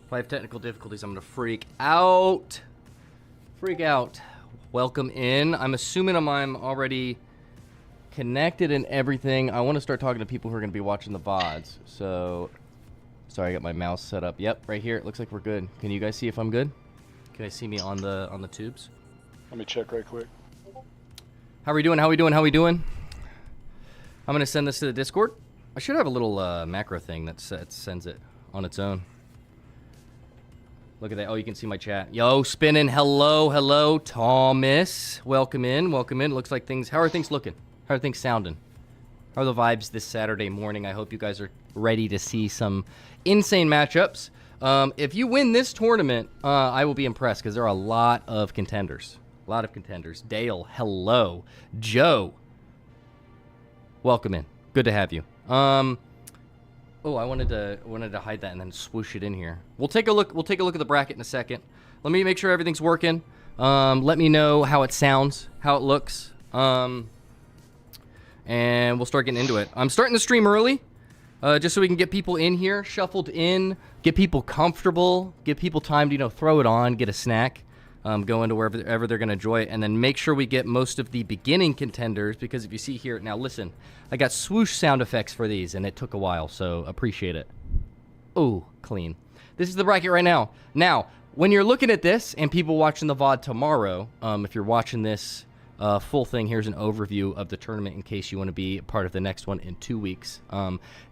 If I have technical difficulties, I'm going to freak out. Freak out. Welcome in. I'm assuming I'm already connected and everything. I want to start talking to people who are going to be watching the VODs. So, sorry, I got my mouse set up. Yep, right here. It looks like we're good. Can you guys see if I'm good? Can I see me on the tubes? Let me check right quick. How are we doing? How are we doing? How are we doing? I'm going to send this to the Discord. I should have a little macro thing that sends it on its own. Look at that. Oh, you can see my chat. Yo, spinning. Hello, hello, Thomas. Welcome in. Welcome in. Looks like things... How are things looking? How are things sounding? How are the vibes this Saturday morning? I hope you guys are ready to see some insane matchups. If you win this tournament, I will be impressed because there are a lot of contenders. A lot of contenders. Dale, hello. Joe, welcome in. Good to have you. Oh, I wanted to hide that and then swoosh it in here. We'll take a look. We'll take a look at the bracket in a second. Let me make sure everything's working. Let me know how it sounds, how it looks, and we'll start getting into it. I'm starting the stream early, just so we can get people in here, shuffled in, get people comfortable, give people time to throw it on, get a snack, go into wherever they're gonna enjoy it, and then make sure we get most of the beginning contenders. Because if you see here now, listen. I got swoosh sound effects for these, and it took a while, so appreciate it. Oh, clean. This is the bracket right now. Now, when you're looking at this, and people watching the VOD tomorrow, if you're watching this full thing, here's an overview of the tournament in case you want to be part of the next one in 2 weeks.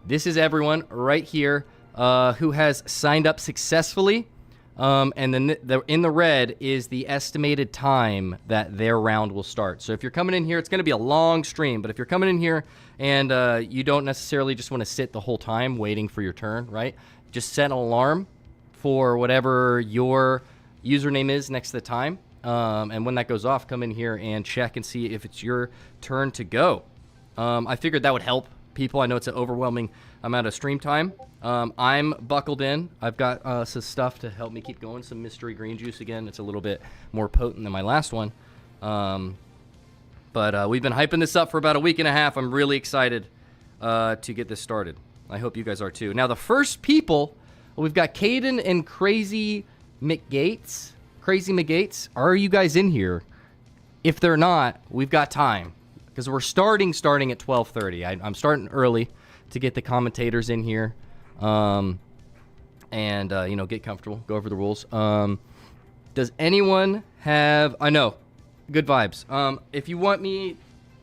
This is everyone right here who has signed up successfully. And then in the red is the estimated time that their round will start. So if you're coming in here, it's going to be a long stream. But if you're coming in here and you don't necessarily just want to sit the whole time waiting for your turn, right? Just set an alarm for whatever your username is next to the time. And when that goes off, come in here and check and see if it's your turn to go. I figured that would help people. I know it's an overwhelming amount of stream time. I'm buckled in. I've got some stuff to help me keep going. Some mystery green juice again. It's a little bit more potent than my last one. But we've been hyping this up for about a week and a half. I'm really excited to get this started. I hope you guys are too. Now, the first people, we've got Kaden and Crazy McGates. Crazy McGates, are you guys in here? If they're not, we've got time. Because we're starting at 12:30. I'm starting early to get the commentators in here. And get comfortable, go over the rules. Does anyone have... I know. Good vibes. If you want me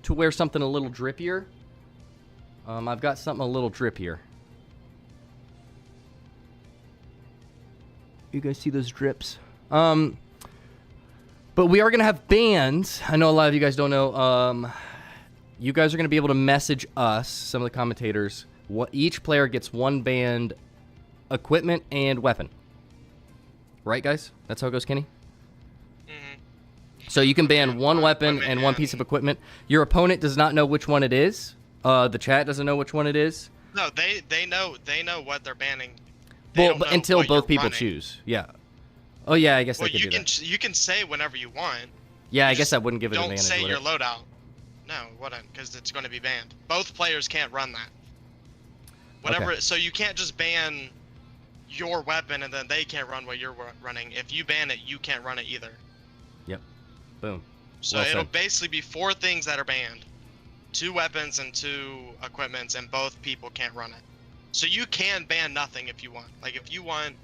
to wear something a little drippier, I've got something a little drippier. You guys see those drips? But we are going to have bands. I know a lot of you guys don't know. You guys are going to be able to message us, some of the commentators. Each player gets one band equipment and weapon. Right, guys? That's how it goes, Kenny? Mm-hmm. So you can ban one weapon and one piece of equipment. Your opponent does not know which one it is. The chat doesn't know which one it is. No, they know what they're banning. Well, but until both people choose. Yeah. Oh, yeah, I guess they could do that. You can say whenever you want. Yeah, I guess I wouldn't give it advantage. Don't say your loadout. No, wouldn't, because it's going to be banned. Both players can't run that. Whatever. Okay. So you can't just ban your weapon and then they can't run what you're running. If you ban it, you can't run it either. Yep. Boom. So it'll basically be 4 things that are banned. 2 weapons and 2 equipments, and both people can't run it. So you can ban nothing if you want. Like, if you want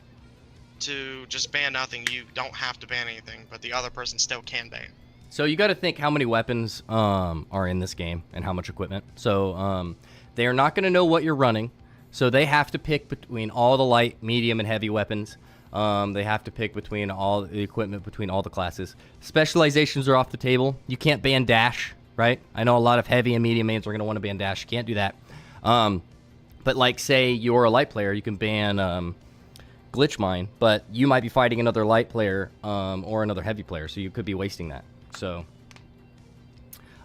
to just ban nothing, you don't have to ban anything, but the other person still can ban. So you got to think how many weapons are in this game and how much equipment. So they are not going to know what you're running. So they have to pick between all the light, medium, and heavy weapons. They have to pick between all the equipment, between all the classes. Specializations are off the table. You can't ban dash, right? I know a lot of heavy and medium mains are going to want to ban dash. You can't do that. But like, say you're a light player, you can ban glitch mine, but you might be fighting another light player or another heavy player, so you could be wasting that. So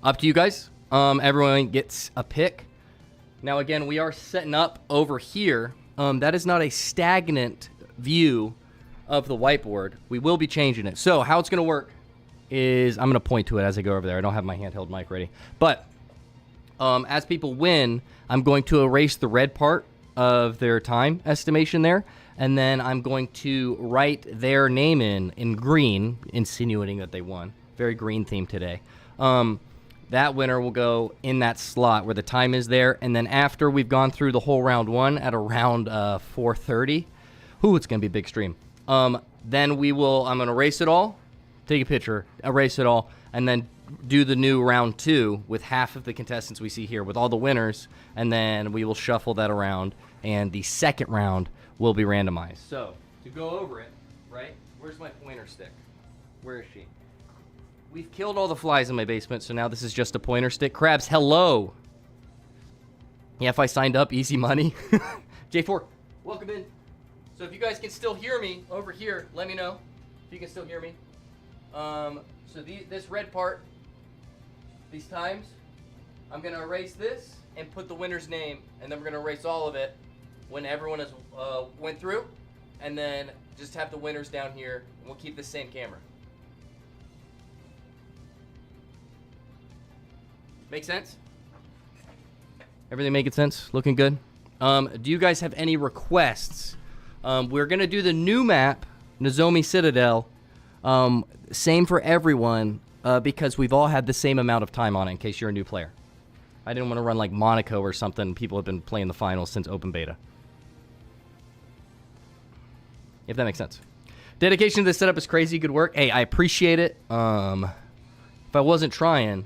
up to you guys. Everyone gets a pick. Now, again, we are setting up over here. That is not a stagnant view of the whiteboard. We will be changing it. So how it's going to work is I'm going to point to it as I go over there. I don't have my handheld mic ready. But as people win, I'm going to erase the red part of their time estimation there. and then I'm going to write their name in green, insinuating that they won. Very green theme today. That winner will go in that slot where the time is there, and then after we've gone through the whole round one at around 4:30, it's going to be a big stream. Then I'm going to erase it all, take a picture, erase it all, and then do the new round 2 with half of the contestants we see here with all the winners, and then we will shuffle that around, and the second round will be randomized. So, to go over it, right, where's my pointer stick? Where is she? We've killed all the flies in my basement, so now this is just a pointer stick. Krabs, hello! Yeah, if I signed up, easy money. J4, welcome in. So if you guys can still hear me over here, let me know if you can still hear me. This red part, these times, I'm going to erase this and put the winner's name, and then we're going to erase all of it when everyone has went through, and then just have the winners down here, and we'll keep the same camera. Make sense? Everything making sense? Looking good? Do you guys have any requests? We're going to do the new map, Nozomi Citadel. Same for everyone, because we've all had the same amount of time on it in case you're a new player. I didn't want to run like Monaco or something. People have been playing the finals since open beta. If that makes sense. Dedication to this setup is crazy. Good work. Hey, I appreciate it. If I wasn't trying,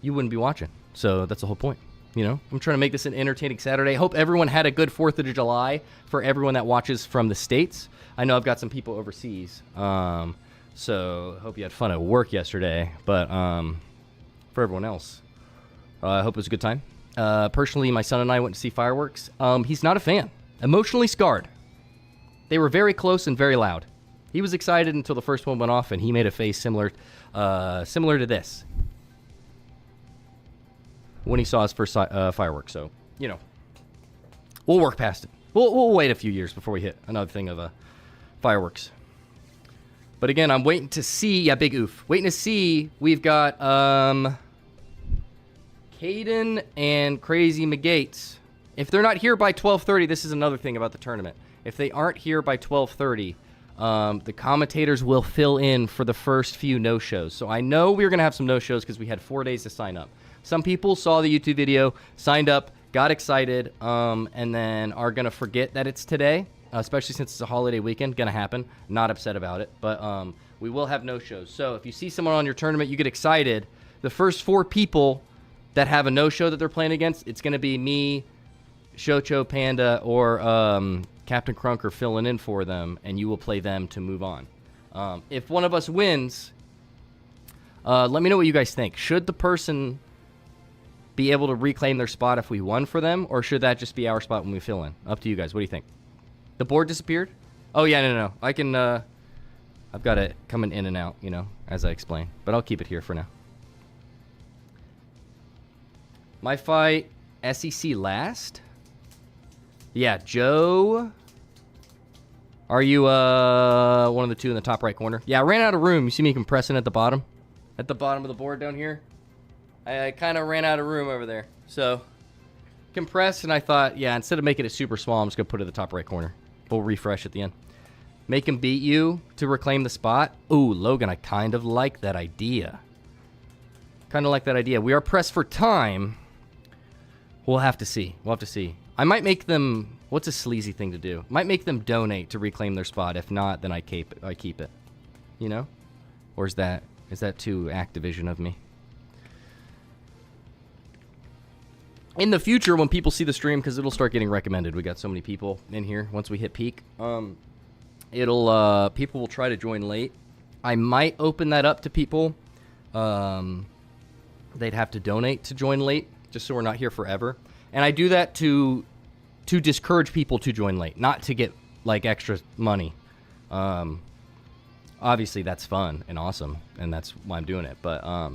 you wouldn't be watching. So that's the whole point. You know, I'm trying to make this an entertaining Saturday. Hope everyone had a good 4th of July for everyone that watches from the States. I know I've got some people overseas. So hope you had fun at work yesterday. But for everyone else, I hope it was a good time. Personally, my son and I went to see fireworks. He's not a fan. Emotionally scarred. They were very close and very loud. He was excited until the first one went off, and he made a face similar to this when he saw his first fireworks. So, you know, we'll work past it. We'll wait a few years before we hit another thing of fireworks. But again, I'm waiting to see. Yeah, big oof. Waiting to see. We've got Kaden and Crazy McGates. If they're not here by 12:30, this is another thing about the tournament. If they aren't here by 12:30, the commentators will fill in for the first few no-shows. So I know we're going to have some no-shows because we had 4 days to sign up. Some people saw the YouTube video, signed up, got excited, and then are going to forget that it's today, especially since it's a holiday weekend. Going to happen. Not upset about it, but we will have no-shows. So if you see someone on your tournament, you get excited. The first 4 people that have a no-show that they're playing against, it's going to be me, Shocho, Panda, or Captain Crunker filling in for them, and you will play them to move on. If one of us wins, let me know what you guys think. Should the person be able to reclaim their spot if we won for them, or should that just be our spot when we fill in? Up to you guys. What do you think? The board disappeared? Oh, yeah, no. I can, I've got it coming in and out, you know, as I explain. But I'll keep it here for now. My fight, SEC last? Yeah, Joe. Are you one of the two in the top right corner? Yeah, I ran out of room. You see me compressing at the bottom? At the bottom of the board down here? I kind of ran out of room over there. So, compressed, and I thought, yeah, instead of making it super small, I'm just going to put it at the top right corner. We'll refresh at the end. Make him beat you to reclaim the spot? Ooh, Logan, I kind of like that idea. We are pressed for time. We'll have to see. I might make them... What's a sleazy thing to do? Might make them donate to reclaim their spot. If not, then I keep it. You know? Or is that too Activision of me? In the future, when people see the stream, because it'll start getting recommended. We got so many people in here once we hit peak. People will try to join late. I might open that up to people. They'd have to donate to join late, just so we're not here forever. And I do that to discourage people to join late, not to get like extra money. Obviously that's fun and awesome, and that's why I'm doing it. But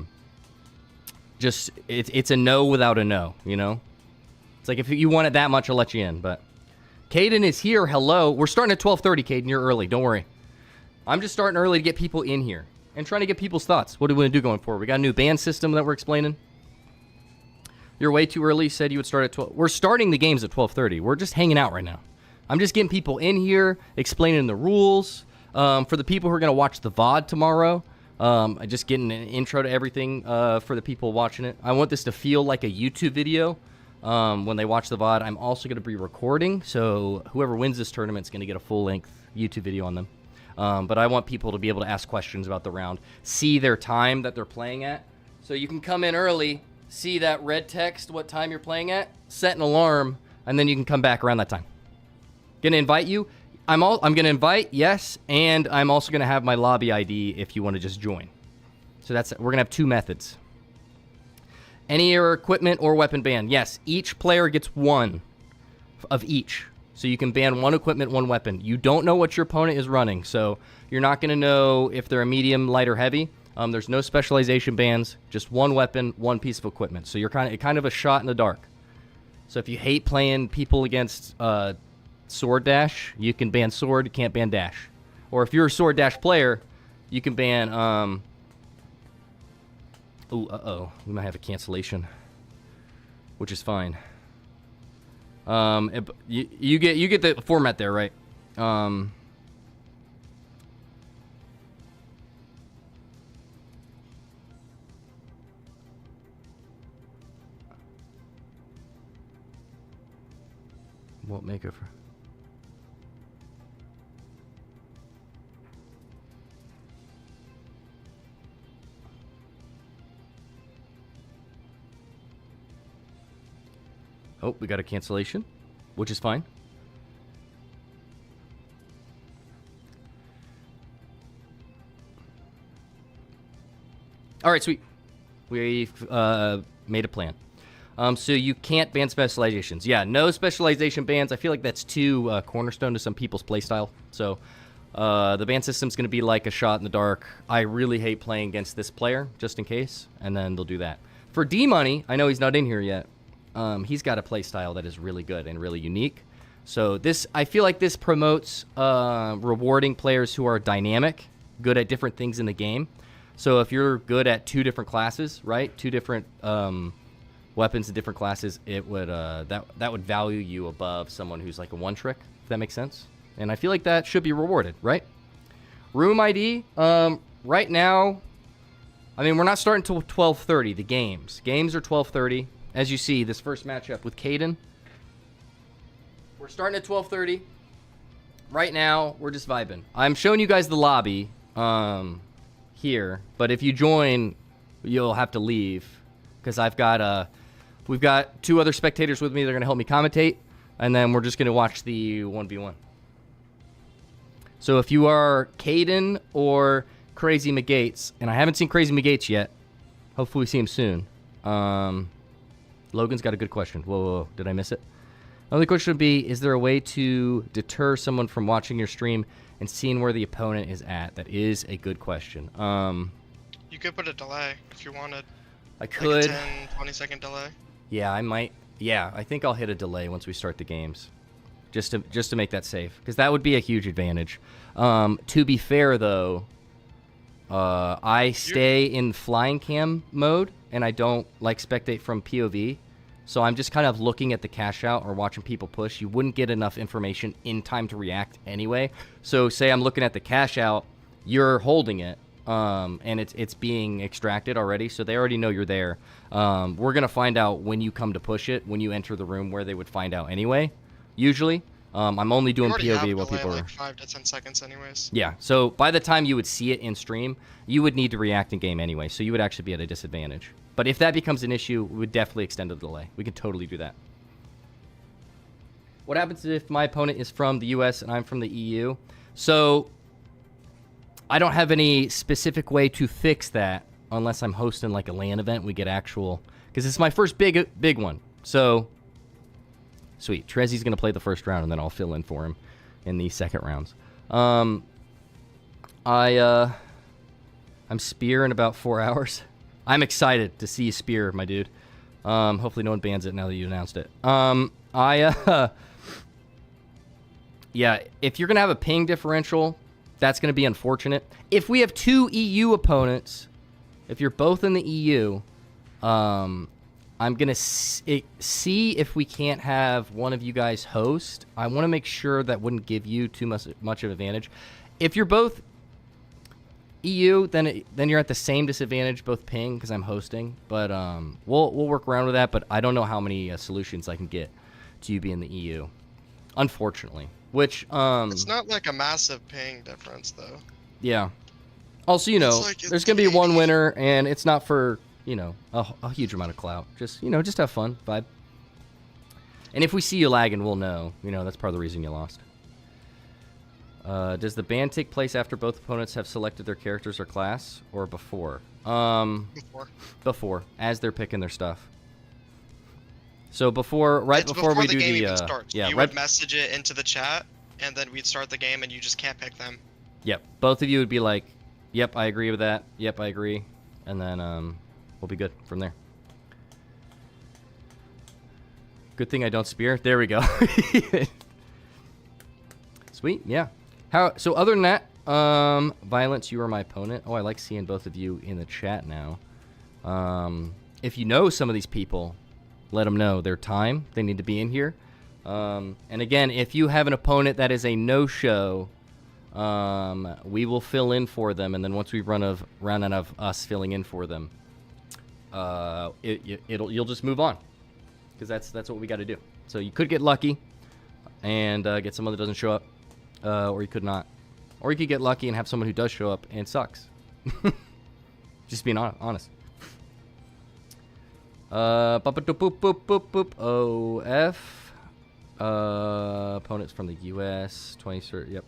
just it's a no without a no, you know. It's like if you want it that much, I'll let you in. But Kaden is here. Hello, we're starting at 12:30. Kaden, you're early. Don't worry. I'm just starting early to get people in here and trying to get people's thoughts. What do we want to do going forward? We got a new band system that we're explaining. You're way too early. You said you would start at 12. We're starting the games at 12:30. We're just hanging out right now. I'm just getting people in here, explaining the rules. For the people who are going to watch the VOD tomorrow, I'm just getting an intro to everything for the people watching it. I want this to feel like a YouTube video when they watch the VOD. I'm also going to be recording, so whoever wins this tournament is going to get a full-length YouTube video on them. But I want people to be able to ask questions about the round, see their time that they're playing at. So you can come in early, see that red text, what time you're playing at, set an alarm, and then you can come back around that time. Gonna invite you. I'm gonna invite, yes, and I'm also gonna have my lobby ID if you want to just join. So we're gonna have two methods. Any air equipment or weapon ban. Yes, each player gets one of each. So you can ban one equipment, one weapon. You don't know what your opponent is running, so you're not gonna know if they're a medium, light, or heavy. There's no specialization bans, just one weapon, one piece of equipment. So you're kind of a shot in the dark. So if you hate playing people against sword dash, you can ban sword, you can't ban dash. Or if you're a sword dash player, you can ban we might have a cancellation, which is fine. You get the format there, right? What makeover? Oh, we got a cancellation, which is fine. All right, sweet. We've made a plan. So you can't ban specializations. Yeah, no specialization bans. I feel like that's too cornerstone to some people's playstyle. So the ban system's going to be like a shot in the dark. I really hate playing against this player, just in case, and then they'll do that. For D-Money, I know he's not in here yet. He's got a playstyle that is really good and really unique. So I feel like this promotes rewarding players who are dynamic, good at different things in the game. So if you're good at two different classes, right, two different weapons in different classes, it would that would value you above someone who's like a one trick, if that makes sense. And I feel like that should be rewarded, right? Room ID, right now, I mean, we're not starting until 12:30. The games are 12:30. As you see, this first matchup with Kaden, we're starting at 12:30. Right now, we're just vibing. I'm showing you guys the lobby here, but if you join, you'll have to leave because we've got two other spectators with me. They're going to help me commentate, and then we're just going to watch the 1v1. So if you are Kaden or Crazy McGates, and I haven't seen Crazy McGates yet, hopefully we see him soon. Logan's got a good question. Whoa, did I miss it? The only question would be, is there a way to deter someone from watching your stream and seeing where the opponent is at? That is a good question. You could put a delay if you wanted. I could. Like a 10, 20-second delay. Yeah, I might. Yeah, I think I'll hit a delay once we start the games, just to make that safe, because that would be a huge advantage. To be fair, though, I stay in flying cam mode, and I don't like spectate from POV. So I'm just kind of looking at the cash out or watching people push. You wouldn't get enough information in time to react anyway. So say I'm looking at the cash out, you're holding it, and it's being extracted already. So they already know you're there. We're going to find out when you come to push it, when you enter the room, where they would find out anyway, usually. I'm only doing POV while people are... like 5 to 10 seconds anyways. Yeah, so by the time you would see it in stream, you would need to react in game anyway, so you would actually be at a disadvantage. But if that becomes an issue, we would definitely extend the delay. We could totally do that. What happens if my opponent is from the US and I'm from the EU? So I don't have any specific way to fix that unless I'm hosting like a LAN event. We get actual... Because it's my first big one. So... Sweet. Trezzy's going to play the first round, and then I'll fill in for him in the second rounds. I'm Spear in about 4 hours. I'm excited to see Spear, my dude. Hopefully no one bans it now that you announced it. Yeah, if you're going to have a ping differential, that's going to be unfortunate. If we have two EU opponents, if you're both in the EU, I'm going to see if we can't have one of you guys host. I want to make sure that wouldn't give you too much of an advantage. If you're both EU, then you're at the same disadvantage, both ping, because I'm hosting. But we'll work around with that, but I don't know how many solutions I can get to you being the EU, unfortunately. Which it's not like a massive ping difference, though. Yeah. Also, you know, there's going to be one winner, and it's not for, you know, a huge amount of clout. Just, you know, just have fun, vibe. And if we see you lagging, we'll know. You know, that's part of the reason you lost. Does the ban take place after both opponents have selected their characters or class, or before? Before, as they're picking their stuff. So before, before we do the even starts. yeah, you would message it into the chat, and then we'd start the game, and you just can't pick them. Yep, both of you would be like, "Yep, I agree with that. Yep, I agree," and then we'll be good from there. Good thing I don't spear. There we go. Sweet, yeah. So other than that, Violence, you are my opponent. Oh, I like seeing both of you in the chat now. If you know some of these people, let them know their time. They need to be in here. And again, if you have an opponent that is a no-show, we will fill in for them. And then once we run out of us filling in for them, you'll just move on, because that's what we got to do. So you could get lucky and get someone that doesn't show up, or you could not, or you could get lucky and have someone who does show up and sucks. Just being honest. OF. Opponents from the US. 20. Yep.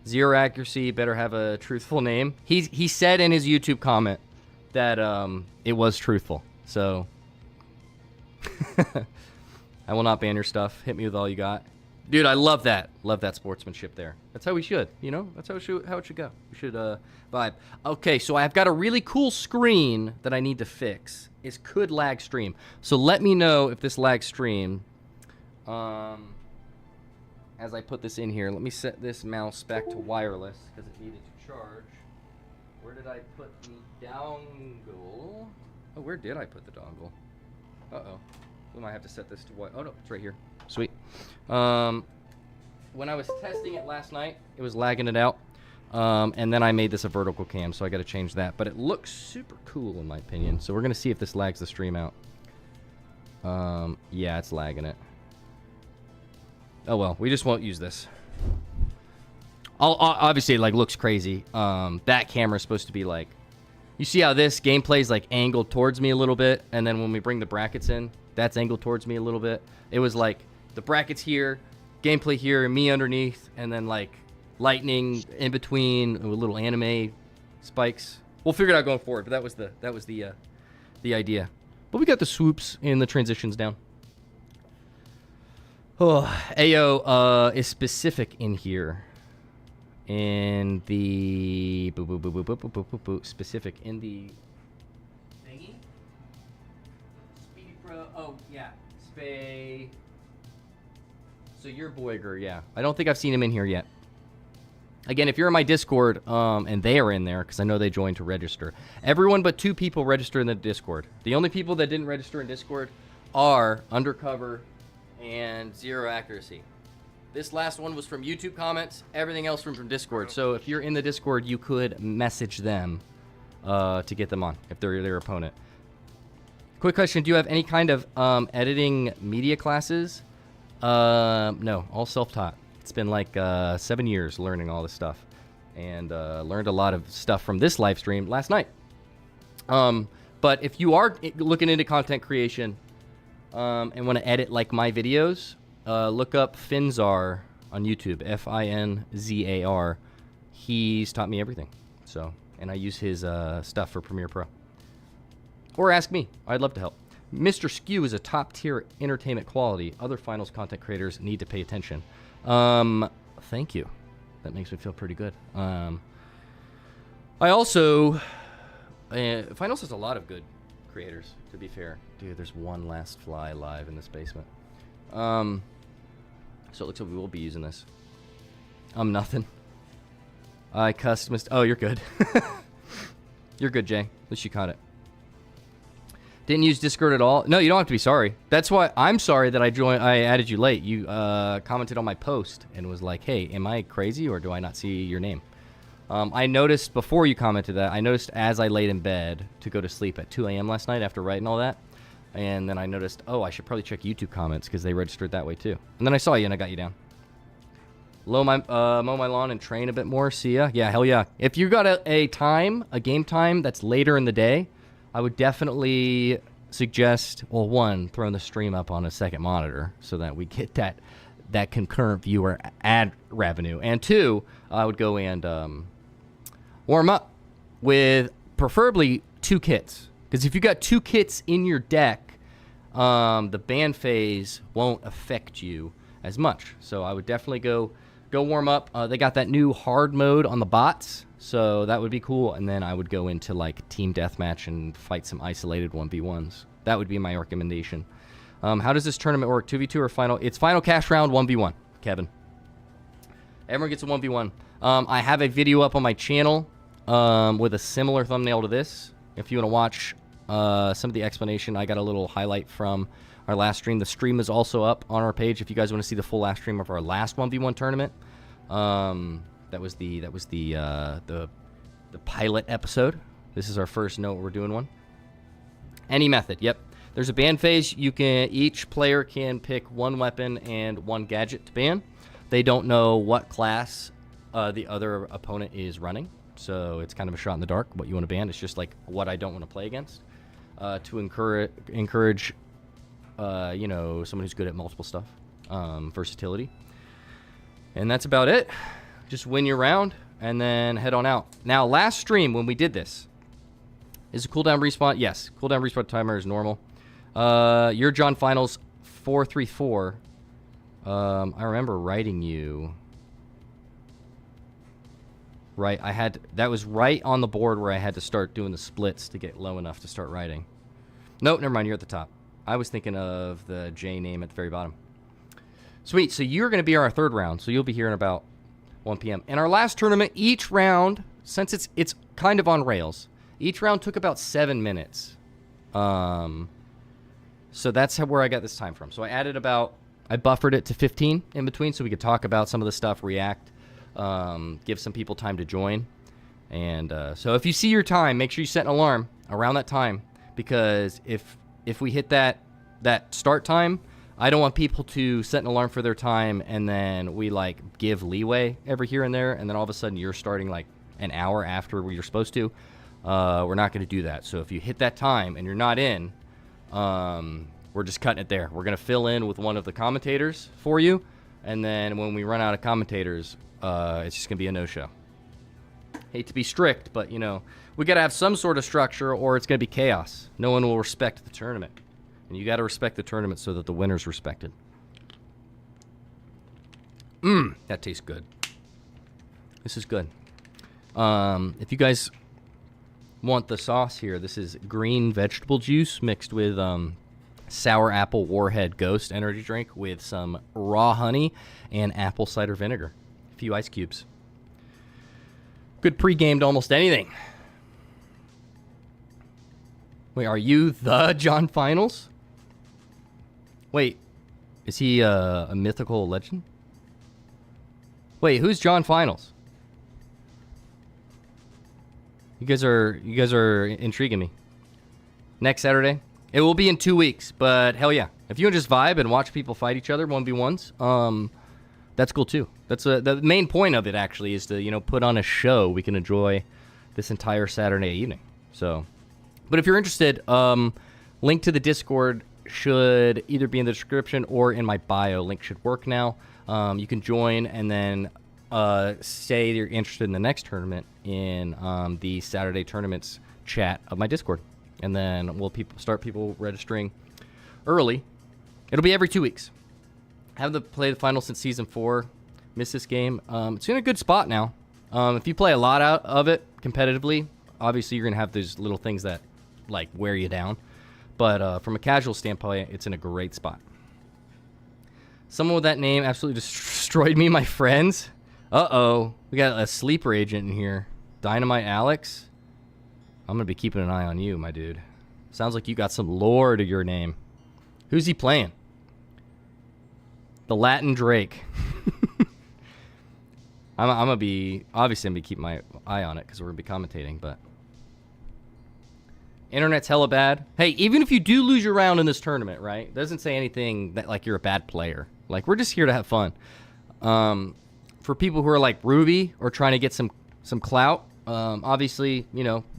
0 accuracy. Better have a truthful name. He said in his YouTube comment that it was truthful. So I will not ban your stuff. Hit me with all you got. Dude, I love that. Love that sportsmanship there. That's how we should, you know? That's how it should go. We should vibe. Okay, so I've got a really cool screen that I need to fix. It could lag stream. So let me know if this lags stream. As I put this in here, let me set this mouse back to wireless because it needed to charge. Where did I put the dongle? Oh, where did I put the dongle? Uh-oh. We might have to set this to what? Oh, no, it's right here. Sweet. When I was testing it last night, it was lagging it out. And then I made this a vertical cam, so I got to change that. But it looks super cool, in my opinion. So we're going to see if this lags the stream out. Yeah, it's lagging it. Oh, well, we just won't use this. Obviously, it like looks crazy. That camera's supposed to be like... You see how this gameplay is like angled towards me a little bit? And then when we bring the brackets in, that's angled towards me a little bit. It was like the brackets here, gameplay here, me underneath, and then like lightning in between with little anime spikes. We'll figure it out going forward, but that was the idea. But we got the swoops and the transitions down. Oh, AO is specific in here. In the specific in the thingy. Speedy Pro. Oh yeah, Spay. So you're Boyger, yeah. I don't think I've seen him in here yet. Again, if you're in my Discord, and they are in there, because I know they joined to register. Everyone but 2 people register in the Discord. The only people that didn't register in Discord are Undercover and 0 accuracy. This last one was from YouTube comments. Everything else from Discord. So if you're in the Discord, you could message them to get them on if they're their opponent. Quick question: do you have any kind of editing media classes? No, all self-taught. It's been like 7 years learning all this stuff, and learned a lot of stuff from this live stream last night. But if you are looking into content creation and want to edit like my videos, look up Finzar on YouTube, Finzar. He's taught me everything. So, and I use his stuff for Premiere Pro. Or ask me. I'd love to help. Mr. Skew is a top-tier entertainment quality. Other finals content creators need to pay attention. Thank you. That makes me feel pretty good. I also... finals has a lot of good creators, to be fair. Dude, there's one last fly live in this basement. So it looks like we will be using this. Nothing. I customized... Oh, you're good. You're good, Jay. At least you caught it. Didn't use Discord at all? No, you don't have to be sorry. That's why I'm sorry that I added you late. You commented on my post and was like, hey, am I crazy or do I not see your name? I noticed before you commented that, I noticed as I laid in bed to go to sleep at 2 a.m. last night after writing all that. And then I noticed, oh, I should probably check YouTube comments because they registered that way too. And then I saw you and I got you down. Mow my lawn and train a bit more. See ya. Yeah, hell yeah. If you got a game time that's later in the day, I would definitely suggest, well, one, throwing the stream up on a second monitor so that we get that concurrent viewer ad revenue. And two, I would go and warm up with preferably 2 kits. Because if you got 2 kits in your deck, the ban phase won't affect you as much. So I would definitely go warm up. They got that new hard mode on the bots, so that would be cool. And then I would go into like team deathmatch and fight some isolated 1v1s. That would be my recommendation. How does this tournament work? 2v2 or final? It's final cash round 1v1, Kevin. Everyone gets a 1v1. I have a video up on my channel with a similar thumbnail to this. If you want to watch some of the explanation, I got a little highlight from our last stream. The stream is also up on our page if you guys want to see the full last stream of our last 1v1 tournament. That was the pilot episode. This is our first note we're doing one. Any method, yep. There's a ban phase. Each player can pick 1 weapon and 1 gadget to ban. They don't know what class the other opponent is running, so it's kind of a shot in the dark what you want to ban. It's just like what I don't want to play against. To encourage someone who's good at multiple stuff, versatility. And that's about it. Just win your round and then head on out. Now, last stream when we did this, is a cooldown respawn? Yes, cooldown respawn timer is normal. Your John Finals 434. I remember writing you. Right, that was right on the board where I had to start doing the splits to get low enough to start writing. Nope, never mind, you're at the top. I was thinking of the J name at the very bottom. Sweet, so you're going to be our 3rd round, so you'll be here in about 1 p.m. In our last tournament, each round, since it's kind of on rails, each round took about 7 minutes. So that's where I got this time from. So I buffered it to 15 in between so we could talk about some of the stuff, react, give some people time to join. And so if you see your time, make sure you set an alarm around that time, because if we hit that start time, I don't want people to set an alarm for their time and then we like give leeway every here and there, and then all of a sudden you're starting like an hour after you're supposed to. We're not going to do that. So if you hit that time and you're not in, we're just cutting it there. We're going to fill in with one of the commentators for you, and then when we run out of commentators, it's just going to be a no-show. Hate to be strict, but, we got to have some sort of structure or it's going to be chaos. No one will respect the tournament. And you got to respect the tournament so that the winner's respected. That tastes good. This is good. If you guys want the sauce here, this is green vegetable juice mixed with sour apple Warhead Ghost energy drink with some raw honey and apple cider vinegar. A few ice cubes. Good pre-game to almost anything. Wait, are you the John Finals? Wait, is he a mythical legend? Wait, who's John Finals? You guys are intriguing me. Next Saturday? It will be in 2 weeks, but hell yeah. If you want to just vibe and watch people fight each other 1v1s, that's cool too. That's the main point of it actually is to, put on a show we can enjoy this entire Saturday evening. So, but if you're interested, link to the Discord should either be in the description or in my bio. Link should work now. You can join and then say you're interested in the next tournament in the Saturday tournaments chat of my Discord. And then we'll start people registering early. It'll be every 2 weeks. Haven't played the final since Season 4. Missed this game. It's in a good spot now. If you play a lot out of it competitively, obviously you're going to have those little things that like wear you down. But from a casual standpoint, it's in a great spot. Someone with that name absolutely destroyed me, my friends. Uh-oh. We got a sleeper agent in here. Dynamite Alex. I'm going to be keeping an eye on you, my dude. Sounds like you got some lore to your name. Who's he playing? The Latin Drake. I'm gonna be keep my eye on it because we're gonna be commentating. But internet's hella bad. Hey, even if you do lose your round in this tournament, right? It doesn't say anything that like you're a bad player. Like we're just here to have fun. For people who are like Ruby or trying to get some clout, obviously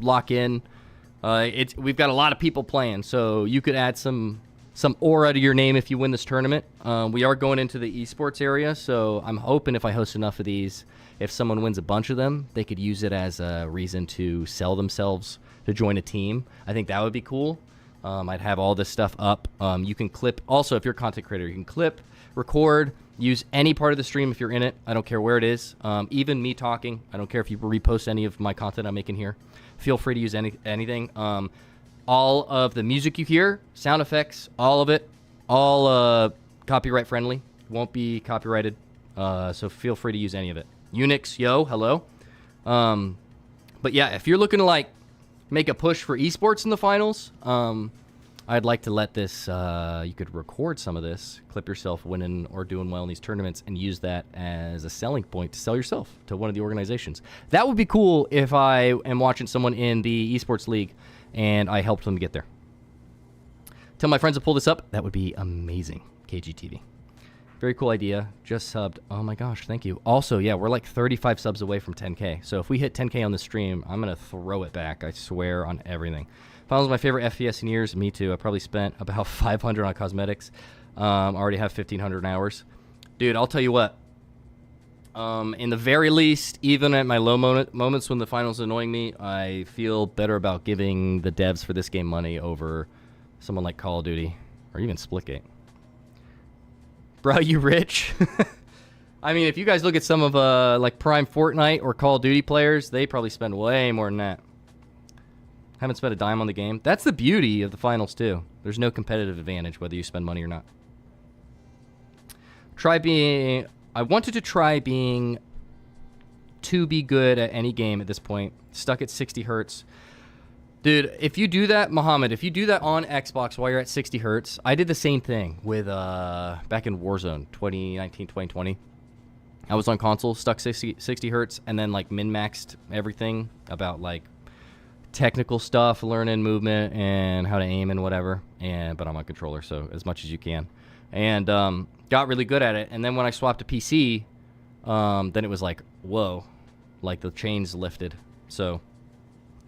lock in. We've got a lot of people playing, so you could add some aura to your name if you win this tournament. We are going into the esports area, so I'm hoping if I host enough of these, if someone wins a bunch of them, they could use it as a reason to sell themselves to join a team. I think that would be cool. I'd have all this stuff up. You can clip. Also, if you're a content creator, you can clip, record, use any part of the stream if you're in it. I don't care where it is. Even me talking. I don't care if you repost any of my content I'm making here. Feel free to use anything. All of the music you hear, sound effects, all of it, all copyright friendly. Won't be copyrighted. So feel free to use any of it. Unix, yo, hello. But yeah, if you're looking to like make a push for esports in the finals, I'd like to let this, you could record some of this, clip yourself winning or doing well in these tournaments, and use that as a selling point to sell yourself to one of the organizations. That would be cool if I am watching someone in the esports league and I helped them get there. Tell my friends to pull this up. That would be amazing. KGTV. Very cool idea. Just subbed. Oh my gosh, thank you. Also, yeah, we're like 35 subs away from 10K. So if we hit 10K on the stream, I'm going to throw it back. I swear on everything. Finals my favorite FPS in years. Me too. I probably spent about 500 on cosmetics. Already have 1,500 hours. Dude, I'll tell you what. In the very least, even at my low moments when the finals are annoying me, I feel better about giving the devs for this game money over someone like Call of Duty or even Splitgate. Bro, you rich? I mean, if you guys look at some of like Prime Fortnite or Call of Duty players, they probably spend way more than that. Haven't spent a dime on the game. That's the beauty of the finals too. There's no competitive advantage whether you spend money or not. I wanted to try being to be good at any game at this point. Stuck at 60 hertz. Dude, if you do that, Mohammed, if you do that on Xbox while you're at 60 hertz, I did the same thing with back in Warzone 2019, 2020. I was on console, stuck 60 hertz, and then like min-maxed everything about like technical stuff, learning movement and how to aim and whatever. But I'm on controller, so as much as you can. And got really good at it. And then when I swapped to PC, then it was like, whoa, like the chains lifted. So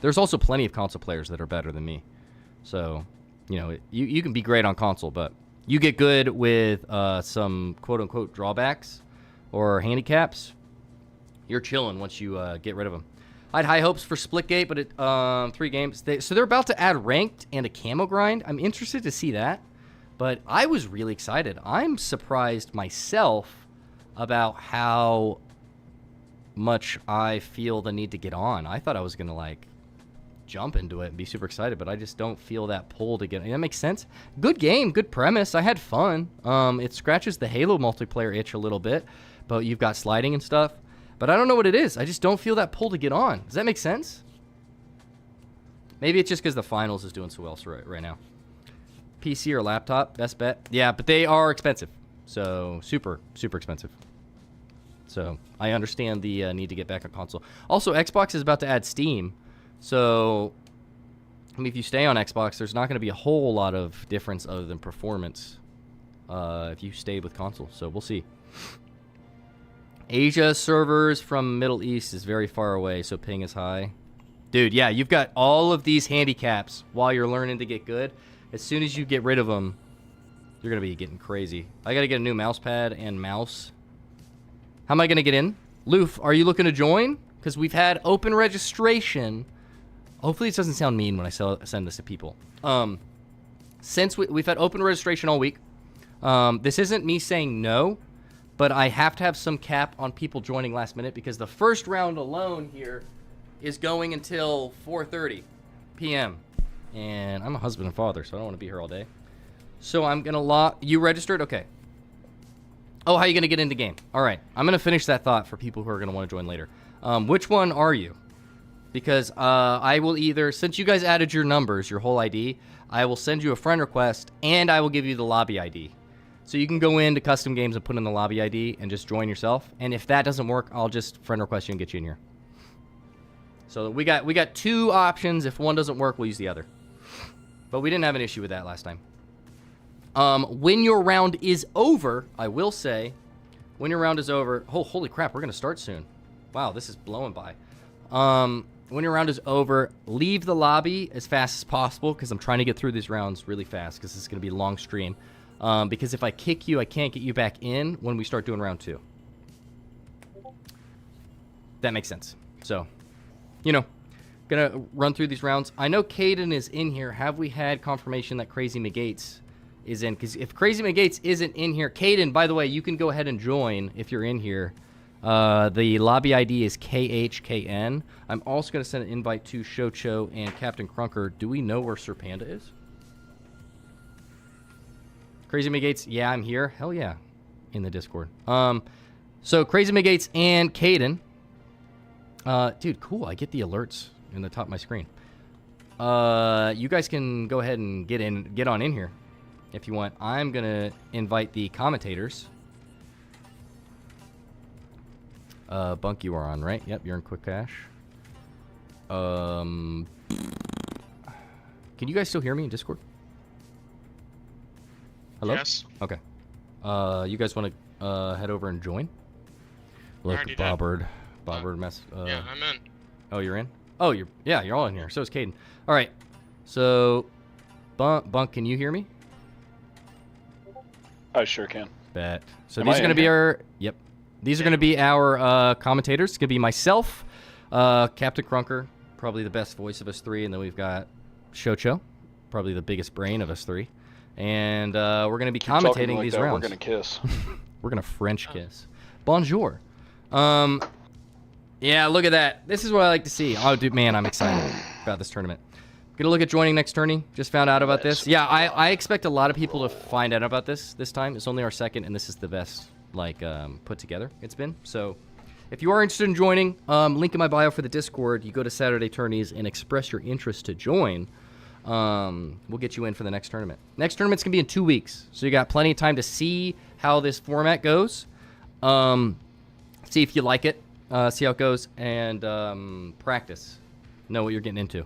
there's also plenty of console players that are better than me. So, you can be great on console, but you get good with some quote-unquote drawbacks or handicaps, you're chilling once you get rid of them. I had high hopes for Splitgate, but it 3 games. So they're about to add ranked and a camo grind. I'm interested to see that, but I was really excited. I'm surprised myself about how much I feel the need to get on. I thought I was going to like jump into it and be super excited, but I just don't feel that pull to get in. That makes sense. Good game, good premise. I had fun. It scratches the Halo multiplayer itch a little bit, but you've got sliding and stuff. But I don't know what it is. I just don't feel that pull to get on. Does that make sense? Maybe it's just because the finals is doing so well right now. PC or laptop, best bet. Yeah, but they are expensive. So super, super expensive. So I understand the need to get back on console. Also, Xbox is about to add Steam. So, I mean, if you stay on Xbox, there's not going to be a whole lot of difference other than performance if you stay with console. So we'll see. Asia servers from Middle East is very far away, so ping is high. Dude, yeah, you've got all of these handicaps while you're learning to get good. As soon as you get rid of them, you're going to be getting crazy. I got to get a new mouse pad and mouse. How am I going to get in? Loof, are you looking to join? Because we've had open registration. Hopefully this doesn't sound mean when I send this to people. Since we've had open registration all week, this isn't me saying no, but I have to have some cap on people joining last minute because the first round alone here is going until 4:30 p.m. And I'm a husband and father, so I don't want to be here all day. So I'm going to lock... You registered? Okay. Oh, how are you going to get into game? All right. I'm going to finish that thought for people who are going to want to join later. Which one are you? Because I will either, since you guys added your numbers, your whole ID, I will send you a friend request, and I will give you the lobby ID. So you can go into custom games and put in the lobby ID and just join yourself. And if that doesn't work, I'll just friend request you and get you in here. So we got 2 options. If one doesn't work, we'll use the other. But we didn't have an issue with that last time. When your round is over, I will say, when your round is over, holy crap, we're going to start soon. Wow, this is blowing by. When your round is over, leave the lobby as fast as possible because I'm trying to get through these rounds really fast because this is going to be a long stream. Because if I kick you, I can't get you back in when we start doing round 2. That makes sense. So, gonna run through these rounds. I know Kaden is in here. Have we had confirmation that Crazy McGates is in? Because if Crazy McGates isn't in here, Kaden, by the way, you can go ahead and join if you're in here. The lobby ID is KHKN. I'm also going to send an invite to Shocho and Captain Crunker. Do we know where Sir Panda is? Crazy McGates, yeah, I'm here. Hell yeah, in the Discord. So Crazy McGates and Kaden. Dude, cool. I get the alerts in the top of my screen. You guys can go ahead and get on in here if you want. I'm going to invite the commentators. Bunk, you are on, right? Yep, you're in quick cash. Can you guys still hear me in Discord? Hello? Yes. Okay. You guys want to head over and join? Look, already Bobward mess. Yeah, I'm in. Oh, you're in? Oh, you're all in here. So is Kaden. All right. So, Bunk, can you hear me? I sure can. Bet. So these are going to be our... Yep. These are going to be our commentators. It's going to be myself, Captain Crunker, probably the best voice of us 3, and then we've got Shocho, probably the biggest brain of us 3. And we're going to be commentating these rounds. We're going to kiss. We're going to French kiss. Bonjour. Yeah, look at that. This is what I like to see. Oh, dude, man, I'm excited about this tournament. Gonna look at joining next tourney. Just found out about this. Yeah, I expect a lot of people to find out about this time. It's only our second, and this is the best put together it's been. So if you are interested in joining, link in my bio for the Discord. You go to Saturday Tourneys and express your interest to join. We'll get you in for the next tournament. Next tournament's gonna be in 2 weeks, so you got plenty of time to see how this format goes, see if you like it, see how it goes, and practice, know what you're getting into,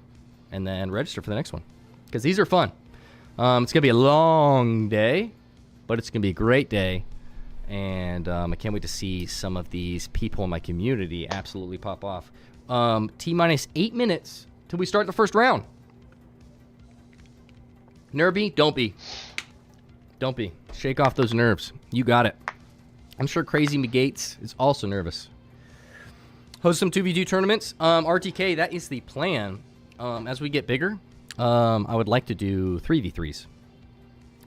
and then register for the next one because these are fun. It's gonna be a long day, but it's gonna be a great day. And I can't wait to see some of these people in my community absolutely pop off. T-minus 8 minutes till we start the first round. Nervy? Don't be. Don't be. Shake off those nerves. You got it. I'm sure Crazy McGates is also nervous. Host some 2v2 tournaments. RTK, that is the plan. As we get bigger, I would like to do 3v3s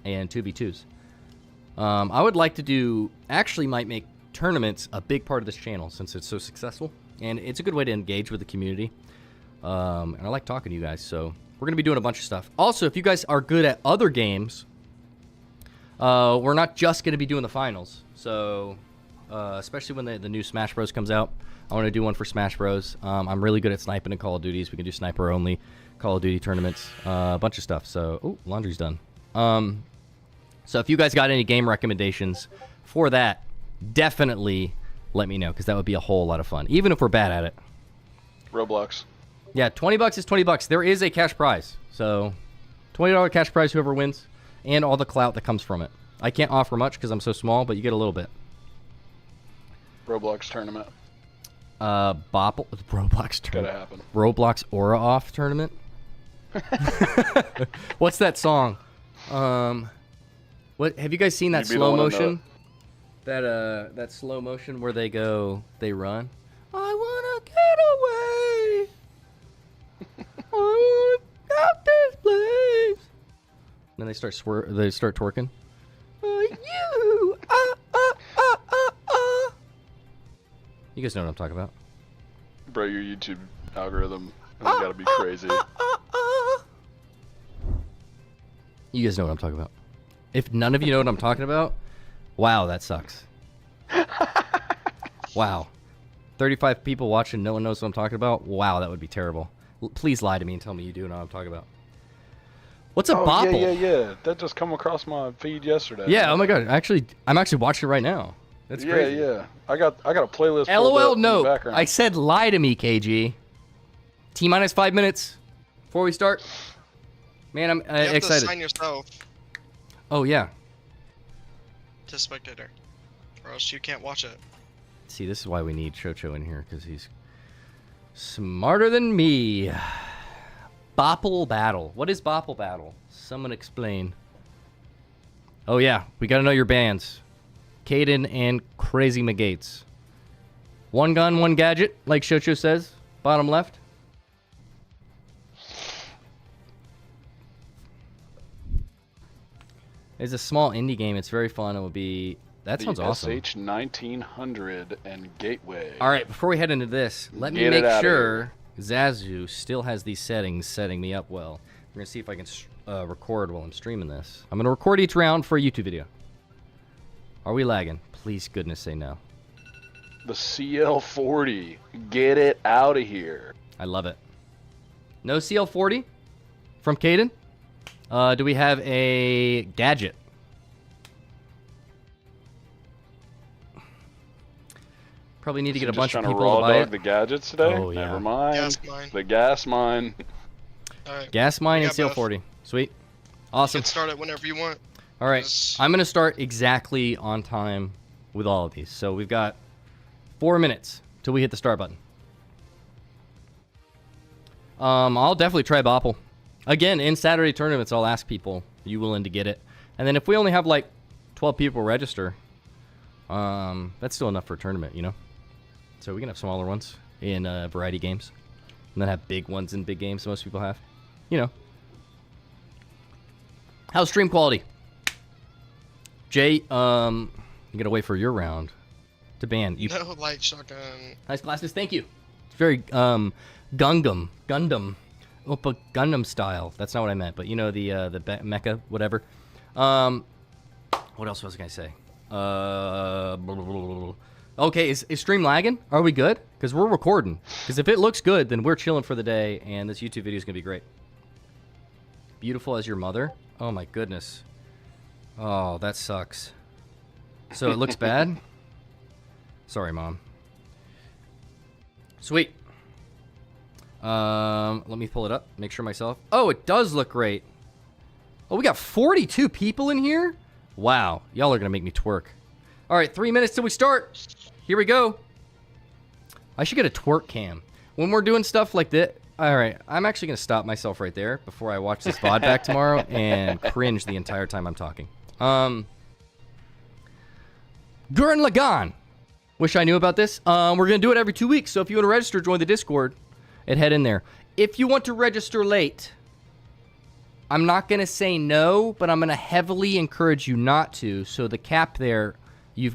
and 2v2s. I would like to do, actually might make tournaments a big part of this channel since it's so successful. And it's a good way to engage with the community. And I like talking to you guys, so we're going to be doing a bunch of stuff. Also, if you guys are good at other games, we're not just going to be doing the finals. So, especially when the new Smash Bros. Comes out, I want to do one for Smash Bros. I'm really good at sniping in Call of Duties. We can do sniper-only Call of Duty tournaments, a bunch of stuff. So, oh, laundry's done. So if you guys got any game recommendations for that, definitely let me know, because that would be a whole lot of fun, even if we're bad at it. Roblox. Yeah, $20 is $20. There is a cash prize. So $20 cash prize, whoever wins, and all the clout that comes from it. I can't offer much because I'm so small, but you get a little bit. Roblox tournament. Roblox tournament. Gotta happen. Roblox Aura Off tournament. What's that song? What have you guys seen that slow motion? That slow motion where they run. I wanna get away. I wanna out this place. Then they start twerking. You guys know what I'm talking about. Bro, your YouTube algorithm has gotta be crazy. You guys know what I'm talking about. If none of you know what I'm talking about, wow, that sucks. Wow. 35 people watching, no one knows what I'm talking about? Wow, that would be terrible. Please lie to me and tell me you do know what I'm talking about. What's a bopple? Yeah. That just come across my feed yesterday. Yeah, oh my god. I'm actually watching it right now. That's crazy. Yeah. I got a playlist. LOL, no. Background. I said lie to me, KG. T-minus 5 minutes before we start. Man, I'm You have excited. to assign yourself Oh, yeah. to spectator, or else you can't watch it. See, this is why we need Chocho in here, because he's smarter than me. Bopple Battle. What is Bopple Battle? Someone explain. Oh, yeah. We got to know your bands. Kaden and Crazy McGates. One gun, one gadget, like Chocho says. Bottom left. It's a small indie game. It's very fun. It will be... That sounds awesome. SH 1900 and Gateway. All right, before we head into this, let me make sure Zazu still has these settings setting me up well. We're going to see if I can record while I'm streaming this. I'm going to record each round for a YouTube video. Are we lagging? Please, goodness, say no. The CL40. Get it out of here. I love it. No CL40 from Kaden? Do we have a gadget? Probably need to get a bunch of people to buy it. The gadgets today? Oh, yeah. Never mind. Gas mine. The gas mine. All right. Gas mine We and got CL40. both. Sweet. Awesome. Get started whenever you want. All right. Yes. I'm going to start exactly on time with all of these. So we've got 4 minutes till we hit the start button. I'll definitely try Bopple. Again, in Saturday tournaments, I'll ask people, are you willing to get it? And then if we only have like 12 people register, that's still enough for a tournament, you know? So we can have smaller ones in variety games. And then have big ones in big games most people have. You know. How's stream quality? Jay, you gotta wait for your round to ban. You No light shotgun. Nice glasses, thank you. It's very Gundam Oppa Gundam style. That's not what I meant, but you know the mecha whatever. What else was I gonna say? Okay, is stream lagging? Are we good? Because we're recording. Because if it looks good, then we're chilling for the day, and this YouTube video is gonna be great. Beautiful as your mother? Oh my goodness. Oh, that sucks. So it looks bad? Sorry, Mom. Sweet. Let me pull it up. Make sure myself. Oh, it does look great. Oh, we got 42 people in here? Wow. Y'all are going to make me twerk. All right, 3 minutes till we start. Here we go. I should get a twerk cam. When we're doing stuff like that. All right, I'm actually going to stop myself right there before I watch this VOD back tomorrow and cringe the entire time I'm talking. Gurren Lagann. Wish I knew about this. We're going to do it every 2 weeks, so if you want to register, join the Discord and head in there. If you want to register late, I'm not going to say no, but I'm going to heavily encourage you not to. So the cap there, you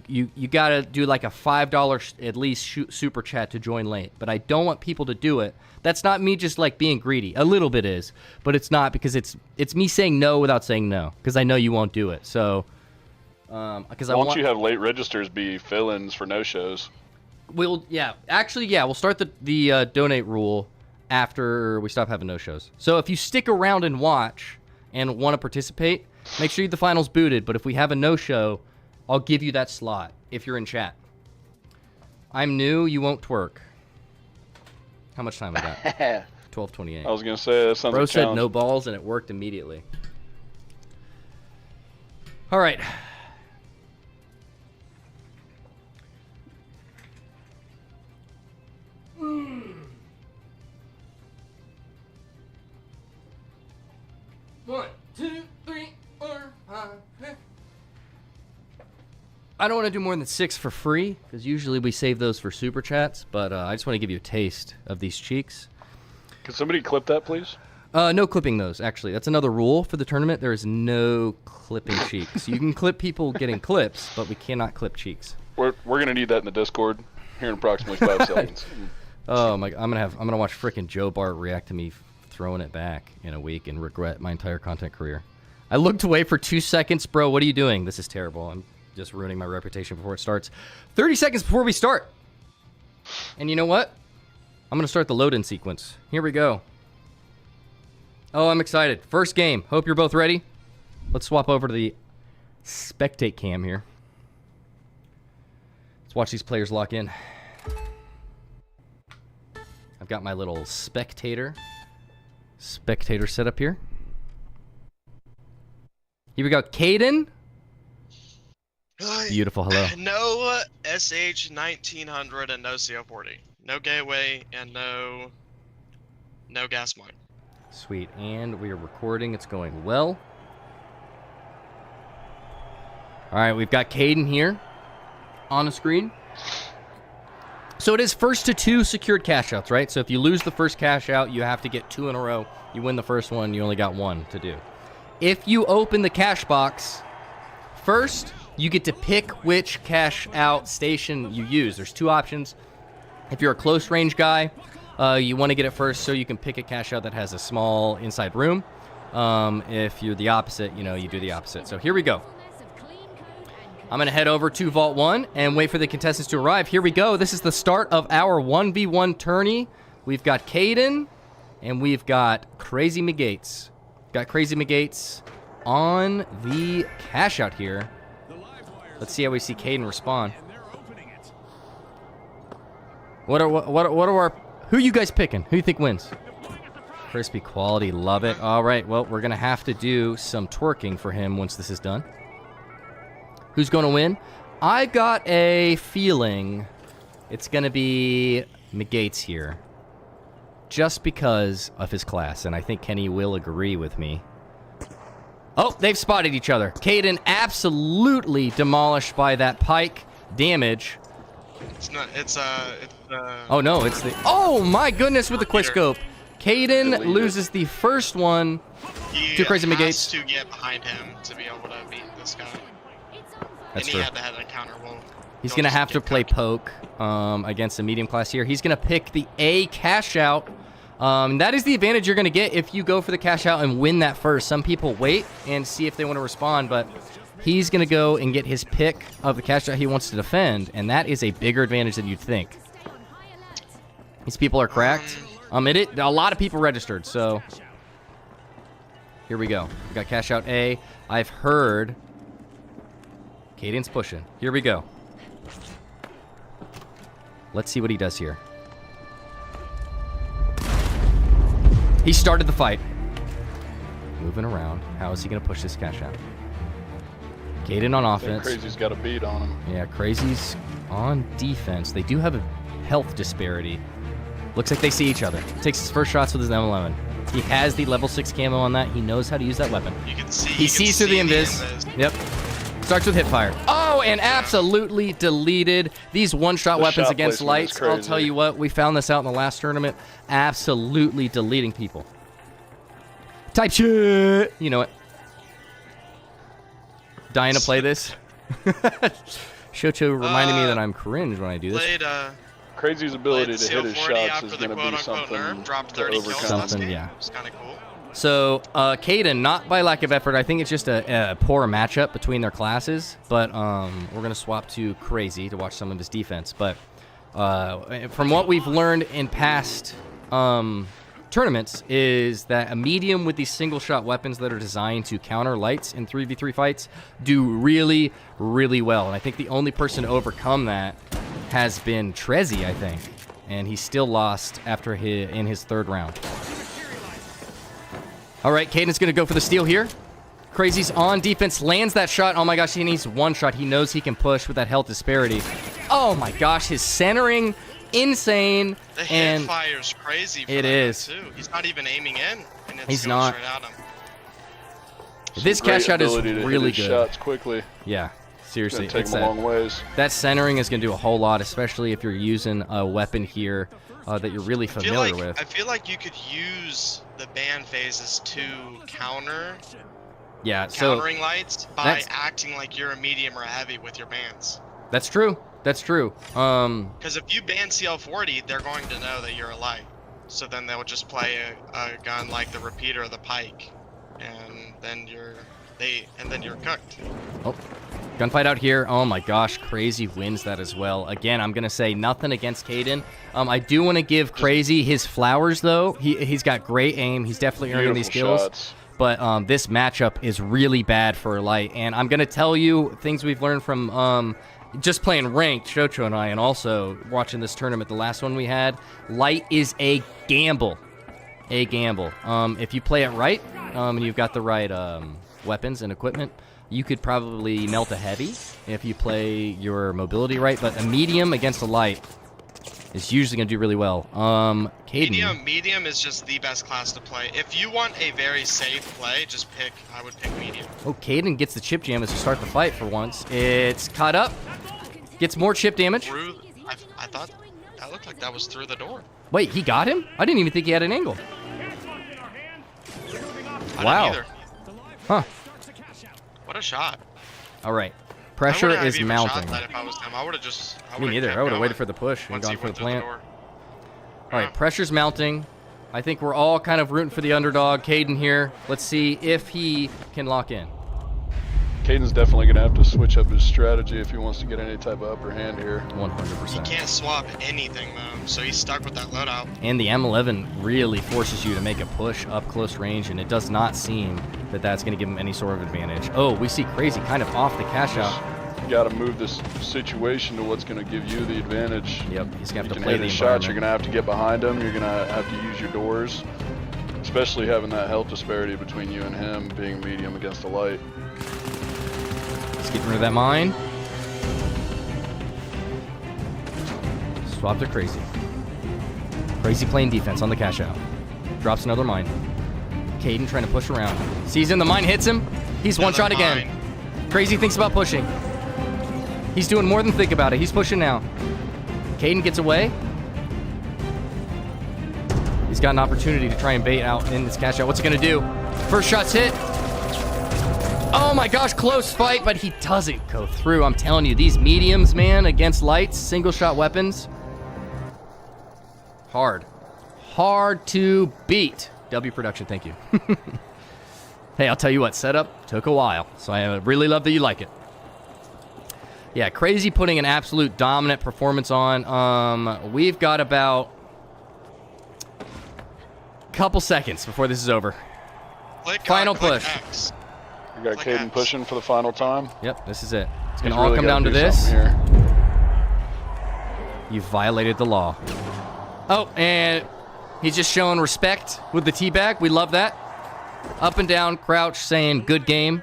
got to do like a $5 at least super chat to join late. But I don't want people to do it. That's not me just like being greedy. A little bit is, but it's not because it's me saying no without saying no because I know you won't do it. So because Why don't you have late registers be fill-ins for no-shows? We'll start the donate rule after we stop having no-shows. So if you stick around and watch and want to participate, make sure the final's booted. But if we have a no-show, I'll give you that slot if you're in chat. I'm new. You won't twerk. How much time I got? 12:28. I was gonna say that sounds Bro like a said challenge. no balls and it worked immediately. All right. One, two, three, 4, 5. I don't want to do more than 6 for free because usually we save those for super chats. But I just want to give you a taste of these cheeks. Can somebody clip that, please? No clipping those. Actually, that's another rule for the tournament. There is no clipping cheeks. You can clip people getting clips, but we cannot clip cheeks. We're gonna need that in the Discord here in approximately 5 seconds. Oh my! I'm gonna watch frickin' Joe Bart react to me throwing it back in a week and regret my entire content career. I looked away for 2 seconds, bro. What are you doing? This is terrible. I'm just ruining my reputation before it starts. 30 seconds before we start. And you know what? I'm going to start the load-in sequence. Here we go. Oh, I'm excited. First game. Hope you're both ready. Let's swap over to the spectate cam here. Let's watch these players lock in. I've got my little spectator setup here. Here we go. Kaden. Beautiful. Hello. No SH 1900 and no CO40. No gateway and no gas mine. Sweet. And we are recording. It's going well. All right, we've got Kaden here on the screen. So it is first to 2 secured cash outs, right? So if you lose the first cash out, you have to get 2 in a row. You win the first one, you only got 1 to do. If you open the cash box first, you get to pick which cash out station you use. There's 2 options. If you're a close range guy, you want to get it first so you can pick a cash out that has a small inside room. If you're the opposite, you do the opposite. So here we go. I'm going to head over to Vault 1 and wait for the contestants to arrive. Here we go. This is the start of our 1v1 tourney. We've got Kaden and we've got Crazy McGates. Got Crazy McGates on the cash out here. Let's see how we see Kaden respond. What are our... Who are you guys picking? Who do you think wins? Crispy quality. Love it. All right. Well, we're going to have to do some twerking for him once this is done. Who's going to win? I got a feeling it's going to be McGates here. Just because of his class. And I think Kenny will agree with me. Oh, they've spotted each other. Kaden absolutely demolished by that pike damage. It's not. Oh no, it's the. Oh my goodness, with the quickscope. Kaden loses the first one to Crazy McGates. He has to get behind him to be able to beat this guy. That's and true. He had to have a counter. Well, he's gonna have to play poke against a medium class here. He's gonna pick the A cash out. That is the advantage you're gonna get if you go for the cash out and win that first. Some people wait and see if they want to respond, but he's going to go and get his pick of the cash out he wants to defend, and that is a bigger advantage than you'd think. These people are cracked. A lot of people registered, so here we go. We got cash out A. I've heard Kaden's pushing. Here we go. Let's see what he does here. He started the fight. Moving around. How is he going to push this cash out? Kaden on offense. Crazy's got a beat on him. Yeah, Crazy's on defense. They do have a health disparity. Looks like they see each other. Takes his first shots with his M11. He has the level 6 camo on that. He knows how to use that weapon. You can see. He sees through the invis. Yep. Starts with hip fire. Oh, and absolutely deleted these one-shot weapons against lights. I'll tell you what, we found this out in the last tournament. Absolutely deleting people. Type shit. You know it. Dying to play this. Shocho reminded me that I'm cringe when I do this. Crazy's ability to hit his shots is going to be something dropped to 30 kills last something, game. yeah. It's kind of cool. So, Kaden, not by lack of effort, I think it's just a poor matchup between their classes, but we're going to swap to Crazy to watch some of his defense. But from what we've learned in past tournaments is that a medium with these single-shot weapons that are designed to counter lights in 3v3 fights do really, really well. And I think the only person to overcome that has been Trezzy, I think. And he still lost after in his 3rd round. All right, Kaden's going to go for the steal here. Crazy's on defense, lands that shot. Oh my gosh, he needs one shot. He knows he can push with that health disparity. Oh my gosh, his centering, insane. The hit fire's crazy for it is. Too. He's not even aiming in, and it's He's going not. straight at him. This cash shot is really good. Shots quickly. Yeah, seriously. Take him a long ways. That centering is going to do a whole lot, especially if you're using a weapon here that you're really familiar with. I feel like you could use the ban phases to counter countering lights by acting like you're a medium or a heavy with your bans. That's true. That's true. Because if you ban CL40, they're going to know that you're a light. So then they'll just play a gun like the repeater or the pike, and then you're cooked. Oh, Gunfight out here. Oh my gosh, Crazy wins that as well. Again, I'm gonna say nothing against Kaden. I do want to give Crazy his flowers though. He's got great aim. He's definitely earning these kills. Shots. But this matchup is really bad for Light. And I'm gonna tell you things we've learned from just playing ranked, Shocho and I, and also watching this tournament, the last one we had. Light is a gamble. A gamble. If you play it right, and you've got the right weapons and equipment, you could probably melt a heavy if you play your mobility right, but a medium against a light is usually going to do really well. Kaden. Medium is just the best class to play. If you want a very safe play, I would pick medium. Oh, Kaden gets the chip jam as to start the fight for once. It's caught up. Gets more chip damage. I thought that looked like that was through the door. Wait, he got him? I didn't even think he had an angle. Wow. Huh. What a shot. All right. Pressure is mounting. If I was him. I would have just. Me neither. I would have waited for the push and gone for the plant. All right, pressure's mounting. I think we're all kind of rooting for the underdog, Kaden here. Let's see if he can lock in. Caden's definitely going to have to switch up his strategy if he wants to get any type of upper hand here. 100%. He can't swap anything, though, so he's stuck with that loadout. And the M11 really forces you to make a push up close range, and it does not seem that that's going to give him any sort of advantage. Oh, we see Crazy kind of off the cash out. You got to move this situation to what's going to give you the advantage. Yep, he's going to have to play play the the shots. You're going to have to get behind him. You're going to have to use your doors, especially having that health disparity between you and him being medium against the light. Let's get rid of that mine. Swap to Crazy. Crazy playing defense on the cash out. Drops another mine. Kaden trying to push around. Sees in the mine, hits him. He's one shot again. Crazy thinks about pushing. He's doing more than think about it. He's pushing now. Kaden gets away. He's got an opportunity to try and bait out in this cash out. What's he going to do? First shot's hit. Oh my gosh, close fight, but he doesn't go through. I'm telling you, these mediums, man, against lights, single shot weapons, hard to beat. W production, thank you. Hey, I'll tell you what, setup took a while, so I really love that you like it. Yeah, Crazy putting an absolute dominant performance on. We've got about a couple seconds before this is over. Final push. X. You got Kaden pushing for the final time. Yep, this is it. It's going to all come down to this. You violated the law. Oh, and he's just showing respect with the teabag. We love that. Up and down, crouch, saying good game,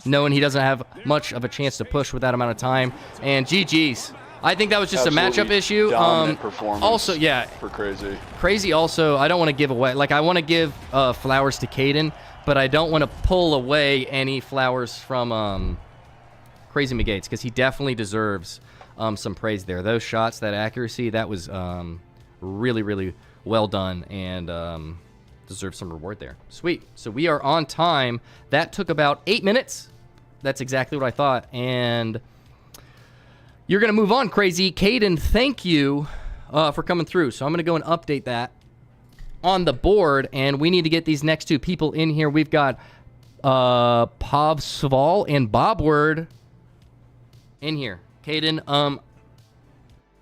knowing he doesn't have much of a chance to push with that amount of time. And GG's. I think that was just a matchup issue. Dominant performance also, yeah. For Crazy. Crazy also, I don't want to give away. Like, I want to give flowers to Kaden, but I don't want to pull away any flowers from Crazy McGates, because he definitely deserves some praise there. Those shots, that accuracy, that was really, really well done, and deserves some reward there. Sweet. So we are on time. That took about 8 minutes. That's exactly what I thought. And you're going to move on, Crazy. Kaden, thank you for coming through. So I'm going to go and update that on the board, and we need to get these next two people in here. We've got Parseval and Bobward in here. Kaden,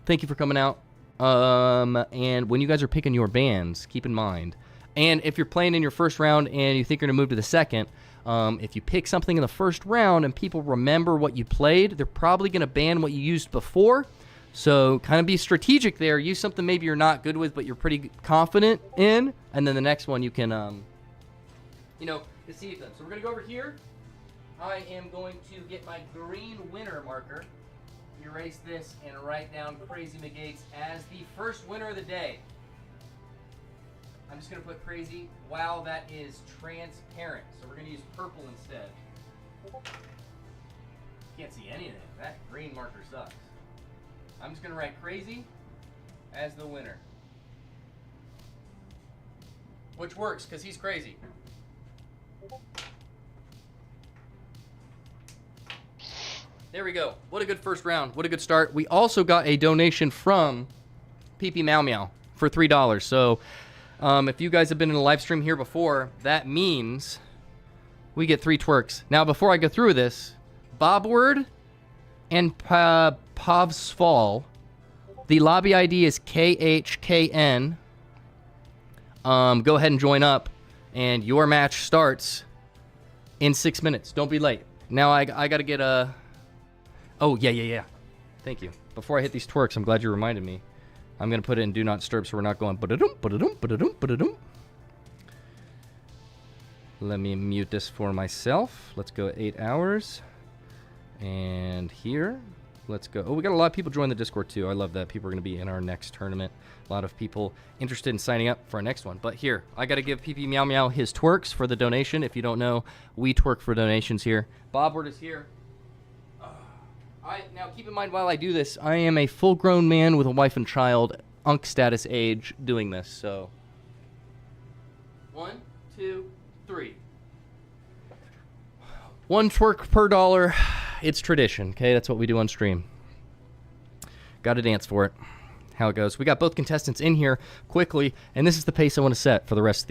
thank you for coming out. And when you guys are picking your bands, keep in mind, and if you're playing in your first round and you think you're going to move to the second, if you pick something in the first round and people remember what you played, they're probably going to ban what you used before. So kind of be strategic there. Use something maybe you're not good with, but you're pretty confident in. And then the next one you can, deceive them. So we're going to go over here. I am going to get my green winner marker, erase this, and write down Crazy McGates as the first winner of the day. I'm just going to put Crazy. Wow, that is transparent. So we're going to use purple instead. Can't see anything. That green marker sucks. I'm just going to write Crazy as the winner. Which works, because he's crazy. There we go. What a good first round. What a good start. We also got a donation from PP Meow Meow for $3. So if you guys have been in a live stream here before, that means we get 3 twerks. Now, before I go through this, Bobward and Parseval. The lobby ID is KHKN. Go ahead and join up, and your match starts in 6 minutes. Don't be late. Now I got to get a... Oh, yeah. Thank you. Before I hit these twerks, I'm glad you reminded me. I'm going to put it in Do Not Disturb so we're not going... ba-da-dum, ba-da-dum, ba-da-dum, ba-da-dum. Let me mute this for myself. Let's go 8 hours. And here... Let's go. Oh, we got a lot of people join the Discord, too. I love that. People are going to be in our next tournament. A lot of people interested in signing up for our next one. But here, I got to give PP Meow Meow his twerks for the donation. If you don't know, we twerk for donations here. Bobward is here. Now, keep in mind, while I do this, I am a full-grown man with a wife and child, unk status age, doing this. So, 1, 2, 3. 1 twerk per dollar. It's tradition, okay? That's what we do on stream. Got to dance for it. How it goes. We got both contestants in here quickly, and this is the pace I want to set for the rest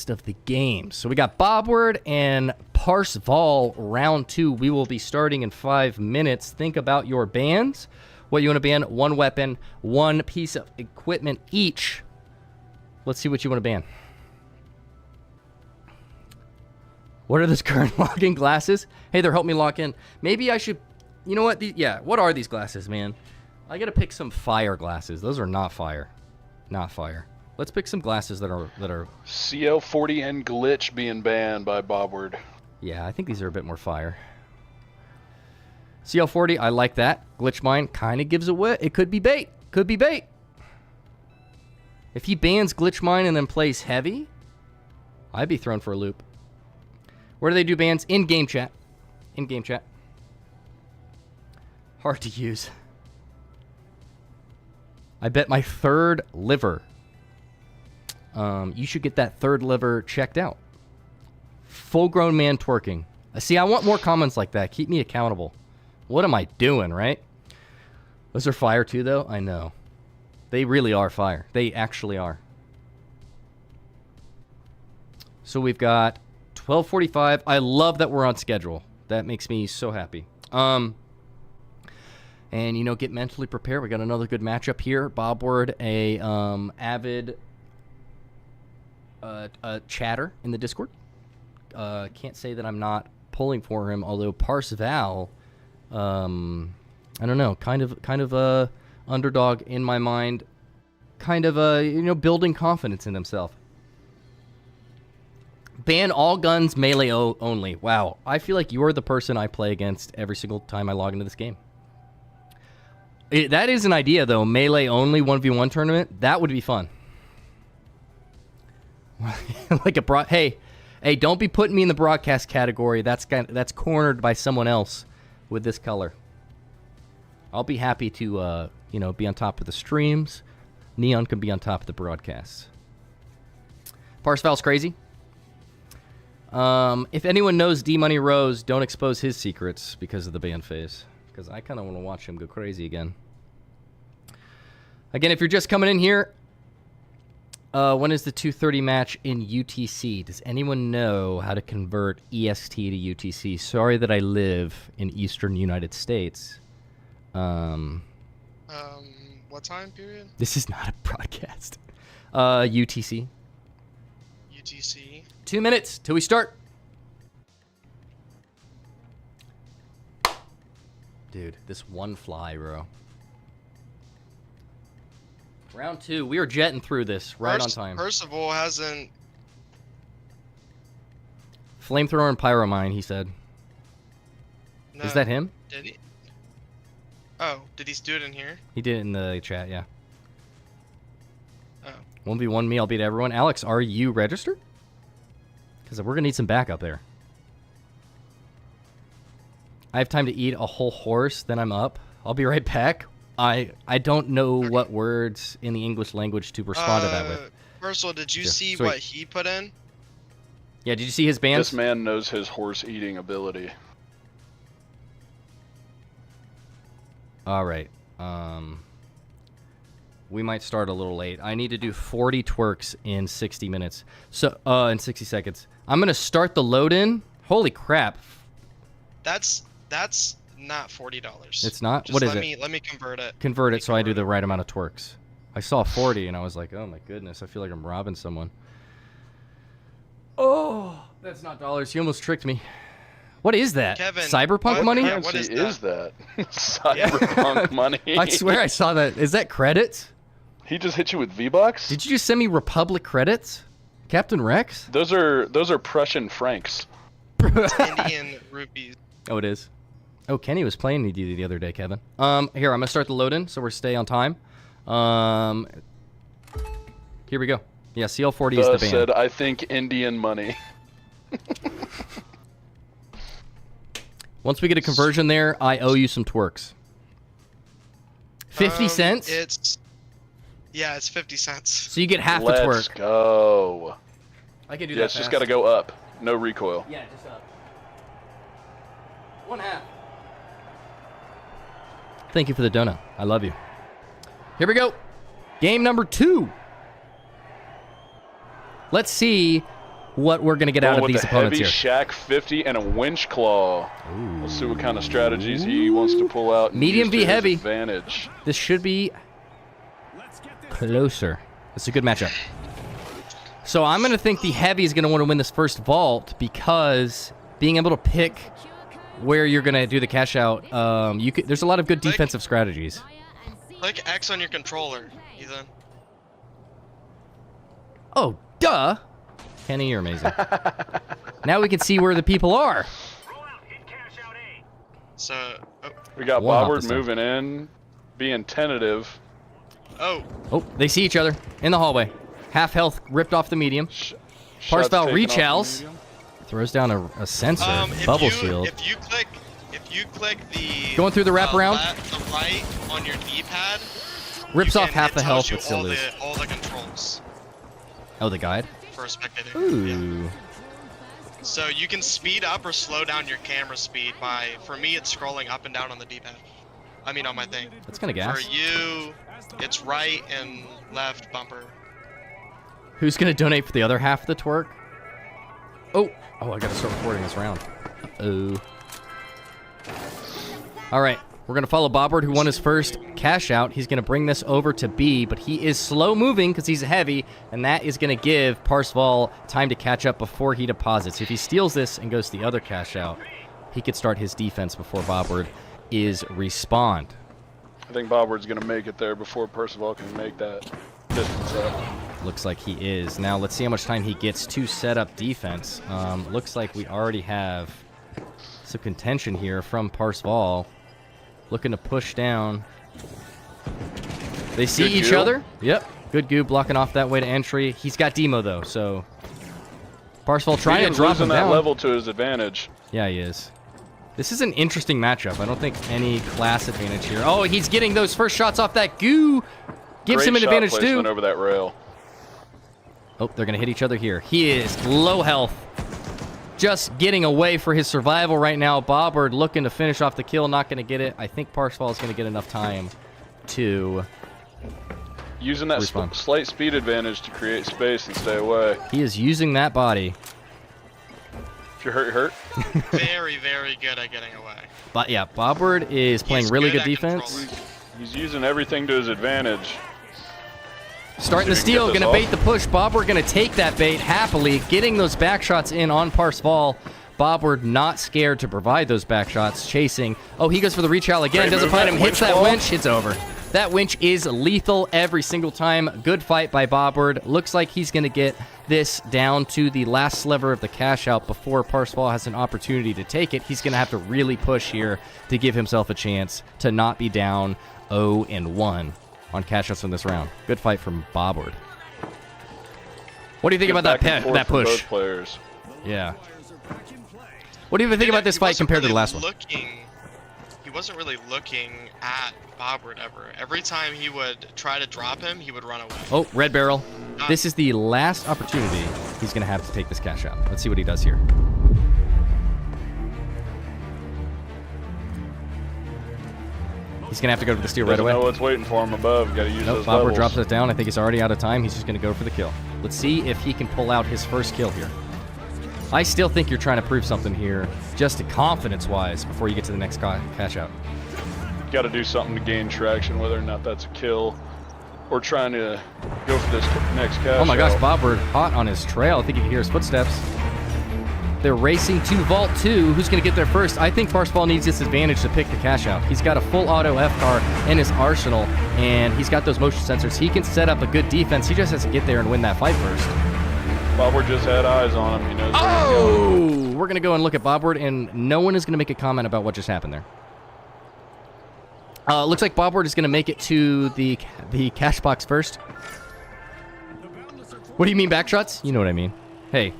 of the game. So we got Bobward and Parseval round 2. We will be starting in 5 minutes. Think about your bans. What you want to ban? 1 weapon, 1 piece of equipment each. Let's see what you want to ban. What are those current locking glasses? Hey, they're helping me lock in. Maybe I should... You know what? What are these glasses, man? I gotta pick some fire glasses. Those are not fire. Not fire. Let's pick some glasses that are... CL40 and Glitch being banned by Bobward. Yeah, I think these are a bit more fire. CL40, I like that. Glitch Mine kind of gives away. It could be bait. Could be bait. If he bans Glitch Mine and then plays heavy, I'd be thrown for a loop. Where do they do bans? In game chat. In game chat. Hard to use. I bet my 3rd liver. You should get that 3rd liver checked out. Full-grown man twerking. See, I want more comments like that. Keep me accountable. What am I doing, right? Those are fire too, though? I know. They really are fire. They actually are. So we've got 12:45. I love that we're on schedule. That makes me so happy. And, you know, get mentally prepared. We got another good matchup here. Bobward, a avid chatter in the Discord. Can't say that I'm not pulling for him, although Parseval, I don't know, kind of a underdog in my mind. Kind of building confidence in himself. Ban all guns, melee only. Wow. I feel like you're the person I play against every single time I log into this game. That is an idea, though. Melee only 1v1 tournament. That would be fun. Like a hey, don't be putting me in the broadcast category. That's cornered by someone else with this color. I'll be happy to be on top of the streams. Neon can be on top of the broadcasts. Parseval's crazy. If anyone knows D-Money Rose, don't expose his secrets because of the ban phase. Because I kind of want to watch him go crazy again. Again, if you're just coming in here, when is the 2:30 match in UTC? Does anyone know how to convert EST to UTC? Sorry that I live in Eastern United States. What time period? This is not a broadcast. UTC. UTC. 2 minutes till we start. Dude, this one fly, bro. Round 2. We are jetting through this right on time. Parseval hasn't... Flamethrower and Pyromine, he said. No. Is that him? Did he? Oh, did he do it in here? He did it in the chat, yeah. Oh. 1v1 me, I'll beat everyone. Alex, are you registered? Because we're going to need some backup there. I have time to eat a whole horse, then I'm up. I'll be right back. I don't know what words in the English language to respond to that with. Parseval, did you see Sweet. what he put in? Yeah, did you see his bans? This man knows his horse eating ability. All right. We might start a little late. I need to do 40 twerks in 60 minutes. So, in 60 seconds. I'm going to start the load in. Holy crap. That's not $40. It's not? Just What is Let me convert it. Convert it so I do the right amount of twerks. I saw 40 and I was like, oh my goodness, I feel like I'm robbing someone. Oh, that's not dollars. You almost tricked me. What is that? Kevin, Cyberpunk money? Yeah, what is that? Cyberpunk money. I swear I saw that. Is that credits? He just hit you with V-Bucks? Did you just send me Republic credits? Captain Rex? Those are Prussian francs. Indian rupees. Oh, it is. Oh, Kenny was playing with you the other day, Kevin. Here, I'm gonna start the load-in, so we're stay on time. Here we go. Yeah, CL40 is the band. Said, I think Indian money. Once we get a conversion there, I owe you some twerks. 50 cents? It's 50 cents. So you get half the twerk. Let's go. I can do Yeah, that it's just fast. got to go up. No recoil. Yeah, just up. 1/2. Thank you for the donut. I love you. Here we go. Game number 2. Let's see what we're going to get out of these opponents here. With a heavy Shack 50 and a winch claw. Ooh. We'll see what kind of strategies he wants to pull out. Medium v heavy. Advantage. This should be closer. It's a good matchup. So I'm going to think the heavy is going to want to win this first vault because being able to pick where you're going to do the cash out, there's a lot of good defensive strategies. Click X on your controller, Ethan. Oh, duh. Kenny, you're amazing. Now we can see where the people are. So, we got Bobward moving in, being tentative. Oh, they see each other in the hallway. Half health ripped off the medium. Parseval rechals. Throws down a sensor. Bubble shield. If you click the going through the wraparound. The right on your D-pad. Rips off half the health, but still lose. All the controls. Oh, the guide. For a spectator. Ooh. Yeah. So you can speed up or slow down your camera speed by. For me, it's scrolling up and down on the D-pad. I mean, on my thing. That's kind of gas. For you, it's right and left bumper. Who's gonna donate for the other half of the twerk? Oh, I gotta start recording this round. Uh-oh. All right, we're gonna follow Bobward, who won his first cash out. He's gonna bring this over to B, but he is slow moving because he's heavy, and that is gonna give Parseval time to catch up before he deposits. If he steals this and goes to the other cash out, he could start his defense before Bobward is respawned. I think Bobward's gonna make it there before Parseval can make that distance up. Looks like he is. Now let's see how much time he gets to set up defense. Looks like we already have some contention here from Parseval. Looking to push down. They see each other. Yep. Good goo blocking off that way to entry. He's got demo though, so Parseval trying to drop him that down. level to his advantage. Yeah, he is. This is an interesting matchup. I don't think any class advantage here. Oh, he's getting those first shots off that goo. Gives him an advantage too. Over that rail. Oh, they're going to hit each other here. He is low health. Just getting away for his survival right now. Bobward looking to finish off the kill. Not going to get it. I think Parseval is going to get enough time to... Using that slight speed advantage to create space and stay away. He is using that body. If you're hurt, you're hurt. Very, very good at getting away. But yeah, Bobward is playing really good defense. He's using everything to his advantage. Starting the steal, going to bait the push. Bobward going to take that bait happily, getting those back shots in on Parseval. Bobward not scared to provide those back shots, chasing. Oh, he goes for the reach out again, doesn't find him, hits that winch, it's over. That winch is lethal every single time. Good fight by Bobward. Looks like he's going to get this down to the last sliver of the cash out before Parseval has an opportunity to take it. He's going to have to really push here to give himself a chance to not be down 0-1 on cash outs in this round. Good fight from Bobward. What do you think about that push? Both players. Yeah. What do you even think about this fight compared to the last one? He wasn't really looking at Bobward ever. Every time he would try to drop him, he would run away. Oh, red barrel. This is the last opportunity he's going to have to take this cash out. Let's see what he does here. He's going to have to go to the steal right away. Know what's waiting for him above. Got to use those Bobward levels. drops it down. I think he's already out of time. He's just going to go for the kill. Let's see if he can pull out his first kill here. I still think you're trying to prove something here, just confidence-wise, before you get to the next cash out. Got to do something to gain traction, whether or not that's a kill or trying to go for this next cash. Oh my gosh, out. Bobward hot on his trail. I think you can hear his footsteps. They're racing to Vault 2. Who's going to get there first? I think Parseval needs this advantage to pick the cash out. He's got a full auto F-car in his arsenal, and he's got those motion sensors. He can set up a good defense. He just has to get there and win that fight first. Bobward just had eyes on him. He knows where he's going. We're going to go and look at Bobward, and no one is going to make a comment about what just happened there. Looks like Bobward is going to make it to the cash box first. What do you mean, backshots? You know what I mean. Hey.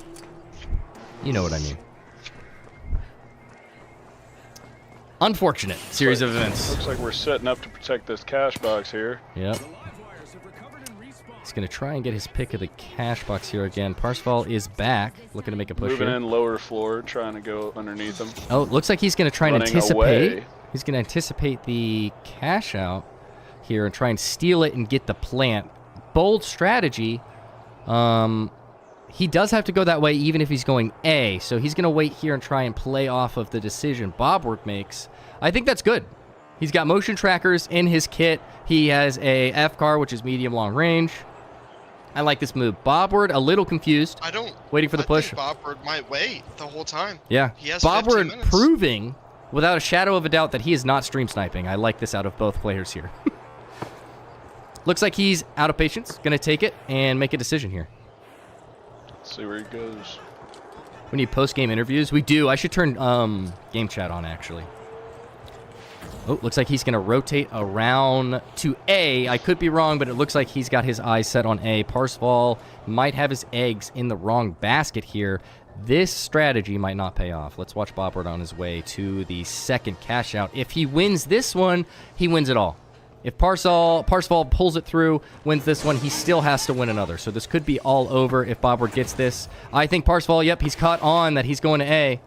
You know what I mean. Unfortunate series of events. Looks like we're setting up to protect this cash box here. Yep. He's going to try and get his pick of the cash box here again. Parseval is back, looking to make a push Moving here. in lower floor, trying to go underneath him. Oh, looks like he's going to try and Running anticipate. away. He's going to anticipate the cash out here and try and steal it and get the plant. Bold strategy. He does have to go that way even if he's going A, so he's going to wait here and try and play off of the decision Bobward makes. I think that's good. He's got motion trackers in his kit. He has a F-car, which is medium long range. I like this move. Bobward, a little confused. Waiting for the push. Think Bobward might wait the whole time. Yeah. He has 15 Bobward minutes. proving, without a shadow of a doubt, that he is not stream sniping. I like this out of both players here. Looks like he's out of patience. Going to take it and make a decision here. Let's see where he goes. We need post-game interviews. We do. I should turn game chat on, actually. Oh, looks like he's going to rotate around to A. I could be wrong, but it looks like he's got his eyes set on A. Parseval might have his eggs in the wrong basket here. This strategy might not pay off. Let's watch Bobward on his way to the second cash out. If he wins this one, he wins it all. If Parseval pulls it through, wins this one, he still has to win another. So this could be all over if Bobward gets this. I think Parseval, yep, he's caught on that he's going to A.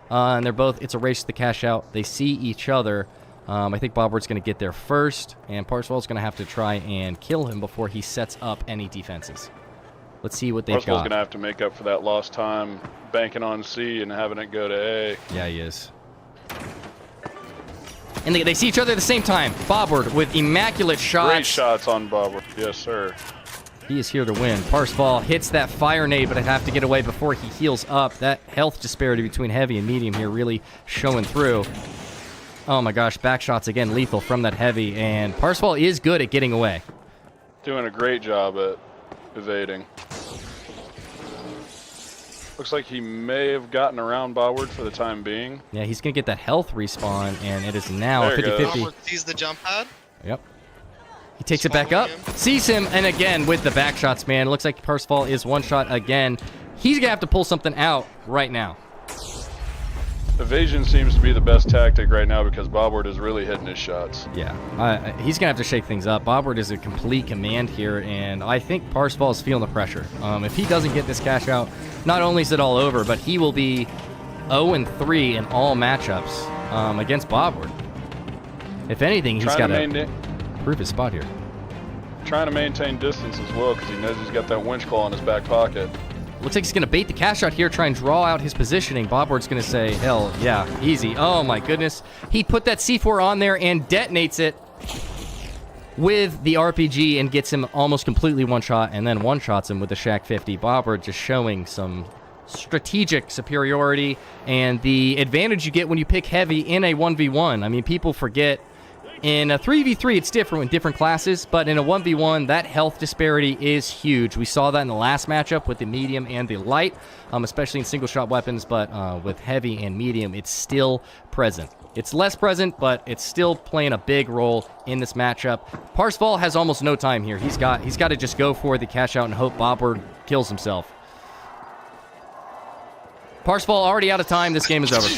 And they're both, it's a race to the cash out. They see each other. I think Bobward's going to get there first, and Parseval's going to have to try and kill him before he sets up any defenses. Let's see what they've got. Parseval's going to have to make up for that lost time banking on C and having it go to A. Yeah, he is. And they see each other at the same time. Bobward with immaculate shots. Great shots on Bobward. Yes, sir. He is here to win. Parseval hits that fire nade, but I have to get away before he heals up. That health disparity between heavy and medium here really showing through. Oh my gosh, back shots again, lethal from that heavy. And Parseval is good at getting away. Doing a great job at evading. Looks like he may have gotten around Bobward for the time being. Yeah, he's going to get that health respawn, and it is now a There it 50-50. Bobward sees the jump pad. Yep. He takes it back up, sees him, and again with the back shots, man. It looks like Parseval is one shot again. He's going to have to pull something out right now. Evasion seems to be the best tactic right now because Bobward is really hitting his shots. Yeah, he's going to have to shake things up. Bobward is a complete command here, and I think Parseval is feeling the pressure. If he doesn't get this cash out, not only is it all over, but he will be 0-3 in all matchups against Bobward. If anything, he's got to prove his spot here. Trying to maintain distance as well because he knows he's got that winch claw in his back pocket. Looks like he's going to bait the cash out here, try and draw out his positioning. Bobward's going to say, hell yeah, easy. Oh my goodness. He put that C4 on there and detonates it with the RPG and gets him almost completely one shot, and then one shots him with the Shack 50. Bobward just showing some strategic superiority and the advantage you get when you pick heavy in a 1v1. I mean, people forget in a 3v3 it's different with different classes, but in a 1v1 that health disparity is huge. We saw that in the last matchup with the medium and the light, especially in single shot weapons, but with heavy and medium it's still present. It's less present, but it's still playing a big role in this matchup. Parseval has almost no time here. He's got to just go for the cash out and hope Bobward kills himself. Parseval already out of time. This game is over.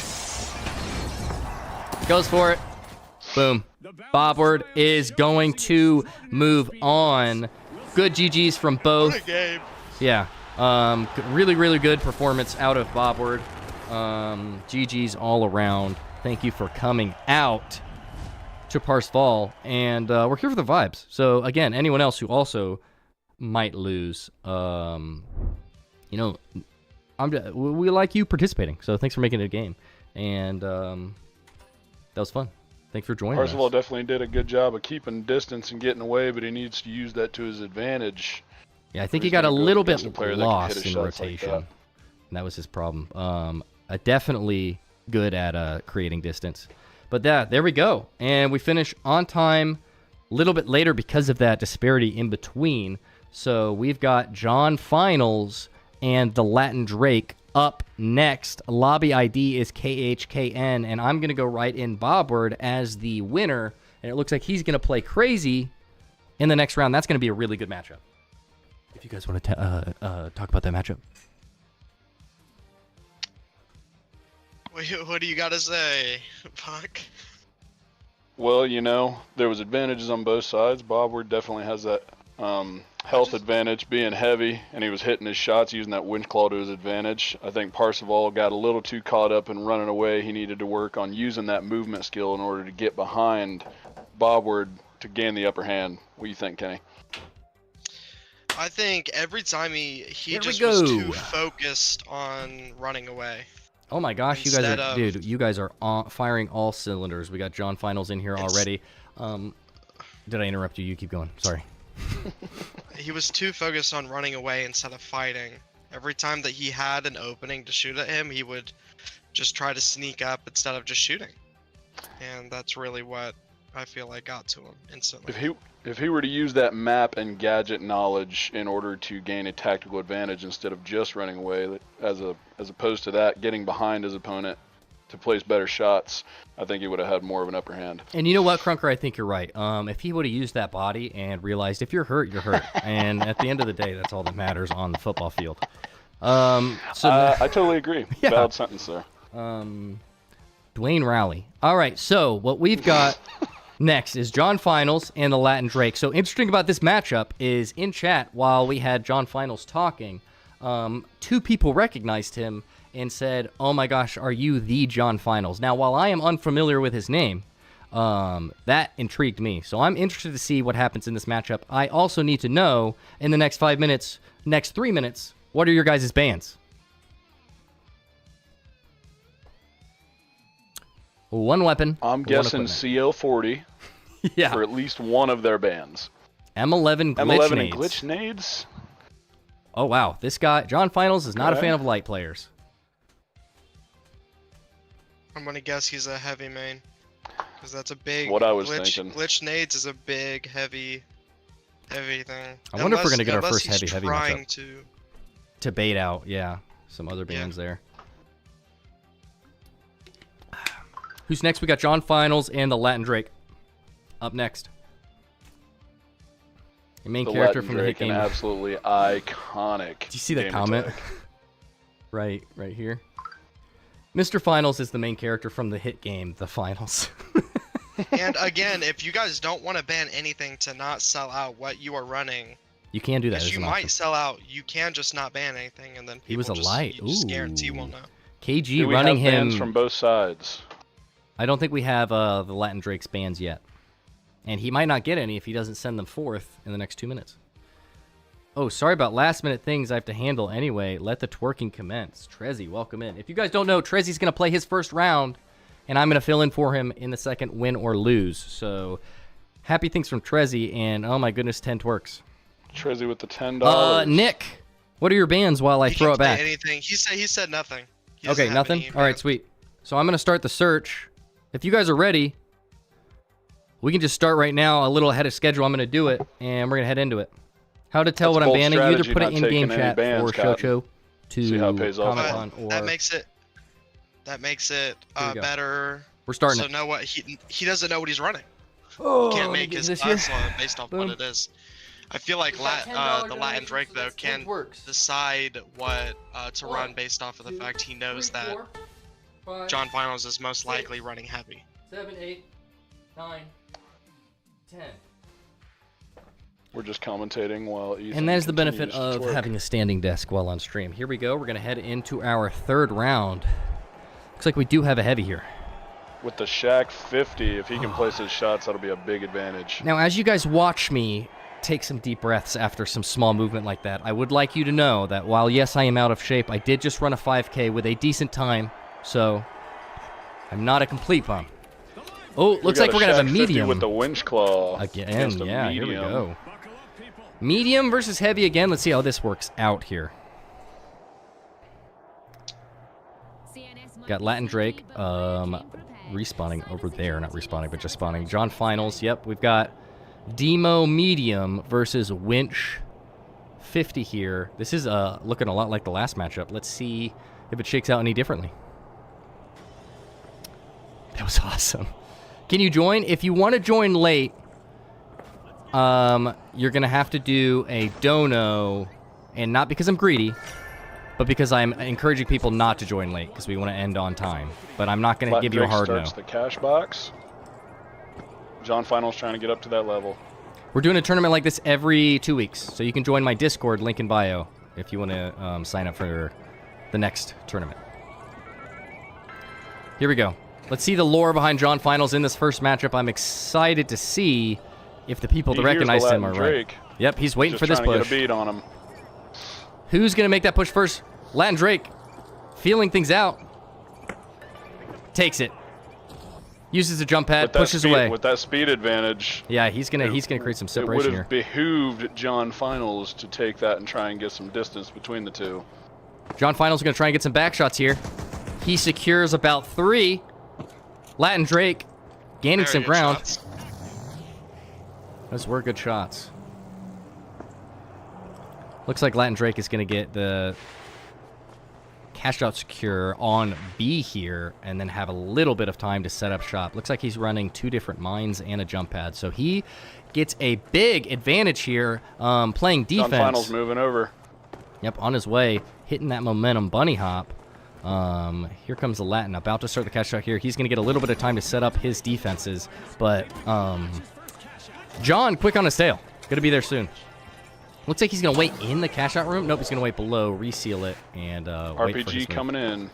Goes for it. Boom. Bobward is going to move on. Good GGs from both. What a game. Yeah. Really, really good performance out of Bobward. GGs all around. Thank you for coming out to Parseval. And we're here for the vibes. So, again, anyone else who also might lose, you know, we like you participating, so thanks for making it a game. And that was fun. Thanks for joining us. Parseval definitely did a good job of keeping distance and getting away, but he needs to use that to his advantage. Yeah, I think he got a little bit lost in rotation. And that was his problem. Definitely good at creating distance. But there we go. And we finish on time a little bit later because of that disparity in between. So we've got John Finals and the Latin Drake up next. Lobby ID is KHKN, and I'm going to go right in Bobward as the winner. And it looks like he's going to play crazy in the next round. That's going to be a really good matchup. If you guys want to talk about that matchup. What do you got to say, Puck? Well, you know, there was advantages on both sides. Bobward definitely has that health advantage being heavy, and he was hitting his shots using that winch claw to his advantage. I think Parseval got a little too caught up in running away. He needed to work on using that movement skill in order to get behind Bobward to gain the upper hand. What do you think, Kenny? I think every time he just was too focused on running away. Oh my gosh, you guys are, dude, you guys are firing all cylinders. We got John Finals in here already. Did I interrupt you? You keep going. Sorry. He was too focused on running away instead of fighting. Every time that he had an opening to shoot at him, he would just try to sneak up instead of just shooting. And that's really what I feel like got to him instantly. If he were to use that map and gadget knowledge in order to gain a tactical advantage instead of just running away, as opposed to that, getting behind his opponent to place better shots, I think he would have had more of an upper hand. And you know what, Crunker? I think you're right. If he would have used that body and realized if you're hurt, you're hurt. And at the end of the day, that's all that matters on the football field. I totally agree. Yeah. Valid sentence there. Dwayne Rowley. All right, so what we've got next is John Finals and the Latin Drake. So interesting about this matchup is in chat while we had John Finals talking, two people recognized him and said, "Oh my gosh, are you the John Finals?" Now, while I am unfamiliar with his name, that intrigued me. So I'm interested to see what happens in this matchup. I also need to know in the next 5 minutes, next 3 minutes, what are your guys' bands? One weapon. I'm guessing CL40 yeah. for at least one of their bands. M11 glitch M11 nades. and glitch nades? Oh, wow. This guy, John Finals, is not a fan of light players. I'm going to guess he's a heavy main. Because that's a big... What I was thinking. Glitch nades is a big, heavy thing. I wonder if we're going to get our first heavy matchup. To bait out, yeah, some other bands there. Who's next? We got John Finals and the Latin Drake. Up next. Your main character from the hit game. Absolutely iconic. Do you see that comment? right here. Mr. Finals is the main character from the hit game, The Finals. And again, if you guys don't want to ban anything to not sell out what you are running, you can do that. Because you might sell out. You can just not ban anything, and then people he was a light. You just guarantee won't know. KG running him. Bans from both sides. I don't think we have the Latin Drake's bans yet. And he might not get any if he doesn't send them forth in the next 2 minutes. Oh, sorry about last minute things I have to handle anyway. Let the twerking commence. Trezzy, welcome in. If you guys don't know, Trezzy's going to play his first round, and I'm going to fill in for him in the second, win or lose. So, happy things from Trezzy, and oh my goodness, 10 twerks. Trezzy with the $10. Nick, what are your bans while I throw it back? Anything. He said nothing. Okay, nothing? All right, sweet. So I'm going to start the search. If you guys are ready, we can just start right now a little ahead of schedule. I'm going to do it, and we're going to head into it. How to tell what I'm banning? You either put it in game chat or Shocho to comment on, or that makes it better. We're starting. So know what he doesn't know what he's running. Oh, he can't make his class based off what it is. I feel like the Latin Drake though can decide what to run based off of the fact he knows that John Finals is most likely running heavy. 7, 8, 9, 10. We're just commentating while Ethan and that is the benefit of having a standing desk while on stream. Here we go. We're going to head into our third round. Looks like we do have a heavy here. With the Shaq 50, if he can place his shots, that'll be a big advantage. Now, as you guys watch me take some deep breaths after some small movement like that. I would like you to know that while, yes, I am out of shape, I did just run a 5K with a decent time, so I'm not a complete bum. Oh, looks like we're going to have a medium. With the winch claw. Again, yeah, here we go. Medium versus heavy again. Let's see how this works out here. Got Latin Drake respawning over there. Not respawning, but just spawning. John Finals. Yep, we've got Demo Medium versus Winch 50 here. This is looking a lot like the last matchup. Let's see if it shakes out any differently. That was awesome. Can you join? If you want to join late, you're going to have to do a dono, and not because I'm greedy, but because I'm encouraging people not to join late because we want to end on time. But I'm not going to give you a hard no. Starts the cash box. John Final's trying to get up to that level. We're doing a tournament like this every 2 weeks, so you can join my Discord, link in bio, if you want to sign up for the next tournament. Here we go. Let's see the lore behind John Finals in this first matchup. I'm excited to see if the people that recognize him are right. Yep, he's waiting for this push. Just trying to get a beat on him. Who's going to make that push first? Latin Drake, feeling things out. Takes it. Uses the jump pad, pushes away. With that speed advantage. Yeah, he's gonna create some separation here. It would have behooved John Finals to take that and try and get some distance between the two. John Finals is gonna try and get some back shots here. He secures about 3. Latin Drake gaining some ground. Shots. Those were good shots. Looks like Latin Drake is going to get the cashed out secure on B here and then have a little bit of time to set up shop. Looks like he's running 2 different mines and a jump pad. So he gets a big advantage here playing defense. John Finals moving over. Yep, on his way, hitting that momentum bunny hop. Here comes the Latin, about to start the cash out here. He's going to get a little bit of time to set up his defenses, but John, quick on his tail. Going to be there soon. Looks like he's going to wait in the cash out room. Nope, he's going to wait below, reseal it, and wait for his RPG coming in.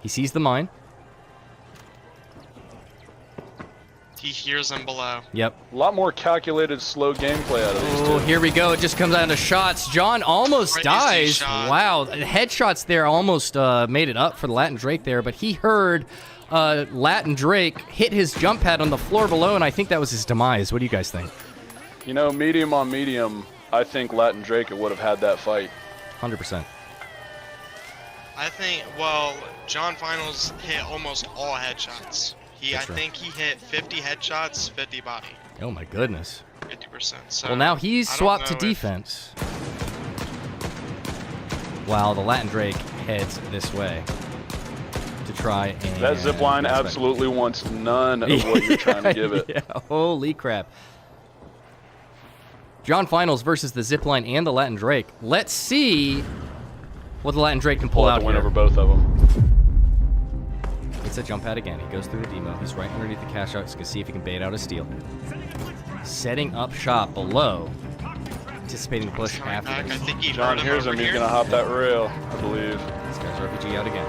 He sees the mine. He hears him below. Yep. A lot more calculated, slow gameplay out of these two. Oh, here we go. It just comes down to shots. John almost dies. Wow. Headshots there almost made it up for the Latin Drake there, but he heard Latin Drake hit his jump pad on the floor below, and I think that was his demise. What do you guys think? You know, medium on medium, I think Latin Drake would have had that fight. 100%. I think, well, John Finals hit almost all headshots. I think he hit 50 headshots, 50 body. Oh my goodness. 50%. So well, now he's swapped to defense. While the Latin Drake heads this way to try and... That zipline absolutely wants none of what you're trying to give it. Yeah, holy crap. John Finals versus the zipline and the Latin Drake. Let's see what the Latin Drake can pull out win here. Over both of them. It's a jump pad again. He goes through the demo. He's right underneath the cash out. He's going to see if he can bait out a steal. Setting up shop below. Anticipating the push after I this. think he John hears him. He's going to hop that rail, I believe. This guy's RPG out again.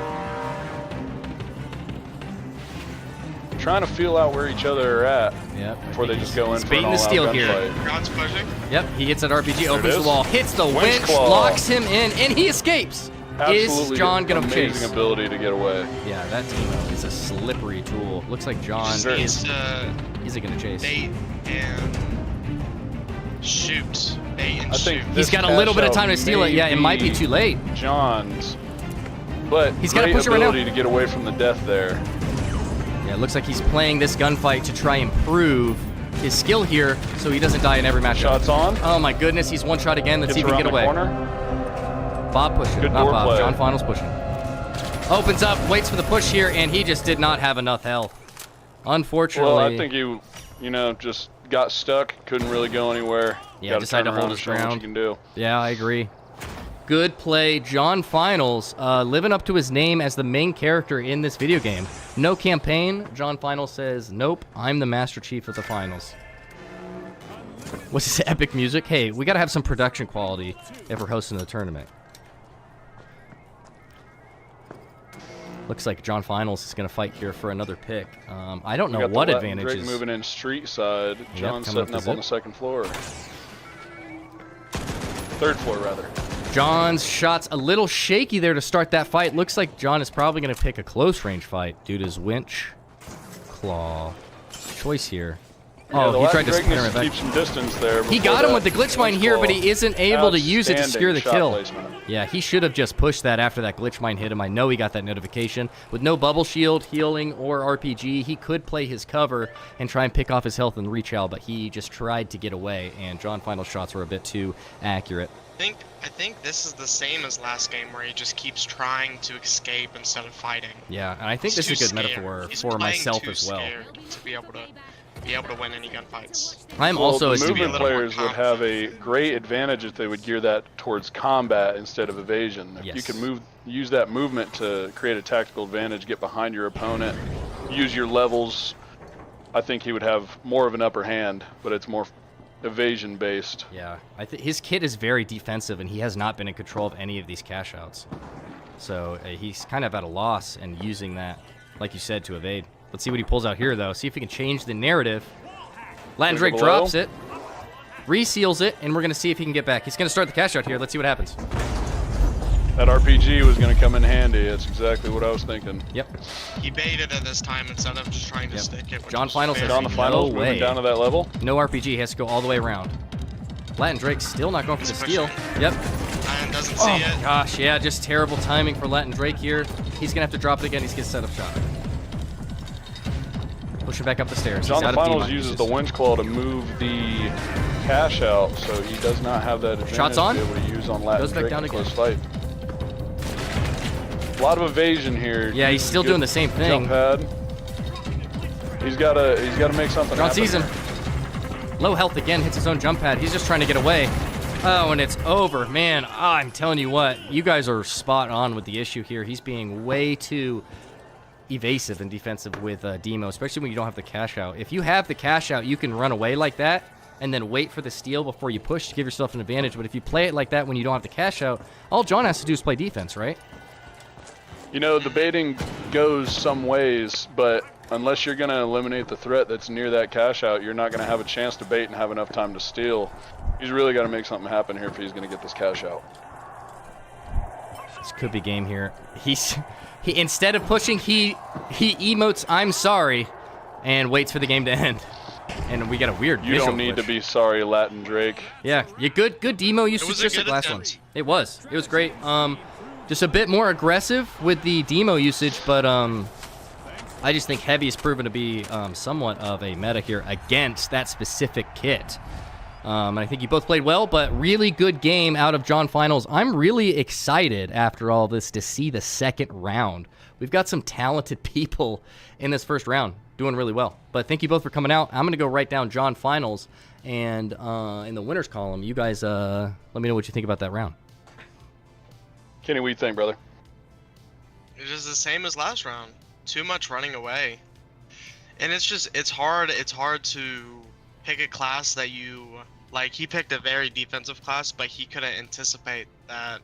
Trying to feel out where each other are at. Yep. Before they just go in for an all-out the steal here. John's pushing. Yep. He gets that RPG, opens the wall, hits the winch, locks him in, and he escapes. Absolutely is John going to chase? Amazing ability to get away. Yeah, that Demo is a slippery tool. Looks like John is he going to chase? Bait and shoot. Bait and shoot. He's got a little bit of time to steal it. Yeah, it might be too late. John's, but he's got to push it right now. Ability to get away from the death there. Yeah, it looks like he's playing this gunfight to try and improve his skill here so he doesn't die in every matchup. Shots on. Oh my goodness, he's one shot again. Let's see if he can get away. Corner. Bob pushing, Good not Bob. play. John Finals pushing. Opens up, waits for the push here, and he just did not have enough health. Unfortunately. Well, I think you know, just got stuck, couldn't really go anywhere. Yeah, decided to hold his ground. What you can do. Yeah, I agree. Good play. John Finals, living up to his name as the main character in this video game. No campaign. John Finals says, nope, I'm the Master Chief of the Finals. What's this epic music? Hey, we got to have some production quality if we're hosting the tournament. Looks like John Finals is going to fight here for another pick. I don't know what advantages. Drake moving in street side. John setting up on the second floor. Third floor, rather. John's shot's a little shaky there to start that fight. Looks like John is probably going to pick a close range fight due to his winch claw choice here. Yeah, he tried to Drake spin needs him to keep some distance there. He got him with the glitch mine here, but he isn't able to use it to secure the kill. Placement. Yeah, he should have just pushed that after that glitch mine hit him. I know he got that notification. With no bubble shield, healing, or RPG, he could play his cover and try and pick off his health and reach out, but he just tried to get away, and John Final's shots were a bit too accurate. I think this is the same as last game where he just keeps trying to escape instead of fighting. Yeah, and I think this is a good metaphor for myself as well. To be able to win any gunfights. I'm also the a movement players would have a great advantage if they would gear that towards combat instead of evasion. If you can use that movement to create a tactical advantage, get behind your opponent, use your levels, I think he would have more of an upper hand, but it's more evasion based. Yeah, I think his kit is very defensive, and he has not been in control of any of these cash outs. So he's kind of at a loss and using that, like you said, to evade. Let's see what he pulls out here, though. See if he can change the narrative. Latin Drake drops it, reseals it, and we're going to see if he can get back. He's going to start the cash out here. Let's see what happens. That RPG was going to come in handy. That's exactly what I was thinking. Yep. He baited it this time instead of just trying to stick it. John Finals has on the finals, no way. moving down to that level. No RPG. He has to go all the way around. Latin Drake still not going for the steal. Yep. And doesn't see it. Gosh, yeah, just terrible timing for Latin Drake here. He's going to have to drop it again. He's going to set up shot. Pushing back up the stairs. John the Finals uses the winch claw to move the cash out, so he does not have that advantage Shots on. to be able to use on Latin Goes back Drake down in a again. close fight. A lot of evasion here. Yeah, he's still doing the same thing. Jump pad. He's got to make something John happen. sees him. Low health again, hits his own jump pad. He's just trying to get away. Oh, and it's over. Man, I'm telling you what, you guys are spot on with the issue here. He's being way too evasive and defensive with Demo, especially when you don't have the cash out. If you have the cash out, you can run away like that and then wait for the steal before you push to give yourself an advantage. But if you play it like that when you don't have the cash out, all John has to do is play defense, right? You know, the baiting goes some ways, but unless you're going to eliminate the threat that's near that cash out, you're not going to have a chance to bait and have enough time to steal. He's really got to make something happen here if he's going to get this cash out. This could be game here. He instead of pushing, he emotes "I'm sorry" and waits for the game to end. And we got a weird. You don't need to be sorry, Latin Drake. Yeah, you good demo usage just like last one. It was great. Just a bit more aggressive with the demo usage, but I just think Heavy has proven to be somewhat of a meta here against that specific kit. And I think you both played well, but really good game out of John Finals. I'm really excited after all this to see the second round. We've got some talented people in this first round doing really well. But thank you both for coming out. I'm going to go write down John Finals, and in the winners column, you guys let me know what you think about that round. Kenny, what do you think, brother? It is the same as last round. Too much running away. And it's hard to pick a class that you like. He picked a very defensive class, but he couldn't anticipate that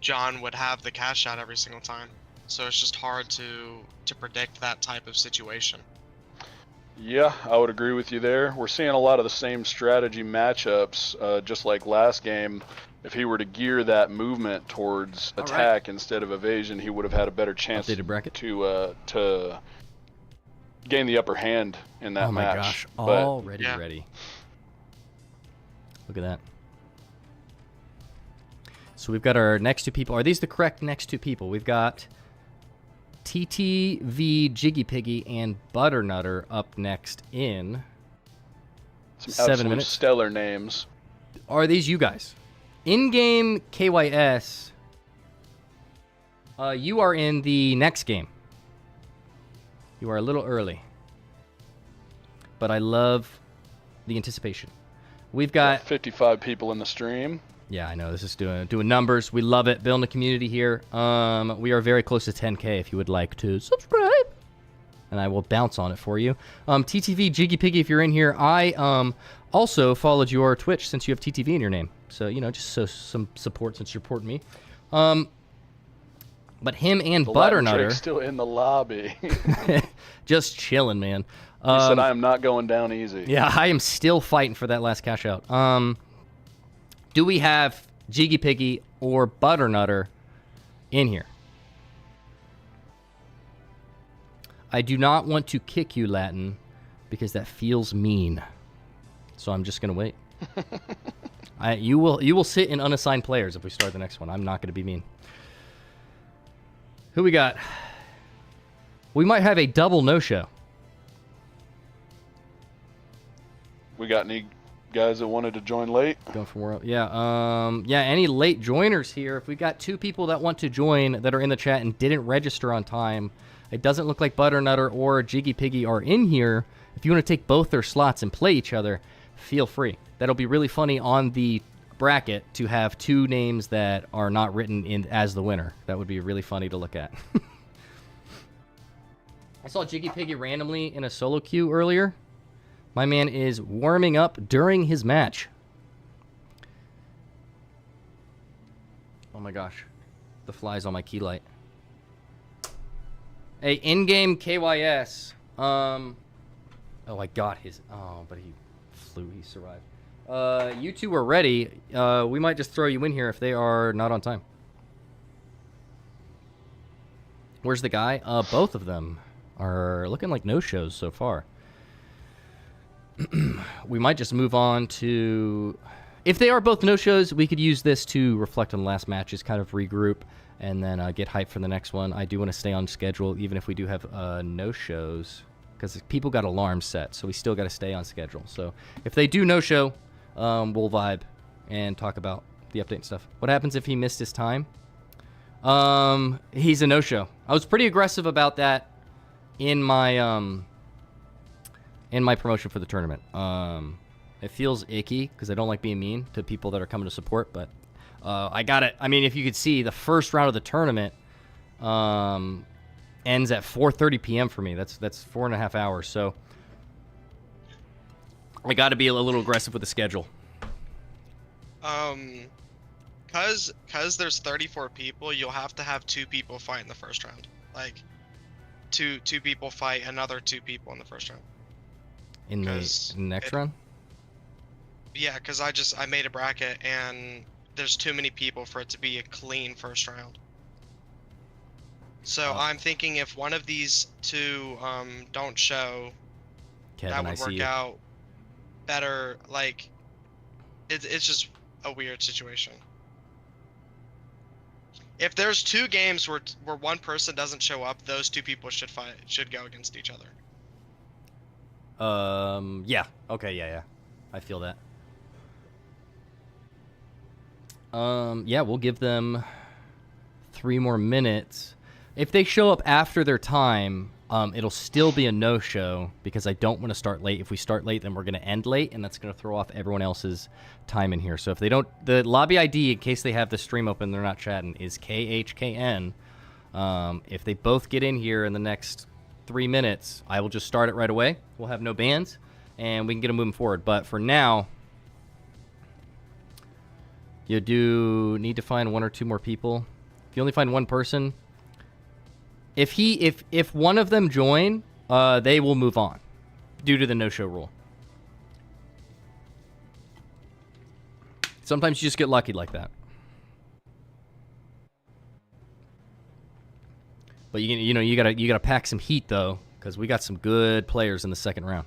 John would have the cash out every single time. So it's just hard to predict that type of situation. Yeah, I would agree with you there. We're seeing a lot of the same strategy matchups, just like last game. If he were to gear that movement towards attack instead of evasion, he would have had a better chance to gain the upper hand in that match. Oh my gosh, already ready. Look at that. So we've got our next two people. Are these the correct next two people? We've got TTV Jiggy Piggy and Butternutter up next in Some 7 minutes. Stellar names. Are these you guys? In-game KYS, you are in the next game. You are a little early. But I love the anticipation. We've got 55 people in the stream. Yeah, I know. This is doing numbers. We love it. Building a community here. We are very close to 10K if you would like to subscribe. And I will bounce on it for you. TTV Jiggy Piggy, if you're in here, I also followed your Twitch since you have TTV in your name. So, you know, just so some support since you're supporting me. But him and Butternutter still in the lobby. just chilling, man. He said, I am not going down easy. Yeah, I am still fighting for that last cash out. Do we have Jiggy Piggy or Butternutter in here? I do not want to kick you, Latin, because that feels mean. So I'm just going to wait. You will sit in unassigned players if we start the next one. I'm not going to be mean. Who we got? We might have a double no-show. We got any guys that wanted to join late? Going from world, yeah. Any late joiners here? If we got 2 people that want to join that are in the chat and didn't register on time, it doesn't look like Butternutter or Jiggy Piggy are in here. If you want to take both their slots and play each other, feel free. That'll be really funny on the bracket to have 2 names that are not written in as the winner. That would be really funny to look at. I saw Jiggy Piggy randomly in a solo queue earlier. My man is warming up during his match. Oh my gosh. The flies on my key light. Hey, in-game KYS. Oh, I got his. Oh, but he flew. He survived. You 2 are ready. We might just throw you in here if they are not on time. Where's the guy? Both of them are looking like no-shows so far. We might just move on to... If they are both no-shows, we could use this to reflect on the last matches, kind of regroup, and then get hyped for the next one. I do want to stay on schedule, even if we do have no-shows, because people got alarms set, so we still got to stay on schedule. So if they do no-show, we'll vibe and talk about the update and stuff. What happens if he missed his time? He's a no-show. I was pretty aggressive about that in my promotion for the tournament. It feels icky because I don't like being mean to people that are coming to support, but I got it. I mean, if you could see, the first round of the tournament ends at 4:30 p.m. for me. That's 4.5 hours. So I got to be a little aggressive with the schedule. Cause there's 34 people, you'll have to have 2 people fight in the first round. Like, two people fight another 2 people in the first round. In the next round? Yeah, because I made a bracket and there's too many people for it to be a clean first round. So I'm thinking if one of these 2 don't show, Kevin, that would work out better. Like, it's just a weird situation. If there's 2 games where one person doesn't show up, those 2 people should go against each other. Yeah. Okay, yeah. I feel that. Yeah, we'll give them 3 more minutes. If they show up after their time, it'll still be a no-show because I don't want to start late. If we start late, then we're going to end late, and that's going to throw off everyone else's time in here. So if they don't, the lobby ID, in case they have the stream open, they're not chatting, is KHKN. If they both get in here in the next 3 minutes, I will just start it right away. We'll have no bans, and we can get them moving forward. But for now, you do need to find 1 or 2 more people. If you only find 1 person, if one of them join, they will move on due to the no-show rule. Sometimes you just get lucky like that. But you gotta pack some heat though, because we got some good players in the second round.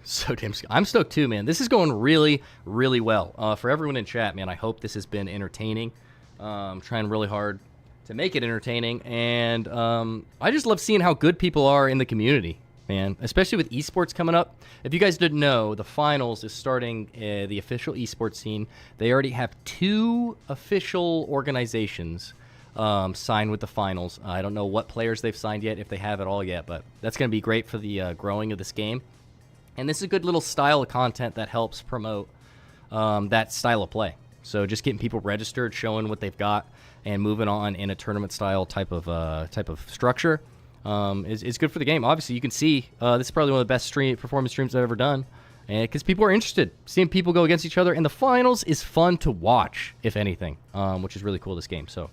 So damn, I'm stoked too, man. This is going really, really well. For everyone in chat, man, I hope this has been entertaining. I'm trying really hard to make it entertaining, and I just love seeing how good people are in the community, man. Especially with esports coming up. If you guys didn't know, the finals is starting the official esports scene. They already have 2 official organizations signed with the finals. I don't know what players they've signed yet, if they have it all yet, but that's going to be great for the growing of this game. And this is a good little style of content that helps promote that style of play. So just getting people registered, showing what they've got, and moving on in a tournament style type of structure is good for the game. Obviously, you can see this is probably one of the best performance streams I've ever done, and because people are interested, seeing people go against each other, and the finals is fun to watch, if anything, which is really cool. This game. So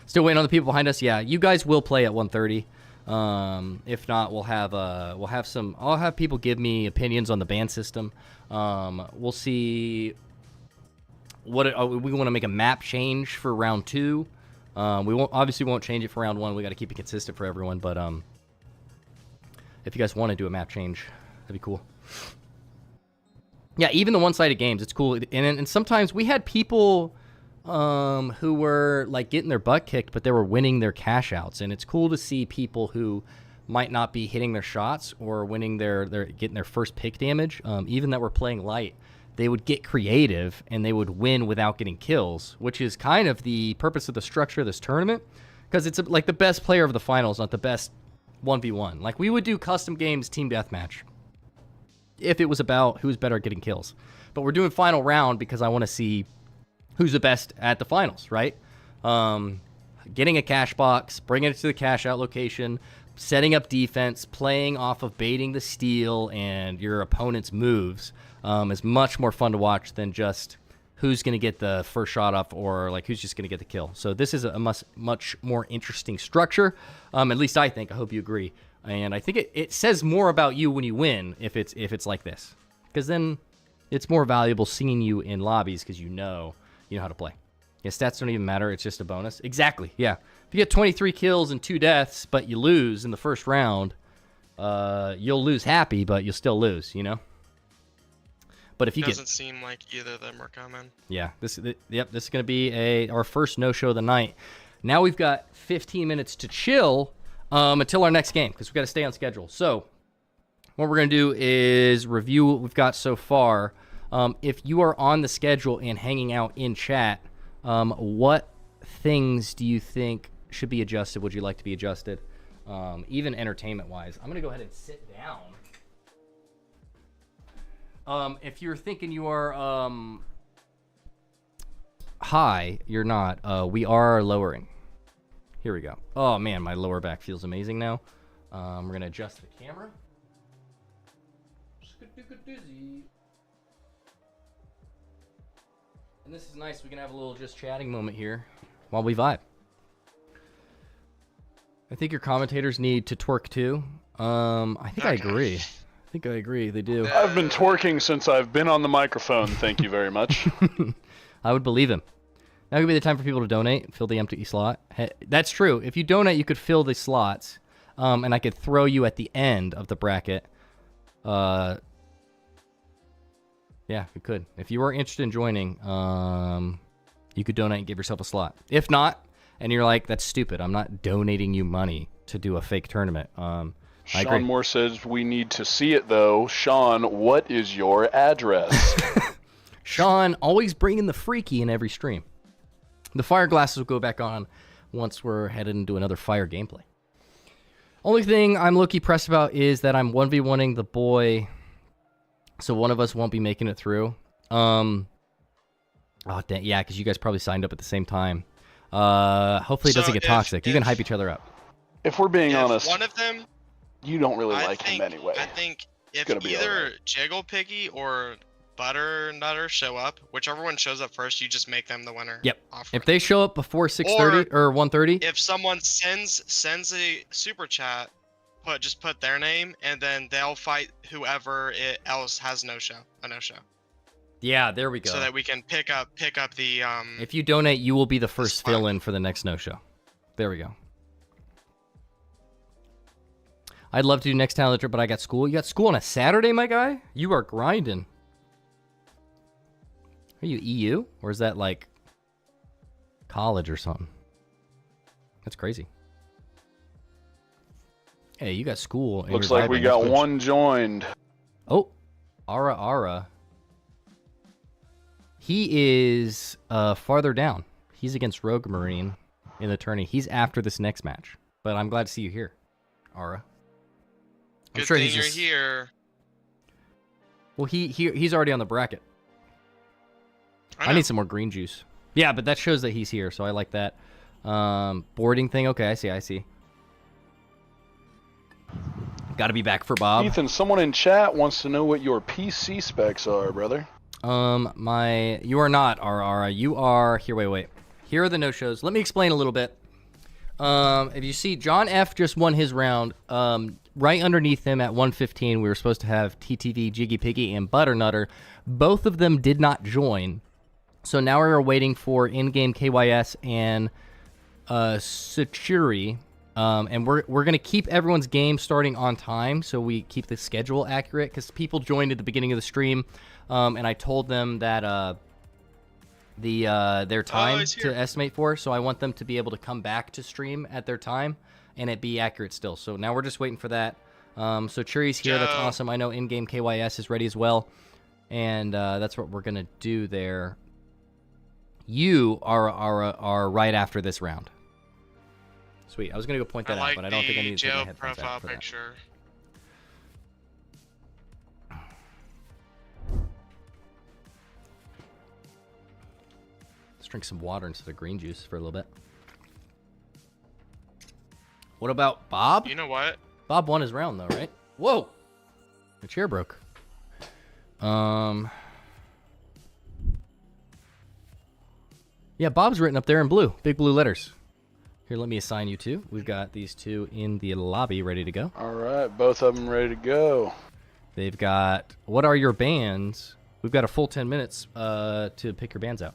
still waiting on the people behind us. Yeah, you guys will play at 1:30. If not, we'll have some. I'll have people give me opinions on the ban system. We'll see. We want to make a map change for round 2. We won't change it for round 1. We got to keep it consistent for everyone. But if you guys want to do a map change, that'd be cool. Yeah, even the one-sided games, it's cool. And sometimes we had people who were like getting their butt kicked, but they were winning their cash outs. And it's cool to see people who might not be hitting their shots or winning their getting their first pick damage, even that were playing light. They would get creative and they would win without getting kills, which is kind of the purpose of the structure of this tournament, because it's like the best player of the finals, not the best 1v1. Like, we would do custom games team deathmatch if it was about who's better at getting kills. But we're doing final round because I want to see who's the best at the finals, right? Getting a cash box, bringing it to the cash out location, setting up defense, playing off of baiting the steal and your opponent's moves is much more fun to watch than just who's going to get the first shot off or like who's just going to get the kill. So this is a much more interesting structure. At least I think. I hope you agree. And I think it says more about you when you win if it's like this, because then it's more valuable seeing you in lobbies because you know how to play. Yeah, stats don't even matter. It's just a bonus. Exactly. Yeah. If you get 23 kills and 2 deaths, but you lose in the first round, you'll lose happy, but you'll still lose. But if you doesn't seem like either of them are coming. Yeah. This is going to be our first no-show of the night. Now we've got 15 minutes to chill until our next game because we've got to stay on schedule. So what we're going to do is review what we've got so far. If you are on the schedule and hanging out in chat, what things do you think should be adjusted? Would you like to be adjusted? Even entertainment-wise. I'm going to go ahead and sit down. If you're thinking you are high, you're not. We are lowering. Here we go. Oh, man, my lower back feels amazing now. We're going to adjust the camera. And this is nice. We can have a little just chatting moment here while we vibe. I think your commentators need to twerk too. I think I agree. They do. I've been twerking since I've been on the microphone. Thank you very much. I would believe him. Now could be the time for people to donate, fill the empty slot. Hey, that's true. If you donate, you could fill the slots, and I could throw you at the end of the bracket. Yeah, we could. If you were interested in joining, you could donate and give yourself a slot. If not, and you're like, that's stupid, I'm not donating you money to do a fake tournament. Sean Moore says we need to see it, though. Sean, what is your address? Sean, always bringing the freaky in every stream. The fire glasses will go back on once we're headed into another fire gameplay. Only thing I'm low-key pressed about is that I'm 1v1ing the boy, so one of us won't be making it through. Oh, dang, yeah, because you guys probably signed up at the same time. Hopefully it doesn't get toxic. You can hype each other up. If we're being honest, one of them, you don't really like him anyway. I think if either Jiggle Piggy or Butter Nutter show up, whichever one shows up first, you just make them the winner. Yep. If they show up before 6:30 or 1:30, if someone sends a super chat, just put their name, and then they'll fight whoever else has a no show. Yeah, there we go. So that we can pick up the. If you donate, you will be the first fill-in for the next no show. There we go. I'd love to do next talent trip, but I got school. You got school on a Saturday, my guy? You are grinding. Are you EU? Or is that like college or something? That's crazy. Hey, you got school. And looks like we got one joined. Oh, Ara. He is farther down. He's against Rogue Marine in the tourney. He's after this next match. But I'm glad to see you here, Ara. Good thing you're here. Well, he's already on the bracket. I need some more green juice. Yeah, but that shows that he's here, so I like that. Boarding thing. Okay, I see. Got to be back for Bob. Ethan, someone in chat wants to know what your PC specs are, brother. You are not, Ara. You are... Here, wait. Here are the no-shows. Let me explain a little bit. If you see, John F. just won his round. Right underneath him at 115, we were supposed to have TTV, Jiggy Piggy, and Butternutter. Both of them did not join. So now we're waiting for in-game KYS and Suchuri. And we're going to keep everyone's game starting on time so we keep the schedule accurate because people joined at the beginning of the stream. And I told them that their time to estimate for, so I want them to be able to come back to stream at their time and it be accurate still. So now we're just waiting for that. So Churi's here. That's awesome. I know in-game KYS is ready as well. And that's what we're going to do there. You are right after this round. Sweet. I was going to go point that out, but I don't think I need to take my headphones profile out for picture. that. Let's drink some water instead of green juice for a little bit. What about Bob? You know what? Bob won his round, though, right? Whoa! The chair broke. Yeah, Bob's written up there in blue. Big blue letters. Here, let me assign you two. We've got these two in the lobby ready to go. All right, both of them ready to go. They've got... What are your bands? We've got a full 10 minutes to pick your bands out.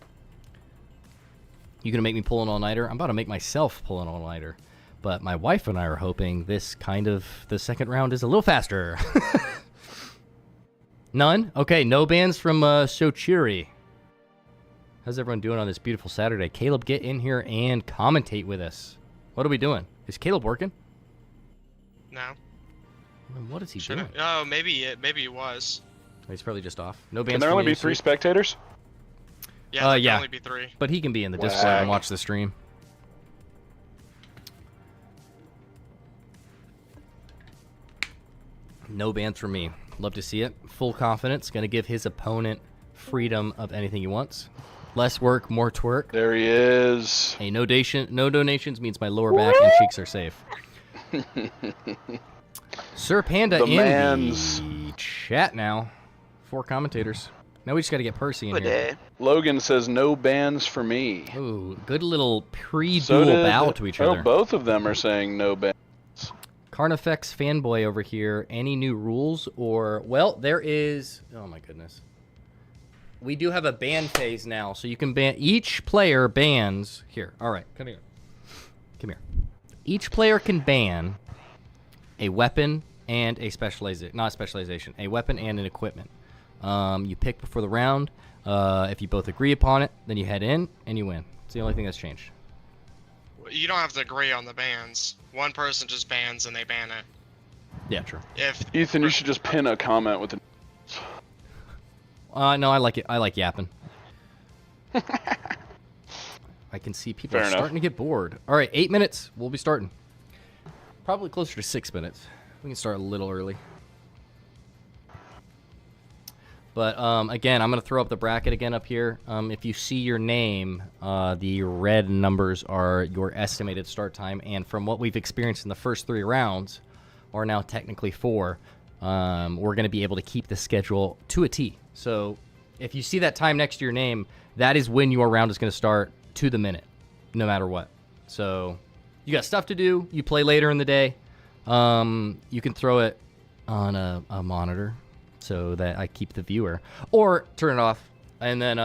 You gonna make me pull an all-nighter? I'm about to make myself pull an all-nighter. But my wife and I are hoping this the second round is a little faster. None? Okay, no bands from Sochiri. How's everyone doing on this beautiful Saturday? Caleb, get in here and commentate with us. What are we doing? Is Caleb working? No. What is he doing? Oh, maybe it was. Oh, he's probably just off. No bands. Can there only be 3 spectators? Yeah, there yeah. can only be 3. But he can be in the Discord and watch the stream. No bans for me. Love to see it. Full confidence. Going to give his opponent freedom of anything he wants. Less work, more twerk. There he is. Hey, no donations means my lower back and cheeks are safe. Sir Panda The in man's... the chat now. 4 commentators. Now we just got to get Percy in here. Logan says no bans for me. Ooh, good little pre-duel bow to each other. Both of them are saying no bans. Carnifx fanboy over here. Any new rules or... Well, there is... Oh my goodness. We do have a ban phase now, so you can ban... Each player bans... Here, alright, come here. Come here. Each player can ban a weapon and a specialization... Not a specialization. A weapon and an equipment. You pick before the round. If you both agree upon it, then you head in and you win. It's the only thing that's changed. You don't have to agree on the bans. One person just bans and they ban it. Yeah, true. Ethan, you should just pin a comment with the... No, I like it. I like yapping. I can see people are starting to get bored. All right, 8 minutes. We'll be starting. Probably closer to 6 minutes. We can start a little early. But, again, I'm going to throw up the bracket again up here. If you see your name, the red numbers are your estimated start time. And from what we've experienced in the first 3 rounds, or now technically 4, we're going to be able to keep the schedule to a T. So if you see that time next to your name, that is when your round is going to start to the minute, no matter what. So you got stuff to do. You play later in the day. You can throw it on a monitor so that I keep the viewer. Or turn it off and then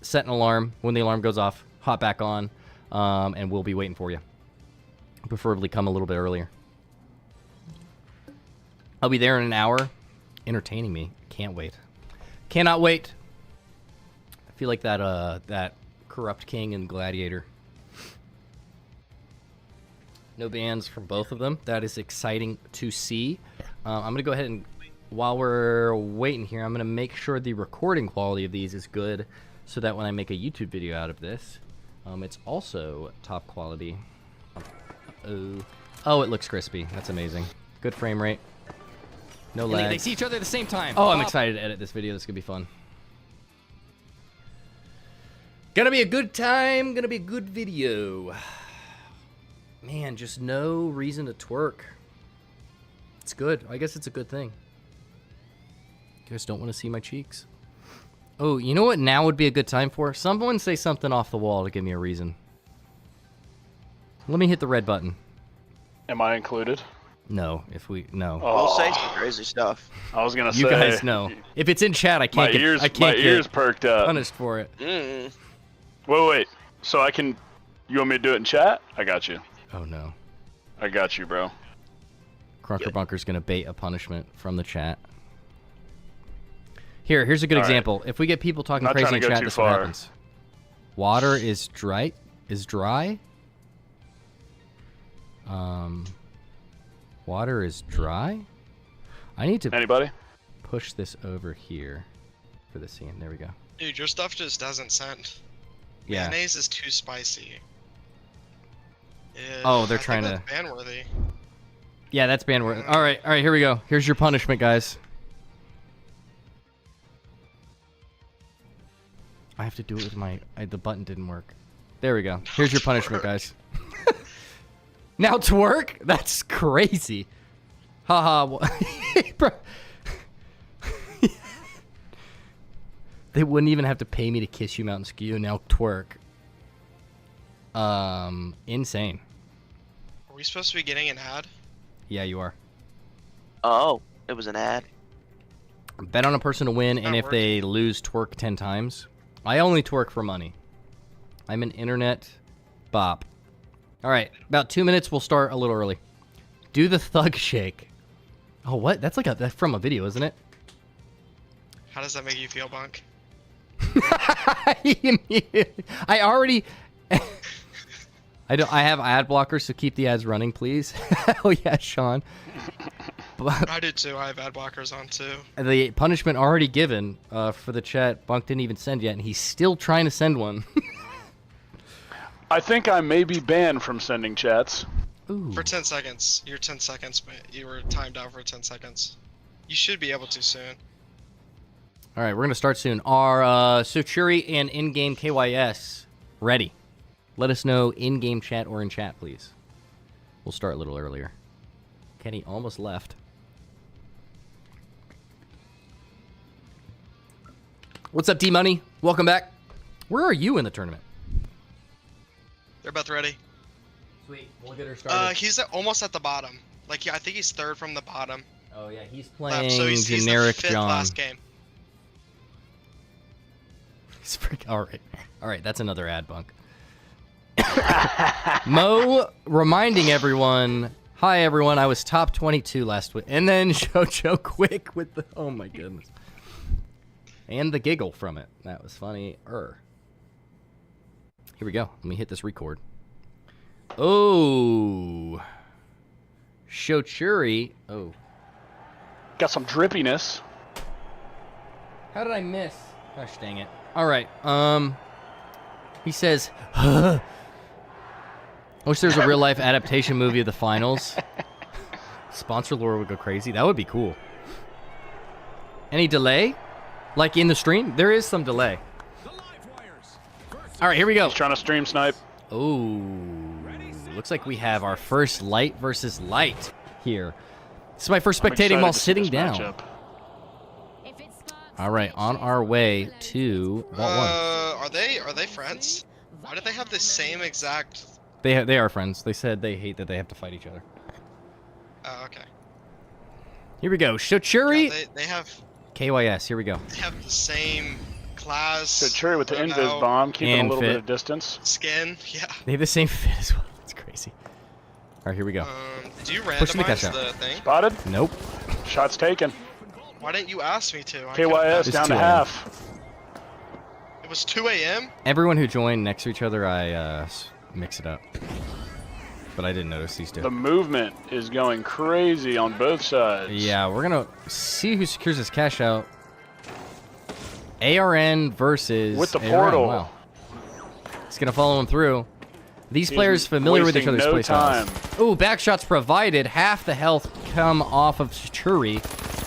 set an alarm. When the alarm goes off, hop back on, and we'll be waiting for you. Preferably come a little bit earlier. I'll be there in an hour, entertaining me. Can't wait. Cannot wait. I feel like that corrupt king and gladiator. No bans from both of them. That is exciting to see. I'm going to go ahead and, while we're waiting here, I'm going to make sure the recording quality of these is good so that when I make a YouTube video out of this, it's also top quality. Oh, it looks crispy. That's amazing. Good frame rate. No lag. They see each other at the same time. Oh, I'm excited to edit this video. This is going to be fun. Gonna be a good time. Gonna be a good video. Man, just no reason to twerk. It's good. I guess it's a good thing. You guys don't want to see my cheeks. Oh, you know what now would be a good time for? Someone say something off the wall to give me a reason. Let me hit the red button. Am I included? No, if we no. Oh. We'll say some crazy stuff. I was gonna say. You guys know. If it's in chat, I can't get. I can't my ears get perked up. punished for it. Mm. Wait. So I can. You want me to do it in chat? I got you. Oh no. I got you, bro. Crunker Bunker's gonna bait a punishment from the chat. Here's a good example. If we get people talking Not crazy trying in to go chat, too this is what far. happens. Water is dry. Water is dry. I need to Anybody? push this over here for the scene. There we go. Dude, your stuff just doesn't send. Yeah. Mayonnaise is too spicy. Oh, they're I think trying to- that's ban-worthy. Yeah, that's bandwidth. All right, here we go. Here's your punishment, guys. I have to do it with my... the button didn't work. There we go. Here's your punishment, guys. Now twerk? That's crazy. Haha. Bro. They wouldn't even have to pay me to kiss you, Mountain Skew. Now twerk. Insane. Are we supposed to be getting an ad? Yeah, you are. Oh, it was an ad. Bet on a person to win, and Not if they lose, twerk 10 times. I only twerk for money. I'm an internet bop. All right, about 2 minutes. We'll start a little early. Do the thug shake. Oh, what? That's like that's from a video, isn't it? How does that make you feel, Bunk? I already. I have ad blockers, so keep the ads running, please. Oh yeah, Sean. I do too. I have ad blockers on too. The punishment already given for the chat. Bunk didn't even send yet, and he's still trying to send one. I think I may be banned from sending chats. Ooh. For 10 seconds. You're 10 seconds, but you were timed out for 10 seconds. You should be able to soon. All right, we're gonna start soon. Are Suchuri and in-game KYS ready? Let us know in-game chat or in chat, please. We'll start a little earlier. Kenny almost left. What's up, D-Money? Welcome back. Where are you in the tournament? They're both ready. Sweet, we'll get her started. He's almost at the bottom. Like, yeah, I think he's third from the bottom. Oh yeah, he's left, playing so he's generic the fifth John. last game. All right, that's another ad bunk. Mo reminding everyone, hi everyone, I was top 22 last week. And then Jojo quick with the, oh my goodness. And the giggle from it. That was funny. Here we go. Let me hit this record. Oh. Shochuri. Oh. Got some drippiness. How did I miss? Gosh dang it. All right. He says, I wish there was a real life adaptation movie of the finals. Sponsor lore would go crazy. That would be cool. Any delay? Like in the stream? There is some delay. All right, here we go. He's trying to stream snipe. Oh, looks like we have our first light versus light here. This is my first I'm spectating excited while to see sitting this down. matchup. All right, on our way to Vault 1. Are they friends? Why do they have the same exact? They are friends. They said they hate that they have to fight each other. Oh, okay. Here we go. Shochuri. Yeah, they have KYS. Here we go. the same class. So Cherry with the logo, invis bomb, keeping And a little bit fit. of distance. Skin. Yeah. They have the same fit as well. That's crazy. All right, here we go. Did you Pushing the randomize cash out. the thing? Spotted. Nope. Shots taken. Why didn't you ask me to? KYS It's down 2 to a.m. half. It was 2 a.m. Everyone who joined next to each other, I mix it up. But I didn't notice these two. The movement is going crazy on both sides. Yeah, we're going to see who secures this cash out. ARN versus With the ARN. portal. Wow. He's going to follow him through. These players familiar with each wasting other's no play styles. time. Ooh, back shots provided. Half the health come off of Churi.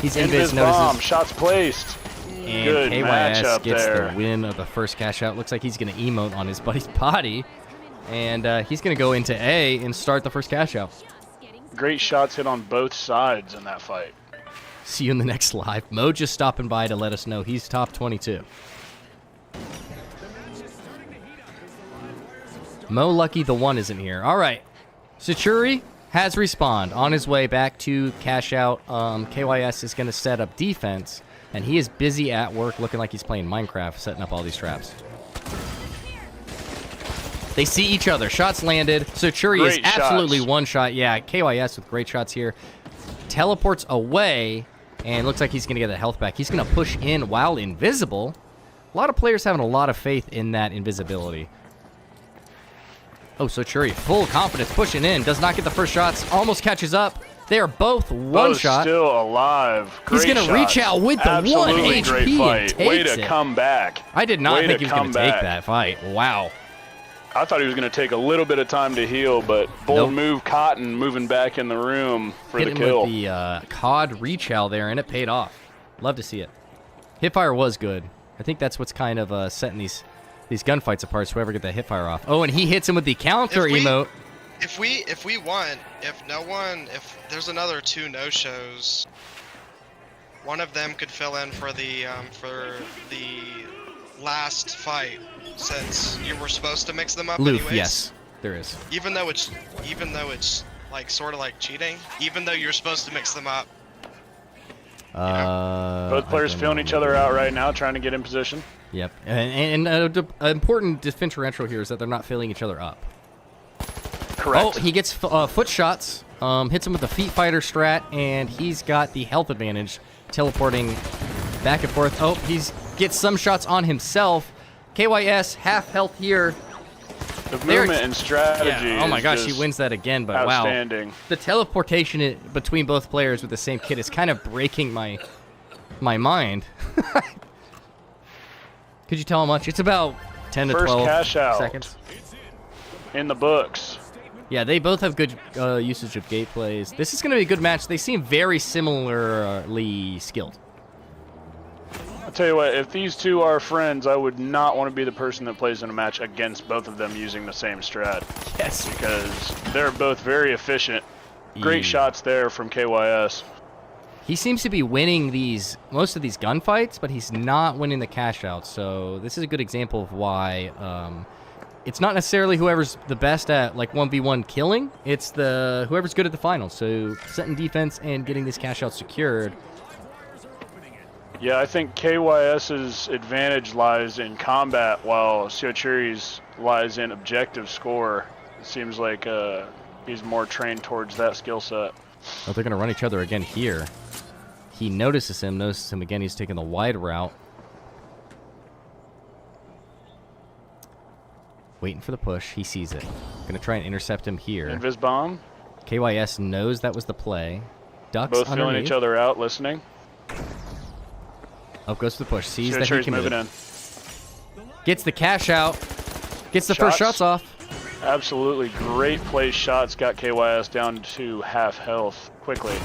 He's invis Invis bomb. notices. Shots placed. And Good KYS matchup gets there. the win of the first cash out. Looks like he's going to emote on his buddy's body. And he's going to go into A and start the first cash out. Great shots hit on both sides in that fight. See you in the next live. Mo just stopping by to let us know he's top 22. Mo Lucky the one isn't here. All right. Sachuri has respawned on his way back to cash out. KYS is going to set up defense, and he is busy at work looking like he's playing Minecraft, setting up all these traps. They see each other. Shots landed. Sachuri is absolutely one shot. Yeah, KYS with great shots here. Teleports away, and looks like he's going to get the health back. He's going to push in while invisible. A lot of players having a lot of faith in that invisibility. Oh, Sachuri, full confidence, pushing in. Does not get the first shots. Almost catches up. They are both one shot. Still alive. Great He's going to reach out with the Absolutely 1 great HP fight. and takes Way to it. come back. I did not Way think to he was going to come take back. that fight. Wow. I thought he was going to take a little bit of time to heal, but bold move, Cotton moving back in the room for Hit the him kill. with the COD reach out there, and it paid off. Love to see it. Hipfire was good. I think that's what's kind of setting these gunfights apart, so whoever get that hipfire off. Oh, and he hits him with the counter emote. If we won, if there's another 2 no-shows, one of them could fill in for the last fight, since you were supposed to mix them up Loof, anyways. yes, there is. Even though it's like sort of like cheating, even though you're supposed to mix them up. Both players feeling each other out right now, trying to get in position. Yep, and an important differential here is that they're not filling each other up. Correct. Oh, he gets foot shots, hits him with the feet fighter strat, and he's got the health advantage, teleporting back and forth. Oh, he gets some shots on himself. KYS, half health here. The movement and strategy. Yeah. Oh my gosh, he wins that again, but outstanding. Wow. The teleportation between both players with the same kit is kind of breaking my mind. Could you tell how much? It's about 10 to 12 cash out seconds. In the books. Yeah, they both have good usage of gate plays. This is going to be a good match. They seem very similarly skilled. I'll tell you what, if these two are friends, I would not want to be the person that plays in a match against both of them using the same strat. Yes. Because they're both very efficient. Great shots there from KYS. He seems to be winning most of these gunfights, but he's not winning the cash out. So this is a good example of why it's not necessarily whoever's the best at like 1v1 killing. It's whoever's good at the finals. So setting defense and getting this cash out secured. Yeah, I think KYS's advantage lies in combat, while Siochuri's lies in objective score. It seems like he's more trained towards that skill set. Oh, they're going to run each other again here. He notices him again. He's taking the wide route. Waiting for the push. He sees it. Going to try and intercept him here. Invis bomb. KYS knows that was the play. Ducks Both underneath. feeling each other out, listening. Up goes to the push. Sees that he Siochuri's committed. moving in. Gets the cash out. Gets the first shots off. Absolutely great play shots. Got KYS down to half health quickly.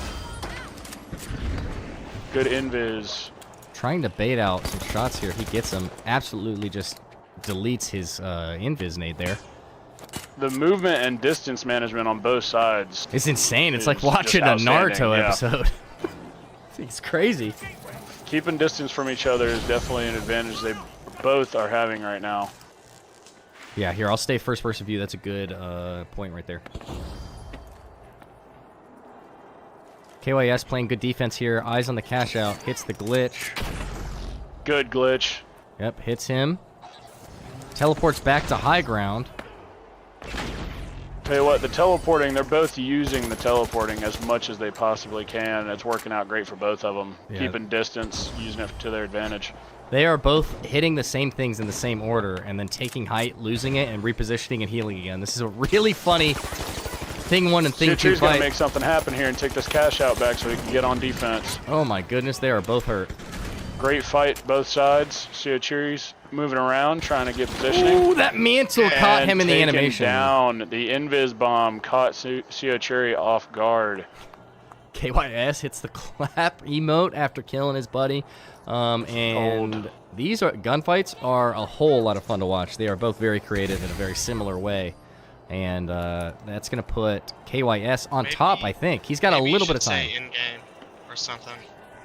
Good invis. Trying to bait out some shots here. He gets them. Absolutely just deletes his invis nade there. The movement and distance management on both sides. It's insane. It's like It's watching a just Naruto outstanding, yeah. episode. It's crazy. Keeping distance from each other is definitely an advantage they both are having right now. Yeah, here, I'll stay first person view. That's a good point right there. KYS playing good defense here. Eyes on the cash out. Hits the glitch. Good glitch. Yep, hits him. Teleports back to high ground. Tell you what, the teleporting, they're both using the teleporting as much as they possibly can. It's working out great for both of them. Yeah. Keeping distance, using it to their advantage. They are both hitting the same things in the same order and then taking height, losing it, and repositioning and healing again. This is a really funny thing one and thing two Siochuri's going fight. to make something happen here and take this cash out back so he can get on defense. Oh my goodness, they are both hurt. Great fight, both sides. Siochuri's moving around, trying to get positioning. Ooh, that mantle caught him in the taken animation. Down. The invis bomb caught Siochuri off guard. KYS hits the clap emote after killing his buddy. And these gunfights are a whole lot of fun to watch. They are both very creative in a very similar way. And that's going to put KYS on top, I think. He's got a little bit of time. Say in-game or something.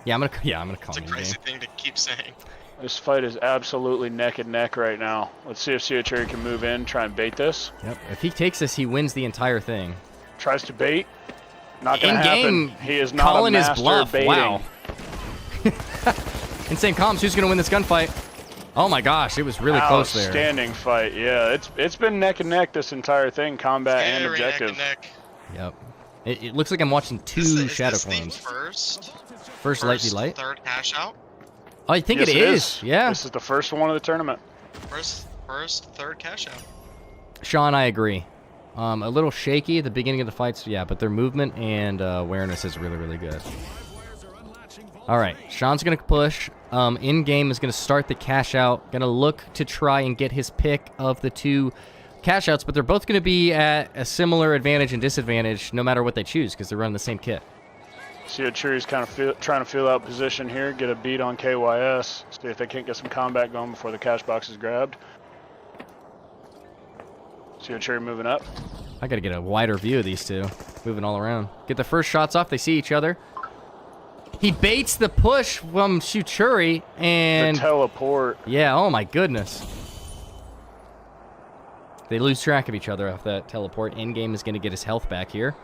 Yeah, I'm gonna call It's a him crazy in-game. thing to keep saying. This fight is absolutely neck and neck right now. Let's see if Cherry can move in, try and bait this. Yep. If he takes this, he wins the entire thing. Tries to bait. Not going to In-game, happen. He is not calling a his master bluff. baiting. Wow. Insane comms. Who's going to win this gunfight? Oh my gosh, it was really close there. Outstanding fight. Yeah, it's been neck and neck this entire thing, combat and Very objective. neck and neck. Yep. It looks like I'm watching two Shadow Is this Clones. the First Light be Light. third cash out? I think Yes, it is. Yeah. This is the first one of the tournament. First, third cash out. Sean, I agree. A little shaky at the beginning of the fights, yeah, but their movement and awareness is really, really good. All right, Sean's going to push. In-game is going to start the cash out. Going to look to try and get his pick of the two cash outs, but they're both going to be at a similar advantage and disadvantage no matter what they choose because they're running the same kit. Cherry's kind of trying to feel out position here, get a beat on KYS, see if they can't get some combat going before the cash box is grabbed. Cherry moving up. I got to get a wider view of these two, moving all around. Get the first shots off. They see each other. He baits the push from Suchuri and... The teleport. Yeah, oh my goodness. They lose track of each other off that teleport. In-game is going to get his health back here.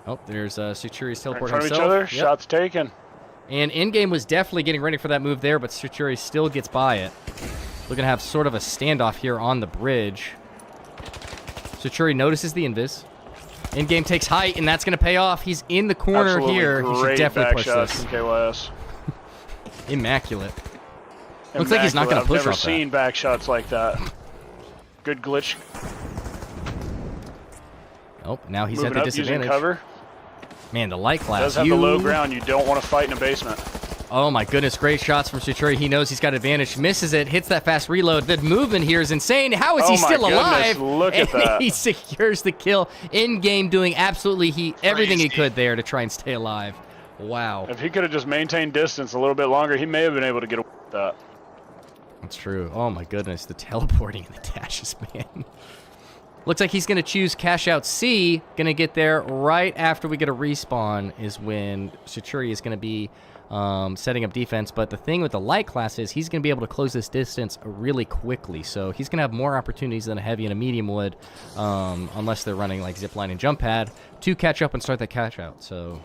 Oh, there's Suchuri's teleport Right in front himself. of each other, Yep. shots taken. And in-game was definitely getting ready for that move there, but Suchuri still gets by it. Looking to have sort of a standoff here on the bridge. Suchuri notices the invis. In-game takes height, and that's going to pay off. He's in the corner Absolutely here. He should great definitely back push shots this. from KYS. Immaculate. Looks like he's not going to push I've never off seen back shots like that. Good glitch. Oh, now he's Moving at the up, using disadvantage. cover. Man, the light class. Does have the low ground. You don't want to fight in a basement. Oh my goodness, great shots from Suchuri. He knows he's got advantage. Misses it, hits that fast reload. The movement here is insane. How is he still alive? Look at And that. he secures the kill in-game, doing absolutely everything he could there to try and stay alive. Wow. If he could have just maintained distance a little bit longer, he may have been able to get away with that. That's true. Oh my goodness, the teleporting and the dashes, man. Looks like he's going to choose cash out C. Going to get there right after we get a respawn is when Suchuri is going to be setting up defense. But the thing with the light class is he's going to be able to close this distance really quickly. So he's going to have more opportunities than a heavy and a medium would, unless they're running like zipline and jump pad, to catch up and start that cash out. So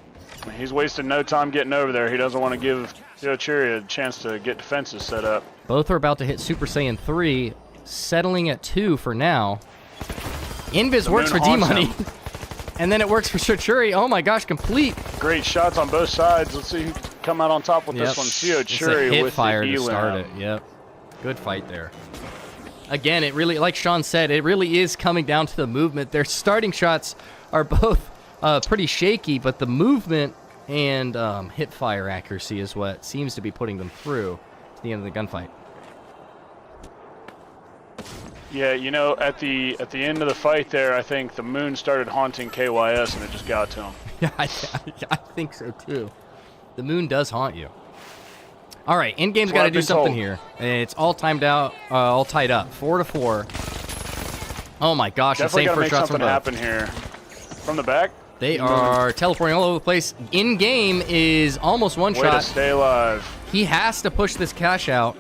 He's wasting no time getting over there. He doesn't want to give Cherry a chance to get defenses set up. both are about to hit Super Saiyan 3, settling at 2 for now. Invis works for D-Money. And then it works for Suchuri. Oh my gosh, complete. Great shots on both sides. Let's see who can come out on top with this one. Cherry with fire the to start it. Yep. Good fight there. Again, it really, like Sean said, it really is coming down to the movement. Their starting shots are both pretty shaky, but the movement and hip fire accuracy is what seems to be putting them through to the end of the gunfight. Yeah, you know, at the end of the fight there, I think the moon started haunting KYS and it just got to him. Yeah, I think so too. The moon does haunt you. All right, in-game's got to do something here. It's all timed out, all tied up, 4-4. Oh my gosh, Definitely insane got to first make shots from something both. happen here. From the back. They are teleporting all over the place. In-game is almost one Way shot. to stay alive. He has to push this cash out.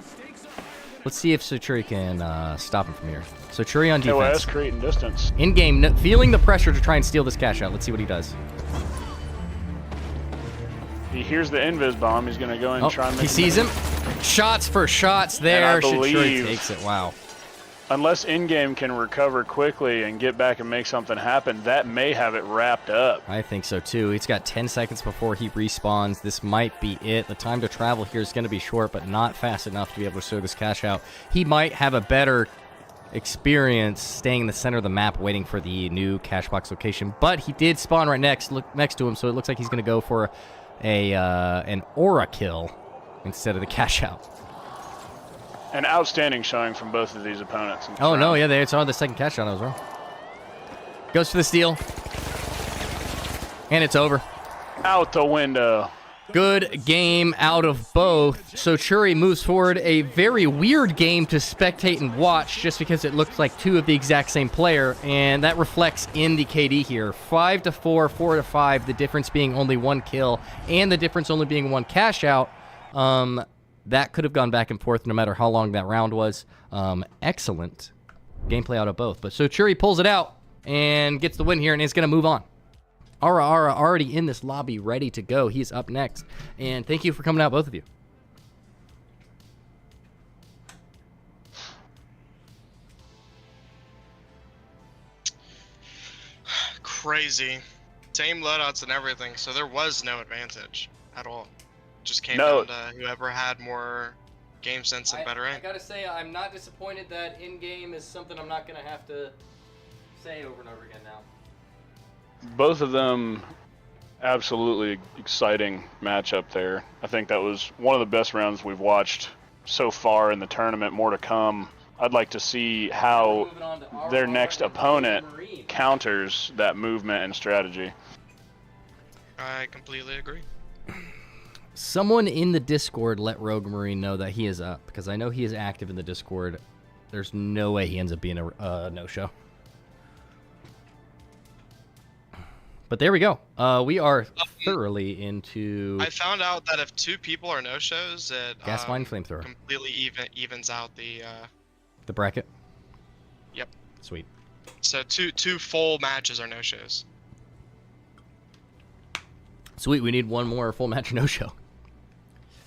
Let's see if Suchuri can stop him from here. Suchuri on defense. KYS creating distance. In-game, feeling the pressure to try and steal this cash out. Let's see what he does. He hears the invis bomb. He's going to go in and try and make he sees him. Shots for shots there. And I Suchuri believe- takes it. Wow. Unless in-game can recover quickly and get back and make something happen, that may have it wrapped up. I think so too. He's got 10 seconds before he respawns. This might be it. The time to travel here is going to be short, but not fast enough to be able to show this cash out. He might have a better experience staying in the center of the map waiting for the new cash box location, but he did spawn right next to him, so it looks like he's going to go for an aura kill instead of the cash out. An outstanding showing from both of these opponents. Oh, no, yeah, it's on the second catch shot. I was wrong. Goes for the steal. And it's over. Out the window. Good game out of both. Suchuri moves forward. A very weird game to spectate and watch just because it looks like two of the exact same player, and that reflects in the KD here. 5-4, 4-5, the difference being only one kill, and the difference only being one cash out. That could have gone back and forth no matter how long that round was. Excellent gameplay out of both. But so Churi pulls it out and gets the win here and is going to move on. Ara already in this lobby, ready to go. He's up next. And thank you for coming out, both of you. Crazy. Same loadouts and everything, so there was no advantage at all. Just came No. down to whoever had more game sense and better I aim. gotta say, I'm not disappointed that in-game is something I'm not gonna have to say over and over again now. Both of them, absolutely exciting matchup there. I think that was one of the best rounds we've watched so far in the tournament. More to come. I'd like to see how Moving on to their RR next and opponent Marine. counters that movement and strategy. I completely agree. Someone in the Discord let Rogue Marine know that he is up, because I know he is active in the Discord. There's no way he ends up being a no-show. But there we go. We are thoroughly into I found out that if 2 people are no-shows, it gas line flamethrower. completely evens out the. The bracket. Yep. Sweet. So two full matches are no-shows. Sweet. We need one more full match no-show.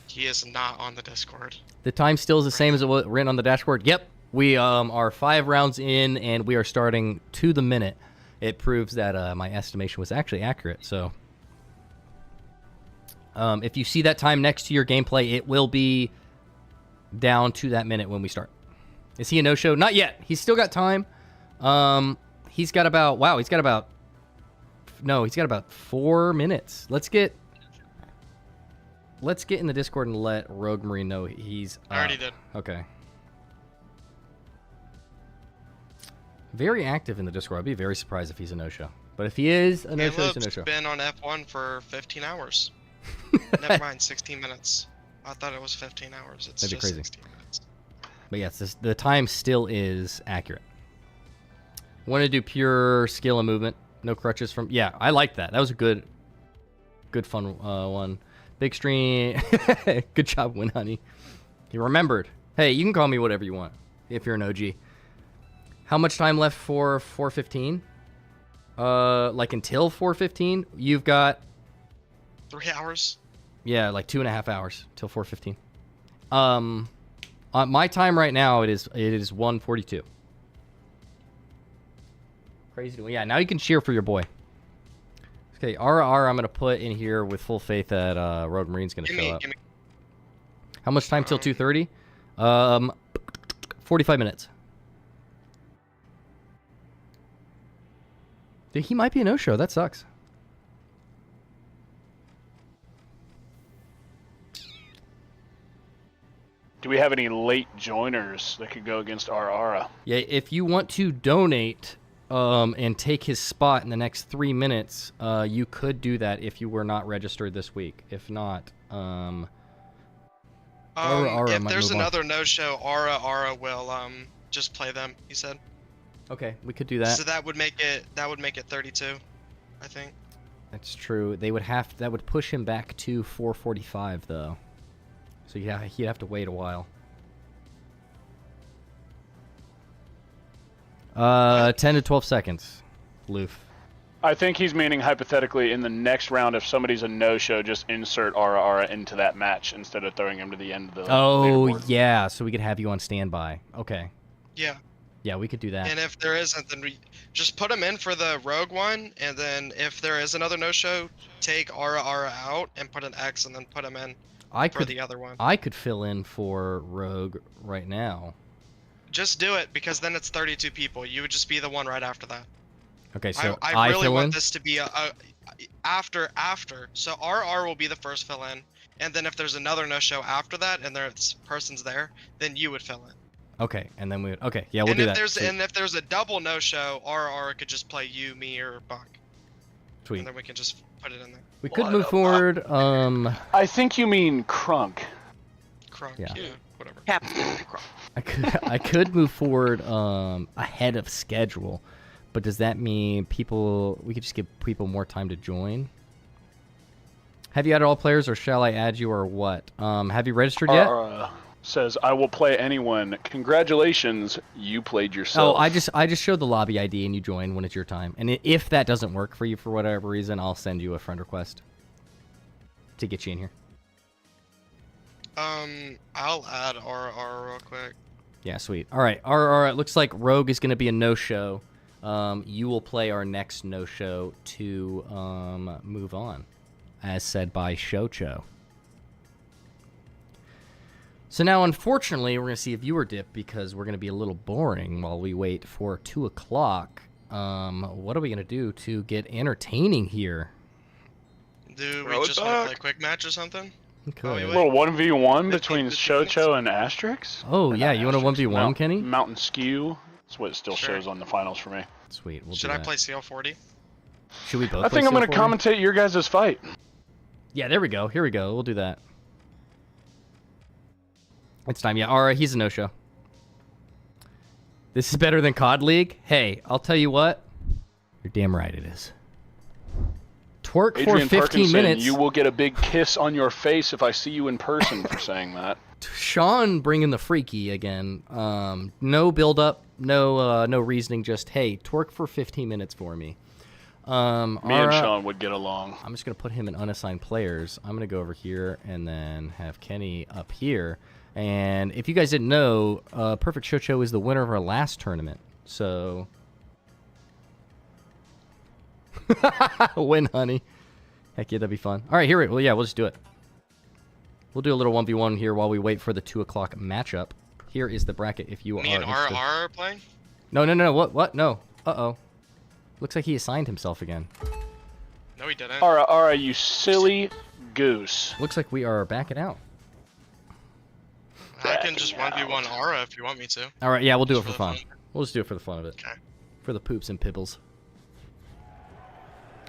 He is not on the Discord. The time still is the same as it was written on the dashboard. Yep. We are 5 rounds in, and we are starting to the minute. It proves that my estimation was actually accurate. So if you see that time next to your gameplay, it will be down to that minute when we start. Is he a no-show? Not yet. He's still got time. He's got about 4 minutes. Let's get in the Discord and let Rogue Marine know he's I already did. Okay. Very active in the Discord. I'd be very surprised if he's a no-show. But if he is a no-show, he's a no-show. Been on F1 for 15 hours. Never mind, 16 minutes. I thought it was 15 hours. It's That'd be just crazy. 16 minutes. But yes, the time still is accurate. Want to do pure skill and movement. No crutches from... Yeah, I like that. That was a good fun one. Big stream. Good job, Win Honey. You remembered. Hey, you can call me whatever you want if you're an OG. How much time left for 4:15? Like until 4:15? You've got... 3 hours? Yeah, like 2.5 hours till 4:15. On my time right now, it is 1:42. Crazy. Yeah, now you can cheer for your boy. Okay, RR I'm going to put in here with full faith that Rogue Marine's going to show up. How much time till 2:30? 45 minutes. Dude, he might be a no-show. That sucks. Do we have any late joiners that could go against RR? Yeah, if you want to donate and take his spot in the next 3 minutes, you could do that if you were not registered this week. If not, if might there's move on. another no-show, Aura will just play them. He said. Okay, we could do that. So that would make it 32, I think. That's true. They would that would push him back to 4:45 though. So yeah, he'd have to wait a while. 10 to 12 seconds. Loof. I think he's meaning hypothetically in the next round, if somebody's a no-show, just insert RR into that match instead of throwing him to the end of the Oh, leaderboard. yeah, so we could have you on standby. Okay. Yeah. Yeah, we could do that. And if there isn't, then just put him in for the Rogue one, and then if there is another no-show, take Aura out and put an X, and then put him in for the other one. I could fill in for Rogue right now. Just do it, because then it's 32 people. You would just be the one right after that. Okay, so I really fill want in? this to be a after. So RR will be the first fill in, and then if there's another no-show after that, and there's person's there, then you would fill in. Okay, and then we would... Okay, yeah, we'll do that. And if there's a double no-show, RR could just play you, me, or Buck. Sweet. And then we can just put it in there. We could move forward. I think you mean Crunk. Crunk, Yeah. yeah, whatever. Captain Crunk. I could move forward ahead of schedule, but does that mean we could just give people more time to join? Have you added all players, or shall I add you, or what? Have you registered yet? Says, I will play anyone. Congratulations, you played yourself. Oh, I just showed the lobby ID and you join when it's your time. And if that doesn't work for you for whatever reason, I'll send you a friend request to get you in here. I'll add RR real quick. Yeah, sweet. All right, RR, it looks like Rogue is going to be a no-show. You will play our next no-show to move on, as said by Shocho. So now, unfortunately, we're going to see a viewer dip because we're going to be a little boring while we wait for 2 o'clock. What are we going to do to get entertaining here? Do we just want to play a quick match or something? Okay. A little 1v1 between Shocho and Asterix? Oh, yeah, you want a 1v1, Kenny? Mountain Skew. That's what it still shows on the finals for me. Sweet, we'll Should do I that. play CL40? Should we both I think I'm going to commentate your guys' fight. Yeah, there we go. Here we go. We'll do that. It's time. Yeah, alright, he's a no-show. This is better than COD League? Hey, I'll tell you what. You're damn right it is. Twerk Adrian for 15 Parkinson, minutes. you will get a big kiss on your face if I see you in person for saying that. Sean bringing the freaky again. No build-up, no reasoning, just, hey, twerk for 15 minutes for me. Me and Sean would get along. I'm just going to put him in unassigned players. I'm going to go over here and then have Kenny up here. And if you guys didn't know, Perfect Shocho is the winner of our last tournament. So, win, honey. Heck yeah, that'd be fun. All right, here we go. Well, yeah, we'll just do it. We'll do a little 1v1 here while we wait for the 2 o'clock matchup. Here is the bracket if you are Me and interested. RR are playing? No. What? No. Uh-oh. Looks like he assigned himself again. No, he didn't. Alright, you silly goose. Looks like we are backing out. I can just 1v1 Aura if you want me to. All right, yeah, we'll do it Just for fun. We'll just do it for the fun of it. Okay. For the poops and pibbles.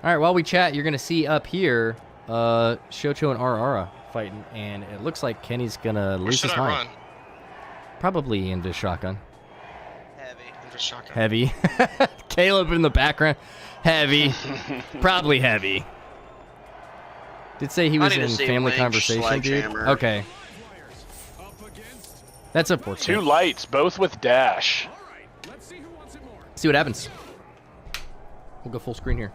All right, while we chat, you're going to see up here Shocho and RR fighting, and it looks like Kenny's going to lose his mind. Run? Probably into shotgun. Into shotgun. Heavy. Caleb in the background. Heavy. Probably heavy. Did say he was in family conversation, dude? Okay. That's unfortunate. 2 lights, both with dash. See what happens. We'll go full screen here.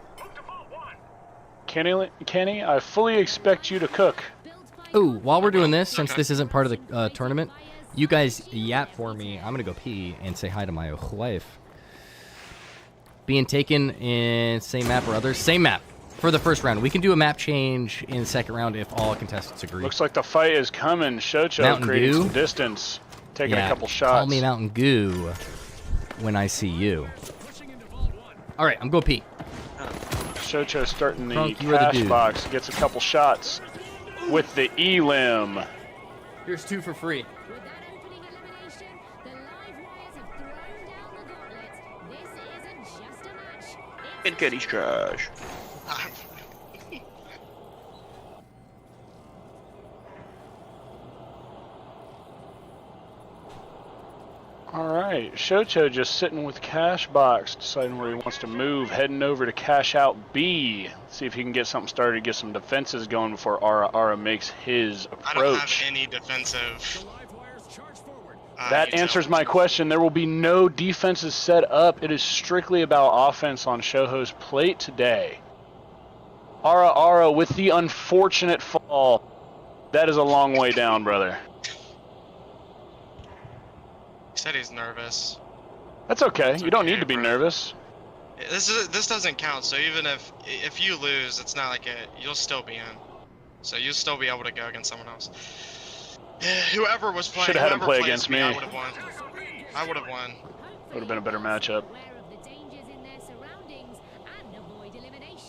Kenny, I fully expect you to cook. Ooh, while we're doing this, since this isn't part of the tournament, you guys yap for me. I'm going to go pee and say hi to my wife. Being taken in same map or others? Same map for the first round. We can do a map change in the second round if all contestants agree. Looks like the fight is coming. Shocho creating some distance. Taking a couple shots. Call me Mountain Goo when I see you. All right, I'm going pee. Shocho starting the Crunk, you are the cash dude. box. Gets a couple shots with the elim. Here's 2 for free. And Kenny's trash. Alright, Shocho just sitting with cash box, deciding where he wants to move, heading over to cash out B. See if he can get something started, get some defenses going before Ara makes his approach. I don't have any defensive. That answers my question. There will be no defenses set up. It is strictly about offense on Shoho's plate today. Ara with the unfortunate fall. That is a long way down, brother. He said he's nervous. That's okay. You don't need to be nervous. This doesn't count. So even if you lose, it's not like you'll still be in. So you'll still be able to go against someone else. Whoever was playing, should have had him play against me. I would have won. I would have won. Would have been a better matchup.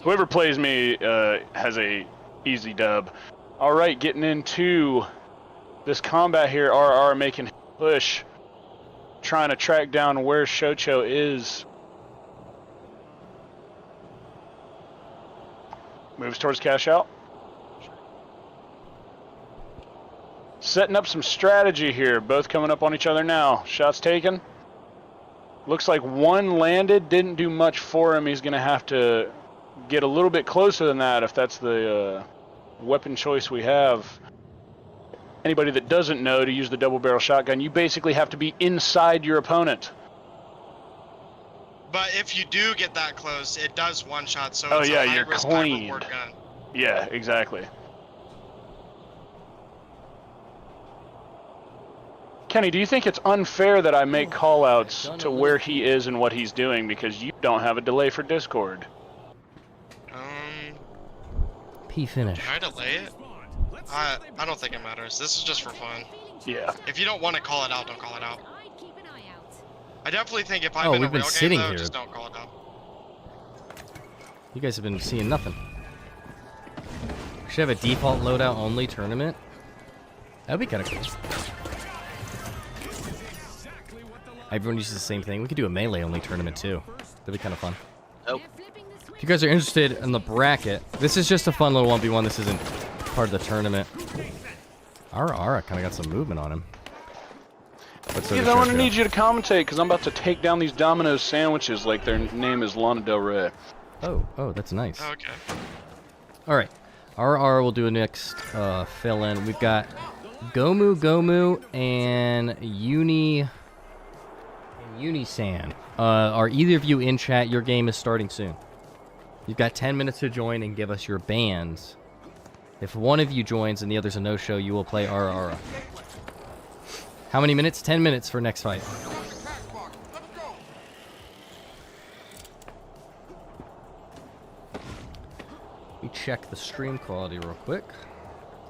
Whoever plays me has a easy dub. All right, getting into this combat here. RR making push, trying to track down where Shocho is. Moves towards cash out. Setting up some strategy here. Both coming up on each other now. Shots taken. Looks like one landed. Didn't do much for him. He's going to have to get a little bit closer than that if that's the weapon choice we have. Anybody that doesn't know to use the double barrel shotgun, you basically have to be inside your opponent. But if you do get that close, it does one shot, so Oh it's yeah, a you're high-risk, high-reward cleaned. gun. Yeah, exactly. Kenny, do you think it's unfair that I make call-outs to where he is and what he's doing because you don't have a delay for Discord? P finish. Can I delay it? I don't think it matters. This is just for fun. Yeah. If you don't want to call it out, don't call it out. I definitely think if I'm in a we've been real sitting game, though, here. just don't call it out. You guys have been seeing nothing. We should have a default loadout only tournament. That'd be kind of cool. Everyone uses the same thing. We could do a melee only tournament too. That'd be kind of fun. Nope. If you guys are interested in the bracket, this is just a fun little 1v1. This isn't part of the tournament. Ara kind of got some movement on him. Keith, I want to need you to commentate because I'm about to take down these Domino's sandwiches like their name is Lana Del Rey. Oh, that's nice. Okay. All right, RR will do a next fill-in. We've got Goumu, and Unisan. Are either of you in chat? Your game is starting soon. You've got 10 minutes to join and give us your bans. If one of you joins and the other's a no-show, you will play RR. How many minutes? 10 minutes for next fight. Let me check the stream quality real quick.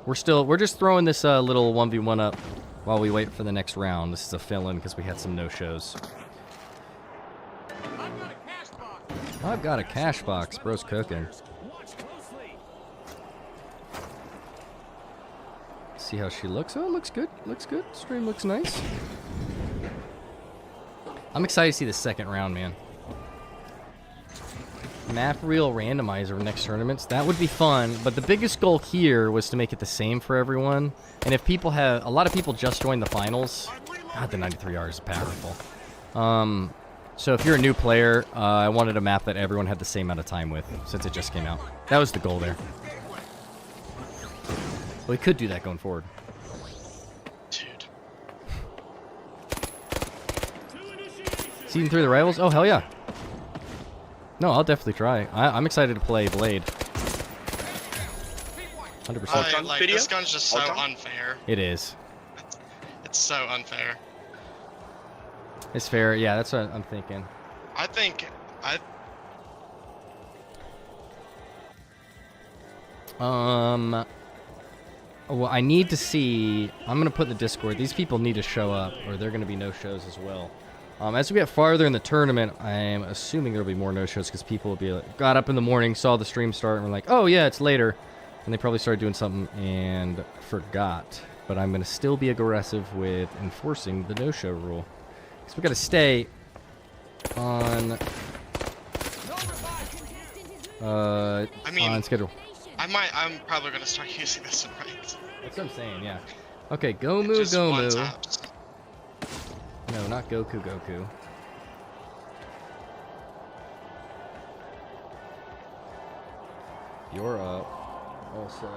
We're just throwing this little 1v1 up while we wait for the next round. This is a fill-in because we had some no-shows. I've got a cash box. Bro's cooking. See how she looks. Oh, it looks good. Looks good. Stream looks nice. I'm excited to see the second round, man. Map reel randomizer next tournaments. That would be fun, but the biggest goal here was to make it the same for everyone. And if people have... A lot of people just joined the finals. God, the 93R is powerful. So if you're a new player, I wanted a map that everyone had the same amount of time with, since it just came out. That was the goal there. We could do that going forward. Dude. Season 3 of the Rivals? Oh, hell yeah. No, I'll definitely try. I'm excited to play Blade. 100%. Like, this gun's just so unfair. It is. It's so unfair. It's fair. Yeah, that's what I'm thinking. Well, I need to see... I'm going to put in the Discord. These people need to show up, or they're going to be no-shows as well. As we get farther in the tournament, I'm assuming there will be more no-shows because people will be like, got up in the morning, saw the stream start, and were like, oh, yeah, it's later. And they probably started doing something and forgot. But I'm going to still be aggressive with enforcing the no-show rule. Because we got to stay on... on schedule. I'm probably gonna start using this in ranked. That's what I'm saying, yeah. Okay, Goumu. No, not Goku. You're up. Also,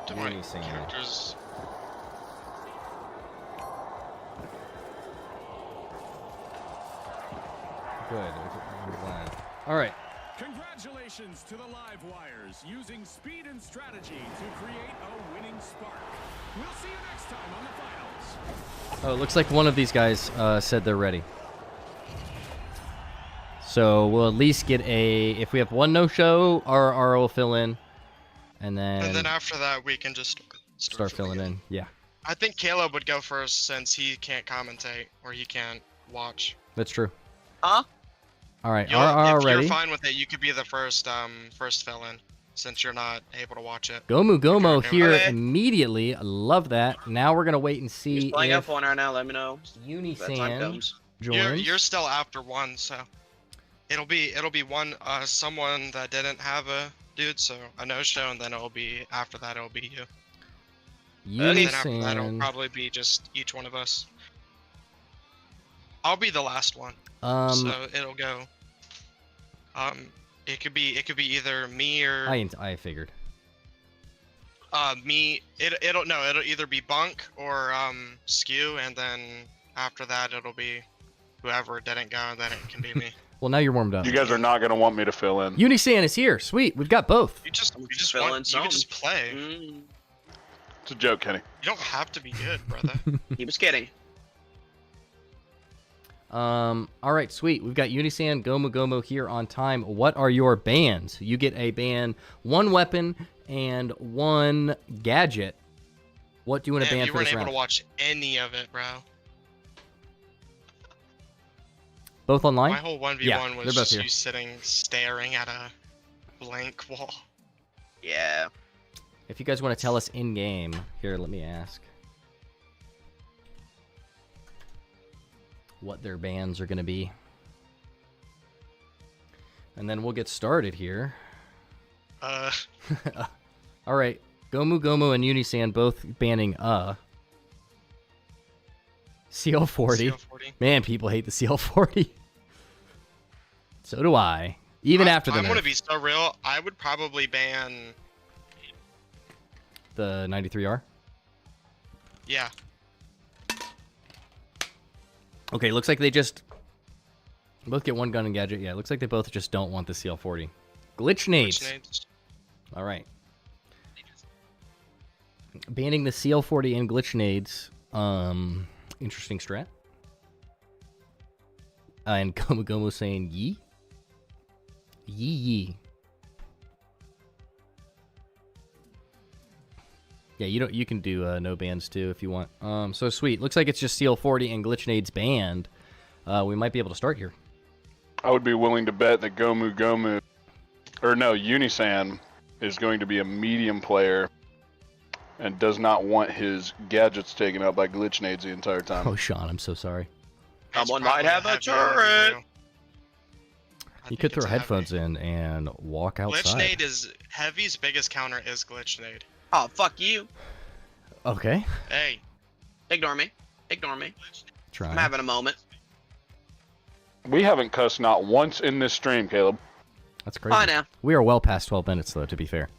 Do my Unisan. characters... Good. I'm glad. All right. Congratulations to the live wires using speed and strategy to create a winning spark. We'll see you next time on the finals. Oh, it looks like one of these guys said they're ready. So we'll at least get a... If we have one no-show, our will fill in. And then after that, we can just start filling in. Yeah. I think Caleb would go first since he can't commentate or he can't watch. That's true. Huh? All right, If ready? you're fine with it, you could be the first fill-in since you're not able to watch it. Goumu here Okay. immediately. I love that. Now we're gonna wait and see He's playing if F1 right now. Let me know. That time Unisan comes. joins. You're still after one, so it'll be one someone that didn't have a dude, so a no-show, and then it'll be after that it'll be you. And then after that it'll Unisan. probably be just each one of us. I'll be the last one. So it'll go. It could be either me or I figured. It'll either be bunk or skew, and then after that it'll be whoever didn't go, then it can be me. Well, now you're warmed up. You guys are not gonna want me to fill in. Unisan is here. Sweet. We've got both. You can just play. It's a joke, Kenny. You don't have to be good, brother. He was kidding. All right, sweet. We've got Unisan, Goumu here on time. What are your bans? You get a ban, 1 weapon and 1 gadget. What do you want to ban you for weren't this able round? to watch any of it, bro. Both online? My whole 1v1 Yeah, was they're both just here. you sitting, staring at a blank wall. Yeah. If you guys want to tell us in-game, here, let me ask. What their bans are going to be. And then we'll get started here. All right. Goumu and Unisan both banning CL40. Man, people hate the CL40. So do I. Even after the I'm nerf. going to be so real. I would probably ban... The 93R? Yeah. Okay, looks like they just both get 1 gun and gadget. Yeah, looks like they both just don't want the CL40. Glitch nades. All right. Banning the CL40 and glitch nades. Interesting strat. And Goumu saying yee. Yee. Yeah, you can do no bans too if you want. So sweet. Looks like it's just CL40 and glitch nades banned. We might be able to start here. I would be willing to bet that Unisan is going to be a medium player and does not want his gadgets taken out by glitch nades the entire time. Oh, Sean, I'm so sorry. Someone might have a turret. You could throw headphones in and walk outside. Glitch nade is Heavy's biggest counter is glitch nade. Oh, fuck you. Okay. Hey. Ignore me. Ignore me. Try. I'm having a moment. We haven't cussed not once in this stream, Caleb. That's crazy. I know. We are well past 12 minutes, though, to be fair.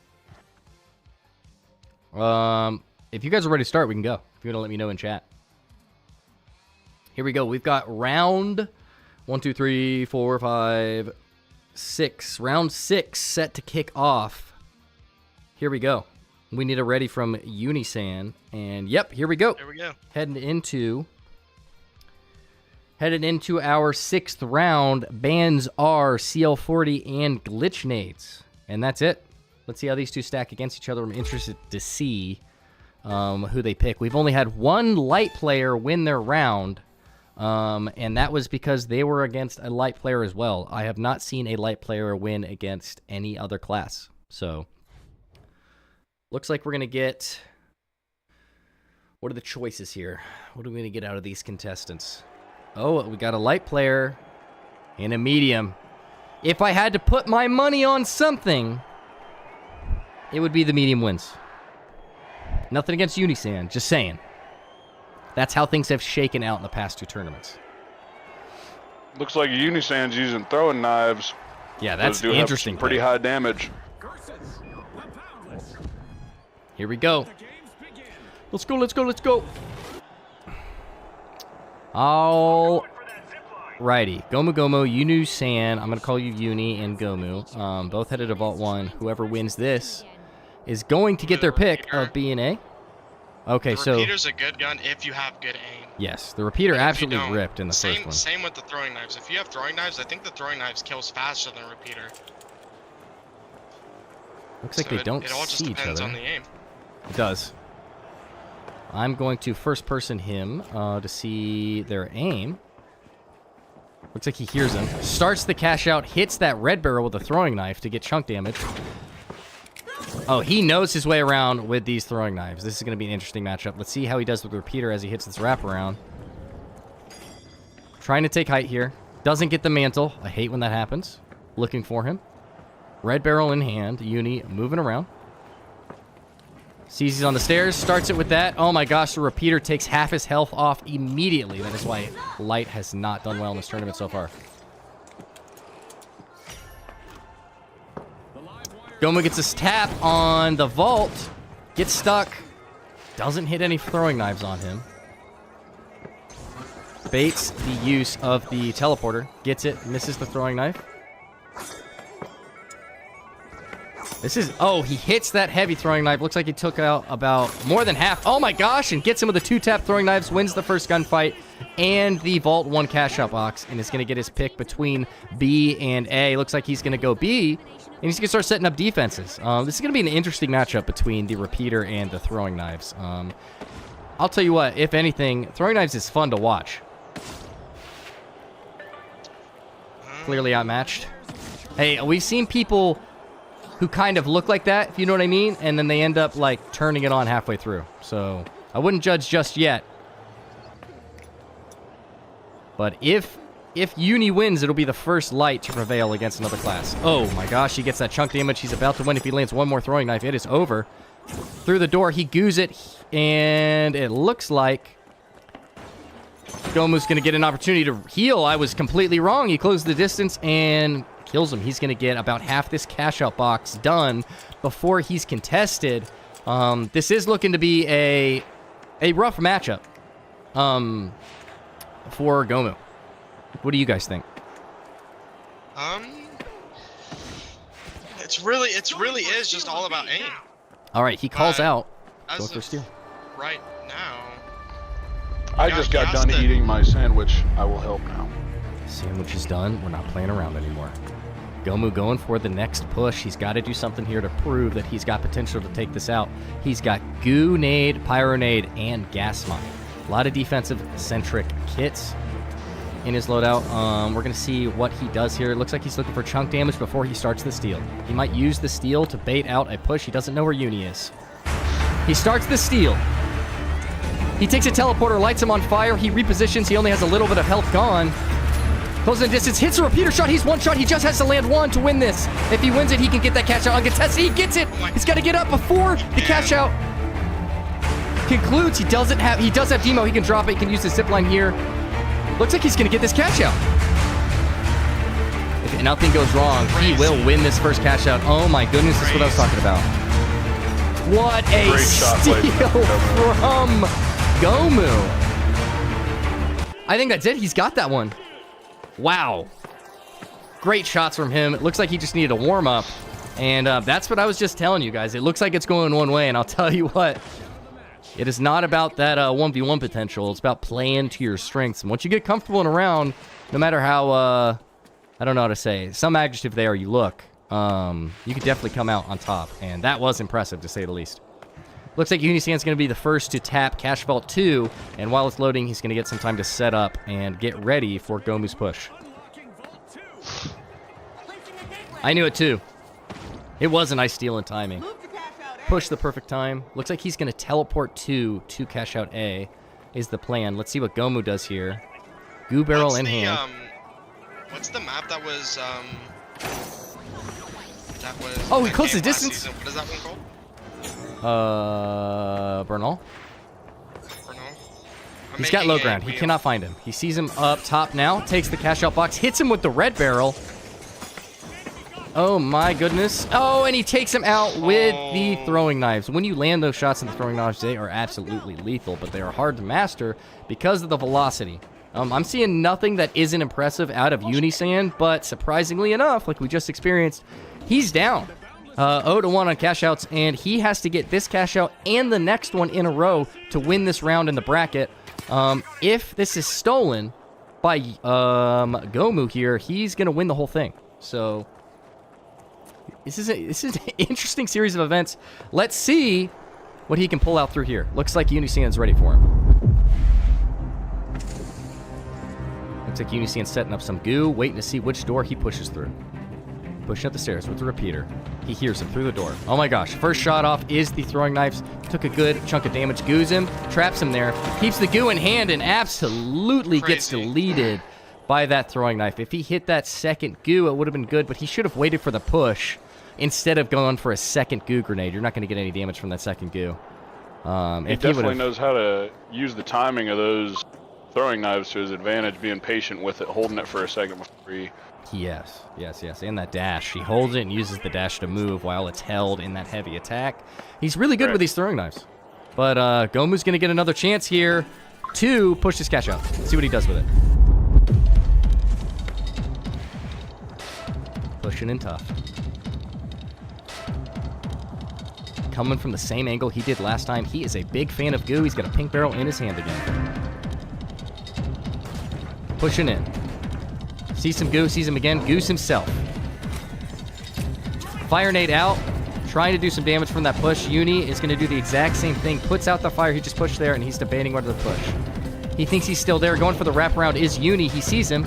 If you guys are ready to start, we can go. If you want to let me know in chat. Here we go. We've got round 1, 2, 3, 4, 5, 6. Round 6 set to kick off. Here we go. We need a ready from Unisan. And yep, here we go. Here we go. Headed into our 6th round. Bans are CL40 and glitch nades. And that's it. Let's see how these two stack against each other. I'm interested to see who they pick. We've only had 1 light player win their round. And that was because they were against a light player as well. I have not seen a light player win against any other class. So, looks like we're going to get... What are the choices here? What are we going to get out of these contestants? Oh, we got a light player and a medium. If I had to put my money on something, it would be the medium wins. Nothing against Unisan, just saying. That's how things have shaken out in the past 2 tournaments. Looks like Unisan's using throwing knives. Yeah, that's Those do interesting. have some pretty high damage. Here we go. Let's go, let's go, let's go. All righty. Goumu, Unisan. I'm going to call you Uni and Goumu. Both headed to Vault 1. Whoever wins this is going to get their pick of B and A. Okay, so... The repeater's a good gun if you have good aim. Yes, the repeater absolutely ripped in the first one. Same with the throwing knives. If you have throwing knives, I think the throwing knives kills faster than repeater. Looks like they don't it all just see each depends other. on the aim. It does. I'm going to first person him to see their aim. Looks like he hears him. Starts the cash out, hits that red barrel with a throwing knife to get chunk damage. Oh, he knows his way around with these throwing knives. This is going to be an interesting matchup. Let's see how he does with the repeater as he hits this wraparound. Trying to take height here. Doesn't get the mantle. I hate when that happens. Looking for him. Red barrel in hand. Uni moving around. Sees he's on the stairs. Starts it with that. Oh my gosh, the repeater takes half his health off immediately. That is why Light has not done well in this tournament so far. Goumu gets his tap on the vault. Gets stuck. Doesn't hit any throwing knives on him. Baits the use of the teleporter. Gets it. Misses the throwing knife. This is... Oh, he hits that heavy throwing knife. Looks like he took out about more than half. Oh my gosh, and gets him with the 2-tap throwing knives. Wins the first gunfight and the Vault 1 cash out box. And is going to get his pick between B and A. Looks like he's going to go B. And he's going to start setting up defenses. This is going to be an interesting matchup between the repeater and the throwing knives. I'll tell you what, if anything, throwing knives is fun to watch. Clearly outmatched. Hey, we've seen people who kind of look like that, if you know what I mean, and then they end up, like, turning it on halfway through. So, I wouldn't judge just yet. But if Uni wins, it'll be the first light to prevail against another class. Oh my gosh, he gets that chunk damage. He's about to win. If he lands one more throwing knife, it is over. Through the door, he goos it, and it looks like Goumu's going to get an opportunity to heal. I was completely wrong. He closed the distance and kills him. He's going to get about half this cash out box done before he's contested. This is looking to be a rough matchup for Goumu. What do you guys think? It's really is just all about aim. All right, he calls out. As Go for of steal. Right now. I just got done eating my sandwich. I will help now. Sandwich is done. We're not playing around anymore. Goumu going for the next push. He's got to do something here to prove that he's got potential to take this out. He's got Goo Nade, Pyro Nade, and Gas Mine. A lot of defensive-centric kits in his loadout. We're going to see what he does here. It looks like he's looking for chunk damage before he starts the steal. He might use the steal to bait out a push. He doesn't know where Uni is. He starts the steal. He takes a teleporter, lights him on fire. He repositions. He only has a little bit of health gone. Closing the distance, hits a repeater shot. He's one shot. He just has to land one to win this. If he wins it, he can get that cash out uncontested. He gets it. He's got to get up before the cash out concludes. He does have demo. He can drop it. He can use the zip line here. Looks like he's going to get this cash out. If nothing goes wrong, he will win this first cash out. Oh my goodness, this is what I was talking about. What a steal from Goumu. I think that's it. He's got that one. Wow. Great shots from him. It looks like he just needed a warm-up. And that's what I was just telling you guys. It looks like it's going one way, and I'll tell you what. It is not about that 1v1 potential. It's about playing to your strengths. And once you get comfortable in a round, no matter how, I don't know how to say, some adjective there you look, you could definitely come out on top. And that was impressive, to say the least. Looks like Unisan's going to be the first to tap Cash Vault 2. And while it's loading, he's going to get some time to set up and get ready for Goumu's push. I knew it too. It was a nice steal in timing. Push the perfect time. Looks like he's going to teleport 2 to cash out A is the plan. Let's see what Goumu does here. Goo barrel in hand. What's the map that was Oh, he closed the distance. Season? What is that one called? Bernal. He's got low ground. He cannot find him. He sees him up top now. Takes the cash out box. Hits him with the red barrel. Oh my goodness. Oh, and he takes him out with the throwing knives. When you land those shots in the throwing knives, they are absolutely lethal, but they are hard to master because of the velocity. I'm seeing nothing that isn't impressive out of Unisan, but surprisingly enough, like we just experienced, he's down 0-1 on cash outs, and he has to get this cash out and the next one in a row to win this round in the bracket. If this is stolen by Goumu here, he's going to win the whole thing. So this is an interesting series of events. Let's see what he can pull out through here. Looks like Unisan's ready for him. Looks like Unisan's setting up some goo, waiting to see which door he pushes through. Pushing up the stairs with the repeater. He hears him through the door. Oh my gosh. First shot off is the throwing knives. Took a good chunk of damage. Goos him. Traps him there. Keeps the goo in hand and absolutely gets deleted by that throwing knife. If he hit that second goo, it would have been good, but he should have waited for the push instead of going for a second goo grenade. You're not going to get any damage from that second goo. He definitely knows how to use the timing of those throwing knives to his advantage, being patient with it, holding it for a second before he Yes. And that dash. He holds it and uses the dash to move while it's held in that heavy attack. He's really good with these throwing knives. But Goumu's going to get another chance here to push this cash out. Let's see what he does with it. Pushing in tough. Coming from the same angle he did last time. He is a big fan of Goo. He's got a pink barrel in his hand again. Pushing in. Sees some Goo, sees him again. Goose himself. Fire nade out. Trying to do some damage from that push. Uni is going to do the exact same thing. Puts out the fire he just pushed there, and he's debating whether to push. He thinks he's still there. Going for the wraparound is Uni. He sees him.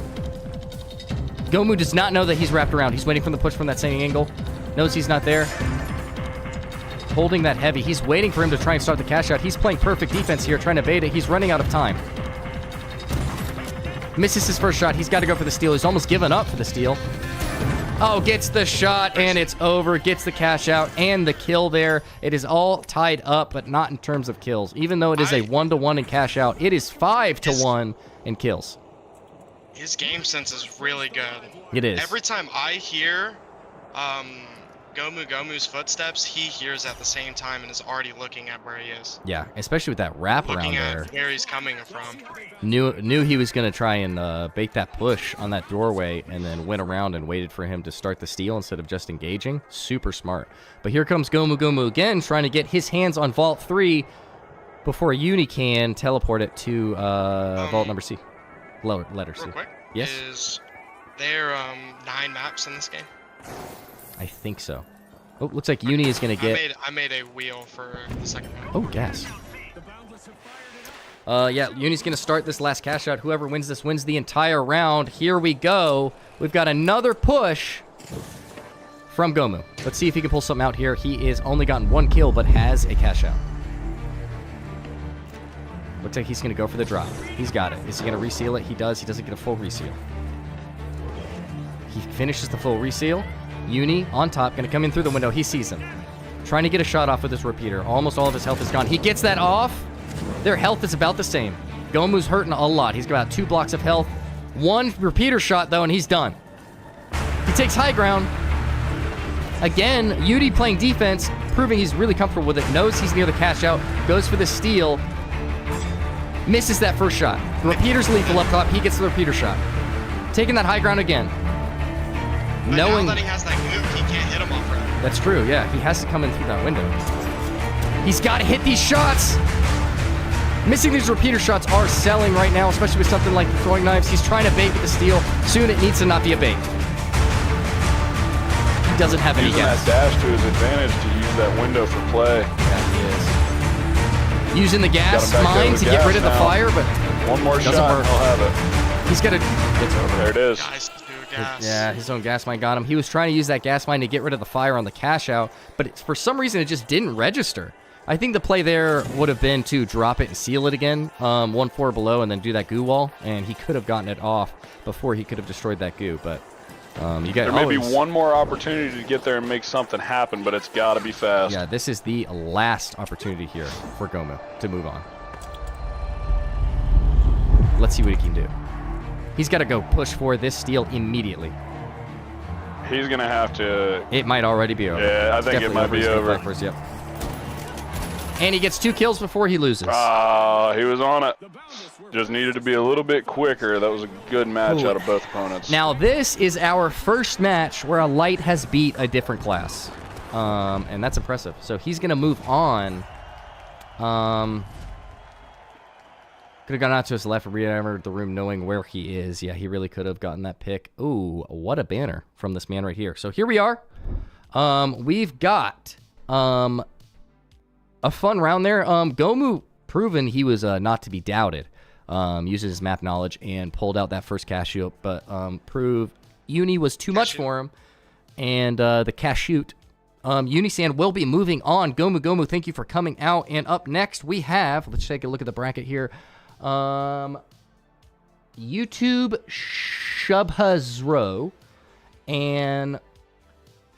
Goumu does not know that he's wrapped around. He's waiting for the push from that same angle. Knows he's not there. Holding that heavy. He's waiting for him to try and start the cash out. He's playing perfect defense here, trying to bait it. He's running out of time. Misses his first shot. He's got to go for the steal. He's almost given up for the steal. Oh, gets the shot, and it's over. Gets the cash out and the kill there. It is all tied up, but not in terms of kills. Even though it is a 1-to-1 in cash out, it is 5-to-1 in kills. His game sense is really good. It is. Every time I hear Goumu's footsteps, he hears at the same time and is already looking at where he is. Yeah, especially with that wrap around Looking there. at where he's coming from. Knew he was going to try and bait that push on that doorway and then went around and waited for him to start the steal instead of just engaging. Super smart. But here comes Goumu again, trying to get his hands on Vault 3 before Uni can teleport it to Vault number C. Letter C. Real quick, yes? is there 9 maps in this game? I think so. Oh, looks like Uni is going to get... I made a wheel for the second round. Oh, gas. Yeah, Uni's going to start this last cash out. Whoever wins this wins the entire round. Here we go. We've got another push from Goumu. Let's see if he can pull something out here. He is only gotten 1 kill, but has a cash out. Looks like he's going to go for the drop. He's got it. Is he going to reseal it? He does. He doesn't get a full reseal. He finishes the full reseal. Uni on top, going to come in through the window. He sees him. Trying to get a shot off with his repeater. Almost all of his health is gone. He gets that off. Their health is about the same. Goumu's hurting a lot. He's got 2 blocks of health. 1 repeater shot, though, and he's done. He takes high ground. Again, Uni playing defense, proving he's really comfortable with it. Knows he's near the cash out. Goes for the steal. Misses that first shot. The repeater's lethal up top. He gets the repeater shot. Taking that high ground again. But Knowing now that he has that move, he can't hit him off right. That's true, yeah. He has to come in through that window. He's got to hit these shots. Missing these repeater shots are selling right now, especially with something like the throwing knives. He's trying to bait with the steal. Soon it needs to not be a bait. He doesn't have any gas. Using that dash to his advantage to use that window for play. Yeah, he is. Using the gas mine to get rid of the fire, but one more shot, work. I'll have it. He's got to... It's over. There it is. Guys, gas. Yeah, his own gas mine got him. He was trying to use that gas mine to get rid of the fire on the cash out, but for some reason it just didn't register. I think the play there would have been to drop it and seal it again, 1 floor below, and then do that goo wall, and he could have gotten it off before he could have destroyed that goo, but you got there may be one more opportunity to get there and make something happen, but it's got to be fast. Yeah, this is the last opportunity here for Goumu to move on. Let's see what he can do. He's got to go push for this steal immediately. He's going to have to... It might already be over. Yeah, I think it might be over. Yep. And he gets 2 kills before he loses. Ah, he was on it. Just needed to be a little bit quicker. That was a good match out of both opponents. Now, this is our first match where a light has beat a different class. And that's impressive. So he's going to move on. Could have gone out to his left, re-entered the room knowing where he is. Yeah, he really could have gotten that pick. Ooh, what a banner from this man right here. So here we are. We've got a fun round there. Goumu proven he was not to be doubted. Uses his map knowledge and pulled out that first cashew, but proved Uni was too much for him. And the cashout. Unisan will be moving on. Goumu, thank you for coming out. And up next we have, let's take a look at the bracket here. YouTube Shubhazro and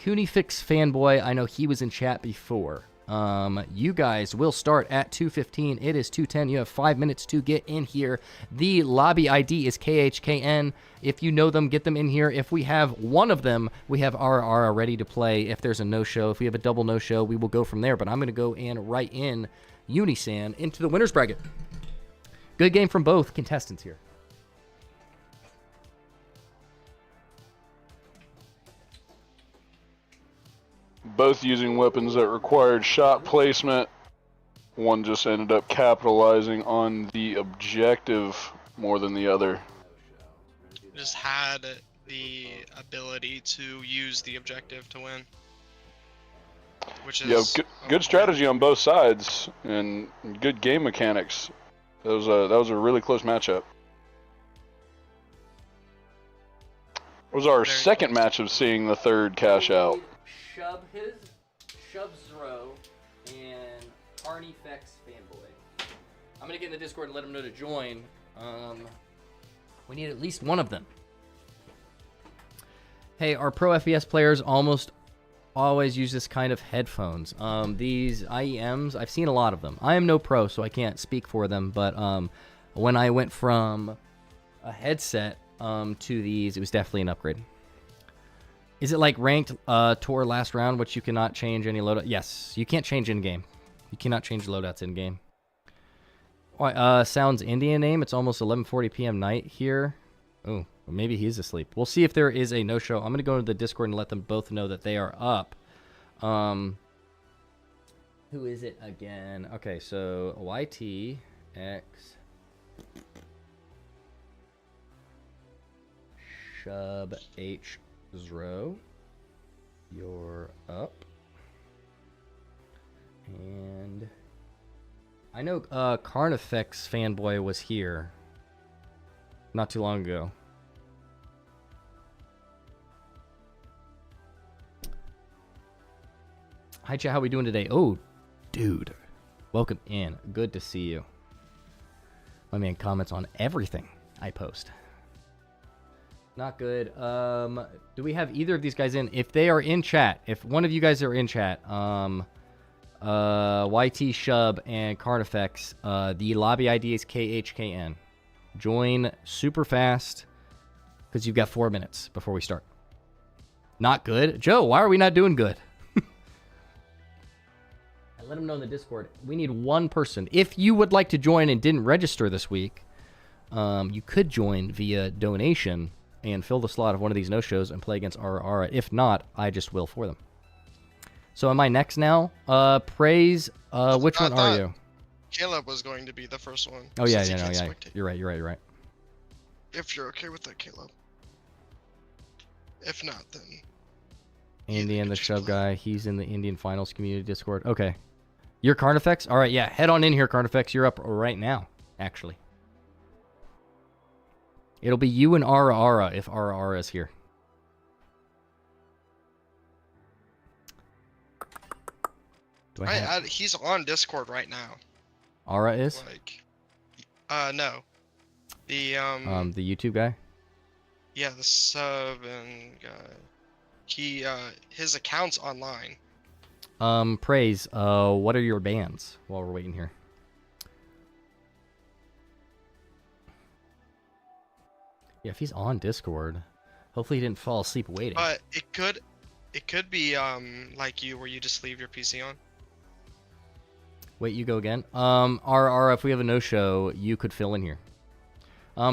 Carnifx fanboy. I know he was in chat before. You guys will start at 2:15. It is 2:10. You have 5 minutes to get in here. The lobby ID is KHKN. If you know them, get them in here. If we have one of them, we have RR ready to play. If there's a no-show, if we have a double no-show, we will go from there. But I'm going to go and write in Unisan into the winner's bracket. Good game from both contestants here. Both using weapons that required shot placement. One just ended up capitalizing on the objective more than the other. Just had the ability to use the objective to win. Which is good strategy on both sides and good game mechanics. That was a really close matchup. It was our second match of seeing the third cash out. Shub's row, and Carnifx fanboy. I'm gonna get in the Discord and let them know to join. We need at least one of them. Hey, our pro FPS players almost always use this kind of headphones. These IEMs, I've seen a lot of them. I am no pro, so I can't speak for them, but when I went from a headset to these, it was definitely an upgrade. Is it like ranked tour last round, which you cannot change any loadout? Yes, you can't change in-game. You cannot change loadouts in-game. Sounds Indian name. It's almost 11:40 p.m. night here. Oh, maybe he's asleep. We'll see if there is a no-show. I'm going to go into the Discord and let them both know that they are up. Who is it again? Okay, so YTX Shub H Zro, you're up. And I know Carnifx fanboy was here not too long ago. Hi chat, how we doing today? Oh, dude, welcome in. Good to see you. My man comments on everything I post. Not good. Do we have either of these guys in? If they are in chat, if one of you guys are in chat, YT Shub and Carnifx, the lobby ID is KHKN. Join super fast because you've got 4 minutes before we start. Not good? Joe, why are we not doing good? I let them know in the Discord. We need one person. If you would like to join and didn't register this week, you could join via donation and fill the slot of one of these no-shows and play against Ara. If not, I just will for them. So am I next now? Praise, which one are you? Caleb was going to be the first one. Oh, yeah. You're right. If you're okay with that, Caleb. If not, then... Indian, the shove guy. He's in the Indian Finals community Discord. Okay. You're Carnifx? All right, yeah. Head on in here, Carnifx. You're up right now, actually. It'll be you and Ara if Ara is here. He's on Discord right now. Ara is? No. The YouTube guy? Yeah, the sub and guy. His account's online. Praise, what are your bans while we're waiting here? Yeah, if he's on Discord, hopefully he didn't fall asleep waiting. But it could be like you, where you just leave your PC on. Wait, you go again. RR, if we have a no-show, you could fill in here.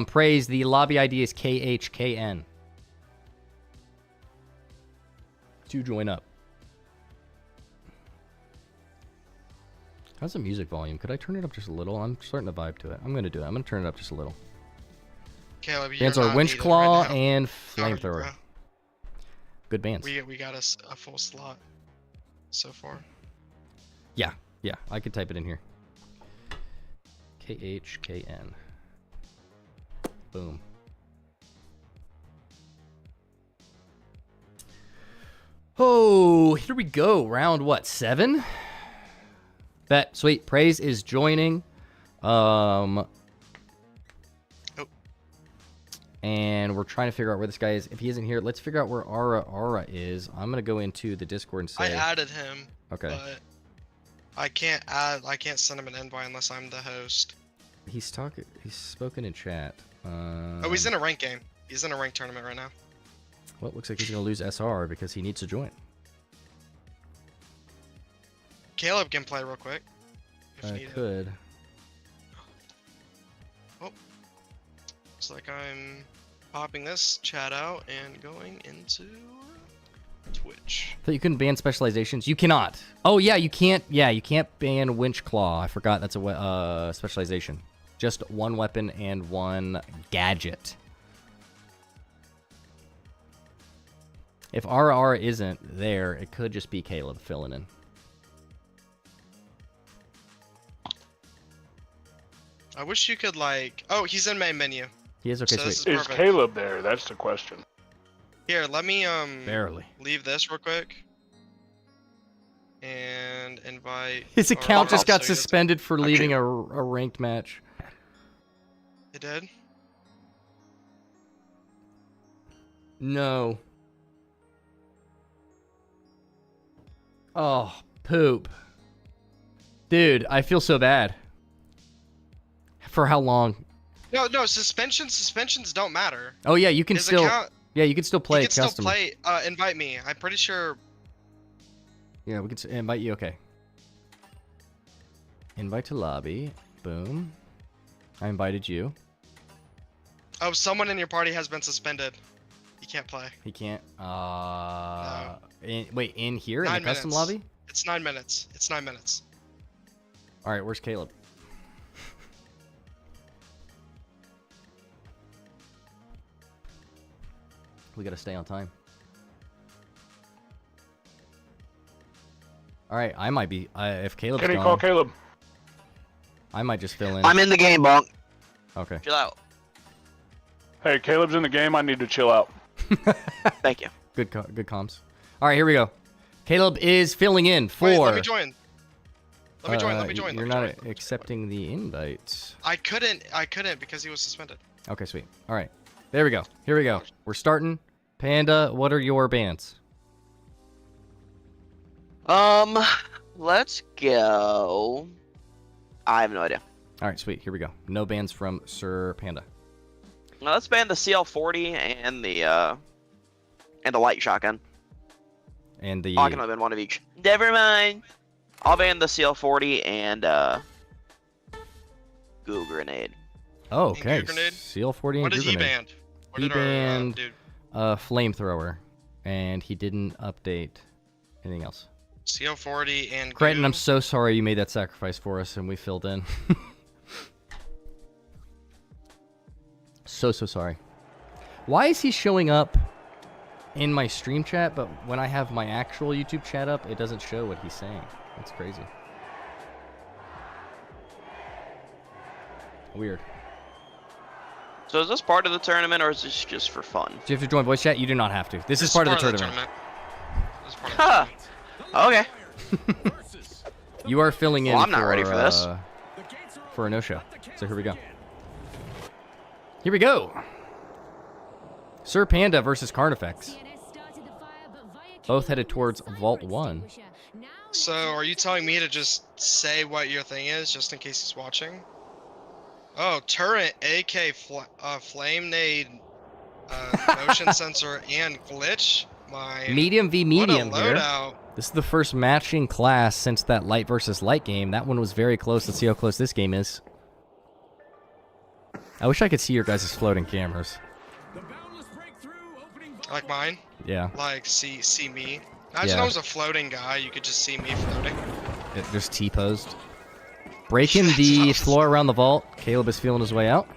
Praise, the lobby ID is KHKN. To join up. How's the music volume? Could I turn it up just a little? I'm starting to vibe to it. I'm going to do it. I'm going to turn it up just a little. Caleb, bands are Winch Claw and Flamethrower. Good bands. We got a full slot so far. Yeah, I could type it in here. KHKN. Boom. Oh, here we go. Round what? 7? Bet. Sweet. Praise is joining. And we're trying to figure out where this guy is. If he isn't here, let's figure out where Ara is. I'm going to go into the Discord and say... I added him. Okay. But I can't send him an invite unless I'm the host. He's spoken in chat. Oh, he's in a rank game. He's in a rank tournament right now. Well, it looks like he's gonna lose SR because he needs to join. Caleb can play real quick. If I needed. could. Oh. Looks like I'm popping this chat out and going into Twitch. Thought you couldn't ban specializations. You cannot. Oh yeah, you can't. Yeah, you can't ban winch claw. I forgot that's a specialization. Just one weapon and one gadget. If RR isn't there, it could just be Caleb filling in. I wish you could like. Oh, he's in main menu. He is okay. So this Sweet. is Is perfect. Caleb there? That's the question. Here, let me Barely. leave this real quick. And invite. His account just got so he doesn't- suspended for leaving a ranked match. It did? No. Oh, poop. Dude, I feel so bad. For how long? No, suspensions don't matter. Oh yeah, you can His still. account, Yeah, you can still play he can custom. still play. Invite me. I'm pretty sure. Yeah, we can invite you. Okay. Invite to lobby. Boom. I invited you. Oh, someone in your party has been suspended. He can't play. He can't. No. Wait, in here in 9 the custom minutes. lobby? It's 9 minutes. It's 9 minutes. All right, where's Caleb? We gotta stay on time. All right, I might be. If Caleb's Can he gone, call Caleb? I might just fill in. I'm in the game, Bonk. Okay. Chill out. Hey, Caleb's in the game. I need to chill out. Thank you. Good comms. All right, here we go. Caleb is filling in for. Wait, let me join. Let me join. Let me join. You're let me not join. accepting the invite. I couldn't because he was suspended. Okay, sweet. All right. There we go. Here we go. We're starting. Panda, what are your bans? Let's go. I have no idea. All right, sweet. Here we go. No bans from Sir Panda. Now let's ban the CL40 and the light shotgun. And the. Oh, I can only ban one of each. Never mind. I'll ban the CL40 and goo grenade. Oh, And okay. Goo Grenade? CL40 and What did Goo he Grenade. ban? What He did our banned dude? Flamethrower, and he didn't update anything else. CO40 and Crichton, Goo. I'm so sorry you made that sacrifice for us and we filled in. So sorry. Why is he showing up in my stream chat, but when I have my actual YouTube chat up, it doesn't show what he's saying? That's crazy. Weird. So is this part of the tournament or is this just for fun? Do you have to join voice chat? You do not have to. This is part of the tournament. This is part of the Huh. tournament. Okay. You are filling in Well, I'm not ready for this. For a no-show. So here we go. Here we go. Sir Panda versus Carnifx. Both headed towards Vault 1. So, are you telling me to just say what your thing is, just in case he's watching? Oh, turret, AK, flame nade, motion sensor, and glitch. My Medium v medium what a here. loadout. This is the first matching class since that light versus light game. That one was very close. Let's see how close this game is. I wish I could see your guys' floating cameras. Like mine? Yeah. Like, see me? Imagine Yeah. I was a floating guy, you could just see me floating. It just T-posed. Breaking the floor around the vault. Caleb is feeling his way out.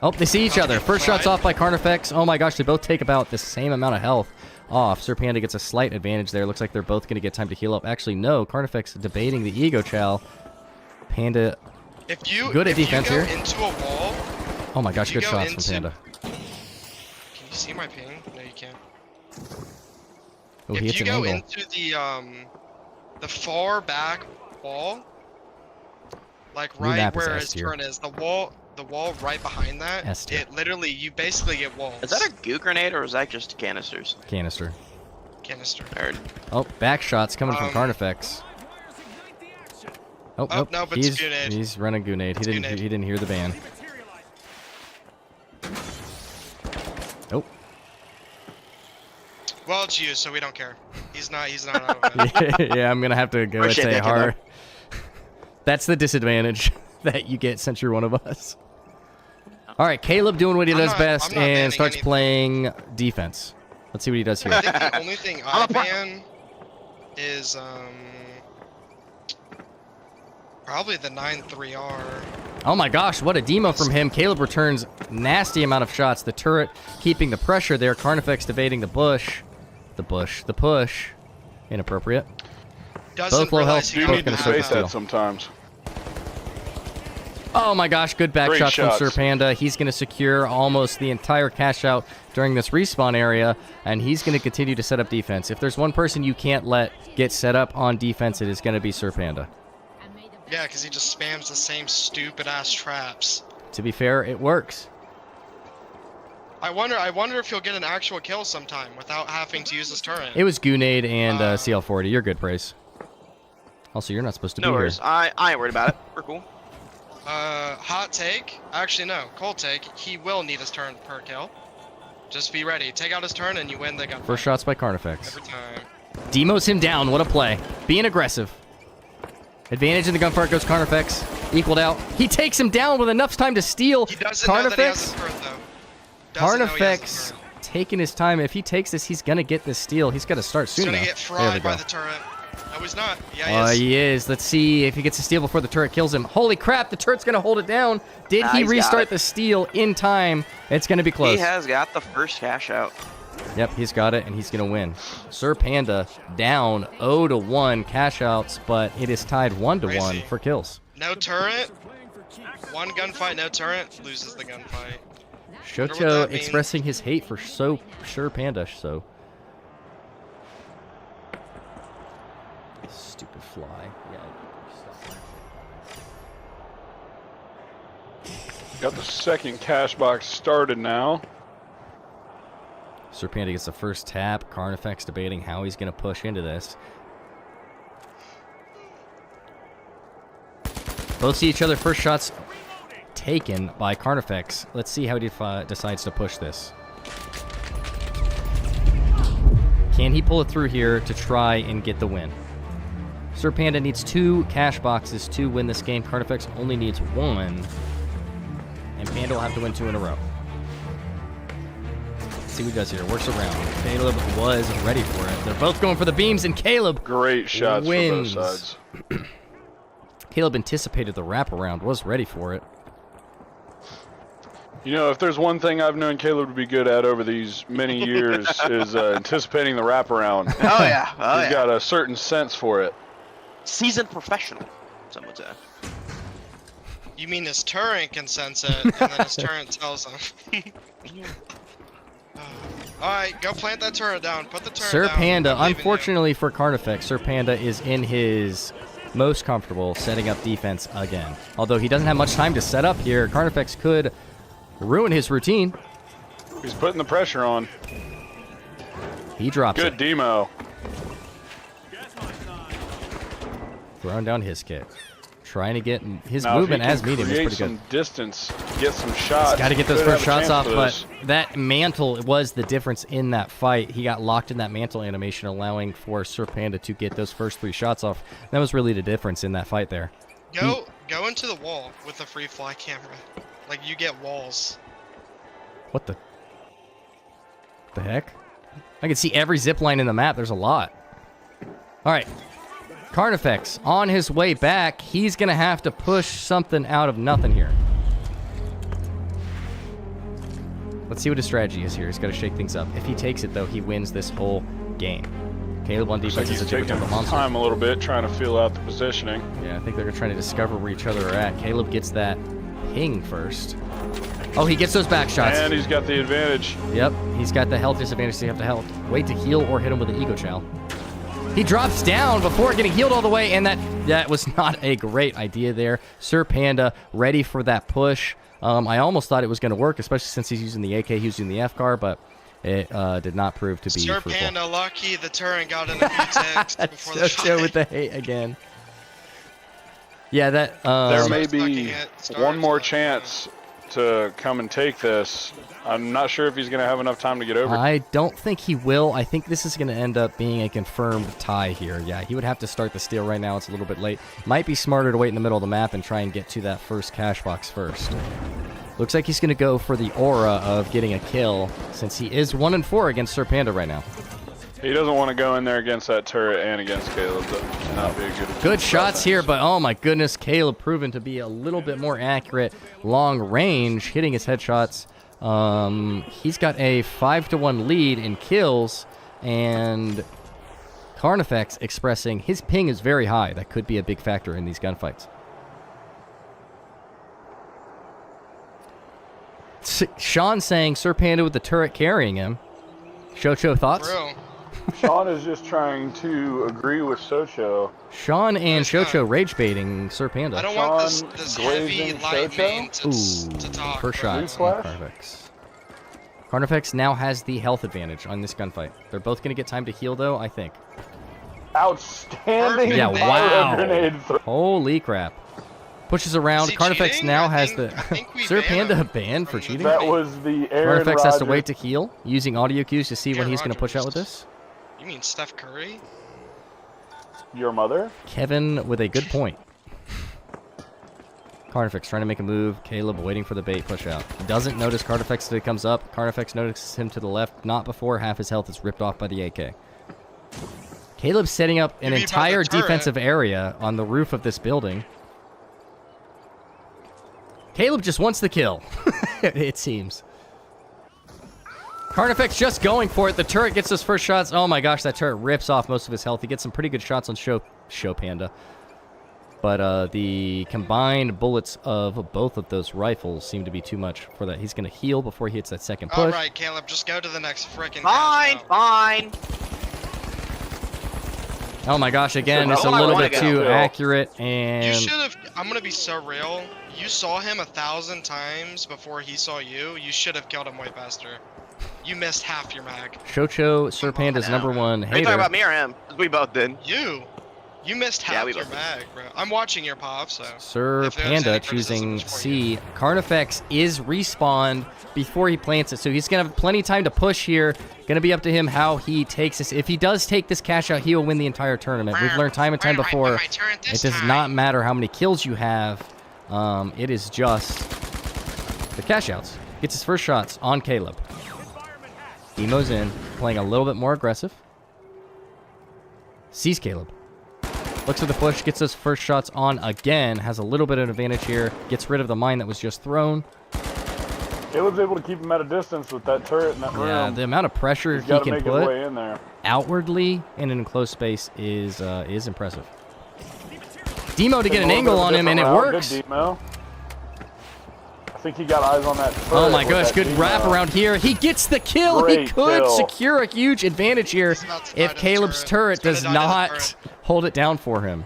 Oh, they see each other. First shot's off by Carnifx. Oh my gosh, they both take about the same amount of health off. Sir Panda gets a slight advantage there. Looks like they're both going to get time to heal up. Actually, no. Carnifx debating the Ego Chow. Panda, If you good at if defense you go here. into a wall, Oh my gosh, you good go shots from into- Panda. can you see my ping? No, you can't. Oh, he If hits you an go angle. into the far back wall, like New right map is where S his tier. turn is, the wall right behind that, S tier. it literally you basically get walls. Is that a goo grenade or is that just canisters? Canister. canister? Nerd. Oh, back shots coming from Um, Carnifx. Oh, Oh, no, but it's Grenade. He's running Grenade. He didn't hear the ban. Oh. Well, it's you, so we don't care. He's not out of it. Yeah, I'm gonna have to go and say hard. That's the disadvantage that you get since you're one of us. All right, Caleb doing what he does best and starts playing defense. Let's see what he does here. I think the only thing I ban is probably the 9-3R. Oh my gosh, what a demo from him. Caleb returns nasty amount of shots. The turret keeping the pressure there. Carnifx evading the bush. The push. Inappropriate. Both low health. You need to space that sometimes. Oh my gosh, good back Great shots from Sir Panda. He's going to secure almost the entire cash out during this respawn area, and he's going to continue to set up defense. If there's one person you can't let get set up on defense, it is going to be Sir Panda. Yeah, because he just spams the same stupid-ass traps. To be fair, it works. I wonder if he'll get an actual kill sometime without having to use his turret. It was Grenade and CL40. You're good, Praise. Also, you're not supposed to be here. I ain't worried about it. We're cool. Hot take. Actually, no. Cold take. He will need his turn per kill. Just be ready. Take out his turn and you win the gun. First shots by Carnifx. Every time. Demos him down. What a play. Being aggressive. Advantage in the gunfight goes Carnifx. Equaled out. He takes him down with enough time to steal. He doesn't know that he has his turret, though. Carnifx taking his time. If he takes this, he's going to get this steal. He's got to start soon. He's going to get fried by the turret. No, he's not. Yeah, he is. Let's see if he gets a steal before the turret kills him. Holy crap, the turret's going to hold it down. Did he restart the steal in time? It's going to be close. He has got the first cash out. Yep, he's got it, and he's going to win. Sir Panda down 0-1 cash outs, but it is tied 1-1 for kills. No turret. One gunfight, no turret, loses the gunfight. Shocho expressing his hate for Sir Panda, so. Stupid fly. Yeah. Got the second cash box started now. Sir Panda gets the first tap. Carnifx debating how he's going to push into this. Both see each other. First shots taken by Carnifx. Let's see how he decides to push this. Can he pull it through here to try and get the win? Sir Panda needs 2 cash boxes to win this game. Carnifx only needs 1. And Panda will have to win 2 in a row. Let's see what he does here. Works around. Caleb was ready for it. They're both going for the beams, and Caleb Great shots wins. for both sides. Caleb anticipated the wraparound, was ready for it. You know, if there's one thing I've known Caleb to be good at over these many years is anticipating the wraparound. Oh, yeah. He's got a certain sense for it. Seasoned professional, some would say. You mean his turret can sense it, and then his turret tells him. Alright, go plant that turret down. Put the turret Sir down. Panda, unfortunately for Carnifx, Sir Panda is in his most comfortable setting up defense again. Although he doesn't have much time to set up here, Carnifx could ruin his routine. He's putting the pressure on. He drops Good demo. Throwing down his kick. Trying to get his movement as medium is pretty good. Distance, get some shots. He's got to get those first shots off, but that mantle was the difference in that fight. He got locked in that mantle animation, allowing for Sir Panda to get those first 3 shots off. That was really the difference in that fight there. Go into the wall with the free fly camera. Like, you get walls. What the heck? I can see every zip line in the map. There's a lot. All right. Carnifx on his way back. He's going to have to push something out of nothing here. Let's see what his strategy is here. He's got to shake things up. If he takes it, though, he wins this whole game. Caleb on defense is a different type of monster. Time a little bit, trying to feel out the positioning. Yeah, I think they're trying to discover where each other are at. Caleb gets that ping first. Oh, he gets those back shots. And he's got the advantage. Yep, he's got the health disadvantage, so you have to wait to heal or hit him with an ego chow. He drops down before getting healed all the way, and that was not a great idea there. Sir Panda ready for that push. I almost thought it was going to work, especially since he's using the AK, he's using the FCAR, but it did not prove to be Sir fruitful. Panda lucky the turret got in a few ticks before the Show with the hate again. Yeah, that. There may Starts tucking be it, one starts more up, chance to come and take this. I'm not sure if he's going to have enough time to get over. I don't think he will. I think this is going to end up being a confirmed tie here. Yeah, he would have to start the steal right now. It's a little bit late. Might be smarter to wait in the middle of the map and try and get to that first cash box first. Looks like he's going to go for the aura of getting a kill since he is 1-4 against Sir Panda right now. He doesn't want to go in there against that turret and against Caleb. That would not be a Good shots here, but oh my goodness, Caleb proven to be a little bit more accurate, long range, hitting his headshots. He's got a 5-1 lead in kills, and Carnifx expressing his ping is very high. That could be a big factor in these gunfights. Sean saying Sir Panda with the turret carrying him. Shocho, thoughts? Bro. Sean is just trying to agree with Socho. Sean and Shocho rage baiting Sir Panda. I don't want Sean this heavy glazing light Socho? main to talk. First bro. shots on Carnifx. Carnifx now has the health advantage on this gunfight. They're both going to get time to heal, though, I think. Outstanding Yeah, fire wow. grenade throw. Holy crap. Pushes around. Is he Carnifx cheating? now I has think we Sir ban Panda him banned for from the cheating. That was the Aaron Carnifx has to Rodgers- wait to heal, using audio cues to see when Aaron he's going to push out with Rodgers. this. You mean Steph Curry? Your mother? Kevin with a good point. Carnifx trying to make a move. Caleb waiting for the bait push out. Doesn't notice Carnifx as it comes up. Carnifx notices him to the left, not before half his health is ripped off by the AK. Caleb's setting up an You mean by the entire turret? defensive area on the roof of this building. Caleb just wants the kill, it seems. Carnifx just going for it. The turret gets those first shots. Oh my gosh, that turret rips off most of his health. He gets some pretty good shots on Show Panda. But the combined bullets of both of those rifles seem to be too much for that. He's going to heal before he hits that second push. Alright, Caleb, just go to the next frickin' Fine, fine. Oh my gosh, again, So it's a I little wanna bit go. too Phil. accurate. You And should have. I'm gonna be so real. You saw him 1,000 times before he saw you. You should have killed him way faster. You missed half your mag. Shocho, Sir Panda's I know. number one Are you talking hater. about me or him? 'Cause we both did. You missed Yeah, half we your both- mag, bro. I'm watching your pop, so. Sir if there's Panda any choosing criticisms for you. C. Carnifx is respawned before he plants it, so he's going to have plenty of time to push here. Going to be up to him how he takes this. If he does take this cash out, he will win the entire tournament. We've learned time and time before. It does not matter how many kills you have. It is just the cash outs. Gets his first shots on Caleb. Demo's in, playing a little bit more aggressive. Sees Caleb. Looks at the push, gets those first shots on again. Has a little bit of an advantage here. Gets rid of the mine that was just thrown. Caleb's able to keep him at a distance with that turret in that room. Yeah, the amount of pressure He's he got to can make his put way in there. outwardly in an enclosed space is impressive. Demo to get Take an a little angle bit of on a him, and it different route. works. Good Demo. I think he got eyes on that turret. Oh my with gosh, that good Demo. wrap around here. He gets the kill. He Great could kill. secure a huge advantage here He's about to die if to the Caleb's turret turret. does He's gonna die to the not turret. hold it down for him.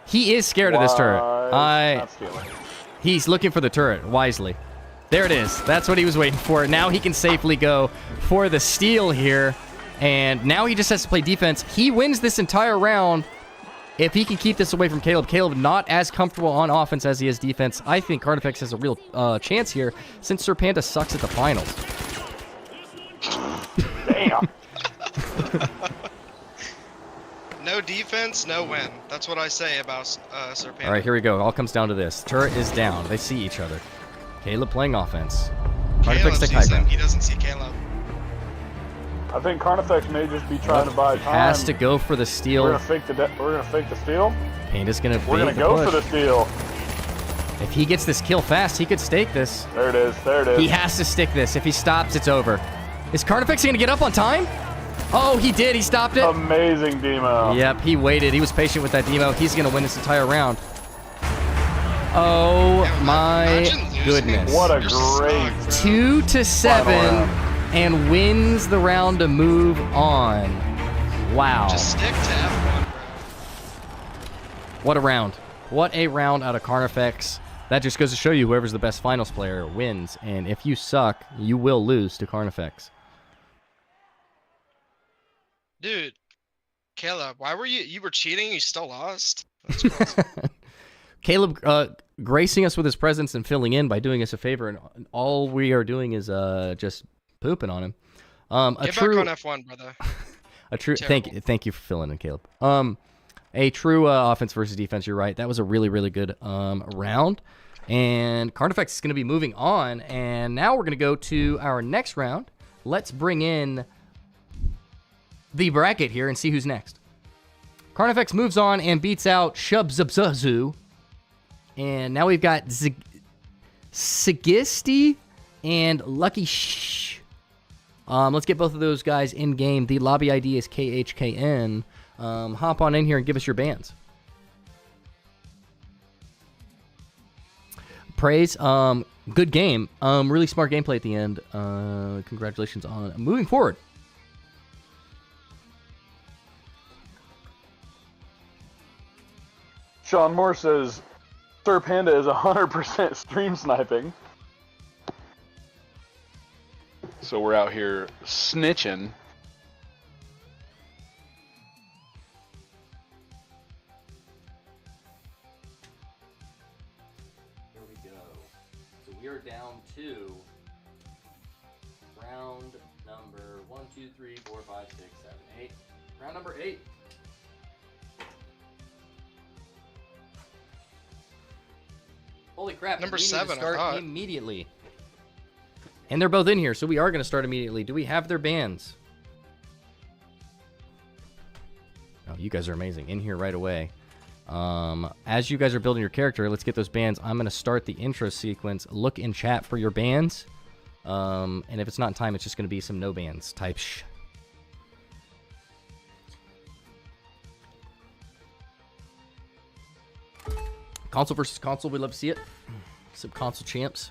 He is scared of this turret. Not stealing. He's looking for the turret wisely. There it is. That's what he was waiting for. Now he can safely go for the steal here. And now he just has to play defense. He wins this entire round if he can keep this away from Caleb. Caleb not as comfortable on offense as he is defense. I think Carnifx has a real chance here since Sir Panda sucks at the finals. Damn. No defense, no win. That's what I say about Sir Panda. All right, here we go. All comes down to this. Turret is down. They see each other. Caleb playing offense. Caleb Carnifx take high sees him. ground. He doesn't see Caleb. I think Carnifx may just be trying to buy time. Has to go for the We're steal. gonna fake the steal. Panda's gonna We're gonna bait the go push. for the steal. If he gets this kill fast, he could stake this. There it is. There it is. He has to stick this. If he stops, it's over. Is Carnifx going to get up on time? Oh, he did. He stopped it. Amazing demo. Yep, he waited. He was patient with that demo. He's going to win this entire round. Oh, my Imagine losing. goodness. What a You're great. stuck, bro. 2-7 round. and wins the round to move on. Wow. Just stick to F1, bro. What a round. What a round out of Carnifx. That just goes to show you whoever's the best finals player wins. And if you suck, you will lose to Carnifx. Dude, Caleb, why were you were cheating? You still lost? That's crazy. Caleb gracing us with his presence and filling in by doing us a favor, and all we are doing is just pooping on him. Get back on F1, brother. Thank you for filling in, Caleb. A true offense versus defense. You're right. That was a really, really good round. And Carnifx is going to be moving on. And now we're going to go to our next round. Let's bring in the bracket here and see who's next. Carnifx moves on and beats out Shubzubzuzu. And now we've got Sigisty and Lucky Shh. Let's get both of those guys in game. The lobby ID is KHKN. Hop on in here and give us your bands. Praise. Good game. Really smart gameplay at the end. Congratulations on moving forward. Sean Moore says, Sir Panda is 100% stream sniping. So we're out here snitching. Here we go. So we are down to round number 1, 2, 3, 4, 5, 6, 7, 8. Round number 8. Holy crap. Number we need to 7, I start thought. immediately. And they're both in here, so we are going to start immediately. Do we have their bands? Oh, you guys are amazing. In here right away. As you guys are building your character, let's get those bands. I'm going to start the intro sequence. Look in chat for your bands. And if it's not in time, it's just going to be some no bands type shh. Console versus console, we'd love to see it. Some console champs.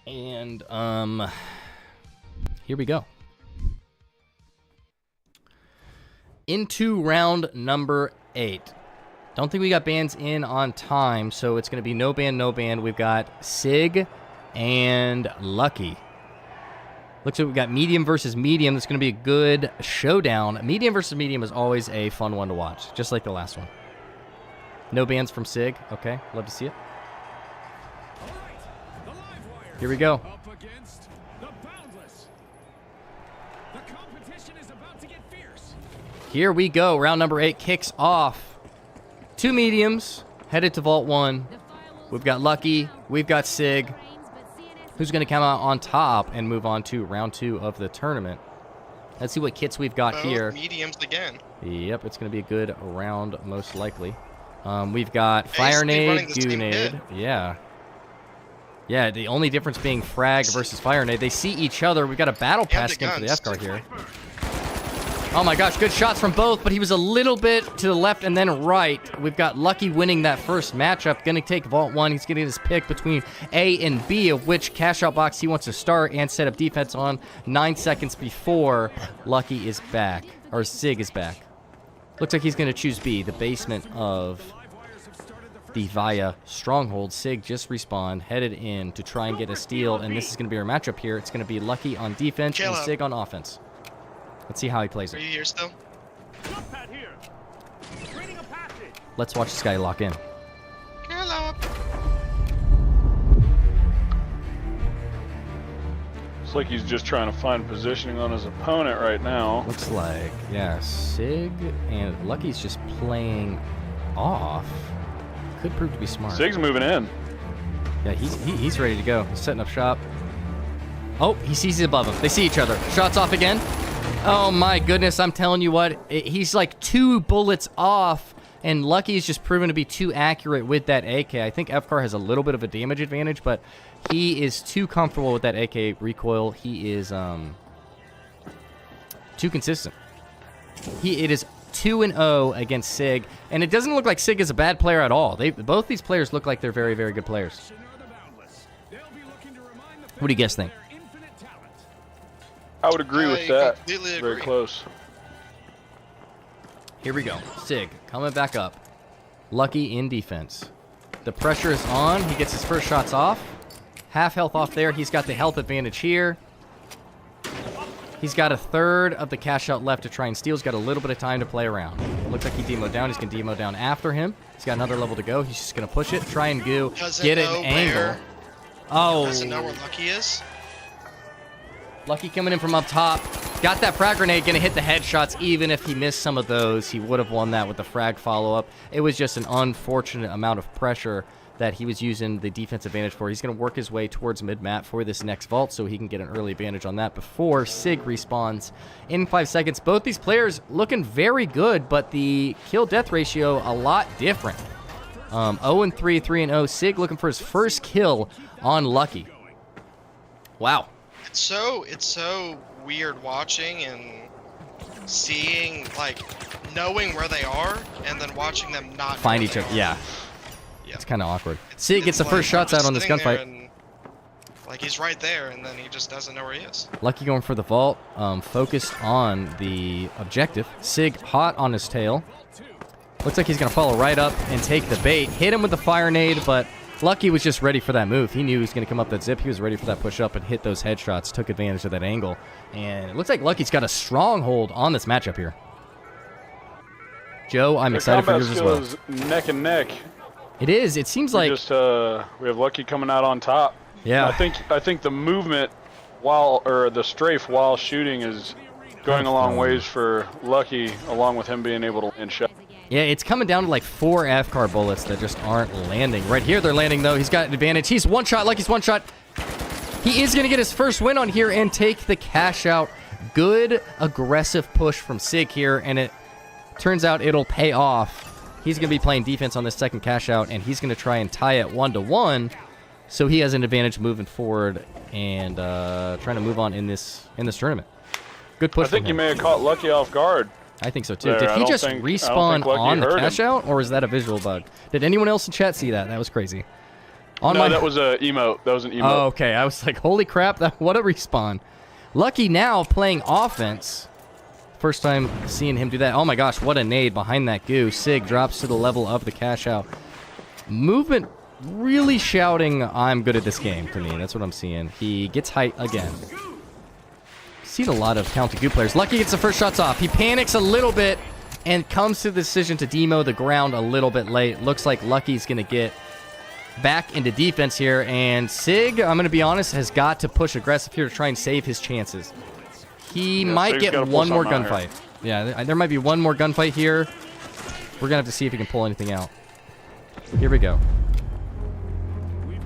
And here we go. Into round number 8. Don't think we got bands in on time, so it's going to be no band, no band. We've got Sig and Lucky. Looks like we've got medium versus medium. That's going to be a good showdown. Medium versus medium is always a fun one to watch, just like the last one. No bands from Sig. Okay, love to see it. Here we go. Up against the Boundless. The competition is about to get fierce. Here we go. Round number 8 kicks off. 2 mediums headed to Vault 1. We've got Lucky. We've got Sig. Who's going to come out on top and move on to round 2 of the tournament. Let's see what kits we've got Both here. mediums again. Yep, it's going to be a good round, most likely. We've got Ace Fire keep Nade, running the Goo same Nade. kit. Yeah. Yeah, the only difference being Frag versus Fire Nade. They see each other. We've got a battle pass the skin for the guns. F-card here. Oh my gosh, good shots from both, but he was a little bit to the left and then right. We've got Lucky winning that first matchup. Going to take Vault 1. He's getting his pick between A and B of which cash out box he wants to start and set up defense on 9 seconds before Lucky is back, or Sig is back. Looks like he's going to choose B, the basement of the Via Stronghold. Sig just respawned, headed in to try and get a steal, and this is going to be our matchup here. It's going to be Lucky on defense and Caleb. Sig on offense. Let's see how he plays Are it. you here still? Let's watch this guy lock in. Caleb. Looks like he's just trying to find positioning on his opponent right now. Looks like, yeah, Sig and Lucky's just playing off. Could prove to be smart. Sig's moving in. Yeah, he's ready to go. He's setting up shop. Oh, he sees it above him. They see each other. Shots off again. Oh my goodness, I'm telling you what, he's like 2 bullets off, and Lucky's just proven to be too accurate with that AK. I think FCAR has a little bit of a damage advantage, but he is too comfortable with that AK recoil. He is too consistent. It is 2-0 against Sig, and it doesn't look like Sig is a bad player at all. Both these players look like they're very, very good players. What do you guys think? I would agree with I that. completely Very agree. close. Here we go. Sig coming back up. Lucky in defense. The pressure is on. He gets his first shots off. Half health off there. He's got the health advantage here. He's got a third of the cash out left to try and steal. He's got a little bit of time to play around. Looks like he demoed down. He's going to demo down after him. He's got another level to go. He's just going to push it, try and get an angle. Oh. Doesn't know where Lucky is. Lucky coming in from up top. Got that frag grenade, going to hit the headshots. Even if he missed some of those, he would have won that with the frag follow-up. It was just an unfortunate amount of pressure that he was using the defense advantage for. He's going to work his way towards mid-map for this next vault so he can get an early advantage on that before Sig respawns in 5 seconds. Both these players looking very good, but the kill-death ratio a lot different. 0-3, 3-0. Sig looking for his first kill on Lucky. Wow. It's so weird watching and seeing, like, knowing where they are and then watching them not find each other. Yeah. Yeah. It's kind of awkward. Sig gets the first shots out on this gunfight. And, like, he's right there, and then he just doesn't know where he is. Lucky going for the vault, focused on the objective. Sig hot on his tail. Looks like he's going to follow right up and take the bait. Hit him with the fire nade, but Lucky was just ready for that move. He knew he was going to come up that zip. He was ready for that push up and hit those headshots. Took advantage of that angle. And it looks like Lucky's got a stronghold on this matchup here. Joe, I'm excited for yours as well. Is neck and neck. It is. It seems like we have Lucky coming out on top. Yeah. I think the movement the strafe while shooting is going a long ways for Lucky, along with him being able to land shot. Yeah, it's coming down to like 4 FCAR bullets that just aren't landing. Right here they're landing though. He's got an advantage. He's one shot. Lucky's one shot. He is going to get his first win on here and take the cash out. Good aggressive push from Sig here, and it turns out it'll pay off. He's going to be playing defense on this second cash out, and he's going to try and tie it 1-1, so he has an advantage moving forward and trying to move on in this tournament. Good push. I think you may have caught Lucky off guard. I think so too. Did he just respawn on the cash out, or is that a visual bug? Did anyone else in chat see that? That was crazy. That was an emote. That was an emote. Oh, okay. I was like, holy crap, what a respawn. Lucky now playing offense. First time seeing him do that. Oh my gosh, what a nade behind that goo. Sig drops to the level of the cash out. Movement really shouting, I'm good at this game to me. That's what I'm seeing. He gets height again. Seen a lot of talented goo players. Lucky gets the first shots off. He panics a little bit and comes to the decision to demo the ground a little bit late. Looks like Lucky's going to get back into defense here. And Sig, I'm going to be honest, has got to push aggressive here to try and save his chances. He might get one more gunfight. Yeah, there might be one more gunfight here. We're going to have to see if he can pull anything out. Here we go.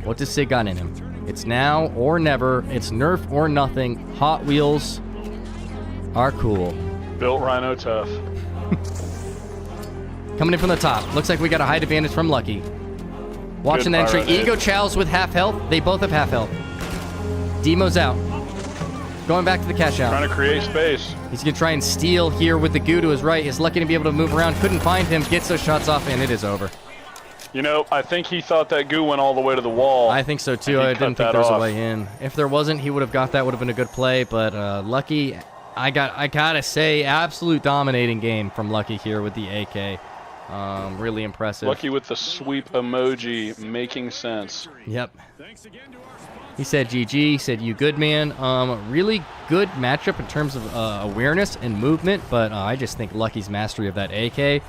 What does Sig got in him? It's now or never. It's nerf or nothing. Hot Wheels are cool. Built Rhino tough. Coming in from the top. Looks like we got a height advantage from Lucky. Watching the entry. Ego Chow's with half health. They both have half health. Demo's out. Going back to the cash out. Trying to create space. He's going to try and steal here with the goo to his right. Is Lucky to be able to move around. Couldn't find him. Gets those shots off, and it is over. You know, I think he thought that goo went all the way to the wall. I think so, too. I didn't think there was a way in. If there wasn't, he would have got that. Would have been a good play. But Lucky, I got to say, absolute dominating game from Lucky here with the AK. Really impressive. Lucky with the sweep emoji, making sense. Yep. He said GG. He said you good, man. Really good matchup in terms of awareness and movement, but I just think Lucky's mastery of that AK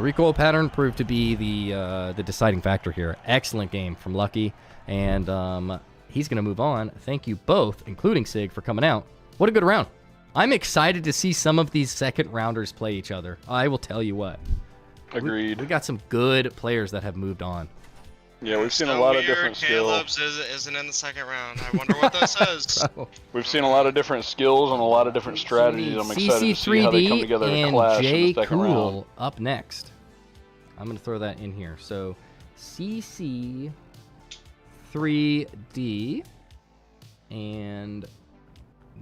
recoil pattern proved to be the deciding factor here. Excellent game from Lucky, and he's going to move on. Thank you both, including Sig, for coming out. What a good round. I'm excited to see some of these second rounders play each other. I will tell you what. Agreed. We got some good players that have moved on. Yeah, we've seen a lot of different Caleb's skills. isn't in the second round. I wonder what that says. We've seen a lot of different skills and a lot of different strategies. I'm excited to see how they come together to clash in the second round. Up next. I'm going to throw that in here. So, CC3D and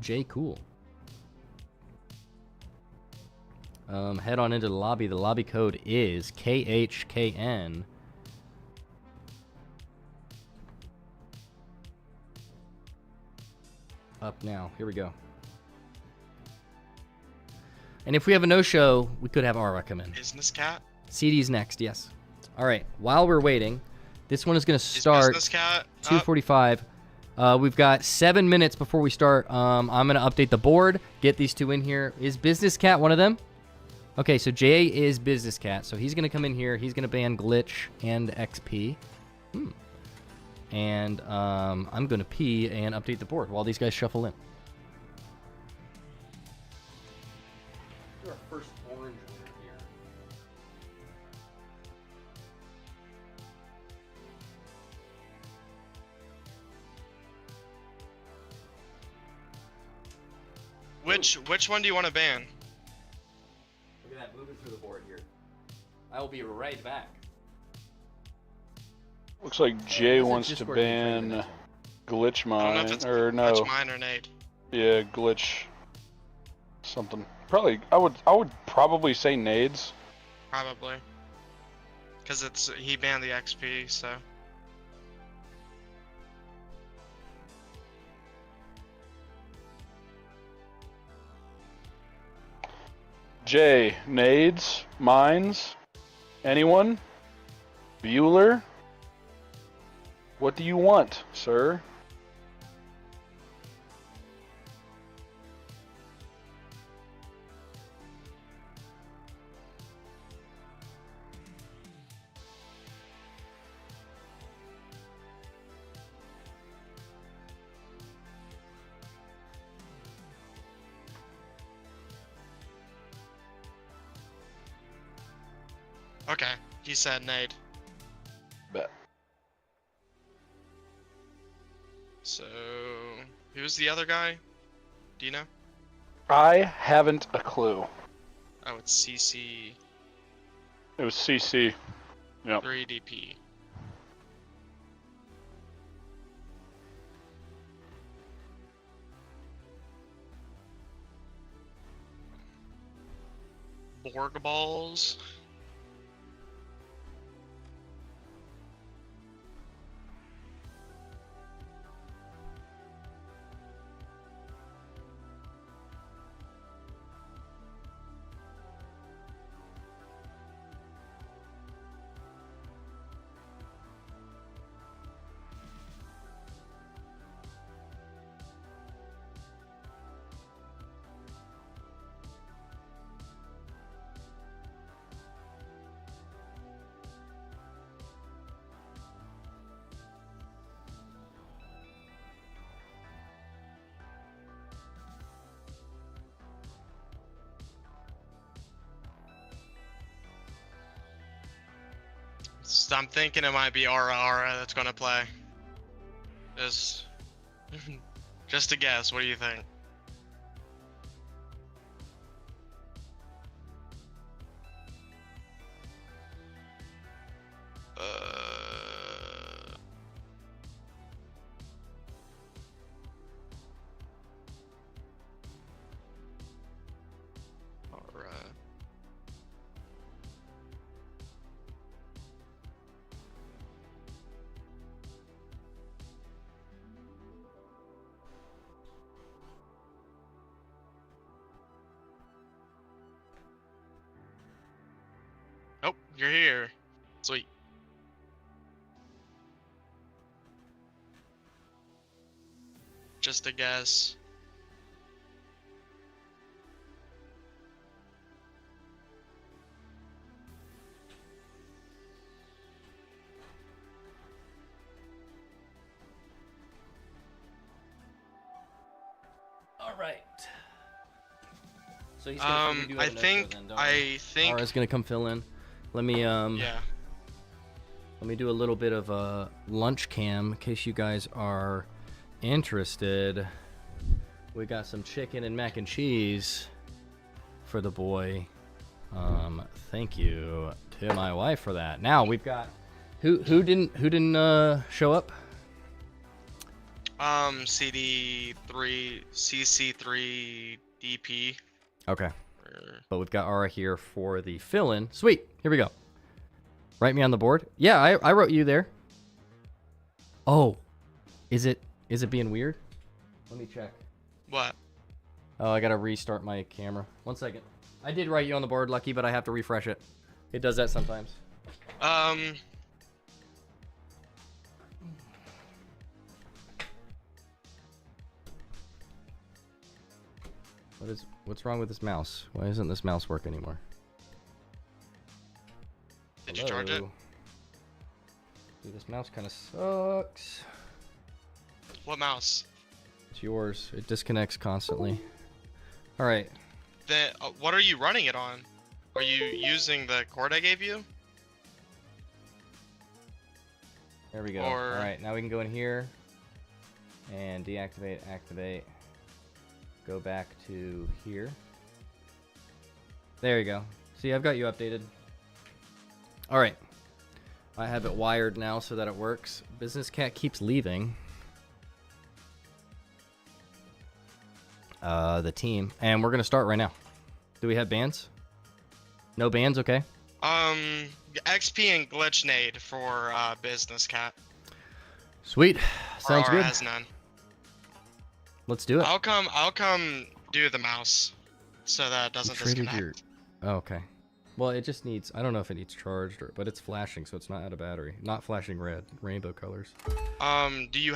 J Cool. Head on into the lobby. The lobby code is KHKN. Up now. Here we go. And if we have a no-show, we could have Aura come in. Business Cat? CD's next, yes. All right. While we're waiting, this one is going to start 2:45. We've got 7 minutes before we start. I'm going to update the board, get these two in here. Is Business Cat one of them? Okay, so Jay is Business Cat, so he's going to come in here. He's going to ban Glitch and XP. And I'm going to pee and update the board while these guys shuffle in. Our first orange winner here. Which one do you want to ban? Look at that, moving through the board here. I will be right back. Looks like Jay wants to ban Glitch I don't know if Mine, it's or no. Glitch Mine or Nade. Yeah, Glitch something. Probably, I would probably say Nades. Probably. Because he banned the XP, so. Jay, Nades, Mines, anyone? Bueller? What do you want, sir? Okay, he said Nade. Bet. So, who's the other guy? Do you know? I haven't a clue. Oh, it's CC It was CC. Yep. 3DP. Borg balls. So I'm thinking it might be Aura that's gonna play. Just a guess. What do you think? Aura. Oh, you're here. Sweet. Just a guess. All right. So he's gonna come do I an outro think then, don't we? I think Aura's gonna come fill in. Let me yeah. Let me do a little bit of a lunch cam in case you guys are interested. We got some chicken and mac and cheese for the boy. Thank you to my wife for that. Now we've got who didn't show up? CD3 CC3 DP. Okay. But we've got Aura here for the fill-in. Sweet. Here we go. Write me on the board. Yeah, I wrote you there. Oh, is it being weird? Let me check. What? Oh, I gotta restart my camera. 1 second. I did write you on the board, Lucky, but I have to refresh it. It does that sometimes. What's wrong with this mouse? Why isn't this mouse work anymore? Did you charge it? Dude, this mouse kind of sucks. What mouse? It's yours. It disconnects constantly. All right. What are you running it on? Are you using the cord I gave you? There we go. Or- All right, now we can go in here and deactivate, activate. Go back to here. There you go. See, I've got you updated. All right. I have it wired now so that it works. Business Cat keeps leaving the team, and we're gonna start right now. Do we have bans? No bans, okay. XP and Glitch Nade for Business Cat. Sweet, sounds Aurora good. has none. Let's do it. I'll come do the mouse so that it doesn't disconnect. Oh, okay. Well, it just needs, I don't know if it needs charged, but it's flashing, so it's not out of battery. Not flashing red, rainbow colors. Are you using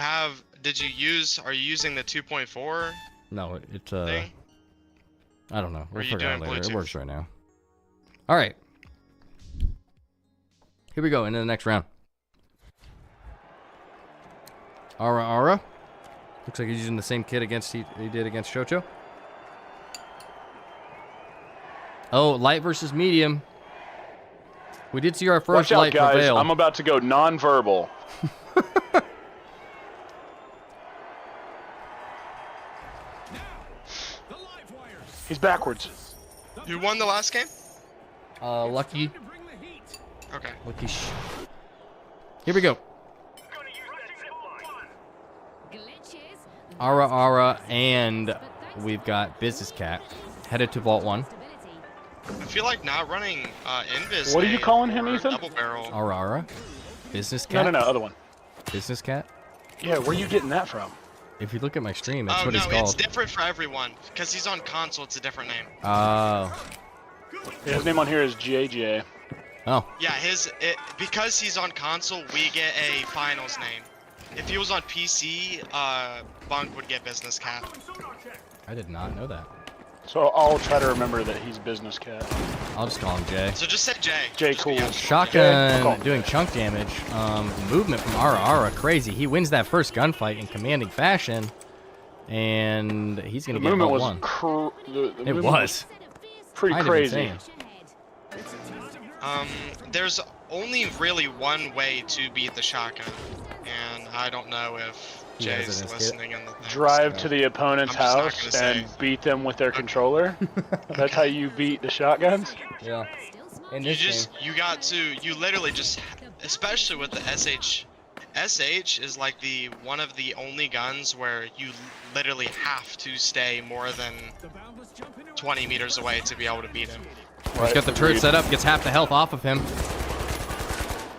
the 2.4 No, it thing? I don't know. We'll Or you figure it out doing later. It Bluetooth? works right now. All right. Here we go into the next round. Ara. Looks like he's using the same kit against he did against Chocho. Oh, light versus medium. We did see our first Watch out, light guys. prevail. I'm about to go non-verbal. He's backwards. Who won the last game? Lucky. Okay. Lucky. Here we go. Ara, and we've got Business Cat headed to Vault 1. I feel like not running Invis. What are you calling him, or Ethan? Double barrel. Ara. Business Cat. No, other one. Business Cat. Yeah, where are you getting that from? If you look at my stream, that's Oh what no, he's it's called. different for everyone. Because he's on console, it's a different name. Oh. Yeah, his name on here is JJ. Oh. Yeah, because he's on console, we get a finals name. If he was on PC, Bunk would get Business Cat. I did not know that. So I'll try to remember that he's Business Cat. I'll just call him Jay. So just say J. Jay Just Cool. be- Shotgun Okay. doing chunk damage. Movement from Ara, crazy. He wins that first gunfight in commanding fashion, and he's The gonna get movement Vault was 1. the It movement was. pretty I'd crazy. been saying. There's only really one way to beat the shotgun, and I don't know if He has it in Jay's his kit. listening in the thing. Drive to the opponent's I'm just not house gonna and say. beat them with their controller. That's how you beat the shotguns. Yeah. In You this game. you literally just, especially with the SH. SH is like one of the only guns where you literally have to stay more than 20 meters away to be able to beat him. He's got the turret set up, gets half the health off of him.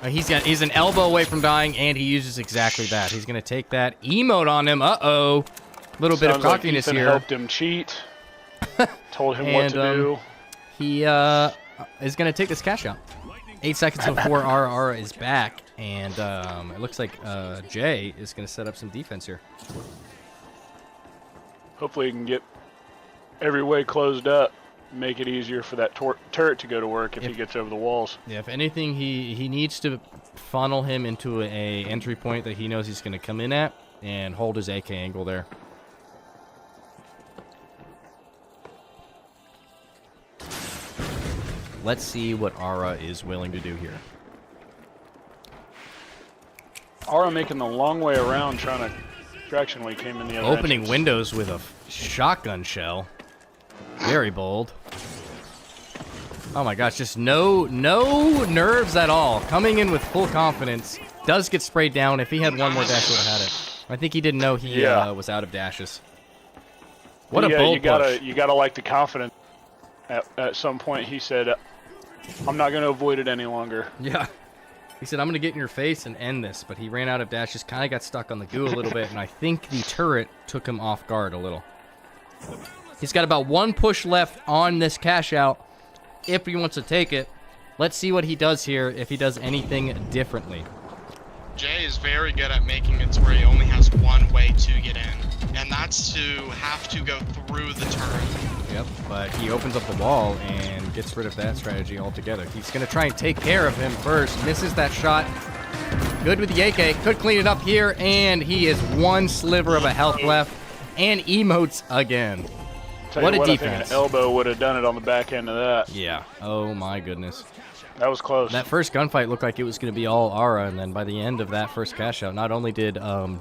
He's an elbow away from dying, and he uses exactly that. He's gonna take that emote on him. Uh-oh. Little bit of Sounds like cockiness Ethan here. helped him cheat. Told him what And, to do. He is gonna take this cash out. 8 seconds before Ara is back, and it looks like Jay is gonna set up some defense here. Hopefully he can get every way closed up. Make it easier for that turret to go to work if he gets over the walls. Yeah, if anything, he needs to funnel him into a entry point that he knows he's gonna come in at, and hold his AK angle there. Let's see what Ara is willing to do here. Ara making the long way around trying to direction when he came in the other Opening entrance. windows with a shotgun shell. Very bold. Oh my gosh, just no nerves at all. Coming in with full confidence. Does get sprayed down. If he had one more dash, he would have had it. I think he didn't know he was out of dashes. What a bold push. You gotta like the confidence. At some point he said, I'm not gonna avoid it any longer. Yeah. He said, I'm going to get in your face and end this, but he ran out of dashes, kind of got stuck on the goo a little bit, and I think the turret took him off guard a little. He's got about one push left on this cash out if he wants to take it. Let's see what he does here, if he does anything differently. Jay is very good at making it to where he only has one way to get in, and that's to have to go through the turret. Yep, but he opens up the wall and gets rid of that strategy altogether. He's going to try and take care of him first. Misses that shot. Good with the AK. Could clean it up here, and he is one sliver of a health left and emotes again. What a defense. I think an elbow would have done it on the back end of that. Yeah. Oh, my goodness. That was close. That first gunfight looked like it was going to be all Aura, and then by the end of that first cash out, not only did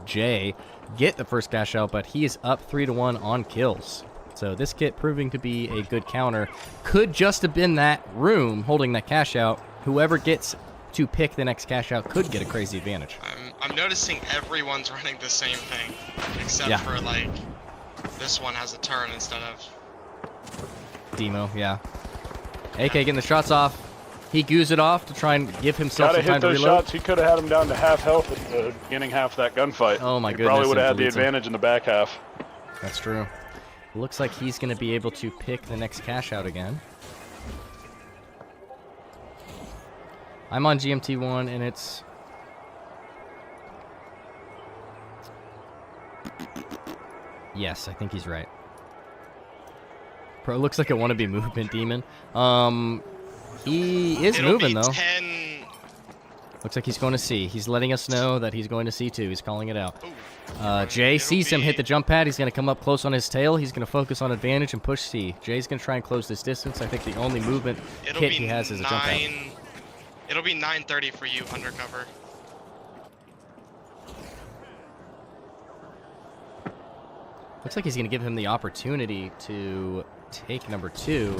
Jay get the first cash out, but he is up 3-1 on kills. So this kit proving to be a good counter. Could just have been that room holding that cash out. Whoever gets to pick the next cash out could get a crazy advantage. I'm noticing everyone's running the same thing, except for like this one has a turn instead of Demo, yeah. AK getting the shots off. He goos it off to try and give himself some time to reload. Gotta hit those shots. He could have had him down to half health at the beginning half of that gunfight. Oh my goodness. He probably would have had the advantage in the back half. That's true. Looks like he's going to be able to pick the next cash out again. I'm on GMT1 and it's... Yes, I think he's right. Pro looks like a wannabe movement demon. He is moving though. 10... Looks like he's going to C. He's letting us know that he's going to C2. He's calling it out. Jay sees him hit the jump pad. He's going to come up close on his tail. He's going to focus on advantage and push C. Jay's going to try and close this distance. I think the only movement kit he has is a jump pad. It'll be 9:30 for you, Undercover. Looks like he's going to give him the opportunity to take number 2.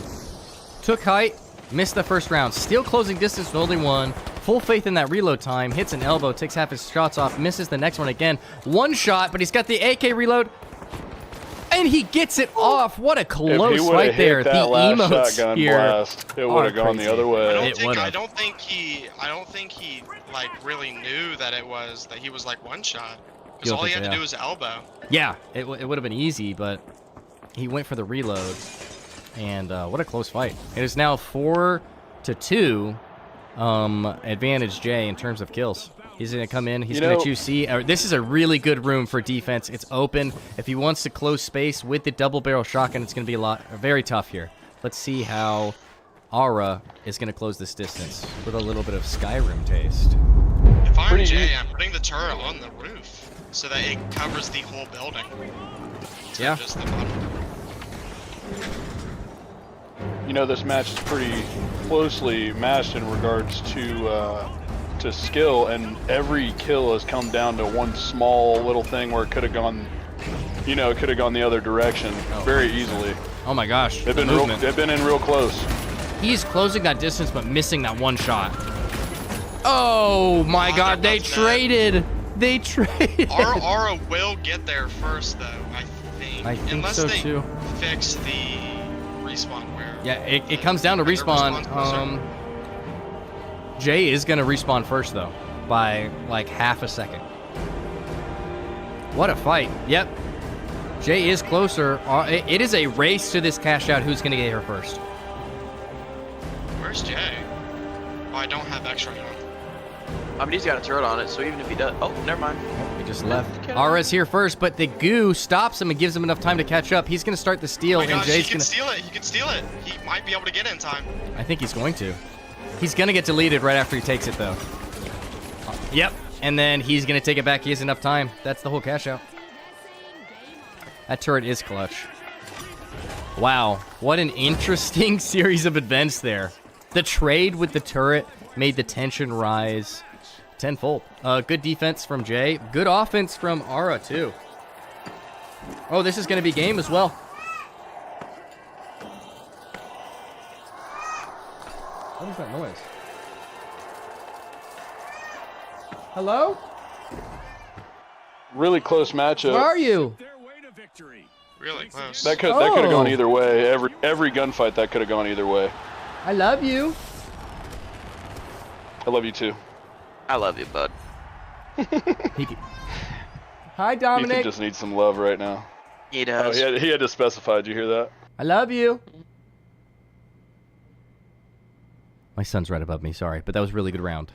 Took height. Missed the first round. Still closing distance with only one. Full faith in that reload time. Hits an elbow. Takes half his shots off. Misses the next one again. One shot, but he's got the AK reload. And he gets it off. What a close fight there. The emotes here. Blast, it would have gone the other way. I don't think he like really knew that he was like one shot. Because all he had to do was elbow. Yeah, it would have been easy, but he went for the reload. And what a close fight. It is now 4-2 advantage Jay in terms of kills. He's going to come in. He's going to choose C. This is a really good room for defense. It's open. If he wants to close space with the double barrel shotgun, it's going to be very tough here. Let's see how Aura is going to close this distance with a little bit of Skyrim taste. If I'm Jay, I'm putting the turret on the roof so that it covers the whole building. Yeah. Just the bottom. You know, this match is pretty closely matched in regards to skill, and every kill has come down to one small little thing where it could have gone, it could have gone the other direction very easily. Oh my gosh. They've been in real close. He's closing that distance but missing that one shot. Oh my god, they traded. They traded. Aura will get there first though, I think. Unless so they too. Fix the respawn where. Yeah, it comes down to respawn. Jay is going to respawn first, though, by like half a second. What a fight. Yep. Jay is closer. It is a race to this cash out. Who's going to get here first? Where's Jay? Oh, I don't have extra on. I mean, he's got a turret on it, so even if he does... Oh, never mind. He just left. Aura's here first, but the goo stops him and gives him enough time to catch up. He's going to start the steal, and Jay's going to... He can steal it. He might be able to get in time. I think he's going to. He's going to get deleted right after he takes it, though. Yep. And then he's going to take it back. He has enough time. That's the whole cash out. That turret is clutch. Wow. What an interesting series of events there. The trade with the turret made the tension rise tenfold. Good defense from Jay. Good offense from Aura, too. Oh, this is going to be game as well. What is that noise? Hello? Really close matchup. Where are you? Really close. That could have gone either way. Every gunfight that could have gone either way. I love you. I love you too. I love you, bud. Hi, Dominic. Ethan just needs some love right now. He does. Oh, he had to specify. Did you hear that? I love you. My son's right above me. Sorry, but that was a really good round.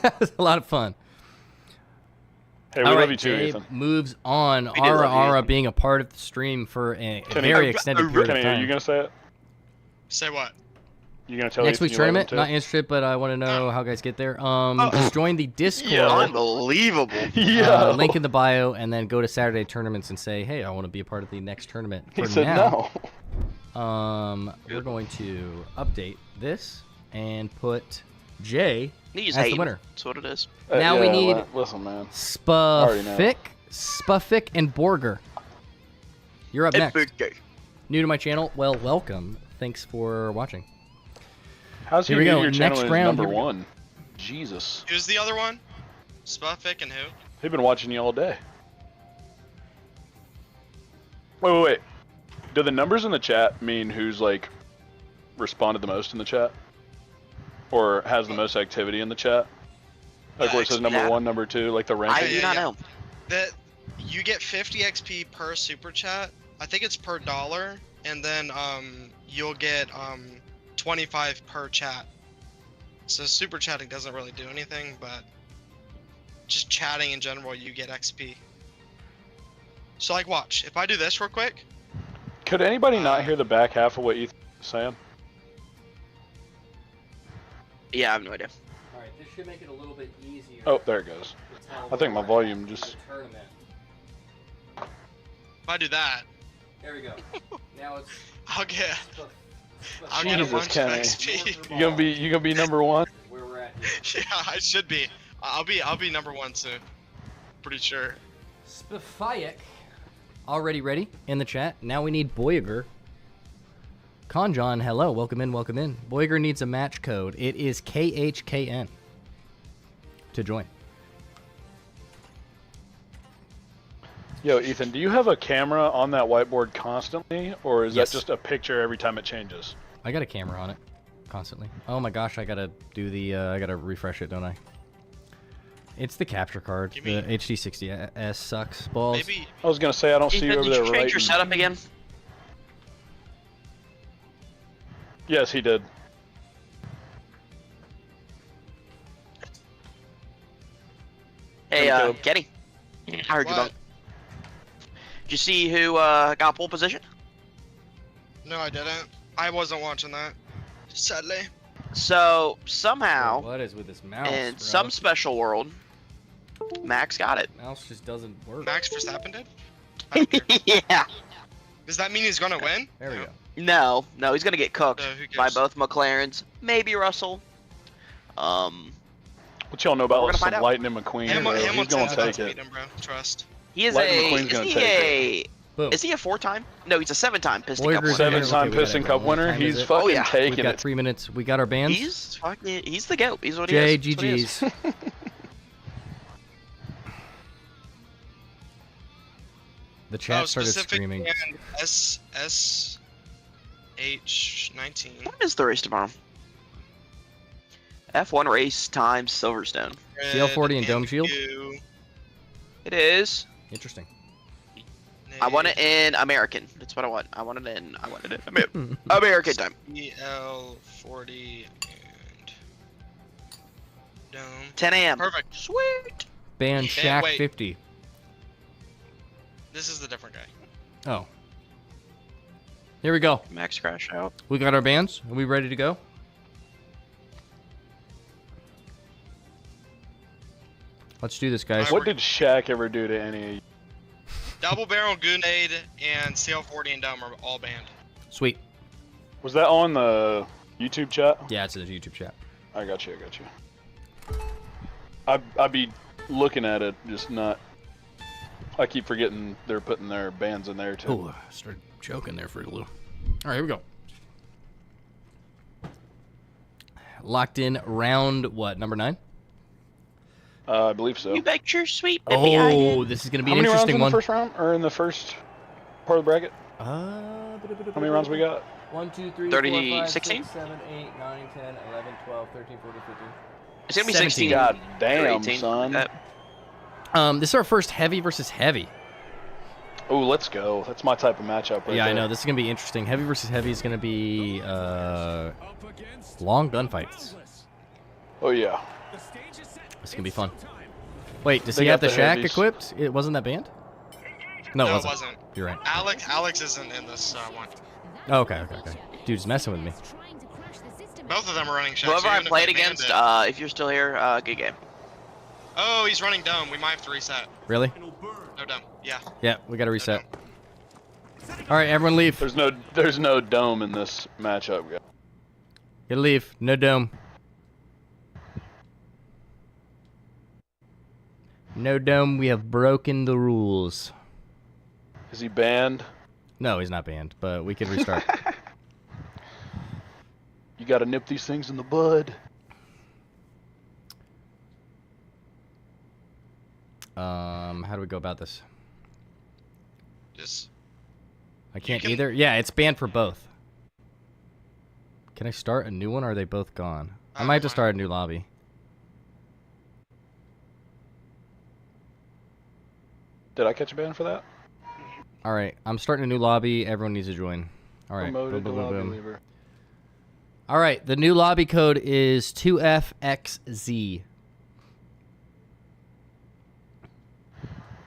That was a lot of fun. Hey, we All love right, you too, Dave Ethan. moves on. We do love you, Ara Ethan. being a part of the stream for a Kenny, very extended period of Kenny, are you time. gonna say it? Say what? You gonna tell Next Ethan week's you love him tournament, too? not interested, but I want to know how guys get there. Just join the Discord. Yeah. Unbelievable. Yeah. Link in the bio, and then go to Saturday tournaments and say, "Hey, I want to be a part of the next tournament." He For said now, no. we're going to update this and put Jay He's as the hating. winner. That's what it is. Now we need Listen, man. already know. Spuffic, and Borger. You're up next. Okay. New to my channel? Well, welcome. Thanks for watching. How's Here he we go. your channel Next is round, number here we go. one? Jesus. Who's the other one? Spuffic and who? They've been watching you all day. Wait. Do the numbers in the chat mean who's like responded the most in the chat? Or has the most activity in the chat? Like where it says number Yeah. 1, number 2, like the rank? I do not know. That you get 50 XP per super chat. I think it's per dollar, and then you'll get 25 per chat. So super chatting doesn't really do anything, but just chatting in general, you get XP. So like, watch. If I do this real quick. Could anybody not hear the back half of what Ethan's saying? Yeah, I have no idea. All right, this should make it a little bit easier. Oh, there it goes. I think my volume just... Tournament. If I do that, There we go. Now it's. I'll get a Jesus, bunch of Kenny. XP. You gonna be number 1? Where we're at here. Yeah, I should be. I'll be number 1 soon. Pretty sure. Spuffic. Already ready in the chat. Now we need Boyager. Conjon, hello. Welcome in, welcome in. Boyager needs a match code. It is KHKN to join. Yo, Ethan, do you have a camera on that whiteboard constantly, or is Yes. that just a picture every time it changes? I got a camera on it constantly. Oh my gosh, I gotta do the, I gotta refresh it, don't I? It's the capture card. You The mean- HD60S sucks balls. Maybe I was gonna say I don't see you Ethan, over did there you change your writing. setup again? Yes, he did. Hey, Caleb. Kenny. I heard you What? bunk. Did you see who got pole position? No, I didn't. I wasn't watching that. Sadly. So somehow, What is with this mouse? in bro? some special world, Max got it. mouse just doesn't work. Max Verstappen did? I don't care. Yeah. Does that mean he's gonna win? There we go. No, he's gonna get cooked Who by cares? both McLarens, maybe Russell. What y'all know about We're gonna find some out. Lightning McQueen? Bro? He's gonna Hamilton's about take to it. beat him, bro. Trust. He is Lightning a. McQueen's Is gonna he take Boom. Is he a 4-time? No, he's a 7-time Piston Cup Boyager's winner. in. 7-time Okay, we got Piston it. Cup What winner. time is He's it? fucking Oh, yeah. We've taking got it. 3 minutes. We got our bands. He's the goat. He's what he Jay, is. That's what he is. GG's. The chat started specific screaming. and SSH19. When is the race tomorrow? F1 race times Silverstone. CL40 and Dome Red Shield? MQ, It is. Interesting. I want it in American. That's what I want. I want it in American time. CL40 and Dome. 10 a.m. Perfect. Sweet. Ban Yeah, Shaq wait. 50. This is the different guy. Oh. Here we go. Max crash out. We got our bands. Are we ready to go? Let's do this, guys. What did Shaq ever do to any of you? Double Barrel, Grenade, and CL40 and Dome are all banned. Sweet. Was that on the YouTube chat? Yeah, it's in the YouTube chat. I got you. I'd be looking at it, just not. I keep forgetting they're putting their bands in there too. Oh, I started choking there for a little. All right, here we go. Locked in round what? Number 9? I believe so. You bet your sweet Oh, baby this is gonna be How an many rounds interesting in the one. first round, or in the first part of the bracket? How How many rounds we got? 1, 2, 3, 30, 4, 5, 16? 6, 7, 8, 9, 10, 11, 12, 13, 14, 15. It's gonna be 17. 16. God or damn, 18, son. like that. This is our first heavy versus heavy. Oh, let's go. That's my type of matchup right Yeah, I there. know. This is going to be interesting. Heavy versus heavy is going to be Up against long gunfights. Douglas. Oh, yeah. The stage is set. This is going to be fun. It's showtime. Wait, does They he have got the the shack heavies. equipped? It wasn't that banned? No, No, it it wasn't. wasn't. You're right. Alex isn't in this one. Oh, okay. Dude's messing with me. Both of them are running shacks. Whoever I even if played they banned against, it. if you're still here, good game. Oh, he's running dome. We might have to reset. Really? No dome. Yeah. Yeah, we gotta reset. dome. All right, everyone leave. There's no dome in this matchup, guys. Gotta leave. No dome. No dome. We have broken the rules. Is he banned? No, he's not banned, but we can restart. You gotta nip these things in the bud. How do we go about this? Just I can't can- either. Yeah, it's banned for both. Can I start a new one, or are they both gone? I might have to fine. start a new lobby. Did I catch a ban for that? All right, I'm starting a new lobby. Everyone needs to join. All right. Promoted Boom, to boom, boom, lobby boom. leaver. All right, the new lobby code is 2FXZ.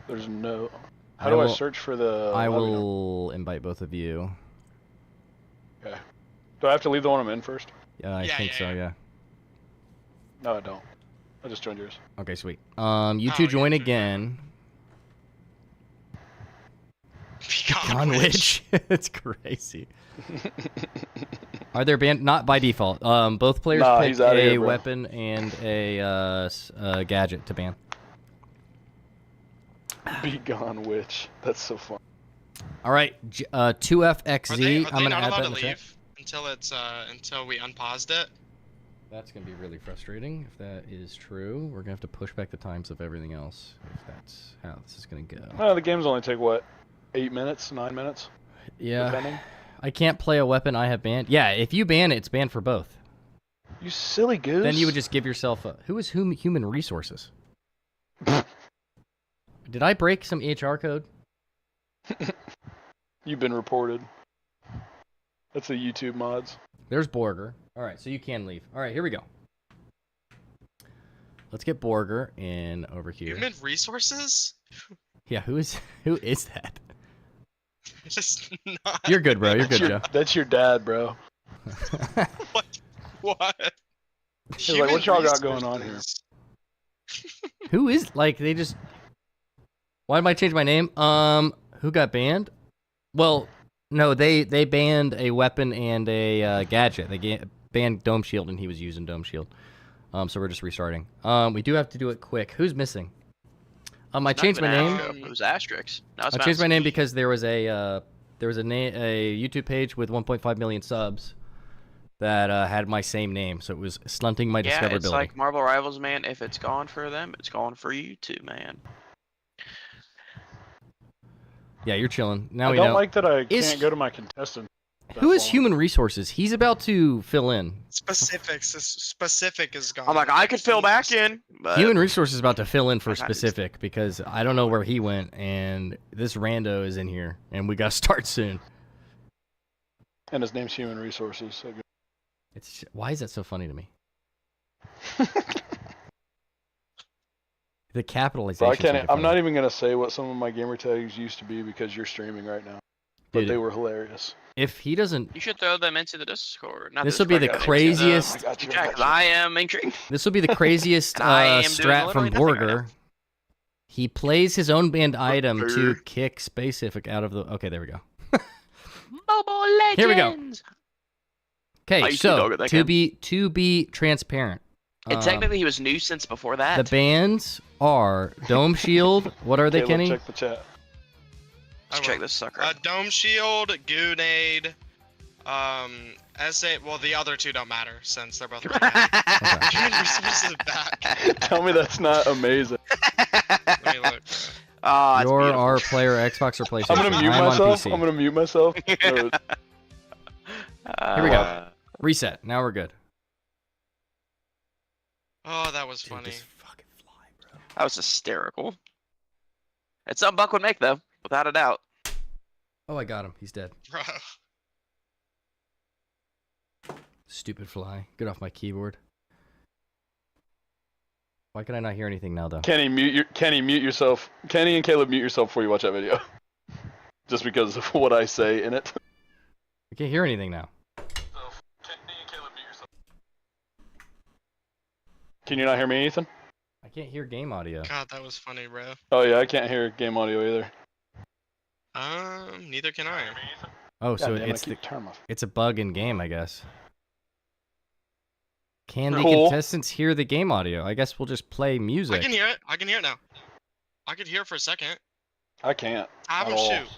There's no. How do I search for the? I lobby will invite both of you. number? Okay. Do I have to leave the one I'm in first? I Yeah, think so. Yeah. No, I don't. I just joined yours. Okay, sweet. You Oh, two you join two. again. Con Conwich. It's crazy. Are there banned? Not by default. Both players Nah, pick he's outta a here, bro. weapon and a gadget to ban. Be gone, witch. That's so fun. All right, Are 2FXZ. they, I'm are they gonna not add allowed that to in the chat. leave until it's until we unpaused it? That's gonna be really frustrating if that is true. We're gonna have to push back the times of everything else if that's how this is gonna go. No, the games only take what, 8 minutes, 9 minutes, Yeah, depending. I can't play a weapon I have banned. Yeah, if you ban it, it's banned for both. You silly goose. Then you would just give yourself a. Who is human resources? Did I break some EHR code? You've been reported. That's the YouTube mods. There's Borger. All right, so you can leave. All right, here we go. Let's get Borger in over here. Human resources? Yeah, who is that? Just not. You're good, bro. You're good, Joe. That's your dad, bro. What? He's like, what y'all got going on here? Who is like they just? Why did I change my name? Who got banned? Well, no, they banned a weapon and a gadget. They banned Dome Shield, and he was using Dome Shield. So we're just restarting. We do have to do it quick. Who's missing? I changed my name. It was Asterix. Now it's I changed my Mouse. name because there was a YouTube page with 1.5 million subs that had my same name, so it was stunting my Yeah, discoverability. it's like Marvel Rivals, man. If it's gone for them, it's gone for you too, man. Yeah, you're chilling. Now I we don't know. like that I Is- can't go to my contestant. Who is That's all. human resources? He's about to fill in. Specific is gone. I'm like, I could fill back in, but Human resources is about to fill in for Okay. specific because I don't know where he went, and this rando is in here, and we got to start soon. And his name's Human Resources. So Why is that so funny to me? The capitalization. Bro, I can't. I'm not even gonna say what some of my gamer tags used to be because you're streaming right now. But Dude, they were hilarious. If he doesn't, you should throw them into the Discord. Not this will be the Discord, craziest. I got you. I Yeah, got 'cause you. I am intrigued. This will be the craziest I am doing strat from literally nothing right Borger. now. He plays his own banned item to kick Specific out of the. Okay, there we go. Mobile Legends. Here we go. I Okay, used to so dog at that to game. be transparent. And technically, he was nuisance before that. The bans are Dome Shield. What are they, Caleb, Kenny? check the chat. Let's check this sucker. Dome Shield, Goonade, SA. Well, the other two don't matter since they're both. Human Resources is back. Tell me that's not amazing. Let me look. Ah, it's You're beautiful. our player, Xbox or PlayStation. I'm gonna mute I'm myself. on PC. I'm gonna mute myself. No, Here we go. Reset. Now we're good. Oh, that was Dude, funny. this fucking fly, bro. That was hysterical. It's something Buck would make, though, without a doubt. Oh, I got him. He's dead. Bro. Stupid fly. Get off my keyboard. Why can I not hear anything now, though? Kenny, mute yourself. Kenny and Caleb, mute yourself before you watch that video. Just because of what I say in it. I can't hear anything now. Kenny and Caleb, mute yourself. Can you not hear me, Ethan? I can't hear game audio. God, that was funny, bro. Oh yeah, I can't hear game audio either. Neither can I. Oh, so God damn, it's I keep turning my- it's a bug in game, I guess. Can the Cool. contestants hear the game audio? I guess we'll just play music. I can hear it. I can hear it now. I could hear it for a second. I can't. Have at him all. shoot.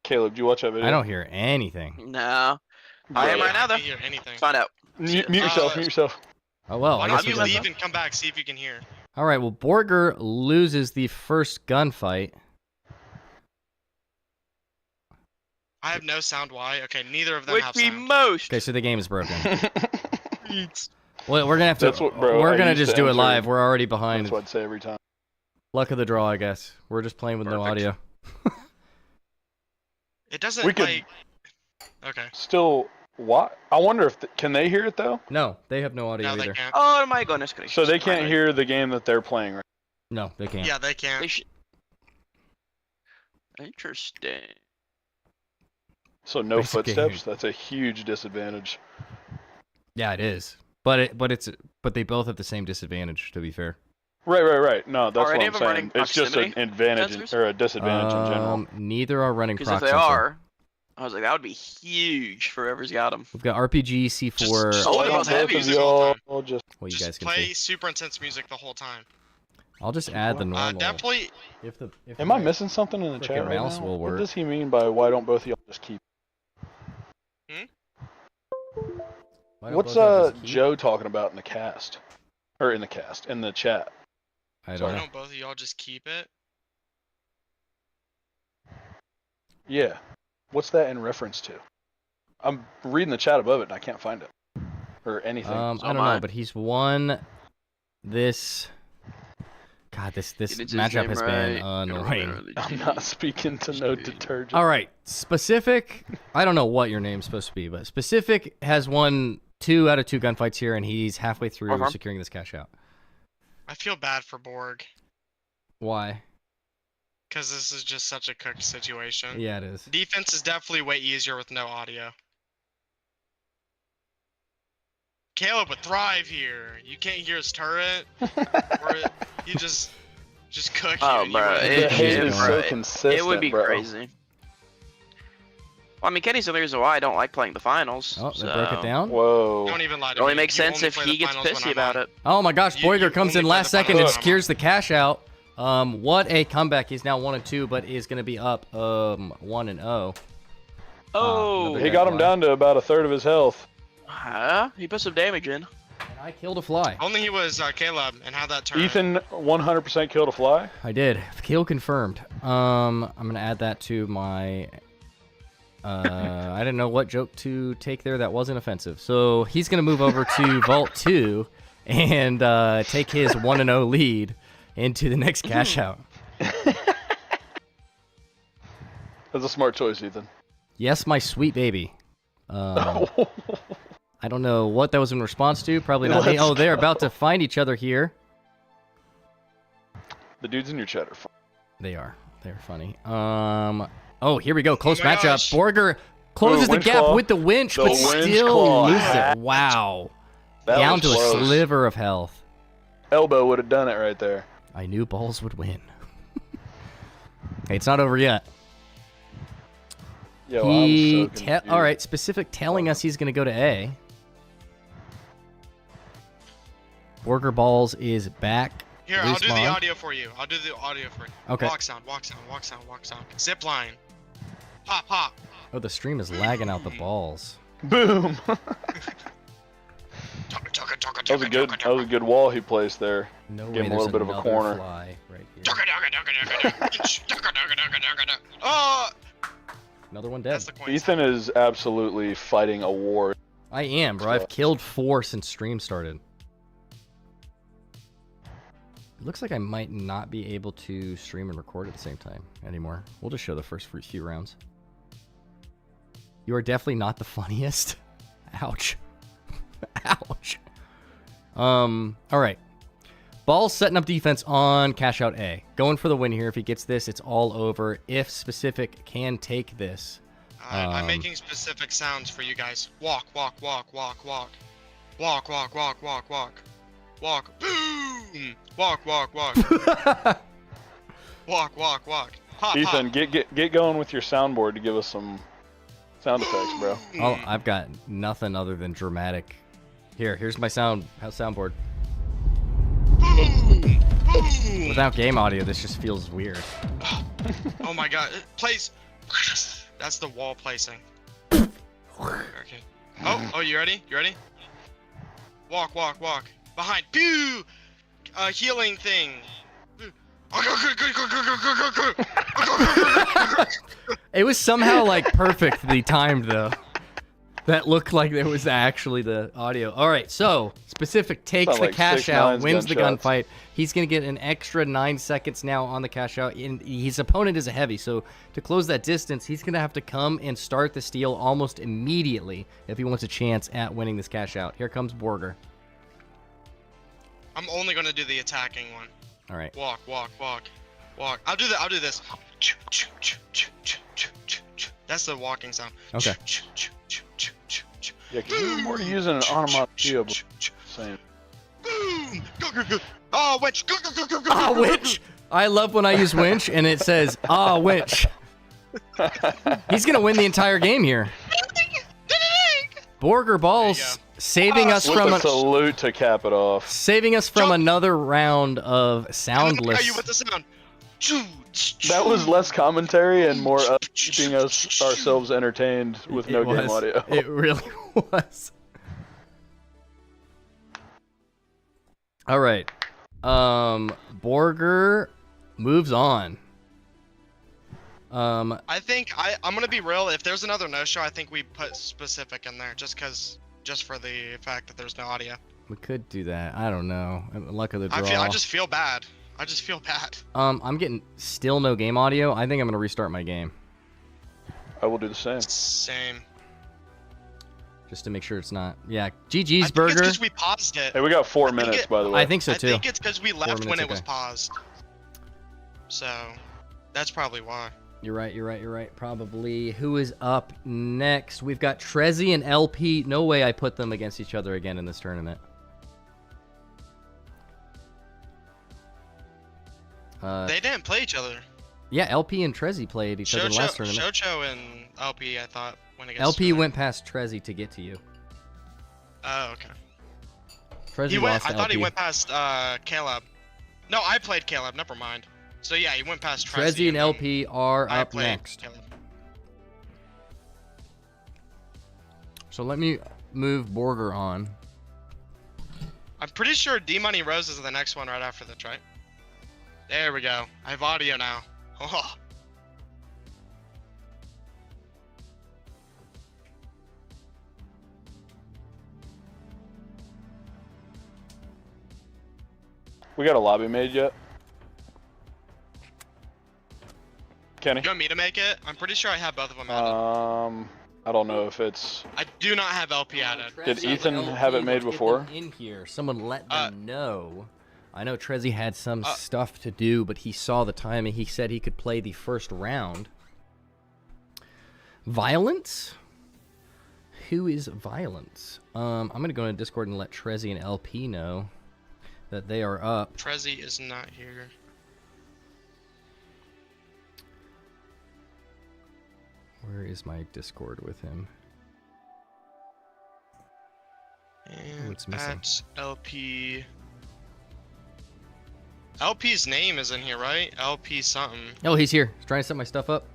Caleb, did you watch that video? I don't hear anything. No. I am right now, I though. can hear anything. Find out. Mute yourself. Mute yourself. Oh well, Why I don't guess you we don't leave know. and come back, see if you can hear. All right, well, Borger loses the first gunfight. I have no sound why. Okay, neither of them Would have be sound. most. Okay, so the game is broken. Well, we're gonna have to. That's what, bro, we're I gonna used just to do it enter- live. We're already behind. That's what I'd say every time. Luck of the draw, I guess. We're just playing with no Perfect. audio. It doesn't We could- like. Okay. Still, what? I wonder if can they hear it though? No, they have no audio No, they either. can't. Oh my goodness gracious. So they can't Alright. hear the game that they're playing, right? No, they can't. Yeah, they They can't. should... Interesting. So no Basic game. footsteps. That's a huge disadvantage. Yeah, it is. But they both have the same disadvantage. To be fair. Right. No, that's Are any what of I'm them running saying. It's just an proximity advantage sensors? or a disadvantage in general. Neither are running Because proc if they sensor. are, I was like, that would be huge for whoever's got them. We've got RPG, C4. Just Oh, play it was both heavy. music all the time. Y'all just What you Just guys can play see. super intense music the whole time. I'll just add the normal. Definitely. If Am I missing something in the Frickin' chat right mouse now? will What work. does he mean by why don't both of y'all just keep? What's Joe talking about in the cast? Or in the cast, in the chat. I Why don't know. don't both of y'all just keep it? Yeah. What's that in reference to? I'm reading the chat above it and I can't find it. Or anything. I don't know, but he's won this. God, this Get his matchup name has right. been annoying. I'm not speaking to no detergent. All right, specific. I don't know what your name's supposed to be, but specific has won 2 out of 2 gunfights here, and he's halfway through Uh-huh. securing this cash out. I feel bad for Borg. Why? Because this is just such a cooked situation. Yeah, it is. Defense is definitely way easier with no audio. Caleb would thrive here. You can't hear his turret. Or you just cook you. Oh, You bro, would- The it, hate it, is bro, so it- consistent, it would be bro. crazy. Well, I mean, Kenny's the reason why I don't like playing the finals. Oh, they so... broke it down. Whoa. Don't even lie to It only me. makes You sense only if play he the gets finals when pissy I'm about on. it. Oh my gosh, You Boyger comes only in play last the second and finals when I'm secures the cash out. What a comeback! He's now 1-2, but is going to be up 1-0. Oh, another He got him fly. down to about a third of his health. huh? He put some damage in. And I killed a fly. Only he was Caleb and had that turret. Ethan 100% killed a fly. I did. Kill confirmed. I'm gonna add that to my. I didn't know what joke to take there that wasn't offensive. So he's gonna move over to Vault 2 and take his 1-0 lead into the next cash out. That's a smart choice, Ethan. Yes, my sweet baby. I don't know what that was in response to. Probably not me. Let's Oh, they're go. about to find each other here. The dudes in your chat are fun. They are. They're funny. Oh, here we go. Close Oh my matchup. gosh. Borger closes the winch gap claw. with the winch, The but winch still claw. loses it. Wow. That Down was to a close. sliver of health. Elbow would have done it right there. I knew balls would win. Hey, it's not over yet. Yo, I'm so confused. All right, specific telling us he's going to go to A. Borger Balls is back. Here, I'll do the Respawn. audio for you. I'll do the audio for you. Okay. Walk sound, walk sound, walk sound, walk sound. Zip line. Pop, pop. Oh, the stream is lagging out the balls. Boom. That That was a good wall he placed there. No Give way him a there's little bit of a another corner. fly right here. Oh, Another one dead. that's the coin. Ethan is absolutely fighting a war. I am, bro. I've killed 4 since stream started. It looks like I might not be able to stream and record at the same time anymore. We'll just show the first few rounds. You are definitely not the funniest. Ouch. Ouch. All right. Ball's setting up defense on Cashout A. Going for the win here. If he gets this, it's all over. If Specific can take this. I'm making specific sounds for you guys. Walk, walk, walk, walk, walk. Walk, walk, walk, walk, walk. Walk. Boom! Walk, walk, walk. Walk, walk, walk. Hop, Ethan, hop. get going with your soundboard to give us some sound effects, bro. Oh, I've got nothing other than dramatic. Here's my soundboard. Boom! Boom! Without game audio, this just feels weird. Oh my god. Place. That's the wall placing. Okay. Oh, you ready? You ready? Walk, walk, walk. Behind. Pew! Healing thing. It was somehow like perfectly timed though. That looked like it was actually the audio. All right, so Specific takes Sound the like cash 6 out, nines wins the gunshots. gunfight. He's going to get an extra 9 seconds now on the cash out. And his opponent is a heavy, so to close that distance, he's going to have to come and start the steal almost immediately if he wants a chance at winning this cash out. Here comes Borger. I'm only gonna do the attacking one. All right. Walk, walk, walk, walk. I'll do this. That's the walking sound. Okay. Yeah, 'cause you're more using an onomatopoeia. Same. Boom! Go, go, go. Oh, winch! Go, go, go, go, go. Ah, winch! I love when I use winch and it says, ah, winch. He's going to win the entire game here. Borger Balls saving us With from a salute to cap it off. Jump. Another round of soundless. Are you with the sound? That was less commentary and more us keeping ourselves entertained with no game audio. It really was. All right. Borger moves on. I think I'm gonna be real. If there's another no-show, I think we put Specific in there just for the fact that there's no audio. We could do that. I don't know. Luck of the draw. I just feel bad. I just feel bad. I'm getting still no game audio. I think I'm gonna restart my game I will do the same. Same. just to make sure it's not. Yeah, GG's I think it's Burger. because we paused it. Hey, we got 4 I think minutes, it- by the way. I think so I too. think it's because we left when minutes, it was okay. paused. So, that's probably why. You're right. Probably. Who is up next? We've got Trezzy and LP. No way I put them against each other again in this tournament. They didn't play each other. Yeah, LP and Trezzy played each other in the last tournament. Shocho and LP, I thought, went against LP each other. went past Trezzy to get to you. Oh, okay. Trezzy lost I to thought LP. he went past Caleb. No, I played Caleb. Never mind. So yeah, he went past Trezzy and then LP are I up played next. Caleb. So let me move Borger on. I'm pretty sure D-Money Rose is the next one right after this, right? There we go. I have audio now. Oh. We got a lobby made yet? Kenny? You want me to make it? I'm pretty sure I have both of them added. I don't know if it's... I do not have LP added. Did Ethan have it made let's get before? them in here. Someone let them know. I know Trezzy had some stuff to do, but he saw the time and he said he could play the first round. Violence? Who is Violence? I'm going to go into Discord and let Trezzy and LP know that they are up. Trezzy is not here. Where is my Discord with him? And it's missing. at LP. LP's name is in here, right? LP something. Oh, he's here. He's trying to set my stuff up.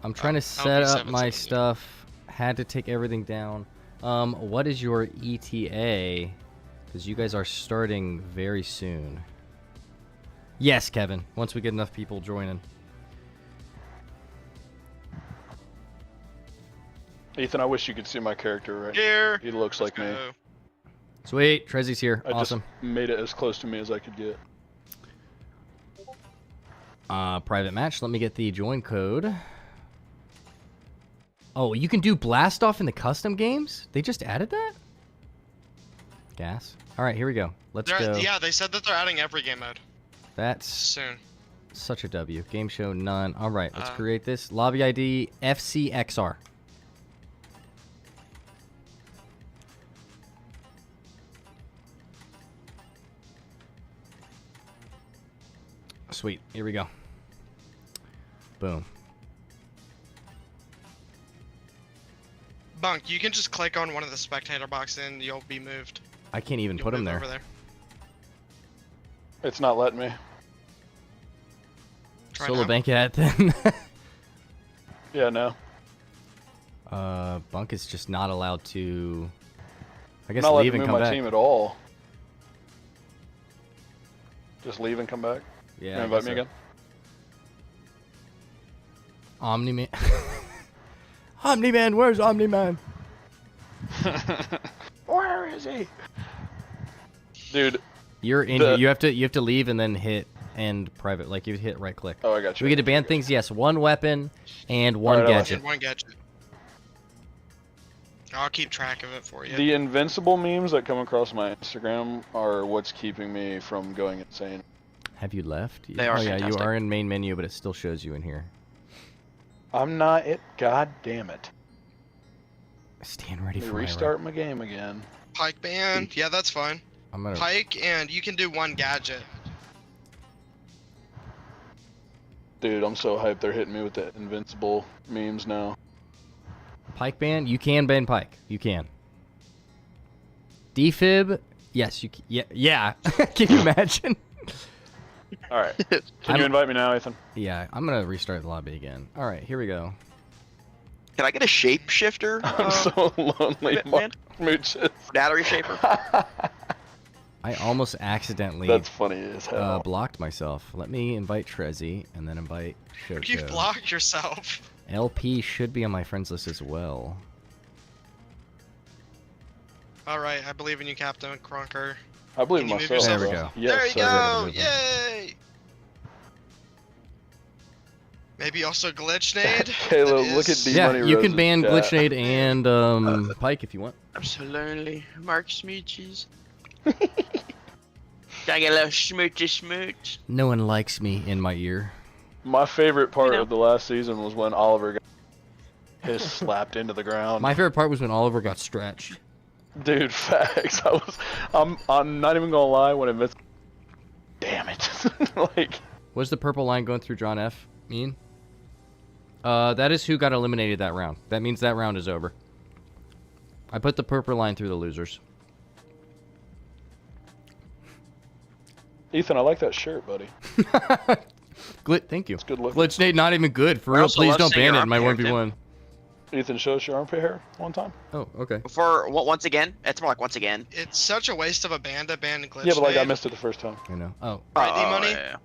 I'm trying to set up LP7's my in here. stuff. Had to take everything down. What is your ETA? Because you guys are starting very soon. Yes, Kevin. Once we get enough people joining. Ethan, I wish you could see my character right Here. He looks like me. Go. Sweet. Trezzy's here. I Awesome. just made it as close to me as I could get. Private match. Let me get the join code. Oh, you can do blast off in the custom games? They just added that? Gas. All right, here we go. Let's go. Yeah, they said that they're adding every game mode That's soon. such a W. Game show, none. All right, let's create this. Lobby ID, FCXR. Sweet. Here we go. Boom. Bunk, you can just click on one of the spectator boxes and you'll be moved. I can't even put him there. Over there. It's not letting me. Try Solo now. bank at then. Yeah, no. Bunk is just not allowed to. I guess Not leave letting and me come move my back. team at all. Just leave and come back. Yeah. I Invite guess me so. again. Omni-Man. Omni-Man, where's Omni-Man? Where is he? Dude. You're in. You have to leave and then hit end private. Like you hit right click. Oh, I got Do you. we get to ban things? Yes. One weapon and one Alright, I like gadget. And one gadget. I'll keep track of it for you. The invincible memes that come across my Instagram are what's keeping me from going insane. Have you left? They are Oh yeah, you fantastic. are in main menu, but it still shows you in here. I'm not it. God damn it. Stand ready Let me for restart my game again. Pike band. Yeah, that's fine. I'm gonna. Pike, and you can do one gadget. Dude, I'm so hyped they're hitting me with the invincible memes now. Pike ban. You can ban Pike. You can. Defib. Yes, you. Yeah. Can you imagine? Alright. Can you invite me now, Ethan? Yeah, I'm gonna restart the lobby again. All right, here we go. Can I get a shapeshifter? I'm so lonely, man. Mooches. Battery shaper? I almost accidentally That's funny as hell. blocked myself. Let me invite Trezzy and then invite You Shoko. blocked yourself. LP should be on my friends list as well. All right, I believe in you, Captain Crunker. I believe in Can you move myself. yourself? There we bro. go. Yes, there you sir. go! Yay! Maybe also Glitchnade. Caleb, That look at is- D Yeah, Money you can Rose's ban chat. Glitchnade and Pike if you want. Absolutely. Mark Smoochies. Can I get a little smoochy smooch? No one likes me in my ear. My favorite part You know. of the last season was when Oliver got his slapped into the ground. My favorite part was when Oliver got stretched. Dude, facts. I'm not even gonna lie when I missed. Damn it! Like, Was the purple line going through John F mean? That is who got eliminated that round. That means that round is over. I put the purple line through the losers. Ethan, I like that shirt, buddy. Thank you. It's good looking. Glitchnade not even good. For I real, also please love don't seeing ban it your in my armpit hair, 1v1. Ethan, show us your armpit hair one time. Oh, okay. For once again? It's more like once again. It's such a waste of a band to ban Glitchnade. Yeah, but like I missed it the first time. I know. Oh, Right, D-Money? yeah.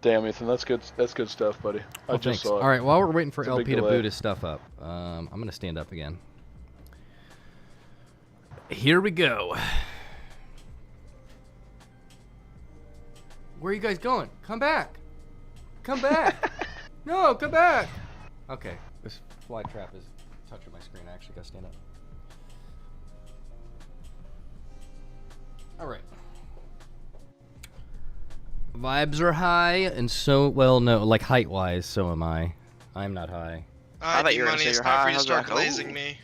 Damn, Ethan, that's good. That's good stuff, buddy. I oh, just thanks. saw it. All right, while we're waiting for It's a big LP to delay. boot his stuff up, I'm going to stand up again. Here we go. Where are you guys going? Come back. Come back. No, come back. Okay, this fly trap is touching my screen. I actually got to stand up. All right. Vibes are high, and so, well, no, like height-wise, so am I. I'm not high. I thought you were gonna D-Money, say it's you're time high. for I you to was start like, glazing oh. me.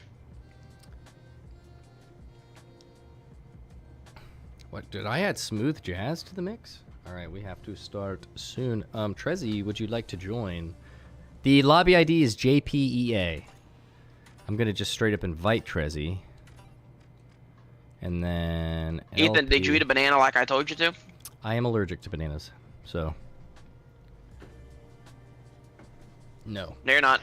What, did I add smooth jazz to the mix? All right, we have to start soon. Trezzy, would you like to join? The lobby ID is JPEA. I'm going to just straight up invite Trezzy. And then Ethan, did LP. you eat a banana like I told you to? I am allergic to bananas, so. No. No, you're not.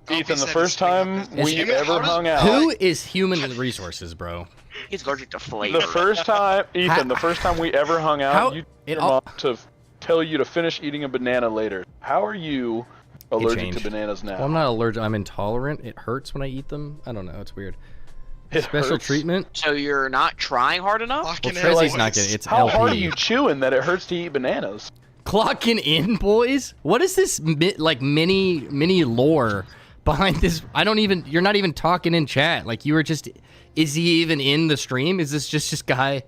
Ethan, the said first he's picking time up his- we Is- ever how does- hung out. Who is human resources, bro? He's allergic to flavor. The first time, Ethan, the first time we ever hung out, How- you it your all- mom to tell you to finish eating a banana later. How are you allergic to changed. bananas now? Well, I'm not allergic. I'm intolerant. It hurts when I eat them. I don't know. It's weird. It Special hurts. treatment. So you're not trying hard enough? Fucking Well, Trezzy's hell, not boys. gonna. It's How LP. hard are you chewing that it hurts to eat bananas? Clocking in, boys. What is this like mini lore behind this? I don't even. You're not even talking in chat. Like you were just Is he even in the stream? Is this just this guy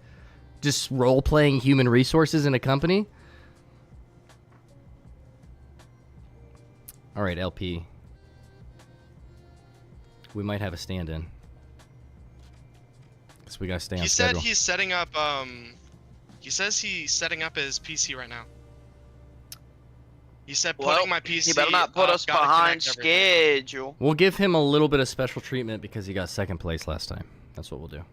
just role-playing human resources in a company? All right, LP. We might have a stand-in. So we gotta stay on He schedule. said he's setting up. He says he's setting up his PC right now. He said putting my PC. He better not put us gotta behind connect everything. schedule. We'll give him a little bit of special treatment because he got second place last time. That's what we'll do.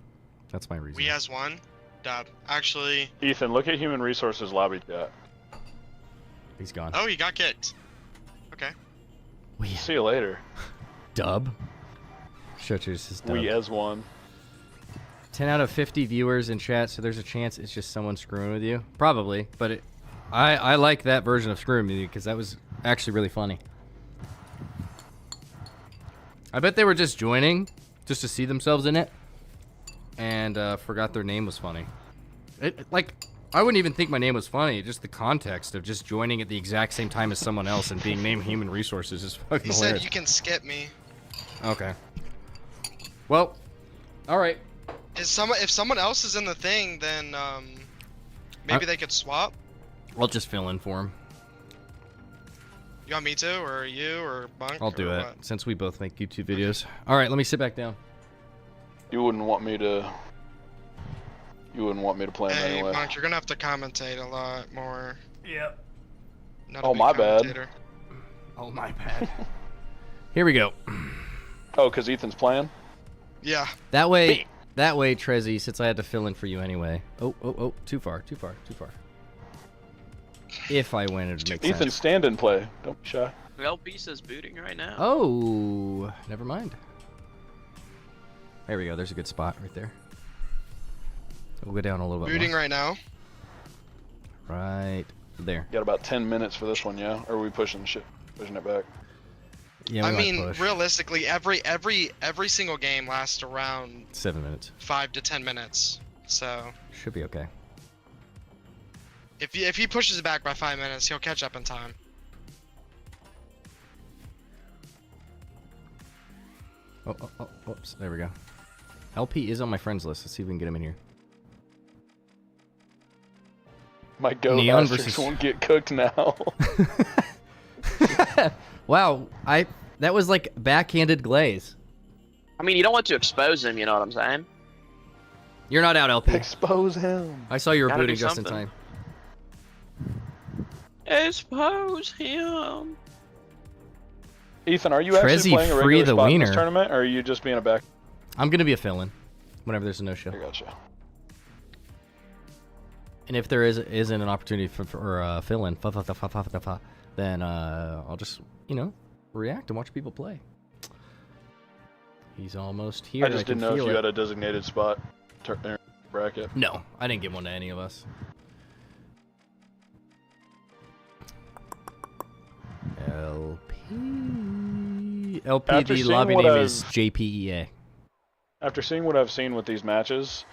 That's my reason. We has one. Dub. Actually. Ethan, look at human resources lobby chat. He's gone. Oh, he got kicked. Okay. We See you later. dub. Shutters is dub. We as one. 10 out of 50 viewers in chat, so there's a chance it's just someone screwing with you. Probably, but I like that version of screwing with you because that was actually really funny. I bet they were just joining just to see themselves in it and forgot their name was funny. I wouldn't even think my name was funny. Just the context of just joining at the exact same time as someone else and being named Human Resources is fucking He hilarious. said you can skip me. Okay. Well, all right. If someone else is in the thing, then maybe they could swap. I'll just fill in for him. You want me to, or you, or Bunk? I'll do or it what? since we both make YouTube videos. All right, let me sit back down. You wouldn't want me to play him Hey, anyway. Bunk, you're gonna have to commentate a lot more. Yep. Not a Oh, big my bad. commentator. Oh, my bad. Here we go. Oh, because Ethan's playing? Yeah. That way, Trezzy, since I had to fill in for you anyway. Oh, too far. If I win, it'd make Ethan, sense. stand and play. Don't be shy. LP says booting right now. Oh, never mind. There we go. There's a good spot right there. We'll go down a little bit Booting more. right now. Right there. Got about 10 minutes for this one, yeah? Or are we pushing it back? Yeah, we I might mean, push. realistically, every single game lasts around 7 minutes. 5 to 10 minutes. So Should be okay. if he pushes it back by 5 minutes, he'll catch up in time. Oh, whoops. There we go. LP is on my friends list. Let's see if we can get him in here. My goat Neon Asterix versus- won't get cooked now. Wow, that was like backhanded glaze. I mean, you don't want to expose him, you know what I'm saying? You're not out, LP. Expose him. I saw you were Gotta do booting just in something. time. Expose him. Ethan, are you Trezzy, actually playing a free regular the spot in this wiener. tournament, or are you just being a back? I'm gonna be a fill-in whenever there's a no-show. I gotcha. And if there isn't an opportunity for a fill-in, then I'll just, react and watch people play. He's almost here. I just didn't know if you had a designated spot bracket. No, I didn't give one to any of us. LP, After the seeing lobby what name I've- is JPEA. After seeing what I've seen with these matches,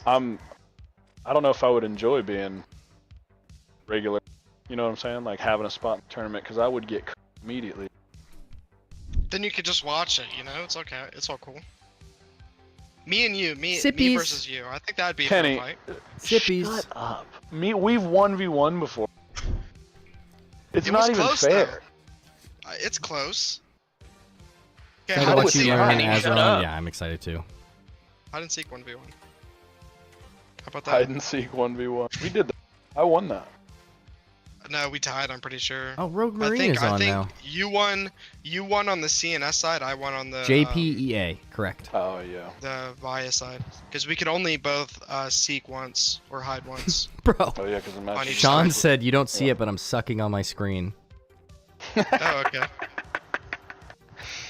I don't know if I would enjoy being regular. You know what I'm saying? Like having a spot in the tournament, because I would get immediately. Then you could just watch it. It's okay. It's all cool. Me and you, me Sippies. versus you. I think that'd be a Kenny, fair fight. Sippies. Shut up. We've 1v1 before. It's It not was even close, fair. It's close. Can Okay, I hide go and watch you seek. learn Kenny, shut Azron? up. Yeah, I'm excited too. Hide and seek 1v1. How about that? Hide and seek 1v1. We did that. I won that. No, we tied. I'm pretty sure. Oh, Rogue I Marine is think on now. you won. You won on the CNS side. I won on the JPEA, correct. Oh yeah. the VIA side, because we could only both seek once or hide once. Bro, Oh yeah, because the match. On each Sean side. said you don't see it, but I'm sucking on my screen. Oh, okay.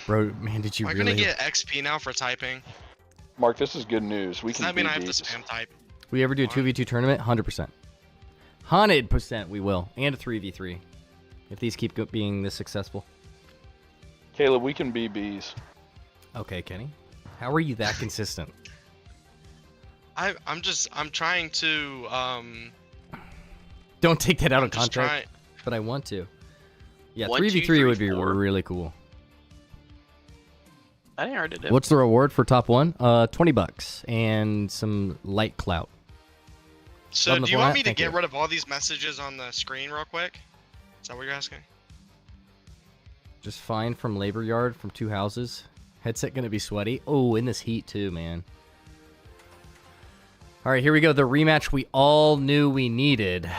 Bro, man, did you Am I really? gonna get XP now for typing? Mark, this is good news. We Does can that mean beat I have to these. spam type? We ever do a 2v2 tournament? 100%. 100% we will. And a 3v3. If these keep being this successful. Caleb, we can be bees. Okay, Kenny. How are you that consistent? I'm trying to Don't take that out of just context, but I want to. Yeah, 1, 2, 3v3 3, would be 4. really cool. I didn't already do. What's the reward for top one? $20 and some light clout. So Love the do you want format? me to Thank get you. rid of all these messages on the screen real quick? Is that what you're asking? Just fine from labor yard from 2 houses. Headset gonna be sweaty. Oh, in this heat too, man. All right, here we go. The rematch we all knew we needed.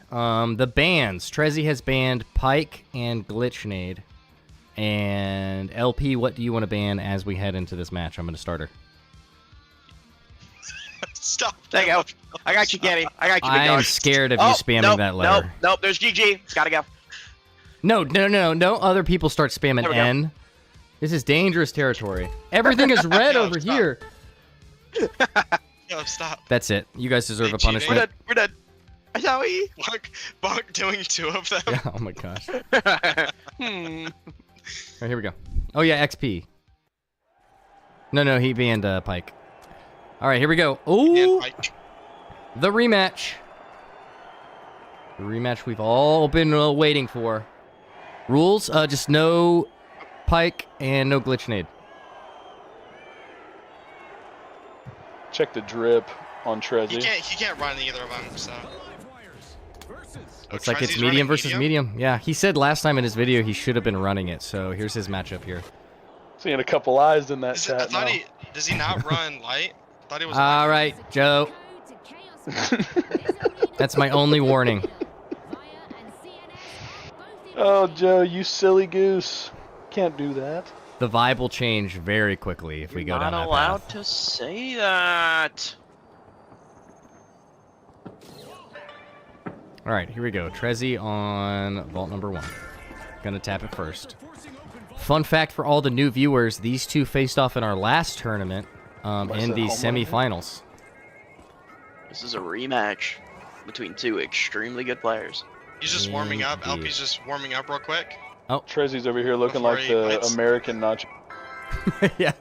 The bans. Trezzy has banned Pike and Glitchnade. And LP, what do you want to ban as we head into this match? I'm going to start her. Stop. There you go. I got you, Kenny. I got you, big I dog. am scared of you spamming nope, that letter. Nope. There's GG. Gotta go. No, other people start spamming There we go. N. This is dangerous territory. Everything is red No, over stop. here. Yo, stop. That's it. You guys deserve a Hey, cheating. punishment. We're done. Shall we? Bonk doing 2 of them. Yeah, oh my gosh. All Hmm. right, here we go. Oh yeah, XP. No, he banned Pike. All right, here we go. And Ooh, Pike. the rematch. The rematch we've all been waiting for. Rules, just no Pike and no Glitchnade. Check the drip on Trezzy. He can't run either of them, so. Looks like it's Trezzy's medium running versus medium. Yeah, he said last time in his video he should have been running it, so here's his matchup here. Seeing a couple eyes in that I chat thought now. does he not run light? I thought he was All light. right, Joe. That's my only warning. Oh, Joe, you silly goose. Can't do that. The vibe will change very quickly if we go down Not that allowed path. to say that. All right, here we go. Trezzy on vault number 1. Gonna tap it first. Fun fact for all the new viewers, these two faced off in our last tournament in that the home semifinals. This is a rematch between 2 extremely good players. He's just warming up. Indeed. LP's just warming up real quick. Trezzy's over here looking Before like he the bites. American nacho. Yeah.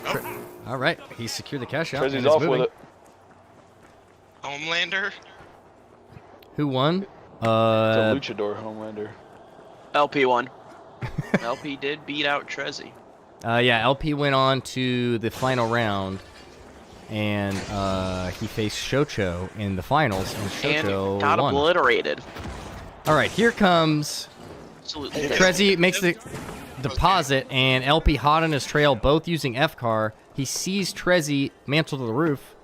Oh, All right, he secured the cash out. Trezzy's and is off with moving. it. Homelander. Who won? It's a luchador Homelander. LP won. LP did beat out Trezzy. Yeah, LP went on to the final round, and he faced Shocho in the finals, and Shocho And got won. obliterated. All right, here comes Absolutely. Trezzy makes the deposit, and LP hot on his trail, both using F-car. He sees Trezzy mantle to the roof.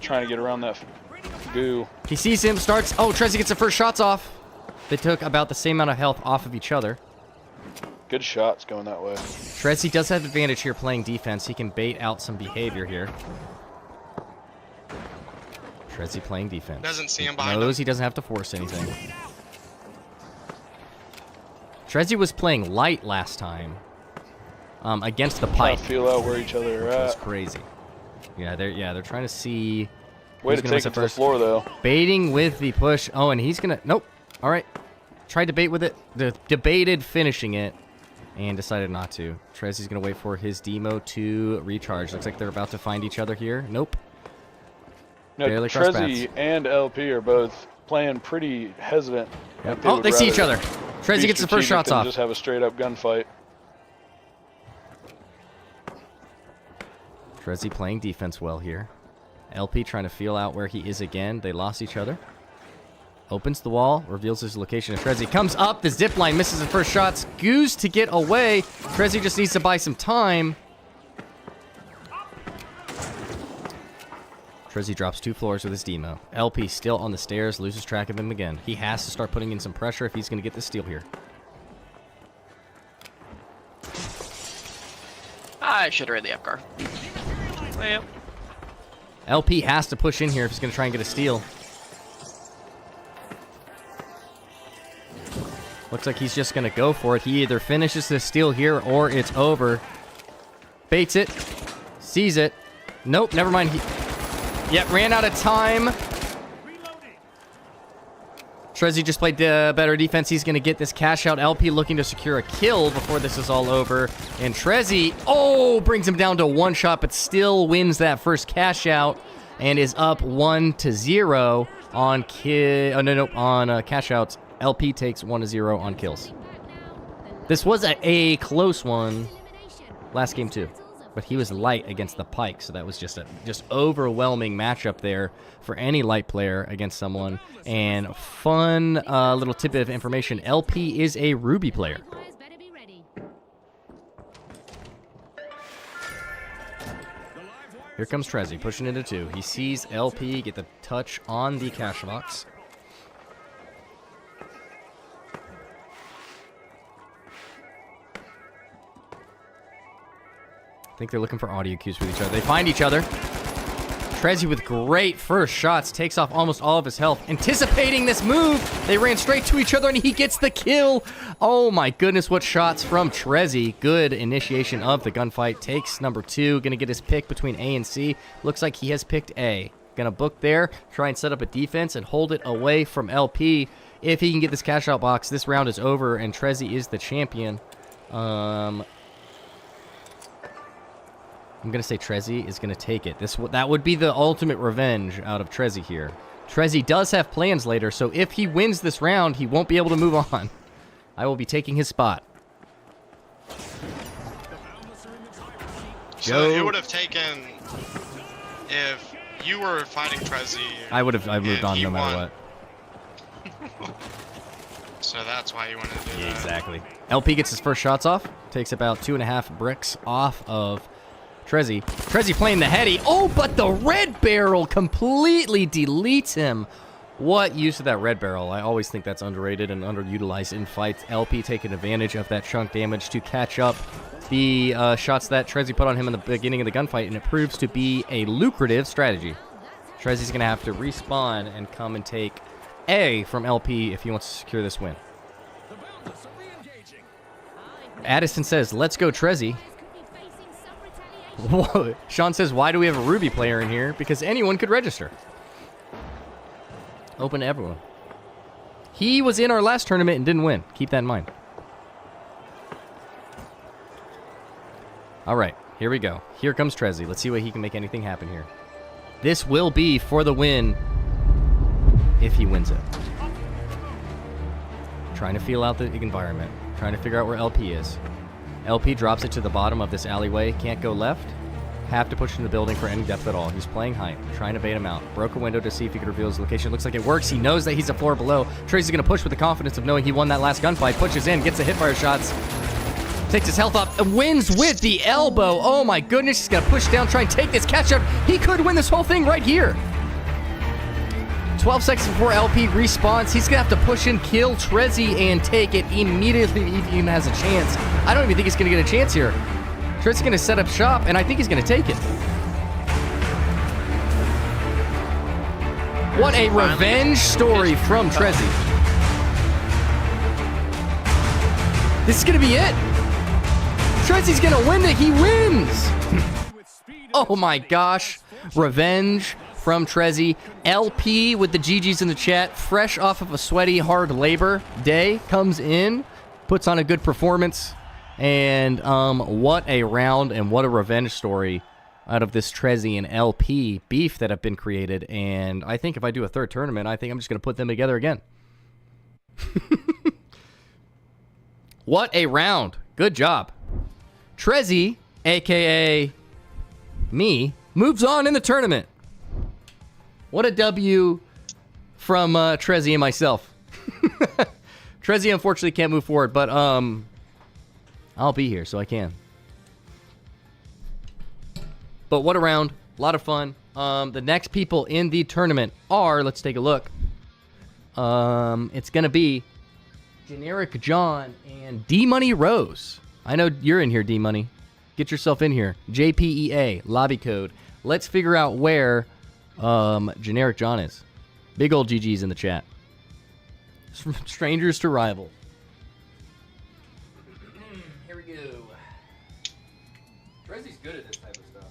Trying to get around that goo. He sees him, starts. Oh, Trezzy gets the first shots off. They took about the same amount of health off of each other. Good shots going that way. Trezzy does have advantage here playing defense. He can bait out some behavior here. Trezzy playing defense. Doesn't see him behind Knows he doesn't have to force anything. Trezzy was playing light last time against the Trying Pike. to feel out where each other are That's at. crazy. They're trying to see. Way who's to gonna take miss it to the first. floor, though. Baiting with the push. Oh, and he's gonna. Nope. All right. Tried to bait with it. Debated finishing it, and decided not to. Trezzy's gonna wait for his demo to recharge. Looks like they're about to find each other here. Nope. No, Barely crossed Trezzy paths. and LP are both playing pretty hesitant. Yep. Like Oh, would they see each rather other. Trezzy be gets the first strategic shots than off. Just have a straight up gunfight. Trezzy playing defense well here. LP trying to feel out where he is again. They lost each other. Opens the wall, reveals his location. And Trezzy comes up. The zip line misses his first shots. Goose to get away. Trezzy just needs to buy some time. Trezzy drops 2 floors with his demo. LP still on the stairs, loses track of him again. He has to start putting in some pressure if he's going to get the steal here. I should have read the F car. Well, LP has to push in here if he's going to try and get a steal. Looks like he's just going to go for it. He either finishes the steal here or it's over. Baits it. Sees it. Nope, never mind. Yep, ran out of time. Trezzy just played better defense. He's going to get this cash out. LP looking to secure a kill before this is all over. And Trezzy, brings him down to 1 shot, but still wins that first cash out and is up 1-0 on cash outs. LP takes 1-0 on kills. This was a close one. last game too. But he was light against the Pike, so that was just a overwhelming matchup there for any light player against someone. And fun little tidbit of information, LP is a Ruby player. Here comes Trezzy, pushing into 2. He sees LP get the touch on the cash box. I think they're looking for audio cues with each other. They find each other. Trezzy with great first shots takes off almost all of his health. Anticipating this move, they ran straight to each other and he gets the kill. Oh my goodness, what shots from Trezzy. Good initiation of the gunfight. Takes number 2, gonna get his pick between A and C. Looks like he has picked A. Gonna book there, try and set up a defense and hold it away from LP. If he can get this cash out box, this round is over and Trezzy is the champion. I'm going to say Trezzy is going to take it. That would be the ultimate revenge out of Trezzy here. Trezzy does have plans later, so if he wins this round, he won't be able to move on. I will be taking his spot. So you would have taken, if you were fighting Trezzy. I moved on no matter what. So that's why you wanted to do that. Exactly. LP gets his first shots off. Takes about 2.5 bricks off of Trezzy. Trezzy playing the heady. Oh, but the red barrel completely deletes him. What use of that red barrel? I always think that's underrated and underutilized in fights. LP taking advantage of that chunk damage to catch up the shots that Trezzy put on him in the beginning of the gunfight, and it proves to be a lucrative strategy. Trezzy's going to have to respawn and come and take A from LP if he wants to secure this win. Addison says, let's go Trezzy. Whoa. Sean says, why do we have a Ruby player in here? Because anyone could register. Open to everyone. He was in our last tournament and didn't win. Keep that in mind. All right, here we go. Here comes Trezzy. Let's see what he can make anything happen here. This will be for the win if he wins it. Trying to feel out the environment. Trying to figure out where LP is. LP drops it to the bottom of this alleyway. Can't go left. Have to push in the building for any depth at all. He's playing height. Trying to bait him out. Broke a window to see if he could reveal his location. Looks like it works. He knows that he's a floor below. Trezzy's going to push with the confidence of knowing he won that last gunfight. Pushes in. Gets the hipfire shots. Takes his health up. And wins with the elbow. Oh my goodness. He's going to push down. Try and take this catch up. He could win this whole thing right here. 12 seconds before LP respawns. He's going to have to push in, kill Trezzy, and take it immediately if he even has a chance. I don't even think he's going to get a chance here. Trezzy's going to set up shop, and I think he's going to take it. What a revenge story from Trezzy. This is going to be it. Trezzy's going to win it. He wins. Oh my gosh. Revenge from Trezzy. LP with the GGs in the chat, fresh off of a sweaty, hard labor day, comes in, puts on a good performance, and what a round and what a revenge story out of this Trezzy and LP beef that have been created. And I think if I do a third tournament, I think I'm just going to put them together again. What a round. Good job. Trezzy, a.k.a. me, moves on in the tournament. What a W from Trezzy and myself. Trezzy unfortunately can't move forward, but I'll be here so I can. But what a round. A lot of fun. The next people in the tournament are, let's take a look. It's going to be Generic John and D-Money Rose. I know you're in here, D-Money. Get yourself in here. JPEA, lobby code. Let's figure out where Generic John is. Big old GG's in the chat. From strangers to rivals. Here we go. Trezzy's good at this type of stuff.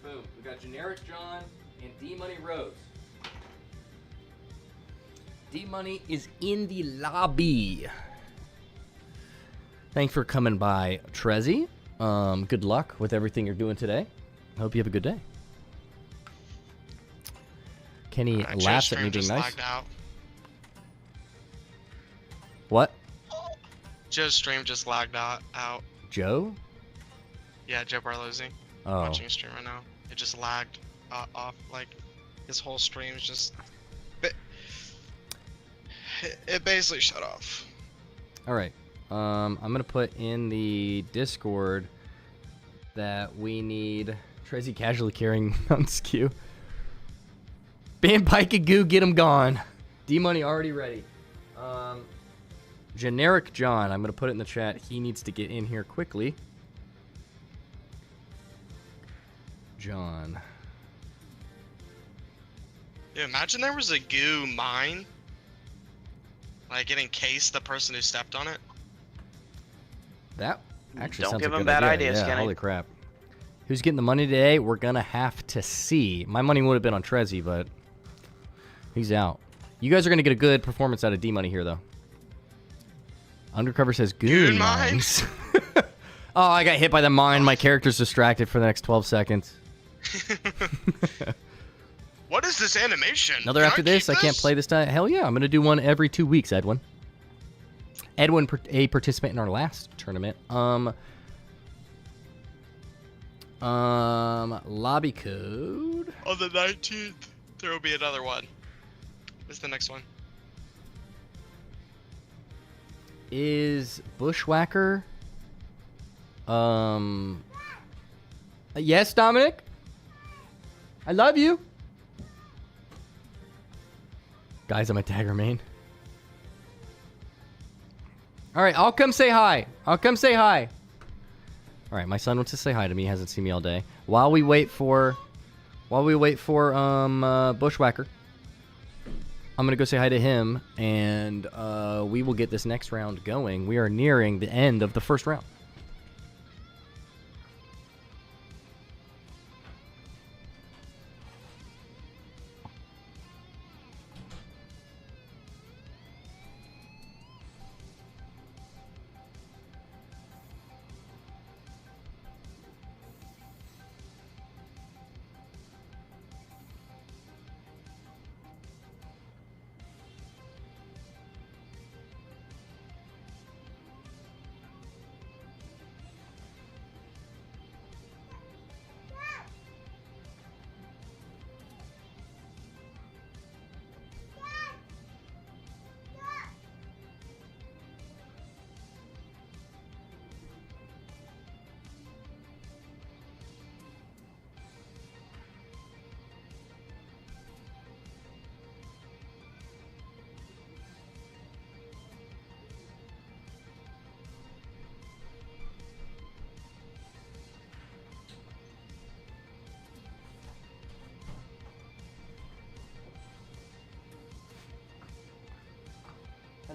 Boom. We got Generic John and D-Money Rose. D-Money is in the lobby. Thanks for coming by, Trezzy. Good luck with everything you're doing today. Hope you have a good day. Kenny laughs at me being nice. Lagged out. What? Joe's stream just lagged out. Joe? Yeah, Joe Barlozzi. Oh. Watching a stream right now. It just lagged off. Like, his whole stream's just... It basically shut off. All right. I'm going to put in the Discord that we need Trezzy casually carrying Mountain Skew. Ban Pike and Goo, get him gone. D-Money already ready. Generic John, I'm going to put it in the chat. He needs to get in here quickly. John. Dude, imagine there was a goo mine. Like, it encased the person who stepped on it. That actually Don't sounds give like a him good bad idea. ideas, Yeah, Kenny. holy crap. Who's getting the money today? We're going to have to see. My money would have been on Trezzy, but he's out. You guys are going to get a good performance out of D-Money here, though. Undercover says goon mines. Oh, I got hit by the mine. My character's distracted for the next 12 seconds. What is this animation? Another Can after I this? keep I can't play this time. Hell yeah, I'm going to do one every 2 weeks, Edwin. Edwin, a participant in our last tournament. Lobby code. On the 19th, there will be another one. What's the next one? Is Bushwhacker? Yes, Dominic? I love you. Guys, I'm a dagger main. Alright, I'll come say hi. Alright, my son wants to say hi to me. He hasn't seen me all day. While we wait for Bushwhacker, I'm gonna go say hi to him, and we will get this next round going. We are nearing the end of the first round.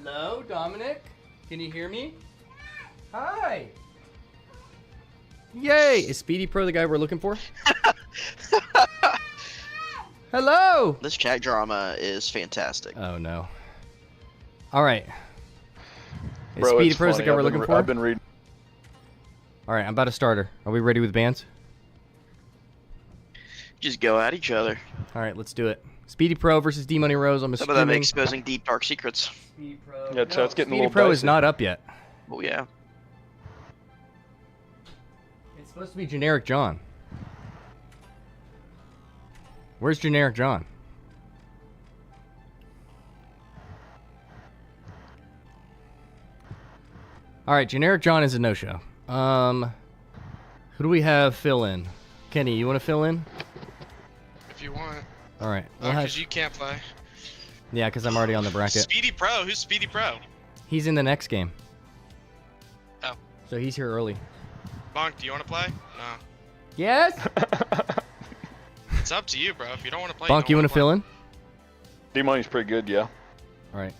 Hello, Dominic? Can you hear me? Hi! Yay! Is Speedy Pro the guy we're looking for? Hello! This chat drama is fantastic. Oh, no. Alright. Is Bro, Speedy it's Pro the funny. guy we're looking for? I've been reading. Alright, I'm about to start her. Are we ready with bands? Just go at each other. Alright, let's do it. Speedy Pro versus D-Money Rose. I'm Some of them assuming... exposing deep, dark secrets. Speedy Pro. Yeah, chat's getting a Speedy little Pro is dicey. not up yet. Oh, yeah. It's supposed to be Generic John. Where's Generic John? Alright, Generic John is a no-show. Who do we have fill in? Kenny, you want to fill in? If you want. Alright. Oh, because you can't play. Yeah, because I'm already on the bracket. Speedy Pro? Who's Speedy Pro? He's in the next game. Oh. So he's here early. Bonk, do you want to play? No. Yes? It's up to you, bro. If you don't want to play, Bonk, you want to fill in? D-Money's pretty good, yeah. Alright.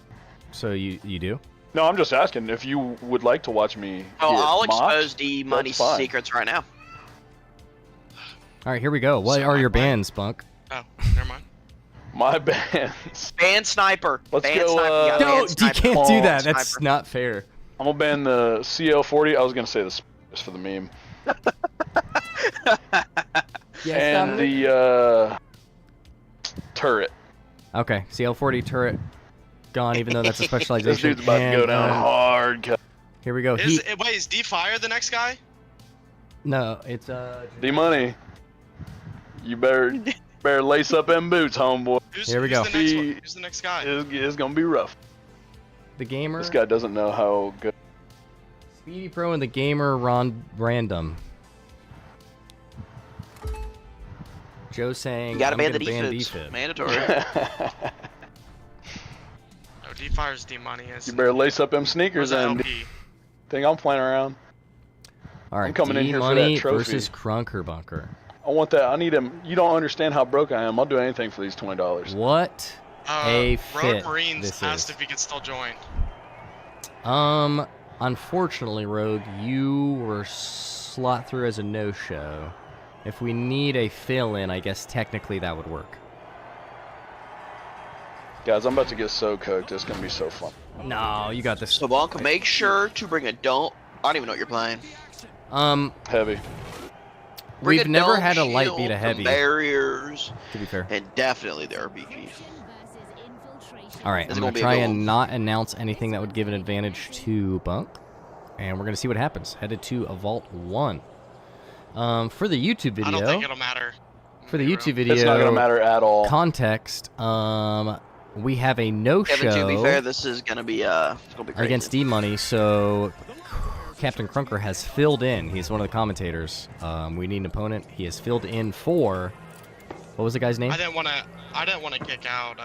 So you do? No, I'm just asking if you would like to watch me. Oh, get I'll mocked, expose the money that's fine. secrets right now. Alright, here we go. What So are your I play? bands, Bunk? Oh, never mind. My bands. Ban sniper. Let's ban go, sniper. You gotta ban No, you sniper. can't do that. Sniper. That's not fair. I'm gonna ban the CL40. I was gonna say the for the meme. And the turret. Okay, CL40 turret gone, even though that's a This specialization. dude's about to go And, down hard. Here we go. Wait, is D-Fire the next guy? No, it's D-Money. You better lace up them boots, homeboy. Here we go. Who's the next one? Who's the next guy? It's gonna be rough. the gamer. This guy doesn't know how good. Speedy Pro and the gamer random. Joe saying You gotta I'm ban the gonna ban defense. defib. Mandatory. No, D-Fire's D-Money is. You better lace up them sneakers and LP. think I'm playing around. All right, I'm coming in here for that D-Money trophy. versus Crunker Bunker. I want that. I need him. You don't understand how broke I am. I'll do anything for these $20. What a fit Road Marines this asked is. if he could still join. Unfortunately, Rogue, you were slot through as a no-show. If we need a fill-in, I guess technically that would work. Guys, I'm about to get so cooked. It's gonna be so fun. No, you got this. So Bonk, make sure to bring a don't. I don't even know what you're playing. Heavy. Bring We've a never dome had a light shield, beat a some heavy, barriers, to be fair. and definitely the RPG. All right, This I'm is going gonna to be a try good and one. not announce anything that would give an advantage to Bunk. And we're going to see what happens. Headed to a Vault 1. For the YouTube video... I don't think it'll matter. For the YouTube video... It's not gonna matter at all. Context, we have a no-show... Kevin, to be fair, this is gonna be crazy. against D-Money, so Captain Crunker has filled in. He's one of the commentators. We need an opponent. He has filled in for... What was the guy's name? I didn't want to kick out.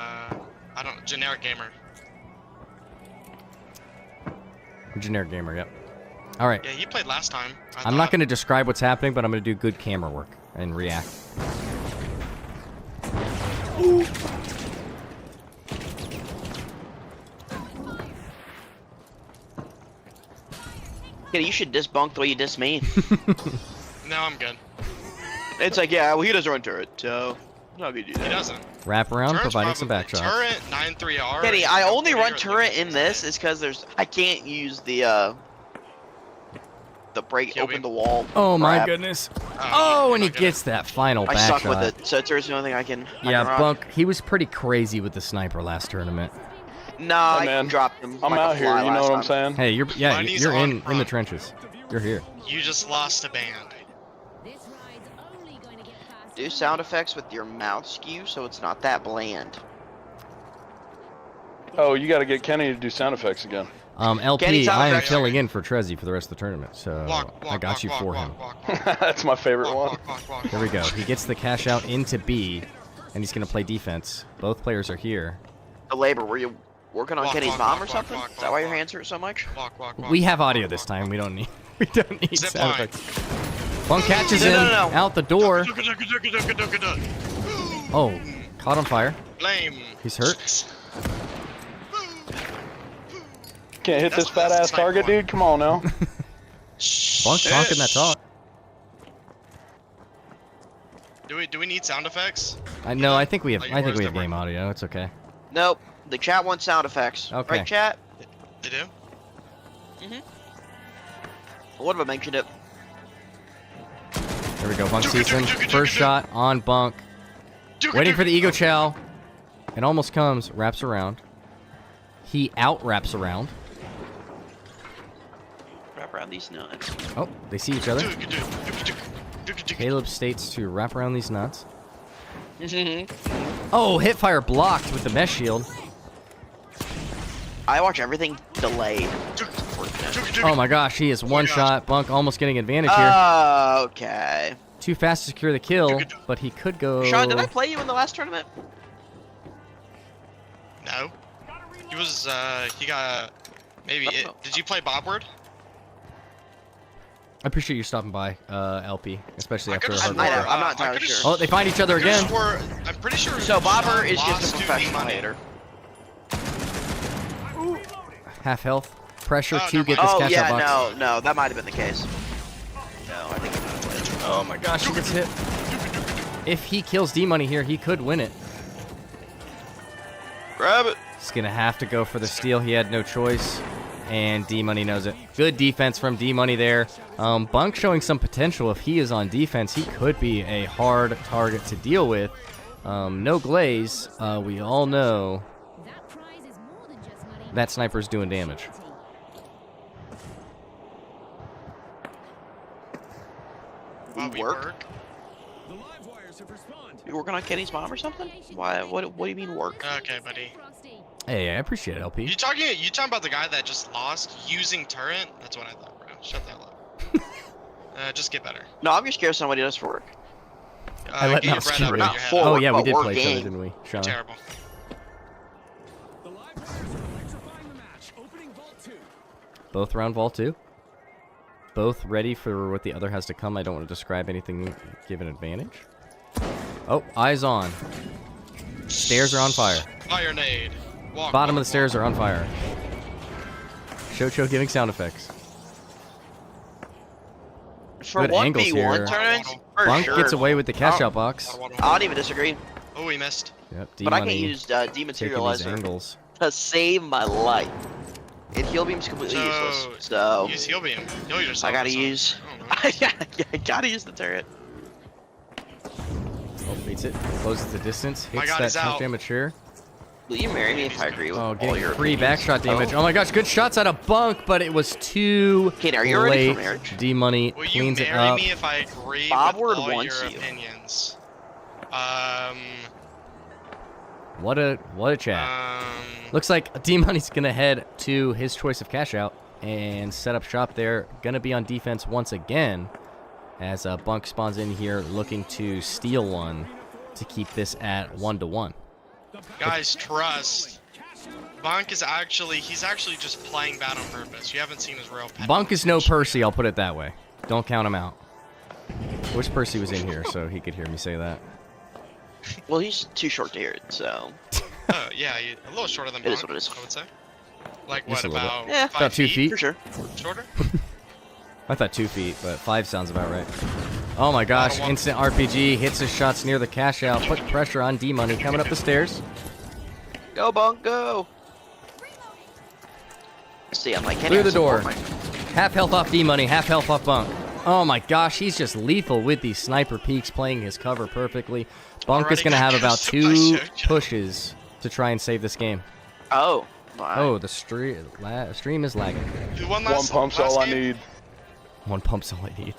Generic gamer. Generic Gamer, yep. All right. Yeah, he played last time. I'm not going to describe what's happening, but I'm going to do good camera work and react. Yeah, you should diss Bonk the way you diss me. No, I'm good. It's like, yeah, well, he doesn't run turret, so how could you do that? He doesn't. Wrap around, Turret's providing some probably- backshots. Turret 9-3R. Kenny, I only run turret in this is because I can't use the break, Kill open me. the wall. Oh my crap. goodness. Oh, Oh, and he you're not gonna- gets that final I suck backshot. with it, so turret's the only thing I can. Yeah, rock. Bunk, he was pretty crazy with the sniper last tournament. Nah, Hey, man. I dropped him. I'm like a out here. fly You know last what I'm time. saying? Hey, you're Money's you're on in the front. trenches. You're here. You just lost a band. Do sound effects with your mouth skew so it's not that bland. Oh, you got to get Kenny to do sound effects again. LP, Kenny, sound I am effects. filling in for Trezzy for the rest of the tournament, so I got you for him. That's my favorite one. Here we go. He gets the cash out into B, and he's going to play defense. Both players are here. The labor, were you working on Walk, Kenny's walk, bomb walk, or something? walk, Is that why your walk. hands hurt so much? We have audio this time. We don't need Zip sound line. effects. Bunk catches No, him no, no. out the door. Blame. Oh, caught on fire. He's hurt. Can't hit That's- this fat that's ass the sniper target, one. dude. Come on now. Bunk talking that talk. Do we need sound effects? No, I think we have. Like, I think where's we the have game audio. It's okay. Nope. The chat wants sound effects. Okay. Right, chat? They do. I would have mentioned it. Here we go. Bunk sees him. First shot on Bunk. Waiting for the Ego Chow. It almost comes. Wraps around. He out wraps around. Wrap around these nuts. Oh, they see each other. Caleb states to wrap around these nuts. Oh, hipfire blocked with the mesh shield. I watch everything delayed. Oh my gosh, he is one shot. Bunk almost getting advantage here. Okay. Too fast to secure the kill, but he could go. Sean, did I play you in the last tournament? No. He was. He got. Maybe. Did you play Bobward? I appreciate you stopping by, LP, especially I after a could've hard might work. have. I'm not I entirely could've sure. Oh, they find each other again. I'm pretty sure. So Bobber Sean is just lost a to professional D-Money. hater. Half health. Pressure Oh, to never get mind. this Oh cash out yeah, box. no, that might have been the case. No, I think he might have played. Oh my gosh, he gets hit. If he kills D-Money here, he could win it. Grab it. He's going to have to go for the steal. He had no choice. and D-Money knows it. Good defense from D-Money there. Bunk showing some potential. If he is on defense, he could be a hard target to deal with. No glaze. We all know that sniper's doing damage. Work? You working on Kenny's mom or something? Why? What do you mean work? Okay, buddy. Hey, I appreciate it, LP. You talking about the guy that just lost using turret? That's what I thought, bro. Shut the hell up. Just get better. No, I'm just scared somebody does for work. I let get your Mouse bread keep up it. with your head For up. Oh, yeah, we but did work play each other, game. didn't we, Sean? Terrible. Both round vault 2. Both ready for what the other has to come. I don't want to describe anything given advantage. Oh, eyes on. Stairs are on fire. Fire nade. Walk, Bottom walk, of the stairs walk. are on fire. Shocho giving sound effects. For Good one angles v1 here. tournaments, for Bunk sure. gets away with the cash out box. I don't even disagree. Oh, he missed. Yep, But I can D-Money use taking these dematerializer angles. to save my life. And heal beam's completely useless. So Use heal beam. Heal yourself. I gotta or something. use. I don't know. I gotta use the turret. Oh, beats it. Closes the distance. My Hits God, that he's out. touch damage here. Will you marry me if I agree with Oh, all getting your free opinions? backshot damage. Oh my gosh, good shots out of Bunk, but it was too Kaden, are you ready late. for marriage? D-Money Will you cleans it marry up. me if I agree Bobward with all wants your you. opinions? What a chat. Looks like D-Money's going to head to his choice of cash out and set up shop there. Going to be on defense once again as Bunk spawns in here looking to steal one to keep this at 1-1. Guys, trust. Bonk is he's actually just playing bad on purpose. You haven't seen his real pet. Bunk is no Percy, I'll put it that way. Don't count him out. Wish Percy was in here so he could hear me say that. Well, he's too short to hear it, so. Oh, yeah, a little shorter than It is Bonk, what it is. I would say. Like, Just what, a little about bit. Yeah. 5 About 2 feet. For sure. Shorter? I thought 2 feet, but 5 sounds about right. Oh my gosh, One. instant RPG, hits his shots near the cash out, put pressure on D-Money, coming up the stairs. Go, Bunk, go! See, I'm like, Kenny, Through I the door. support my- Half health off D-Money, half health off Bunk. Oh my gosh, he's just lethal with these sniper peeks, playing his cover perfectly. Bunk is Already going to have got about ghosted by 2 Shojo. pushes to try and save this game. Oh. Wow. Oh, the stream is lagging. Who won One last pump's last all I game? need. One pump's all I need.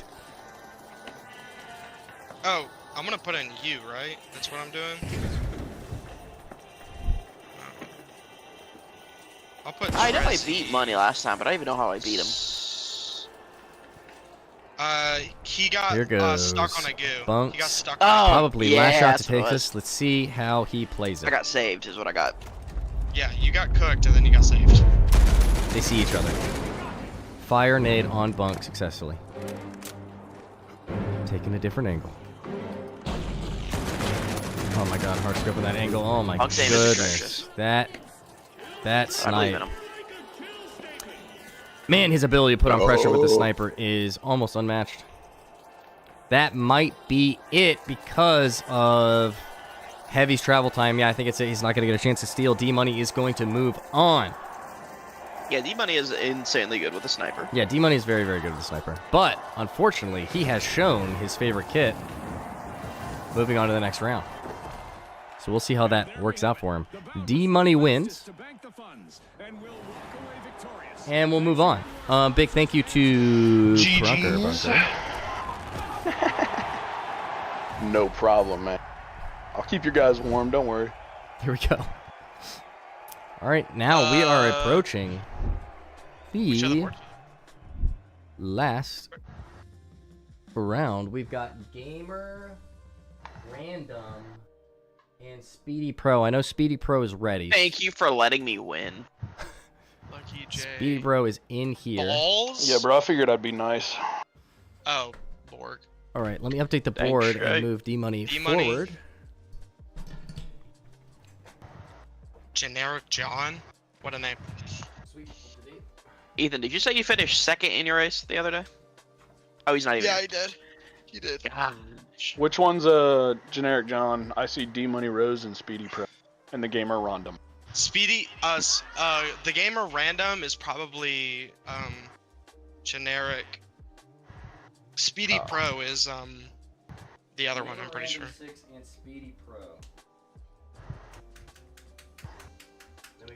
Oh, I'm gonna put in you, right? That's what I'm doing? I'll put I know I Trez. beat Money last time, but I don't even know how I beat him. He got Here goes. stuck on a goo. Bunks. He got stuck Oh, on a goo. Probably yeah, last shot to that's what it take was. this. Let's see how he plays it. I got saved, is what I got. Yeah, you got cooked and then you got saved. They see each other. Fire nade on Bunk successfully. Taking a different angle. Oh my god, hard scope with that angle. Oh my Bunk's aim is goodness. atrocious. That I believe in snipe. him. Man, his ability to put on pressure with the sniper is almost unmatched. That might be it because of Heavy's travel time. Yeah, I think it's it. He's not going to get a chance to steal. D-Money is going to move on. Yeah, D-Money is insanely good with a sniper. Yeah, D-Money is very, very good with the sniper. But, unfortunately, he has shown his favorite kit moving on to the next round. So we'll see how that works out for him. D-Money wins. And we'll move on. Big thank you to GG's. No problem, man. I'll keep your guys warm, don't worry. Here we go. All right, now we are approaching Which other the board? last round. We've got Gamer, Random, and Speedy Pro. I know Speedy Pro is ready. Thank you for letting me win. Lucky J. Speedy Pro is in here. Balls? Yeah, bro, I figured I'd be nice. Oh, Borg. All right, let me update the Thanks, board Shay. and move D-Money D-Money. forward. Generic John? What a name. Ethan, did you say you finished second in your race the other day? Oh, he's not even. he did. He did. Gosh. Which one's generic John? I see D Money Rose and Speedy Pro, and the gamer Rondom. Speedy, the gamer random is probably generic. Speedy Pro is the other one. I'm pretty sure. And Speedy Pro.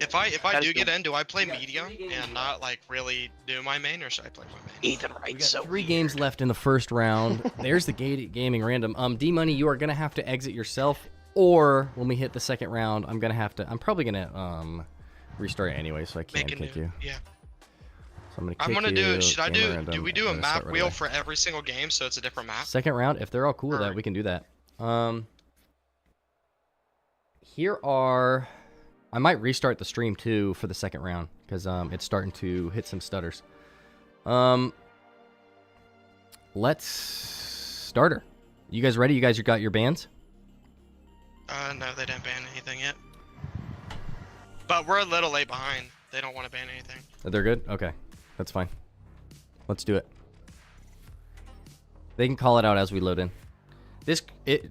If I do get in, do I play medium and not like really do my main, or should I play my main? Ethan We Wright's got so 3 games left in the first round. There's the gaming random. D-Money, you are gonna have to exit yourself, or when we hit the second round, I'm probably gonna restart it anyway, so I can't kick you. Yeah. So I'm I'm gonna do. Should I gamer do? random, Do we do I'm a gonna map start right wheel away. for every single game, so it's a different map? Second round, if they're all cool with that, Alright. we can do that. Here are. I might restart the stream too for the second round because it's starting to hit some stutters. Let's start her. You guys ready? You guys got your bands? No, they didn't ban anything yet. But we're a little late behind. They don't want to ban anything. They're good? Okay. That's fine. Let's do it. They can call it out as we load in.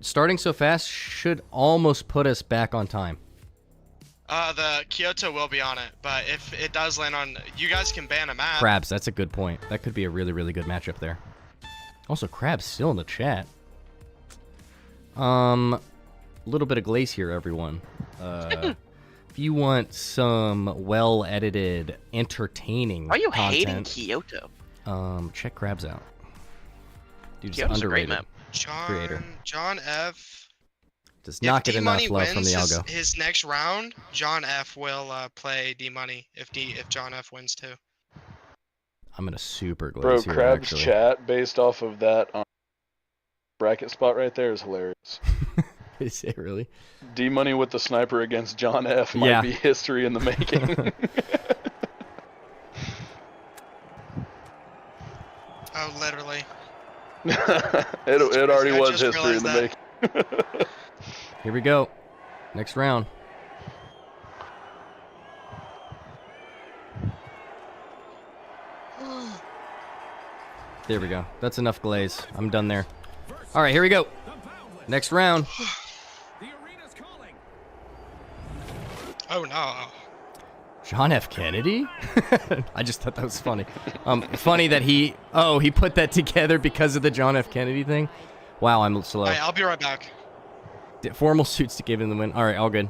Starting so fast should almost put us back on time. The Kyoto will be on it, but if it does land on, you guys can ban a map. Krabs, that's a good point. That could be a really, really good matchup there. Also, Krabs still in the chat. A little bit of glaze here, everyone. If you want some well-edited, entertaining Why are you hating content, Kyoto? check Krabs out. Dude, just Kyoto's a great underrated. map. Creator. John F. Does not get enough D-Money love from the wins algo. his next round, John F will play D-Money if John F wins too. I'm gonna super glaze Bro, here, Crab's actually. chat based off of that bracket spot right there is hilarious. Is it really? D-Money with the sniper against John F might Yeah. be history in the making. Oh, literally. it already I was just history in the realized making. Here we go. Next round. There we go. That's enough glaze. I'm done there. All right, here we go. Next round. The arena's calling. Oh no. John F. Kennedy? I just thought that was funny. Funny that he put that together because of the John F. Kennedy thing. Wow, I'm slow. Alright, I'll be right back. Formal suits to give him the win. All right, all good.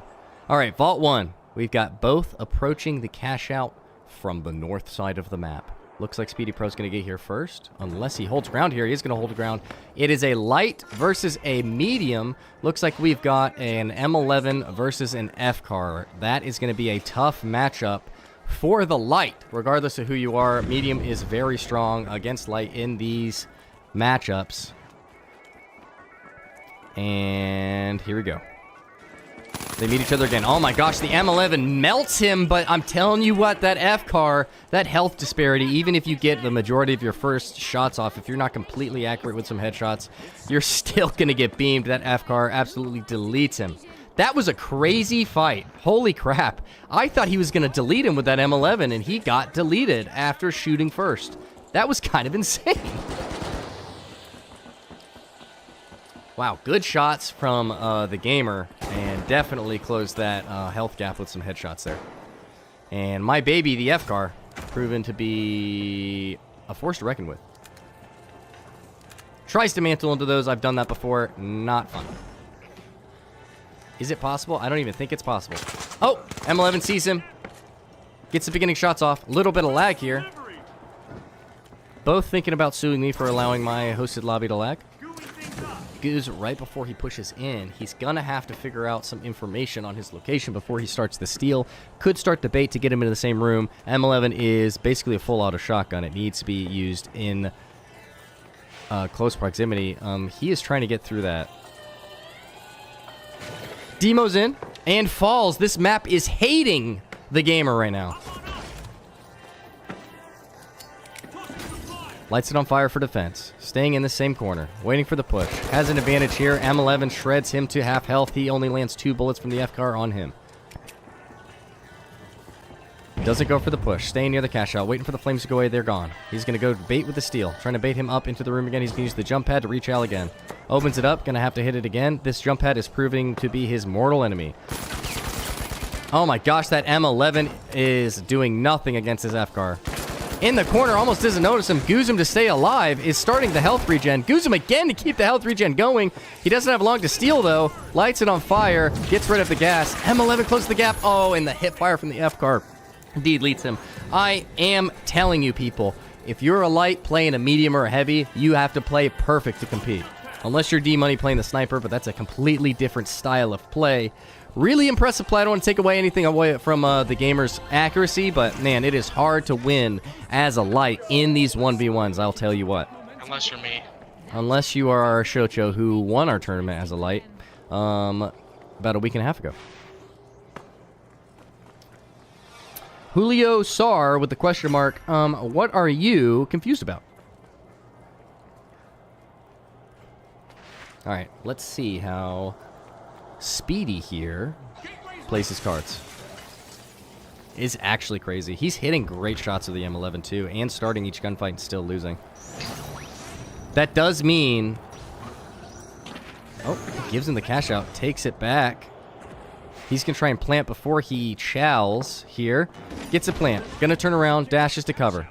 All right, Vault 1. We've got both approaching the cash out from the north side of the map. Looks like Speedy Pro's going to get here first. Unless he holds ground here. He is going to hold ground. It is a light versus a medium. Looks like we've got an M11 versus an F car. That is going to be a tough matchup for the light. Regardless of who you are, medium is very strong against light in these matchups. And here we go. They meet each other again. Oh my gosh, the M11 melts him, but I'm telling you what, that F car, that health disparity, even if you get the majority of your first shots off, if you're not completely accurate with some headshots, you're still going to get beamed. That F car absolutely deletes him. That was a crazy fight. Holy crap. I thought he was going to delete him with that M11, and he got deleted after shooting first. That was kind of insane. Wow, good shots from the gamer, and definitely closed that health gap with some headshots there. And my baby, the F car, proven to be a force to reckon with. Tries to mantle into those. I've done that before. Not fun. Is it possible? I don't even think it's possible. Oh, M11 sees him. Gets the beginning shots off. A little bit of lag here. Both thinking about suing me for allowing my hosted lobby to lag. Goose right before he pushes in. He's gonna have to figure out some information on his location before he starts the steal. Could start the bait to get him into the same room. M11 is basically a full auto shotgun. It needs to be used in close proximity. He is trying to get through that. Demo's in and falls. This map is hating the gamer right now. Lights it on fire for defense. Staying in the same corner. Waiting for the push. Has an advantage here. M11 shreds him to half health. He only lands 2 bullets from the F-car on him. Doesn't go for the push. Staying near the cash out. Waiting for the flames to go away. They're gone. He's going to go bait with the steal. Trying to bait him up into the room again. He's going to use the jump pad to reach Al again. Opens it up. Going to have to hit it again. This jump pad is proving to be his mortal enemy. Oh my gosh, that M11 is doing nothing against his FCAR. In the corner, almost doesn't notice him. Goumu to stay alive is starting the health regen. Goumu again to keep the health regen going. He doesn't have long to steal though. Lights it on fire, gets rid of the gas. M11 closes the gap. Oh, and the hip fire from the FCAR indeed leads him. I am telling you people, if you're a light playing a medium or a heavy, you have to play perfect to compete. Unless you're D-Money playing the sniper, but that's a completely different style of play. Really impressive play. I don't want to take away anything away from the gamer's accuracy, but man, it is hard to win as a light in these 1v1s, I'll tell you what. Unless you're me. Unless you are our Shocho, who won our tournament as a light about a week and a half ago. Julio Sar with the question mark, what are you confused about? All right, let's see how Speedy here plays his cards. Is actually crazy. He's hitting great shots with the M11 too, and starting each gunfight and still losing. That does mean... Oh, he gives him the cash out, takes it back. He's going to try and plant before he chows here. Gets a plant. Going to turn around, dashes to cover.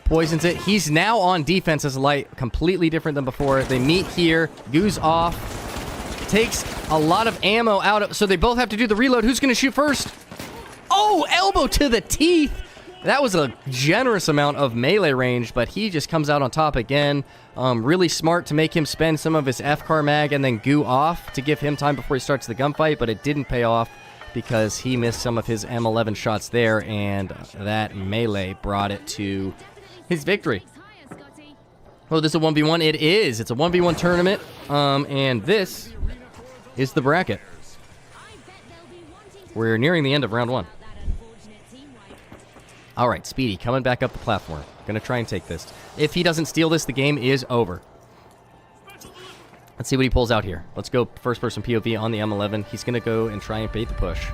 Poisons it. He's now on defense as a light, completely different than before. They meet here. Goose off. Takes a lot of ammo out of... So they both have to do the reload. Who's going to shoot first? Oh, elbow to the teeth. That was a generous amount of melee range, but he just comes out on top again. Really smart to make him spend some of his FCAR mag and then goo off to give him time before he starts the gunfight, but it didn't pay off because he missed some of his M11 shots there, and that melee brought it to his victory. Oh, this is a 1v1? It is. It's a 1v1 tournament, and this is the bracket. We're nearing the end of round one. All right, Speedy coming back up the platform. Going to try and take this. If he doesn't steal this, the game is over. Let's see what he pulls out here. Let's go first-person POV on the M11. He's going to go and try and bait the push.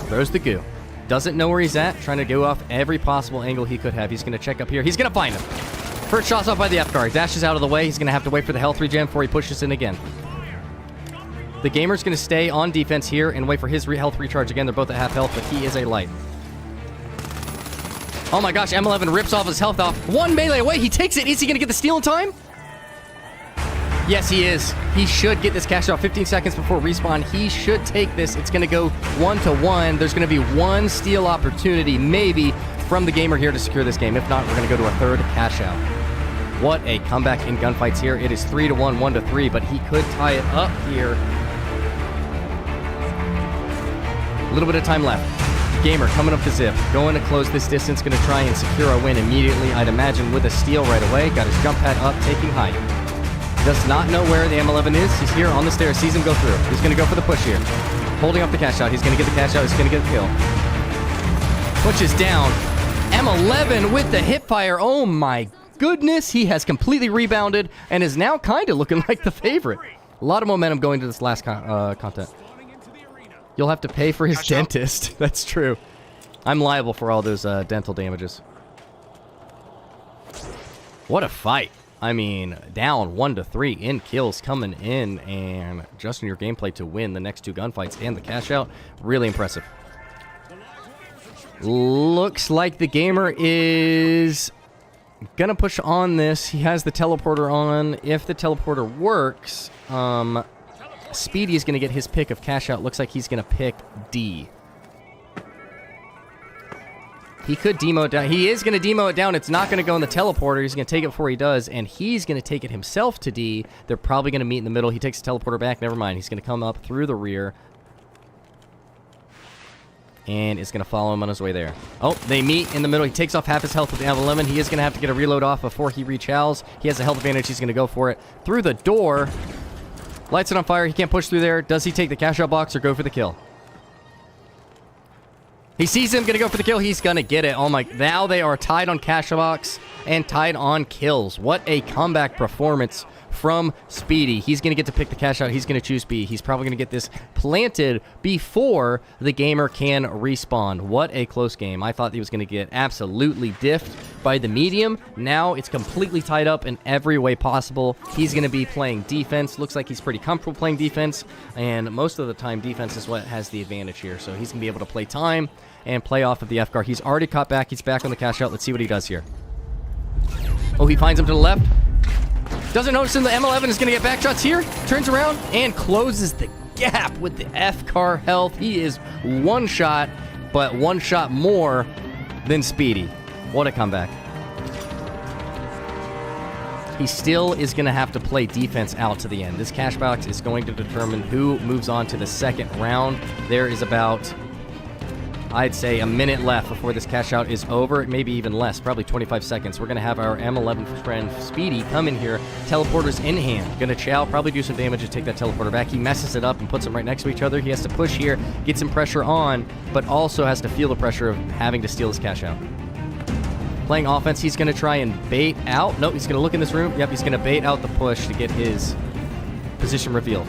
Throws the goo. Doesn't know where he's at. Trying to go off every possible angle he could have. He's going to check up here. He's going to find him. First shot's off by the FCAR. Dashes out of the way. He's going to have to wait for the health regen before he pushes in again. The gamer's going to stay on defense here and wait for his health recharge again. They're both at half health, but he is a light. Oh my gosh, M11 rips off his health off. One melee away. He takes it. Is he going to get the steal in time? Yes, he is. He should get this cash out 15 seconds before respawn. He should take this. It's going to go 1-1. There's going to be one steal opportunity, maybe, from the gamer here to secure this game. If not, we're going to go to a third cash out. What a comeback in gunfights here. It is 3-1, 1-3, but he could tie it up here. A little bit of time left. Gamer coming up the zip. Going to close this distance. Going to try and secure a win immediately, I'd imagine, with a steal right away. Got his jump pad up, taking height. Does not know where the M11 is. He's here on the stairs. Sees him go through. He's going to go for the push here. Holding up the cash out. He's going to get the cash out. He's going to get the kill. Pushes down. M11 with the hip fire. Oh my goodness. He has completely rebounded and is now kind of looking like the favorite. A lot of momentum going to this last content. You'll have to pay for his dentist. That's true. I'm liable for all those dental damages. What a fight. I mean, down 1-3 in kills coming in, and adjusting your gameplay to win the next two gunfights and the cash out. Really impressive. Looks like the gamer is gonna push on this. He has the teleporter on. If the teleporter works, Speedy is gonna get his pick of cash out. Looks like he's gonna pick D. He could demo it down. He is going to demo it down. It's not going to go in the teleporter. He's going to take it before he does, and he's going to take it himself to D. They're probably going to meet in the middle. He takes the teleporter back. Never mind. He's going to come up through the rear, and is going to follow him on his way there. Oh, they meet in the middle. He takes off half his health with the M11. He is going to have to get a reload off before he re-chows. He has a health advantage. He's going to go for it. Through the door. Lights it on fire. He can't push through there. Does he take the cash out box or go for the kill? He sees him, gonna go for the kill. He's gonna get it. Oh my, now they are tied on cash box and tied on kills. What a comeback performance from Speedy. He's going to get to pick the cash out. He's going to choose B. He's probably going to get this planted before the gamer can respawn. What a close game. I thought he was going to get absolutely diffed by the medium. Now it's completely tied up in every way possible. He's going to be playing defense. Looks like he's pretty comfortable playing defense, and most of the time defense is what has the advantage here. So he's going to be able to play time and play off of the F guard. He's already caught back. He's back on the cash out. Let's see what he does here. Oh, he finds him to the left. Doesn't notice him. The M11 is going to get back shots here. Turns around and closes the gap with the F-car health. He is one shot, but one shot more than Speedy. What a comeback. He still is going to have to play defense out to the end. This cash box is going to determine who moves on to the second round. There is about, I'd say, a minute left before this cash out is over. Maybe even less, probably 25 seconds. We're going to have our M11 friend Speedy come in here. Teleporters in hand. Going to chow, probably do some damage to take that teleporter back. He messes it up and puts them right next to each other. He has to push here, get some pressure on, but also has to feel the pressure of having to steal this cash out. Playing offense, he's going to try and bait out. Nope, he's going to look in this room. Yep, he's going to bait out the push to get his position revealed.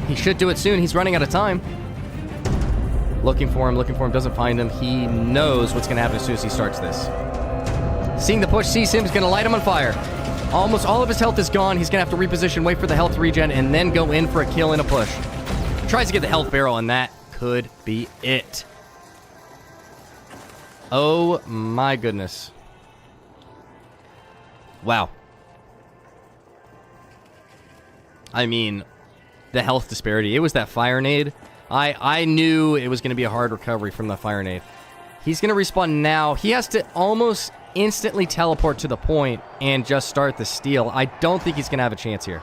He should do it soon. He's running out of time. Looking for him, doesn't find him. He knows what's going to happen as soon as he starts this. Seeing the push, sees him, he's going to light him on fire. Almost all of his health is gone. He's going to have to reposition, wait for the health regen, and then go in for a kill and a push. Tries to get the health barrel, and that could be it. Oh my goodness. Wow. I mean, the health disparity. It was that fire nade. I knew it was going to be a hard recovery from the fire nade. He's going to respawn now. He has to almost instantly teleport to the point and just start the steal. I don't think he's going to have a chance here.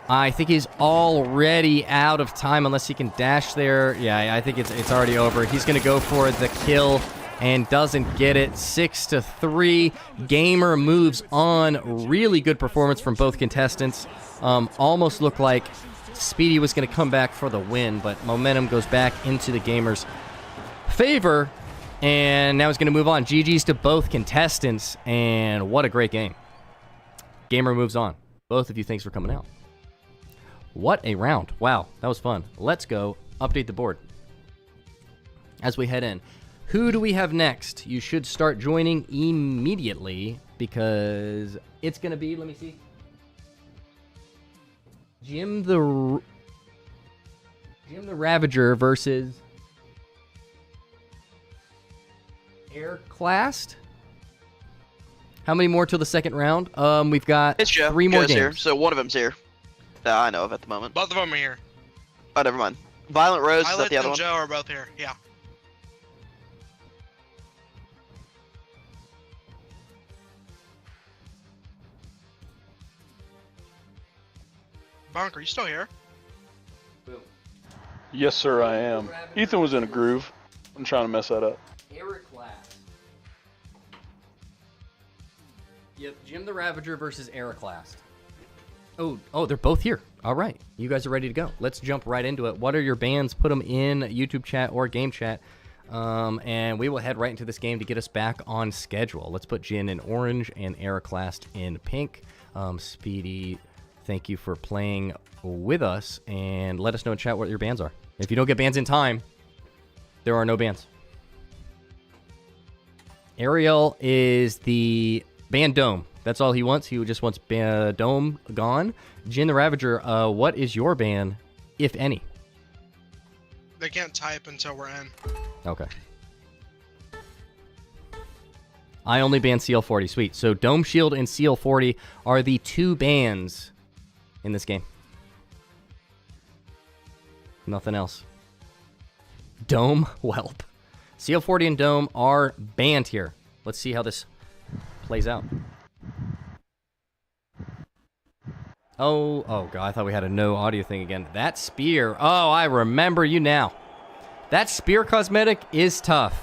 I think he's already out of time unless he can dash there. Yeah, I think it's already over. He's going to go for the kill and doesn't get it. 6-3. Gamer moves on. Really good performance from both contestants. Almost looked like Speedy was going to come back for the win, but momentum goes back into the Gamer's favor, and now he's going to move on. GG's to both contestants, and what a great game. Gamer moves on. Both of you, thanks for coming out. What a round. Wow, that was fun. Let's go update the board as we head in. Who do we have next? You should start joining immediately because it's going to be, let me see, Jim the Ravager versus Airclast. How many more till the second round? We've got It's Joe. 3 more Joe's games. here, so one of them's here that I know of at the moment. Both of them are here. Oh, never mind. Violent Rose, is that Violet the other and one? Joe are both here. Yeah. Bonk, are you still here? Yes, sir, I am. Ethan was in a groove. I'm trying to mess that up. Airclast. Yep, Jim the Ravager versus Airclast. Oh, they're both here. All right, you guys are ready to go. Let's jump right into it. What are your bans? Put them in YouTube chat or game chat, and we will head right into this game to get us back on schedule. Let's put Jin in orange and Airclast in pink. Speedy, thank you for playing with us, and let us know in chat what your bans are. If you don't get bans in time, there are no bans. Ariel is the ban Dome. That's all he wants. He just wants Dome gone. Jin the Ravager, what is your ban, if any? They can't type until we're in. Okay. I only ban CL40. Sweet. So Dome Shield and CL40 are the 2 bans in this game. Nothing else. Dome, welp. CL40 and Dome are banned here. Let's see how this plays out. Oh god, I thought we had a no audio thing again. That spear. Oh, I remember you now. That spear cosmetic is tough.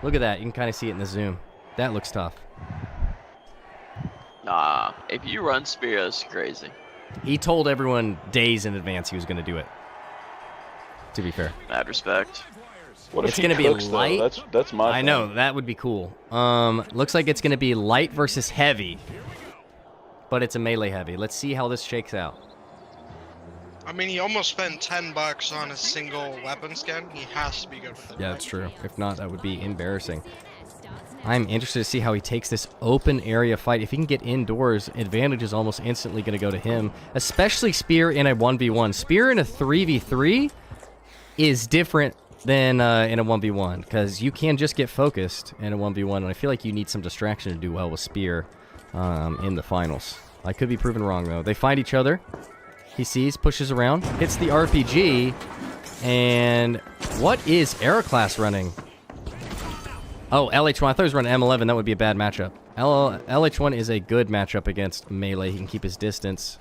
Look at that. You can kind of see it in the zoom. That looks tough. Nah, if you run Spear, it's crazy. He told everyone days in advance he was going to do it. To be fair. Mad respect. What if It's he gonna be cooks, though? light. That's my I know, that would be cool. Looks like it's going to be light versus heavy. but it's a melee heavy. Let's see how this shakes out. I mean, he almost spent $10 on a single weapon skin. He has to be good with it. Yeah, that's true. If not, that would be embarrassing. I'm interested to see how he takes this open area fight. If he can get indoors, advantage is almost instantly going to go to him, especially Spear in a 1v1. Spear in a 3v3 is different than in a 1v1, because you can just get focused in a 1v1, and I feel like you need some distraction to do well with Spear in the finals. I could be proven wrong, though. They find each other. He sees, pushes around, hits the RPG, and what is Aeroclass running? Oh, LH1. I thought he was running M11. That would be a bad matchup. LH1 is a good matchup against melee. He can keep his distance.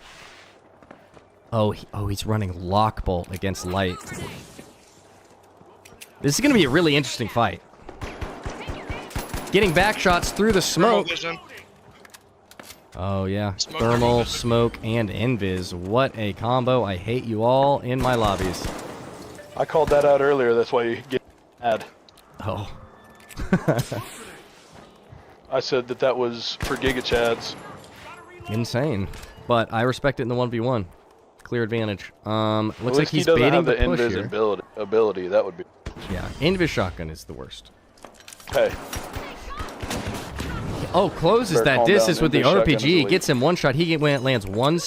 Oh, he's running Lockbolt against Light. This is going to be a really interesting fight. Getting back shots through the smoke. Oh, yeah. Thermal, smoke, and invis. What a combo. I hate you all in my lobbies. I called that out earlier. That's why you get mad. Oh. I said that was for Giga Chads. Insane. But I respect it in the 1v1. Clear advantage. Looks like he he's doesn't baiting have the the push here. invisibility. That would be. Yeah, invis shotgun is the worst. Hey. Oh, closes that distance with the RPG. Gets him one shot. He lands one.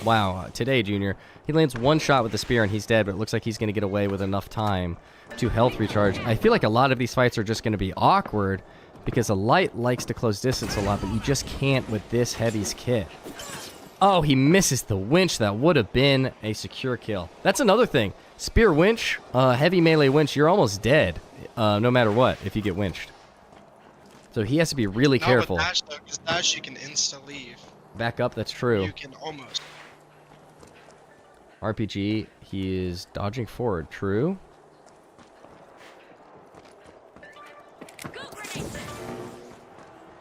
Wow, today, Junior. He lands one shot with the spear and he's dead, but it looks like he's going to get away with enough time to health recharge. I feel like a lot of these fights are just going to be awkward because a Light likes to close distance a lot, but you just can't with this Heavy's kit. Oh, he misses the winch. That would have been a secure kill. That's another thing. Spear winch, heavy melee winch, you're almost dead no matter what if you get winched. So he has to be really careful. Not with dash, though, because dash you can insta-leave. Back up, that's true. You can almost. RPG, he is dodging forward, true.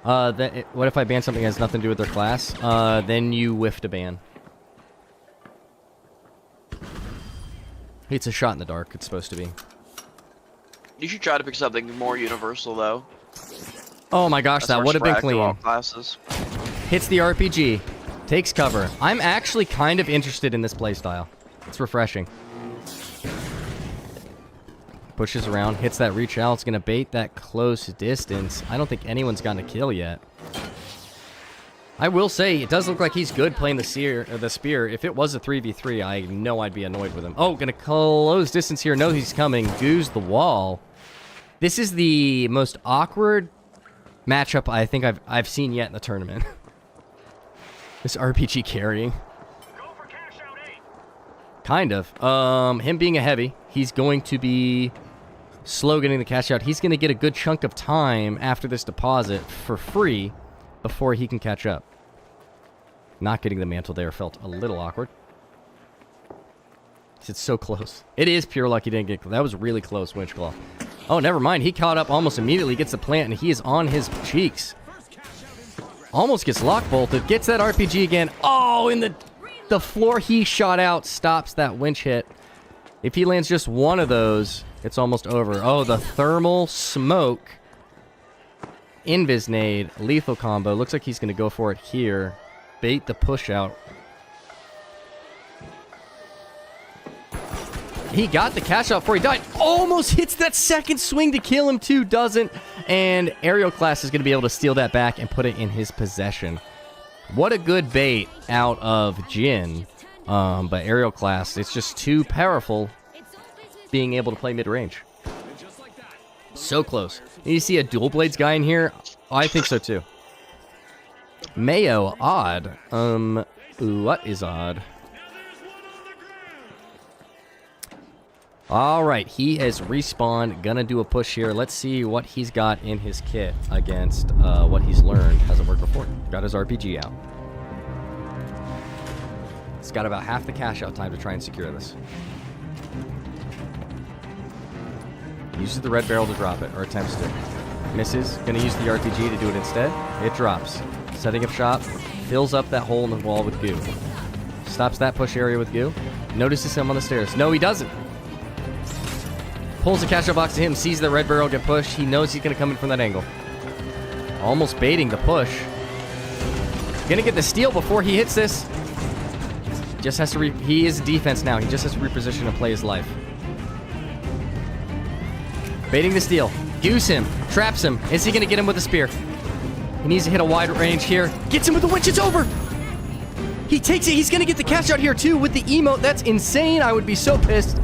What if I ban something that has nothing to do with their class? Then you whiffed a ban. It's a shot in the dark, it's supposed to be. You should try to pick something more universal, though. Oh my gosh, that would have been clean. Classes. Hits the RPG. Takes cover. I'm actually kind of interested in this playstyle. It's refreshing. Pushes around, hits that reach out. It's going to bait that close distance. I don't think anyone's gotten a kill yet. I will say, it does look like he's good playing the spear. If it was a 3v3, I know I'd be annoyed with him. Oh, going to close distance here. Knows he's coming. Goose the wall. This is the most awkward matchup I think I've seen yet in the tournament. This RPG carrying. Kind of. Him being a heavy, he's going to be slow getting the cash out. He's going to get a good chunk of time after this deposit for free before he can catch up. Not getting the mantle there felt a little awkward. It's so close. It is pure luck he didn't get. That was really close, Winchclaw. Oh, never mind. He caught up almost immediately, gets the plant, and he is on his cheeks. Almost gets lock bolted. Gets that RPG again. Oh, in the floor he shot out stops that winch hit. If he lands just one of those, it's almost over. Oh, the thermal smoke. Invis nade. Lethal combo. Looks like he's going to go for it here. Bait the push out. He got the cash out before he died. Almost hits that second swing to kill him too. Doesn't. And Aerial Class is going to be able to steal that back and put it in his possession. What a good bait out of Jin. But Aerial Class, it's just too powerful being able to play mid-range. So close. You see a dual blades guy in here? Oh, I think so too. Mayo, odd. What is odd? Alright, he has respawned, gonna do a push here. Let's see what he's got in his kit against what he's learned. Hasn't worked before. Got his RPG out. He's got about half the cash out time to try and secure this. Uses the red barrel to drop it, or attempts to. Misses, gonna use the RPG to do it instead. It drops. Setting up shop, fills up that hole in the wall with goo. Stops that push area with goo. Notices him on the stairs. No, he doesn't. Pulls the cash out box to him, sees the red barrel get pushed. He knows he's going to come in from that angle. Almost baiting the push. Gonna get the steal before he hits this. Just has to he is defense now. He just has to reposition and play his life. Baiting the steal. Goose him. Traps him. Is he gonna get him with a spear? He needs to hit a wide range here. Gets him with the winch. It's over. He takes it. He's gonna get the cash out here too with the emote. That's insane. I would be so pissed.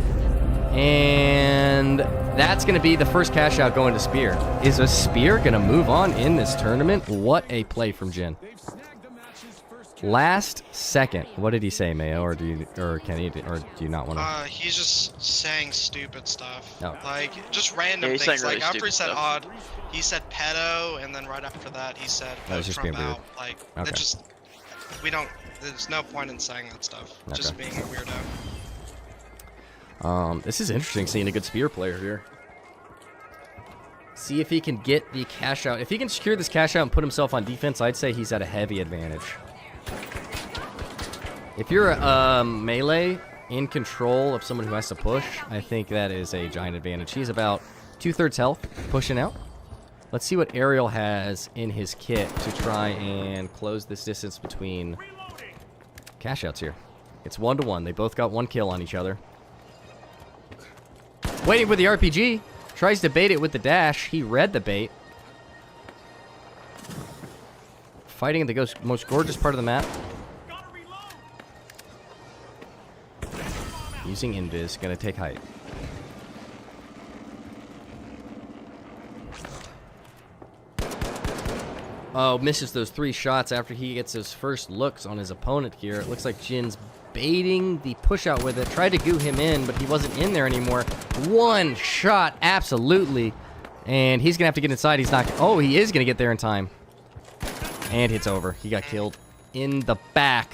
And that's going to be the first cash out going to Spear. Is a Spear going to move on in this tournament? What a play from Jin. Last second. What did he say, Mayo? Or can he, or do you not want to? He's just saying stupid stuff. Oh. Like, just random he's things. saying Like, really after he said stupid odd, he said pedo, and then right after that, he said That was just being from rude. out. Like, Okay. it just, there's no point in saying that stuff. Okay. Just being a weirdo. This is interesting seeing a good Spear player here. See if he can get the cash out. If he can secure this cash out and put himself on defense, I'd say he's at a heavy advantage. If you're a melee in control of someone who has to push, I think that is a giant advantage. He's about 2/3 health pushing out. Let's see what Ariel has in his kit to try and close this distance between cash outs here. It's 1-to-1. They both got 1 kill on each other. Waiting for the RPG. Tries to bait it with the dash. He read the bait. Fighting in the most gorgeous part of the map. Using invis. Gonna take height. Oh, misses those 3 shots after he gets his first looks on his opponent here. It looks like Jin's baiting the push out with it. Tried to goo him in, but he wasn't in there anymore. 1 shot, absolutely. And he's going to have to get inside. He's not. Oh, he is going to get there in time. And it's over. He got killed in the back.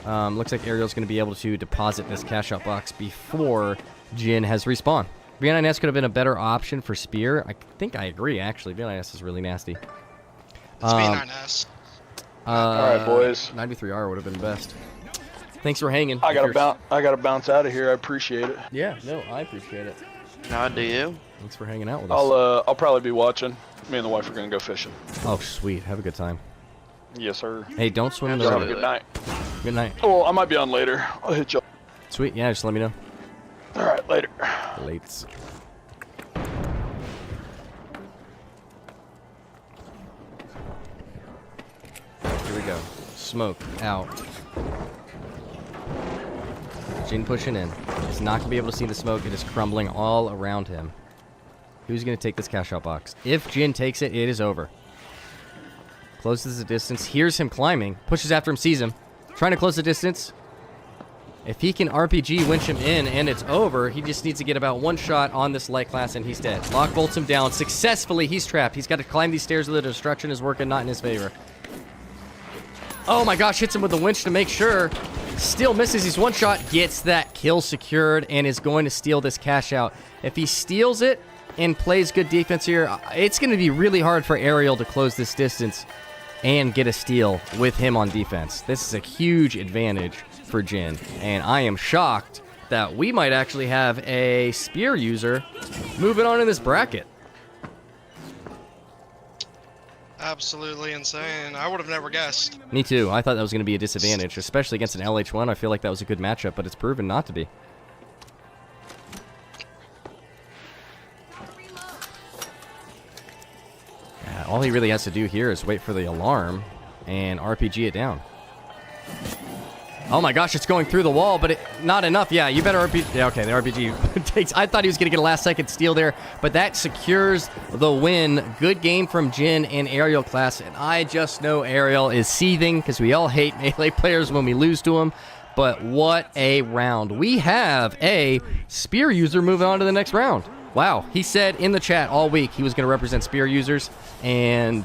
Looks like Ariel's going to be able to deposit this cash out box before Jin has respawn. V9S could have been a better option for Spear. I think I agree, actually. V9S is really nasty. It's V9S. All right, boys. 93R would have been best. Thanks for hanging. I gotta bounce out of here. I appreciate it. Yeah, no, I appreciate it. How do you? Thanks for hanging out with us. I'll probably be watching. Me and the wife are gonna go fishing. Oh, sweet. Have a good time. Yes, sir. Hey, don't swim in the Have a river. good night. Good night. Oh, I might be on later. I'll hit you. Sweet. Yeah, just let me know. All right, later. Lates. Here we go. Smoke out. Jin pushing in. He's not going to be able to see the smoke. It is crumbling all around him. Who's going to take this cash out box? If Jin takes it, it is over. Closes the distance. Hears him climbing. Pushes after him, sees him. Trying to close the distance. If he can RPG winch him in and it's over, he just needs to get about 1 shot on this light class and he's dead. Lock bolts him down. Successfully, he's trapped. He's got to climb these stairs. The destruction is working not in his favor. Oh my gosh, hits him with the winch to make sure. Still misses his 1 shot. Gets that kill secured and is going to steal this cash out. If he steals it and plays good defense here, it's going to be really hard for Ariel to close this distance and get a steal with him on defense. This is a huge advantage for Jin, and I am shocked that we might actually have a Spear user moving on in this bracket. Absolutely insane. I would have never guessed. Me too. I thought that was going to be a disadvantage, especially against an LH1. I feel like that was a good matchup, but it's proven not to be. Yeah, all he really has to do here is wait for the alarm and RPG it down. Oh my gosh, it's going through the wall, but not enough. Yeah, you better RPG. Yeah, okay, the RPG takes. I thought he was going to get a last second steal there, but that secures the win. Good game from Jin and Ariel class, and I just know Ariel is seething because we all hate melee players when we lose to them. But what a round. We have a Spear user moving on to the next round. Wow, he said in the chat all week he was going to represent Spear users, and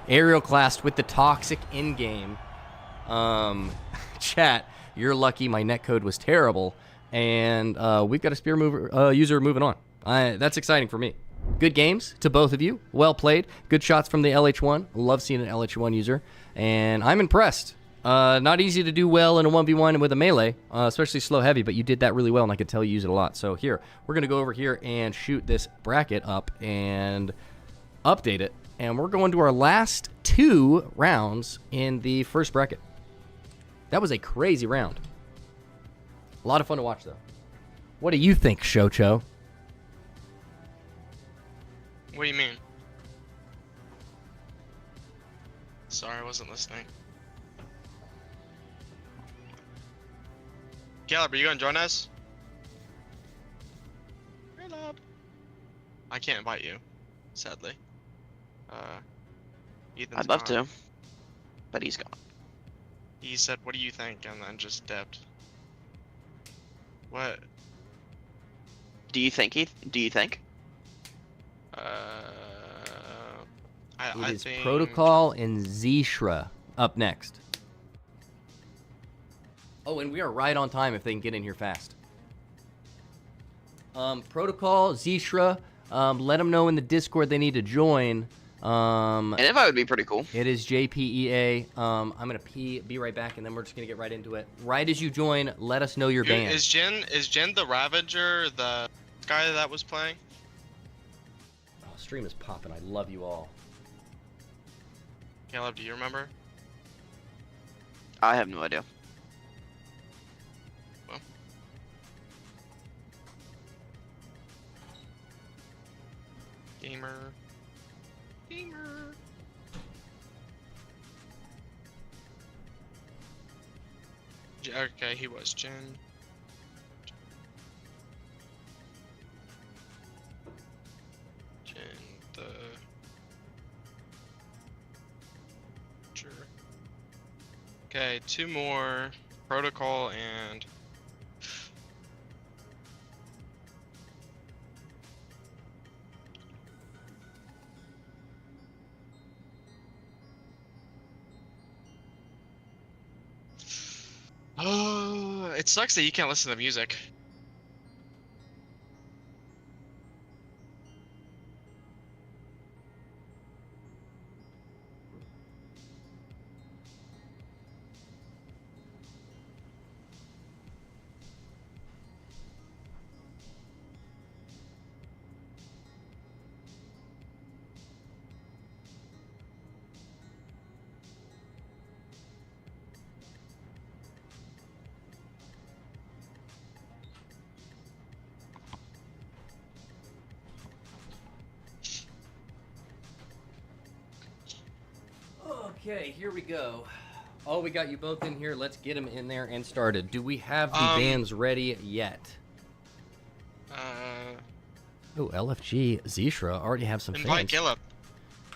Ariel class with the toxic in-game. Chat, you're lucky my netcode was terrible, and we've got a Spear user moving on. That's exciting for me. Good games to both of you. Well played. Good shots from the LH1. Love seeing an LH1 user, and I'm impressed. Not easy to do well in a 1v1 with a melee, especially slow heavy, but you did that really well, and I could tell you use it a lot. So here, we're going to go over here and shoot this bracket up and update it. And we're going to our last 2 rounds in the first bracket. That was a crazy round. A lot of fun to watch, though. What do you think, Shocho? What do you mean? Sorry, I wasn't listening. Caleb, are you gonna join us? Caleb. I can't invite you, sadly. Ethan's I'd love gone. to, but he's gone. He said, "What do you think?" and then just dipped. What? Do you think, Heath? Do you think? I It is think Protocol and Zishra up next. Oh, and we are right on time if they can get in here fast. Protocol, Zishra, let them know in the Discord they need to join. An invite would be pretty cool. It is JPEA. I'm going to be right back, and then we're just going to get right into it. Right as you join, let us know your band. Is Jen the Ravager the guy that was playing? Oh, stream is popping. I love you all. Caleb, do you remember? I have no idea. Well. Gamer. Okay, he was Jen. The sure. Okay, 2 more. Protocol and oh, it sucks that you can't listen to music. Okay, here we go. Oh, we got you both in here. Let's get them in there and started. Do we have the bands ready yet? Oh, LFG Zishra already have some Invite fans. Caleb.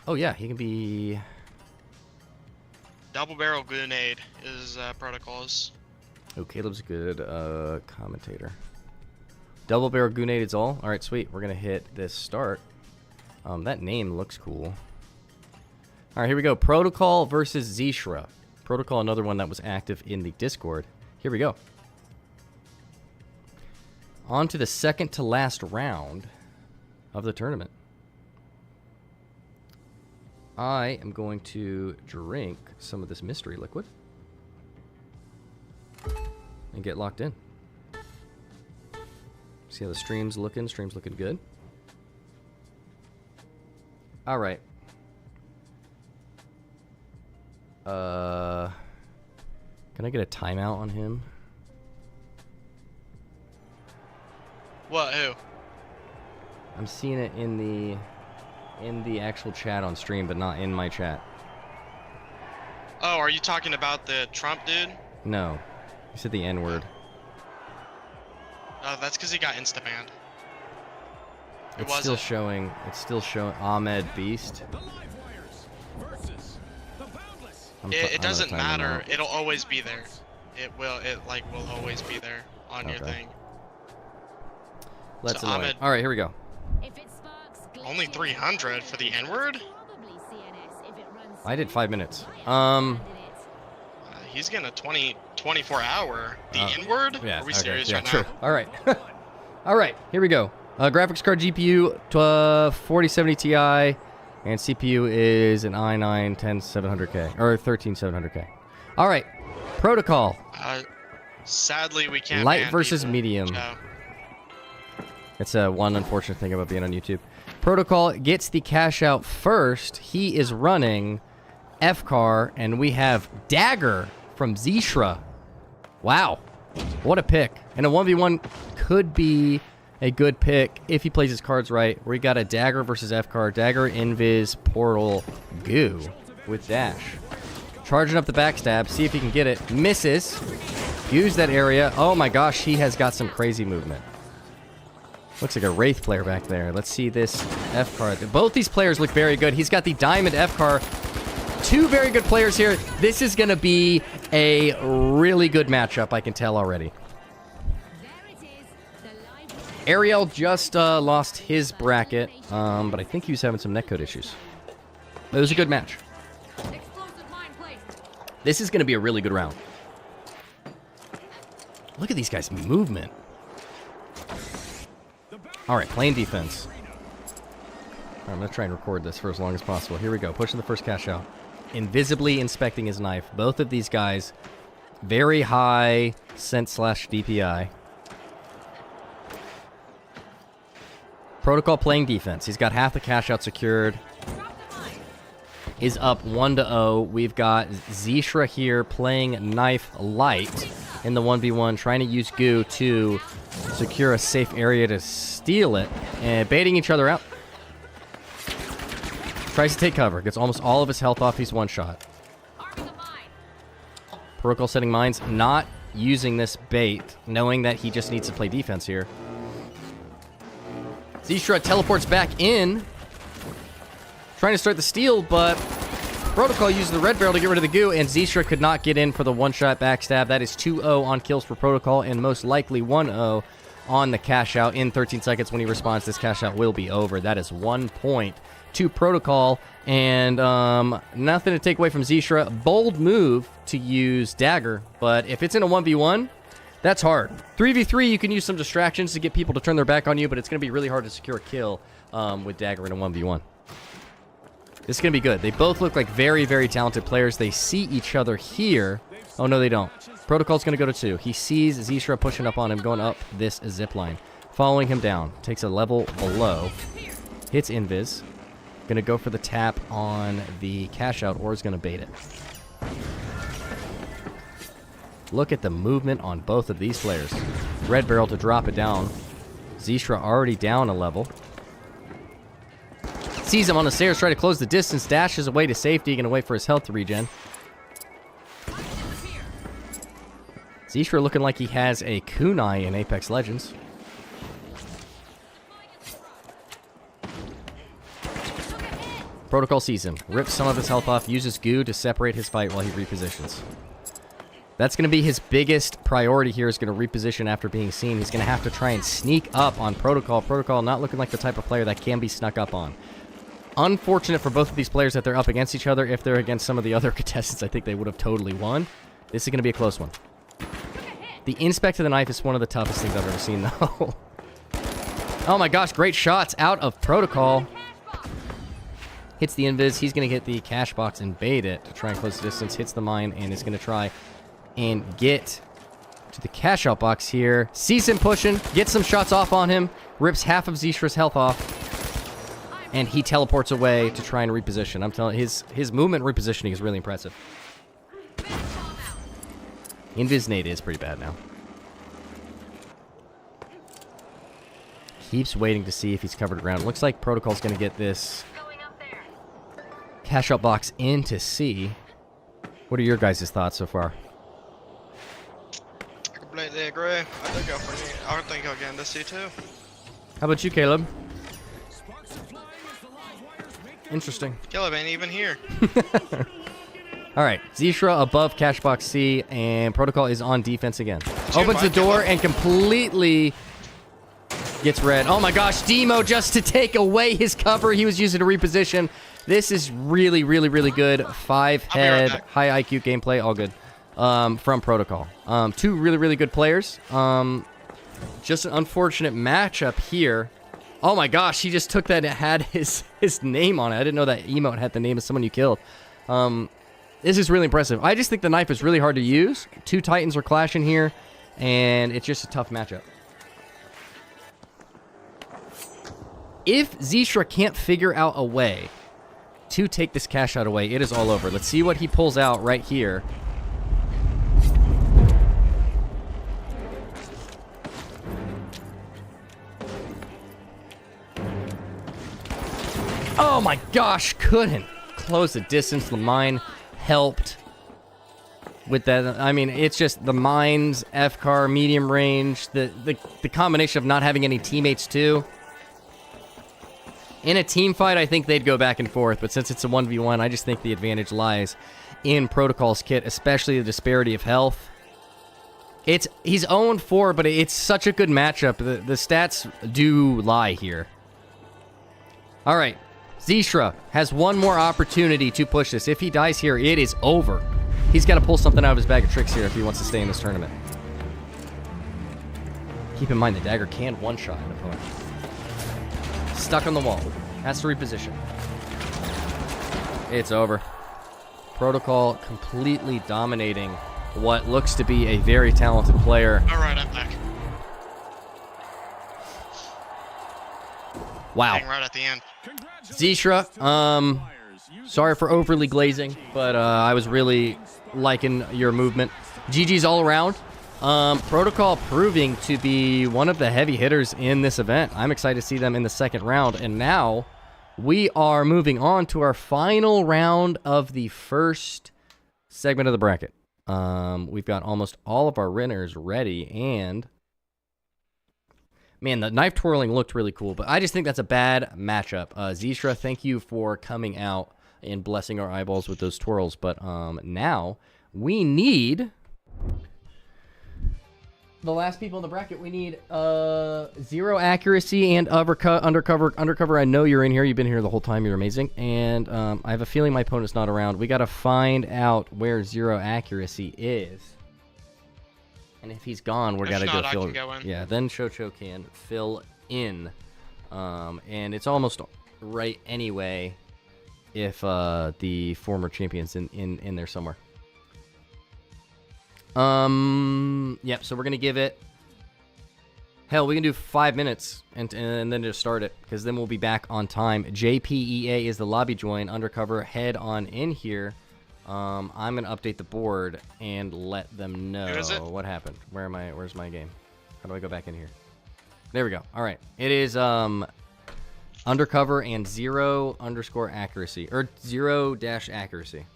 Oh yeah, he can be. Double barrel grenade is protocols. Oh, Caleb's a good commentator. Double barrel grenade is all. All right, sweet. We're gonna hit this start. That name looks cool. All right, here we go. Protocol versus Zishra. Protocol, another one that was active in the Discord. Here we go. On to the second to last round of the tournament. I am going to drink some of this mystery liquid and get locked in. See how the stream's looking? Stream's looking good. All right. Can I get a timeout on him? What? Who? I'm seeing it in the actual chat on stream, but not in my chat. Oh, are you talking about the Trump dude? No, you said the N-word. Oh, that's because he got insta-banned. It's still showing. It's still showing Ahmed Beast. The live wires versus the boundless. It doesn't matter. It'll always be there. It will always be there on your thing. Let's So annoy. Ahmed- All right, here we go. Only 300 for the N-word? I did 5 minutes. He's getting a 24 hour. The N-word? Yeah. Are we okay, serious yeah, right true. now? All right. All right. Here we go. Graphics card GPU 4070 Ti, and CPU is an i9 10700K or 13700K. All right. Protocol. Sadly, we can't. Light ban versus people, medium. so- It's one unfortunate thing about being on YouTube. Protocol gets the cash out first. He is running F-Car, and we have Dagger from Zishra. Wow. What a pick. And a 1v1 could be a good pick if he plays his cards right. We got a Dagger versus F-Car. Dagger, Invis, Portal, Goo with Dash. Charging up the backstab. See if he can get it. Misses. Use that area. Oh my gosh, he has got some crazy movement. Looks like a Wraith player back there. Let's see this F-Car. Both these players look very good. He's got the Diamond F-Car. Two very good players here. This is going to be a really good matchup, I can tell already. Ariel just lost his bracket, but I think he was having some netcode issues. It was a good match. This is going to be a really good round. Look at these guys' movement. All right, playing defense. All right, I'm going to try and record this for as long as possible. Here we go. Pushing the first cash out. Invisibly inspecting his knife. Both of these guys, very high scent/DPI. Protocol playing defense. He's got half the cash out secured. Is up 1-0. We've got Zishra here playing knife light in the 1v1, trying to use Goo to secure a safe area to steal it, and baiting each other out. Tries to take cover. Gets almost all of his health off. He's one shot. Protocol setting mines. Not using this bait, knowing that he just needs to play defense here. Zishra teleports back in. Trying to start the steal, but Protocol uses the red barrel to get rid of the Goo, and Zishra could not get in for the one-shot backstab. That is 2-0 on kills for Protocol, and most likely 1-0 on the cash out. In 13 seconds when he responds, this cash out will be over. That is 1 point to Protocol, and nothing to take away from Zishra. Bold move to use Dagger, but if it's in a 1v1, that's hard. 3v3, you can use some distractions to get people to turn their back on you, but it's going to be really hard to secure a kill with Dagger in a 1v1. This is going to be good. They both look like very, very talented players. They see each other here. Oh, no, they don't. Protocol's going to go to 2. He sees Zishra pushing up on him, going up this zip line. Following him down. Takes a level below. Hits Invis. Going to go for the tap on the cash out, or is going to bait it. Look at the movement on both of these players. Red barrel to drop it down. Zishra already down a level. Sees him on the stairs, try to close the distance, dashes away to safety, gonna wait for his health to regen. Zishra looking like he has a kunai in Apex Legends. Protocol sees him, rips some of his health off, uses Goo to separate his fight while he repositions. That's going to be his biggest priority here, is going to reposition after being seen. He's going to have to try and sneak up on Protocol. Protocol not looking like the type of player that can be snuck up on. Unfortunate for both of these players that they're up against each other. If they're against some of the other contestants, I think they would have totally won. This is going to be a close one. The inspect of the knife is one of the toughest things I've ever seen, though. Oh my gosh, great shots out of Protocol. Hits the invis. He's going to hit the cash box and bait it to try and close the distance. Hits the mine and is going to try and get to the cash out box here. Sees him pushing, gets some shots off on him, rips half of Zishra's health off, and he teleports away to try and reposition. I'm telling you, his movement repositioning is really impressive. Invis nade is pretty bad now. Keeps waiting to see if he's covered ground. Looks like Protocol's going to get this cash out box into C. What are your guys' thoughts so far? Completely agree. I think I think he'll get into C2. How about you, Caleb? Interesting. Caleb ain't even here. All right, Zishra above Cashbox C, and Protocol is on defense again. Opens the door and completely gets red. Oh my gosh, Demo just to take away his cover he was using to reposition. This is really, really, really good. 5-head, high IQ gameplay, all good. From Protocol. Two really, really good players. Just an unfortunate matchup here. Oh my gosh, he just took that and had his name on it. I didn't know that emote had the name of someone you killed. This is really impressive. I just think the knife is really hard to use. Two Titans are clashing here, and it's just a tough matchup. If Zishra can't figure out a way to take this cash out away, it is all over. Let's see what he pulls out right here. Oh my gosh, couldn't close the distance. The mine helped with that. I mean, it's just the mines, F-car, medium range, the combination of not having any teammates too. In a team fight, I think they'd go back and forth, but since it's a 1v1, I just think the advantage lies in Protocol's kit, especially the disparity of health. He's 0-4, but it's such a good matchup. The stats do lie here. All right, Zishra has one more opportunity to push this. If he dies here, it is over. He's got to pull something out of his bag of tricks here if he wants to stay in this tournament. Keep in mind, the dagger can one-shot an opponent. Stuck on the wall. Has to reposition. It's over. Protocol completely dominating what looks to be a very talented player. All right, I'm back. Wow. Bang right at the end. Zishra, sorry for overly glazing, but I was really liking your movement. GG's all around. Protocol proving to be one of the heavy hitters in this event. I'm excited to see them in the second round. And now we are moving on to our final round of the first segment of the bracket. We've got almost all of our winners ready, and man, the knife twirling looked really cool, but I just think that's a bad matchup. Zishra, thank you for coming out and blessing our eyeballs with those twirls, but now we need the last people in the bracket. We need 0 accuracy and undercover. Undercover, I know you're in here. You've been here the whole time. You're amazing. And I have a feeling my opponent's not around. We got to find out where 0 accuracy is. And if he's gone, we're got to go fill. Yeah, then Chocho can fill in. And it's almost right anyway if the former champion's in there somewhere. Yep, so we're gonna give it, hell, we can do 5 minutes and then just start it, because then we'll be back on time. JPEA is the lobby join. Undercover, head on in here. I'm gonna update the board and let them know what happened. Where's my game? How do I go back in here? There we go. All right, it is Undercover and 0 underscore accuracy, or 0 dash accuracy.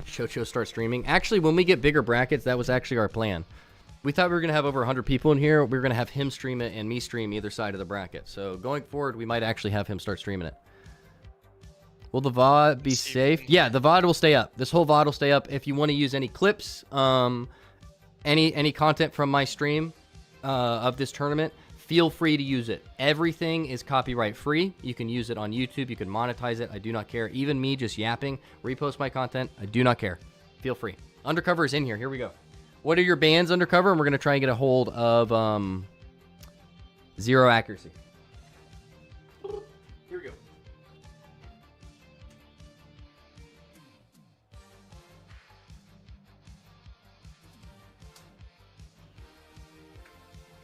Chocho start streaming. Actually, when we get bigger brackets, that was actually our plan. We thought we were going to have over 100 people in here. We were going to have him stream it and me stream either side of the bracket. So going forward, we might actually have him start streaming it. Will the VOD be safe? Yeah, the VOD will stay up. This whole VOD will stay up. If you want to use any clips, any content from my stream of this tournament, feel free to use it. Everything is copyright free. You can use it on YouTube. You can monetize it. I do not care. Even me just yapping, repost my content. I do not care. Feel free. Undercover is in here. Here we go. What are your bans, Undercover? And we're going to try and get a hold of 0 accuracy. Here we go.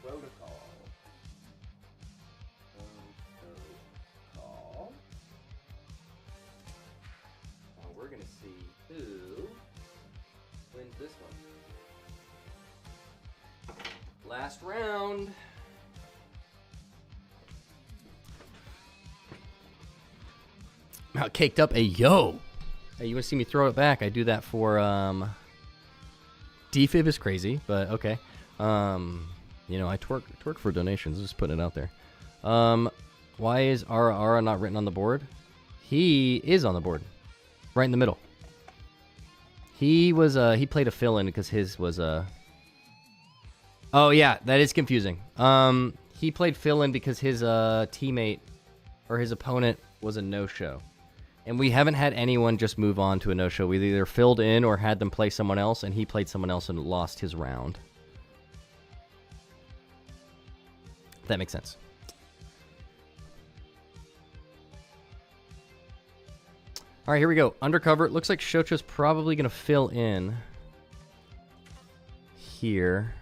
Protocol. Well, we're going to see who wins this one. Last round. Out caked up a yo. Hey, you want to see me throw it back? I do that for defib is crazy, but okay. You know, I twerk for donations. Just putting it out there. Why is Ara not written on the board? He is on the board, right in the middle. He was he played a fill-in because his was Oh yeah, that is confusing. He played fill-in because his teammate or his opponent was a no-show. And we haven't had anyone just move on to a no-show. We either filled in or had them play someone else, and he played someone else and lost his round. If that makes sense. All right, here we go. Undercover. It looks like Shocho's probably going to fill in here.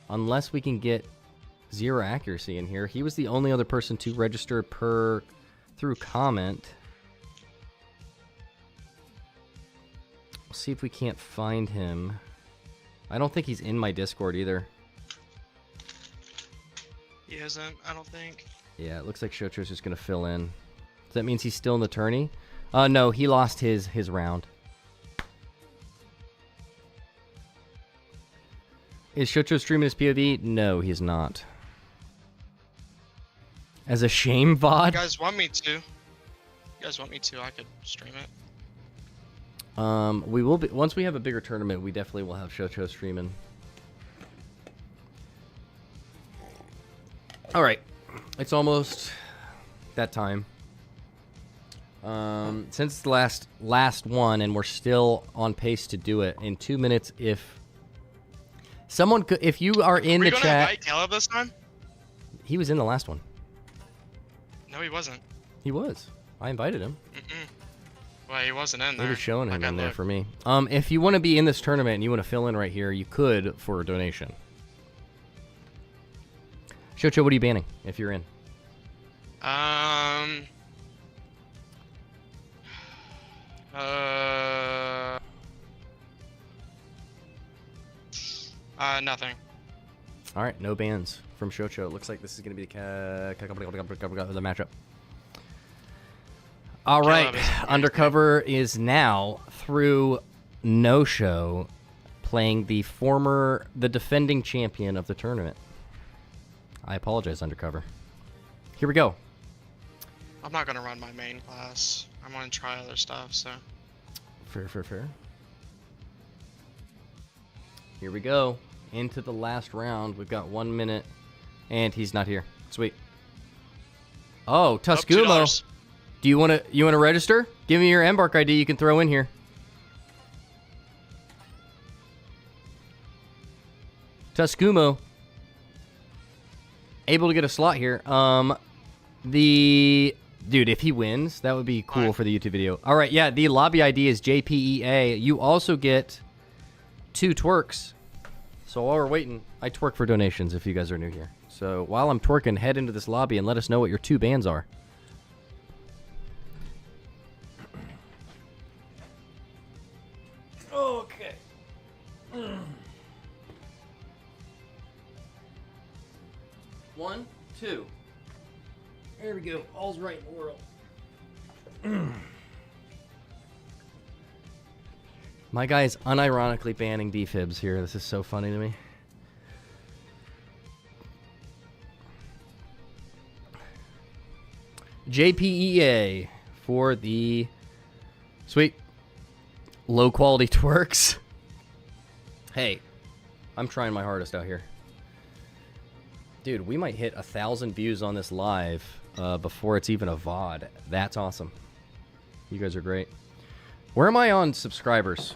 Unless we can get 0 accuracy in here. He was the only other person to register through comment. We'll see if we can't find him. I don't think he's in my Discord either. He isn't, I don't think. Yeah, it looks like Shocho's just going to fill in. So that means he's still in the tourney? No, he lost his round. Is Shocho streaming his POV? No, he's not. As a shame VOD? You guys want me to? I could stream it. We will be once we have a bigger tournament. We definitely will have Shocho streaming. All right, it's almost that time. Since it's the last one, and we're still on pace to do it in 2 minutes. If someone could, if you are in the chat, invite Caleb this time? He was in the last one. No, he wasn't. He was. I invited him. Well, he wasn't in there. They were showing him in there look. for me. If you want to be in this tournament and you want to fill in right here, you could for a donation. Shocho, what are you banning if you're in? Nothing. All right, no bans from Shocho. It looks like this is going to be the matchup. All right, Undercover is now through no-show playing the defending champion of the tournament. I apologize, Undercover. Here we go. I'm not going to run my main class. I'm going to try other stuff, so. Fair. Here we go. Into the last round. We've got 1 minute, and he's not here. Sweet. Oh, Tuscumo. Do you want to register? Give me your Embark ID. You can throw in here. Tuscumo. Able to get a slot here. Dude, if he wins, that would be cool for the YouTube video. All right, yeah, the lobby ID is JPEA. You also get 2 twerks. So while we're waiting, I twerk for donations if you guys are new here. So while I'm twerking, head into this lobby and let us know what your 2 bans are. Okay. 1, 2. There we go. All's right in the world. My guy's unironically banning defibs here. This is so funny to me. JPEA for the sweet low quality twerks. Hey, I'm trying my hardest out here. Dude, we might hit 1,000 views on this live before it's even a VOD. That's awesome. You guys are great. Where am I on subscribers?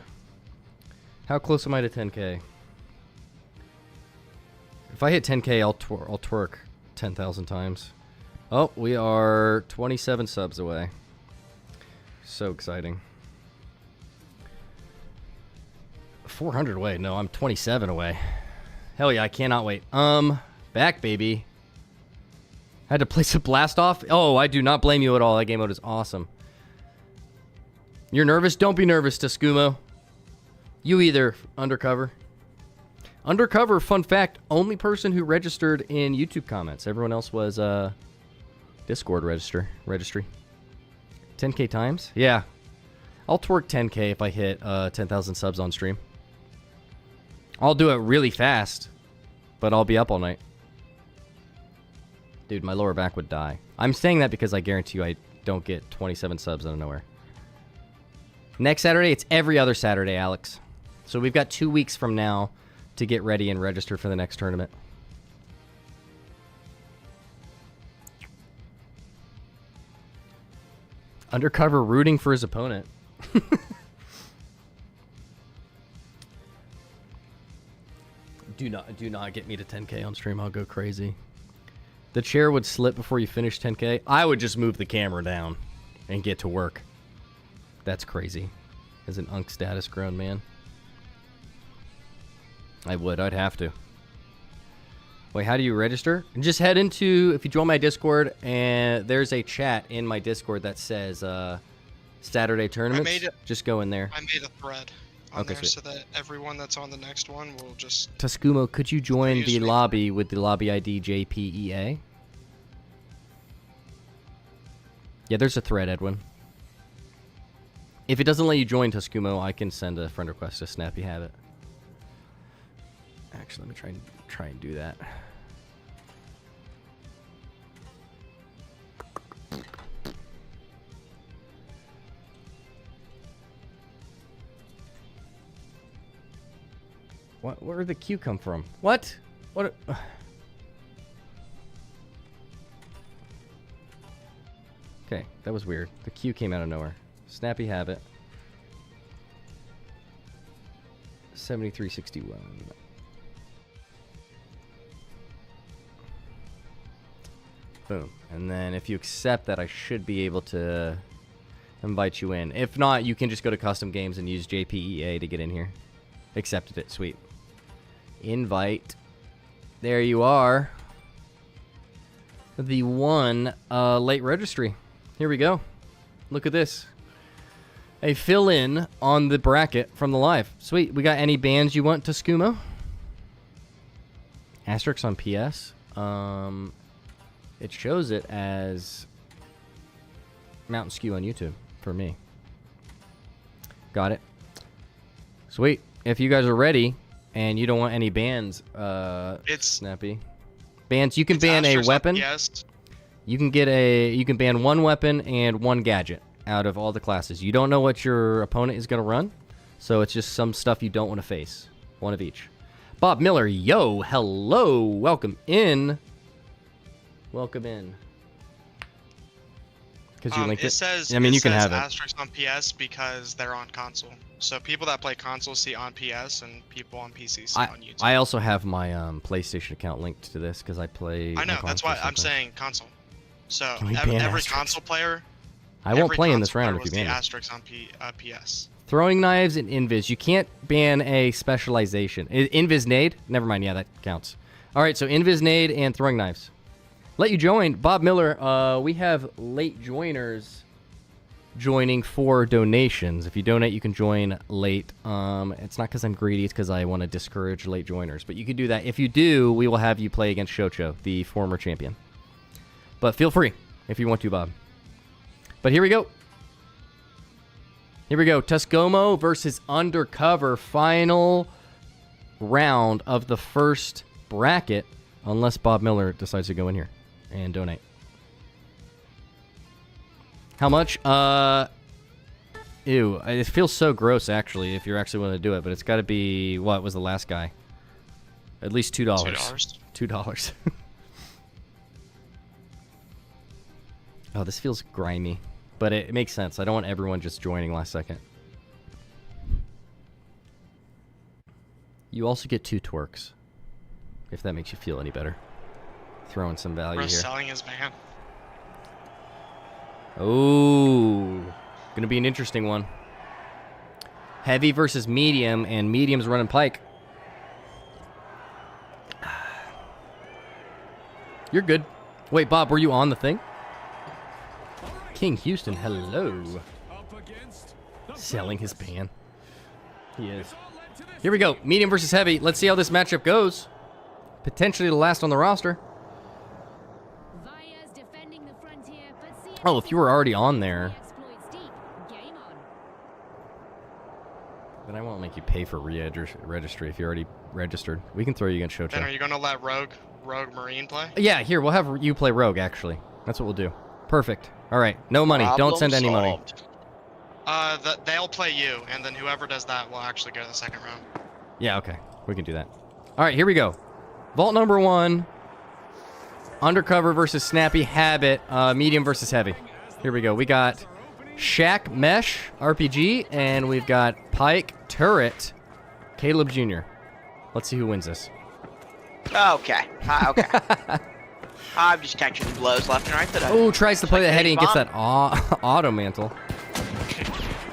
How close am I to 10K? If I hit 10K, I'll twerk 10,000 times. Oh, we are 27 subs away. So exciting. 400 away. No, I'm 27 away. Hell yeah, I cannot wait. Back, baby. Had to place a blast off. Oh, I do not blame you at all. That game mode is awesome. You're nervous? Don't be nervous, Tuscumo. You either, Undercover. Undercover, fun fact, only person who registered in YouTube comments. Everyone else was Discord registry. 10K times? Yeah. I'll twerk 10K if I hit 10,000 subs on stream. I'll do it really fast, but I'll be up all night. Dude, my lower back would die. I'm saying that because I guarantee you I don't get 27 subs out of nowhere. Next Saturday, it's every other Saturday, Alex. So we've got 2 weeks from now to get ready and register for the next tournament. Undercover rooting for his opponent. Do not get me to 10K on stream. I'll go crazy. The chair would slip before you finish 10K. I would just move the camera down and get to work. That's crazy. As an unk status grown man. I would. I'd have to. Wait, how do you register? Just head into, if you join my Discord, and there's a chat in my Discord that says Saturday tournaments. Just go in there. I made a thread on there so that everyone that's on the next one will just... Taskumo, could you join the lobby with the lobby ID JPEA? Yeah, there's a thread, Edwin. If it doesn't let you join Taskumo, I can send a friend request to Snappy Habit. Actually, let me try and do that. What? Where did the Q come from? What? What? Okay, that was weird. The Q came out of nowhere. Snappy Habit. 7361. Boom. And then if you accept that, I should be able to invite you in. If not, you can just go to custom games and use JPEA to get in here. Accepted it. Sweet. Invite. There you are. The one late registry. Here we go. Look at this. A fill-in on the bracket from the live. Sweet. We got any bands you want to Skumo? Asterisk on PS. It shows it as Mountain Skew on YouTube for me. Got it. Sweet. If you guys are ready and you don't want any bans, it's Snappy. Bans, you can ban a weapon. Yes. You can ban one weapon and one gadget out of all the classes. You don't know what your opponent is going to run, so it's just some stuff you don't want to face. One of each. Bob Miller, yo, hello, welcome in. Welcome in. Because you linked it. Says, I mean, you can have it. Asterisk on PS because they're on console. So people that play console see on PS, and people on PC see on YouTube. I also have my PlayStation account linked to this because I play. I know. That's why I'm saying console. So every console player. I won't play in this round if you ban it. Asterisk on PS. Throwing knives and invis. You can't ban a specialization. Invis nade? Never mind. Yeah, that counts. All right. So invis nade and throwing knives. Let you join. Bob Miller, we have late joiners joining for donations. If you donate, you can join late. It's not because I'm greedy. It's because I want to discourage late joiners. But you can do that. If you do, we will have you play against Shocho, the former champion. But feel free if you want to, Bob. But here we go. Here we go. Tuscomo versus Undercover. Final round of the first bracket. Unless Bob Miller decides to go in here and donate. How much? Ew. It feels so gross, actually, if you're actually willing to do it. But it's got to be, what was the last guy? At least $2. $2. Oh, this feels grimy. But it makes sense. I don't want everyone just joining last second. You also get 2 twerks. If that makes you feel any better. Throwing some value here. Selling his van. Oh, gonna be an interesting one. Heavy versus medium, and medium's running pike. You're good. Wait, Bob, were you on the thing? King Houston, hello. Selling his pan. He is. Here we go. Medium versus heavy. Let's see how this matchup goes. Potentially the last on the roster. Oh, if you were already on there, then I won't make you pay for registry if you're already registered. We can throw you against Shocho. Then are you going to let Rogue Marine play? Yeah, here, we'll have you play Rogue, actually. That's what we'll do. Perfect. All right, no money. Don't send any money. They'll play you, and then whoever does that will actually go to the second round. Yeah, okay. We can do that. All right, here we go. Vault number 1. Undercover versus Snappy Habit. Medium versus heavy. Here we go. We got Shaq Mesh RPG, and we've got Pike Turret Caleb Jr. Let's see who wins this. Okay. Okay. I'm just catching blows left and right today. Oh, tries to play the heady and gets that auto mantle.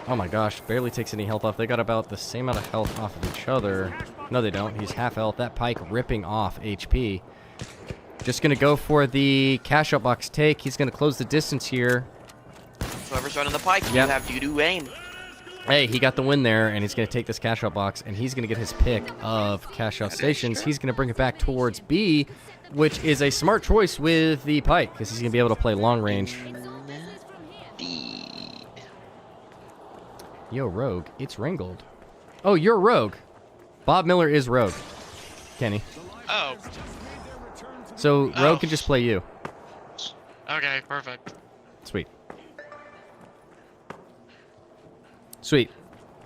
Oh my gosh, barely takes any health off. They got about the same amount of health off of each other. No, they don't. He's half health. That Pike ripping off HP. Just going to go for the cash-out box take. He's going to close the distance here. Whoever's running the pike, Yep. you have doo-doo aim. Hey, he got the win there, and he's going to take this cash-out box, and he's going to get his pick of cash-out stations. He's going to bring it back towards B, which is a smart choice with the pike, because he's going to be able to play long range. Yo, Rogue, it's Ringgold. Oh, you're Rogue. Bob Miller is Rogue. Kenny. Oh, So Rogue can just play you. okay, perfect. Sweet. Sweet.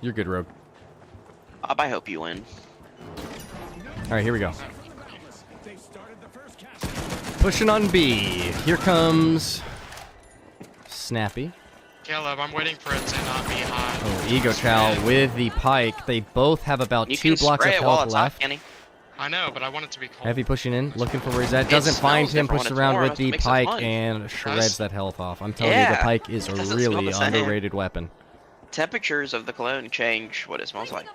You're good, Rogue. I hope you win. All right, here we go. Pushing on B. Here comes Snappy. Caleb, I'm waiting for it to not be hot. Oh, Ego Chow with the pike. They both have about You 2 can blocks of spray it while health it's hot, left. Kenny. I know, but I want it to be cold. Heavy pushing in, looking for where he's at. Doesn't It find smells him, different pushes when it's around warm. with That's the what makes it pike fun. and shreds that health off. I'm telling you, Yeah, the pike is it a doesn't smell really the same. underrated weapon. Temperatures of the cologne change what it smells like.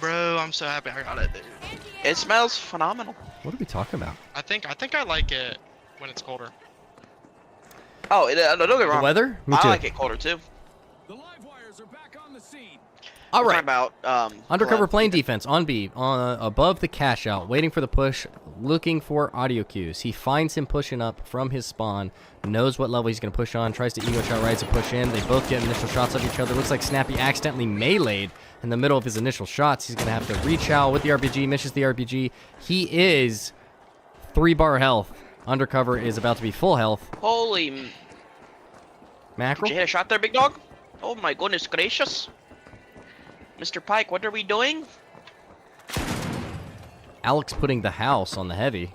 Bro, I'm so happy I got it, dude. It smells phenomenal. What are we talking about? I think I like it when it's colder. Oh, don't get me The wrong. weather? Me I too. like it colder too. The live wires are back on the scene. All We're right. talking about Undercover cologne. playing defense on B, above the cash out, waiting for the push, looking for audio cues. He finds him pushing up from his spawn, knows what level he's going to push on, tries to ego shot right to push in. They both get initial shots at each other. Looks like Snappy accidentally meleeed in the middle of his initial shots. He's going to have to reach out with the RPG, misses the RPG. He is 3-bar health. Undercover is about to be full health. Holy, Mackerel? did you hit a shot there, big dog? Oh my goodness gracious. Mr. Pike, what are we doing? Alex putting the house on the heavy.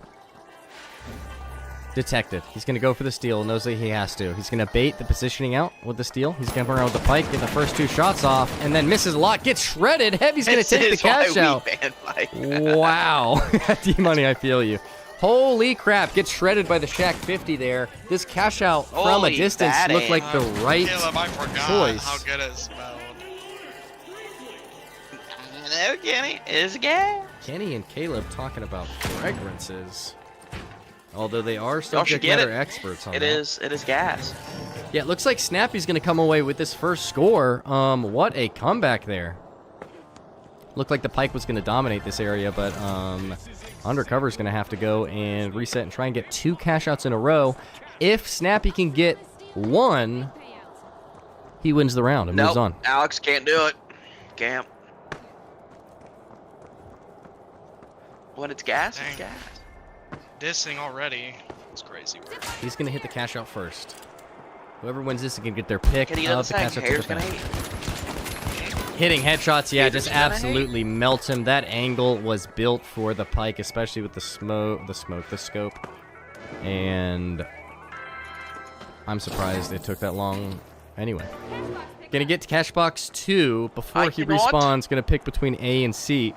Detected. He's going to go for the steal. Knows that he has to. He's going to bait the positioning out with the steal. He's going to come around with the pike, get the first 2 shots off, and then misses a lot. Gets shredded. Heavy's going to take the cash out. Wow. D-Money, I feel you. Holy crap. Gets shredded by the Shack 50 there. This cash out from a Holy distance bad looked like the right Caleb, I forgot choice. how good it smelled. No, Kenny, it's gas. Kenny and Caleb talking about fragrances. Although they are Y'all should subject get matter it. experts on It that. is gas. Yeah, it looks like Snappy's going to come away with this first score. What a comeback there. Looked like the pike was going to dominate this area, but Undercover's going to have to go and reset and try and get 2 cash outs in a row. If Snappy can get 1, he wins the round and moves on. Alex can't do it. Can't. When it's gas, it's Dang. gas. This thing already is crazy. He's going to hit the cash out first. Whoever wins this is going to get their pick Kenny of does the the cash same. out to Hair's gonna defend. hate. Hitting headshots, yeah, Haters just gonna hate. absolutely melts him. That angle was built for the pike, especially with the scope. And I'm surprised it took that long anyway. Gonna get to cash box 2 before he You know what? respawns. Gonna pick between A and C.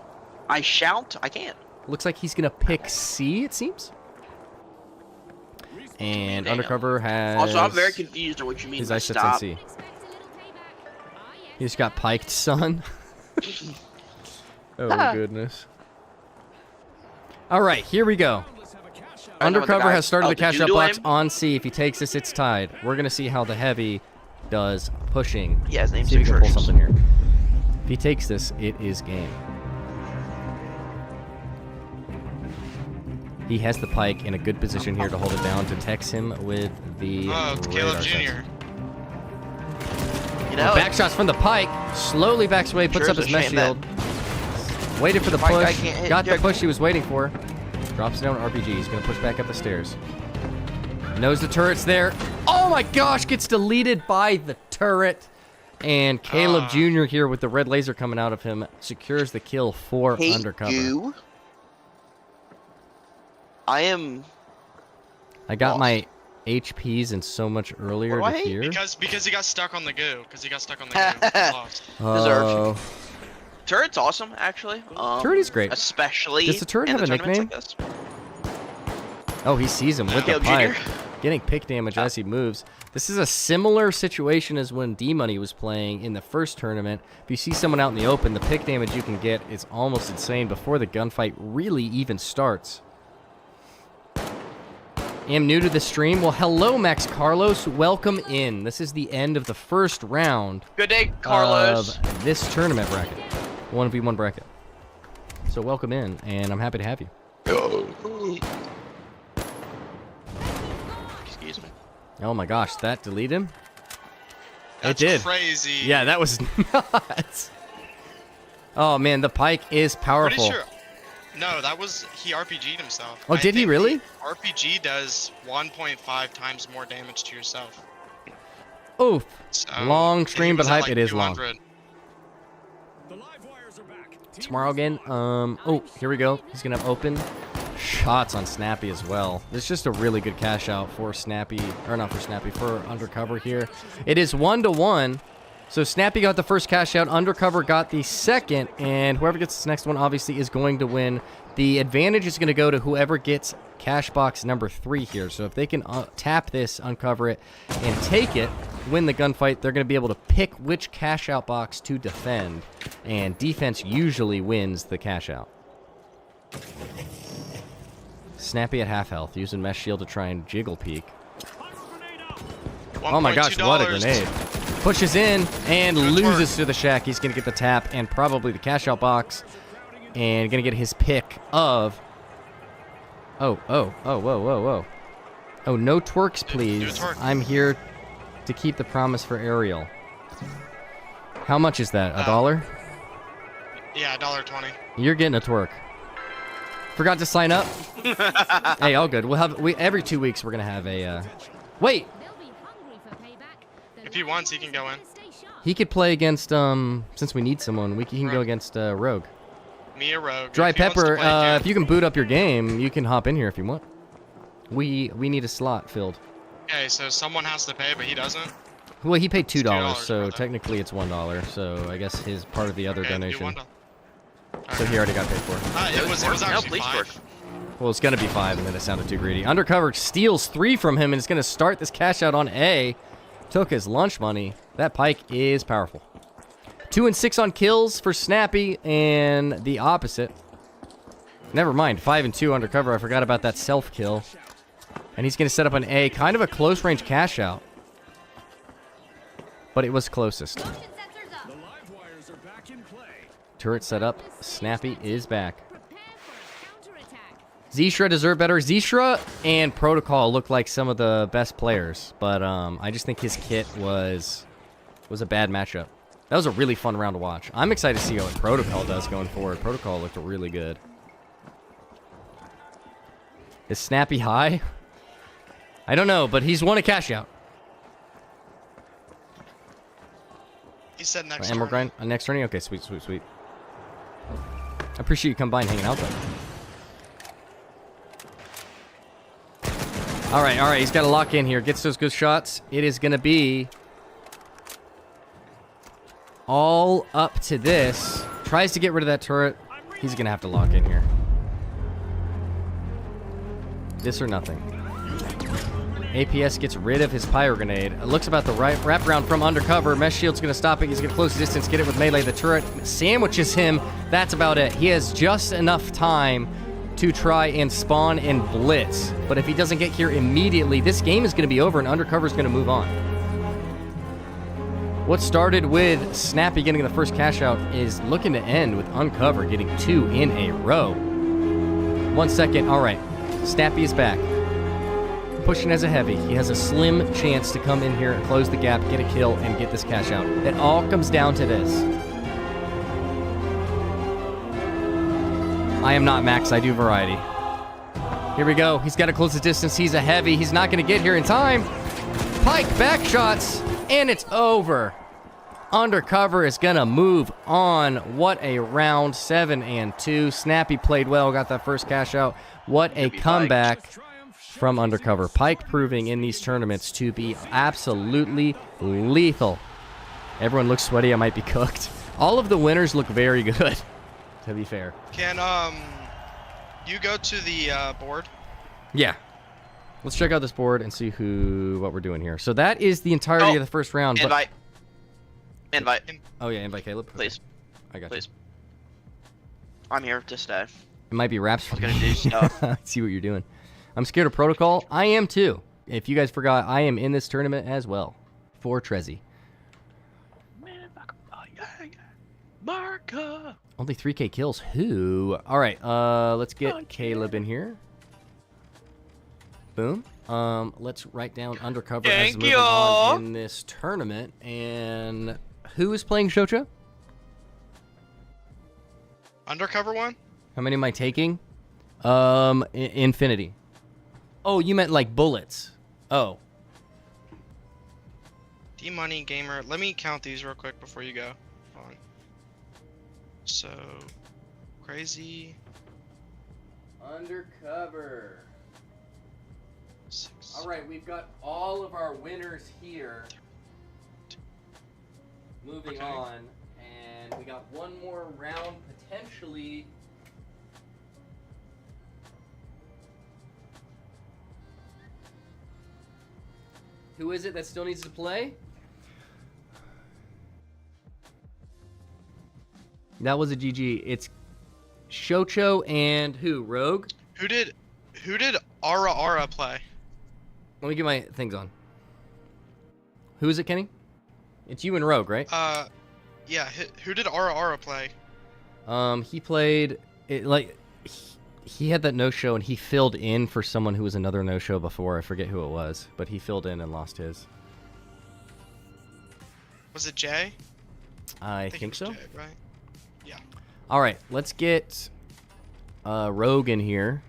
I shout. I can't. Looks like he's gonna pick C, it seems. And Damn. Undercover has Also, I'm very confused on what you mean his by ice sets on stop. C. He just got piked, son. Oh goodness. All right, here we go. I know the Undercover guy- has started oh, the did you cash out do box him? on C. If he takes this, it's tied. We're gonna see how the heavy does pushing. Yeah, his name's See if we can pull Churches. something here. If he takes this, it is game. He has the pike in a good position here to hold it down. Detects him with the Oh, it's Caleb radar Jr. sensor. You know, Back shots from the pike. Slowly backs away, puts Sure up is his a mesh shame that shield. Waited for the Pike guy push. can't hit Got the Jack. push he was waiting for. Drops down RPG. He's going to push back up the stairs. Knows the turret's there. Oh my gosh, gets deleted by the turret. And Caleb Jr. here with the red laser coming out of him secures the kill for hate Undercover. you. I am. I got lost. my HPs in so much earlier What do to I hate? hear. Because he got stuck on the goo. Because he got stuck on the goo. He lost. Oh, Turret's awesome, actually. Turret is great. Especially. Does the turret in have a the tournaments nickname? Like this. Oh, he sees him with the Caleb pipe. Jr.? Getting pick damage as he moves. This is a similar situation as when D-Money was playing in the first tournament. If you see someone out in the open, the pick damage you can get is almost insane before the gunfight really even starts. am new to the stream. Well, hello, Max Carlos. Welcome in. This is the end of the first round. Good day, Carlos. Of this tournament bracket. 1v1 bracket. So welcome in, and I'm happy to have you. Excuse me. Oh my gosh, that deleted him? That's it did. crazy. Yeah, that was nuts. Oh man, the Pike is powerful. Pretty sure. No, that was he RPG'd himself. Oh, did he really? RPG does 1.5 times more damage to yourself. Oof. So, Long stream, he was but at, hype. like, It is long. 200. The live wires are back. Tomorrow again. Oh, here we go. He's gonna have open shots on Snappy as well. It's just a really good cash out for Snappy, or not for Snappy, for Undercover here. It is 1-1. So Snappy got the first cash out, Undercover got the second, and whoever gets this next one obviously is going to win. The advantage is going to go to whoever gets cash box number 3 here. So if they can tap this, uncover it, and take it, win the gunfight, they're going to be able to pick which cash out box to defend. And defense usually wins the cash out. Snappy at half health, using mesh shield to try and jiggle peek. Oh my gosh, what a grenade. Pushes in and loses to the shack. He's going to get the tap and probably the cash out box. And going to get his pick of... whoa. Oh, no twerks, please. twerk. I'm here to keep the promise for Ariel. How much is that? $1? Yeah, $1.20. You're getting a twerk. Forgot to sign up? Hey, all good. Every 2 weeks we're going to have a... Wait! If he wants, he can go in. He could play against, since we need someone, he can go against Rogue. Me or Rogue. Dry If he wants to Pepper, play again. if you can boot up your game, you can hop in here if you want. We need a slot filled. Okay, so someone has to pay, but he doesn't. Well, he paid $2, $2 so rather. technically it's $1. So I guess his part of the other Okay, do donation. $1. So he already got paid for. It was No, actually please 5. work. Well, it's gonna be 5, and then it sounded too greedy. Undercover steals 3 from him, and it's gonna start this cash out on A. Took his lunch money. That Pike is powerful. 2 and 6 on kills for Snappy, and the opposite. Never mind, 5 and 2 Undercover. I forgot about that self kill. And he's gonna set up an A, kind of a close range cash out. But it was closest. The live wires are back in play. Turret set up. Snappy is back. Zishra deserved better. Zishra and Protocol look like some of the best players, but I just think his kit was a bad matchup. That was a really fun round to watch. I'm excited to see what Protocol does going forward. Protocol looked really good. Is Snappy high? I don't know, but he's won a cash out. He said next Emerald turn. grind? Next turning? Okay, sweet, sweet, sweet. I appreciate you coming by and hanging out, though. All right, he's got to lock in here. Gets those good shots. It is going to be all up to this. Tries to get rid of that turret. He's going to have to lock in here. This or nothing. APS gets rid of his pyro grenade. It looks about the right wraparound from Undercover. Mesh shield's going to stop it. He's going to close the distance, get it with melee. The turret sandwiches him. That's about it. He has just enough time to try and spawn and blitz. But if he doesn't get here immediately, this game is going to be over and Undercover's going to move on. What started with Snappy getting the first cash out is looking to end with Uncover getting 2 in a row. 1 second. All right. Snappy is back. Pushing as a heavy. He has a slim chance to come in here and close the gap, get a kill, and get this cash out. It all comes down to this. I am not Max, I do variety. Here we go. He's got to close the distance. He's a heavy. He's not going to get here in time. Pike back shots, and it's over. Undercover is going to move on. What a round. 7 and 2. Snappy played well, got that first cash out. What a comeback from Undercover. Pike proving in these tournaments to be absolutely lethal. Everyone looks sweaty. I might be cooked. All of the winners look very good, to be fair. Can you go to the board? Yeah. Let's check out this board and see what we're doing here. So that is the entirety of the first round. Invite. Invite. Oh yeah, invite Caleb. Please. I got Please. I'm here to stay. you. It might be raps. I was gonna do stuff. I see what you're doing. I'm scared of Protocol. I am too. If you guys forgot, I am in this tournament as well for Trezzy. Marka. Only 3K kills. Who? All right. Let's get Caleb in here. Boom. Let's write down Undercover as Thank moving you. on in this tournament. And who is playing Shocho? Undercover one? How many am I taking? Infinity. Oh, you meant like bullets. Oh. D-Money Gamer. Let me count these real quick before you go. Hold on. So, Crazy. Undercover. 6. All right, we've got all of our winners here. Moving Okay. on, and we got one more round potentially. Who is it that still needs to play? That was a GG. It's Shocho and who? Rogue? Who did Ara play? Let me get my things on. Who is it, Kenny? It's you and Rogue, right? Yeah. Who did Ara play? He played it like he had that no-show and he filled in for someone who was another no-show before. I forget who it was, but he filled in and lost his. Was it Jay? I it think was so. Jay, right? Yeah. All right, let's get Rogue in here.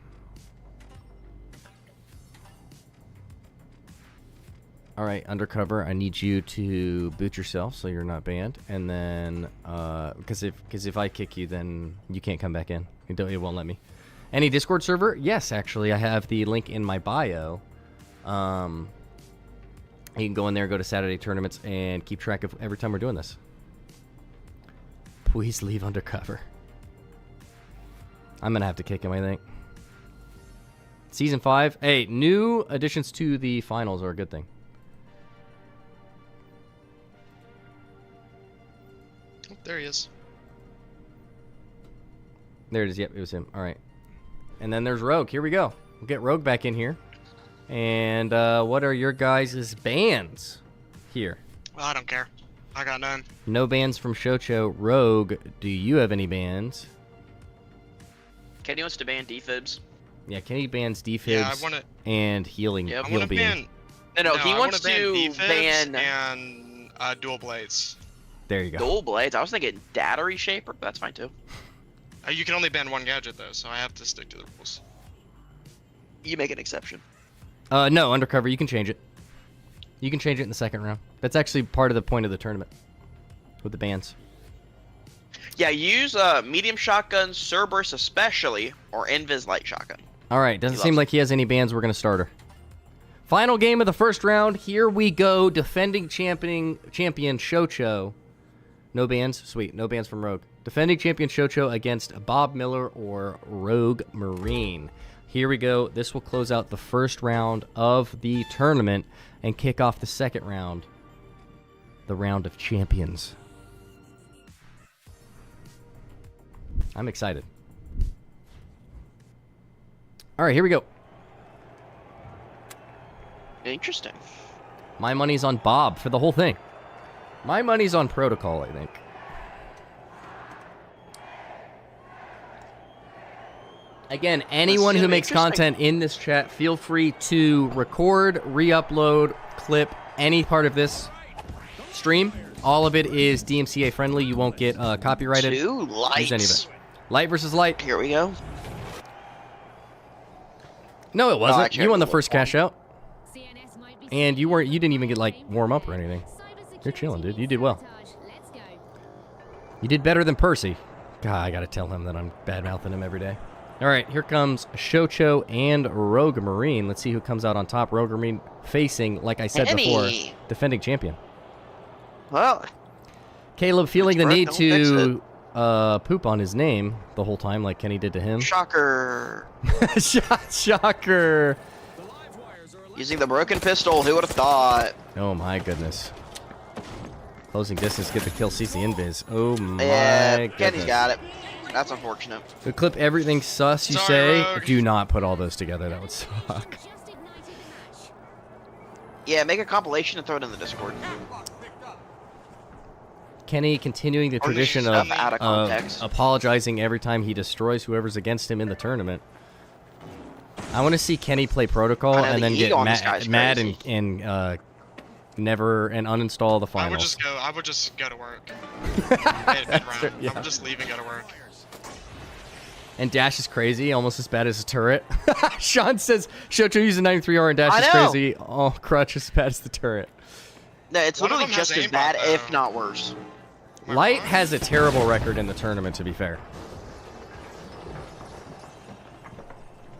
All right, Undercover, I need you to boot yourself so you're not banned. And then, because if I kick you, then you can't come back in. It won't let me. Any Discord server? Yes, actually, I have the link in my bio. You can go in there, go to Saturday tournaments, and keep track of every time we're doing this. Please leave Undercover. I'm going to have to kick him, I think. Season 5. Hey, new additions to the finals are a good thing. Oh, there he is. There it is. Yep, it was him. All right. And then there's Rogue. Here we go. We'll get Rogue back in here. And what are your guys' bans here? Well, I don't care. I got none. No bans from Shocho. Rogue, do you have any bans? Kenny wants to ban defibs. Yeah, Kenny bans defibs Yeah, I want to. and healing. Yep. I Heal want to beam. ban. No, he I wants wanna to defibs ban and dual blades. There you go. dual blades. I was thinking Dattery Shaper, but that's fine too. You can only ban one gadget though, so I have to stick to the rules. You make an exception. No, Undercover, you can change it. You can change it in the second round. That's actually part of the point of the tournament. With the bans. Yeah, use medium shotgun, Cerberus especially, or Invis light shotgun. Alright, doesn't He seem loves like he has any bans. We're going to start her. Final game of the first round. Here we go. Defending champion Shocho. No bans? Sweet. No bans from Rogue. Defending champion Shocho against Bob Miller or Rogue Marine. Here we go. This will close out the first round of the tournament and kick off the second round. The round of champions. I'm excited. All right, here we go. Interesting. My money's on Bob for the whole thing. My money's on Protocol, I think. Again, anyone who makes content in this chat, feel free to record, re-upload, clip any part of this stream. All of it is DMCA friendly. You won't get copyrighted. Two lights. Use any of it. Light versus light. Here we go. No, it wasn't. actually, You won the I first cash out, and you didn't even get like warm up or anything. You're chilling, dude. You did well. You did better than Percy. God, I gotta tell him that I'm bad mouthing him every day. All right, here comes Shocho and Rogue Marine. Let's see who comes out on top. Rogue Marine facing, like I said before, defending champion. Well, Caleb feeling the Don't need fix to poop on his name the whole time, like Kenny did to him. shocker. Shocker. Using the broken pistol, who would have thought? Oh my goodness. Closing distance, get the kill, CC invis. Oh my Yeah, goodness. Kenny's got it. That's unfortunate. The clip everything sus, you Sorry, say? Rogue. Do not put all those together. That would suck. Yeah, make a compilation and throw it in the Discord. Kenny continuing the Or leave tradition stuff of out of context. apologizing every time he destroys whoever's against him in the tournament. I want to see Kenny play Protocol I know and the then get ego on this guy's mad crazy. and never and uninstall the I finals. would just go to work. Mid-round. Yeah. I'm just leaving, go to work. And Dash is crazy, almost as bad as a turret. Sean says Shocho using 93R and Dash I is know. crazy. Oh, Crutch as bad as the turret. No, it's One of literally them has just as aimbot, bad, though. if not worse. Am I Light wrong? has a terrible record in the tournament, to be fair.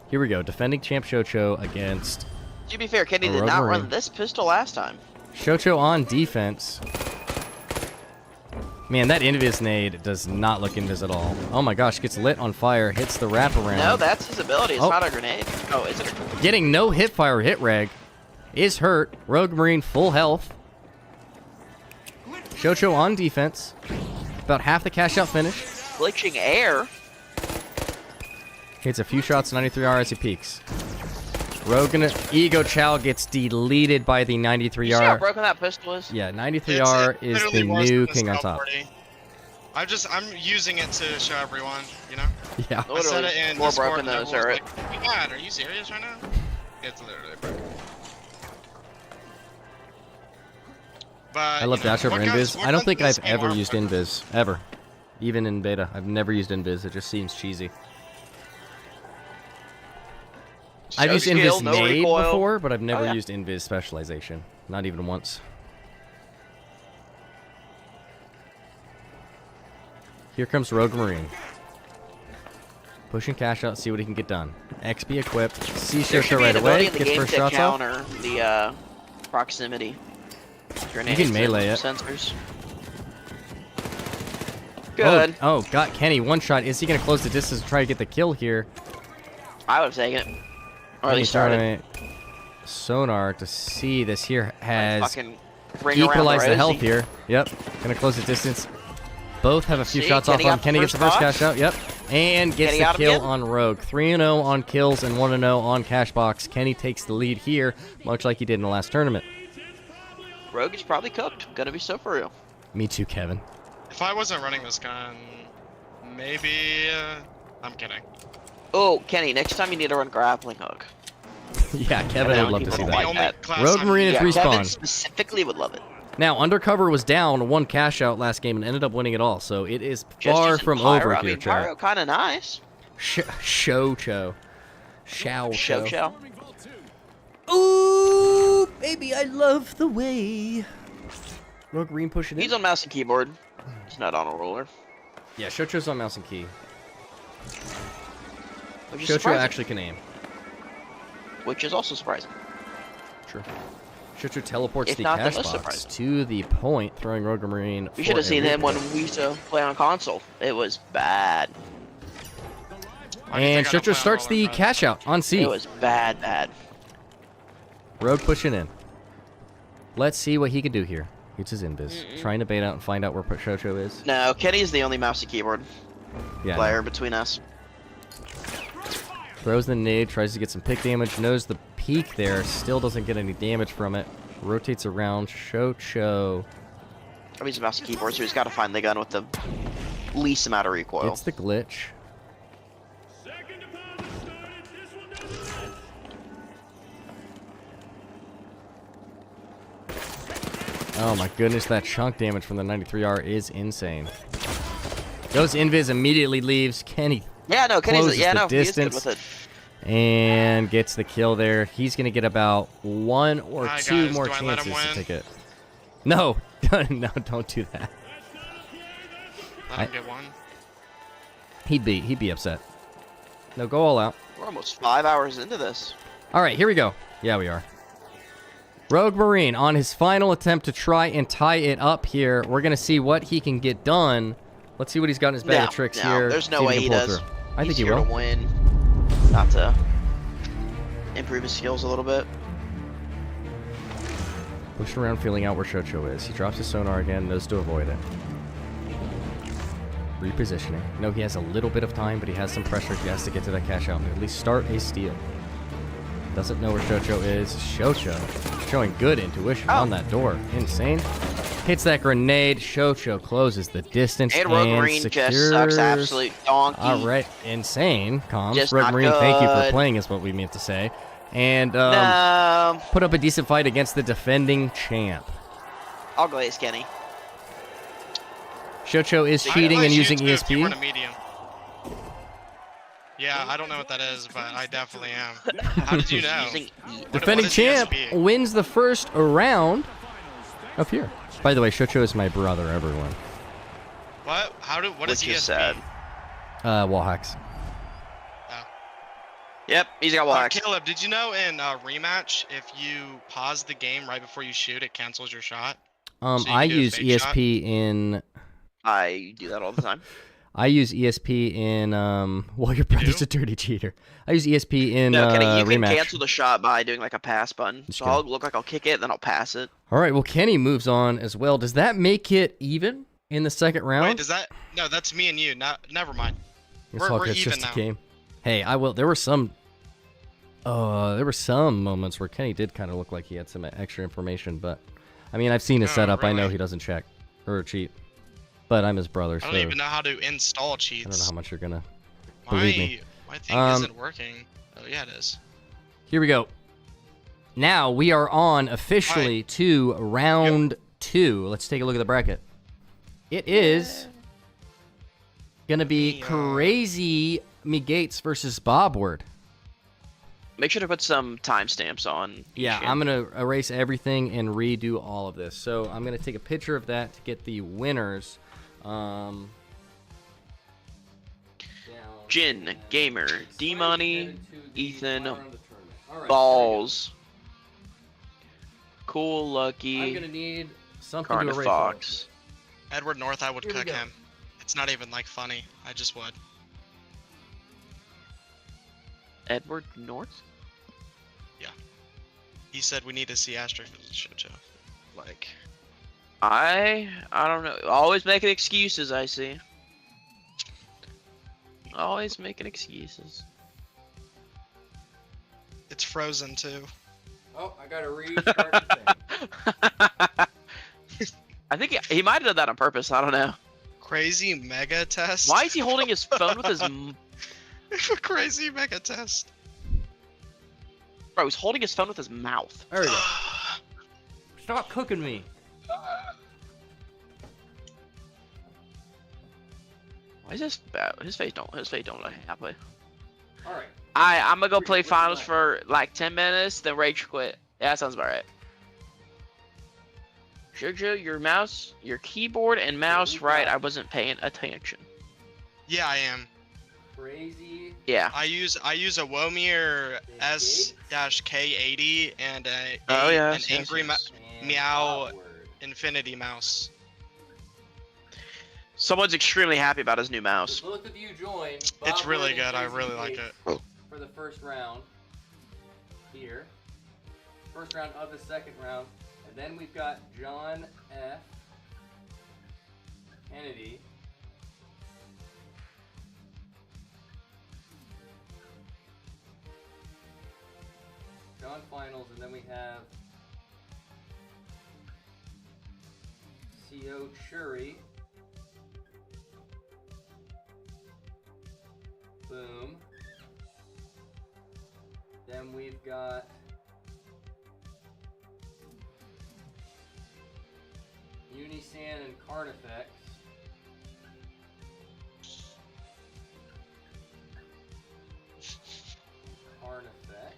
Here we go, defending champ Shocho against To be fair, Kenny A did Rogue not Marine. run this pistol last time. Shocho on defense. Man, that invis nade does not look invis at all. Oh my gosh, gets lit on fire, hits the wraparound. No, that's his ability. It's Oh. not a grenade. Oh, is it? Getting no hit fire hit reg. Is hurt. Rogue Marine full health. Shocho on defense. About half the cash out finish. Glitching air. Hits a few shots 93R as he peeks. Rogue gonna Ego Chow gets deleted by the You see how 93R. broken that pistol is? Yeah, 93R It is literally the worse new than king on Scout top. 40. I'm using it to show everyone, you know? Yeah. I said it in more Discord broken and than a everyone was turret. like, oh my god, are you serious right now? It's literally broken. But, I love Dash over what guns- Invis. what I don't guns think in this I've game ever are used broken? Invis. Ever. Even in beta. I've never used Invis. It just seems cheesy. I've No used skill, Invis no nade recoil. before, but I've never yeah. used Invis specialization. Not even once. Here comes Rogue Marine. Pushing cash out, see what he can get done. XP equipped. See There should Shocho be right an away. ability in the Gets game first to shots off. counter the proximity grenades and melee it. sensors. Good. Oh, got Kenny. One shot. Is he going to close the distance and try to get the kill here? I would have taken it. Or at Kenny least started. trying to sonar to see this here has Fucking ring around equalized the health Rosie. here. Yep. Gonna close the distance. Both have a few See, shots off Kenny on him. got the Kenny gets the first first box. cash out. Yep. And gets Kenny the got him kill again. on Rogue. 3-0 on kills and 1-0 on cash box. Kenny takes the lead here, much like he did in the last tournament. Rogue is probably cooked. Gonna be so for real. Me too, Kevin. If I wasn't running this gun, maybe... I'm kidding. Oh, Kenny, next time you need to run grappling hook. Yeah, Kevin Yeah, would love to see people The that. like only that. class Rogue I'm Marine is using- respawn. Kevin specifically would love it. Now, Undercover was down one cash out last game and ended up winning it all, so it is Just far using from Pyro. over I here, mean, chat. Pyro kind of nice. Shocho. Show. Show. Ooh, baby, I love the way. Rogue Green pushing He's in. on mouse and keyboard. He's not on a roller. Yeah, Shocho's on mouse and key. Which is Shocho surprising. actually can aim. Which is also surprising. True. Shocho teleports If the not the cash most box surprising. to the point, throwing Rogue Marine. We should for have seen a him when win. we used to play on console. It was bad. Why do you And think I don't play Shocho on starts roller, the bro? cash out on C. It was bad. Rogue pushing in. Let's see what he can do here. Gets his invis. Trying to bait out and find out where Shocho is. No, Kenny's the only mouse and keyboard Yeah. player between us. Throws the nade, tries to get some pick damage, knows the peak there, still doesn't get any damage from it. Rotates around. Shocho I'm using mouse and keyboard, so he's got to find the gun with the least amount of recoil. gets the glitch. Oh my goodness, that chunk damage from the 93R is insane. Goes invis, immediately leaves. Kenny Yeah, no, closes Kenny's yeah, the no, he is good distance. with it. And gets the kill there. He's going to get about one or Hi, two guys. more Do I let chances him to win? take it. No, no, don't do that. Let him get one. He'd be upset. No, go all out. We're almost 5 hours into this. All right, here we go. Yeah, we are. Rogue Marine on his final attempt to try and tie it up here. We're going to see what he can get done. Let's see what he's got in his bag of tricks here. There's no See if way he can pull does. through. I think He's he here will. to win, not to improve his skills a little bit. Pushing around, feeling out where Shocho is. He drops his sonar again, knows to avoid it. repositioning. I know he has a little bit of time, but he has some pressure. He has to get to that cash out and at least start a steal. Doesn't know where Shocho is. Shocho showing good intuition on that door. Insane. Hits that grenade. Shocho closes the distance And and Rogue Marine secures. just sucks absolute donkey. All right, insane. Comms. Just Rogue not Marine, thank you for good. playing is what we meant to say. And No. put up a decent fight against the defending champ. I'll glaze Kenny. Shocho is I cheating and glaze you using too if you ESP. weren't a medium. Yeah, I don't know what that is, but I definitely am. How did you know? Using Defending what is champ ESP? wins the first round up here. By the way, Shocho is my brother, everyone. What? What is Which is ESP? sad. Wall hacks. Yep, he's got wall hacks. Caleb, did you know in rematch, if you pause the game right before you shoot, it cancels your shot? So you I can do a use fake ESP in. I do that all the time. I use ESP in. Well, your brother's do? a dirty cheater. I use ESP in No, Kenny, you can rematch. cancel the shot by doing like a pass button. So kidding. I'll look like I'll kick it, then I'll pass it. All right. Well, Kenny moves on as well. Does that make it even in the second round? Wait, does that? No, that's me and you. Never mind. It's we're all good. It's even just a now. game. Hey, I will. There were some moments where Kenny did kind of look like he had some extra information, but I mean, I've seen his Oh, setup. I know really? he doesn't check or cheat, but I'm his brother, I so don't even know how to install I cheats. don't know how much you're gonna believe me. My thing isn't working. Oh yeah, it is. Here we go. Now we are on officially to round 2. Let's take a look at the bracket. It is gonna be crazy McGates versus Bobward. Make sure to put some timestamps on. Yeah, each I'm game. gonna erase everything and redo all of this. So I'm gonna take a picture of that to get the winners. Jin, Gamer, D-Money, Ethan, All right, Balls, Cool, I'm Lucky, gonna need something to erase. all of Carnifx. Edward North, I would Here we cook go. him. It's not even like funny. I just would. Edward North? He said we need to see Asterisk for the Shocho. Like, I don't know. Always making excuses, I see. Always making excuses. it's Frozen too. Oh, I gotta restart the thing. I think he might have done that on purpose. I don't know. Crazy mega test. Why is he holding his phone with his... Crazy mega test. Bro, he's holding his phone with his mouth. There we go. Stop cooking me. Why is this bad? His face don't look happy. All right. I'm gonna go play finals for like 10 minutes, then rage quit. Yeah, that sounds about right. Jojo, your keyboard and mouse, right? I wasn't paying attention. Yeah, I am. Crazy. Yeah. I use a Womir S-K80 and an Angry Meow Infinity mouse. Someone's extremely happy about his new mouse. Both of you join. It's really good. I really like it. For the first round here. First round of the second round. And then we've got John F. Kennedy. John Finals, and then we have C.O. Churi. Boom. Then we've got Unisan and Carnifx. Carnifx.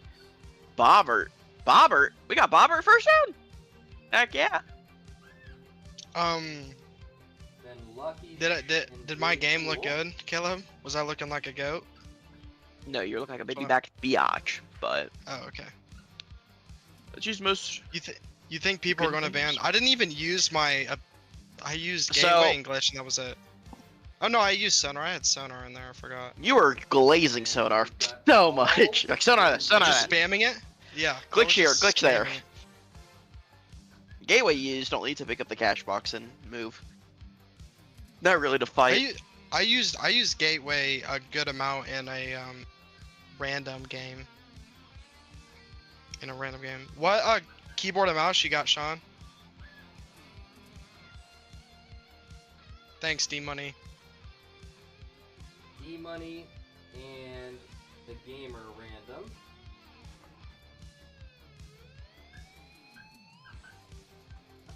Bobbert? We got Bobbert first round? Heck yeah. Then Lucky. Did my game look good, Caleb? Was I looking like a goat? No, you look like a baby back biatch, but Oh, okay. let's use most. You think people are gonna ban? I didn't even use my. I used So- Gateway English and that was it. Oh no, I used Sonar. I had Sonar in there. I forgot. You were glazing Sonar so much. Like Sonar. Just spamming it. Yeah. I Glitch was here, just glitch there. spamming it. Gateway you just don't need to pick up the cash box and move. Not really to fight. I used Gateway a good amount in a random game. What keyboard and mouse you got, Sean? Thanks, D Money. D Money and the Gamer random.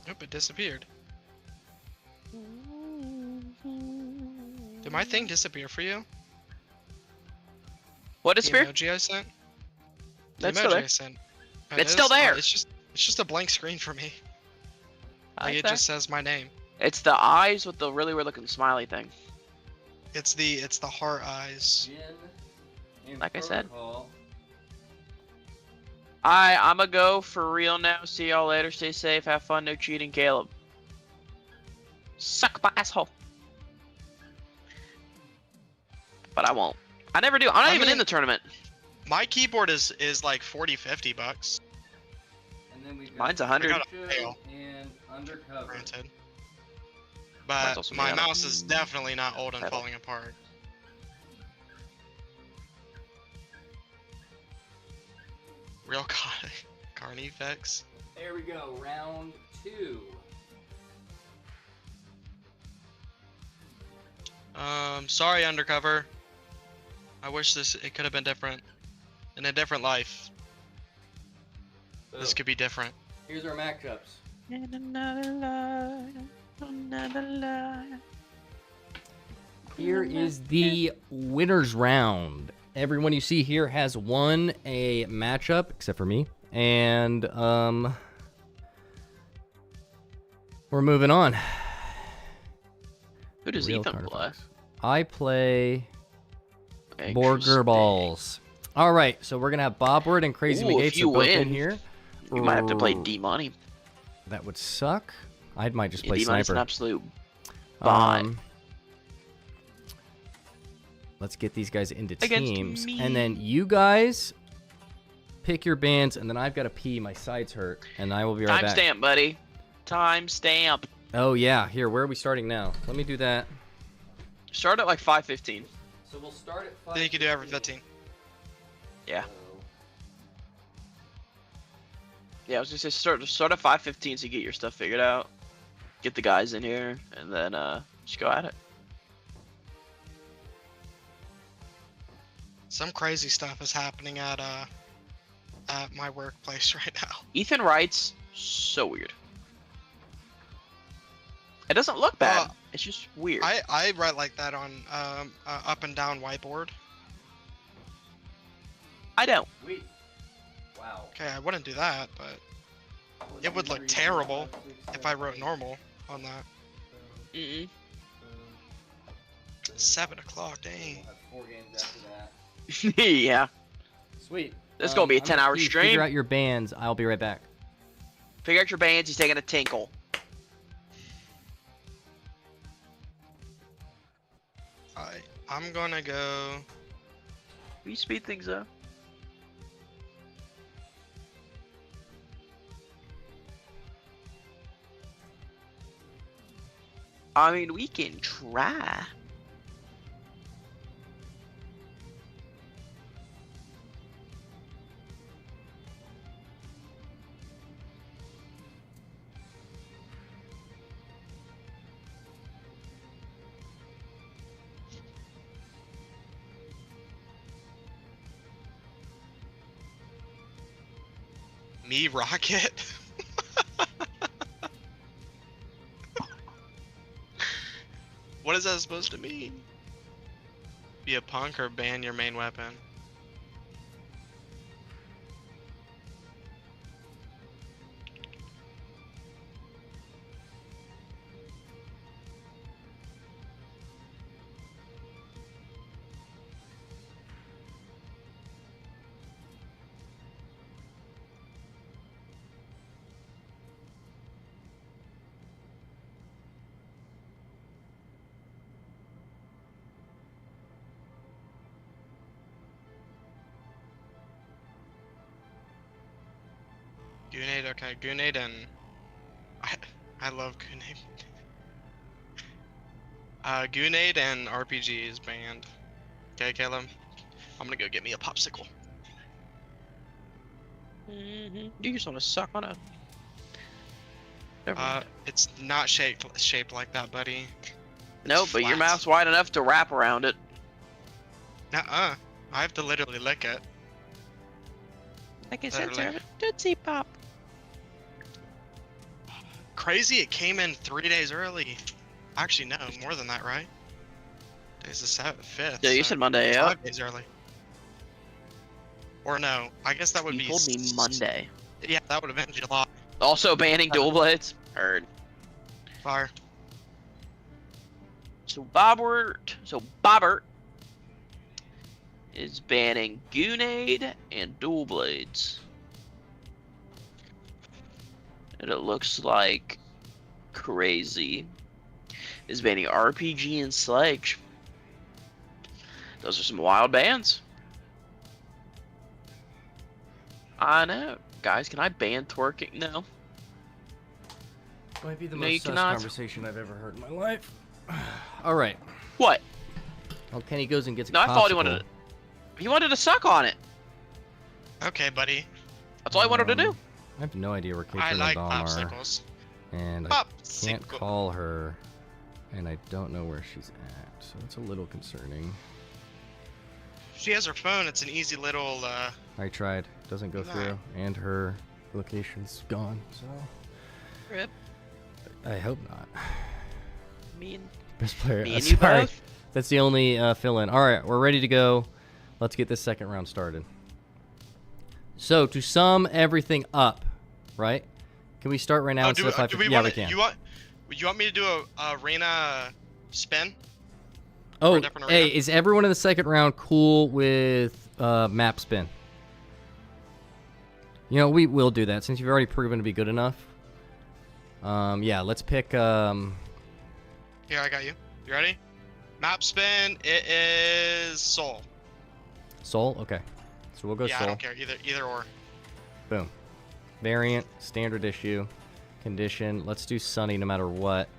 Nope, it disappeared. Did my thing disappear for you? What The disappeared? emoji I sent? The That's still emoji there. I sent. It's still there. It's just a blank screen for me. Like, it Okay. just says my name. It's the eyes with the really weird looking smiley thing. It's the heart eyes. Like I said. I'ma go for real now. See y'all later. Stay safe. Have fun. No cheating, Caleb. Suck my asshole. But I won't. I never do. I'm not even in the tournament. My keyboard is like 40-50 bucks. And then we've got Mine's 100. I got a fail. and Undercover. Granted. Mine's But also my made out of mouse is definitely not old and metal. falling apart. Real Carnifx. There we go, round 2. Sorry, Undercover. I wish it could have been different. In a different life. This So, could be different. here's our matchups. Here is the winner's round. Everyone you see here has won a matchup, except for me. And we're moving on. Who does Real Ethan Carnifx. play? I play Borger Interesting. Balls. All right, so we're gonna have Bobward and Crazy Ooh, if McGates you are both in win, here. You might have to play Ooh, D Money. That would suck. I might just play D Money's an Sniper. absolute bot. Let's get these guys into Against teams, me. and then you guys pick your bands, and then I've got to pee. My sides hurt, and I will be right back. Timestamp, buddy. Timestamp. Oh yeah, here. Where are we starting now? Let me do that. Start at like 5:15. So we'll start at 5. Then you can do every 15. Yeah. Yeah, I was gonna say start at 5:15 so you get your stuff figured out. Get the guys in here, and then just go at it. Some crazy stuff is happening at my workplace right now. Ethan writes so weird. It doesn't look bad. It's just weird. I write like that on up and down whiteboard. I don't. Sweet. Wow. Okay, I wouldn't do that, but it would look terrible if I wrote normal on that. Mm-mm. 7 o'clock, dang. 4 games after that. Yeah. Sweet. This is gonna be a I'm gonna 10-hour pee, stream. Figure out your bands. I'll be right back. Figure out your bands. He's taking a tinkle. Alright, I'm gonna go. Will you speed things up? I mean, we can try. Me Rocket? What is that supposed to mean? Be a punk or ban your main weapon? Gunade, okay, Gunade and I love Gunade. Gunade and RPG is banned. Okay, Caleb. I'm gonna go get me a popsicle. You just want to suck on a. Never mind. It's not shaped like that, buddy. No, but your mouth's wide enough to wrap around it. Nuh-uh. I have to literally lick it. Like I Literally. said, Tootsie Pop. Crazy, it came in 3 days early. Actually, no, more than that, right? Today's the 5th. Yeah, you so said Monday, yeah. 5 days early. Or no, I guess that would be... You told me Monday. Yeah, that would have been July. Also banning dual blades. Heard. Fire. So Bobbert is banning Gunade and dual blades. And it looks like Crazy is banning RPG and Sledge. Those are some wild bans. I know. Guys, can I ban twerking? No. Might be the No, you most sus cannot. conversation I've ever heard in my life. All right. What? Well, Kenny goes and gets a No, I thought he popsicle. wanted to. He wanted to suck on it. Okay, buddy. That's all he wanted to do. I have no idea where Kate I and like Dom are, popsicles. and I can't Popsicle. call her, and I don't know where she's at, so it's a little concerning. She has her phone. It's an easy little. I tried, doesn't go Nah. through, and her location's gone. So Rip. I hope not. Me and, Best player. me and you Sorry, both. that's the only fill-in. All right, we're ready to go. Let's get this second round started. So to sum everything up, right? Can we start right now? do we yeah, want we can. You want me to do a arena spin? Oh, a different hey, arena? is everyone in the second round cool with map spin? You know, we will do that since you've already proven to be good enough. Yeah, let's pick. Here, I got you. You ready? Map spin. It is Soul. Soul. Okay, so we'll go Yeah, Soul. I don't care either or. Boom. Variant, standard issue, condition. Let's do Sunny no matter what.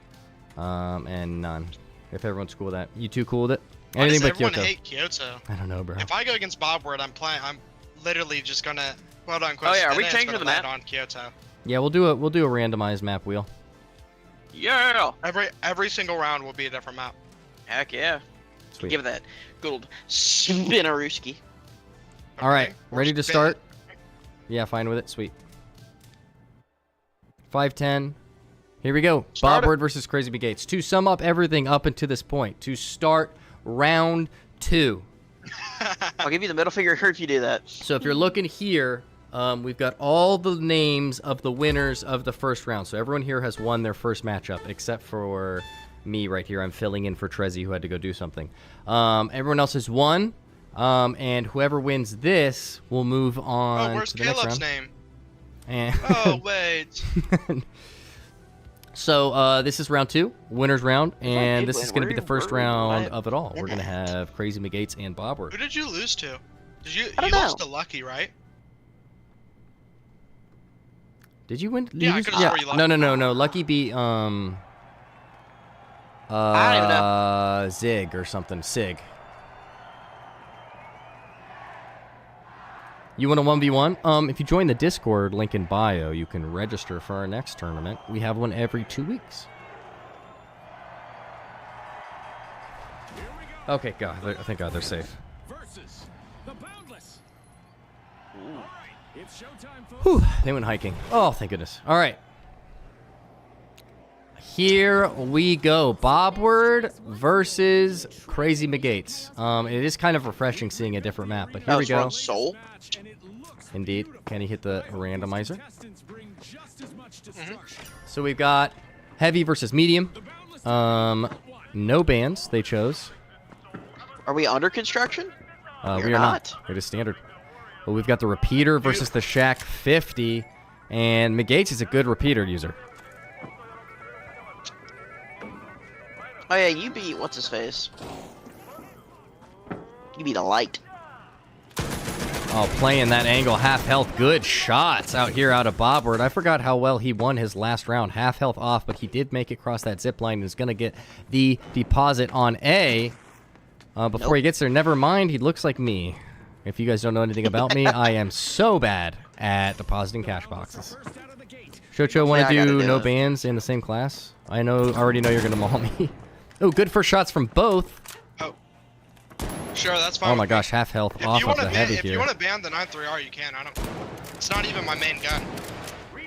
And none. If everyone's cool with that. You two cool with it? Why does Anything but everyone Kyoto. hate Kyoto? I don't know, bro. If I go against Bobward, I'm literally just gonna quote unquote. Oh, yeah, are we spin it, changing it's the gonna map? land on Kyoto. Yeah, we'll do a randomized map wheel. Yeah. Every single round will be a different map. Heck yeah. Sweet. Give it that good old spinnerooski. All right, Okay, ready we're to spinning. start? Yeah, fine with it. Sweet. 5-10. Here we go. Start it. Bobward versus Crazy McGates. To sum up everything up until this point, to start round 2. I'll give you the middle finger if you do that. So if you're looking here, we've got all the names of the winners of the first round. So everyone here has won their first matchup, except for me right here. I'm filling in for Trezzy, who had to go do something. Everyone else has won, and whoever wins this will move on Oh, where's to the next Caleb's round. name? And Oh wait. so this is round 2, winner's round, and did this win, is going to be the we're- first we're round live. of it all. We're We're going to not. have Crazy McGates and Who Bobward. did you lose to? Did you? I don't You lost know. to Lucky, right? Did you win? Yeah, I lose? could've swore you lost. No. Lucky beat I don't even know. Zig or something. Sig. You want a 1v1? If you join the Discord link in bio, you can register for our next tournament. We have one every 2 weeks. Here we go. Okay, thank God they're safe. Versus the Boundless. All right, it's showtime, folks. Whew, they went hiking. Oh, thank goodness. All right. Here we go. Bobward versus Crazy McGates. It is kind of refreshing seeing a different map, but here That we was go. from Soul. And it looks Indeed. beautiful. Can he hit the randomizer? Contestants bring just as much destruction. So we've got heavy versus medium. The Boundless No bans they chose. Are we under construction? We are not. It is standard. But we've got the repeater versus the Shack 50, and McGates is a good repeater user. Oh yeah, you beat what's his face? You beat a light. Oh, playing that angle, half health. Good shots out here out of Bobward. I forgot how well he won his last round. Half health off, but he did make it across that zip line and is going to get the deposit on A. Before he gets there, never mind, he looks like me. If you guys don't know anything about me, I am so bad at depositing cash boxes. Chocho, want to do no bans in the same class? I already know you're going to maul me. Oh, good first shots from both. Oh. Sure, that's fine. Oh my gosh, half health off of the heavy here. If you want to ban the 9-3R, you can. It's not even my main gun.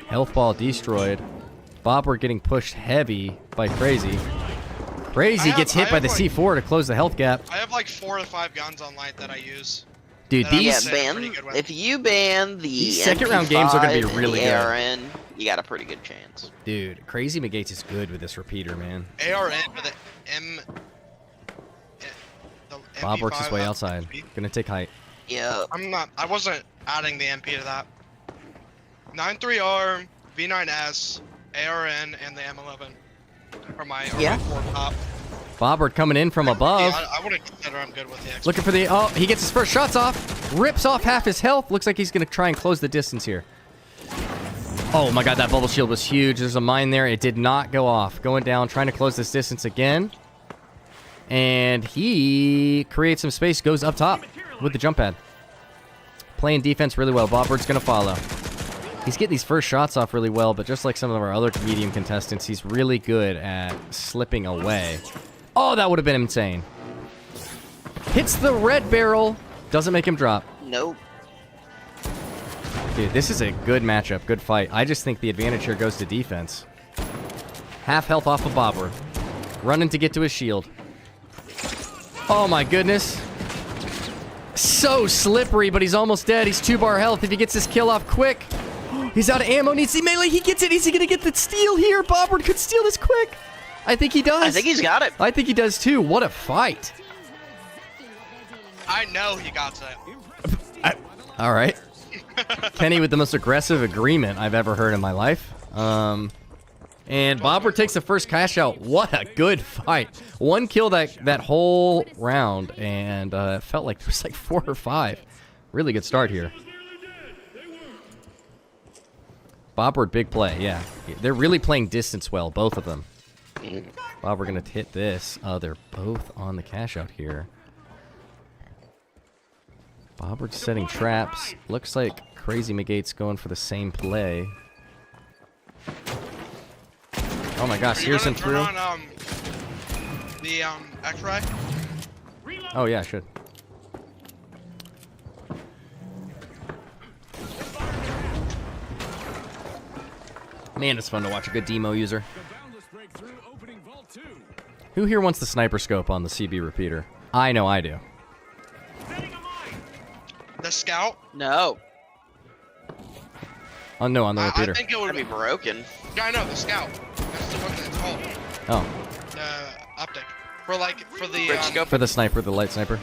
Health ball destroyed. Bobward getting pushed heavy by Crazy. Crazy gets hit by the C4 to close the health gap. I have like 4 or 5 guns on light that I use. Dude, if you ban the second round games are going to be really good. ARN, you got a pretty good chance. Dude, Crazy McGates is good with this repeater, man. ARN with the M. Bobward's his way outside. Gonna take height. Yeah. I wasn't adding the MP to that. 9-3R, V9S, ARN, and the M11 for my R4 top. Bobward coming in from above. Yeah, I wouldn't consider I'm good with the XP. Looking for the... Oh, he gets his first shots off. Rips off half his health. Looks like he's going to try and close the distance here. Oh my god, that bubble shield was huge. There's a mine there. It did not go off. Going down, trying to close this distance again. And he creates some space, goes up top with the jump pad. Playing defense really well. Bobward's going to follow. He's getting these first shots off really well, but just like some of our other medium contestants, he's really good at slipping away. Oh, that would have been insane. Hits the red barrel. Doesn't make him drop. Nope. Dude, this is a good matchup. Good fight. I just think the advantage here goes to defense. Half health off of Bobward. Running to get to his shield. Oh my goodness. So slippery, but he's almost dead. He's 2-bar health. If he gets this kill off quick. He's out of ammo. Needs the melee. He gets it. Is he going to get the steal here? Bobward could steal this quick. I think he does. I think he's got it. I think he does too. What a fight. I know he got that. All right. Kenny with the most aggressive agreement I've ever heard in my life. And Bobward takes the first cash out. What a good fight. 1 kill that whole round, and it felt like there was like 4 or 5. Really good start here. Bobward, big play, yeah. They're really playing distance well, both of them. Bobward going to hit this. They're both on the cash out here. Bobward's setting traps. Looks like Crazy McGates going for the same play. Oh my gosh, here's him through. On, the X-ray? Oh yeah, I should. Man, it's fun to watch a good demo user. Who here wants the sniper scope on the CB repeater? I know I do. The scout? No. Oh no, on the repeater. I think it would be broken. Yeah, I know, the scout. That's the one that's called. Oh. Optic. For the scope for the sniper, the light sniper.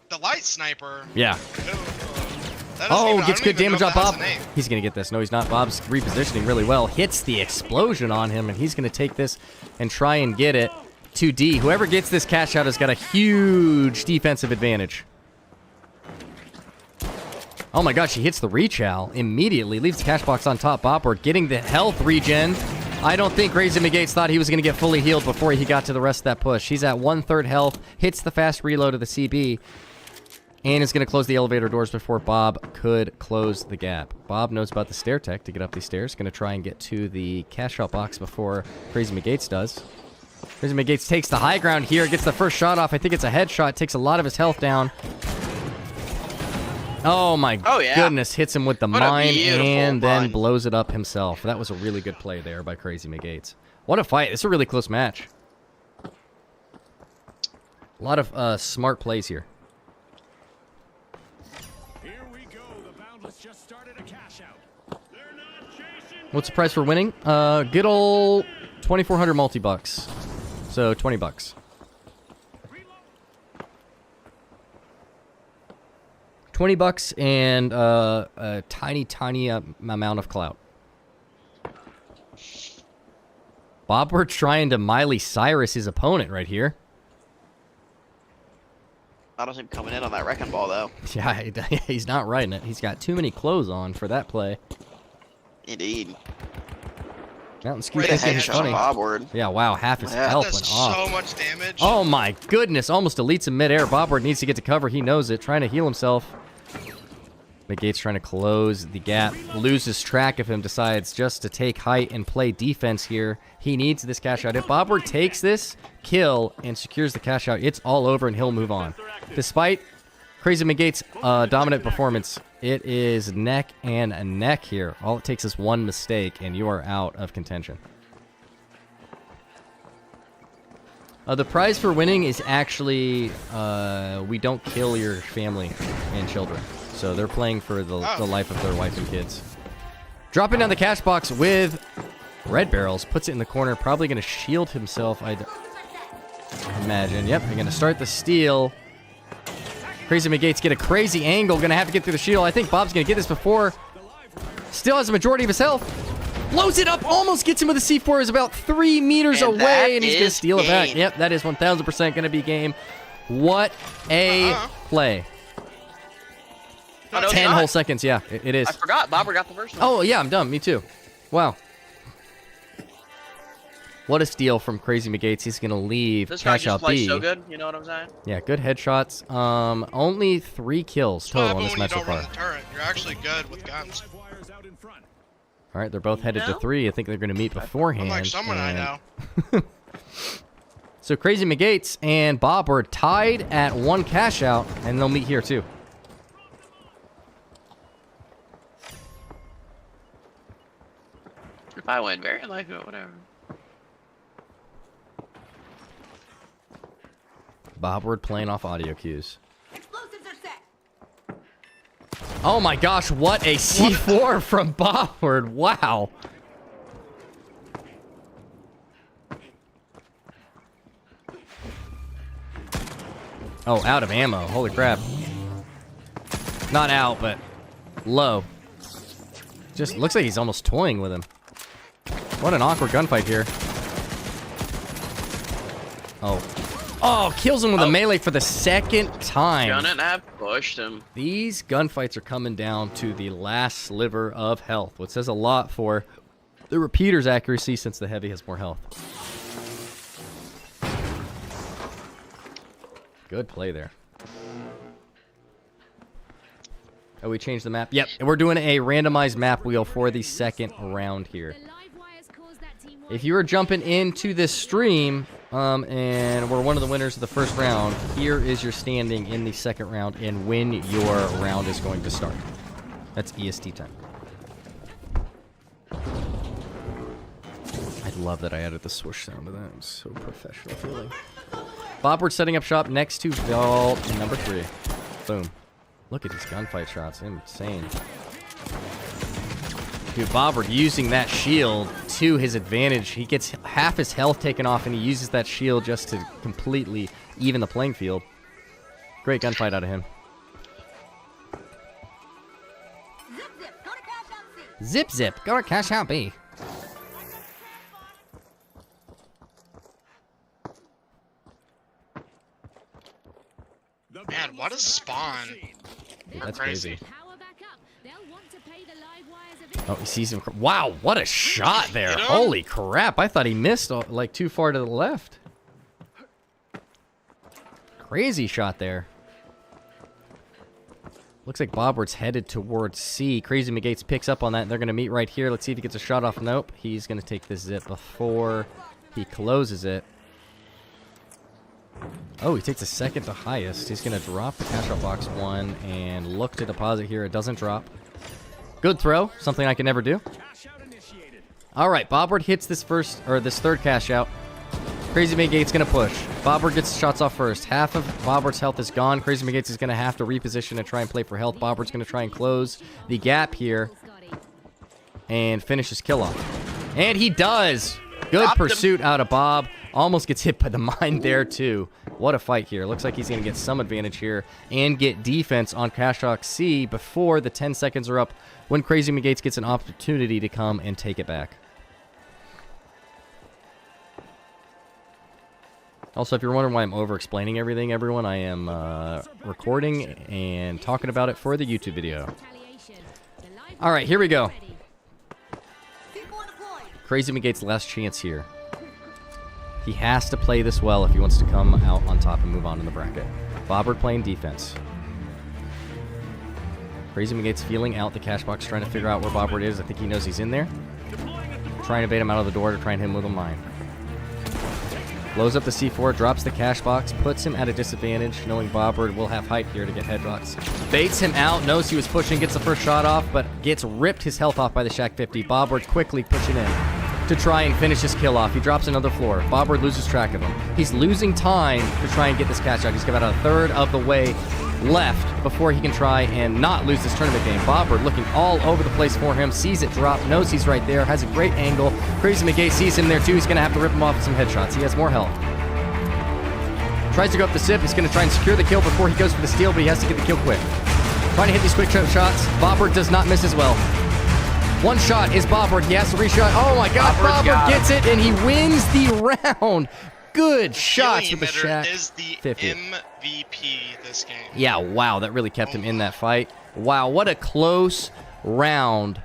The light sniper. Yeah. Oh, gets good damage on Bob. He's going to get this. No, he's not. Bob's repositioning really well. Hits the explosion on him, and he's going to take this and try and get it to D. Whoever gets this cash out has got a huge defensive advantage. Oh my gosh, he hits the rechow immediately. Leaves the cash box on top. Bobward getting the health regen. I don't think Crazy McGates thought he was going to get fully healed before he got to the rest of that push. He's at 1/3 health. Hits the fast reload of the CB. And is going to close the elevator doors before Bob could close the gap. Bob knows about the stair tech to get up these stairs. Going to try and get to the cash out box before Crazy McGates does. Crazy McGates takes the high ground here. Gets the first shot off. I think it's a headshot. Takes a lot of his health down. Oh my goodness. Hits him with the mine and then blows it up himself. That was a really good play there by Crazy McGates. What a fight. It's a really close match. A lot of smart plays here. What's the price for winning? Good old 2,400 multi-bucks. So 20 bucks. 20 bucks and a tiny amount of clout. Bobward trying to Miley Cyrus his opponent right here. I don't see him coming in on that wrecking ball, though. Yeah, he's not riding it. He's got too many clothes on for that play. Indeed. Mountain Skew Great thinking headshot he's funny. Bobward. Yeah, wow, half his Yeah. health Does went off. so much damage. Oh my goodness, almost deletes him midair. Bobward needs to get to cover. He knows it, trying to heal himself. McGates trying to close the gap, loses track of him, decides just to take height and play defense here. He needs this cash out. If Bobward takes this kill and secures the cash out, it's all over and he'll move on. Despite Crazy McGates' dominant performance, it is neck and neck here. All it takes is one mistake and you are out of contention. The prize for winning is actually we don't kill your family and children. So they're playing for the life of their wife and kids. Dropping down the cash box with red barrels. Puts it in the corner. Probably going to shield himself, I'd imagine. Yep, they're going to start the steal. Crazy McGates get a crazy angle. Going to have to get through the shield. I think Bob's going to get this before. Still has a majority of his health. Blows it up. Almost gets him with a C4. Is about 3 meters And away. And he's going to steal it back. game. Yep, that is 1,000% going to be game. What a play. Oh, no, 10 shot. whole seconds, yeah, it is. I forgot. Bobward got the first one. Oh, yeah, I'm dumb. Me too. Wow. What a steal from Crazy McGates. He's going to leave This guy cash just out plays B. so good. You know what I'm saying? Yeah, good headshots. Only 3 kills That's what total in happens this when you match so don't far. run the turret. You're actually good with guns. Live wires out in front. All right, they're both headed to No? 3. I think they're going to meet beforehand. I'm like someone I and- know. So Crazy McGates and Bob were tied at 1 cash out, and they'll meet here too. If I win, very unlikely, but whatever. Bobward playing off audio cues. Oh my gosh, what a C4 from Bobward. Wow. Oh, out of ammo. Holy crap. Not out, but low. Just looks like he's almost toying with him. What an awkward gunfight here. Oh. Oh, kills him with a melee for the second time. Shouldn't have pushed him. These gunfights are coming down to the last sliver of health, which says a lot for the repeater's accuracy since the heavy has more health. Good play there. Oh, we changed the map? Yep, and we're doing a randomized map wheel for the second round here. If you are jumping into this stream, and we're one of the winners of the first round, here is your standing in the second round and when your round is going to start. That's EST time. I love that I added the swoosh sound to that. It's so professional feeling. Bobward setting up shop next to vault number 3. Boom. Look at these gunfight shots. Insane. Dude, Bobward using that shield to his advantage. He gets half his health taken off, and he uses that shield just to completely even the playing field. Great gunfight out of him. Zip, zip. Go to cash out B. Man, what a spawn. Dude, that's Crazy. crazy. Oh, he sees him. Wow, what a shot there. Hit him? Holy crap. I thought he missed like too far to the left. Crazy shot there. Looks like Bobward's headed towards C. Crazy McGates picks up on that, and they're going to meet right here. Let's see if he gets a shot off. Nope. He's going to take this zip before he closes it. Oh, he takes a second to highest. He's going to drop the cash out box 1 and look to deposit here. It doesn't drop. Good throw. Something I can never do. Cash out initiated. All right, Bobward hits this third cash out. Crazy McGates going to push. Bobward gets shots off first. Half of Bobward's health is gone. Crazy McGates is going to have to reposition and try and play for health. Bobward's going to try and close the gap here and finish his kill off. And he does. Good Stopped him. pursuit out of Bob. Almost gets hit by the mine there, too. What a fight here. Looks like he's going to get some advantage here and get defense on Cash Out C before the 10 seconds are up when Crazy McGates gets an opportunity to come and take it back. Also, if you're wondering why I'm over-explaining everything, everyone, I am recording and talking about it for the YouTube video. All right, here we go. Crazy McGates' last chance here. He has to play this well if he wants to come out on top and move on in the bracket. Bobward playing defense. Crazy McGates feeling out the cash box, trying to figure out where Bobward is. I think he knows he's in there. Trying to bait him out of the door to try and hit him with a mine. Blows up the C4, drops the cash box, puts him at a disadvantage, knowing Bobward will have height here to get headrocks. Baits him out, knows he was pushing, gets the first shot off, but gets ripped his health off by the Shack 50. Bobward quickly pushing in to try and finish his kill off. He drops another floor. Bobward loses track of him. He's losing time to try and get this cash out. He's got about a third of the way left before he can try and not lose this tournament game. Bobward looking all over the place for him, sees it drop, knows he's right there, has a great angle. Crazy McGates sees him there too. He's going to have to rip him off with some headshots. He has more health. Tries to go up the sip. He's going to try and secure the kill before he goes for the steal, but he has to get the kill quick. Trying to hit these quick shots. Bobward does not miss as well. One shot is Bobward. He has to reshot. Oh my God, Bobward gets it, and he wins the round. Good shots with the Shack is the 50. MVP this game. Yeah, wow, that really kept him in that fight. Wow, what a close round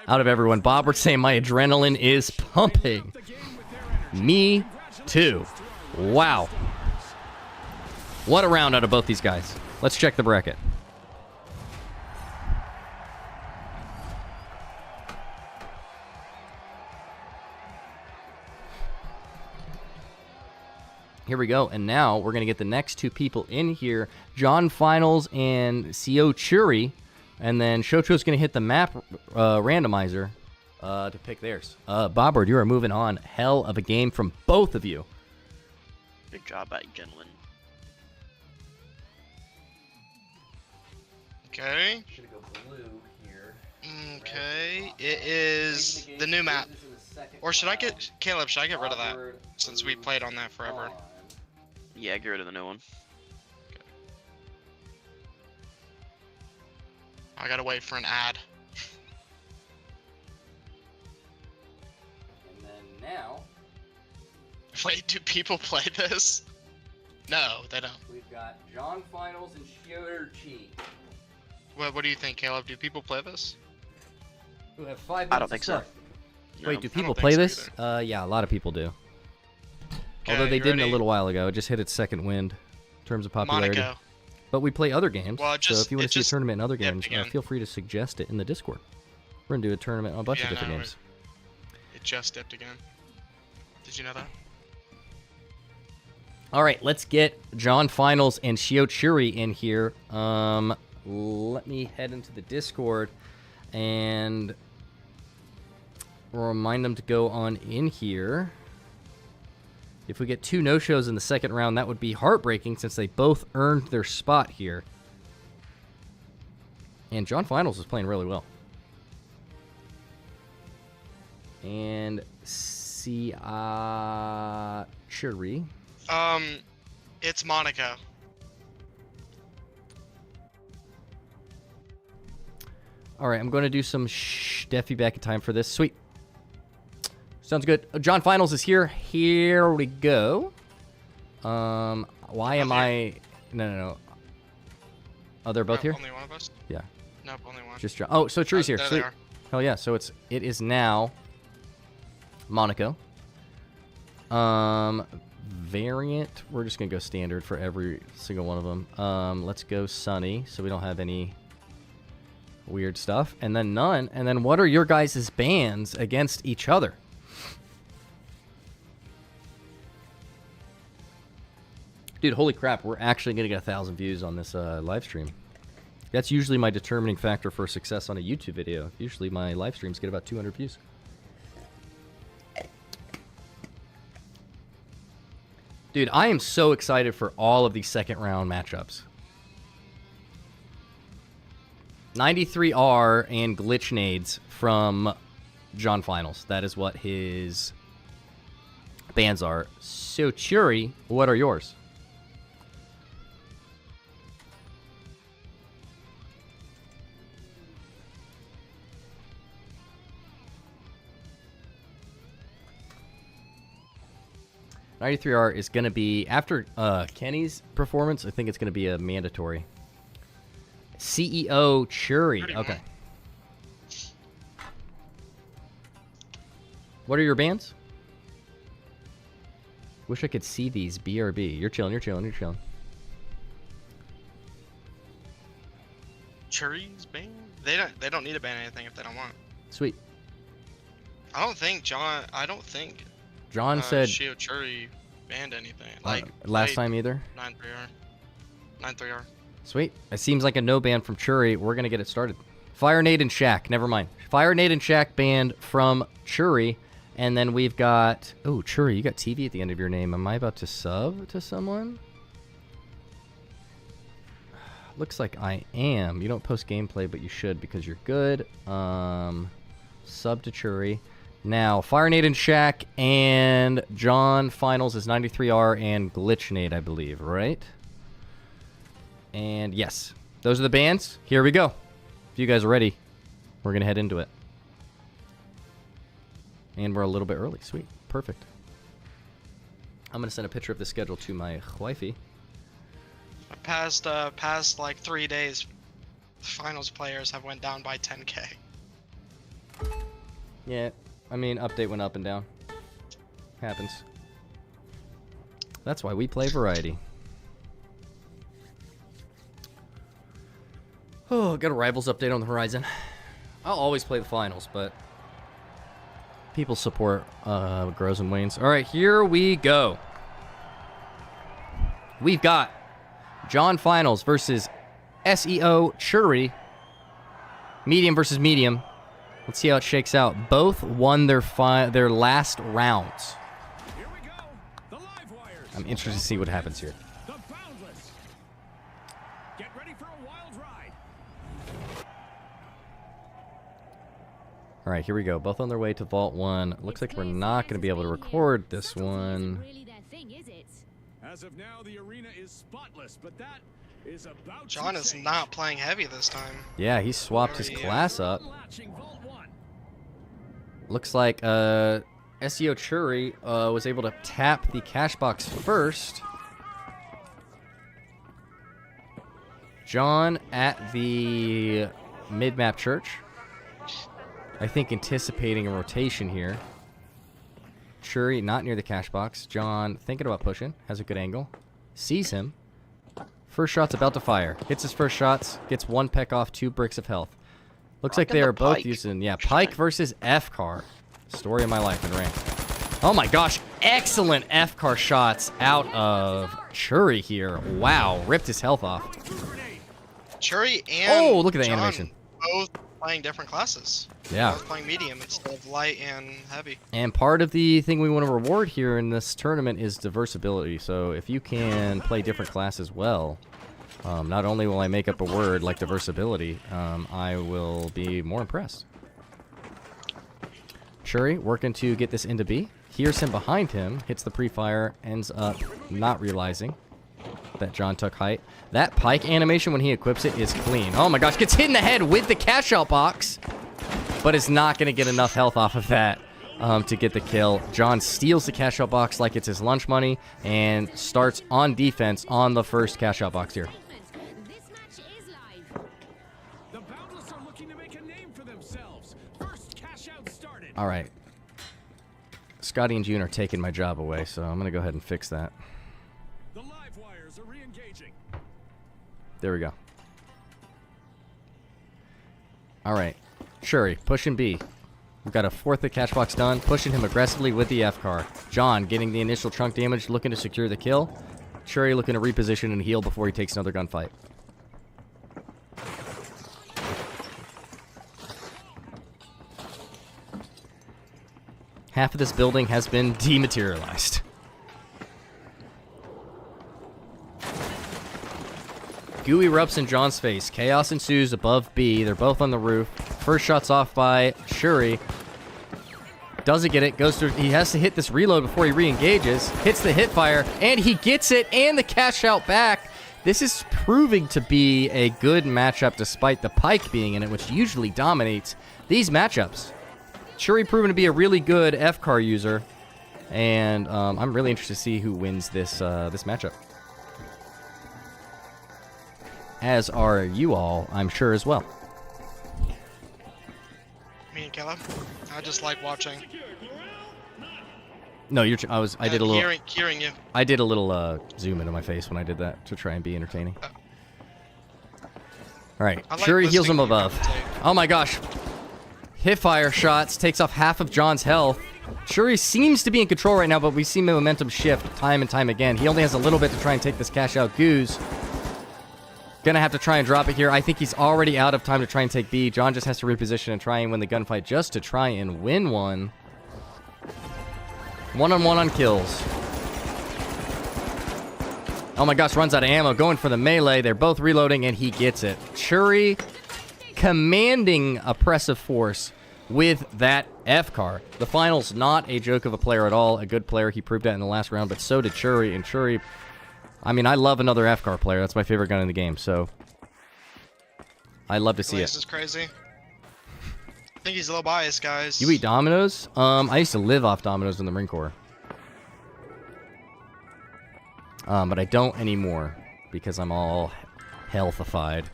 out of everyone. Bobward saying my adrenaline is pumping. Me too. Wow. What a round out of both these guys. Let's check the bracket. Here we go, and now we're going to get the next two people in here, John Finals and CO Churi, and then Shocho's going to hit the map randomizer to pick theirs. Bobward, you are moving on. Hell of a game from both of you. Good job, gentlemen. Okay. Should go blue here. Okay, it is the new map. Or should I get, Caleb, should I get rid of that? Since we played on that forever. Yeah, get rid of the new one. I gotta wait for an ad. And then now, Wait, do people play this? No, they don't. we've got John Finals and Churi, What do you think, Caleb? Do people play this? who have 5 minutes I don't think so. left. Wait, do I people don't play think so this? Yeah, a lot of people do. Okay, Although they you didn't a ready? little while ago. It just hit its second wind in terms of popularity. Monaco. But we play other games. Well, So if you want it to see a just tournament in other dipped games, again. feel free to suggest it in the Discord. We're going to do a tournament on a bunch of Yeah, different no, games. It just dipped again. Did you know that? All right, let's get John Finals and Shio Churi in here. Let me head into the Discord and remind them to go on in here. If we get 2 no-shows in the second round, that would be heartbreaking since they both earned their spot here. And John Finals is playing really well. And Churi. It's Monaco. All right, I'm going to do some Steffi back in time for this. Sweet. Sounds good. John Finals is here. Here we go. Why am I... No. Oh, they're both Oh, here? Only one of us? Yeah. Nope, only one. Just John. Oh, so Churi's here. There Sweet. they are. Hell yeah. So it is now Monaco. Variant. We're just going to go standard for every single one of them. Let's go Sunny so we don't have any weird stuff. And then none. And then what are your guys' bans against each other? Dude, holy crap, we're actually going to get 1,000 views on this live stream. That's usually my determining factor for success on a YouTube video. Usually my live streams get about 200 views. Dude, I am so excited for all of these second round matchups. 93R and Glitch Nades from John Finals. That is what his bans are. So, Churi, what are yours? 93R is going to be, after Kenny's performance, I think it's going to be a mandatory. CEO Churi. Okay. What are your bans? Wish I could see these. BRB. You're chilling, you're chilling, you're chilling. Churi's ban? They don't need to ban anything if they don't want. Sweet. I don't think John said Shio Churi banned anything. last time either. 9-3R. Sweet. It seems like a no ban from Churi. We're gonna get it started. Fire Nade and Shaq. Never mind. Fire Nade and Shaq banned from Churi. And then we've got... Oh, Churi, you got TV at the end of your name. Am I about to sub to someone? Looks like I am. You don't post gameplay, but you should because you're good. Sub to Churi. Now, Fire Nade and Shaq and John Finals is 93R and Glitch Nade, I believe, right? And yes, those are the bans. Here we go. If you guys are ready, we're going to head into it. And we're a little bit early. Sweet. Perfect. I'm going to send a picture of the schedule to my wifey. Past like 3 days, finals players have went down by 10K. Yeah, I mean, update went up and down. Happens. That's why we play variety. Oh, got a Rivals update on the horizon. I'll always play the finals, but people support grows and wanes. All right, here we go. We've got John Finals versus SEO Churi. Medium versus medium. Let's see how it shakes out. Both won their last rounds. Here we go. The live wires. I'm interested to see what happens here. The Boundless. Get ready for a wild ride. All right, here we go. Both on their way to Vault 1. Looks like we're not going to be able to record this one. As of now, the arena is spotless, but that is about John to is change. not playing heavy this time. Yeah, he swapped his class up. Unlatching Vault 1. Looks like SEO Churi was able to tap the cash box first. John at the mid-map church. I think anticipating a rotation here. Churi not near the cash box. John thinking about pushing. Has a good angle. Sees him. First shot's about to fire. Hits his first shots. Gets one peck off, 2 bricks of health. Looks like they are both using... Yeah, Pike versus F-Car. Story of my life in rank. Oh my gosh. Excellent F-Car shots out of Churi here. Wow. Ripped his health off. Churi and Oh, look at the John animation. both playing different classes. Yeah. Both playing medium instead of light and heavy. And part of the thing we want to reward here in this tournament is diversibility. So if you can play different classes well, not only will I make up a word like diversibility, I will be more impressed. Churi working to get this into B. Hears him behind him, hits the pre-fire, ends up not realizing that John took height. That Pike animation when he equips it is clean. Oh my gosh, gets hit in the head with the cash out box, but is not going to get enough health off of that to get the kill. John steals the cash out box like it's his lunch money and starts on defense on the first cash out box here. The Boundless are looking to make a name for themselves. First cash out started. All right. Scotty and June are taking my job away, so I'm going to go ahead and fix that. The live wires are re-engaging. There we go. All right. Churi, pushing B. We've got a fourth of cash box done, pushing him aggressively with the F-car. John getting the initial chunk damage, looking to secure the kill. Churi looking to reposition and heal before he takes another gunfight. Half of this building has been dematerialized. Goo erupts in John's face. Chaos ensues above B. They're both on the roof. First shot's off by Churi. Doesn't get it. Goes through. He has to hit this reload before he re-engages. Hits the hit fire, and he gets it, and the cash out back. This is proving to be a good matchup despite the Pike being in it, which usually dominates these matchups. Churi proven to be a really good F-car user. And I'm really interested to see who wins this this matchup. As are you all, I'm sure, as well. Me and Caleb. I just like watching. No, I did a little. Hearing you. I did a little zoom into my face when I did that to try and be entertaining. All right, I like Shuri heals him listening to you above. commentate. Oh my gosh. Hipfire shots takes off half of John's health. Shuri seems to be in control right now, but we see momentum shift time and time again. He only has a little bit to try and take this cash out. Goose gonna have to try and drop it here. I think he's already out of time to try and take B. John just has to reposition and try and win the gunfight just to try and win one. One-on-one on kills. Oh my gosh, runs out of ammo, going for the melee. They're both reloading, and he gets it. Shuri commanding oppressive force with that F-car. The Final's not a joke of a player at all. A good player. He proved that in the last round, but so did Shuri. And Shuri, I mean, I love another F-car player. That's my favorite gun in the game, so I love to see This it. is crazy. I think he's a little biased, guys. You eat Domino's? I used to live off Domino's in the Marine Corps. But I don't anymore because I'm all healthified.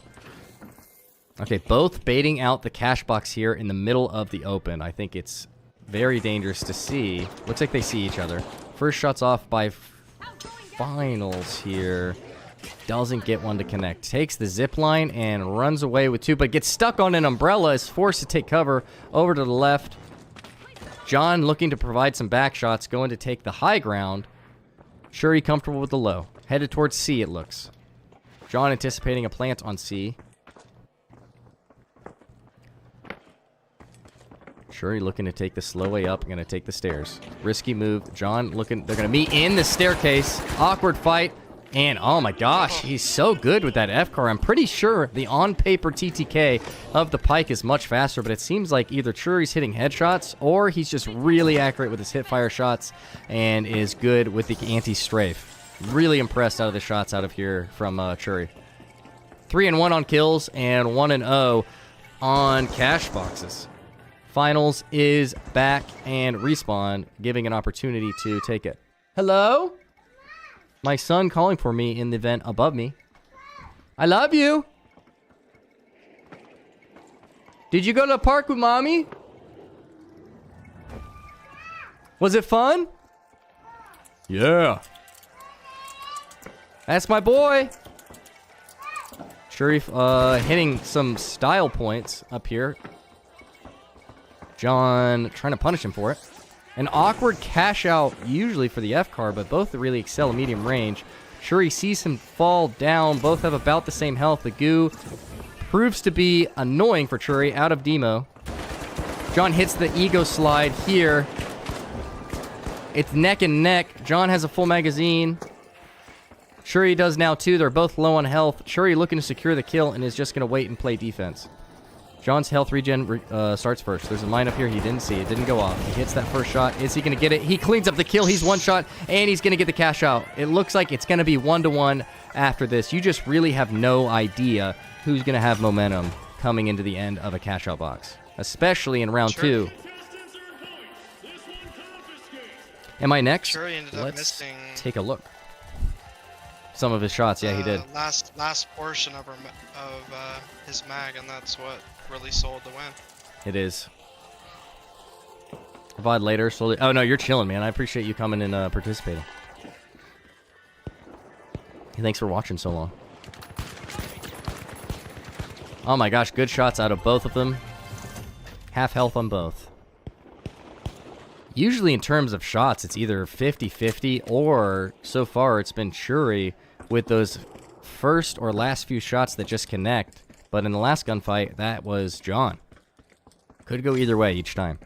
Okay, both baiting out the cash box here in the middle of the open. I think it's very dangerous to see. Looks like they see each other. First shot's off by Finals here. Doesn't get one to connect. Takes the zip line and runs away with two, but gets stuck on an umbrella. Is forced to take cover over to the left. John looking to provide some back shots. Going to take the high ground. Shuri comfortable with the low. Headed towards C, it looks. John anticipating a plant on C. Shuri looking to take the slow way up. Going to take the stairs. Risky move. John looking. They're going to meet in the staircase. Awkward fight. And oh my gosh, he's so good with that F-car. I'm pretty sure the on-paper TTK of the Pike is much faster, but it seems like either Shuri's hitting headshots or he's just really accurate with his hip-fire shots and is good with the anti-strafe. Really impressed out of the shots out of here from Shuri. 3-1 on kills and 1-0 on cash boxes. Finals is back and Respawn giving an opportunity to take it. Hello? My son calling for me in the vent above me. I love you. Did you go to the park with mommy? Was it fun? Yeah. That's my boy. Shuri hitting some style points up here. John trying to punish him for it. An awkward cash out usually for the F-car, but both really excel at medium range. Shuri sees him fall down. Both have about the same health. The goo proves to be annoying for Shuri out of demo. John hits the ego slide here. It's neck and neck. John has a full magazine. Shuri does now too. They're both low on health. Shuri looking to secure the kill and is just going to wait and play defense. John's health regen starts first. There's a mine up here. He didn't see it. Didn't go off. He hits that first shot. Is he going to get it? He cleans up the kill. He's one shot, and he's going to get the cash out. It looks like it's going to be 1-1 after this. You just really have no idea who's going to have momentum coming into the end of a cash out box, especially in round two. Am I next? Shuri ended up missing. Take a look. Some of his shots, yeah, he did. Last portion of his mag, and that's what really sold the win. It is. VOD later, slowly. Oh no, you're chilling, man. I appreciate you coming and participating. Thanks for watching so long. Oh my gosh, good shots out of both of them. Half health on both. Usually in terms of shots, it's either 50-50 or so far it's been Shuri with those first or last few shots that just connect. But in the last gunfight, that was John. Could go either way each time.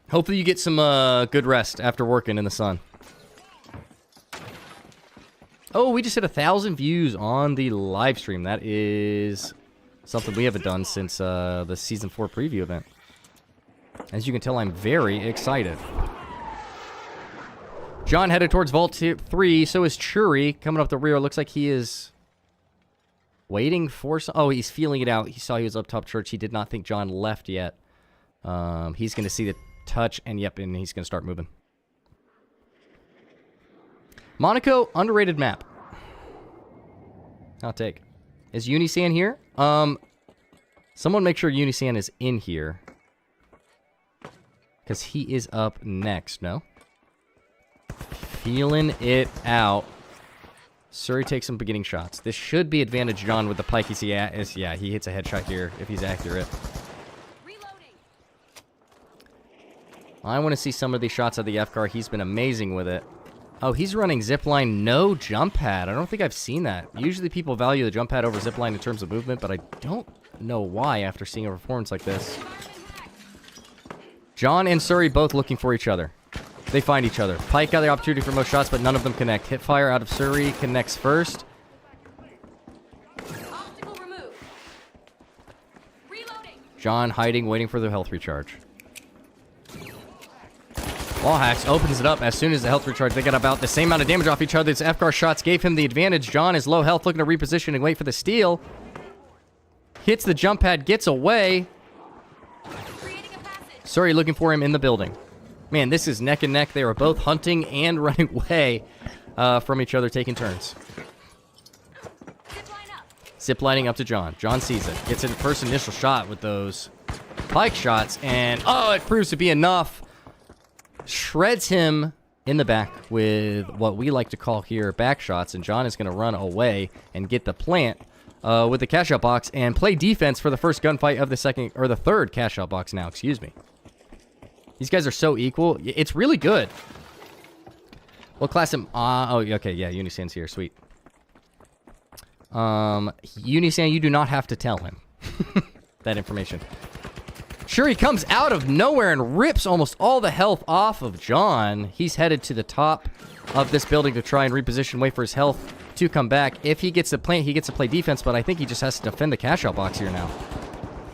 Hopefully you get some good rest after working in the sun. Oh, we just hit 1,000 views on the live stream. That is something we haven't done since the Season 4 preview event. As you can tell, I'm very excited. John headed towards Vault 3. So is Shuri coming up the rear. Looks like he is waiting for some... Oh, he's feeling it out. He saw he was up top church. He did not think John left yet. He's going to see the touch, and yep, and he's going to start moving. Monaco, underrated map. Hot take. Is Unisan here? Someone make sure Unisan is in here. Because he is up next, no? Feeling it out. Surrey takes some beginning shots. This should be advantage John with the pike. Yeah, he hits a headshot here if he's accurate. Reloading. I want to see some of these shots of the FCAR. He's been amazing with it. Oh, he's running zipline, no jump pad. I don't think I've seen that. Usually people value the jump pad over zipline in terms of movement, but I don't know why after seeing a performance like this. John and Surrey both looking for each other. They find each other. Pike got the opportunity for most shots, but none of them connect. Hit fire out of Surrey connects first. Obstacle removed. Reloading. John hiding, waiting for the health recharge. Wall hacks opens it up as soon as the health recharge. They got about the same amount of damage off each other. His FCAR shots gave him the advantage. John is low health, looking to reposition and wait for the steal. Hits the jump pad, gets away. Creating a passage. Surrey looking for him in the building. Man, this is neck and neck. They were both hunting and running away from each other, taking turns. Zipline up. Ziplining up to John. John sees it. Gets in the first initial shot with those pike shots, and oh, it proves to be enough. Shreds him in the back with what we like to call here back shots, and John is going to run away and get the plant with the cash out box and play defense for the first gunfight of the second or the third cash out box now. Excuse me. These guys are so equal. It's really good. What class am... oh, okay, yeah, Unisan's here. Sweet. Unisan, you do not have to tell him that information. Sure, he comes out of nowhere and rips almost all the health off of John. He's headed to the top of this building to try and reposition, wait for his health to come back. If he gets to play, he gets to play defense, but I think he just has to defend the cash out box here now.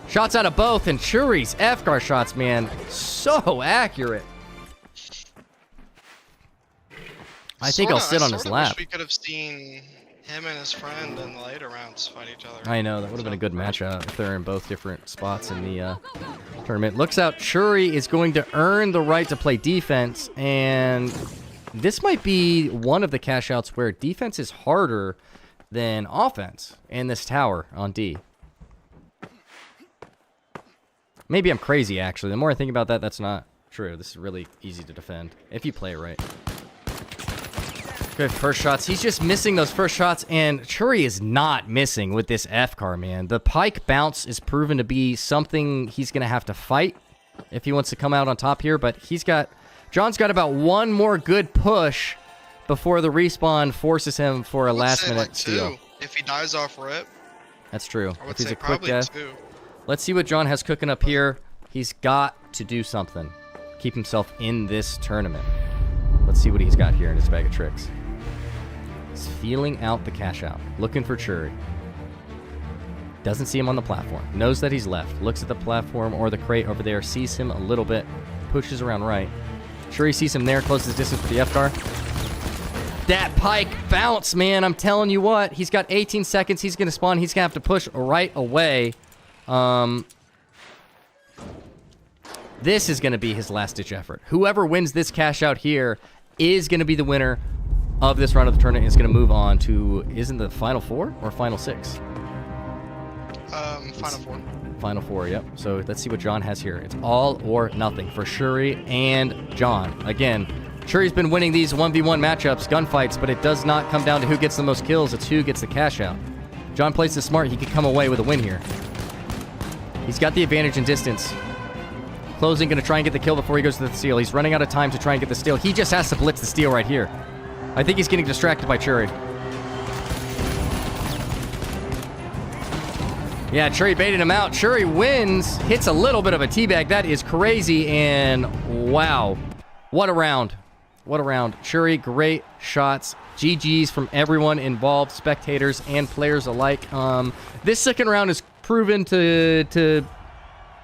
Shots out of both, and Shuri's FCAR shots, man, so accurate. I think I'll sit on his lap. Wish we could have seen him and his friend in the later rounds fight each other. I know, that would have been a good matchup if they're in both different spots in the tournament. Looks out, Shuri is going to earn the right to play defense, and this might be one of the cash outs where defense is harder than offense in this tower on D. Maybe I'm crazy, actually. The more I think about that, that's not true. This is really easy to defend if you play it right. Good first shots. He's just missing those first shots, and Churi is not missing with this FCAR, man. The pike bounce is proven to be something he's going to have to fight if he wants to come out on top here, but John's got about one more good push before the respawn forces him for a last-minute steal. Two, if he dies off rip. That's true. I would if he's say a quick probably death. two. Let's see what John has cooking up here. He's got to do something. Keep himself in this tournament. Let's see what he's got here in his bag of tricks. He's feeling out the cash out. Looking for Churi. Doesn't see him on the platform. Knows that he's left. Looks at the platform or the crate over there. Sees him a little bit. Pushes around right. Churi sees him there. Closes distance for the FCAR. That pike bounce, man. I'm telling you what. He's got 18 seconds. He's going to spawn. He's going to have to push right away. This is going to be his last-ditch effort. Whoever wins this cash out here is going to be the winner of this round of the tournament. Is going to move on to, isn't the Final Four or Final Six? Final Four. Final Four, yep. So let's see what John has here. It's all or nothing for Shuri and John. Again, Shuri's been winning these 1v1 matchups, gunfights, but it does not come down to who gets the most kills. It's who gets the cash out. John plays this smart. He could come away with a win here. He's got the advantage in distance. Closing, going to try and get the kill before he goes to the steal. He's running out of time to try and get the steal. He just has to blitz the steal right here. I think he's getting distracted by Churi. Yeah, Churi baited him out. Churi wins. Hits a little bit of a teabag. That is crazy, and wow. What a round. What a round. Churi, great shots. GG's from everyone involved, spectators and players alike. This second round is proven to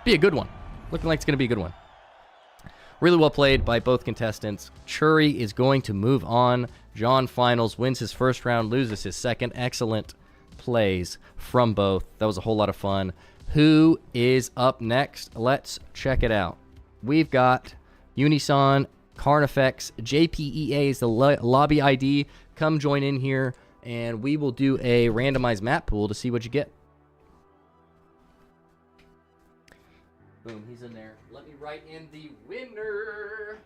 be a good one. Looking like it's going to be a good one. Really well played by both contestants. Churi is going to move on. John finals, wins his first round, loses his second. Excellent plays from both. That was a whole lot of fun. Who is up next? Let's check it out. we've got Unisan, Carnifx, JPEA is the lobby ID. Come join in here, and we will do a randomized map pool to see what you get. Boom, he's in there. Let me write in the winner.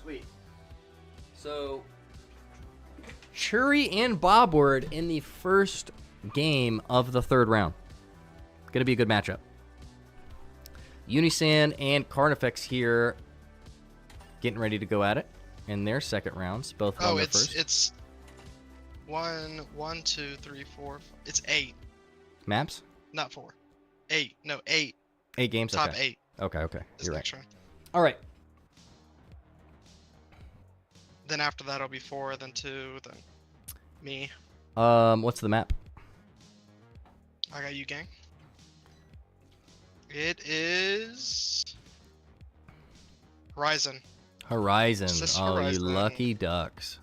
Sweet. So, Shuri and Bobward in the first game of the third round. Gonna be a good matchup. Unisan and Carnifx here getting ready to go at it in their second rounds. Both on their first. It's 1, 2, 3, 4. It's 8. Maps? Not 4. 8. No, 8. 8 games? Top okay. 8. Okay. Is You're right. next round. All right. Then after that, it'll be 4, then 2, then me. What's the map? I got you, gang. It is Horizon. Horizon. It's Oh, Horizon. you lucky ducks.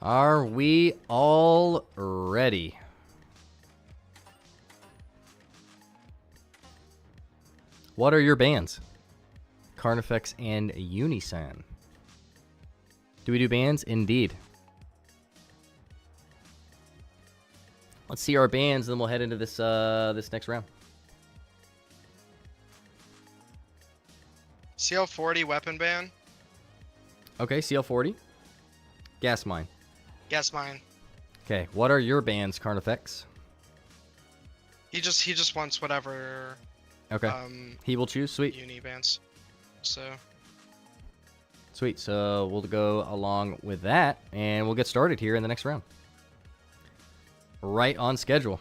Are we all ready? What are your bands? Carnifx and Unisan. Do we do bands? Indeed. Let's see our bands, and then we'll head into this this next round. CL40 weapon ban. Okay, CL40. Gas mine. Guess mine. Okay, what are your bands, Carnifx? He just wants whatever. Okay. He will choose. Sweet. Uni bands. So. Sweet. So we'll go along with that, and we'll get started here in the next round. Right on schedule.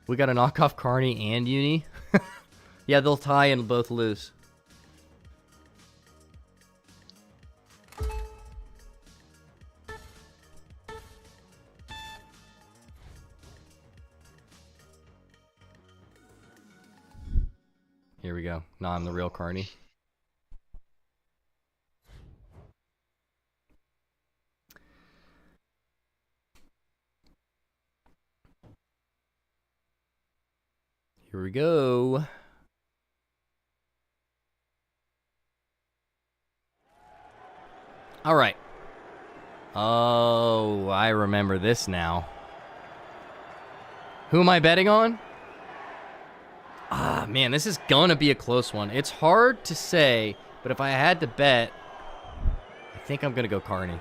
We got to knock off Carney and Uni. Yeah, they'll tie and both lose. Here we go. Now I'm the real Carney. Here we go. All right. Oh, I remember this now. Who am I betting on? Ah, man, this is gonna be a close one. It's hard to say, but if I had to bet, I think I'm gonna go Carney.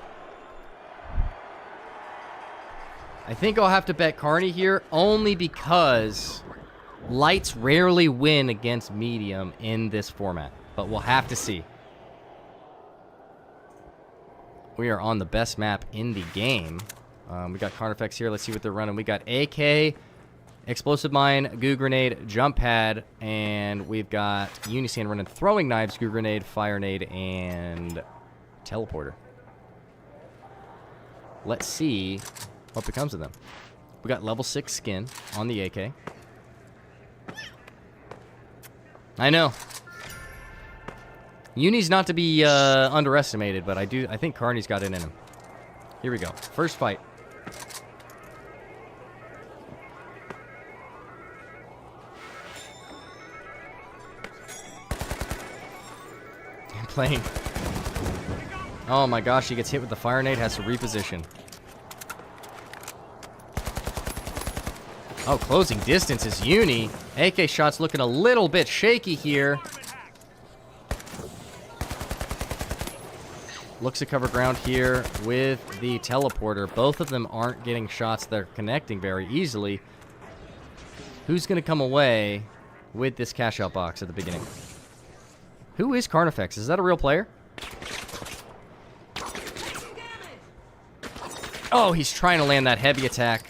I think I'll have to bet Carney here only because lights rarely win against medium in this format, but we'll have to see. We are on the best map in the game. We got Carnifx here. Let's see what they're running. We got AK, Explosive Mine, Goo Grenade, Jump Pad, and we've got Unisan running Throwing Knives, Goo Grenade, Fire Nade, and Teleporter. Let's see what becomes of them. We got level 6 skin on the AK. I know. Uni's not to be underestimated, but I think Carney's got it in him. Here we go. First fight. Playing. Oh my gosh, he gets hit with the fire nade, has to reposition. Oh, closing distance is Uni. AK shot's looking a little bit shaky here. Looks to cover ground here with the teleporter. Both of them aren't getting shots that are connecting very easily. Who's going to come away with this cash out box at the beginning? Who is Carnifx? Is that a real player? Oh, he's trying to land that heavy attack.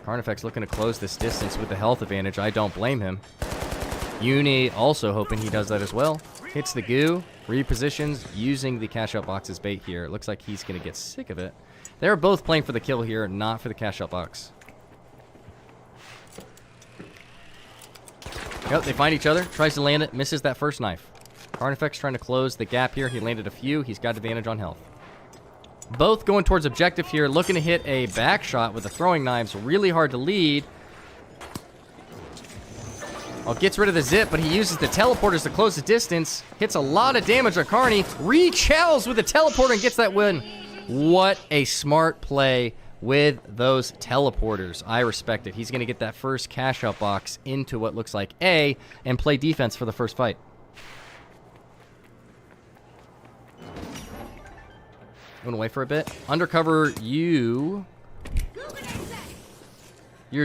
Carnifx looking to close this distance with the health advantage. I don't blame him. Uni also hoping he does that as well. Hits the goo, repositions, using the cash out box as bait here. It looks like he's going to get sick of it. They're both playing for the kill here, not for the cash out box. Yep, they find each other. Tries to land it, misses that first knife. Carnifx trying to close the gap here. He landed a few. He's got advantage on health. Both going towards objective here, looking to hit a back shot with the throwing knives. Really hard to lead. Oh, gets rid of the zip, but he uses the teleporters to close the distance. Hits a lot of damage on Carney. Rechells with the teleporter and gets that win. What a smart play with those teleporters. I respect it. He's going to get that first cash out box into what looks like A and play defense for the first fight. Going away for a bit. Undercover, you're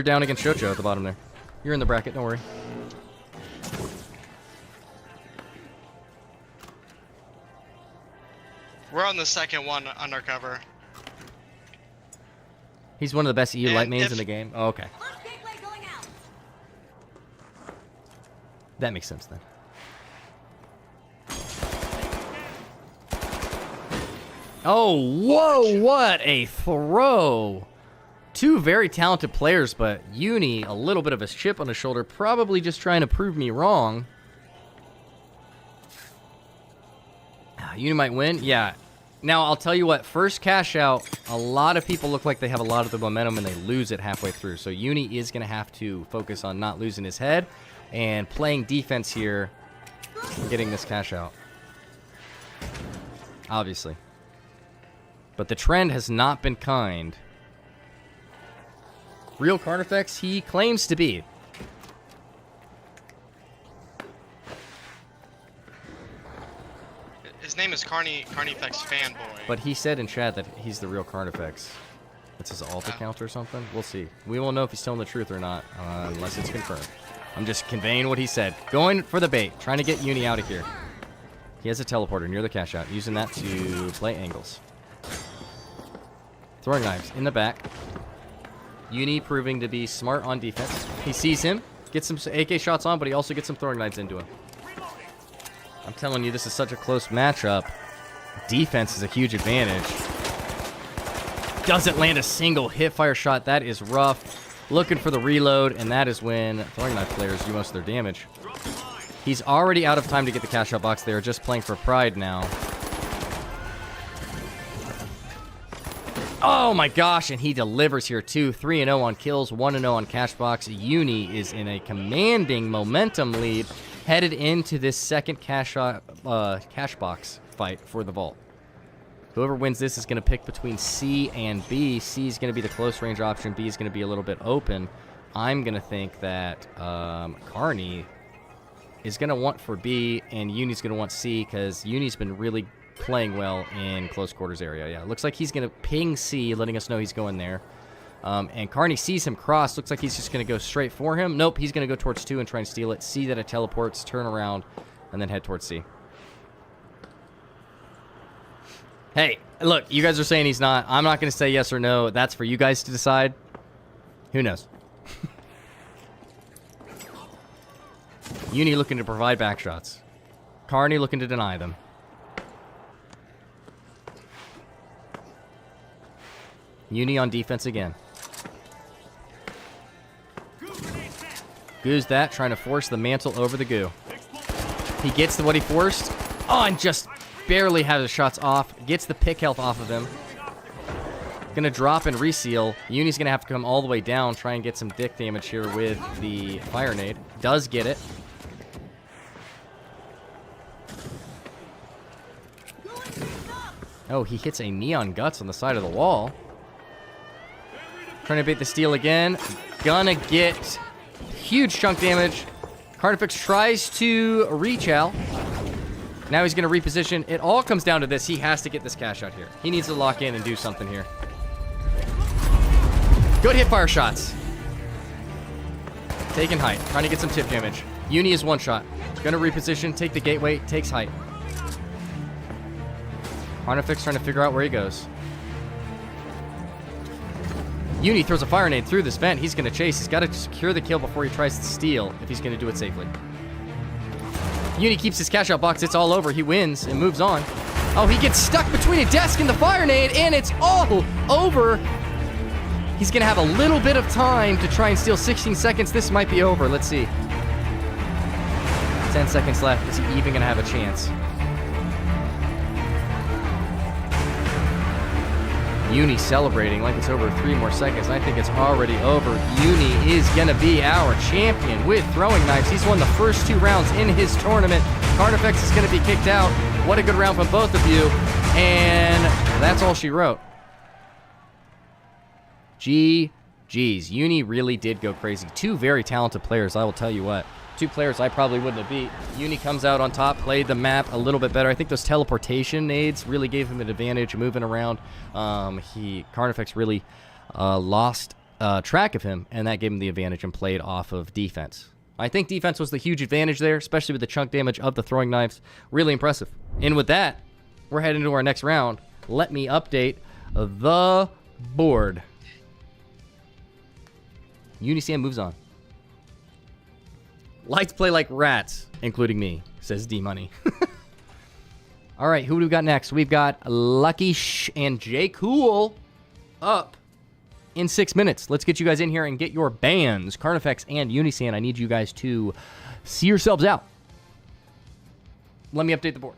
down against Shocho at the bottom there. You're in the bracket, don't worry. We're on the second one, Undercover. He's one of the best EU And light mains if- in the game. Oh, okay. Launch gateway going out. That makes sense then. Oh, whoa, what a throw. Two very talented players, but Uni, a little bit of a chip on his shoulder, probably just trying to prove me wrong. Uni might win. Yeah. Now, I'll tell you what, first cash out, a lot of people look like they have a lot of the momentum and they lose it halfway through. So Uni is going to have to focus on not losing his head and playing defense here and getting this cash out. Obviously. But the trend has not been kind. Real Carnifx, he claims to be. His name is Carnifx Fanboy. But he said in chat that he's the real Carnifx. It's his alt account or something. We'll see. We won't know if he's telling the truth or not, unless it's confirmed. I'm just conveying what he said. Going for the bait. Trying to get Uni out of here. He has a teleporter near the cash out. Using that to play angles. Throwing knives in the back. Uni proving to be smart on defense. He sees him. Gets some AK shots on, but he also gets some throwing knives into him. I'm telling you, this is such a close matchup. Defense is a huge advantage. Doesn't land a single hip-fire shot. That is rough. Looking for the reload, and that is when throwing knife players do most of their damage. He's already out of time to get the cash out box. They are just playing for pride now. Oh my gosh, and he delivers here too. 3-0 on kills, 1-0 on cash box. Uni is in a commanding momentum lead, headed into this second cash box fight for the vault. Whoever wins this is going to pick between C and B. C is going to be the close range option. B is going to be a little bit open. I'm going to think that Carney is going to want for B, and Uni's going to want C, because Uni's been really playing well in close quarters area. Yeah, looks like he's going to ping C, letting us know he's going there. And Carney sees him cross. Looks like he's just going to go straight for him. Nope, he's going to go towards 2 and try and steal it. See that it teleports, turn around, and then head towards C. Hey, look, you guys are saying he's not. I'm not going to say yes or no. That's for you guys to decide. Who knows? Uni looking to provide back shots. Carney looking to deny them. Uni on defense again. Goo's that, trying to force the mantle over the goo. He gets to what he forced. Oh, and just barely has his shots off. Gets the pick health off of him. Gonna drop and reseal. Uni's gonna have to come all the way down, try and get some dick damage here with the fire nade. Does get it. Oh, he hits a neon guts on the side of the wall. Trying to bait the steal again. Gonna get huge chunk damage. Carnifx tries to reach out. Now he's going to reposition. It all comes down to this. He has to get this cash out here. He needs to lock in and do something here. Good hipfire shots. Taking height. Trying to get some tip damage. Uni is one shot. Going to reposition. Take the gateway. Takes height. Carnifx trying to figure out where he goes. Uni throws a fire nade through this vent. He's going to chase. He's got to secure the kill before he tries to steal if he's going to do it safely. Uni keeps his cash out box. It's all over. He wins and moves on. Oh, he gets stuck between a desk and the fire nade, and it's all over. He's going to have a little bit of time to try and steal 16 seconds. This might be over. Let's see. 10 seconds left. Is he even going to have a chance? Uni celebrating like it's over 3 more seconds. I think it's already over. Uni is going to be our champion with throwing knives. He's won the first 2 rounds in his tournament. Carnifx is going to be kicked out. What a good round from both of you. And that's all she wrote. GG's. Uni really did go crazy. 2 very talented players, I will tell you what. 2 players I probably wouldn't have beat. Uni comes out on top, played the map a little bit better. I think those teleportation nades really gave him an advantage moving around. Carnifx really lost track of him, and that gave him the advantage and played off of defense. I think defense was the huge advantage there, especially with the chunk damage of the throwing knives. Really impressive. And with that, we're heading to our next round. Let me update the board. Unisan moves on. Lights play like rats, including me, says D-Money. All right, who do we got next? We've got Lucky Shh and J Cool up in 6 minutes. Let's get you guys in here and get your bans. Carnifx and Unisan, I need you guys to see yourselves out. Let me update the board.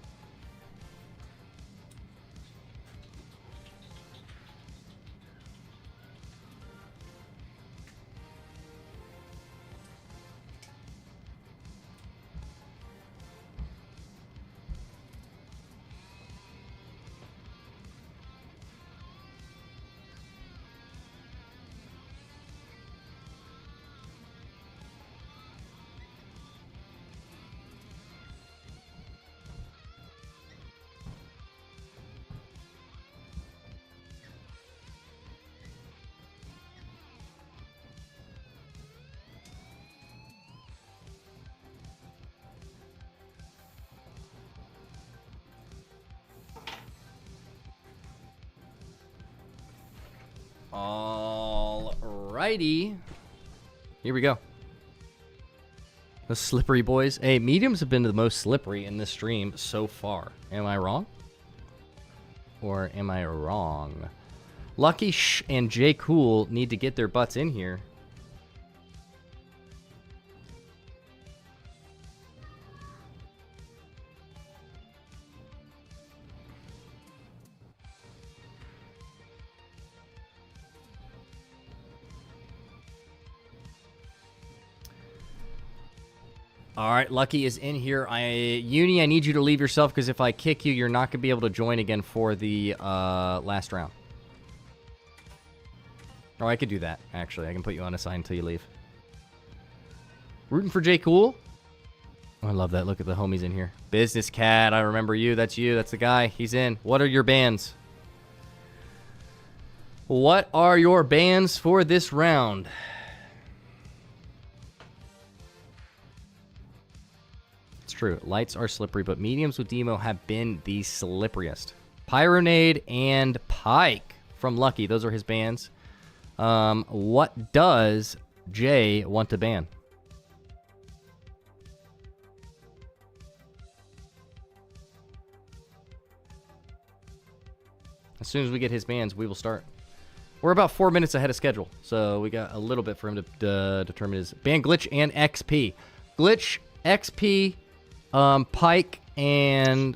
Alrighty. Here we go. The slippery boys. Hey, mediums have been the most slippery in this stream so far. Am I wrong? Or am I wrong? Lucky Shh and J Cool need to get their butts in here. All right, Lucky is in here. Uni, I need you to leave yourself because if I kick you, you're not going to be able to join again for the last round. Oh, I could do that, actually. I can put you on a sign until you leave. Rooting for J Cool. Oh, I love that. Look at the homies in here. Business Cat, I remember you. That's you. That's the guy. He's in. What are your bans? What are your bans for this round? True. Lights are slippery, but mediums with Demo have been the slipperiest. Pyronade and Pike from Lucky. Those are his bans. What does Jay want to ban? As soon as we get his bans, we will start. We're about 4 minutes ahead of schedule, so we got a little bit for him to determine his ban. Glitch and XP. Glitch, XP, Pike, and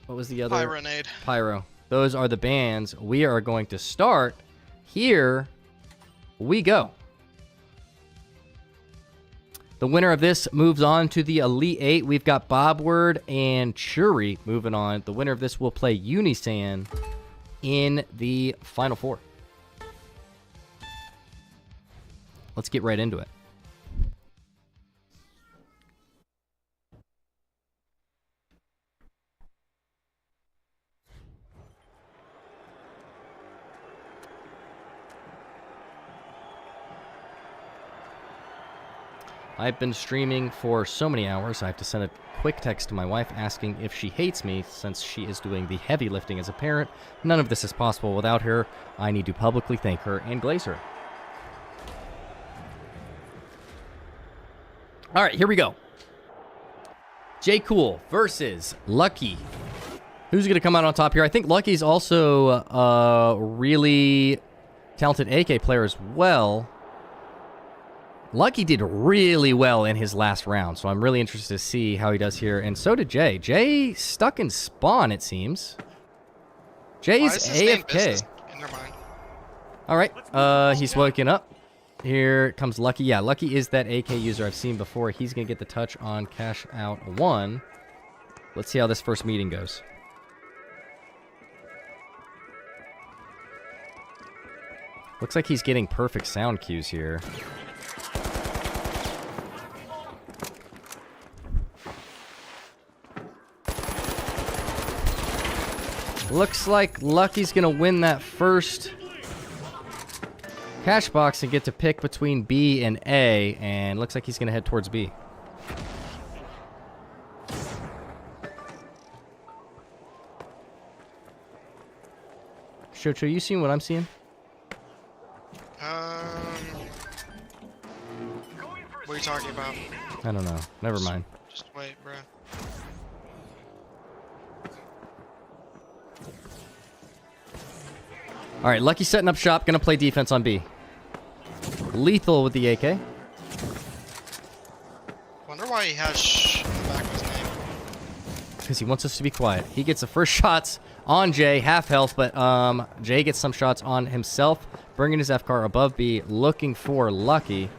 what was the other? Pyronade. Pyro. Those are the bans. We are going to start. Here we go. The winner of this moves on to the Elite 8. We've got Bobward and Churi moving on. The winner of this will play Unisan in the Final Four. Let's get right into it. I've been streaming for so many hours, I have to send a quick text to my wife asking if she hates me since she is doing the heavy lifting as a parent. None of this is possible without her. I need to publicly thank her and glaze her. All right, here we go. J Cool versus Lucky. Who's going to come out on top here? I think Lucky's also a really talented AK player as well. Lucky did really well in his last round, so I'm really interested to see how he does here. And so did Jay. Jay stuck in spawn, it seems. Jay's AFK. Never mind. All right, he's woken up. Here comes Lucky. Yeah, Lucky is that AK user I've seen before. He's going to get the touch on Cash Out 1. Let's see how this first meeting goes. Looks like he's getting perfect sound cues here. Looks like Lucky's gonna win that first cash box and get to pick between B and A, and looks like he's gonna head towards B. Shocho, you seeing what I'm seeing? What are you talking about? I don't know. Never mind. Just wait, bro. All right, Lucky setting up shop. Gonna play defense on B. Lethal with the AK. Wonder why he has sh in the back of his name. Because he wants us to be quiet. He gets the first shots on Jay, half health, but Jay gets some shots on himself, bringing his FCAR above B, looking for Lucky.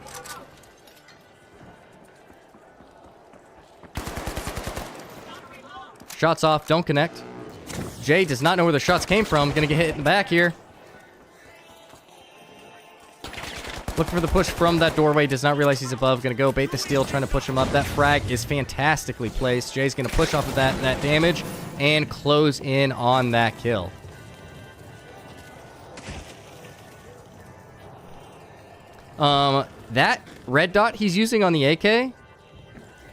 Shots off, don't connect. Jay does not know where the shots came from. Gonna get hit in the back here. Looking for the push from that doorway. Does not realize he's above. Gonna go bait the steal, trying to push him up. That frag is fantastically placed. Jay's gonna push off of that damage and close in on that kill. That red dot he's using on the AK,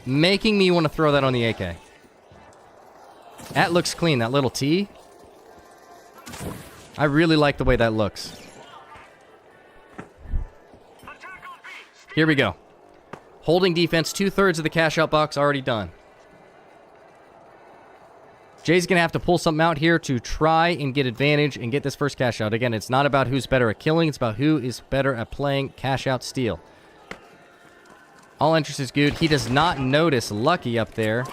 making me want to throw that on the AK. That looks clean, that little T. I really like the way that looks. Here we go. Holding defense, 2/3 of the cash out box already done. Jay's going to have to pull something out here to try and get advantage and get this first cash out. Again, it's not about who's better at killing, it's about who is better at playing cash out steal. All interest is good. He does not notice Lucky up there.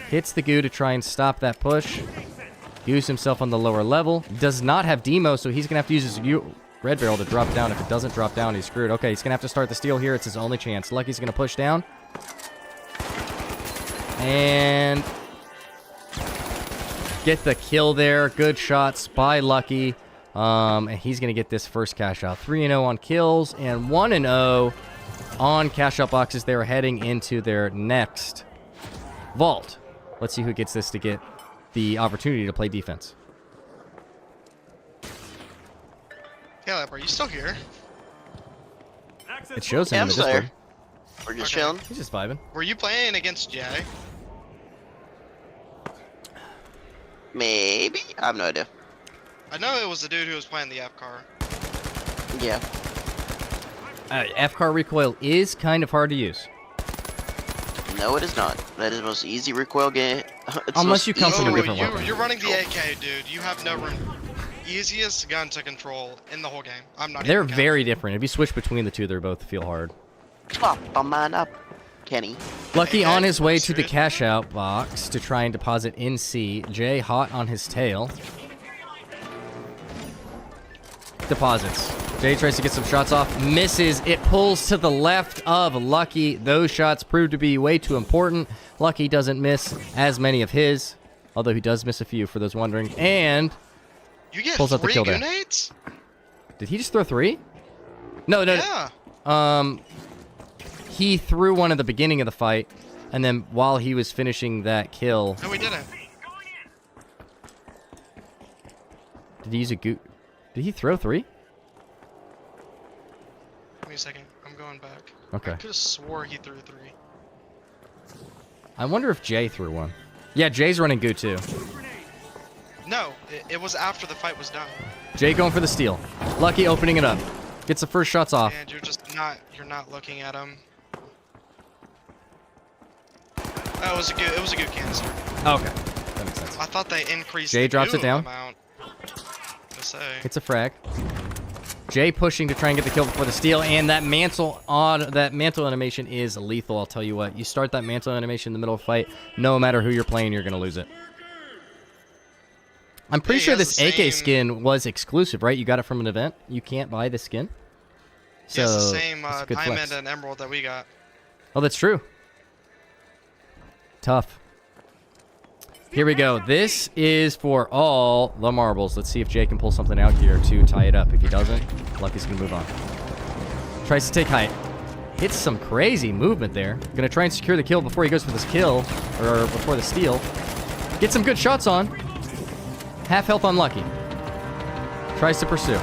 Hits the goo to try and stop that push. Use himself on the lower level. Does not have demo, so he's going to have to use his red barrel to drop down. If it doesn't drop down, he's screwed. Okay, he's going to have to start the steal here. It's his only chance. Lucky's going to push down. And get the kill there. Good shots by Lucky. And he's going to get this first cash out. 3-0 on kills and 1-0 on cash out boxes. They're heading into their next vault. Let's see who gets this to get the opportunity to play defense. Caleb, are you still here? It shows him in the Cam's there. Discord. We're just Okay. chilling. He's just vibing. Were you playing against Jay? Maybe. I have no idea. I know it was the dude who was playing the F car. Yeah. FCAR recoil is kind of hard to use. No, it is not. That is the most easy recoil game. Unless you come from a Oh, different weapon. you're running the AK, dude. You have no room. Easiest gun to control in the whole game. I'm not. They're even very different. If you switch between the two, they both feel hard. Pop a man up, Kenny. Lucky Okay, on his way to the serious? cash out box to try and deposit in C. Jay hot on his tail. Deposits. Jay tries to get some shots off. Misses. It pulls to the left of Lucky. Those shots prove to be way too important. Lucky doesn't miss as many of his, although he does miss a few for those wondering. And You get pulls out the 3 kill there. grenades? did he just throw 3? No. Yeah. He threw one at the beginning of the fight, and then while he was finishing that kill, No, we didn't. did he use a goo? Did he throw 3? Give me a second. I'm going back. Okay. I could have swore he threw 3. I wonder if Jay threw one. Yeah, Jay's running goo too. No, it was after the fight was done. Jay going for the steal. Lucky opening it up. Gets the first shots off. And you're not looking at him. It was a good canister. Okay, that makes sense. I thought they increased Jay the drops it goo down. amount. To say. It's a frag. Jay pushing to try and get the kill before the steal, and that mantle animation is lethal. I'll tell you what. You start that mantle animation in the middle of a fight, no matter who you're playing, you're gonna lose it. I'm pretty sure this AK skin was exclusive, right? You got it from an event. You can't buy the skin. So Yeah, it's the same it's a good diamond flex. and emerald that we got. Oh, that's true. Tough. Here we go. This is for all the marbles. Let's see if Jay can pull something out here to tie it up. If he doesn't, Lucky's going to move on. Tries to take height. Hits some crazy movement there. Going to try and secure the kill before he goes for this kill, or before the steal. Get some good shots on. Half health on Lucky. Tries to pursue.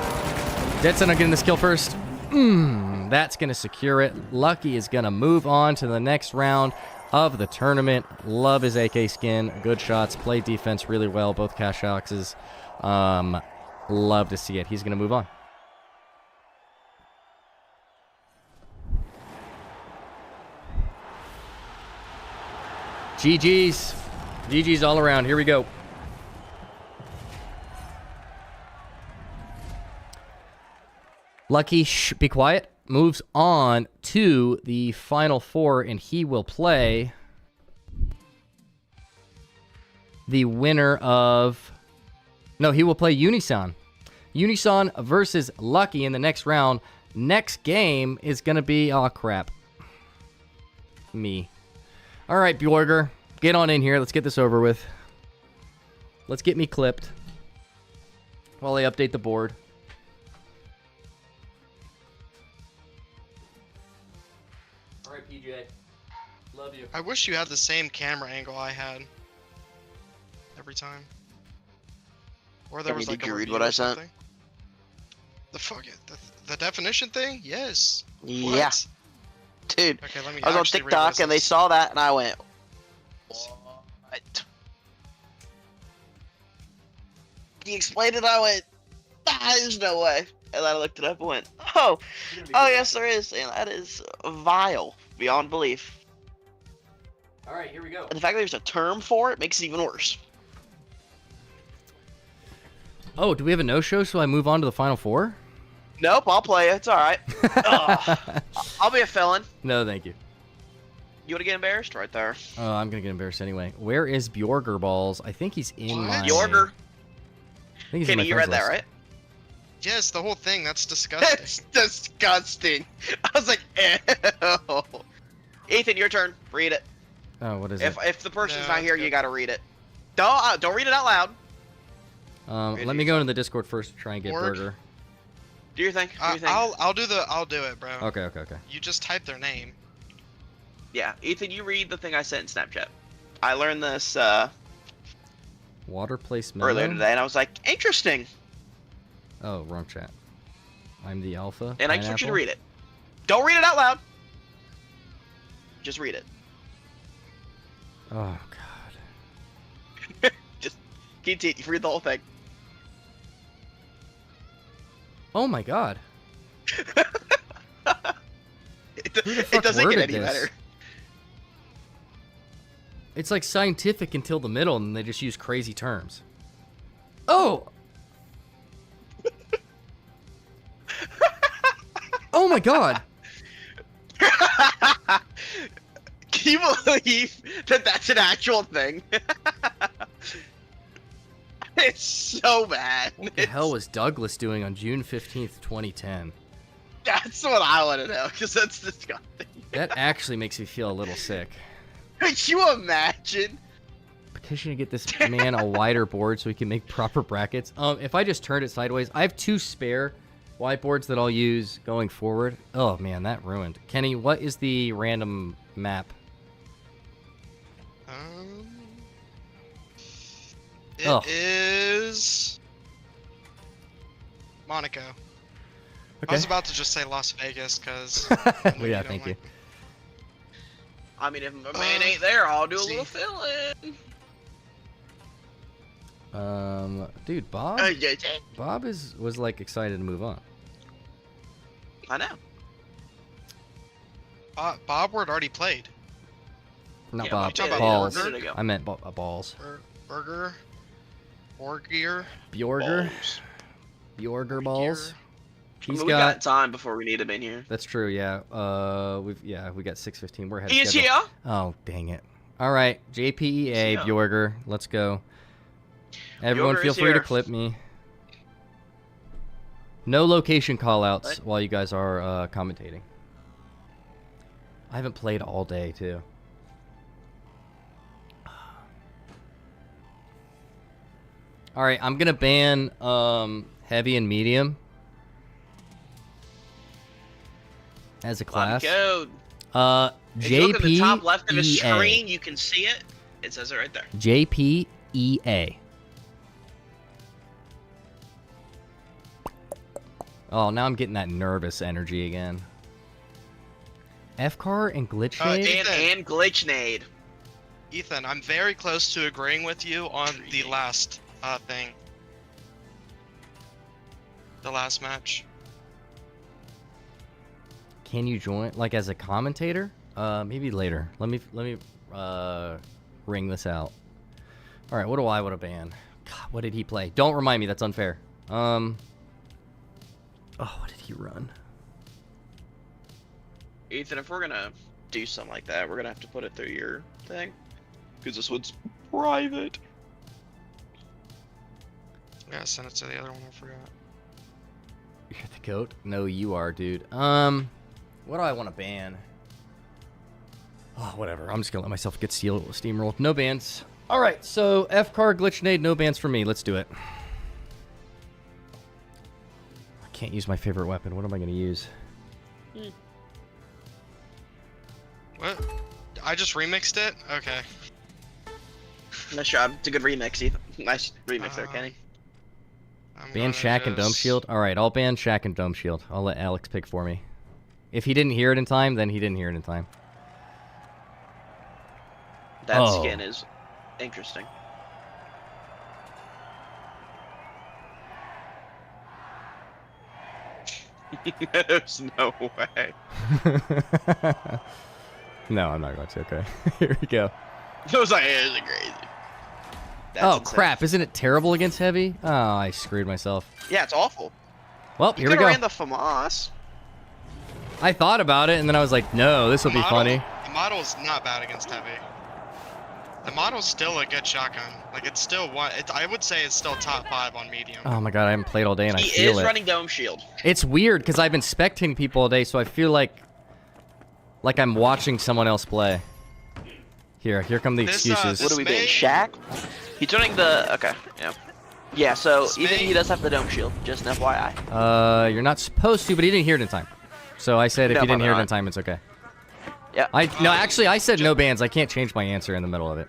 Deadson on getting this kill first. That's going to secure it. Lucky is going to move on to the next round of the tournament. Love his AK skin. Good shots. Play defense really well. Both cash axes. Love to see it. He's going to move on. GG's. GG's all around. Here we go. Lucky, shh, be quiet. Moves on to the final four, and he will play the winner of... No, he will play Unisan. Unisan versus Lucky in the next round. Next game is going to be... Oh, crap. Me. All right, Bjorger. Get on in here. Let's get this over with. Let's get me clipped while I update the board. All right, PJ. Love you. I wish you had the same camera angle I had every time. Or there was like did a you read review what or I sent? something. The definition thing? Yes. Yeah. What? Dude, Okay, let me I was on actually read TikTok what it and they says. saw that and I went, what? He explained it, I went, there's no way. And then I looked it up and went, oh yes there is. And that is vile, beyond belief. All right, here we go. And the fact that there's a term for it makes it even worse. Oh, do we have a no-show so I move on to the final four? Nope, I'll play it, it's alright. I'll be a felon. No, thank you. You wanna get embarrassed? Right there. Oh, I'm going to get embarrassed anyway. Where is Bjorger Balls? I think he's in What? my... Yorger. I think he's in my Kenny, you friends read that, list. right? Yes, the whole thing. That's disgusting. That's disgusting. I was like, ew. Ethan, your turn. Read it. Oh, what is it? If the person's No, not here, it's you good. gotta read it. Don't read it out loud. Let me go into the Discord first to try and get Word. Burger. Do your thing. Do your thing. I'll do it, bro. Okay. You just type their name. Yeah, Ethan, you read the thing I sent in Snapchat. I learned this Water placement. earlier today, and I was like, interesting. Oh, wrong chat. I'm the alpha. And I just want you to Pineapple? read it. Don't read it out loud. Just read it. Oh, God. Just continue. Read the whole thing. Oh, my God. It Who the fuck doesn't get worded any this? better. It's like scientific until the middle, and they just use crazy terms. Oh! Oh, my God. Can you believe that that's an actual thing? It's so bad. What the hell was Douglas doing on June 15th, 2010? That's what I want to know, because that's disgusting. That actually makes me feel a little sick. Could you imagine? Petition to get this man a wider board so he can make proper brackets. If I just turned it sideways, I have 2 spare whiteboards that I'll use going forward. Oh man, that ruined. Kenny, what is the random map? It is Monaco. I was about to just say Las Vegas because. Well, yeah, thank you. I mean, if my man ain't there, I'll do a see. little fill-in. Dude, Bob. Yeah. Bob was like excited to move on. I know. Bobward already played. Not Yeah, Bob. you talking about Balls. Burger? Where did it go? I meant balls. Burger. Borgir. Bjorger. Balls. Bjorger balls. I He's mean, we got time before we need him in here. That's true. Yeah. We got 6:15. We're ahead of He's schedule. here. Oh, dang it. All right, JPEA, Yeah. Bjorger, let's go. Everyone, Bjorger feel is free to here. clip me. No location callouts What? while you guys are commentating. I haven't played all day, too. All right, I'm gonna ban heavy and medium as a class. Code. If you look at the top left of the JPEA. screen, you can see it. It says it right there. JPEA. Oh, now I'm getting that nervous energy again. FCAR and Glitch Shade? And Glitchnade. Ethan, I'm very close to agreeing with you on the last thing. The last match. Can you join, like, as a commentator? Maybe later. Let me ring this out. All right, what do I want to ban? God, what did he play? Don't remind me. That's unfair. Oh, what did he run? Ethan, if we're gonna do something like that, we're gonna have to put it through your thing. Because this one's private. Yeah, send it to the other one. I forgot. You're the goat? No, you are, dude. What do I want to ban? Oh, whatever. I'm just gonna let myself get steamrolled. No bans. All right, so FCAR Glitchnade, no bans for me. Let's do it. I can't use my favorite weapon. What am I gonna use? What? I just remixed it? Okay. Nice job. It's a good remix, Ethan. Nice remix there, Kenny. I'm Ban gonna Shaq and Dome just- Shield? All right, I'll ban Shaq and Dome Shield. I'll let Alex pick for me. If he didn't hear it in time, then he didn't hear it in time. That Oh. skin is interesting. There's no way. No, I'm not going to. Okay. Here we go. It was like, it's crazy. That's Oh, insane. crap. Isn't it terrible against heavy? Oh, I screwed myself. Yeah, it's awful. Well, You here we could go. have ran the FAMAS. I thought about it, and then I was like, no, this will be funny. The model's not bad against heavy. The model's still a good shotgun. Like, it's still one. I would say it's still top 5 on medium. Oh, my God. I haven't played all day, and I He feel is it. running Dome Shield. It's weird, because I've been spectating people all day, so I feel like I'm watching someone else play. Here come the This, excuses. this What are we doing? may- Shaq? He's running the... Okay, yeah. Yeah, so This Ethan, may- he does have the Dome Shield, just an FYI. You're not supposed to, but he didn't hear it in time. So I said if No, you didn't probably hear it in not. time, it's okay. Yeah, No, actually, I said no bans. I can't change my answer in the middle of it.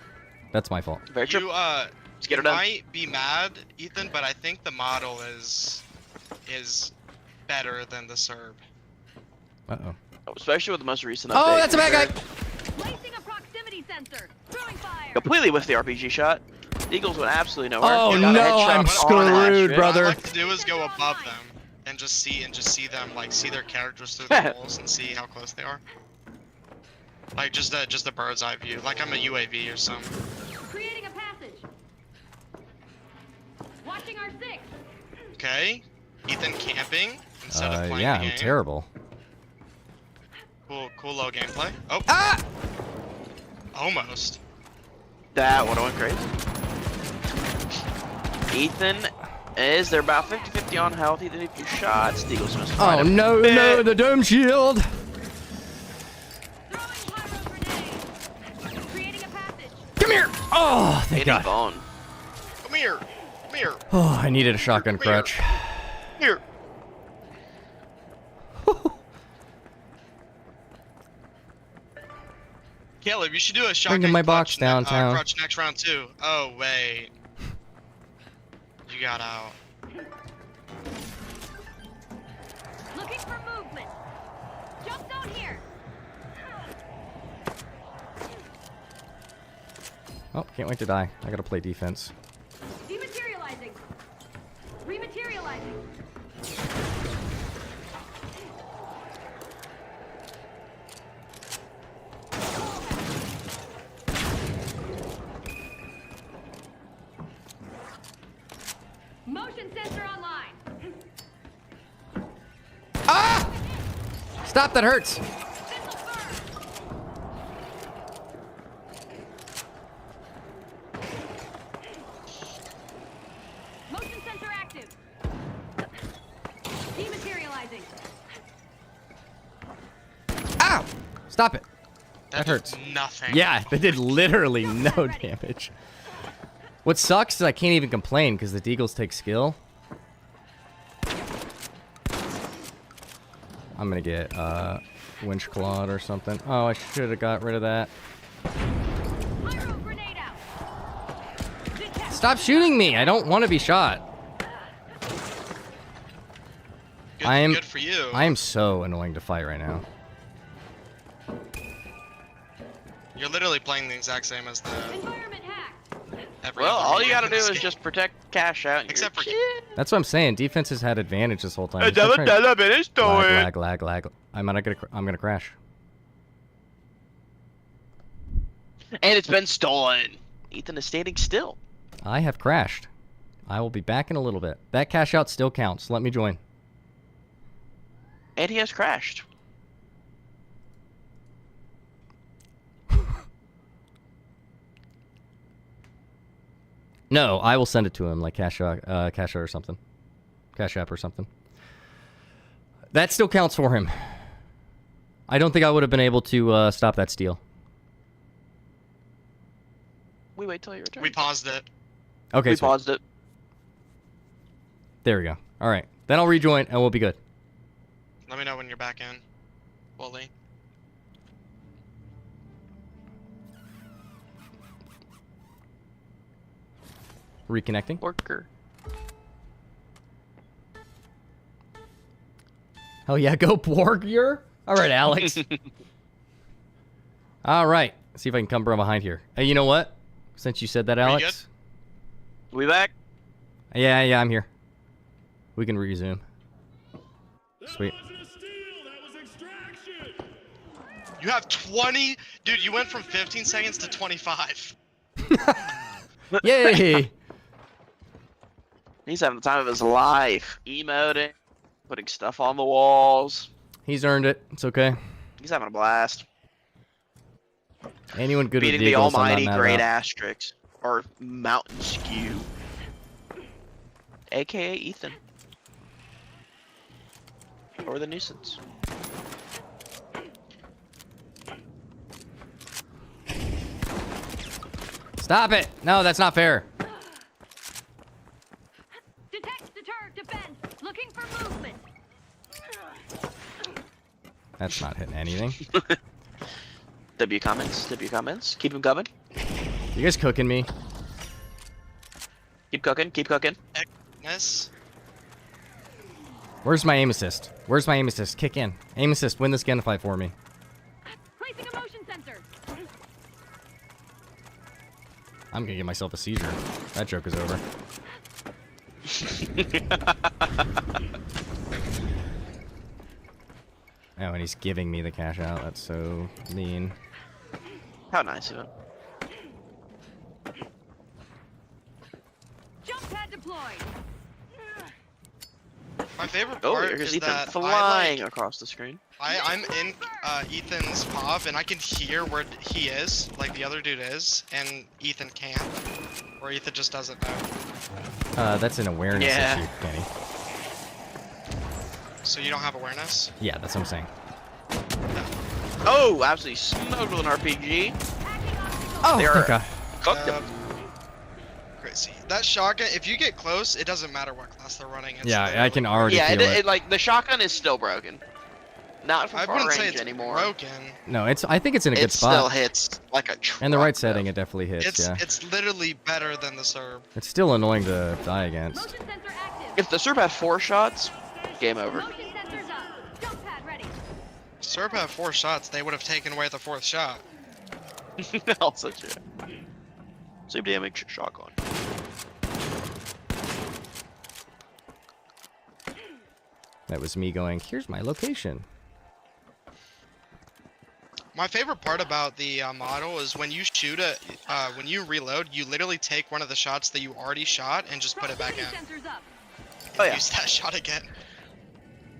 That's my fault. very true. You, Let's get her you done. might be mad, Ethan, but I think the model is better than the Serb. Uh-oh. Especially with the most recent update. Oh, that's a bad guy! Placing a proximity sensor. Throwing fire. Completely with the RPG shot. Eagles went absolutely nowhere. Oh, He got a no, headshot I'm on screwed, Astrid. brother. What I like to do is go above them and just see them, like, see their characters through the walls and see how close they are. Like, just a bird's eye view, like I'm a UAV or something. Creating a passage. Watching our 6. Okay, Ethan camping instead of playing Yeah, the I'm game. terrible. Cool low gameplay. Oh, Ah! almost. That one went crazy. Ethan they're about 50-50 on health. Ethan, if you shots, the Eagles missed quite Oh, a no, bit. no, the dome shield! Throwing pyro grenade. Creating a passage. Come here! Oh, thank Hitting God. bone. Come here, come here, Oh, I needed a shotgun Come here. crutch. here. Caleb, you should do a shotgun Bringing my box clutch downtown. crutch next round too. Oh wait, you got out. Looking for movement. Jump zone here. Oh, can't wait to die. I gotta play defense. Dematerializing. Rematerializing. Stop, that hurts. Motion sensor active. Dematerializing. Ow! Stop it. That hurts. did Nothing. Yeah, they did literally no damage. What sucks is I can't even complain because the Deagles take skill. I'm gonna get winch clawed or something. Oh, I should have got rid of that. Pyro grenade out. Detect. Stop shooting me! I don't want to be shot. Good, good for you. I am so annoying to fight right now. You're literally playing the exact same as the. Environment hack. Every Well, other all you game gotta in do this is game. just protect cash out. And Except for- That's what I'm saying. Defense has had advantage this whole time. Lag, lag. I'm gonna crash. And it's been stolen. Ethan is standing still. I have crashed. I will be back in a little bit. That cash out still counts. Let me join. And he has crashed. No, I will send it to him like cash out or something. Cash app or something. That still counts for him. I don't think I would have been able to stop that steal. We wait till you return. We paused it. Okay, We sweet. paused it. There we go. All right. Then I'll rejoin and we'll be good. Let me know when you're back in. Fully. Reconnecting. Worker. Oh yeah, go Borgier. All right, Alex. All right. See if I can come from behind here. Hey, you know what? Since you said that, you Alex. We back? Yeah, I'm here. We can resume. Sweet. You have 20. Dude, you went from 15 seconds to 25. Yay! He's having the time of his life. Emoting, putting stuff on the walls. He's earned it. It's okay. He's having a blast. Anyone good Beating with the Deagles, I'm not almighty mad great about. Asterix. Or Mountain Skew. AKA Ethan. Or the nuisance. Stop it! No, that's not fair. Detect, deter, defend. Looking for movement. That's not hitting anything. W comments. W comments. Keep him coming. You guys cooking me? Keep cooking. Keep cooking. Yes. Where's my aim assist? Where's my aim assist? Kick in. Aim assist. Win this gunfight for me. Placing a motion sensor. I'm gonna give myself a seizure. That joke is over. Oh, and he's giving me the cash out. That's so mean. How nice of him. Jump pad deployed. My favorite Oh, part here's is Ethan that flying across the screen. I'm in Ethan's POV and I can hear where he is, like the other dude is, and Ethan can't. Or Ethan just doesn't know. That's an awareness Yeah. issue, Kenny. So you don't have awareness? Yeah, that's what I'm saying. Oh, absolutely smoked with an RPG. Hacking obstacle. Oh, They are- thank God. Cooked him. Crazy. That shotgun, if you get close, it doesn't matter what class they're running. It's Yeah, I literally- can already Yeah, feel it, like the shotgun is still broken. Not from I far wouldn't say range it's anymore. broken. No, I think it's in a It good still spot. hits like a truck. In the right though. setting, it definitely hits, It's yeah. it's literally better than the Serb. It's still annoying to die against. Motion sensor active. If the Serb had 4 shots, game over. Motion sensors up. Jump pad ready. Serb had 4 shots, they would have taken away the 4th shot. Also true. Same damage, shotgun. That was me going, here's my location. My favorite part about the model is when you shoot when you reload, you literally take one of the shots that you already shot and just put it back in. Proximity sensors up. Oh yeah. Use that shot again.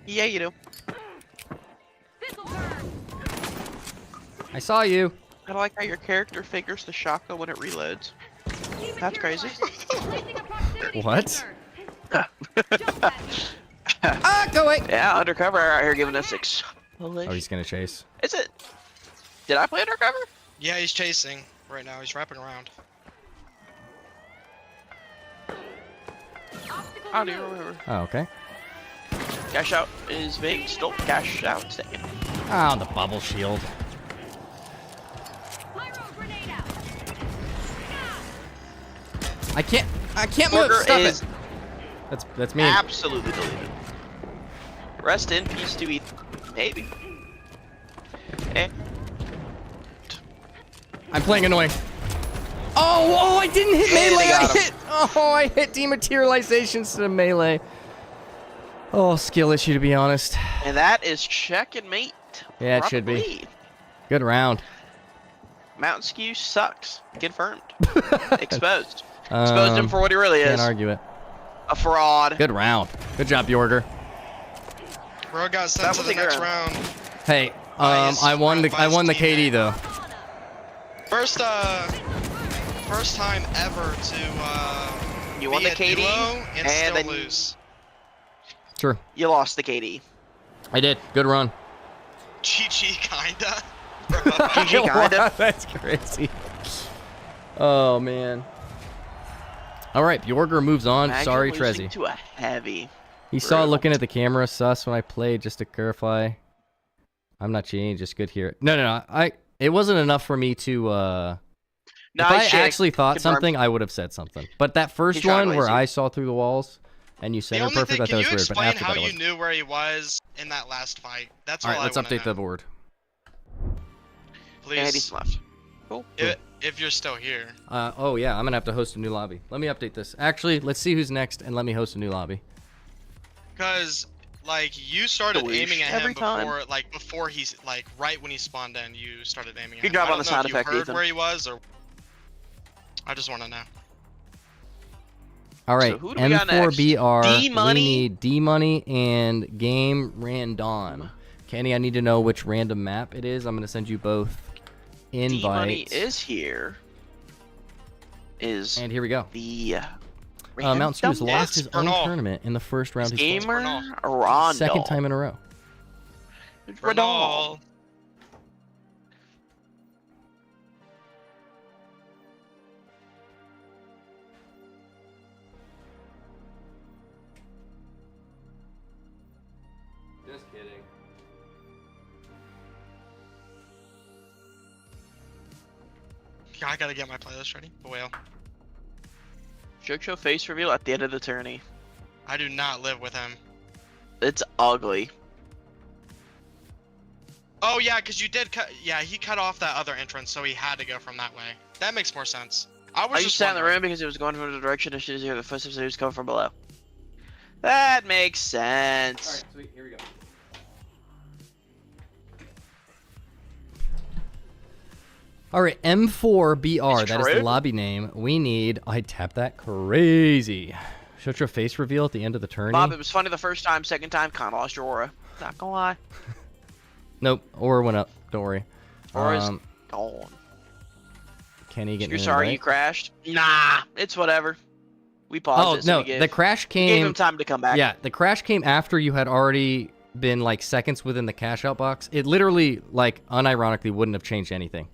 Yeah, you do. I saw you. I like how your character figures the shotgun when it reloads. That's crazy. What? Ah, go away. Yeah, Undercover out here giving us six. Oh, he's gonna chase. Is it? Did I play Undercover? Yeah, he's chasing right now. He's wrapping around. I don't even remember. Oh, okay. Cash out is being stolen. Cash out is taken. Oh, the bubble shield. I can't move. Order Stop is it. That's me. absolutely deleted. Rest in peace to ETH. Maybe. Eh. I'm playing annoying. Oh, I didn't hit And melee. they got I hit dematerializations to the melee. Oh, skill issue to be honest. And that is check and mate. Yeah, it should be. Probably. Good round. Mountain Skew sucks. Confirmed. Exposed. Exposed him for what he really is. Can't argue it. A fraud. Good round. Good job, Bjorger. Bro got sent That to was the a next good round. Hey, Biased- I won the biased KD teammate. though. First time ever to You won be the a KD, duo and and still then lose. Sure. You lost the KD. I did. Good run. GG kinda. Bro. GG kinda. That's crazy. Oh man. All right, Bjorger moves on. Imagine Sorry, losing Trezzy. to a heavy. He saw Brutal. looking at the camera sus when I played, just to clarify. I'm not cheating, just good here. No. It wasn't enough for me to if I actually thought something, I would have said something. But that first He's trying to one where lazy. I saw through the walls and you The center only perfect, thing, I thought can it you was weird. But explain after how that, it you was. knew where he was in that last fight? That's all All right, let's I wanna update the know. board. And he's Please, left. Cool. if you're still here. Oh yeah, I'm gonna have to host a new lobby. Let me update this. Actually, let's see who's next, and let me host a new lobby. Cause like you started Delete aiming at every him time. before he's like right when he spawned in, you started aiming at Good him. job I on the don't know sound if you effect, heard Ethan. where he was, or I just want to know. All right, So who do we got M4BR. next? D-Money? We need D-Money and Game Random. Kenny, I need to know which random map it is. I'm gonna send you both D-Money invites. is here. Is And here we go. the Mount Skew has random lost his own Bernal. tournament in the first round. He's lost. gamer Rondo. Second time in a row. Rondo. Just kidding. I gotta get my playlist ready. The whale. Show face reveal at the end of the tourney. I do not live with him. It's ugly. Oh yeah, cause you did cut. Yeah, he cut off that other entrance, so he had to go from that way. That makes more sense. I was I just just sat in the wondering. room because it was going from the direction as soon as you hear the footsteps, it was coming from below. That makes sense. All right, sweet. Here we go. All right, M4BR. It's That is the true. lobby name. We need. I tapped that crazy. Shut your face reveal at the end of the tourney. Bob, it was funny the first time, second time, kind of lost your aura. Not gonna lie. Nope. Aura went up. Don't worry. Aura's gone. Kenny getting You're an sorry invite? you crashed? Nah, it's whatever. We paused Oh it, so no, we gave, the crash we gave came. him time to come back. Yeah, the crash came after you had already been like seconds within the cash out box. It literally, like, unironically wouldn't have changed anything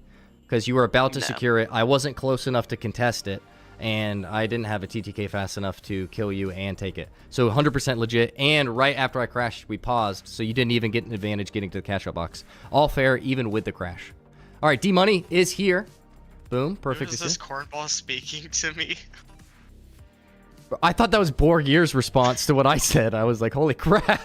because you were about to No. secure it. I wasn't close enough to contest it, and I didn't have a TTK fast enough to kill you and take it. So 100% legit. And right after I crashed, we paused, so you didn't even get an advantage getting to the cash out box. All fair, even with the crash. All right, D Money is here. Boom, perfect. Is this cornball speaking to me? I thought that was Borgier's response to what I said. I was like, holy crap.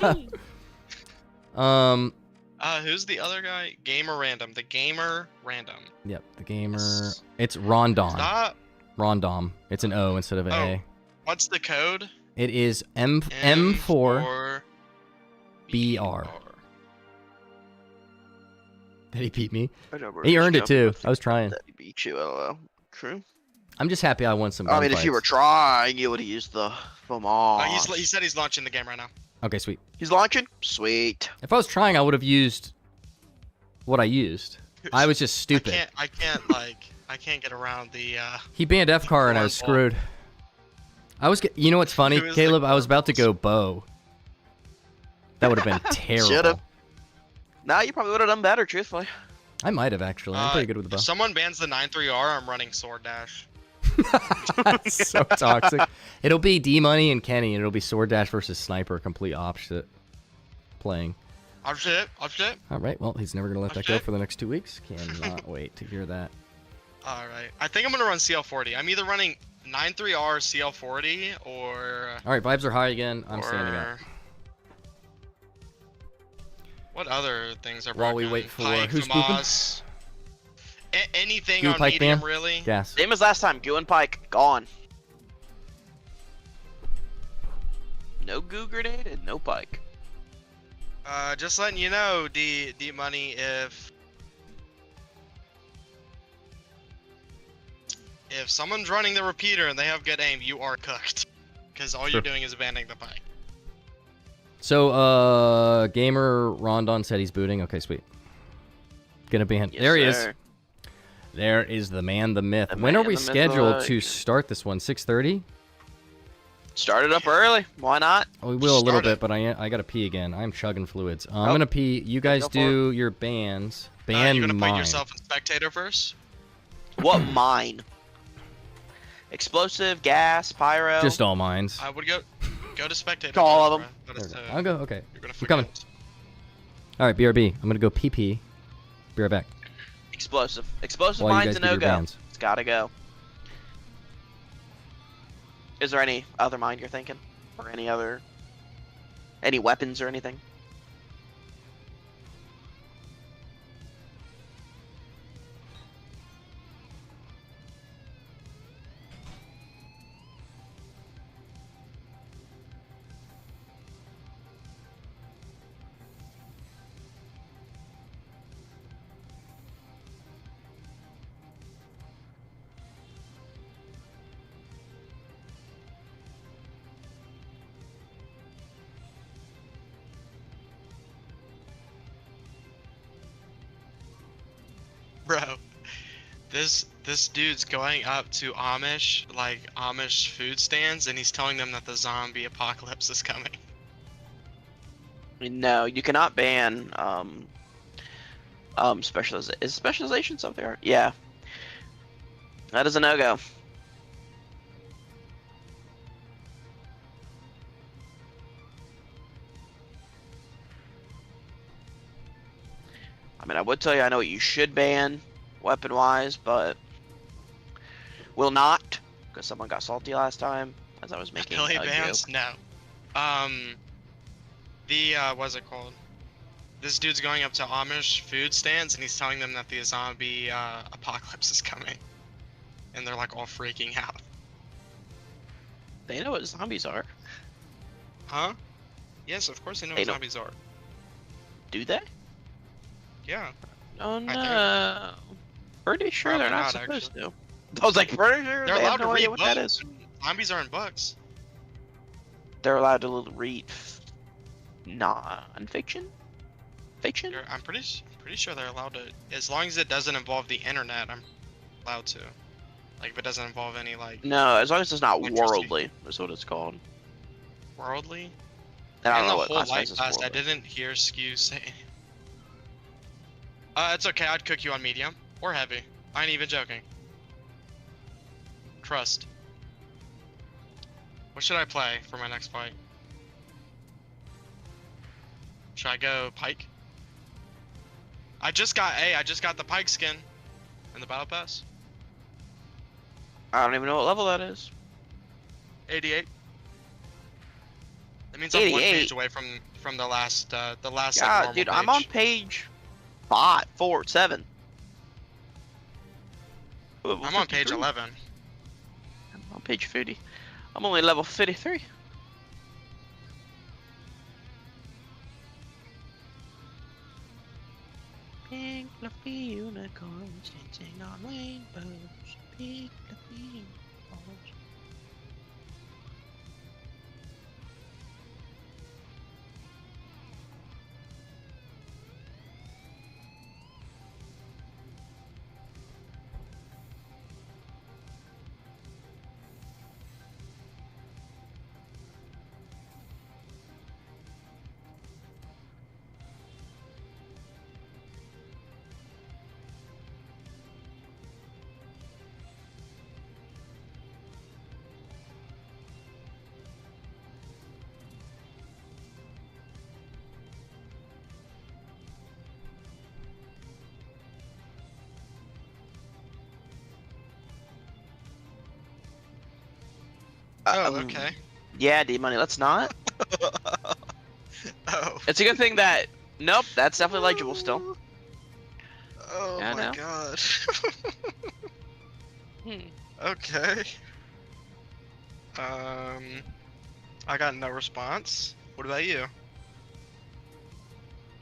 Who's the other guy? Gamer Random. The Gamer Random. Yep, the gamer. Yes. It's Rondon. Stop. Rondom. It's an O instead of an Oh. A. What's the code? It is M4BR. M4BR. Did he beat me? I know, bro. He earned it Just too. jumping I was trying. that he beat you, LOL. True. I'm just happy I won some I mean, if you gunfights. were trying, you would have used the He said he's launching the game right now. Okay, sweet. He's launching? Sweet. If I was trying, I would have used what I used. I was just stupid. I can't get around the. He banned FCAR and I was cornball. screwed. You know what's funny, Who is the Caleb? I was about to cornballs? go bow. That would have been terrible. Should've. Nah, you probably would have done better, truthfully. I might have actually. I'm pretty good with the bow. If someone bans the 9-3R, I'm running sword dash. That's so toxic. It'll be D Money and Kenny, and it'll be Sword Dash versus Sniper, complete opposite playing. I'll shit. All right, well, he's never gonna let that go for the next 2 weeks. Cannot wait to hear that. All right. I think I'm gonna run CL40. I'm either running 9-3R CL40 or. All right, vibes are high again. I'm standing up. What other things are While we broken? wait for Pike, who's FAMAS, anything Goo on Pike medium, ban? really? Gas. Same as last time. Goo and Pike gone. No Goo grenade and no Pike. Just letting you know, D Money, if someone's running the repeater and they have good aim, you are cooked, because all you're doing is abandoning the Pike. So, Gamer Rondon said he's booting. Okay, sweet. Gonna ban. Yes, there he sir. is. There is the man, the myth. The When are man, we the myth, scheduled the to legend. start this one? 6:30? Started up early. Why not? We will a little Start it. bit, but I gotta pee again. I'm chugging fluids. I'm Oh. gonna pee. You guys go for do your bans. Ban You're gonna mine. put yourself in spectator first. What mine? Explosive, gas, pyro. Just all mines. I would go to spectator. All first, of 'em. bro. That is, I'll go. Okay. You're gonna I'm coming. forget. All right, BRB. I'm gonna go PP. Be right back. Explosive. Explosive While you mine's guys a give your no-go. bans. It's gotta go. Is there any other mine you're thinking? Or any weapons or anything? Bro, this dude's going up to Amish food stands, and he's telling them that the zombie apocalypse is coming. No, you cannot ban specializations up there? Yeah. That is a no-go. I mean, I would tell you I know what you should ban weapon-wise, but will not, because someone got salty last time as I was making Billy a bans? joke. No. What's it called? This dude's going up to Amish food stands and he's telling them that the zombie apocalypse is coming. And they're like all freaking out. They know what zombies are. Huh? Yes, of course they know They what know- zombies are. Do they? Yeah. Oh think. no. Pretty sure they're Probably not not, supposed to. I was like, pretty sure They're they allowed have no to idea read what that books. is. Zombies are in books. They're allowed to read non-fiction? Fiction? I'm pretty sure they're allowed to, as long as it doesn't involve the internet. I'm allowed to. Like if it doesn't involve any like No, as long as it's not Electricity. worldly, is what it's called. worldly. And I In don't know the what whole life classifies as class, I worldly. didn't hear Skew say. It's okay. I'd cook you on medium or heavy. I ain't even joking. Trust. What should I play for my next fight? Should I go Pike? I just got the Pike skin in the battle pass. I don't even know what level that is. 88. That means I'm one 88? page away from the last like, God, normal dude, page. I'm on page 7. I'm on page 11. I'm on page 50. I'm only level 53. Pink fluffy unicorns dancing on rainbows. Pink fluffy unicorns. Oh, okay. Yeah, D-Money, let's not. Oh. It's a good thing that... Nope, that's definitely legible still. Oh Yeah, my no. god. Hmm. Okay. I got no response. What about you?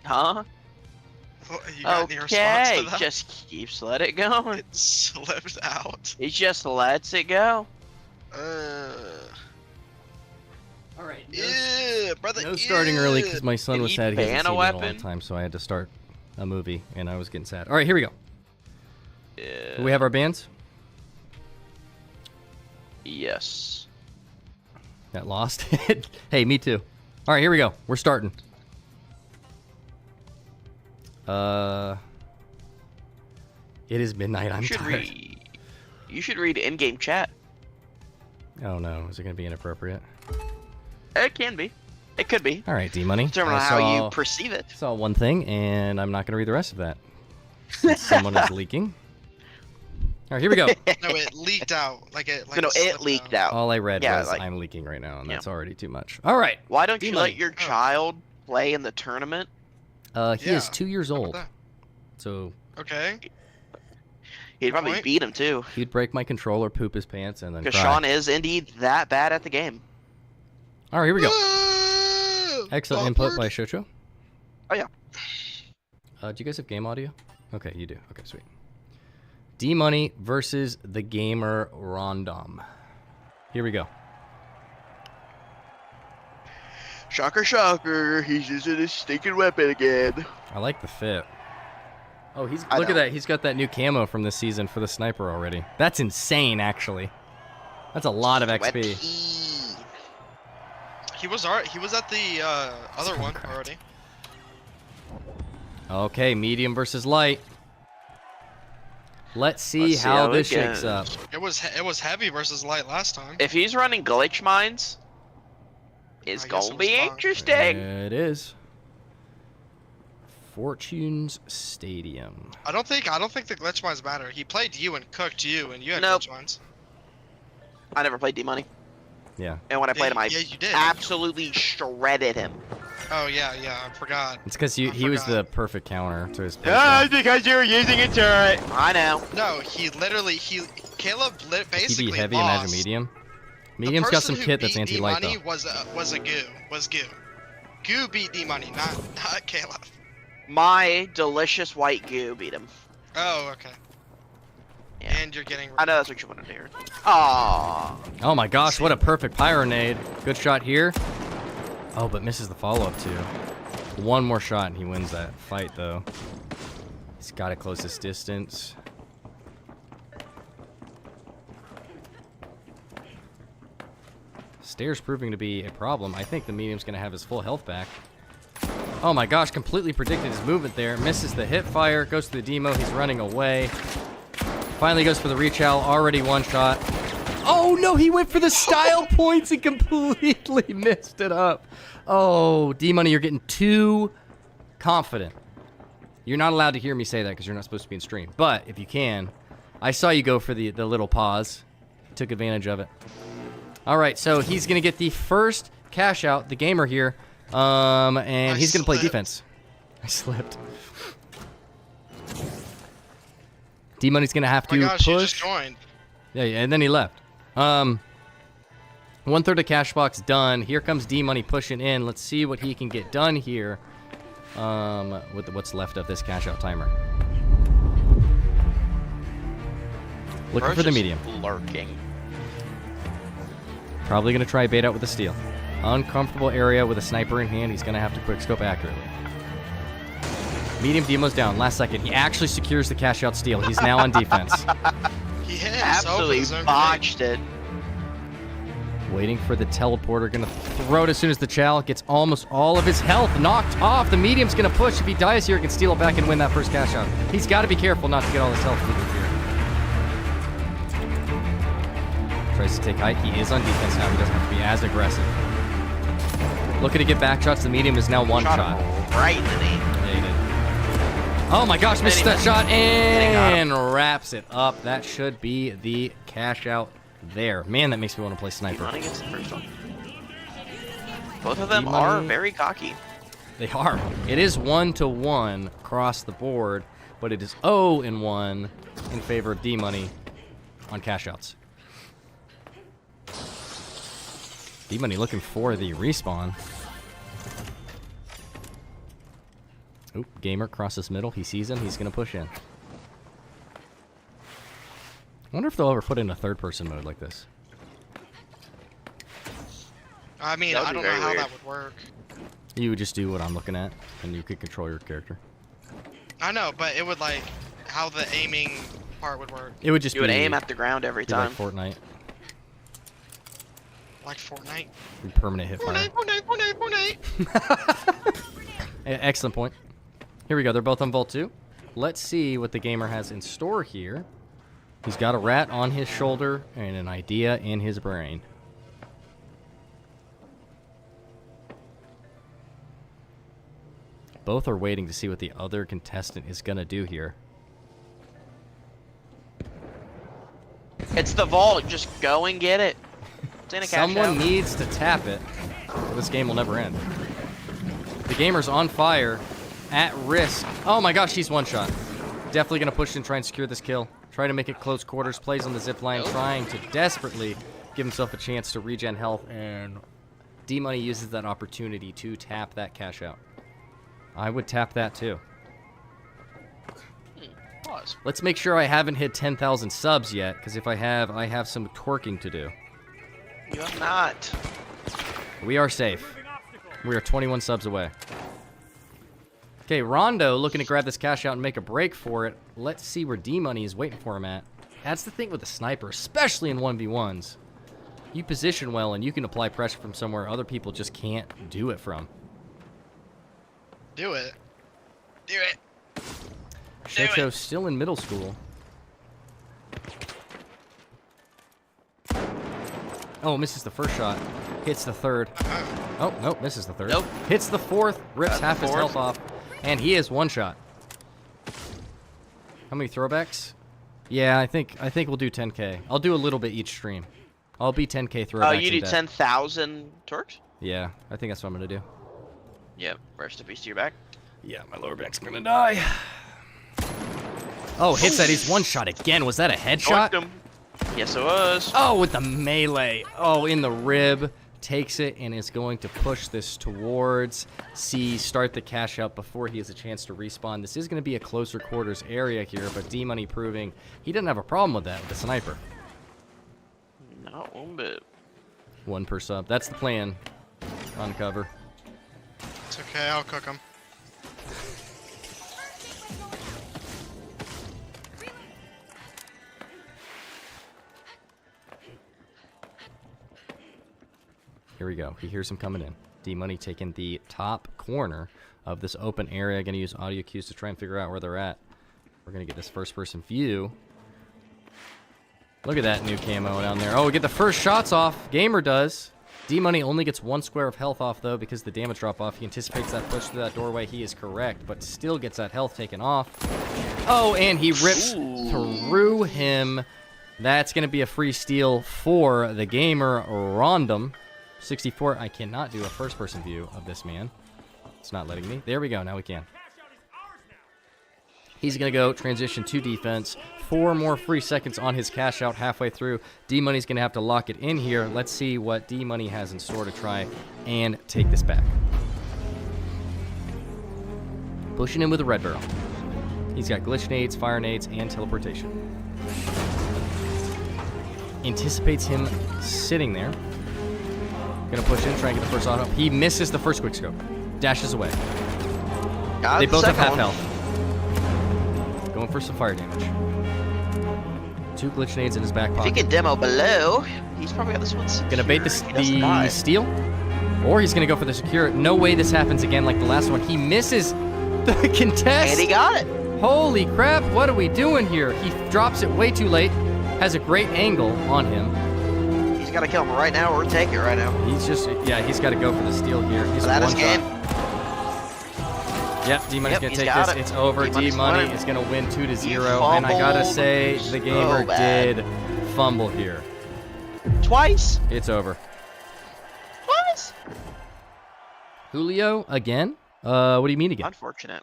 Huh? You got any response to Okay, that? just keeps let it go. It slipped out. He just lets it go. All right. Yeah, brother. No starting early because my son Can was he sad he hasn't ban a seen me in a long weapon? time, so I had to start a movie, and I was getting sad. All right, here we go. Yeah. Do we have our bands? Yes. That lost. Hey, me too. All right, here we go. We're starting. It is midnight. I'm tired. You should read in-game chat. Oh no, is it gonna be inappropriate? It can be. It could be. All right, D-Money. Determine I how you perceive it. saw one thing, and I'm not gonna read the rest of that. Since someone is leaking. All right, here we go. No, it leaked out. Like it. Like No, it slipped leaked out. All I read Yeah, was like- I'm leaking right now, and Yeah. that's already too much. All right. Why don't you D-Money. let your child play in the tournament? He is Yeah. 2 years How about old, that? so Okay. He'd probably point. beat him too. he'd break my controller, poop his pants, and then Because cry. Sean is indeed that bad at the game. All right, here we go. go. Excellent input by Shocho. Oh, yeah. Do you guys have game audio? Okay, you do. Okay, sweet. D-Money versus the gamer Rondom. Here we go. Shocker, shocker. He's using his stinking weapon again. I like the fit. Oh, look I at know. that. He's got that new camo from this season for the sniper already. That's insane, actually. That's a lot of XP. Sweaty. He was at the other one Correct. already. Okay, medium versus light. Let's see Let's see how how this it shakes goes. up. It was heavy versus light last time. If he's running glitch mines, it's I guess gonna it was be fun. interesting. It is. Fortune's Stadium. I don't think the glitch mines matter. He played you and cooked you, and you had Nope. glitch mines. I never played D-Money. Yeah. And when I played him, I Yeah, you did. absolutely shredded him. Oh yeah, I forgot. It's because he was the perfect counter to his because you're using a turret. I know. No, Caleb basically TB heavy, lost. imagine medium. The Medium's got person some who kit that's beat anti-light D-Money though. was Goo. Goo beat D-Money, not Caleb. My delicious white goo beat him. Oh, okay. Yeah. And you're getting. I know that's what you wanted to hear. Aww. Oh my gosh, what a perfect pyronade. Good shot here. Oh, but misses the follow-up too. One more shot and he wins that fight though. He's got to close his distance. Stairs proving to be a problem. I think the medium's going to have his full health back. Oh my gosh, completely predicted his movement there. Misses the hip fire, goes to the demo, he's running away. Finally goes for the reach out, already one shot. Oh no, he went for the style points and completely messed it up. Oh, D-Money, you're getting too confident. You're not allowed to hear me say that because you're not supposed to be in stream. But if you can, I saw you go for the little pause. Took advantage of it. All right, so he's going to get the first cash out, the gamer here. And he's going to play defense. I slipped. D-Money's going to have Oh to my gosh, you push. just joined. Yeah, and then he left. 1/3 of cash box done. Here comes D-Money pushing in. Let's see what he can get done here with what's left of this cash out timer. Looking for the Bro's medium. just lurking. Probably going to try bait out with a steal. Uncomfortable area with a sniper in hand. He's going to have to quickscope accurately. Medium demo's down. Last second. He actually secures the cash out steal. He's now on defense. He hit himself with Absolutely his own botched it. Waiting for the teleporter. Going to throw it as soon as the chow gets almost all of his health knocked off. The medium's going to push. If he dies here, he can steal it back and win that first cash out. He's got to be careful not to get all his health moving here. Tries to take height. He is on defense now. He doesn't have to be as aggressive. Looking to get back shots. The medium is now one shot. Him right in the knee. Yeah, he did. Oh my gosh, misses that shot and wraps it up. That should be the cash out there. Man, that makes me want to play sniper. D-Money gets the first one. Both of them are very cocky. They are. It is 1-1 across the board, but it is 0-1 in favor of D-Money on cashouts. D-Money looking for the respawn. Oop, Gamer crosses middle. He sees him. He's going to push in. I wonder if they'll ever put in a third-person mode like this. I mean, I don't know how that would work. You would just do what I'm looking at, and you could control your character. I know, but it would like how the aiming part would work. It would just You would aim at the ground every be time. like Fortnite. Like Fortnite. Permanent hit fire. Fortnite. Excellent point. Here we go. They're both on Vault 2. Let's see what the gamer has in store here. He's got a rat on his shoulder and an idea in his brain. Both are waiting to see what the other contestant is going to do here. It's the vault. Just go and get it. It's in a cash Someone out. needs to tap it, or this game will never end. The gamer's on fire, at risk. Oh my gosh, he's one shot. Definitely going to push and try and secure this kill. Try to make it close quarters, plays on the zip line, trying to desperately give himself a chance to regen health, and D-Money uses that opportunity to tap that cash out. I would tap that too. Pause. Let's make sure I haven't hit 10,000 subs yet, because if I have some twerking to do. You have not. We are safe. We are 21 subs away. Okay, Rondo looking to grab this cash out and make a break for it. Let's see where D-Money is waiting for him at. That's the thing with the sniper, especially in 1v1s. You position well and you can apply pressure from somewhere other people just can't do it from. Do it. Do it. Shocho still in middle school. Oh, misses the first shot. Hits the third. Oh, nope, misses the third. Nope. Hits the fourth, rips half his health off, and he is one shot. How many throwbacks? Yeah, I think we'll do 10K. I'll do a little bit each stream. I'll be 10K throwbacks. Oh, you do 10,000 Turks? Yeah, I think that's what I'm gonna do. Yep. Rest in peace to your back. Yeah, my lower back's gonna die. Oh, hits that. He's one shot again. Was that a headshot? Knocked him. Yes, it was. Oh, with the melee. Oh, in the rib. Takes it and is going to push this towards C. Start the cash out before he has a chance to respawn. This is going to be a closer quarters area here, but D-Money proving he didn't have a problem with that with the sniper. Not one bit. One per sub. That's the plan. On cover. It's okay, I'll cook them. Here we go. He hears him coming in. D-Money taking the top corner of this open area. Going to use audio cues to try and figure out where they're at. We're going to get this first-person view. Look at that new camo down there. Oh, we get the first shots off. Gamer does. D-Money only gets one square of health off, though, because the damage drop-off. He anticipates that push through that doorway. He is correct, but still gets that health taken off. Oh, and he rips through him. That's going to be a free steal for the gamer, Rondom. 64. I cannot do a first-person view of this man. It's not letting me. There we go. Now we can. He's going to go transition to defense. 4 more free seconds on his cash out halfway through. D-Money's going to have to lock it in here. Let's see what D-Money has in store to try and take this back. Pushing in with a red barrel. He's got glitch nades, fire nades, and teleportation. Anticipates him sitting there. Gonna push in, try and get the first auto. He misses the first quick scope. Dashes away. They both have half health. Going for some fire damage. 2 glitch nades in his back pocket. If he can demo below, he's probably got this one secured. Gonna bait the steal, or he's gonna go for the secure. No way this happens again like the last one. He misses the contest. And he got it. Holy crap, what are we doing here? He drops it way too late. Has a great angle on him. He's got to kill him right now or take it right now. He's just, yeah, he's got to go for the steal here. He's That is one game. shot. Yep, D-Money's going to take got this. it. It's over. D-Money's D-Money winning. is going to win 2-0. You And I got to fumbled say, the gamer so bad. did fumble here. Twice? It's over. Twice? Julio again? What do you mean again? Unfortunate.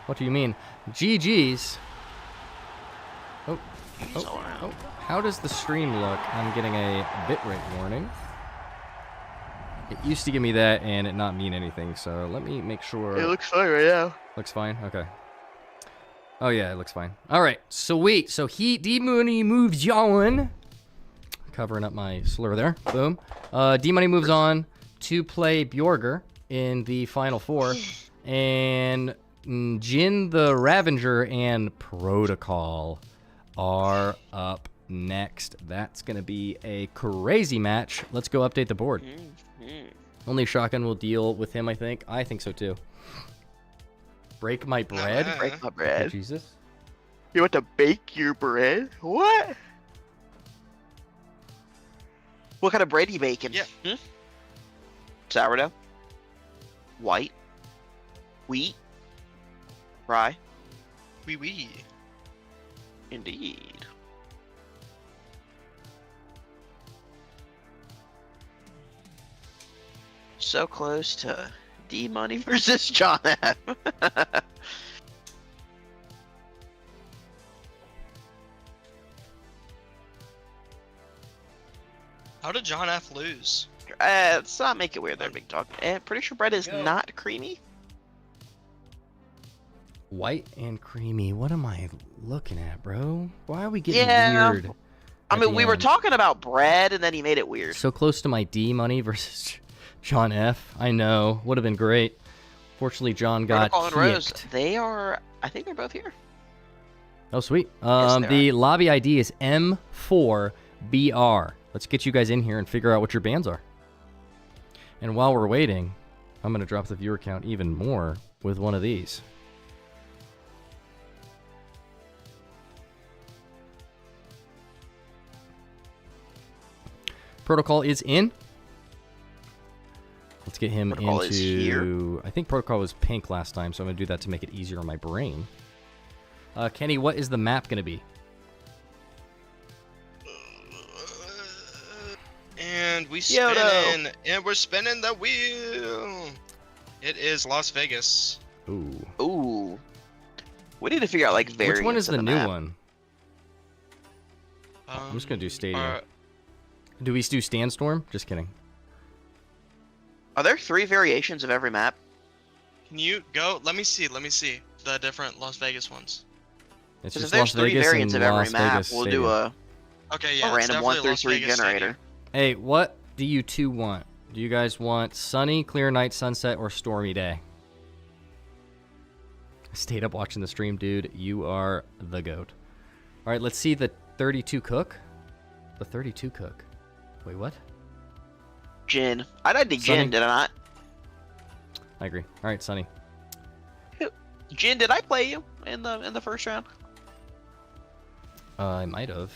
What do you mean? GG's. Oh, He's all around. oh. How does the stream look? I'm getting a bitrate warning. It used to give me that and it not mean anything, so let me make sure. It looks fine right now. Looks fine? Okay. Oh, yeah, it looks fine. All right, sweet. So D-Money moves on. Covering up my slur there. Boom. D-Money moves on to play Bjorger in the Final Four. And Jin the Ravenger and Protocol are up next. That's going to be a crazy match. Let's go update the board. Only Shotgun will deal with him, I think. I think so, too. Break my bread? Break my bread. Oh, Jesus. You want to bake your bread? What? What kind of bread you baking? Yeah. Sourdough? White? Wheat? Rye? Wee. Indeed. So close to D-Money versus John F. How did John F lose? Let's not make it weird there, big dog. Pretty sure bread is not creamy. White and creamy. What am I looking at, bro? Why are we getting weird? I at mean, the we were end? talking about bread, and then he made it weird. So close to my D-Money versus John F. I know. Would have been great. Fortunately, John got Protocol and Rose, kicked. they are... I think they're both here. Oh, sweet. Yes, The lobby ID is M4BR. Let's get you guys in here and figure out what your bands are. And while we're waiting, I'm going to drop the viewer count even more with one of these. Protocol is in. Let's get him Protocol is here. into... I think Protocol was pink last time, so I'm going to do that to make it easier on my brain. Kenny, what is the map going to be? And we Yodo. and we're spinning the wheel. It is Las Vegas. Ooh. Ooh. We need to figure out, like, variants Which one is of the new map. one? I'm just going to do Uh, Stadium. Do we do Sandstorm? Just kidding. Are there 3 variations of every map? Can you go? Let me see the different Las Vegas ones. It's Because just if there's Las 3 Vegas variants and of every Las map, Vegas we'll Stadium. do a Okay, yeah, it's random definitely 1 through Las 3 Vegas generator. Stadium. Hey, what do you two want? Do you guys want sunny, clear night, sunset, or stormy day? I stayed up watching the stream, dude. You are the GOAT. All right, let's see the 32 cook. The 32 cook. Wait, what? Gin. I died to Sunny. Gin, did I not? I agree. All right, sunny. Gin, did I play you in the first round? I might have.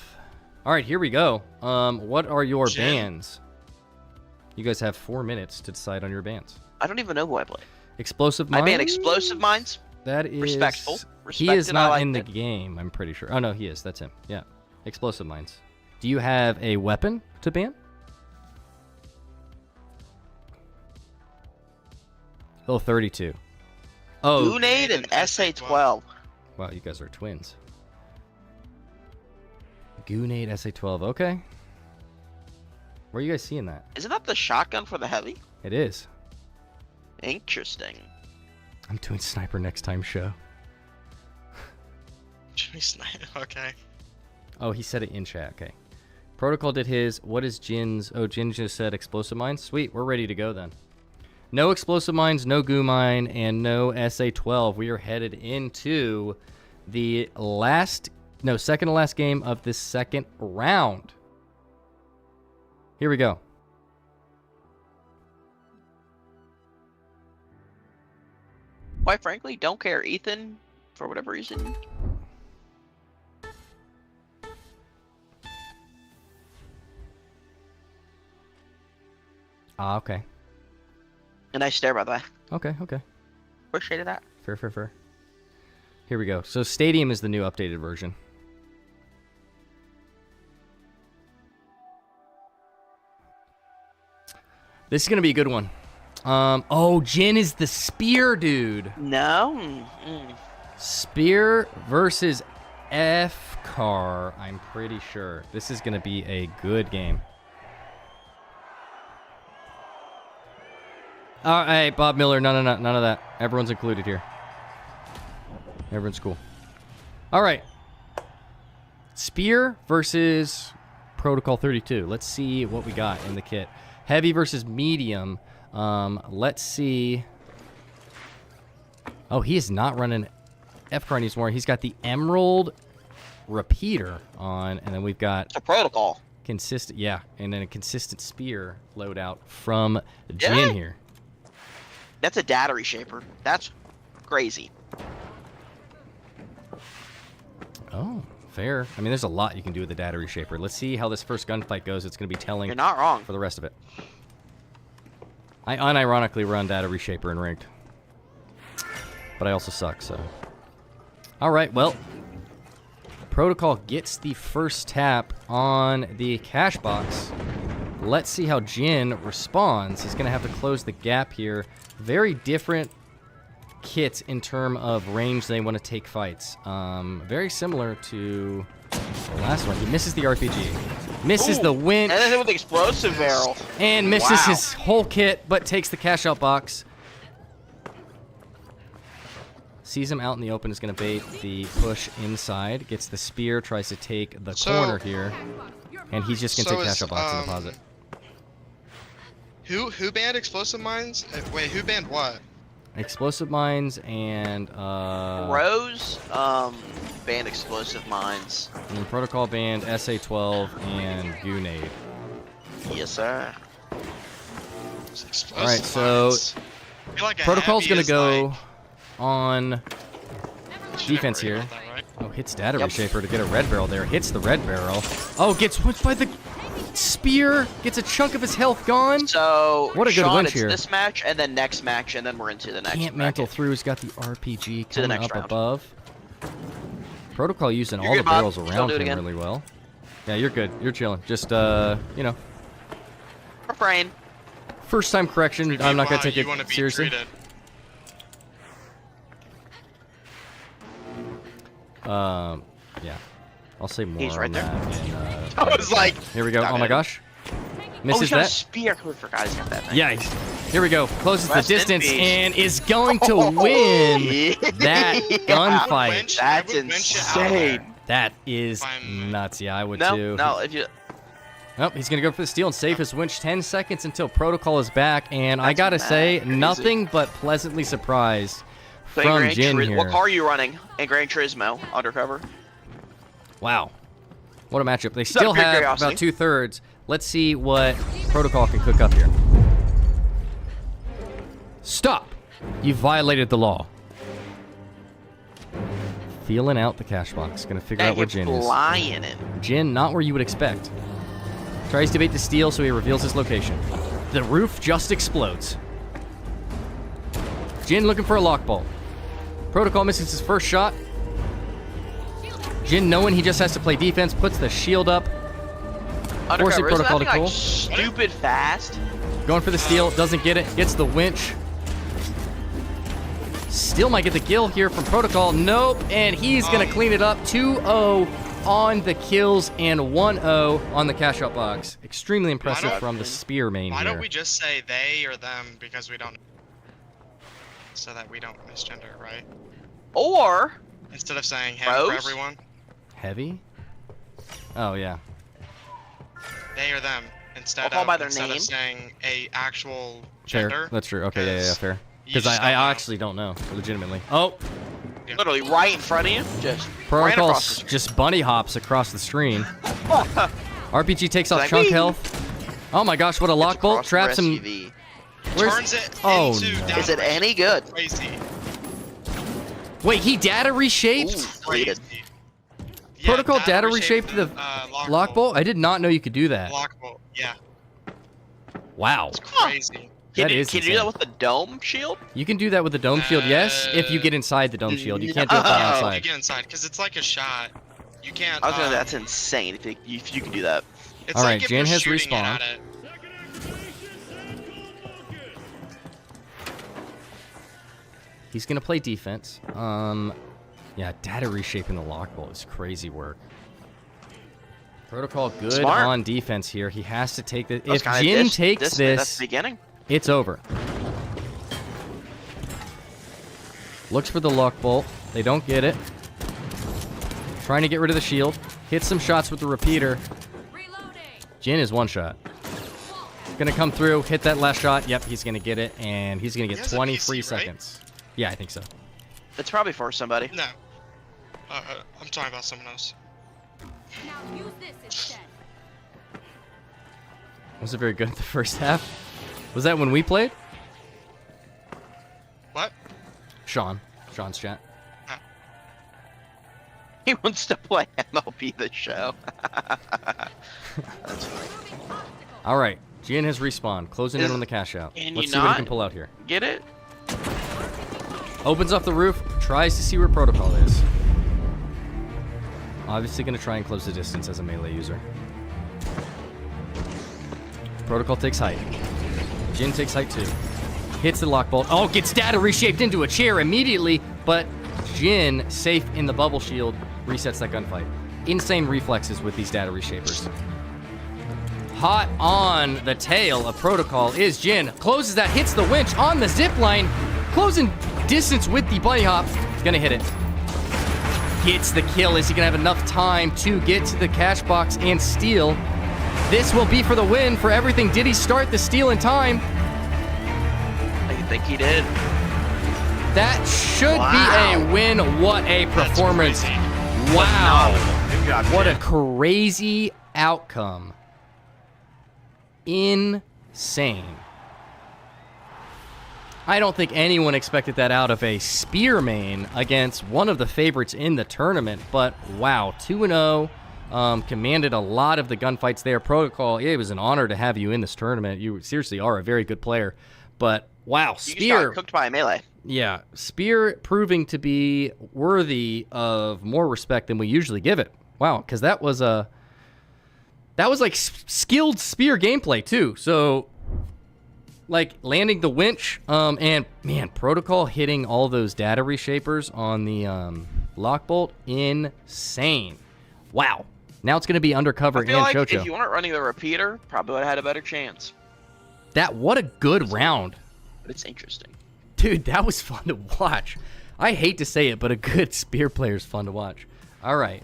All right, here we go. What are your Jim? bands? You guys have 4 minutes to decide on your bands. I don't even know who I play. Explosive I Minds. banned Explosive Minds. That is Respectful. He is Respected, I not liked in the it. game. I'm pretty sure. Oh no, he is. That's him. Yeah. Explosive Minds. Do you have a weapon to ban? Oh, 32. Oh, Gunade and SA-12. wow, you guys are twins. Gunade SA-12. Okay. Where are you guys seeing that? Isn't that the shotgun for the heavy? It is. Interesting. I'm doing sniper next time show. Okay. Oh, he said it in chat. Okay. Protocol did his. What is Jin's? Oh, Jin just said explosive mines. Sweet. We're ready to go then. No explosive mines, no goo mine, and no SA-12. We are headed into the second to last game of this second round. Here we go. Quite frankly, don't care. Ethan, for whatever reason. Ah, okay. A nice stare, by the way. Okay. Appreciated that. Fair. Here we go. So Stadium is the new updated version. This is going to be a good one. Oh, Jin is the spear dude. No. Spear versus F-Car, I'm pretty sure. This is going to be a good game. All right, Bob Miller, none of that. Everyone's included here. Everyone's cool. All right. Spear versus Protocol 32. Let's see what we got in the kit. Heavy versus medium. Let's see. Oh, he is not running F-Car anymore. He's got the Emerald repeater on, and then we've got It's a Protocol. consistent, yeah, and then a consistent spear loadout from Jin here. That's a data reshaper. That's crazy. Oh, fair. I mean, there's a lot you can do with the data reshaper. Let's see how this first gunfight goes. It's going to be telling You're not wrong. for the rest of it. I unironically run data reshaper in ranked, but I also suck, so. All right, well, Protocol gets the first tap on the cash box. Let's see how Jin responds. He's going to have to close the gap here. Very different kits in terms of range they want to take fights. Very similar to the last one. He misses the RPG. Misses the winch. And then with the explosive barrel. And misses his whole kit, but takes the cash out box. Sees him out in the open, is going to bait the push inside. Gets the spear, tries to take the corner here. And he's just going to take cash out box and deposit. Who banned explosive mines? Wait, who banned what? Explosive mines and Rose banned explosive mines. and Protocol banned SA-12 and Goumu. Yes, sir. All right, so Protocol's going to go on defense here. Oh, hits data reshaper to get a red barrel there. Hits the red barrel. Oh, gets winched by the spear. Gets a chunk of his health gone. So what a good Sean, winch it's here. this match and then next match and then we're into the next. Can't mantle through. He's got the RPG To the coming next up round. above. Protocol using You're all good, the Bob. barrels Don't around do it him again. really well. Yeah, you're good. You're chilling. Just, you know, Refrain. first time correction. I'm not going to take wanna it be seriously. treated. Yeah. I'll say more He's right on there. that. I was like, Here we go. Got Oh my it. gosh. oh, Misses he's got a that. spear. I forgot he's got that thing. Yeah. Here we go. Closes Rest the in distance peace. and is going to win that gunfight. Winch- That's I would winch it out insane. there. That is I'm- nuts. Yeah, I would No, too. no. If you Oh, he's going to go for the steal and save his winch 10 seconds until Protocol is back. And I That's got to mad say, crazy. nothing but pleasantly surprised so from Gran Jin here. what car are you running? In Gran Turismo, Undercover. Wow. What a matchup. They still pure have curiosity. about 2/3. Let's see what Protocol can cook up here. Stop! You violated the law. Feeling out the cash box. Gonna figure out where Jin is. Flying in. Jin, not where you would expect. Tries to bait the steal, so he reveals his location. The roof just explodes. Jin looking for a lock bolt. Protocol misses his first shot. Jin, knowing he just has to play defense, puts the shield up. Forcing Undercover. Protocol to Isn't that cool. thing, like, stupid fast. Going for the steal, doesn't get it, gets the winch. Still might get the kill here from Protocol. Nope, and he's going to clean it up. 2-0 on the kills and 1-0 on the cash out box. Extremely impressive from the spear main Why here. don't we just say they or them because we don't, so that we don't misgender it, right? Or Instead of saying him for Rose? everyone, Heavy? Oh, yeah. they or them instead I'll call of by their instead name. of saying a actual Fair. gender. That's true. Okay, yeah, fair. You Because just I don't know. actually don't know, legitimately. Oh, literally right in front of you, just ran Protocol across the screen. just bunny hops across the screen. RPG takes off Like, chunk whee! health. Oh my gosh, what a lock bolt. Across the Traps him. SUV. Where's... Turns it Oh, into no. data Is it reshape. any good? Crazy. Wait, he data reshaped? Ooh, deleted. Crazy. Yeah, Protocol data reshaped the lock bolt? I did not know you could do that. Lock bolt, yeah. Wow. It's crazy. Can That you, is can you do that insane. with the dome shield? You can do that with the dome shield, yes, if you get inside the dome shield. You can't do it from No. You outside. get inside, because it's like a shot. You can't. I was gonna say that's insane if you can do that. It's All like right, if Jan you're has shooting it respawned. at it. He's going to play defense. Yeah, data reshaping the lock bolt is crazy work. Protocol good Smart. on defense here. He has to take this. That's If kinda Jin dish- takes that's this, the beginning. it's over. Looks for the lock bolt. They don't get it. Trying to get rid of the shield. Hit some shots with the repeater. Reloading. Jin is one shot. Gonna come through, hit that last shot. Yep, he's gonna get it, and he's gonna He get has a 23 PC, right? seconds. Yeah, I think so. It's probably for somebody. No. I'm talking about someone else. Now use this instead. Wasn't very good at the first half. Was that when we played? What? Sean's chat. He wants to play MLB The Show. All right, Jin has respawned, closing in Is- on the cash out. Can Let's you see what he not can pull out here. Get it? Opens off the roof, tries to see where Protocol is. Obviously going to try and close the distance as a melee user. Protocol takes height. Jin takes height too. Hits the lock bolt. Oh, gets data reshaped into a chair immediately, but Jin, safe in the bubble shield, resets that gunfight. Insane reflexes with these data reshapers. Hot on the tail of Protocol is Jin. Closes that, hits the winch on the zip line. Closing distance with the bunny hop. Gonna hit it. Gets the kill. Is he gonna have enough time to get to the cash box and steal? This will be for the win for everything. Did he start the steal in time? I think he did. That should Wow. be a win. What a That's performance. crazy. Wow. Good job, What a Jin. crazy outcome. Insane. I don't think anyone expected that out of a Spear main against one of the favorites in the tournament, but wow, 2-0. Commanded a lot of the gunfights there. Protocol, it was an honor to have you in this tournament. You seriously are a very good player. But wow, You just Spear. got cooked by a melee. Yeah, Spear proving to be worthy of more respect than we usually give it. Wow, because that was like skilled Spear gameplay too. So, like landing the winch, and man, Protocol hitting all those data reshapers on the lock bolt, insane. Wow. Now it's gonna be Undercover I feel and like Chocho. if you weren't running the repeater, probably would have had a better chance. What a good round. But it's interesting. Dude, that was fun to watch. I hate to say it, but a good Spear player is fun to watch. All right.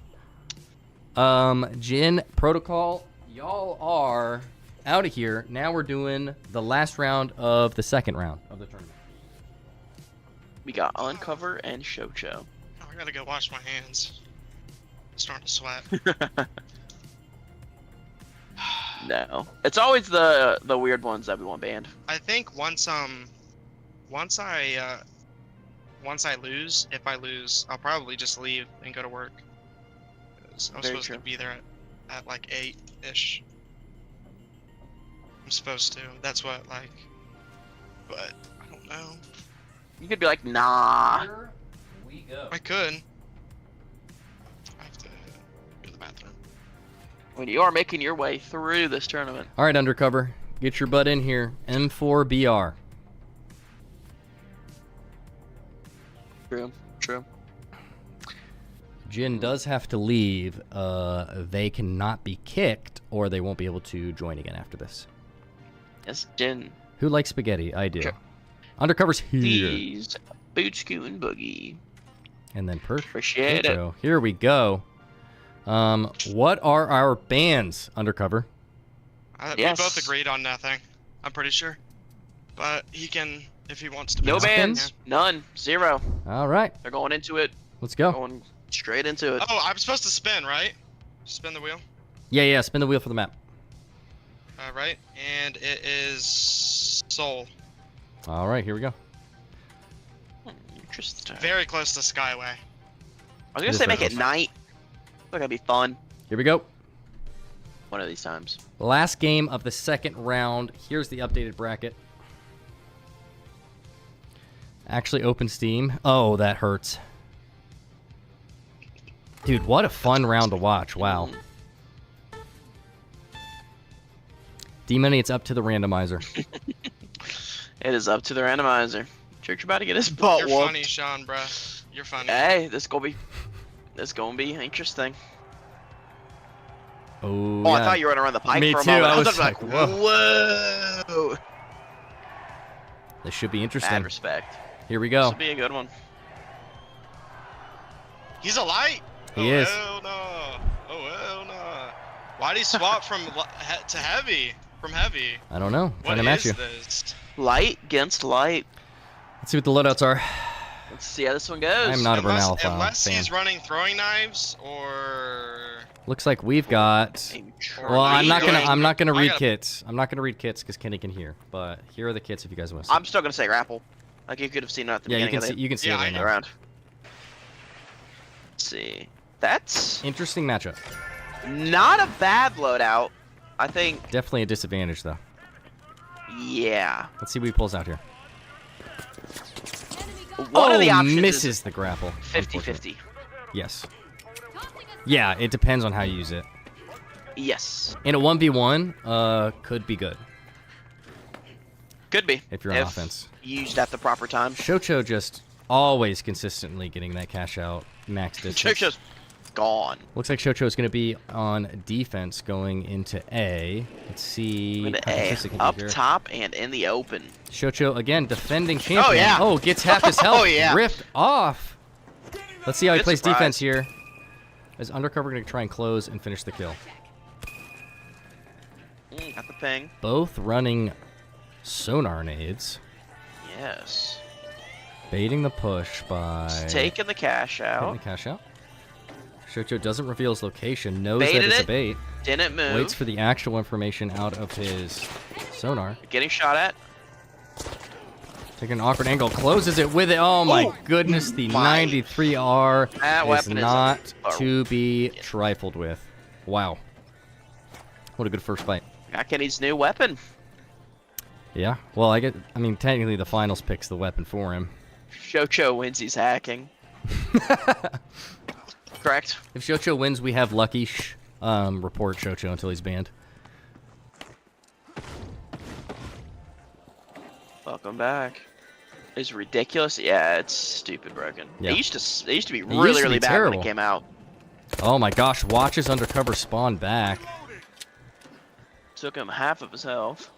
Jin, Protocol, y'all are out of here. Now we're doing the last round of the second round of the tournament. We got Uncover and Chocho. Oh, I gotta go wash my hands. I'm starting to sweat. No. It's always the weird ones that we want banned. I think once I lose, if I lose, I'll probably just leave and go to work. 'Cause I'm Very supposed true. to be there at like 8-ish. I'm supposed to. That's what but I don't know. You could be like, nah. Here we go. I could. I have to go to the bathroom. When you are making your way through this tournament. All right, Undercover. Get your butt in here. M4BR. True. Jin does have to leave. They cannot be kicked, or they won't be able to join again after this. Yes, Jin. Who likes spaghetti? I do. Sure. Undercover's here. These boot scooting boogie. And then Appreciate it. Here we go. What are our bans, Undercover? Yes. We both agreed on nothing. I'm pretty sure. But he can, if he wants to. No Nothing? bans. None. Zero. All right, They're going into it. let's go. Going straight into it. Oh, I'm supposed to spin, right? Spin the wheel. Yeah, spin the wheel for the map. Right, and it is Soul. All right, here we go. Interesting. Very close to Skyway. I was gonna It say is make very it close. night. It's gonna be fun. Here we go. One of these times. Last game of the second round. Here's the updated bracket. Actually open Steam. Oh, that hurts. Dude, what a fun round to watch. Wow. D-Money, it's up to the randomizer. It is up to the randomizer. Church about to get his butt You're whooped. funny, Sean, bruh. You're funny. Hey, this gonna be interesting. Oh, Oh, yeah. I thought you were gonna run the pike Me for a too, moment. I was like, like, whoa. This should be interesting. Mad respect. Here we This go. will be a good one. He's a light. He oh, is. Hell no. Oh hell no. Why'd he swap from to heavy? From heavy. I don't know. What Trying to match is you. this? Light against light. Let's see what the loadouts are. Let's see how this one goes. I'm not a Unless, Bernal unless fan. he's running throwing knives or. Looks like we've got. I'm Well, I'm not gonna. going- I'm not gonna I read gotta- kits. I'm not gonna read kits because Kenny can hear. But here are the kits if you guys want to. I'm still gonna say grapple. Like you could have seen it at the Yeah, you beginning can see. of You can see Yeah, it I right the now. round. Let's see. That's Interesting matchup. not a bad loadout. I think. Definitely a disadvantage though. Yeah. Let's see what he pulls out here. One of the options misses the grapple. is unfortunately. 50-50. Yes. Yeah, it depends on how you use it. Yes. In a 1v1, could be good Could be. if you're on offense. Used at the proper time. Shocho just always consistently getting that cash out max distance. Chocho's gone. Looks like Shocho is going to be on defense going into A. Let's see. With how A, consistent he can up be here. top and in the open. Shocho again defending champion. yeah. Oh, gets half his health. Oh, yeah. Ripped off. Let's see how he Good plays surprise. defense here. Is Undercover going to try and close and finish the kill? Got the ping. Both running sonar nades. Yes. Baiting the push by Just taking the cash taking out. the cash out. Shocho doesn't reveal his location, knows Baited that it's a it. bait, Didn't move. waits for the actual information out of his sonar. Getting shot at. Taking an awkward angle, closes it with it. Oh my goodness, the my. 93R That is weapon is not a- to be trifled with. Wow. What a good first fight. Got Kenny's new weapon. Yeah, well, I mean, technically the finals picks the weapon for him. Chocho wins, he's hacking. Correct. If Shocho wins, we have Lucky report Shocho until he's banned. Welcome back. It's ridiculous. Yeah, it's stupid broken. Yeah. They used to be used really, to be really bad terrible. when it came out. Oh my gosh, watches Undercover spawn back. Took him half of his health.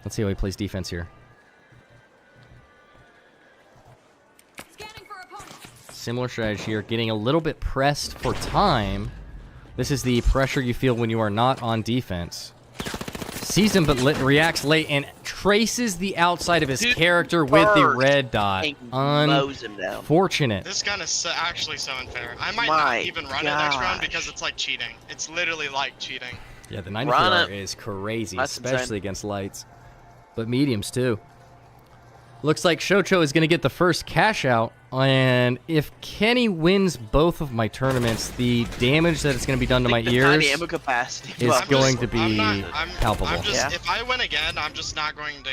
Let's see how he plays defense here. Scanning for opponent. Similar strategy here, getting a little bit pressed for time. This is the pressure you feel when you are not on defense. Sees him but reacts late and traces the outside of his Dude, character with the bird. red dot. And mows him down. Unfortunate. This gun is actually so unfair. I might My not even run it next round gosh. because it's like cheating. It's literally like cheating. Yeah, the Run 93R it. is crazy, That's especially insane. against lights. But mediums too. Looks like Shocho is going to get the first cash out, and if Kenny wins both of my tournaments, the damage that it's going to be done to my The tiny ears ammo capacity. is Well, going to be I'm palpable. just, Yeah. If I win again, I'm just not going to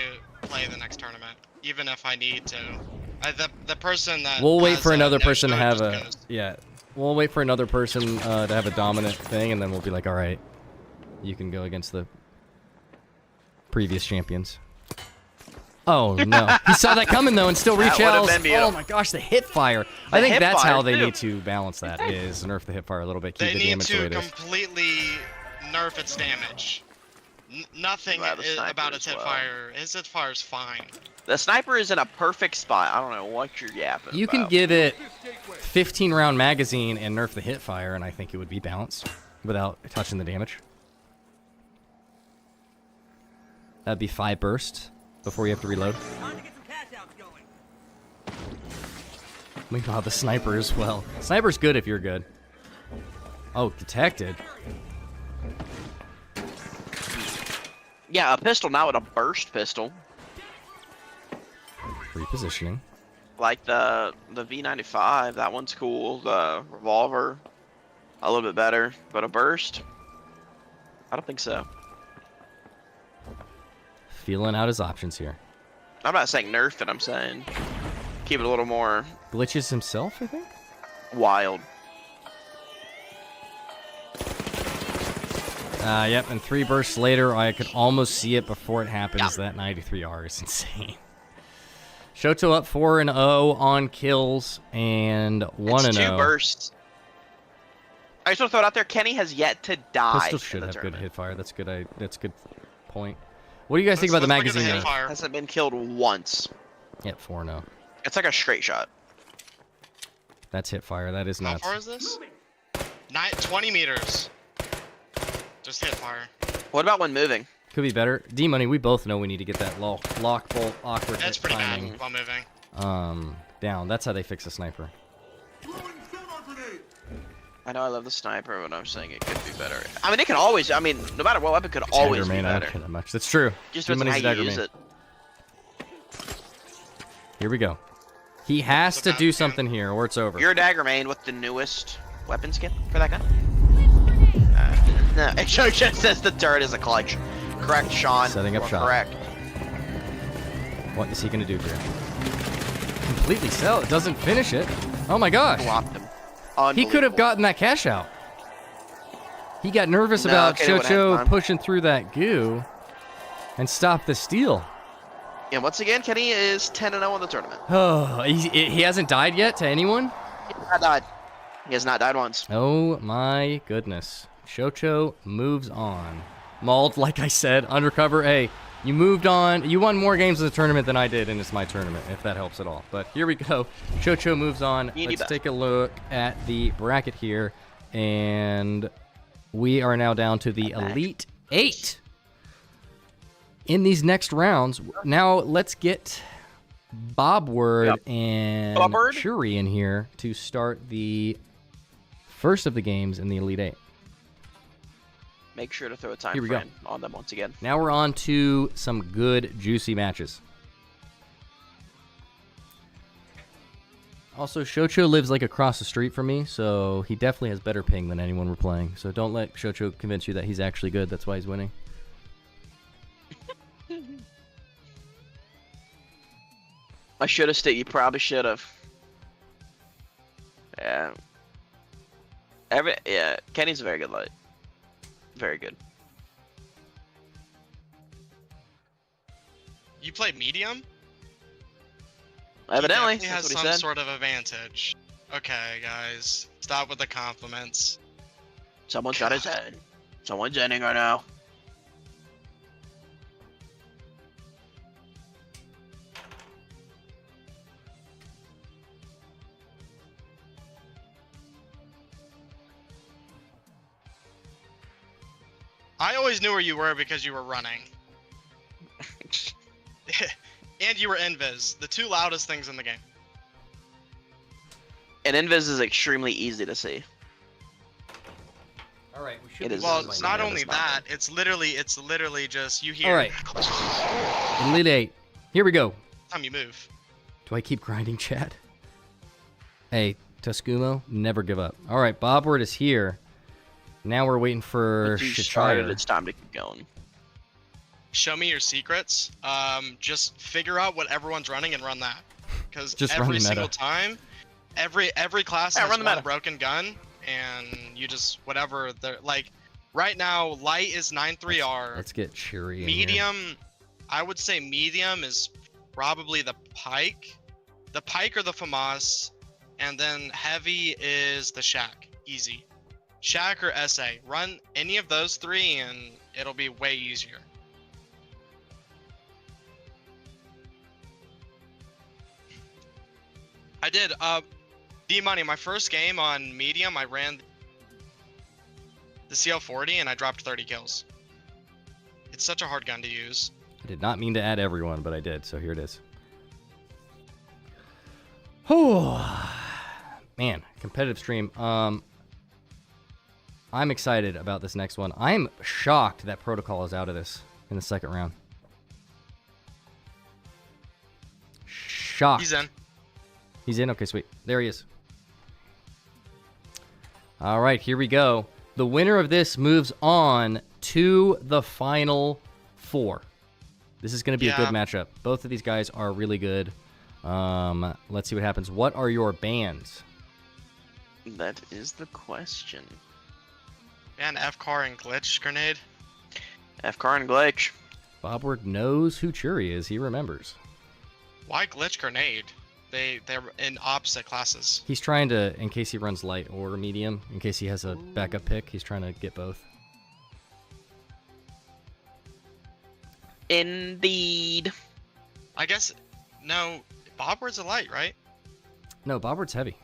play the next tournament, even if I need to. The person that We'll wait has for a another no person to show have just a goes. yeah. We'll wait for another person to have a dominant thing, and then we'll be like, all right, you can go against the previous champions. Oh no! He saw that coming though, and still That reach would've out. been beautiful. Oh my gosh, the hit fire! I The think hip that's fire, how they too. need to balance that. Is nerf the hip fire a little bit, keep They the need damage the way to it is. completely nerf its damage. Nothing About the sniper about its as hip well. fire. His hip fire is fine. The sniper is in a perfect spot. I don't know what you're yapping You can about. give it 15-round magazine and nerf the hit fire, and I think it would be balanced without touching the damage. That'd be 5 bursts before you have to reload. Meanwhile, the sniper as well. Sniper's good if you're good. Oh, detected. Yeah, a pistol now with a burst pistol. Repositioning. Like the V95, that one's cool. The revolver, a little bit better. But a burst? I don't think so. Feeling out his options here. I'm not saying nerf it, I'm saying keep it a little more Glitches himself, I think? wild. Yep, and 3 bursts later, I could almost see it before it happens. That 93R is insane. Shoto up 4-0 on kills and 1-0. It's 2 bursts. I just want to throw it out there. Kenny has yet to die. Pistol should have good hit fire. That's good. That's a good point. What do you guys think about the magazine? Hasn't been killed once. Yep, 4-0. It's like a straight shot. That's hit fire. That is nuts. How far is this? 20 meters. Just hit fire. What about when moving? Could be better. D-Money, we both know we need to get that lock bolt awkward That's pretty timing. bad while moving. Down. That's how they fix a sniper. I know I love the sniper, but I'm saying it could be better. I mean, it can always. I mean, no matter what weapon, could always be Main, I better. don't care that much. That's true. Just depends on how you use it. Here we go. He has to do something here, or it's over. You're a dagger main with the newest weapon skin for that gun. No, it just says the turret is a collection. Correct, Sean. Setting up shot. Correct. What is he gonna do here? Completely sell. It doesn't finish it. Oh my gosh. Blocked him. He could have gotten that cash out. He got nervous about Chocho pushing through that goo and stopped the steal. And once again, Kenny is 10-0 in the tournament. Oh, he hasn't died yet to anyone? He has not died. He has not died once. Oh my goodness. Chocho moves on. Mauled, like I said, Undercover. Hey, you moved on. You won more games in the tournament than I did, and it's my tournament, if that helps at all. But here we go. Chocho moves on. Let's take a look at the bracket here. And we are now down to the Elite 8. In these next rounds, now let's get Bobward and Shuri in here to start the first of the games in the Elite 8. Make sure to throw a time frame on them once again. Now we're on to some good, juicy matches. Also, Shocho lives like across the street from me, so he definitely has better ping than anyone we're playing. So don't let Shocho convince you that he's actually good. That's why he's winning. I should have stayed. You probably should have. Yeah. Kenny's a very good light. Very good. You play medium? Evidently, he that's has what he some said. sort of advantage. Okay, guys, stop with the compliments. Someone shot his head. Someone's ending right now. I always knew where you were because you were running. And you were invis, the two loudest things in the game. And invis is extremely easy to see. All right, we should. Well, it's not only that; it's literally just you hear. All right. Elite 8. Here we go. Time you move. Do I keep grinding, chat? Hey, Tuscumo, never give up. All right, Bobward is here. Now we're waiting for Shachire. It's time to keep going. Show me your secrets. Just figure out what everyone's running and run that. Because every single time, every class has one broken gun, and you just whatever they're like. Right now, light is 9.3R. Let's get Shuri in Medium, here. I would say medium is probably the pike or the FAMAS, and then heavy is the Shack. Easy. Shack or SA. Run any of those three, and it'll be way easier. I did. D-Money, my first game on medium, I ran the CL40 and I dropped 30 kills. It's such a hard gun to use. I did not mean to add everyone, but I did, so here it is. Oh, man, competitive stream. I'm excited about this next one. I'm shocked that Protocol is out of this in the second round. Shocked. He's in. He's in? Okay, sweet. There he is. All right, here we go. The winner of this moves on to the Final Four. This is going to be a good matchup. Both of these guys are really good. Let's see what happens. What are your bans? That is the question. And F-car and glitch grenade. F-car and glitch. Bobward knows who Churi is. He remembers. Why glitch grenade? They're in opposite classes. He's trying to, in case he runs light or medium, in case he has a backup pick, he's trying to get both. Indeed. I guess, no, Bobward's a light, right? No, Bobward's heavy.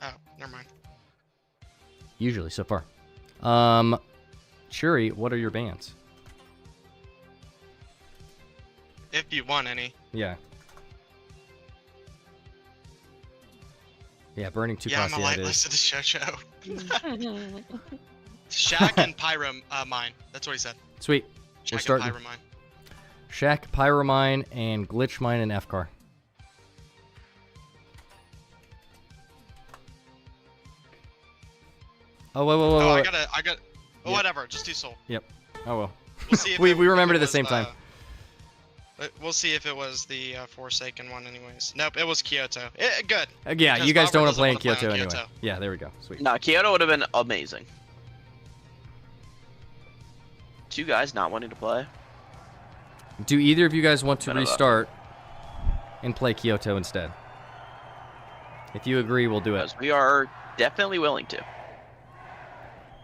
Oh, never mind. Usually, so far. Churi, what are your bans? If you want any. Yeah. Yeah, burning 2 Yeah, costs. I'm a Yeah, light it is. list of the show. Shaq and Pyro mine. That's what he said. Sweet. We're Shaq starting. and Pyro mine. Shaq, Pyromine, and Glitch Mine and F-Car. Oh, wait, wait, wait, Oh, wait. I got. Oh, Yep. whatever. Just do soul. Yep. Oh, well. We'll see if we it- remembered if at the it same was, time. We'll see if it was the Forsaken one, anyways. Nope, it was Kyoto. Good. Yeah, Because you guys don't Bobward want to play in doesn't wanna Kyoto play on anyway. Kyoto. Yeah, there we go. Sweet. Nah, Kyoto would have been amazing. 2 guys not wanting to play. Do either of you guys want to None of us. restart and play Kyoto instead? If you agree, we'll do it. Because we are definitely willing to.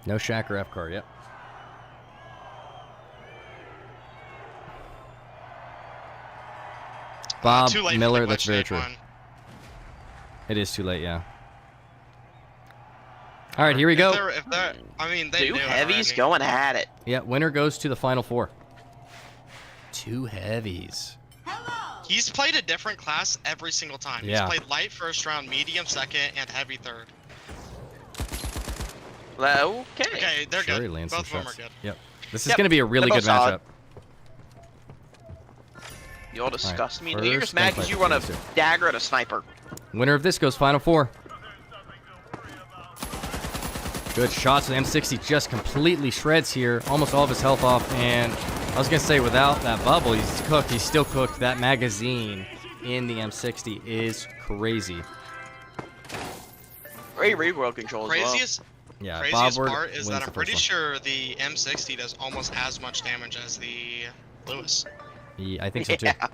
No Shaq or F-Car, yep. Bob Too late for Miller, the that's glitch very grenade true. one. It is too late, yeah. All right, here we go. If they're, I mean, they 2 knew it heavies already. going at it. Yeah, winner goes to the final 4. 2 heavies. He's played a different class every single time. Yeah. He's played light first round, medium second, and heavy third. Okay. Okay, they're Shuri good. lands Both some of them are shots. good. Yep. This is Yep, going to be a really they're good both solid. matchup. You all disgust me. You're first just mad because gunfight you run a between the dagger at a sniper. Winner of this goes final 4. Good shots. The M60 just completely shreds here. Almost all of his health off. And I was going to say, without that bubble, he's cooked. He's still cooked. That magazine in the M60 is crazy. Great recoil control as well. Craziest Yeah, craziest Bobward part is wins that the I'm first pretty one. sure the M60 does almost as much damage as the Lewis, Yeah, I think so too. Yeah.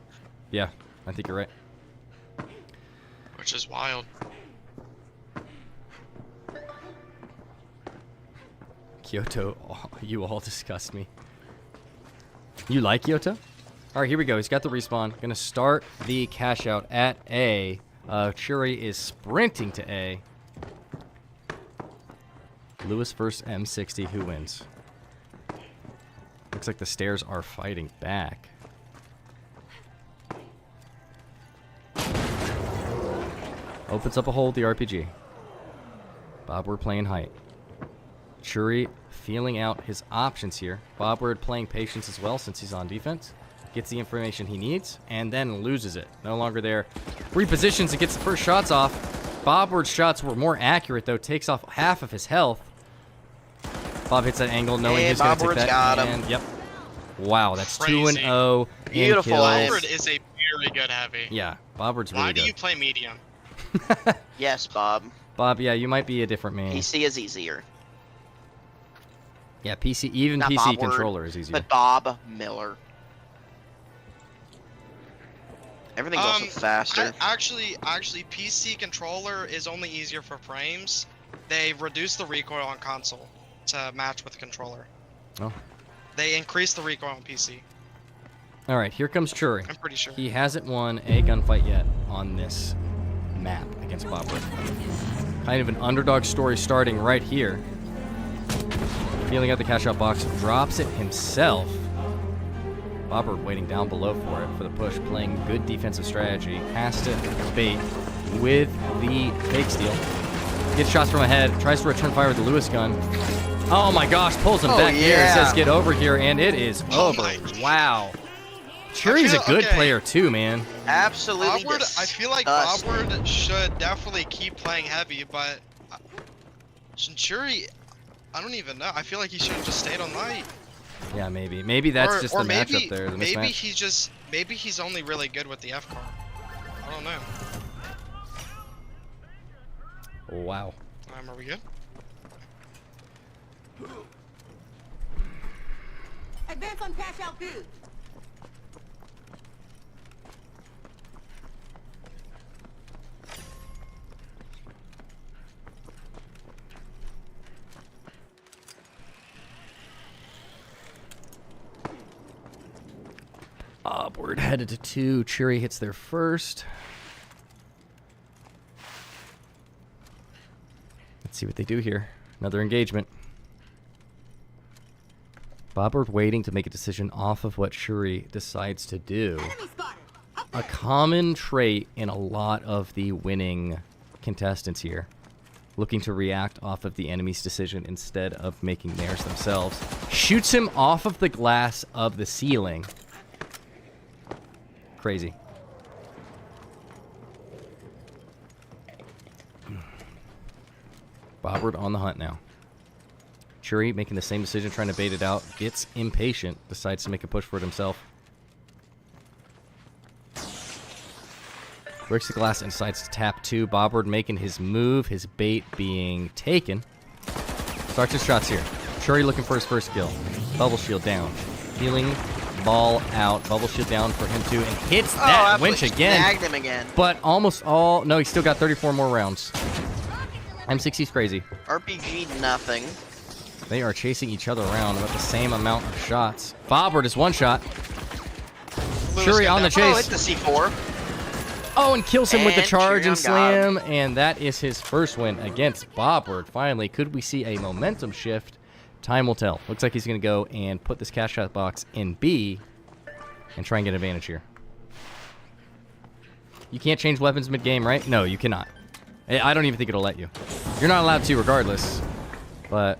Yeah, I think you're right. which is wild. Kyoto, oh, you all disgust me. You like Kyoto? All right, here we go. He's got the respawn. Gonna start the cash out at A. Churi is sprinting to A. Lewis versus M60. Who wins? Looks like the stairs are fighting back. Opens up a hole with the RPG. Bobward playing height. Churi feeling out his options here. Bobward playing patience as well since he's on defense. Gets the information he needs and then loses it. No longer there. Repositions and gets the first shots off. Bobward's shots were more accurate though. Takes off half of his health. Bob hits that angle knowing Hey, he's going to take Bobward's that. got him. And, yep. Wow, that's Crazy. 2-0 in Beautiful. kills. Bobward is a very good heavy. Yeah, Bobward's really Why do good. you play medium? Yes, Bob. Bob, yeah, you might be a different man. PC is easier. Yeah, PC, even Not PC Bobward, controller is easier. But Bob Miller. Everything's also faster. Actually, PC controller is only easier for frames. They reduce the recoil on console to match with controller. Oh. They increase the recoil on PC. All right, here comes Churi. I'm pretty sure. He hasn't won a gunfight yet on this map against Bobward. Kind of an underdog story starting right here. Feeling out the cash out box, drops it himself. Bobward waiting down below for it for the push, playing good defensive strategy. Has to bait with the fake steal. Gets shots from ahead, tries to return fire with the Lewis gun. Oh my gosh, pulls him back here and yeah. says get over here, and it is Oh over. my- Wow. Churi's a good okay. player too, man. Absolutely. Bobward, I feel like disgusting. Bobward should definitely keep playing heavy, but Churi, I don't even know. I feel like he should have just stayed on light. Yeah, maybe. Maybe that's just the maybe, matchup there, the maybe mismatch. maybe he's only really good with the F car. I don't know. Wow. Are we good? Advance on cash out B. Bobward headed to 2. Cheery hits there first. Let's see what they do here. Another engagement. Bobward waiting to make a decision off of what Shuri decides to do. A common trait in a lot of the winning contestants here. Looking to react off of the enemy's decision instead of making theirs themselves. Shoots him off of the glass of the ceiling. Crazy. Bobward on the hunt now. Shuri making the same decision, trying to bait it out. Gets impatient, decides to make a push for it himself. Breaks the glass and decides to tap 2. Bobward making his move, his bait being taken. Starts his shots here. Shuri looking for his first kill. Bubble shield down. Healing ball out. Bubble shield down for him too. And hits that winch again. Snagged him again. But almost all... No, he's still got 34 more rounds. M60's crazy. RPG nothing. They are chasing each other around about the same amount of shots. Bobward is one shot. Shuri on the Oh, chase. it's the C4. Oh, and kills him with the And charge Shuri and on slam. And that is his first win against Bobward. Finally, could we see a momentum shift? Time will tell. Looks like he's going to go and put this cash out box in B and try and get advantage here. You can't change weapons mid-game, right? No, you cannot. I don't even think it'll let you. You're not allowed to regardless. But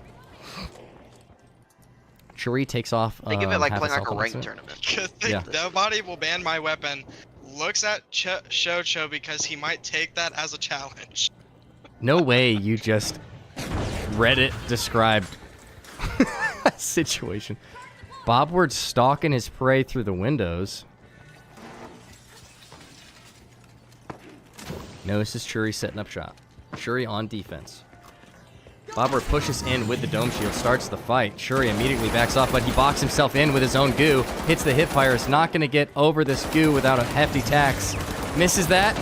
Shuri takes off. Think of it like half playing like a assault ranked on it. tournament. Yeah. Nobody will ban my weapon. Looks at Shocho because he might take that as a challenge. No way you just Reddit described situation. Bobward stalking his prey through the windows. Notices Shuri setting up shop. Shuri on defense. Bobward pushes in with the dome shield, starts the fight. Shuri immediately backs off, but he boxes himself in with his own goo. Hits the hip fire. Is not going to get over this goo without a hefty tax. Misses that.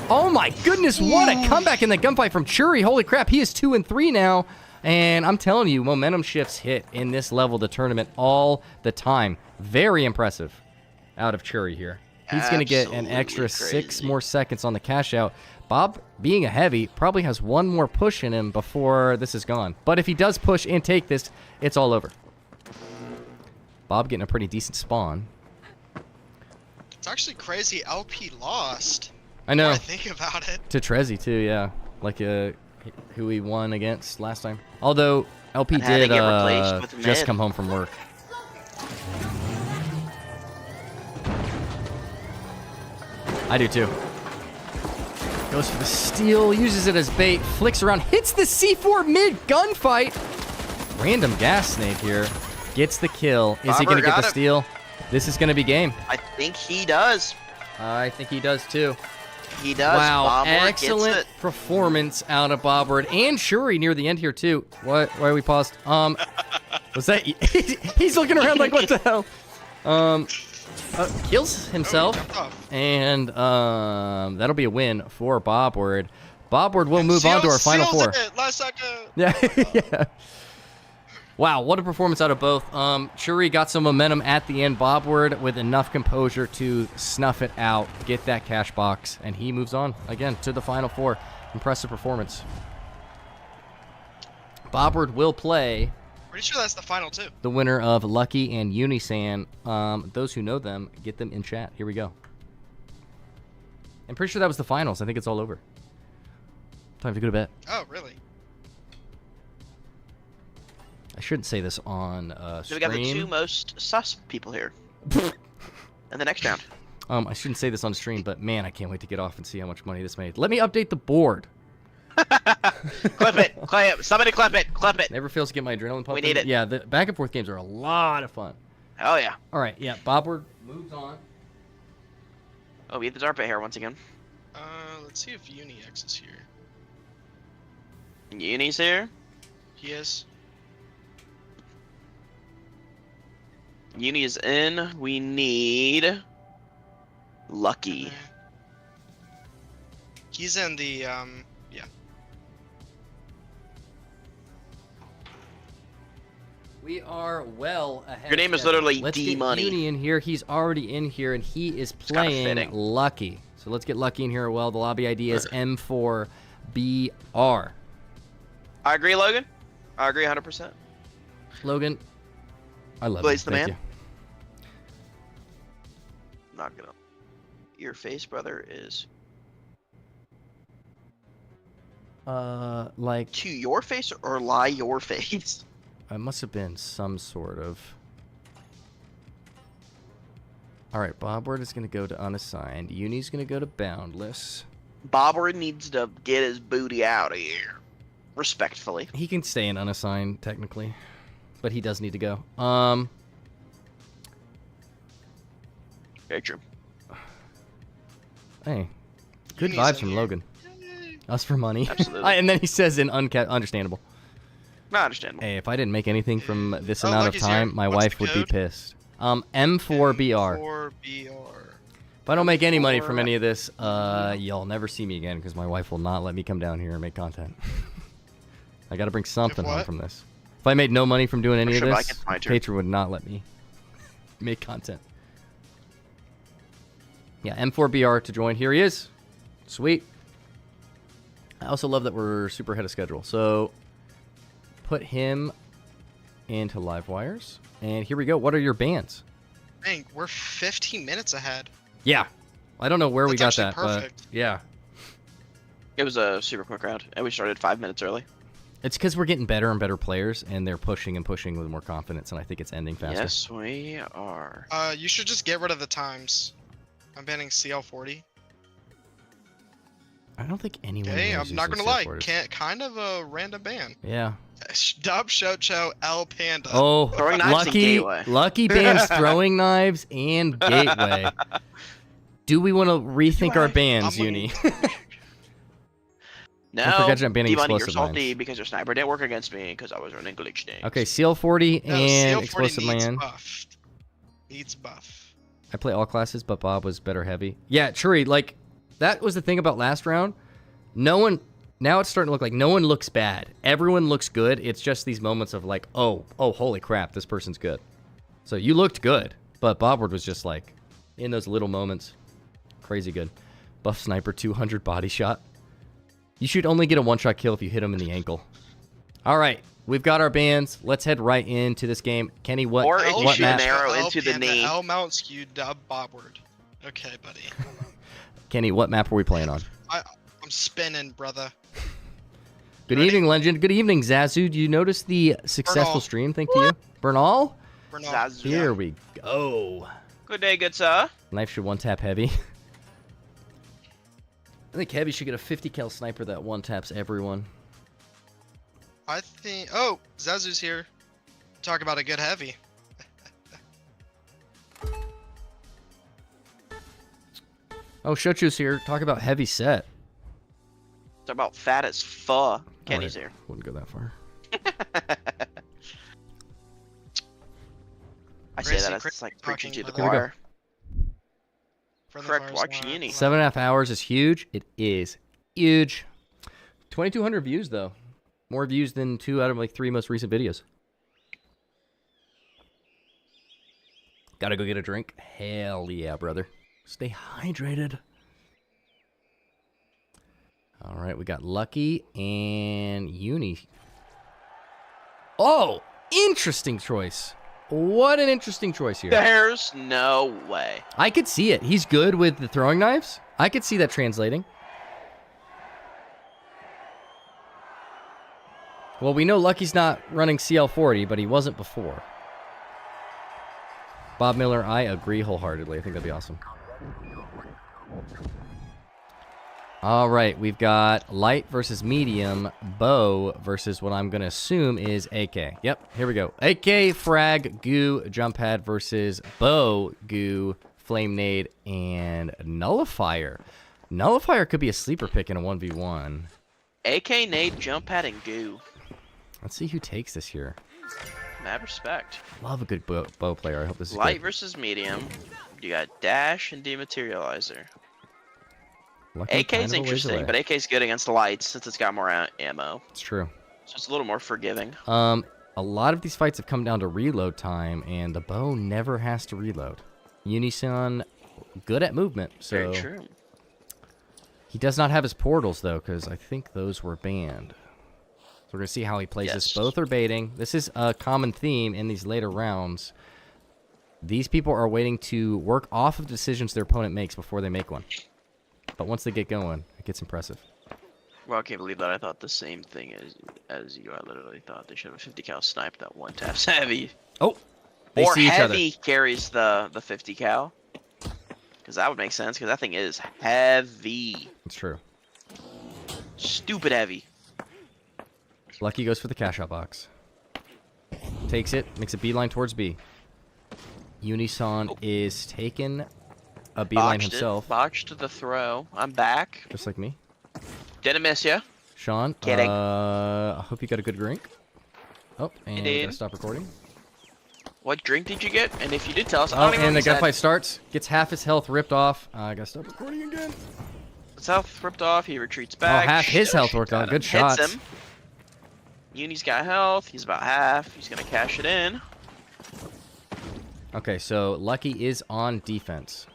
Oh my goodness, what a comeback in the gunfight from Shuri. Holy crap, he is 2 and 3 now. And I'm telling you, momentum shifts hit in this level of the tournament all the time. Very impressive out of Shuri here. He's going to get an extra Absolutely 6 crazy. more seconds on the cash out. Bob, being a heavy, probably has one more push in him before this is gone. But if he does push and take this, it's all over. Bob getting a pretty decent spawn. It's actually crazy. LP lost. I know. When I think about it. To Trezzy, too, yeah. Like who he won against last time. Although, LP And had to did get replaced with just mid. come home from work. I do, too. Goes for the steal, uses it as bait, flicks around, hits the C4 mid gunfight. Random gas snake here. Gets the kill. Is he going to get got the him. steal? This is going to be game. I think he does. I think he does too. He does. Wow, Bobward excellent gets it. performance out of Bobward and Shuri near the end here too. What? Why are we paused? Was that? He's looking around like, what the hell? Kills himself, jumped off. and that'll be a win for Bobward. Bobward will move on to our final Seals four. it, last second. Yeah, yeah. Wow, what a performance out of both. Shuri got some momentum at the end. Bobward with enough composure to snuff it out, get that cash box, and he moves on again to the final four. Impressive performance. Bobward will play Pretty sure that's the final two. the winner of Lucky and Unisan. Those who know them, get them in chat. Here we go. I'm pretty sure that was the finals. I think it's all over. Time to go to bed. Oh, really? I shouldn't say this on So stream. we got the 2 most sus people here. In the next round. I shouldn't say this on stream, but man, I can't wait to get off and see how much money this made. Let me update the board. Clip it. Clip it. Somebody clip it. Clip it. Never fails to get my adrenaline pumping. need it. Yeah, the back and forth games are a lot of fun. Oh, yeah. All right, yeah, Bobward moves on. Oh, we have the dark pit here once again. Let's see if UniX is here. And Uni's here. He is. Uni is in. We need Lucky. He's in the yeah. We are well ahead. Your name of is schedule. literally Let's D get Money. Uni in here. He's already in here, and he is kinda playing fitting. Lucky. So let's get Lucky in here. Well, the lobby ID is M4BR. I agree, Logan. I agree 100%. Logan, I love Blaze you. the Thank man. Not gonna. Your face, brother, is you. Like, to your face or lie your face. it must have been some sort of. All right, Bobward is going to go to unassigned. Uni's going to go to boundless. Bobward needs to get his booty out of here. Respectfully. He can stay in unassigned technically, but he does need to go. Very true. Hey, good Uni's vibes in from here. Logan. Us for money. Absolutely. And then he says in understandable. Not understandable. Hey, if I didn't make anything from this Oh, amount Lucky's of time, here. my What's wife the would be code? pissed. M4BR. 4BR. If I don't make any money from any of this, you'll never see me again because my wife will not let me come down here and make content. I got to bring something home what? from this. If I made no money from doing any sure of I this, can find you. Patron would not let me make content. Yeah, M4BR to join. Here he is. Sweet. I also love that we're super ahead of schedule. So put him into live wires. And here we go. What are your bans? Dang, we're 15 minutes ahead. Yeah. I don't know where we got That's that, actually but perfect. yeah. It was a super quick round, and we started 5 minutes early. It's because we're getting better and better players, and they're pushing and pushing with more confidence, and I think it's ending faster. Yes, we are. You should just get rid of the times. I'm banning CL40. I don't think anyone. Okay, knows I'm not using gonna lie, CL40s. kind of a random ban. Yeah. Dub Shocho L Panda. Oh, Throwing knives and lucky, gateway. lucky bans throwing knives and gateway. Do we want to rethink our bans, I'm Uni? No, Don't forget I'm banning D-Money, you're explosive salty mines. because your sniper didn't work against me because I was running glitch things. Okay, CL40 No, and CL40 explosive needs man. buffed. Needs buff. I play all classes, but Bob was better heavy. Yeah, Churi, like, that was the thing about last round. No one, now it's starting to look like no one looks bad. Everyone looks good. It's just these moments of like, oh, holy crap, this person's good. So you looked good, but Bobward was just like, in those little moments, crazy good. Buff sniper, 200 body shot. You should only get a one-shot kill if you hit him in the ankle. All right, we've got our bans. Let's head right into this game. Kenny, what Or if you what shoot an map? arrow L into the Panda, knee. L Mount Skew Dub Bobward. Okay, buddy. Kenny, what map are we playing on? I'm spinning, brother. Good Ready? evening, Legend. Good evening, Zazu. Do you notice the successful Bernal. stream? Thank you. Bernal? We're not. Zazu. Here we go. Good day, good sir. Knife should one-tap heavy. I think heavy should get a 50 cal sniper that one-taps everyone. I think. Oh, Zazu's here. Talk about a good heavy. Oh, Shochu's here. Talk about heavy set. It's about fat as fuck. Kenny's Alright, wouldn't go that far. here. I say Crazy, that as crazy it's like preaching talking to the for the- choir. Friendly Correct, fires watch allowed. Uni. 7.5 hours is huge. It is huge. 2,200 views, though. More views than 2 out of like 3 most recent videos. Gotta go get a drink? Hell yeah, brother. Stay hydrated. All right, we got Lucky and Uni. Oh, interesting choice. What an interesting choice here. There's no way. I could see it. He's good with the throwing knives. I could see that translating. Well, we know Lucky's not running CL40, but he wasn't before. Bob Miller, I agree wholeheartedly. I think that'd be awesome. All right, we've got light versus medium, bow versus what I'm going to assume is AK. Yep, here we go. AK, frag, goo, jump pad versus bow, goo, flame nade, and nullifier. Nullifier could be a sleeper pick in a 1v1. AK, nade, jump pad, and goo. Let's see who takes this here. Mad respect. Love a good bow player. I hope this is Light good. versus medium. You got dash and dematerializer. Lucky AK's kind of a ways interesting, away. but AK's good against lights since it's got more ammo. It's true. So it's a little more forgiving. A lot of these fights have come down to reload time, and the bow never has to reload. Unisan, good at movement, so Very true. he does not have his portals though, because I think those were banned. So we're gonna see how he plays this. Yes. Both are baiting. This is a common theme in these later rounds. These people are waiting to work off of decisions their opponent makes before they make one. But once they get going, it gets impressive. Well, I can't believe that I thought the same thing as you. I literally thought they should have a 50 cal snipe that one taps heavy. Oh, they Or see each other. heavy carries the 50 cal. Because that would make sense, because that thing is heavy. It's true. Stupid heavy. Lucky goes for the cash out box. Takes it, makes a beeline towards B. Unisan is taking a beeline Botched himself, Botched the throw. I'm back. just like me. Didn't miss ya. Sean, Kidding. I hope you got a good drink. Oh, and we did. gotta stop recording. What drink did you get? And if you did tell us, I Oh, don't even and know the what you gunfight starts. Gets half his health ripped off. I gotta stop recording again. said. South ripped off. He retreats Oh, back. half his Still health shoots worked on. at Good him. shots. Hits him. Uni's got health. He's about half. He's gonna cash it in. Okay, so Lucky is on defense.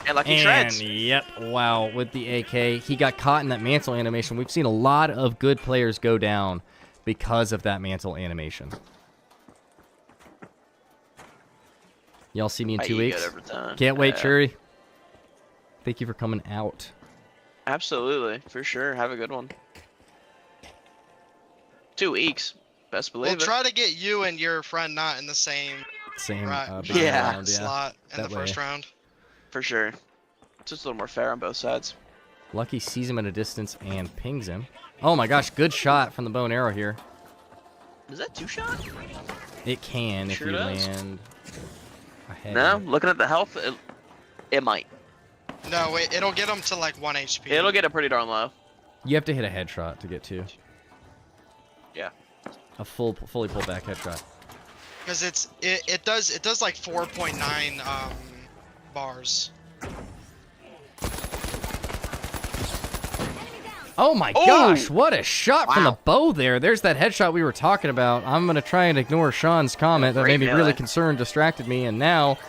And Lucky And shreds. yep, wow, with the AK, he got caught in that mantle animation. We've seen a lot of good players go down because of that mantle animation. Y'all see me in Might 2 eat weeks? good over time. Can't wait, Yeah. Shuri. Thank you for coming out. Absolutely, for sure. Have a good one. 2 weeks. Best We'll believe it. try to get you and your friend not in the same Same right, beginning Yeah. round, slot in that the first way. round. For sure. Just a little more fair on both sides. Lucky sees him at a distance and pings him. Oh my gosh, good shot from the bow and arrow here. Is that 2-shot? It can if Sure you does. land ahead. No, looking at the health, it might. No, it'll get him to like 1 HP. It'll get it pretty darn low. You have to hit a headshot to get 2. Yeah. A fully pulled back headshot. Because it does like 4.9 bars. Oh my Oh! gosh, what a shot from the Wow. bow there. There's that headshot we were talking about. I'm going to try and ignore Sean's comment that Great made me really melee. concerned, distracted me, and now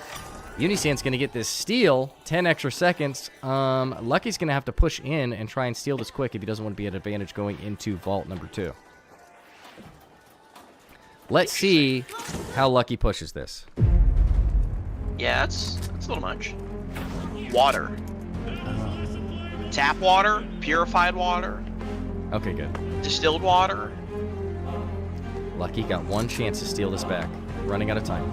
Unisan's going to get this steal, 10 extra seconds. Lucky's going to have to push in and try and steal this quick if he doesn't want to be at advantage going into vault number 2. Let's see how Lucky pushes this. Yeah, it's a little much. Water. Tap water, purified water, Okay, good. distilled water. Lucky got one chance to steal this back. Running out of time.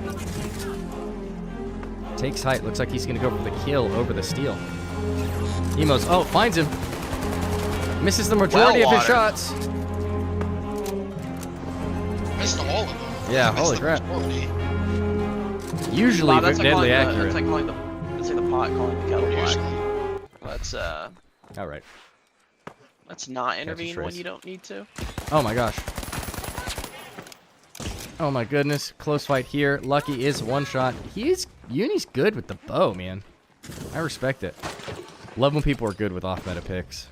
Takes height. Looks like he's going to go for the kill over the steal. Emo's. Oh, finds him. Misses the majority of his water. shots. Missed all of them. Yeah, Missed holy the crap. majority. Usually Wow, that's like deadly calling accurate. that's like the pot calling the kettle black. Usually. Let's All right. let's not intervene when trace. you don't need to. Oh my gosh. Oh my goodness. Close fight here. Lucky is one shot. Uni's good with the bow, man. I respect it. Love when people are good with off-meta picks.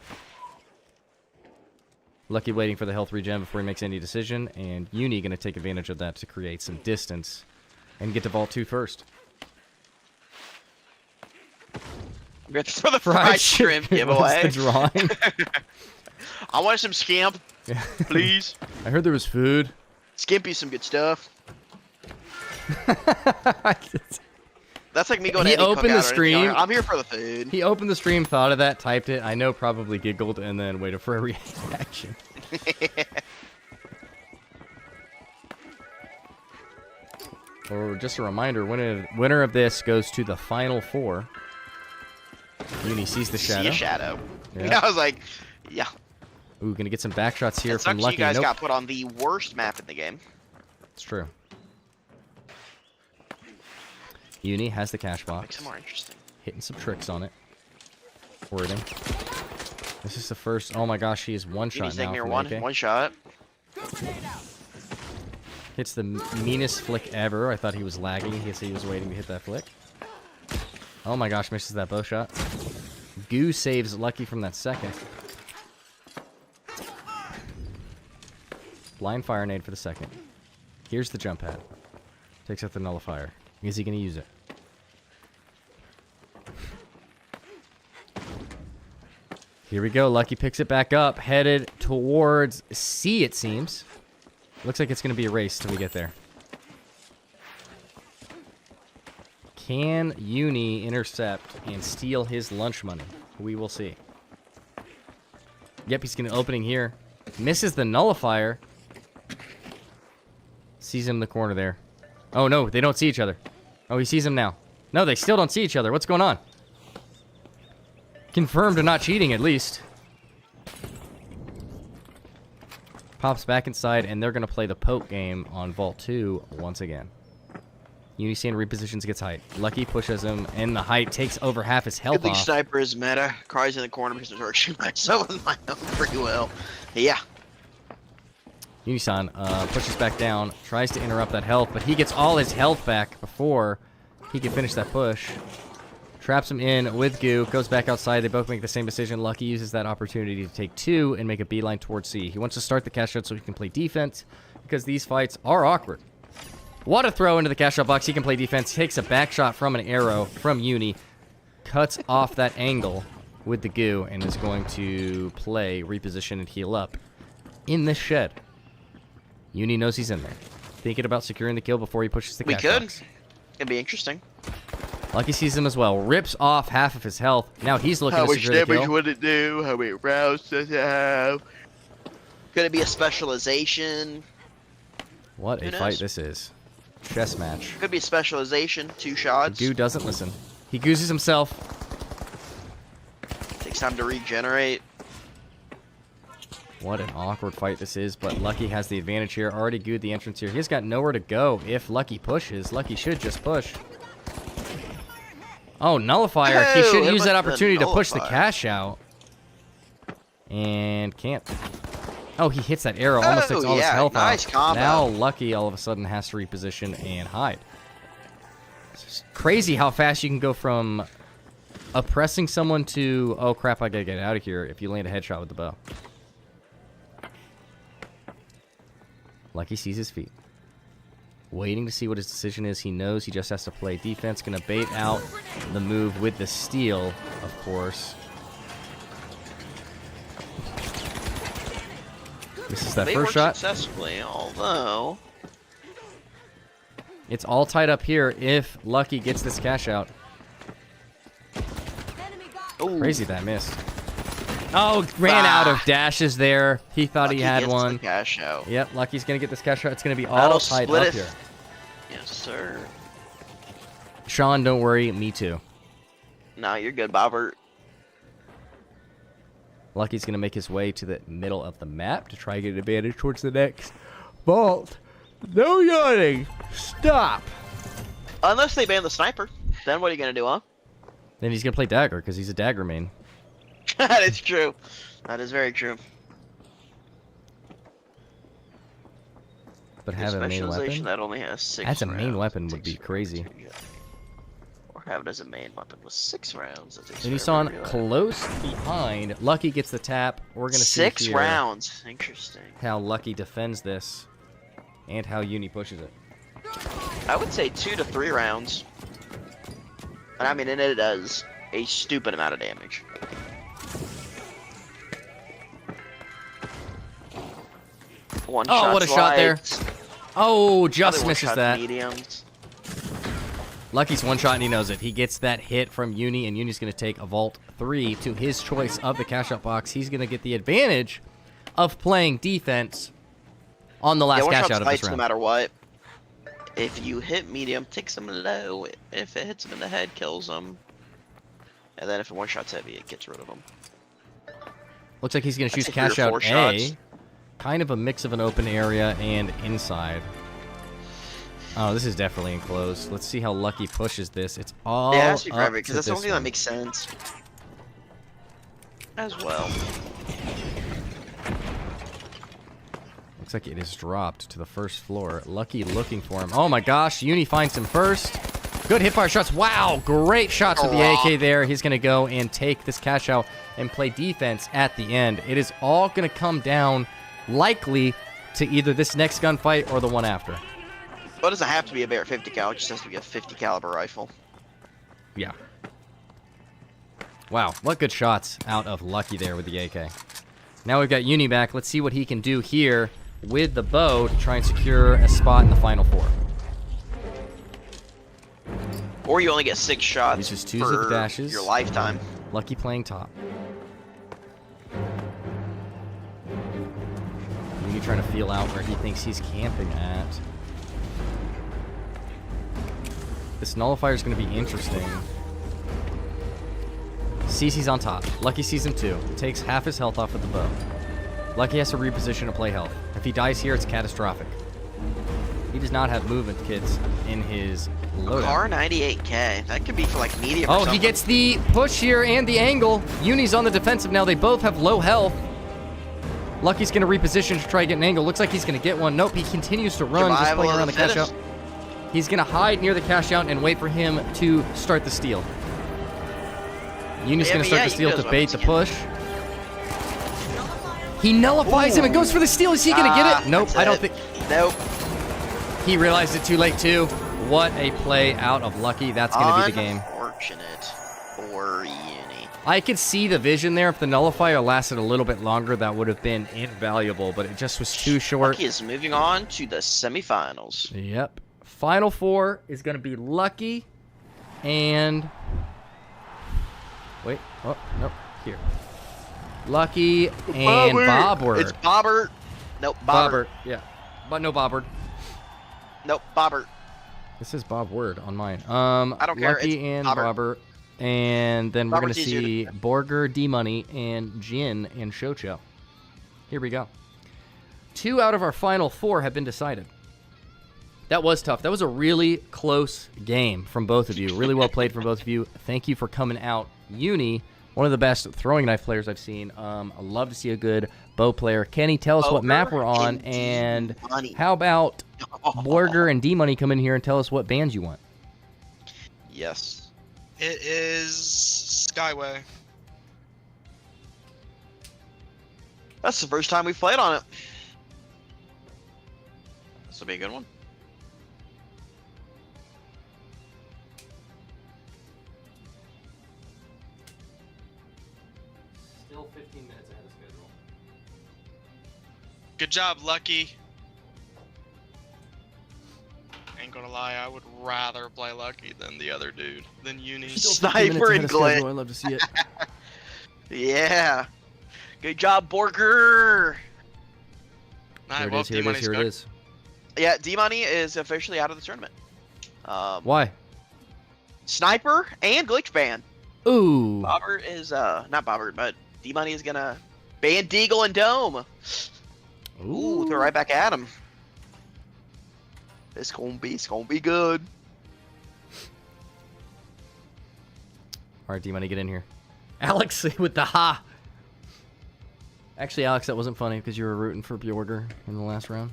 Lucky waiting for the health regen before he makes any decision, and Uni going to take advantage of that to create some distance and get to Vault 2 first. I'm going for the fried shrimp What's giveaway. the drawing? I want some scamp, please. I heard there was food. Skimpy some good stuff. That's like me going He to any opened the cookout or anything. stream. I'm here for the food. He opened the stream, thought of that, typed it. I know, probably giggled, and then waited for a reaction. Or just a reminder, winner of this goes to the Final Four. Uni sees the shadow. See a shadow. Yeah. I was like, yeah. Ooh, gonna get some back shots here It from sucks Lucky. you guys Nope. got put on the worst map in the game. It's true. Uni has the cash Makes box. it more interesting. Hitting some tricks on it. Wording. This is the first. Oh my gosh, he is one shot Uni's now taking near from one AK. shot. Hits the meanest flick ever. I thought he was lagging. He was waiting to hit that flick. Oh my gosh, misses that bow shot. Goo saves Lucky from that second. Blind fire nade for the second. Here's the jump pad. Takes out the nullifier. Is he going to use it? Here we go. Lucky picks it back up. Headed towards C, it seems. Looks like it's going to be a race till we get there. Can Uni intercept and steal his lunch money? We will see. Yep, he's going to opening here. Misses the nullifier. Sees him in the corner there. Oh, no, they don't see each other. Oh, he sees him now. No, they still don't see each other. What's going on? Confirmed to not cheating, at least. Pops back inside, and they're going to play the poke game on Vault 2 once again. Unisan repositions, gets height. Lucky pushes him, and the height takes over half his health Good thing off. Sniper is meta. Cries in the corner because I'm shooting myself with my own pretty well. Yeah. Unisan pushes back down, tries to interrupt that health, but he gets all his health back before he can finish that push. Traps him in with Goo, goes back outside. They both make the same decision. Lucky uses that opportunity to take 2 and make a beeline towards C. He wants to start the cash out so he can play defense because these fights are awkward. What a throw into the cash out box. He can play defense. Takes a back shot from an arrow from Uni. Cuts off that angle with the Goo and is going to play, reposition, and heal up in this shed. Uni knows he's in there. Thinking about securing the kill before he pushes the cash box. It'd be interesting. Lucky sees him as well. Rips off half of his health. Now he's looking to secure the kill. How much damage would it do? How many rounds does it have? Could it be a specialization? What a fight this is. Chess match. Could be a specialization. 2 shots. Goo doesn't listen. He gooses himself. Takes time to regenerate. What an awkward fight this is, but Lucky has the advantage here. Already gooed the entrance here. He's got nowhere to go if Lucky pushes. Lucky should just push. Oh, nullifier. He should use that opportunity to push the cash out. And can't. Oh, he hits that arrow. Almost takes all his health out. Combo. Now Lucky all of a sudden has to reposition and hide. It's crazy how fast you can go from oppressing someone to, oh crap, I gotta get out of here if you land a headshot with the bow. Lucky sees his feet. Waiting to see what his decision is. He knows he just has to play defense. Gonna bait out the move with the steal, of course. This is that first shot. Successfully, although it's all tied up here if Lucky gets this cash out. Ooh. Crazy that missed. Oh, ran out of dashes there. He thought he had one. The cash out. Yep, Lucky's gonna get this cash out. It's gonna be all tied up here. Yes, sir. Sean, don't worry. Me too. No, you're good, Bobward. Lucky's gonna make his way to the middle of the map to try to get an advantage towards the next vault. No yawning. Stop. Unless they ban the sniper, then what are you gonna do, huh? Then he's gonna play dagger because he's a dagger main. That is true. That is very true. But have a main weapon. That only has 6 That's a rounds. main weapon would be crazy. Or have it as a main weapon with 6 rounds. Unisan close behind. Lucky gets the tap. We're gonna see 6 here rounds. Interesting. how Lucky defends this, and how Uni pushes it. I would say 2 to 3 rounds. And I mean, and it does a stupid amount of damage. One Oh, what a shot there. Oh, just Other misses one-shot that. Mediums. Lucky's one shot and he knows it. He gets that hit from Uni, and Uni's going to take a Vault 3 to his choice of the cash out box. He's going to get the advantage of playing defense on the last cash out of this round. No matter what. If you hit medium, takes them low. If it hits him in the head, kills them. And then if it one-shots heavy, it gets rid of them. Looks like he's going to choose I'd say 3 or cash out 4 A. shots. Kind of a mix of an open area and inside. Oh, this is definitely enclosed. Let's see how Lucky pushes this. It's all Yeah, it has to be up private, to because that's the only this thing that one. makes sense. As well. Looks like it is dropped to the first floor. Lucky looking for him. Oh my gosh, Uni finds him first. Good hipfire shots. Wow, great shots with the AK there. He's going to go and take this cash out and play defense at the end. It is all going to come down likely to either this next gunfight or the one after. Well, it doesn't have to be a Bear 50 cal. It just has to be a 50 caliber rifle. Yeah. Wow, what good shots out of Lucky there with the AK. Now we've got Uni back. Let's see what he can do here with the bow to try and secure a spot in the final 4. Or you only get 6 shots Uses 2s of the dashes. your lifetime. Lucky playing top. Uni trying to feel out where he thinks he's camping at. This nullifier is going to be interesting. Sees he's on top. Lucky sees him too. Takes half his health off with the bow. Lucky has to reposition to play health. If he dies here, it's catastrophic. He does not have movement kits in his loadout. Car 98k. That could be for like medium or Oh, something. he gets the push here and the angle. Uni's on the defensive now. They both have low health. Lucky's going to reposition to try to get an angle. Looks like he's going to get one. Nope, he continues to run. Just playing around the cash out. He's going to hide near the cash out and wait for him to start the steal. Uni's going to start the steal to bait the push. He nullifies him and goes for the steal. Is he going to get it? Nope, I don't think. Nope. He realized it too late, too. What a play out of Lucky. That's going to be the game. Unfortunate for Uni. I could see the vision there. If the nullifier lasted a little bit longer, that would have been invaluable, but it just was too short. Lucky is moving on to the semifinals. Yep. Final 4 is going to be Lucky and... Wait. Oh, nope. Here. Lucky and Bobward. It's Bobward. Nope, Bobward. Yeah. But no Bobward. Nope, Bobward. This is Bobward on mine. I don't care. Lucky It's and Bobward. Bobber. And then we're going to Bobbert's easier see Borger, D-Money, and Jin and Shocho. Here we go. 2 out of our final 4 have been decided. That was tough. That was a really close game from both of you. Really well played from both of you. Thank you for coming out. Uni, one of the best throwing knife players I've seen. I love to see a good bow player. Kenny, tell us what map we're on, and how about Borger and D-Money come in here and tell us what bands you want? Yes. It is Skyway. That's the first time we've played on it. This will be a good one. Still 15 minutes ahead of schedule. Good job, Lucky. Ain't gonna lie, I would rather play Lucky than the other dude, than Uni. Sniper and Glenn. I love to see it. Yeah. Good job, Borger. Alright, Here it well, is, here it is, D-Money's here it good. is. Yeah, D-Money is officially out of the tournament. Why? Sniper and Glitch ban. Ooh. Bobbert is, not Bobbert, but D-Money is gonna ban Deagle and Dome. Ooh, throw right back at him. It's gonna be good. Alright, D-Money, get in here. Alex with the ha. Actually, Alex, that wasn't funny because you were rooting for Bjorger in the last round.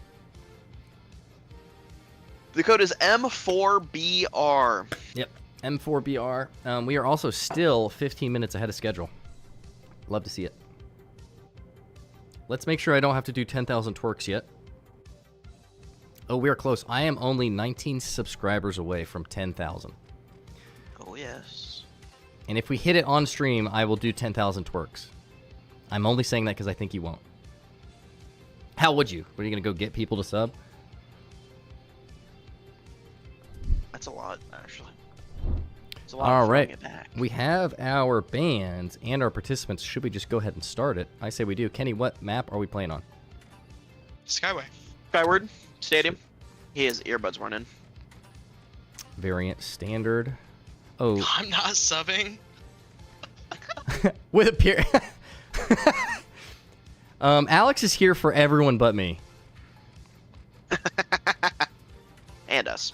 The code is M4BR. Yep, M4BR. We are also still 15 minutes ahead of schedule. Love to see it. Let's make sure I don't have to do 10,000 twerks yet. Oh, we are close. I am only 19 subscribers away from 10,000. Oh, yes. And if we hit it on stream, I will do 10,000 twerks. I'm only saying that because I think you won't. How would you? What, are you going to go get people to sub? That's a lot, actually. It's a lot All of right. throwing it back. We have our bands and our participants. Should we just go ahead and start it? I say we do. Kenny, what map are we playing on? Skyway. Skyward Stadium. His earbuds weren't in. Variant standard. Oh. I'm not subbing. With a peer. Alex is here for everyone but me. And us.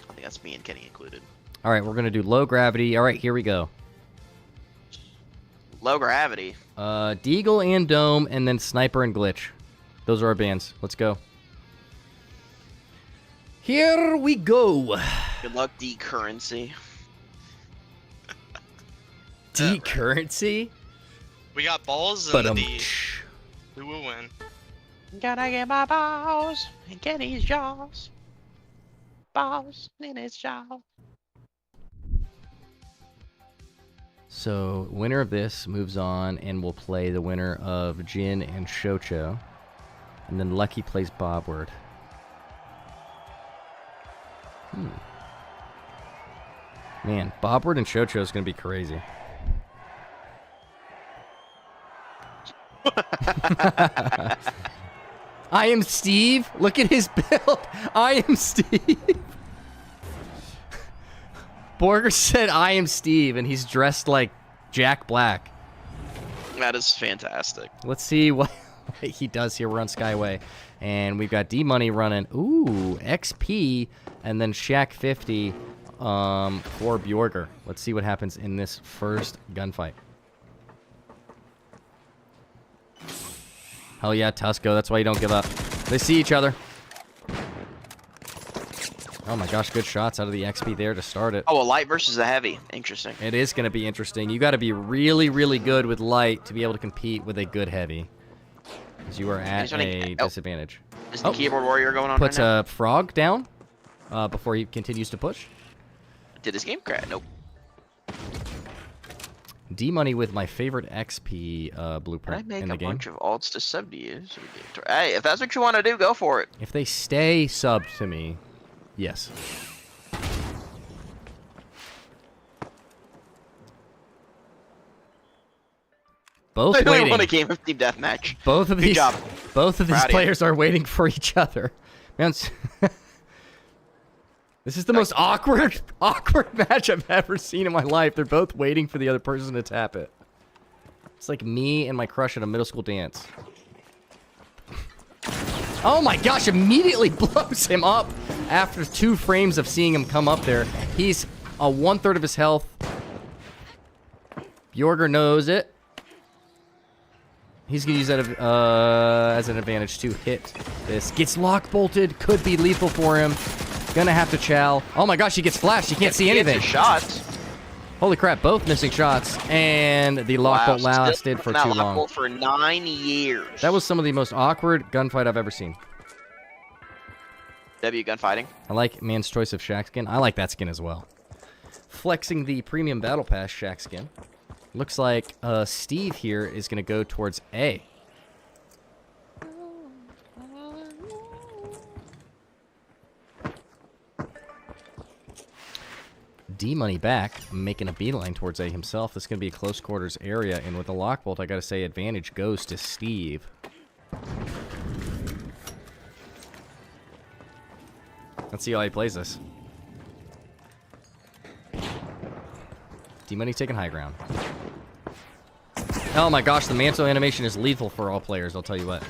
I think that's me and Kenny included. All right, we're going to do low gravity. All right, here we go. Low gravity. Deagle and Dome, and then Sniper and Glitch. Those are our bans. Let's go. Here we go. Good luck, D-Currency. D-Currency? We got balls But and the D. Who will win? Gotta get my balls and get his jaws. Balls in his jaws. So, winner of this moves on and will play the winner of Jin and Shocho. And then Lucky plays Bobward. Man, Bobward and Shocho is going to be crazy. I am Steve. Look at his build. I am Steve. Borger said I am Steve, and he's dressed like Jack Black. That is fantastic. Let's see what he does here. We're on Skyway. And we've got D-Money running. Ooh, XP. And then Shaq 50 for Bjorger. Let's see what happens in this first gunfight. Hell yeah, Tusco. That's why you don't give up. They see each other. Oh my gosh, good shots out of the XP there to start it. Oh, a light versus a heavy. Interesting. It is going to be interesting. You got to be really, really good with light to be able to compete with a good heavy. Because you are at a disadvantage. Is the keyboard warrior going on Puts right now? a frog down before he continues to push. Did this game crash? Nope. D-Money with my favorite XP blueprint Can I make in the a game. bunch of alts to sub to you? Hey, if that's what you want to do, go for it. If they stay subbed to me, yes. Both I waiting. won a game of team deathmatch. Both of Good these, job. both of these Proud of you. players are waiting for each other. Man, this is the most awkward match I've ever seen in my life. They're both waiting for the other person to tap it. It's like me and my crush at a middle school dance. Oh my gosh, immediately blows him up after 2 frames of seeing him come up there. He's a 1/3 of his health. Bjorger knows it. He's going to use that as an advantage to hit this. Gets lock bolted. Could be lethal for him. Gonna have to chow. Oh my gosh, he gets flashed. He can't see anything. Shots. Holy crap, both missing shots. And the lock bolt lasted for too long. Bolt for 9 years. That was some of the most awkward gunfight I've ever seen. W gunfighting. I like man's choice of Shaq skin. I like that skin as well. Flexing the premium battle pass Shaq skin. Looks like Steve here is going to go towards A. D-Money back, making a beeline towards A himself. This is going to be a close quarters area, and with the lock bolt, I got to say advantage goes to Steve. Let's see how he plays this. D-Money taking high ground. Oh my gosh, the mantle animation is lethal for all players, I'll tell you what.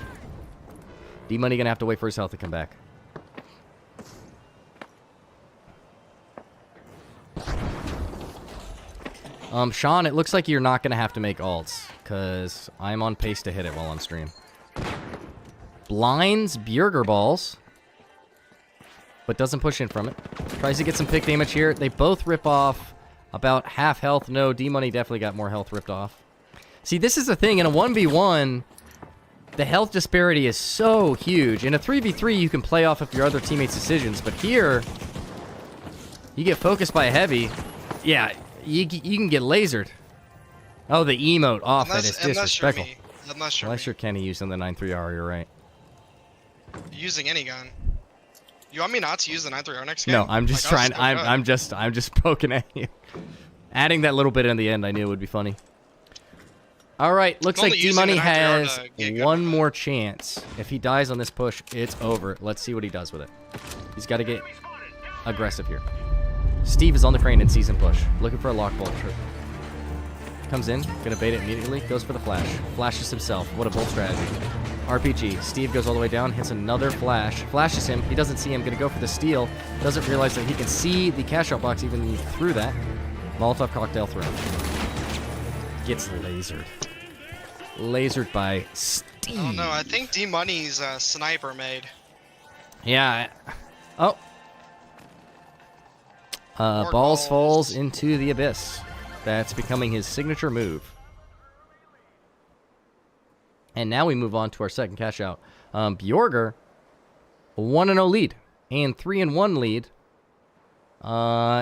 D-Money gonna have to wait for his health to come back. Sean, it looks like you're not gonna have to make ults, because I'm on pace to hit it while on stream. Blinds Bjorger balls, but doesn't push in from it. Tries to get some pick damage here. They both rip off about half health. No, D-Money definitely got more health ripped off. See, this is the thing. In a 1v1, the health disparity is so huge. In a 3v3, you can play off of your other teammates' decisions. But here, you get focused by a heavy. Yeah, you can get lasered. Oh, the emote off. That is disrespectful. I'm not sure. Unless you're Kenny using the 9.3R, you're right. Using any gun. You want me not to use the 9.3R next game? No, I'm just trying. I'm just poking at you. Adding that little bit in the end, I knew it would be funny. All right, looks like D-Money has one more chance. If he dies on this push, it's over. Let's see what he does with it. He's got to get aggressive here. Steve is on the crane and sees him push. Looking for a lock bolt. Comes in, gonna bait it immediately. Goes for the flash. Flashes himself. What a bold strategy. RPG. Steve goes all the way down, hits another flash. Flashes him. He doesn't see him. Gonna go for the steal. Doesn't realize that he can see the cash out box even through that. Molotov cocktail throw. Gets lasered. Lasered by Steve. Steve. Oh no, I think D Money's sniper made. Yeah. Oh. More Balls goals. falls into the abyss. That's becoming his signature move. And now we move on to our second cash out. Bjorger, 1-0 lead and 3-1 lead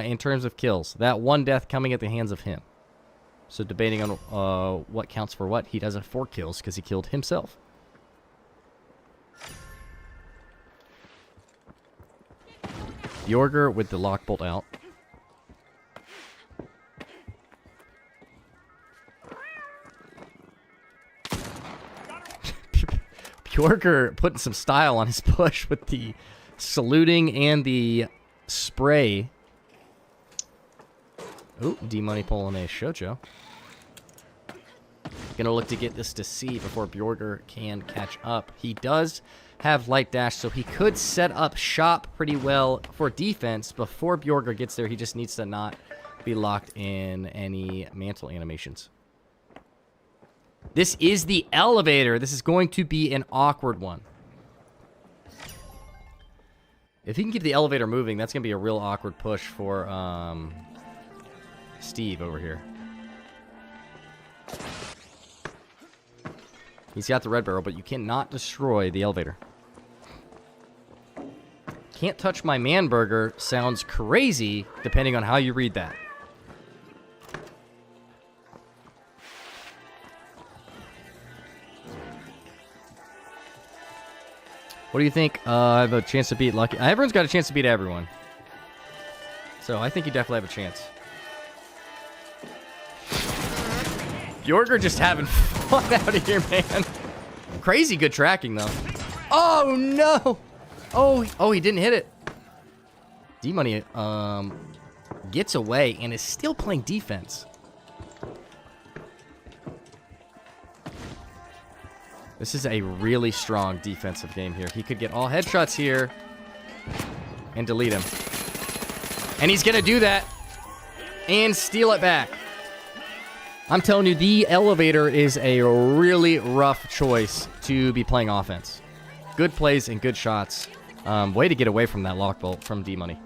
in terms of kills. That one death coming at the hands of him. So debating on what counts for what, he does have 4 kills because he killed himself. Bjorger with the lock bolt out. Bjorger putting some style on his push with the saluting and the spray. Ooh, D-Money pulling a Shocho. Gonna look to get this to C before Bjorger can catch up. He does have light dash, so he could set up shop pretty well for defense before Bjorger gets there. He just needs to not be locked in any mantle animations. This is the elevator. This is going to be an awkward one. If he can keep the elevator moving, that's going to be a real awkward push for Steve over here. He's got the red barrel, but you cannot destroy the elevator. Can't touch my man burger sounds crazy depending on how you read that. What do you think? I have a chance to beat Lucky. Everyone's got a chance to beat everyone. So I think you definitely have a chance. Bjorger just having fun out of here, man. Crazy good tracking, though. Oh, no. Oh, he didn't hit it. D-Money gets away and is still playing defense. This is a really strong defensive game here. He could get all headshots here and delete him. And he's going to do that and steal it back. I'm telling you, the elevator is a really rough choice to be playing offense. Good plays and good shots. Way to get away from that lock bolt from D-Money.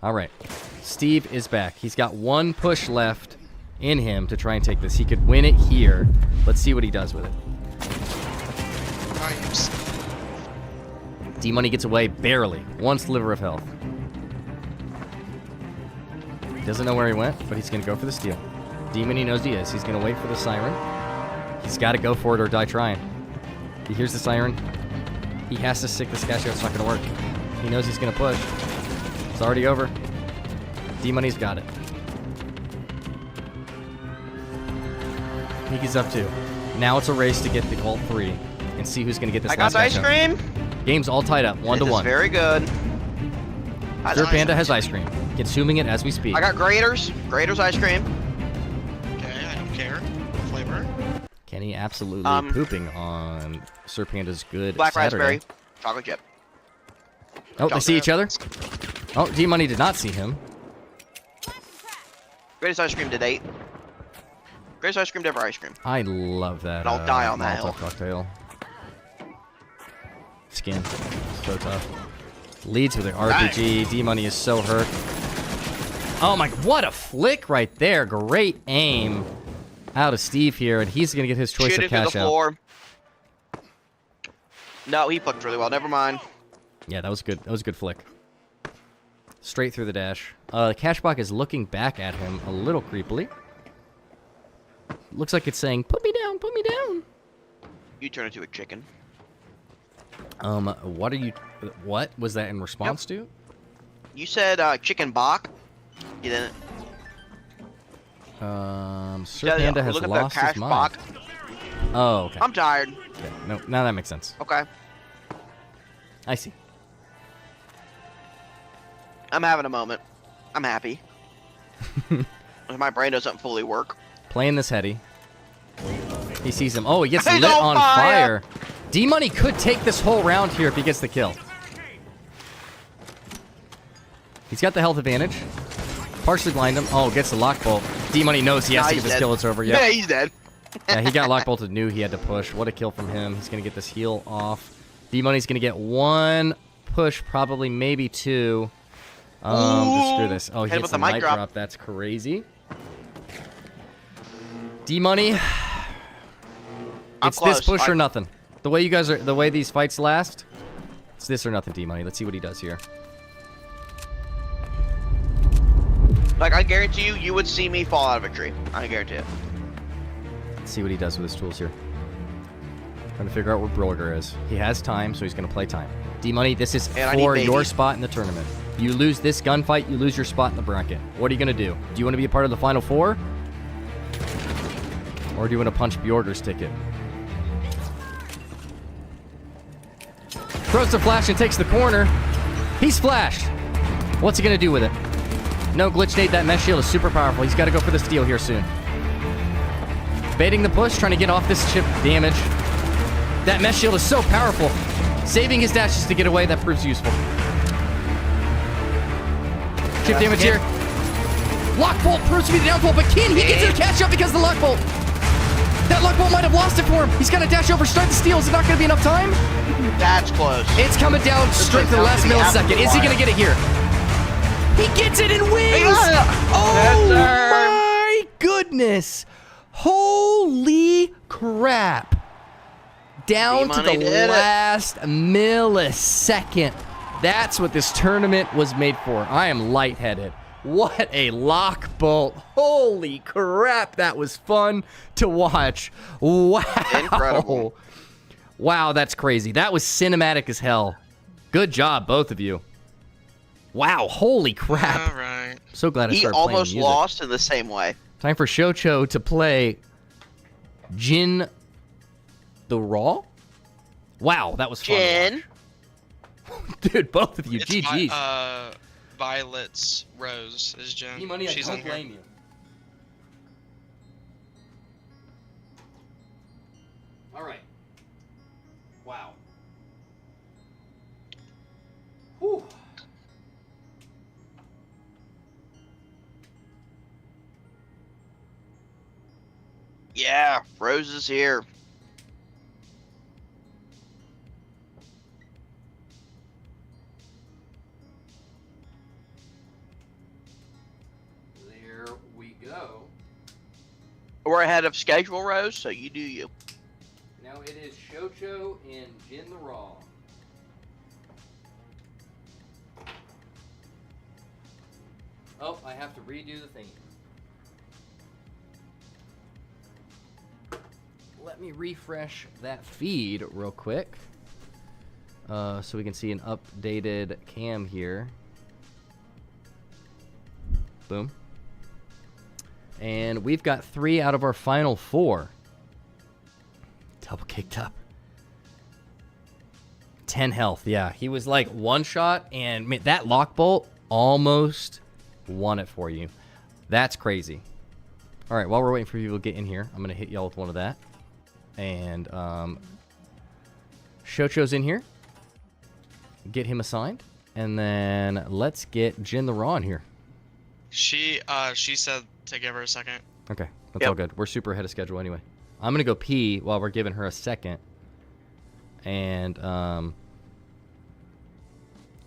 All right. Steve is back. He's got one push left in him to try and take this. He could win it here. Let's see what he does with it. Nice. D-Money gets away barely. One sliver of health. He doesn't know where he went, but he's going to go for the steal. D-Money knows he is. He's going to wait for the siren. He's got to go for it or die trying. He hears the siren. He has to stick this cash out. It's not going to work. He knows he's going to push. It's already over. D-Money's got it. He's up 2. Now it's a race to get the ult 3 and see who's going to get this I got last ice cream. Game's all tied up, 1-1. Very good. Sir Panda has ice cream. Consuming it as we speak. I got Graders. Graders ice cream. Okay, I don't care. Flavor. Kenny absolutely pooping on Sir Panda's good Black Saturday. raspberry. Chocolate chip. Oh, they see each other? Oh, D-Money did not see him. Greatest ice cream to date. Greatest ice cream to ever ice cream. I love that. I'll die on that Molotov hill. cocktail. Skin. So tough. Leads with an RPG. Nice. D-Money is so hurt. Oh my, what a flick right there. Great aim out of Steve here, and he's going to get his choice Shoot of it through cash the out. floor. No, he flicked really well. Never mind. Yeah, that was good. That was a good flick. Straight through the dash. The Cashblock is looking back at him a little creepily. Looks like it's saying, put me down, put me down. You turn into a chicken. What was that in response to? You said chicken bok. You didn't. Sir Panda has look at lost the cash his mind. bok. Oh, okay. I'm tired. Okay. No, now that makes sense. Okay. I see. I'm having a moment. I'm happy. My brain doesn't fully work. Playing this heady. He sees him. Oh, he gets He's lit on on fire. fire. D-Money could take this whole round here if he gets the kill. He's got the health advantage. Partially blind him. Oh, gets the lock bolt. D-Money knows he has to get this kill. It's over. Yeah, Yeah. he's dead. Yeah, he got lock bolted. Knew he had to push. What a kill from him. He's gonna get this heal off. D-Money's gonna get 1 push, probably maybe 2. Just screw this. Oh, he Hit him hits with the the mic mic drop. drop. That's crazy. D-Money. It's close. this push or nothing. The way you guys are, the way these fights last, it's this or nothing, D-Money. Let's see what he does here. Like, I guarantee you, you would see me fall out of a tree. I guarantee it. Let's see what he does with his tools here. Trying to figure out where Broger is. He has time, so he's going to play time. D-Money, this is And I need for baby. your spot in the tournament. You lose this gunfight, you lose your spot in the bracket. What are you going to do? Do you want to be a part of the Final Four? Or do you want to punch Bjorger's ticket? Throws the flash and takes the corner. He's flashed. What's he going to do with it? No, glitch nade. That mesh shield is super powerful. He's got to go for the steal here soon. Baiting the push, trying to get off this chip damage. That mesh shield is so powerful. Saving his dashes to get away, that proves useful. Chip damage here. Lock bolt proves to be the downfall, but he gets to the catch up because of the lock bolt. That lock bolt might have lost it for him. He's got to dash over, start the steal. Is it not going to be enough time? That's close. It's coming down straight to the last millisecond. Is he going to get it here? He gets it and wins! Oh my goodness! Holy crap! Down to the last millisecond. That's what this tournament was made for. I am lightheaded. What a lock bolt. Holy crap, that was fun to watch. Wow. Incredible. Wow, that's crazy. That was cinematic as hell. Good job, both of you. Wow, holy crap. All right. So glad I He started playing almost music. lost in the same way. Time for Shocho to play Jin the Raw? Wow, that was fun. Jin. Dude, both of you, It's GG's. Violet's Rose is Jen. E-Money, I She's don't in here. blame you. All right. Wow. Whew. Yeah, Rose is here. There we go. We're ahead of schedule, Rose, so you do you. Now it is Shocho and Jin the Raw. Oh, I have to redo the thing. Let me refresh that feed real quick. So we can see an updated cam here. Boom. And we've got 3 out of our final 4. Double kicked up. 10 health. Yeah, he was like one shot, and man, that lock bolt almost won it for you. That's crazy. All right, while we're waiting for people to get in here, I'm going to hit y'all with one of that. And Shocho's in here. Get him assigned. And then let's get Jin the Raw in here. She said to give her a second. Okay, that's all good. We're super ahead of schedule anyway. I'm going to go pee while we're giving her a second. And,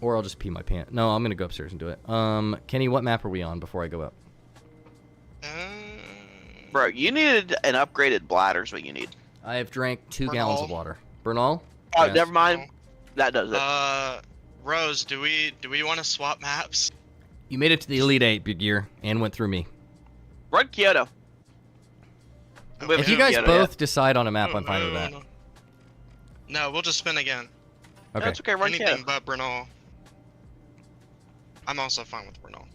or I'll just pee my pants. No, I'm going to go upstairs and do it. Kenny, what map are we on before I go up? Bro, you needed an upgraded bladder is what you need. I have drank 2 Bernal. gallons of water. Bernal? Oh, Yes. never mind. That does it. Rose, do we want to swap maps? You made it to the Elite 8, Big Gear, and went through me. Run Kyoto. Okay. If you guys Kyoto, both decide on a map, I'm fine with that. No, we'll just spin again. Okay. That's okay, run Anything Kyoto. but Bernal. I'm also fine with Bernal.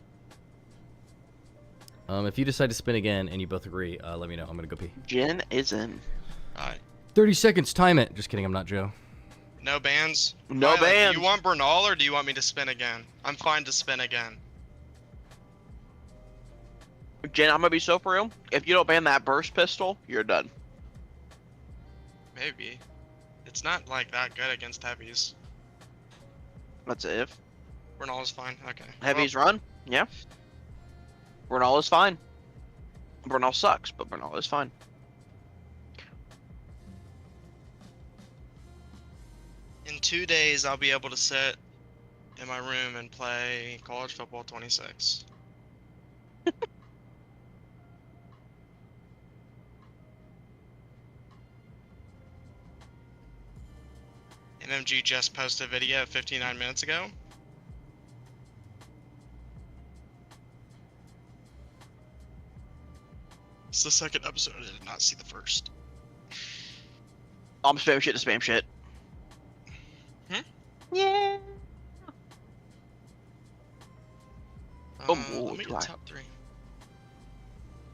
If you decide to spin again and you both agree, let me know. I'm going to go pee. Jin is in. Alright. 30 seconds, time it. Just kidding, I'm not Joe. No bans? No Violet, bans. Do you want Bernal or do you want me to spin again? I'm fine to spin again. Jin, I'm gonna be so for real. If you don't ban that burst pistol, you're done. Maybe. It's not like that good against heavies. That's it. Bernal is fine. Okay. Heavies run? Yeah. Bernal is fine. Bernal sucks, but Bernal is fine. In 2 days, I'll be able to sit in my room and play College Football 26. MMG just posted a video 59 minutes ago. It's the second episode. I did not see the first. I'm spam shit to spam shit. Yeah. Let me get top 3.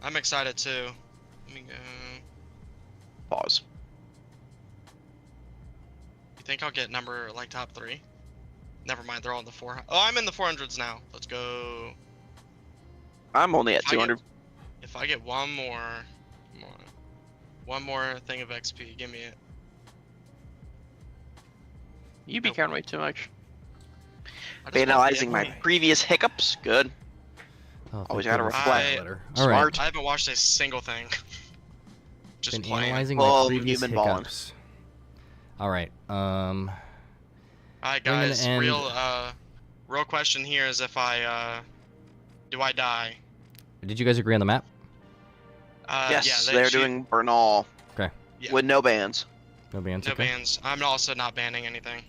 I'm excited too. Let me go. Pause. You think I'll get number like top 3? Never mind, they're all in the 400. Oh, I'm in the 400s now. Let's go. I'm only at 200. If I get one more thing of XP, give me it. You be counting way too much. I just want Analyzing the my XP. previous hiccups. Good. Oh, Always thank gotta goodness. reflect. All right. Smart. I haven't watched a single thing. Just Been playing. analyzing my Oh, previous human balling. hiccups. All right. Alright, We're gonna guys. end- Real question here is if I do I die? Did you guys agree on the map? Yes, yeah, they're doing Bernal Yeah. with no bans. No bans. no Okay. bans. I'm also not banning anything.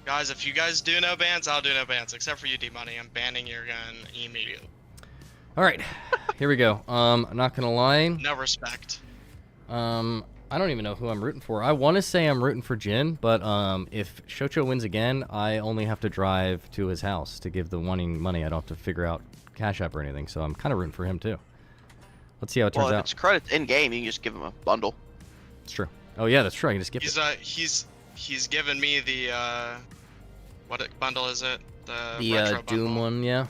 Guys, if you guys do no bans, I'll do no bans. Except for you, D-Money. I'm banning your gun immediately. All right. Here we go. I'm not gonna lie. No respect. I don't even know who I'm rooting for. I want to say I'm rooting for Jin, but if Shocho wins again, I only have to drive to his house to give the winning money. I don't have to figure out Cash App or anything, so I'm kind of rooting for him too. Let's see how it turns Well, if out. it's credits in game, you can just give him a bundle. It's true. Oh yeah, that's true. I can just skip He's it. he's given me the bundle is it? The The retro Doom bundle. one, yeah.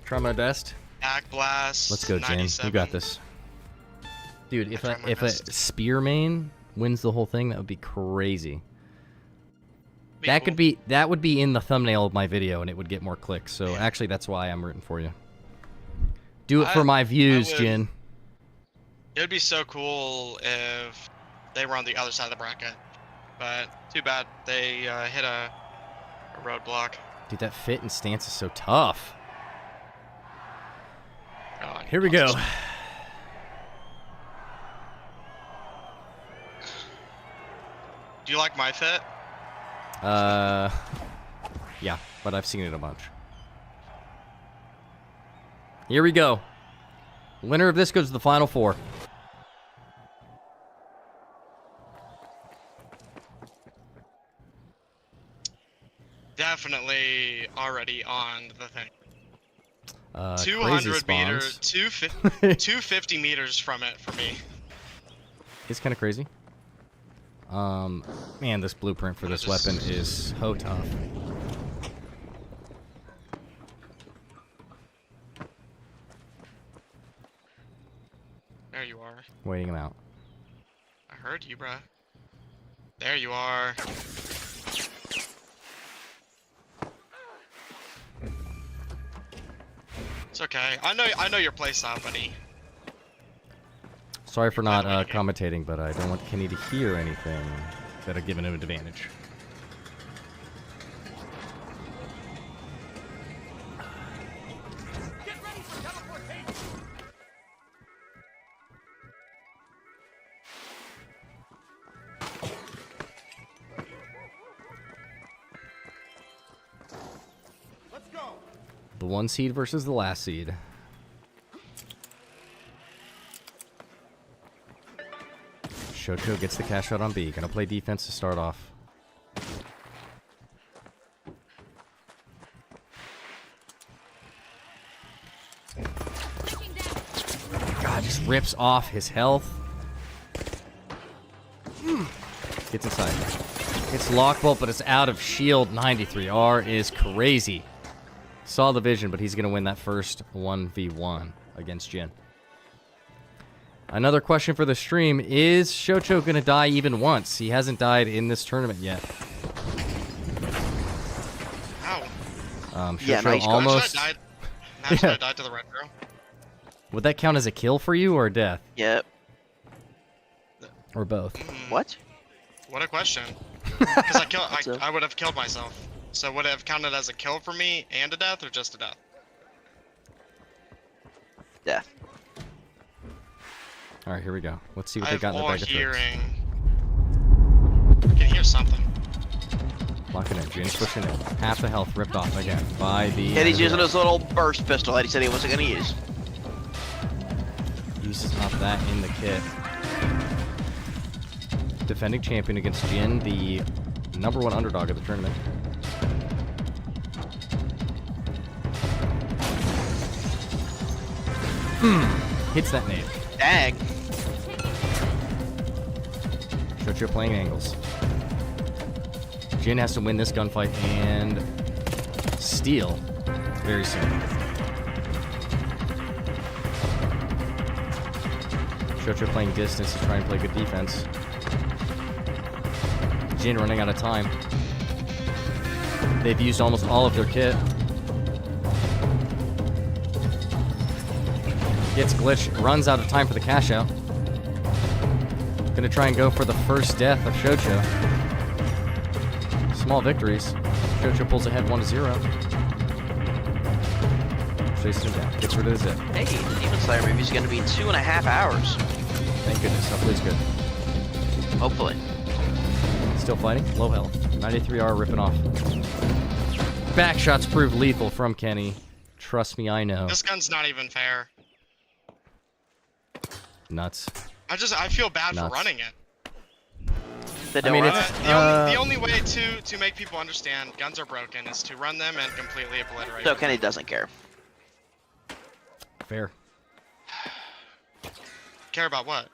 Try my best. Act Blast. Let's go, Jin. 97. You got this. Dude, if I tried my a best. spear main wins the whole thing, that would be crazy. Be That cool. could be that would be in the thumbnail of my video, and it would get more clicks. So actually, that's why I'm rooting for you. Do it for my views, would- Jin. It would be so cool if they were on the other side of the bracket, but too bad they hit a roadblock. Dude, that fit and stance is so tough. Oh, I need Here we go. pauses. Do you like my fit? Yeah, but I've seen it a bunch. Here we go. Winner of this goes to the Final Four. Definitely already on the thing. 200 Crazy meters, spawns. 250 meters from it for me. It's kind of crazy. Man, this blueprint for this weapon is so tough. There you are. Waiting him out. I heard you, bruh. There you are. It's okay. I know your playstyle, buddy. Sorry for By not the way, you get- commentating, but I don't want Kenny to hear anything that have given him an advantage. Let's go. The 1 seed versus the last seed. Shocho gets the cash out on B. Gonna play defense to start off. God, just rips off his health. Gets inside. It's lockbolt, but it's out of shield. 93R is crazy. Saw the vision, but he's going to win that first 1v1 against Jin. Another question for the stream. Is Shocho going to die even once? He hasn't died in this tournament yet. Ow. Yeah, Shocho nice almost. Imagine I died to the red girl. Would that count as a kill for you or a death? Yep. Or both? What? What a question. Because up? I would have killed myself. So would it have counted as a kill for me and a death, or just a death? Death. All right, here we go. Let's see what I they have got in the all bag of tricks. hearing. I can hear something. Locking in. Jin's pushing in. Half the health ripped off again by the... And he's using his little burst pistol that he said he wasn't going to use. Uses up that in the kit. Defending champion against Jin, the #1 underdog of the tournament. Hits that nade. Dang. Shocho playing angles. Jin has to win this gunfight and steal very soon. Shocho playing distance to try and play good defense. Jin running out of time. They've used almost all of their kit. Gets glitched, runs out of time for the cash out. Gonna try and go for the first death of Shocho. Small victories. Shocho pulls ahead 1-0. Chases him down. Gets rid of the zip. Hey, the Demon Slayer movie's going to be 2.5 hours. Thank goodness. Hopefully it's good. Hopefully. Still fighting. Low health. 93R ripping off. Back shots prove lethal from Kenny. Trust me, I know. This gun's not even fair. Nuts. I feel bad Nuts. for running it. They I mean, don't it's... run The only way to make people understand guns are broken is to run them and completely obliterate it. So them. Kenny doesn't care. Fair. Care about what?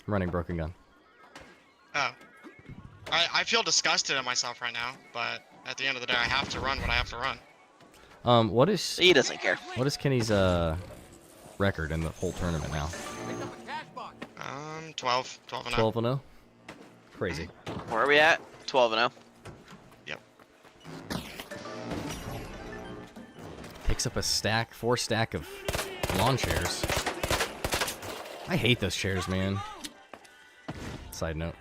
Running broken gun. Oh. I feel disgusted at myself right now, but at the end of the day, I have to run what I have to run. What is He doesn't care. Kenny's record in the whole tournament now? 12 and 12-0. Crazy. Where are we at? 12-0. Yep. Picks up a 4 stack of lawn chairs. I hate those chairs, man. Side note.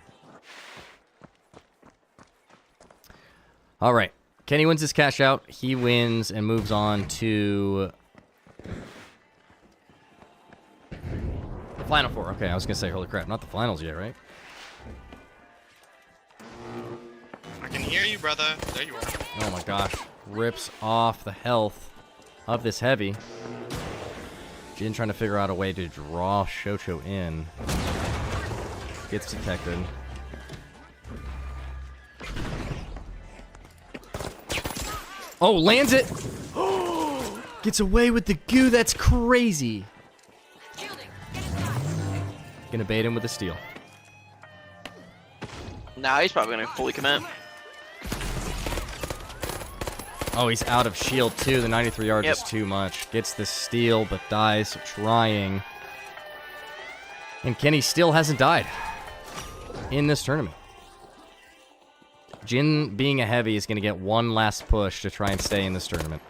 All right. Kenny wins his cash out. He wins and moves on to the Final Four. Okay, I was going to say, holy crap, not the finals yet, right? I can hear you, brother. There you are. Oh my gosh. Rips off the health of this heavy. Jin trying to figure out a way to draw Shocho in. Gets detected. Oh, lands it! Gets away with the goo, that's crazy! Gonna bait him with a steal. Nah, he's probably gonna fully commit. Oh, he's out of shield too. The 93R Yep. is too much. Gets the steal, but dies trying. And Kenny still hasn't died in this tournament. Jin, being a heavy, is going to get one last push to try and stay in this tournament.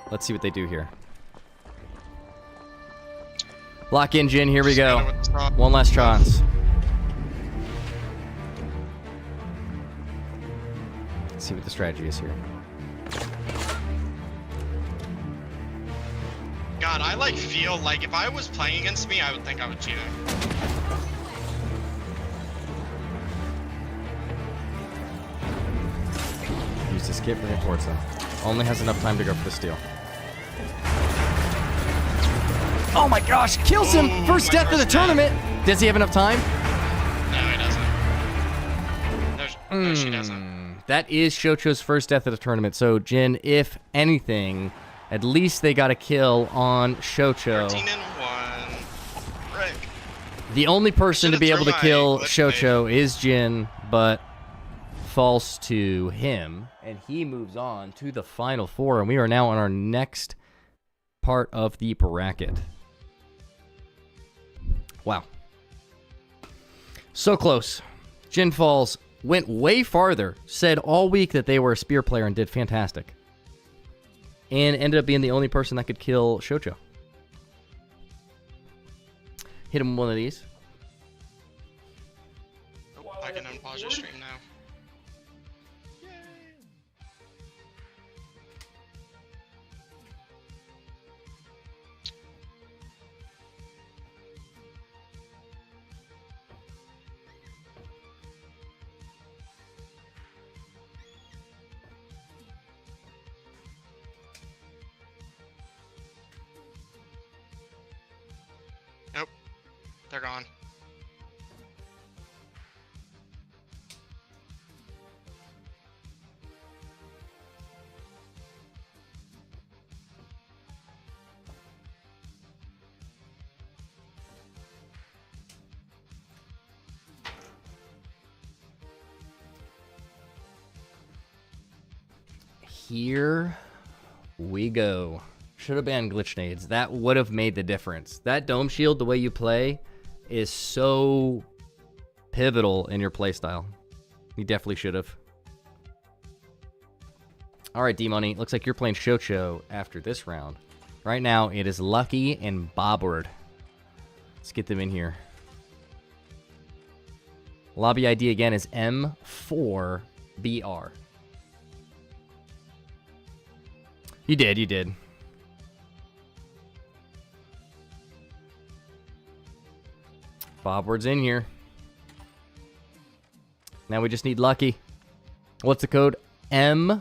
Let's see what they do here. Lock in, Jin. Here we go. One last chance. Let's see what the strategy is here. God, I feel like if I was playing against me, I would think I was cheating. Use this kit, bring it towards them. Only has enough time to go for the steal. Oh my gosh, kills him! Ooh, First my death of the first death. tournament! Does he have enough time? No, he doesn't. No, she doesn't. That is Shocho's first death of the tournament. So, Jin, if anything, at least they got a kill on Shocho. 13 and 1. Frick. The only person to be able to kill glitch Shocho is Jin, but falls to him. And he moves on to the Final Four. And we are now on our next part of the bracket. Wow. So close. Jin falls went way farther, said all week that they were a spear player and did fantastic. And ended up being the only person that could kill Shocho. Hit him with one of these. I can unpause your stream now. Nope. They're gone. Here we go. Should have banned glitch nades. That would have made the difference. That dome shield, the way you play, is so pivotal in your playstyle. You definitely should have. All right, D-Money. Looks like you're playing Shocho after this round. Right now, it is Lucky and Bobward. Let's get them in here. Lobby ID again is M4BR. You did. Bobward's in here. Now we just need Lucky. What's the code? M4BR.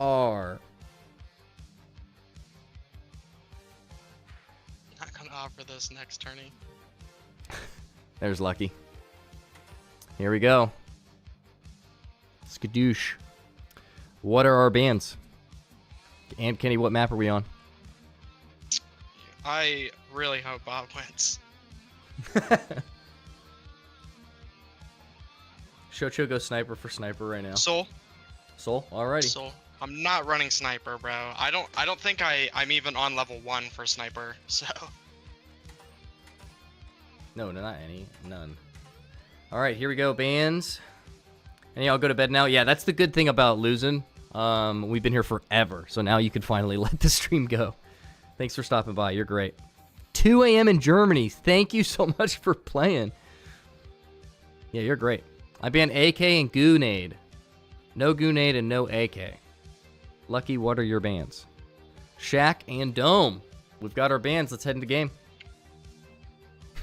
Not gonna offer this next tourney. There's Lucky. Here we go. Skadoosh. What are our bans? And Kenny, what map are we on? I really hope Bob wins. Shocho goes sniper for sniper right now. Soul. Alrighty. Soul. I'm not running sniper, bro. I don't think I'm even on level 1 for sniper, so. No, not any. None. Alright, here we go. Bans. And y'all go to bed now. Yeah, that's the good thing about losing. We've been here forever, so now you can finally let the stream go. Thanks for stopping by. You're great. 2 a.m. in Germany. Thank you so much for playing. Yeah, you're great. I banned AK and Goonade. No Goonade and no AK. Lucky, what are your bans? Shaq and Dome. We've got our bans. Let's head into game.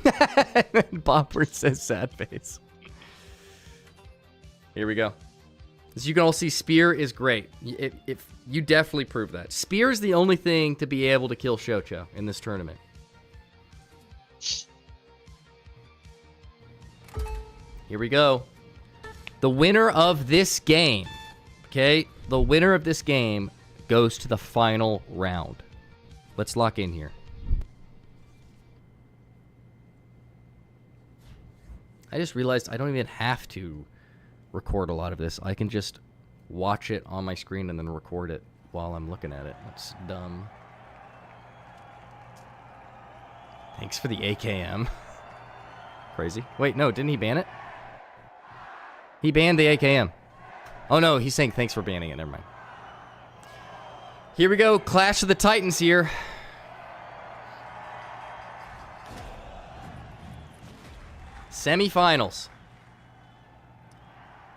Bobward says sad face. Here we go. As you can all see, Spear is great. If you definitely prove that. Spear is the only thing to be able to kill Shocho in this tournament. Here we go. The winner of this game, okay? The winner of this game goes to the final round. Let's lock in here. I just realized I don't even have to record a lot of this. I can just watch it on my screen and then record it while I'm looking at it. That's dumb. Thanks for the AKM. Crazy. Wait, no, didn't he ban it? He banned the AKM. Oh no, he's saying thanks for banning it. Never mind. Here we go. Clash of the Titans here. Semifinals.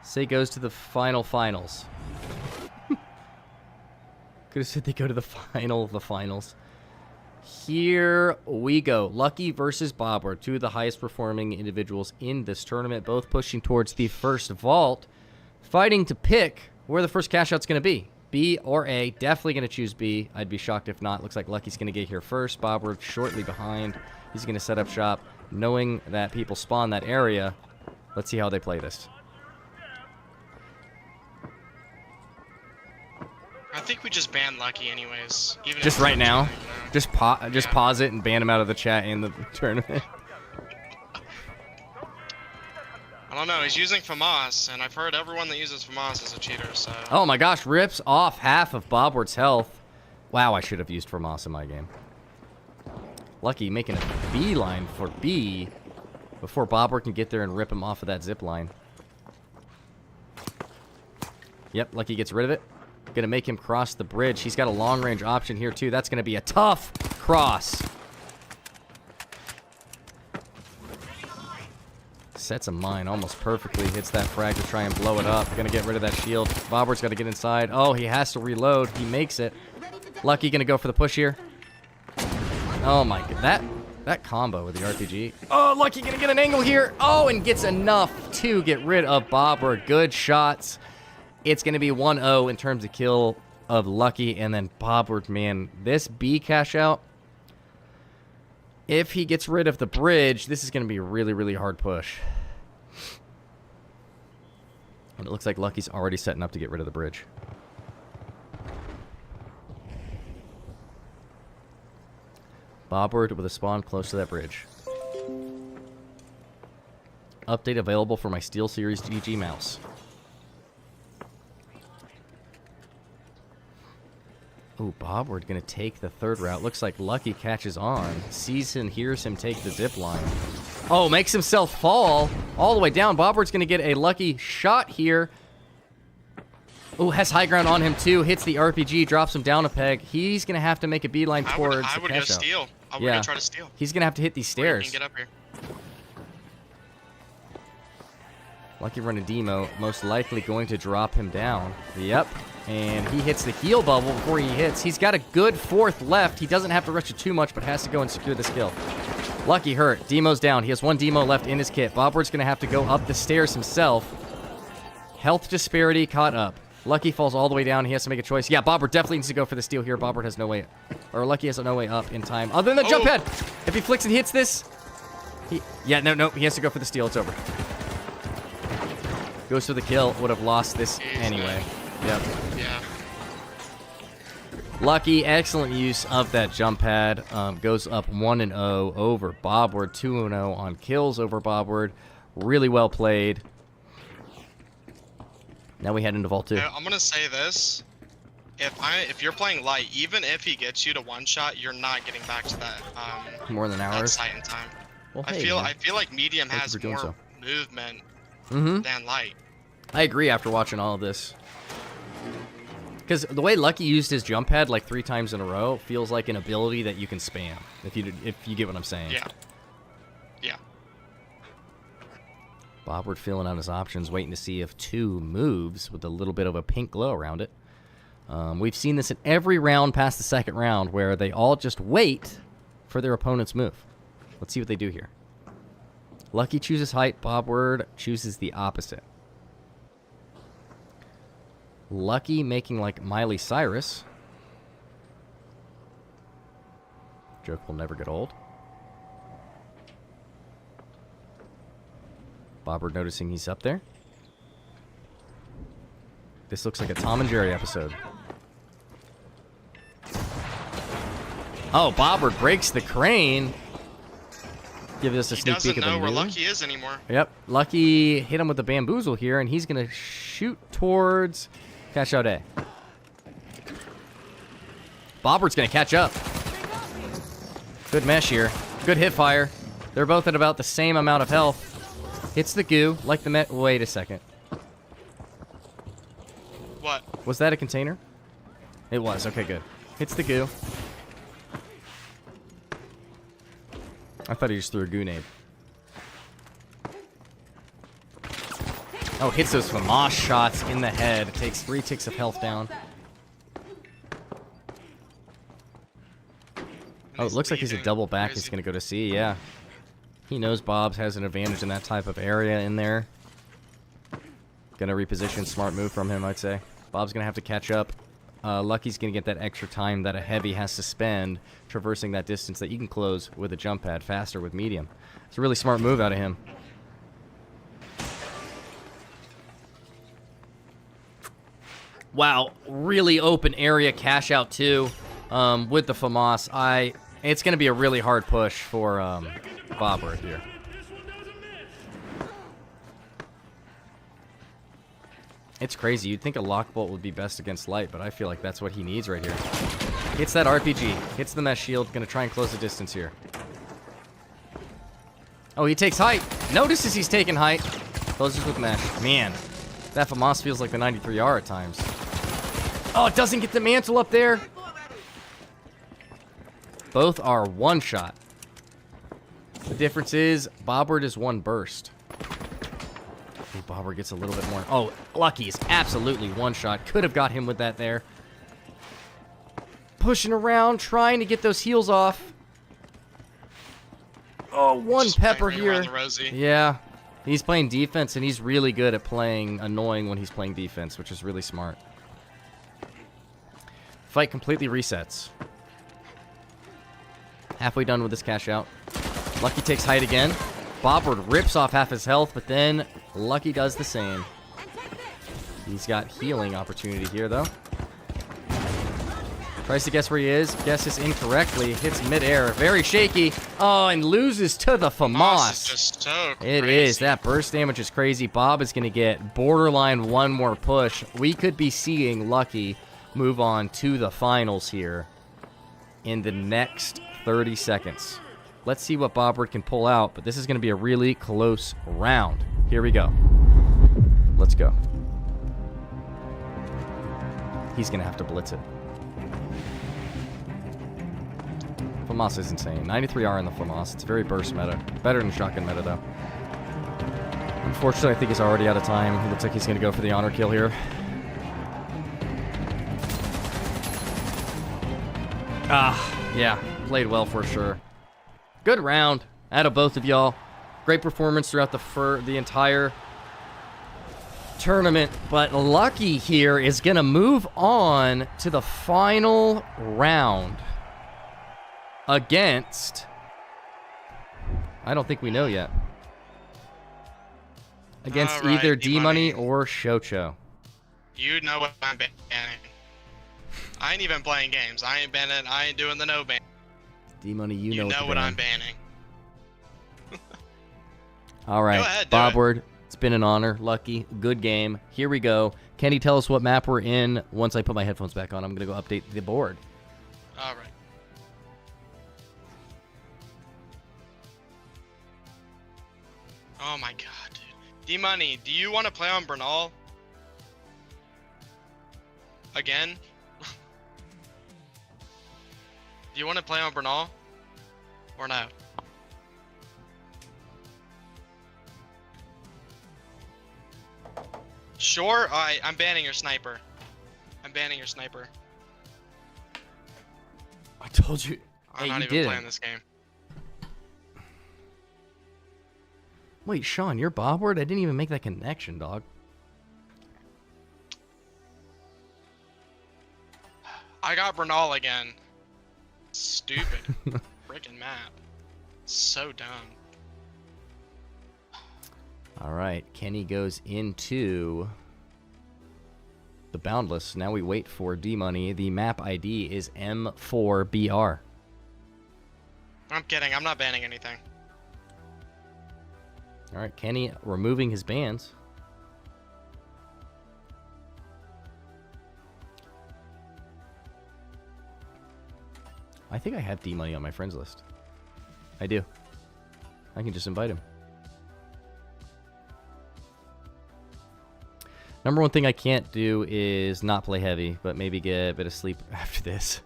Say goes to the finals. Could have said they go to the finals. Here we go. Lucky versus Bobward, two of the highest performing individuals in this tournament, both pushing towards the first vault, fighting to pick where the first cash out's going to be. B or A. Definitely going to choose B. I'd be shocked if not. Looks like Lucky's going to get here first. Bobward shortly behind. He's going to set up shop, knowing that people spawn that area. Let's see how they play this. I think we just ban Lucky anyways. Even Just if right now? Just Yeah. pause it and ban him out of the chat and the tournament. I don't know, he's using FAMAS, and I've heard everyone that uses FAMAS is a cheater, so. Oh my gosh, rips off half of Bobward's health. Wow, I should have used FAMAS in my game. Lucky making a beeline for B before Bobward can get there and rip him off of that zip line. Yep, Lucky gets rid of it. Gonna make him cross the bridge. He's got a long-range option here, too. That's gonna be a tough cross. Sets a mine almost perfectly. Hits that frag to try and blow it up. Gonna get rid of that shield. Bobward's got to get inside. Oh, he has to reload. He makes it. Lucky gonna go for the push here. Oh my god. That combo with the RPG. Oh, Lucky gonna get an angle here. Oh, and gets enough to get rid of Bobward. Good shots. It's gonna be 1-0 in terms of kill of Lucky, and then Bobward, man. This B cash out. If he gets rid of the bridge, this is gonna be a really, really hard push. And it looks like Lucky's already setting up to get rid of the bridge. Bobward with a spawn close to that bridge. Update available for my SteelSeries GG mouse. Ooh, Bobward gonna take the third route. Looks like Lucky catches on. Sees and hears him take the zip line. Oh, makes himself fall all the way down. Bobward's gonna get a lucky shot here. Ooh, has high ground on him too. Hits the RPG, drops him down a peg. He's gonna have to make a beeline towards I would go steal. I would go try to steal. He's gonna have to hit these stairs. He can get up here. Lucky running demo, most likely going to drop him down. Yep. And he hits the heal bubble before he hits. He's got a good fourth left. He doesn't have to rush it too much, but has to go and secure this kill. Lucky hurt. Demo's down. He has one demo left in his kit. Bobward's going to have to go up the stairs himself. Health disparity caught up. Lucky falls all the way down. He has to make a choice. Yeah, Bobward definitely needs to go for the steal here. Bobward has no way... Or Lucky has no way up in time. Other than the jump head. If he flicks and hits this... No. He has to go for the steal. It's over. Goes for the kill. Would have lost this anyway. Yep. Yeah. Lucky, excellent use of that jump pad. Goes up 1-0 over Bobward. 2-0 on kills over Bobward. Really well played. Now we head into Vault 2. Yeah, I'm gonna say this. If you're playing light, even if he gets you to one shot, you're not getting back to that more than hours. That sight in time. Well, I feel like medium has more movement than light. I agree after watching all of this. Because the way Lucky used his jump pad like 3 times in a row feels like an ability that you can spam, if you get what I'm saying. Yeah. Yeah. Bobward filling out his options, waiting to see if 2 moves with a little bit of a pink glow around it. We've seen this in every round past the second round where they all just wait for their opponent's move. Let's see what they do here. Lucky chooses height, Bobward chooses the opposite. Lucky making like Miley Cyrus. Joke will never get old. Bobward noticing he's up there. This looks like a Tom and Jerry episode. Oh, Bobward breaks the crane. Give us a sneak peek of the He doesn't know where movie. Lucky is anymore. Yep. Lucky hit him with the bamboozle here, and he's going to shoot towards Cashout A. Bobward's going to catch up. Good mesh here. Good hit fire. They're both at about the same amount of health. Hits the goo, like the Wait a second. What? Was that a container? It was. Okay, good. Hits the goo. I thought he just threw a goo nade. Oh, hits those FAMAS shots in the head. Takes 3 ticks of health down. Oh, it looks like he's a double back. He's going to go to C, yeah. He knows Bob's has an advantage in that type of area in there. Going to reposition. Smart move from him, I'd say. Bob's going to have to catch up. Lucky's going to get that extra time that a heavy has to spend traversing that distance that you can close with a jump pad faster with medium. It's a really smart move out of him. Wow, really open area cash out too with the FAMAS. It's going to be a really hard push for Bobward here. It's crazy. You'd think a lock bolt would be best against light, but I feel like that's what he needs right here. Hits that RPG. Hits the mesh shield. Going to try and close the distance here. Oh, he takes height. Notices he's taking height. Closes with mesh. Man, that FAMAS feels like the 93R at times. Oh, it doesn't get the mantle up there. Both are one shot. The difference is Bobward is one burst. Ooh, Bobward gets a little bit more. Oh, Lucky is absolutely one shot. Could have got him with that there. Pushing around, trying to get those heals off. Oh, one Just pepper playing here. around the Rosie. Yeah, he's playing defense, and he's really good at playing annoying when he's playing defense, which is really smart. Fight completely resets. Halfway done with this cash out. Lucky takes height again. Bobward rips off half his health, but then Lucky does the same. He's got healing opportunity here, though. Tries to guess where he is. Guesses incorrectly. Hits midair. Very shaky. Oh, and loses to the Moss is FAMAS. just so crazy. It is. That burst damage is crazy. Bob is going to get borderline one more push. We could be seeing Lucky move on to the finals here in the next 30 seconds. Let's see what Bobward can pull out, but this is going to be a really close round. Here we go. Let's go. He's going to have to blitz it. FAMAS is insane. 93R in the FAMAS. It's very burst meta. Better than shotgun meta, though. Unfortunately, I think he's already out of time. He looks like he's going to go for the honor kill here. Yeah. Played well for sure. Good round out of both of y'all. Great performance throughout the entire tournament. But Lucky here is going to move on to the final round against... I don't think we know yet. Against All right, either D-Money D-Money. or Shocho. You know what I'm banning. I ain't even playing games. I ain't banning. I ain't doing the no ban. D-Money, you You know know what what you're I'm doing. banning. All right, Go ahead, do it. Bobward, it's been an honor. Lucky, good game. Here we go. Kenny, tell us what map we're in. Once I put my headphones back on, I'm going to go update the board. All right. Oh my god, dude. D-Money, do you want to play on Bernal? Again? Do you want to play on Bernal? Or no? Sure? Alright, I'm banning your sniper. I'm banning your sniper. I told you. I'm Hey, not you even did playing it. this game. Wait, Sean, you're Bobward? I didn't even make that connection, dog. I got Bernal again. Stupid. Freaking map. So dumb. All right, Kenny goes into the Boundless. Now we wait for D-Money. The map ID is M4BR. I'm kidding. I'm not banning anything. All right, Kenny removing his bans. I think I have D-Money on my friends list. I do. I can just invite him. Number one thing I can't do is not play heavy, but maybe get a bit of sleep after this.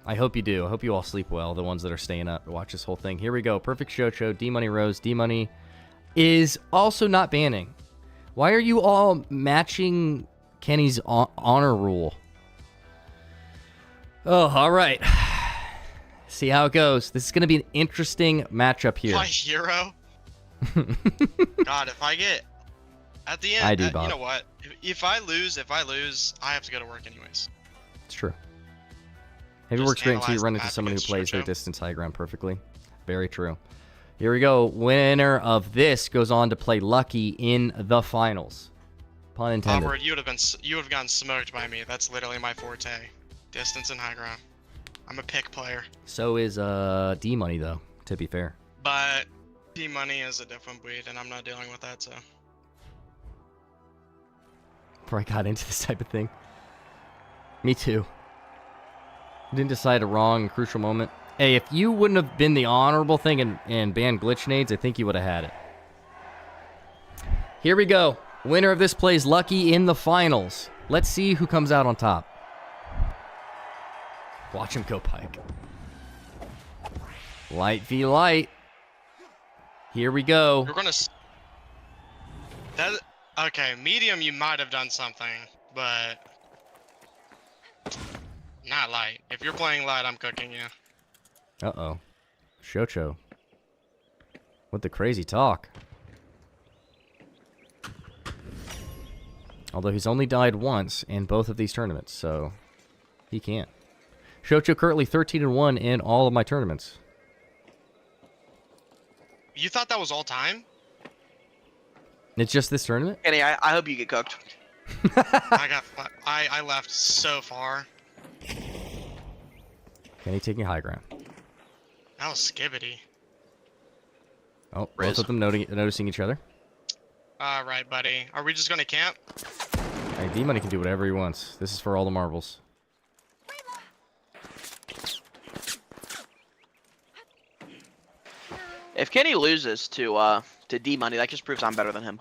I hope you do. I hope you all sleep well, the ones that are staying up to watch this whole thing. Here we go. Perfect Shocho, D-Money Rose. D-Money is also not banning. Why are you all matching Kenny's honor rule? Oh, all right. See how it goes. This is going to be an interesting matchup here. My hero? God, if I get... At the end, I do, Bob. you know what? If I lose, I have to go to work anyways. It's true. Heavy Just works great until you analyze run the into map someone who against plays their Shocho. distance high ground perfectly. Very true. Here we go. Winner of this goes on to play Lucky in the finals. Pun intended. Bobward, you would have gotten smoked by me. That's literally my forte. Distance and high ground. I'm a pick player. So is D-Money, though, to be fair. But D-Money is a different breed, and I'm not dealing with that, so... Before I got into this type of thing. Me too. Didn't decide a wrong crucial moment. Hey, if you wouldn't have been the honorable thing and banned glitch nades, I think you would have had it. Here we go. Winner of this plays Lucky in the finals. Let's see who comes out on top. Watch him go Pike. Light v light. Here we go. You're gonna. Okay, medium. You might have done something, but not light. If you're playing light, I'm cooking you. Uh-oh. Shocho. With the crazy talk. Although he's only died once in both of these tournaments, so he can't. Shocho currently 13-1 in all of my tournaments. You thought that was all time? It's just this tournament? Kenny, I hope you get cooked. I left so far. Kenny taking high ground. That was skibbity. Oh, Riz. both of them noticing each other. All right, buddy. Are we just gonna camp? Hey, D-Money can do whatever he wants. This is for all the marbles. If Kenny loses to D-Money, that just proves I'm better than him.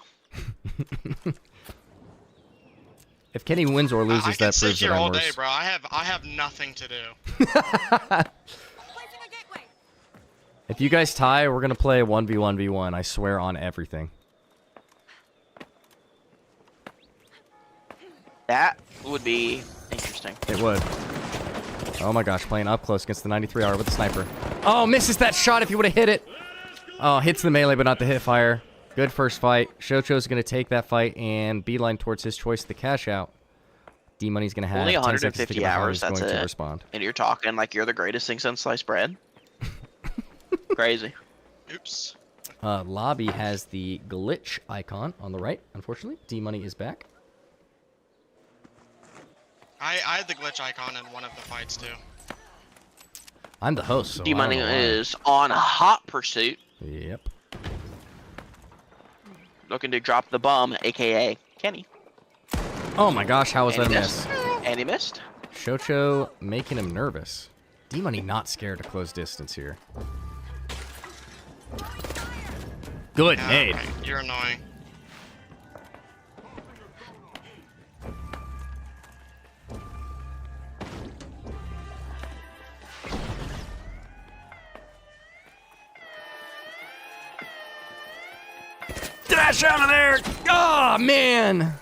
If Kenny wins or loses, I can that sit proves that here I'm all worse. day, bro. I have nothing to do. If you guys tie, we're gonna play 1v1v1. I swear on everything. That would be interesting. It would. Oh my gosh, playing up close against the 93R with the sniper. Oh, misses that shot if he would have hit it. Oh, hits the melee, but not the hit fire. Good first fight. Shocho's going to take that fight and beeline towards his choice, the cash out. D-Money's going to have Only 10 seconds to 150 get behind, hours, he's that's going to it. respond. And you're talking like you're the greatest thing since sliced bread. Crazy. Oops. Lobby has the glitch icon on the right, unfortunately. D-Money is back. I had the glitch icon in one of the fights too. I'm the host, so D-Money I don't know why. is on hot pursuit, Yep. looking to drop the bum, aka Kenny. Oh my gosh, how was And that a he miss? missed. And he missed. Shocho making him nervous. D-Money not scared to close distance here. Good nade. Okay, you're annoying. Dash out of there! Oh, man!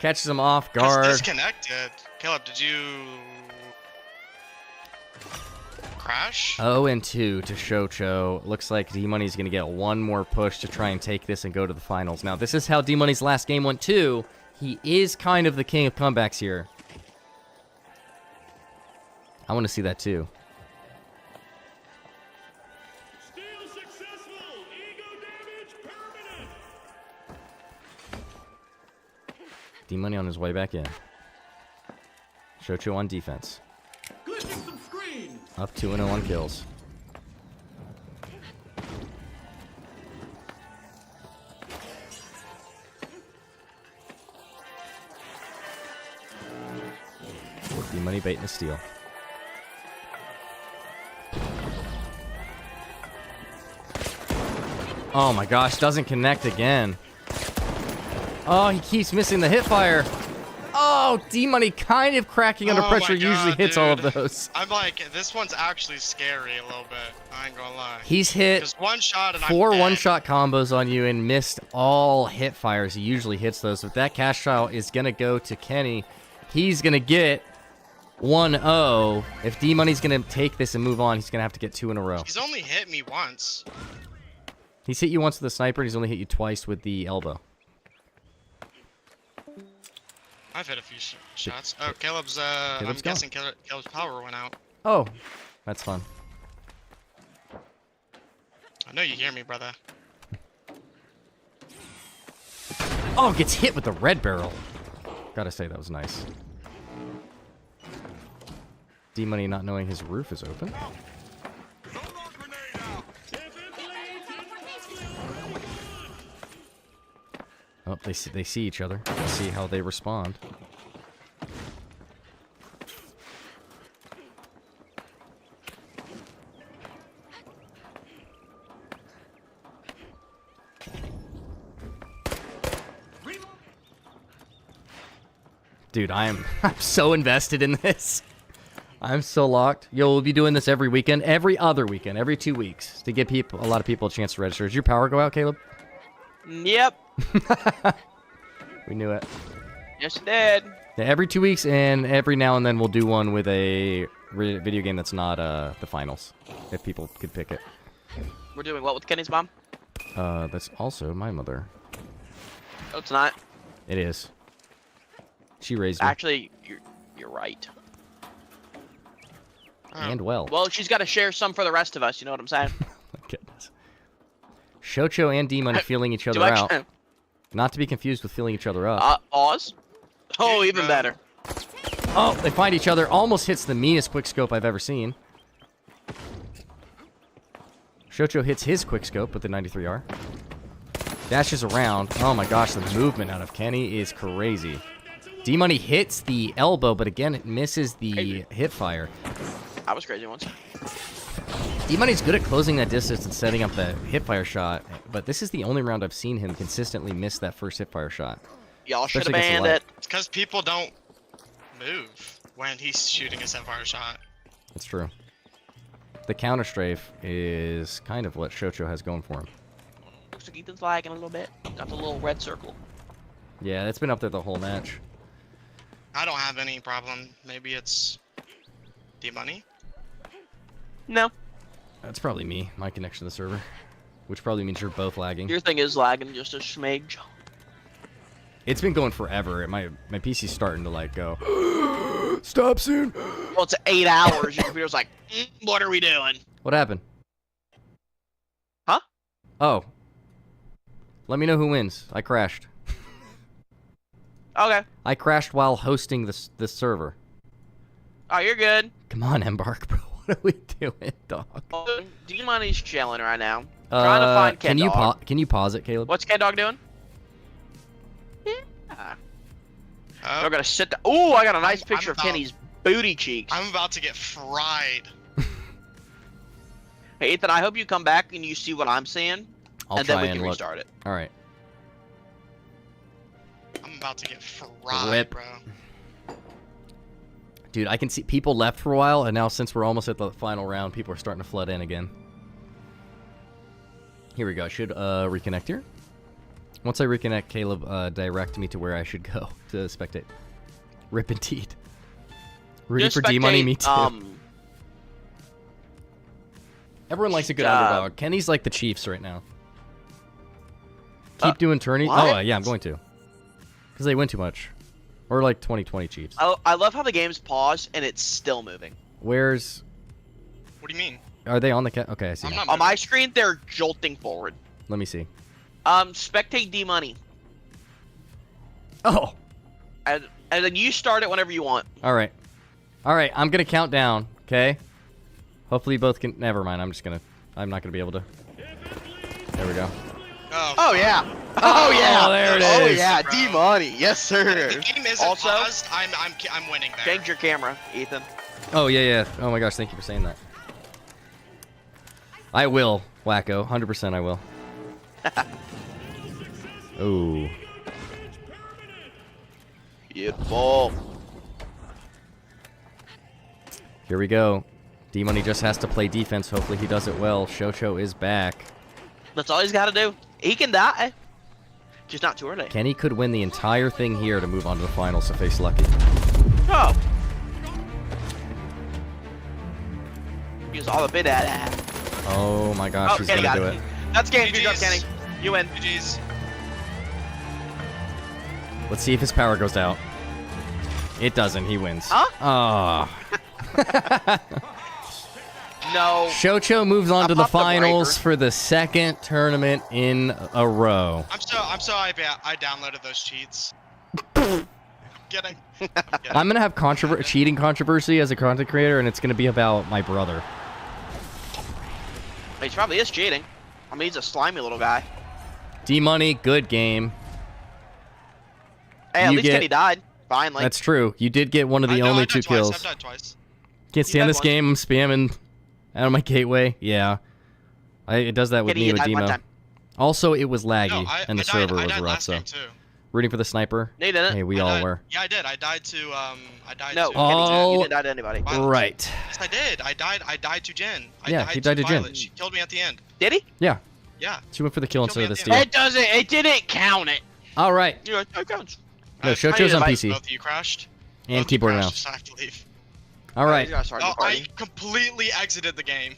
Catches him off That's guard. disconnected. Caleb, did you crash? 0-2 to Shocho. Looks like D-Money's going to get one more push to try and take this and go to the finals. Now, this is how D-Money's last game went, too. He is kind of the king of comebacks here. I want to see that, too. Still successful. Ego damage permanent. D-Money on his way back in. Shocho on defense. Glitching some screens. Up 2-0 on kills. D-Money baiting the steal. Oh my gosh, doesn't connect again. Oh, he keeps missing the hit fire. Oh, D-Money kind of cracking under Oh pressure my God, usually hits all of dude. those. I'm like, this one's actually scary a little bit. I ain't gonna lie. He's hit Just one shot and 4 I'm dead. one-shot combos on you and missed all hit fires. He usually hits those. But that cash shot is going to go to Kenny. He's going to get 1-0. If D-Money's going to take this and move on, he's going to have to get 2 in a row. He's only hit me once. He's hit you once with the sniper, and he's only hit you twice with the elbow. I've hit a few shots. Oh, Caleb's, I'm Caleb's guessing Caleb's power went out. Oh, that's fun. I know you hear me, brother. Oh, gets hit with the red barrel. Gotta say, that was nice. D-Money not knowing his roof is open. Oh, they see each other. Let's see how they respond. Dude, I'm so invested in this. I'm so locked. Yo, we'll be doing this every weekend, every other weekend, every 2 weeks to give a lot of people a chance to register. Did your power go out, Caleb? Yep. We knew it. Yes, it did. Yeah, every 2 weeks, and every now and then we'll do one with a video game that's not the finals, if people could pick it. We're doing what with Kenny's mom? That's also my mother. No, it's not. It is. She raised me. Actually, you're right. And well. Well, she's got to share some for the rest of us. You know what I'm saying? My goodness. Shocho and D-Money feeling each other out. Not to be confused with feeling each other up. Oz? Oh, even better. Oh, they find each other. Almost hits the meanest quickscope I've ever seen. Shocho hits his quickscope with the 93R. Dashes around. Oh my gosh, the movement out of Kenny is crazy. D-Money hits the elbow, but again, it misses the hip fire. I was crazy once. D-Money's good at closing that distance and setting up the hipfire shot, but this is the only round I've seen him consistently miss that first hipfire shot. Y'all should have Especially against banned the light. it. It's because people don't move when he's shooting a fire shot. That's true. The counter strafe is kind of what Shocho has going for him. Looks like Ethan's lagging a little bit. Got the little red circle. Yeah, that's been up there the whole match. I don't have any problem. Maybe it's D-Money. No. That's probably me, my connection to the server. Which probably means you're both lagging. Your thing is lagging just a smidge. It's been going forever. My PC's starting to like go. Stop soon. Well, it's 8 hours. Your computer's like, what are we doing? What happened? Huh? Oh. Let me know who wins. I crashed. Okay. I crashed while hosting this server. Oh, you're good. Come on, Embark, bro. What are we doing, dog? D-Money's chilling right now. Trying to find Ken Dog. Can you pause it, Caleb? What's Ken Dog doing? Yeah. Oh, We're gonna sit down. Ooh, I got a nice I'm picture of about- Kenny's booty cheeks. I'm about to get fried. Hey, Ethan, I hope you come back and you see what I'm seeing, I'll and then try we and can look. restart it. All right. I'm about to get fried, Rip. bro. Dude, I can see people left for a while, and now since we're almost at the final round, people are starting to flood in again. Here we go. I should reconnect here. Once I reconnect, Caleb direct me to where I should go to spectate. Rip indeed. Rooting for D-Money, me too. Everyone likes a good underdog. Kenny's like the Chiefs right now. Keep doing tourney. what? Oh, yeah, I'm going to. Because they win too much. Or like 2020 Chiefs. I love how the game's paused and it's still moving. Where's... What do you mean? Are they on the... Okay, I see. I'm not On my screen, they're jolting forward. Let me see. Spectate D-Money. Oh! And then you start it whenever you want. Alright. Alright, I'm gonna count down, okay? Hopefully you both can... Never mind, I'm not gonna be able to... There we go. Oh, yeah. Oh yeah. There it Oh is. yeah, Bro. D-Money. Yes, sir. the game isn't Also, paused. I'm winning there. change your camera, Ethan. Oh, yeah. Oh my gosh, thank you for saying that. I will, wacko. 100% I will. Oh. Beautiful. Here we go. D-Money just has to play defense. Hopefully he does it well. Shocho is back. That's all he's got to do. He can die. Just not too early. Kenny could win the entire thing here to move on to the finals if he's lucky. Oh. Use all the bit at that. Oh my gosh, he's Kenny gonna got do it. That's game. Good job, GG's. Kenny. You win. GG's. Let's see if his power goes out. It doesn't. He wins. Huh? Oh. No. Shocho moves on I to the popped the finals breaker. for the second tournament in a row. I'm so happy I downloaded those cheats. Kidding. I'm gonna have cheating controversy as a content creator, and it's gonna be about my brother. He probably is cheating. I mean, he's a slimy little guy. D-Money, good game. Hey, at You least get- Kenny died. Finally. That's true. You did get one of the I know, only I died 2 twice. kills. I've died twice. Can't stand died this once. game. I'm spamming out of my gateway. Yeah. It does that with Kenny, me you with died one Demo. time. Also, it was laggy, No, and the I died, server I was died rough, last so. game too. Rooting for the sniper. No, you didn't. Hey, we all were. Yeah, I did. I died to No, to Kenny, you Oh. didn't die to anybody. Violet. Right. Yes, I did. I died to Jen. Yeah, he died to Jen. Violet. She killed me at the end. Did he? Yeah. Yeah. She went for the kill Kill instead me of the at the steal. end. It doesn't. It didn't count it. All right. You know, it counts. No, I Shocho's on like PC. Both of you crashed. And Both of you keyboard and crashed, mouse. so I have to leave. All right. You gotta start No, the party. I completely exited the game.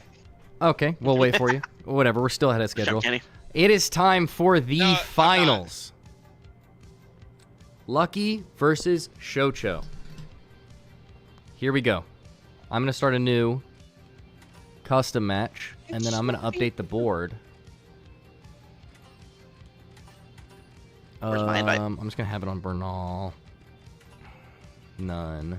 Okay, we'll wait for you. Whatever, we're still ahead of schedule. Kenny. It is time for the No, I'm not. finals. Lucky versus Shocho. Here we go. I'm going to start a new custom match, and then I'm going to update the board. Where's my invite? I'm just going to have it on Bernal. None.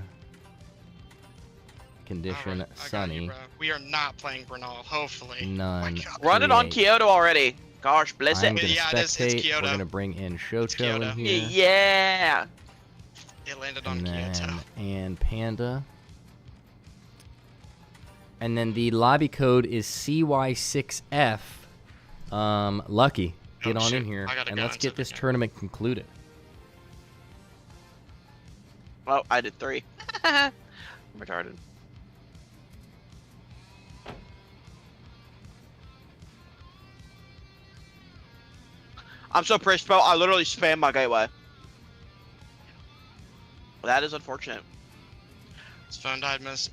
Condition Alright, I got sunny. you, bro. We are not playing Bernal, hopefully. None. Oh my God. Run it on Create. Kyoto already. Gosh, bless I'm it. going to Yeah, it is- it's spectate. We're Kyoto. going to bring in Shocho Kyoto. in here. Yeah. It landed on And then, Kyoto. and Panda. And then the lobby code is CY6F. Lucky. Get Oh, on shoot. in here, I gotta and go let's into get the this game. tournament concluded. Oh, I did 3. I'm retarded. I'm so pissed, bro. I literally spammed my gateway. That is unfortunate. His phone died, missed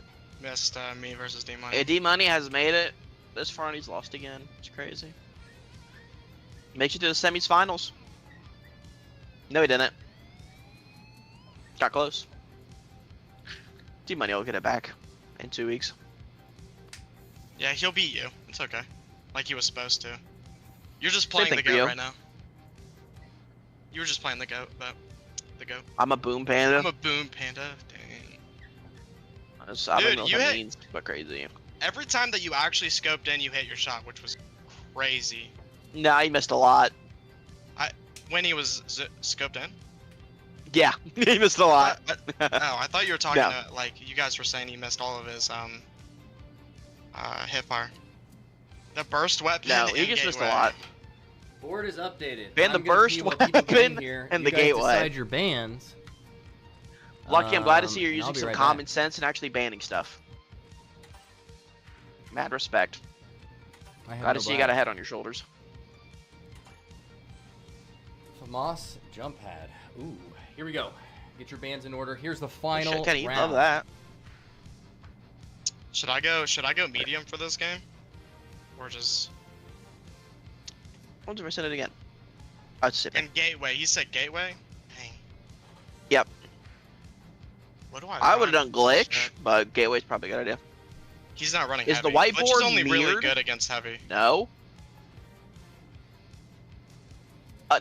me versus D-Money. AD Money has made it this far and he's lost again. It's crazy. Makes it to the semis finals. No, he didn't. Got close. D Money will get it back in 2 weeks. Yeah, he'll beat you. It's okay. Like he was supposed to. You're just playing thing the for goat you. right now. You were just playing the goat, but the goat. I'm a boom panda. I'm a boom panda. Dang. I don't Dude, know what you that hit- means, but crazy. Every time that you actually scoped in, you hit your shot, which was crazy. Nah, he missed a lot. When he was scoped in? Yeah, he missed a lot. Oh, I thought you were talking No. to, like, you guys were saying he missed all of his, hip fire. The burst weapon No, he and just missed a gateway. lot. Board is updated. Ban the I'm gonna burst see what people weapon do here. and You the guys gateway. decide your bans. Lucky, I'm glad to see you're And I'll using be some right common back. sense and actually banning stuff. Mad respect. I have Glad no to see you blag. got a head on your shoulders. Famas jump pad. Ooh, here we go. Get your bands in order. Here's the final Shit, Kenny, you round. love that. Should I go medium for this game? Or just... What's if I said it again? Oh, it's sipping. And gateway. He said gateway? Dang. Yep. What do I I would have run? done glitch, Shit. but gateway's probably a good idea. He's not running Is the heavy. Glitch is whiteboard only really mirrored? good against heavy. No.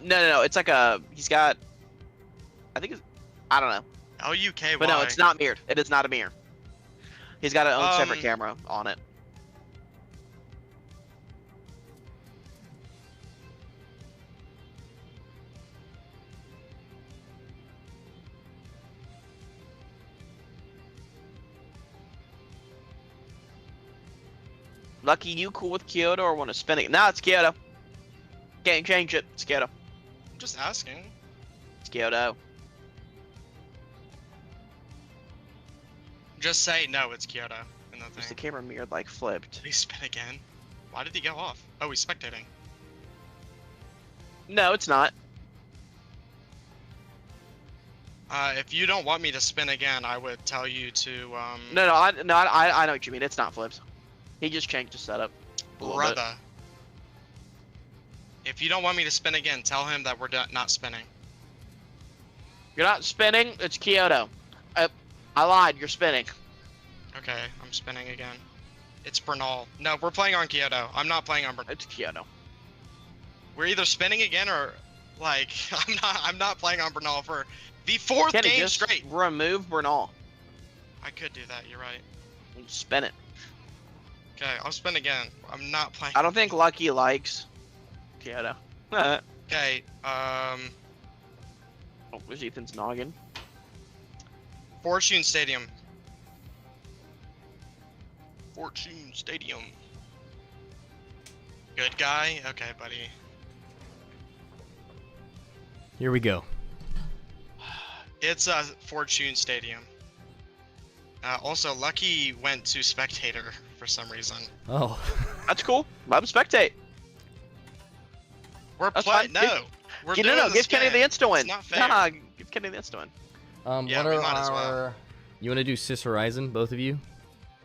No. It's like a. He's got. I think it's. I don't know. LUKY. But no, it's not mirrored. It is not a mirror. He's got an own separate Um, camera on it. Lucky, you cool with Kyoto or want to spin it? No, it's Kyoto. Can't change it. It's Kyoto. I'm just asking. It's Kyoto. Just say no, it's Kyoto. And the Is the thing. camera mirrored like flipped? Did he spin again? Why did he go off? Oh, he's spectating. No, it's not. If you don't want me to spin again, I would tell you to No, I know what you mean. It's not flipped. He just changed the setup. a little bit. brother. If you don't want me to spin again, tell him that we're not spinning. You're not spinning. It's Kyoto. I lied. You're spinning. Okay, I'm spinning again. It's Bernal. No, we're playing on Kyoto. I'm not playing on Bernal. It's Kyoto. We're either spinning again or like I'm not playing on Bernal for the fourth Kenny, game just straight. remove Bernal. I could do that. You're right. And spin it. Okay, I'll spin again. I'm not playing. I don't think Lucky likes Kyoto. Oh, Okay. there's Ethan's noggin. Fortune Stadium. Fortune Stadium. Good guy? Okay, buddy. Here we go. It's a Fortune Stadium. Also, Lucky went to spectator for some reason. Oh. That's cool. Let him spectate. We're That's playing. fine. No, we're doing No, the give Kenny the spin. insta win. It's not fair. Nah, give Kenny the insta win. Yeah, What we are might as well. our... You want to do Sis Horizon, both of you?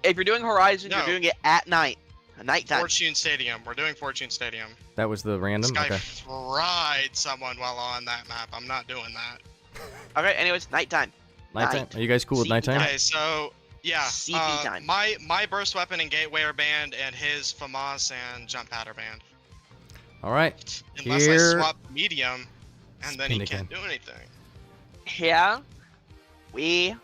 If you're doing Horizon, No. you're doing it at night. Nighttime. Fortune Stadium. We're doing Fortune Stadium. That was the This random? guy Okay. fried someone while on that map. I'm not doing that. Okay, anyways, nighttime. Nighttime? Night. Are you guys cool with CP nighttime? Okay, so yeah, CP time. my burst weapon and gateway are banned, and his FAMAS and jump pad are banned. All right. Unless Here... I swap medium, and then he Spin can't again. do anything. Here we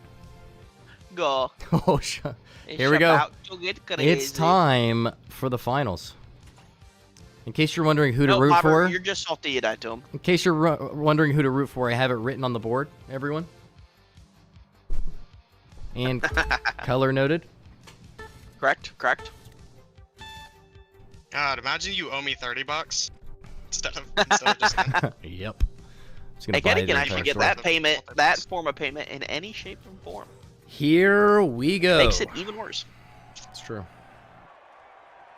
go. Oh, It's Here we go. about to get crazy. It's time for the finals. In case you're wondering who to No, root Bobber, for, you're just salty you died to him. in case you're wondering who to root for, I have it written on the board, everyone. And color noted. Correct? God, imagine you owe me $30 instead of just. Yep. Just gonna Hey, Kenny buy can the actually entire get store. that payment, that form of payment in any shape and form. Here we go. Makes it even worse. It's true.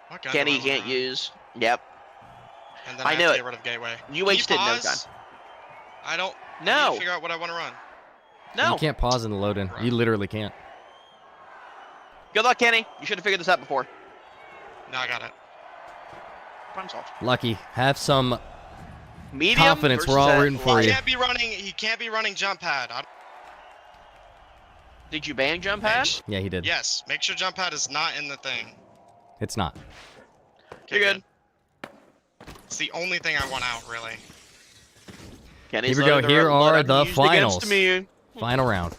What gun Kenny do I can't wanna run? use. Yep. And then I I knew have to it. get rid of gateway. You Can wasted no pause? gun. I don't. I need No. to figure out what I want to run. No. You can't pause in the load in. You literally can't. Good luck, Kenny. You should have figured this out before. No, I got it. Problem solved. Lucky. Have some Medium confidence. We're versus all that rooting for light. you. He can't be running jump pad. Did you ban jump pad? Yeah, he did. Yes, make sure jump pad is not in the thing. It's not. Okay, You're good. It's the only thing I want out, really. Kenny's Here we go. loaded Here the are loadout the used against finals. me. Final round.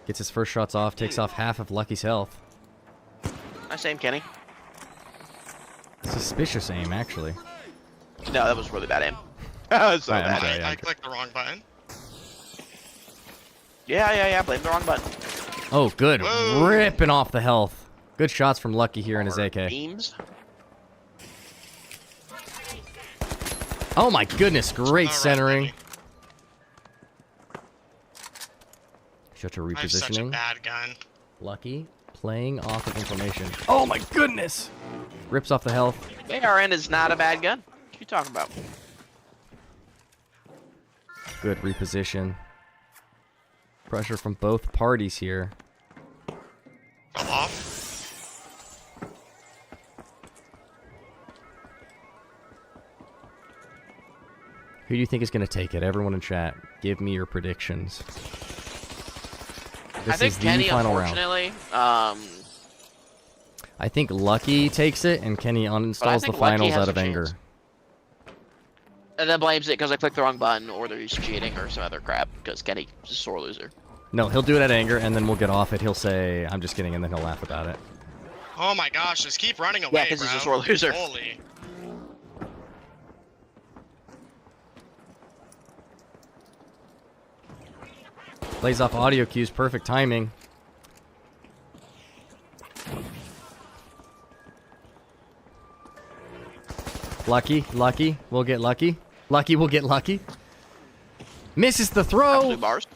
Gets his first shots off. Takes off half of Lucky's health. Nice aim, Kenny. Suspicious aim, actually. No, that was really bad aim. That was so Right, I'm bad. sorry. yeah, I okay. clicked the wrong button. Yeah. Blame the wrong button. Oh, good. Whoa. Ripping off the health. Good shots from Lucky here in his AK. Beams. Oh my goodness. Great All right, centering. Lucky. Such a I have such a repositioning. bad gun. Lucky playing off of information. Oh my goodness. Rips off the health. ARN is not a bad gun. What are you talking about? Good reposition. Pressure from both parties here. Fell off. Who do you think is going to take it? Everyone in chat, give me your predictions. This I think is the Kenny, final round. unfortunately, I think Lucky takes it, and Kenny uninstalls the think Lucky finals has out of a anger. chance. And then blames it because I clicked the wrong button, or he's cheating, or some other crap, because Kenny's a sore loser. No, he'll do it at anger, and then we'll get off it. He'll say, I'm just kidding, and then he'll laugh about it. Oh my gosh, just keep running away, 'cause he's a bro. sore loser. Holy. Plays off audio cues, perfect timing. Lucky, we'll get lucky. Lucky, we'll get lucky. Misses the throw. Absolute bars.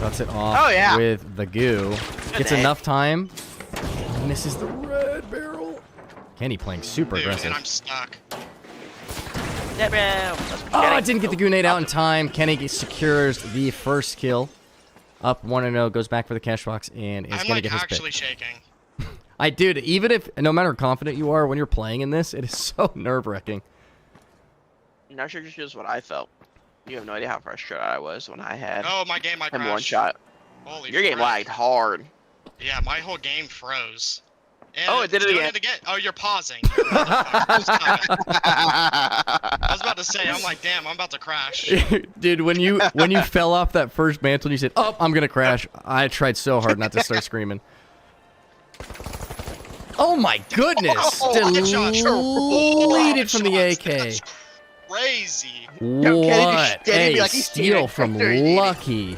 Cuts it off Oh, yeah. with the goo. Gets aim. enough time. Misses the red barrel. Kenny playing super Dude, aggressive. and I'm stuck. Yeah, bro. That's Oh, Kenny. I didn't get the grenade out in time. Kenny secures the first kill. Up 1-0, goes back for the cash box, and is I'm going to like get his actually pick. shaking. Dude, even if, no matter how confident you are when you're playing in this, it is so nerve-wracking. Not sure just what I felt. You have no idea how frustrated I was when I had Oh, my game, I him crashed. one shot. Holy Your game frick. lagged hard. Yeah, my whole game froze. And Oh, it did it doing again. Oh, you're pausing. You motherfucker. I was about to say, I'm like, damn, I'm about to crash. Dude, when you fell off that first mantle and you said, oh, I'm going to crash, I tried so hard not to start screaming. Oh my goodness! Oh, headshot. Deleted from the Headshots. AK. That's crazy. Yo, Kenny just What standing a be like he's steal standing from right there, he's eating. Lucky.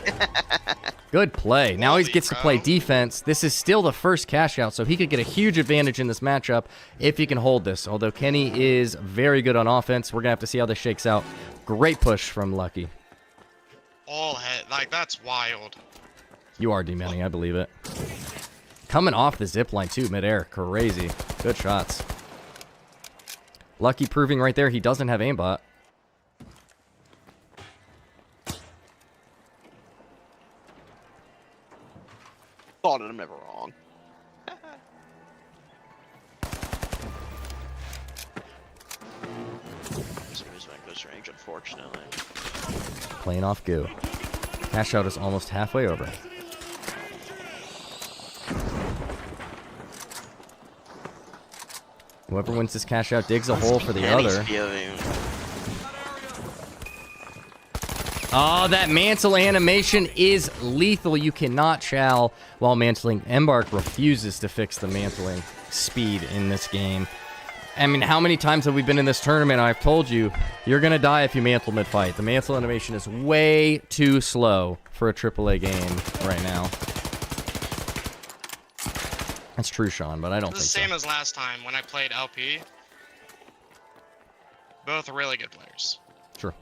Good play. Now he Holy gets to play bro. defense. This is still the first cash out, so he could get a huge advantage in this matchup if he can hold this. Although Kenny is very good on offense. We're going to have to see how this shakes out. Great push from Lucky. All head. Like, that's wild. You are demanning, I believe it. Coming off the zip line, too, midair. Crazy. Good shots. Lucky proving right there he doesn't have aimbot. Thought I'm never wrong. Somebody's going close range, unfortunately. Playing off Goo. Cashout is almost halfway over. Whoever wins this cashout digs a hole for the other. Oh, that mantle animation is lethal. You cannot chow while mantling. Embark refuses to fix the mantling speed in this game. I mean, how many times have we been in this tournament? I've told you, you're going to die if you mantle mid-fight. The mantle animation is way too slow for a AAA game right now. That's true, Sean, but I don't think so. The same as last time when I played LP. Both really good players. Sure.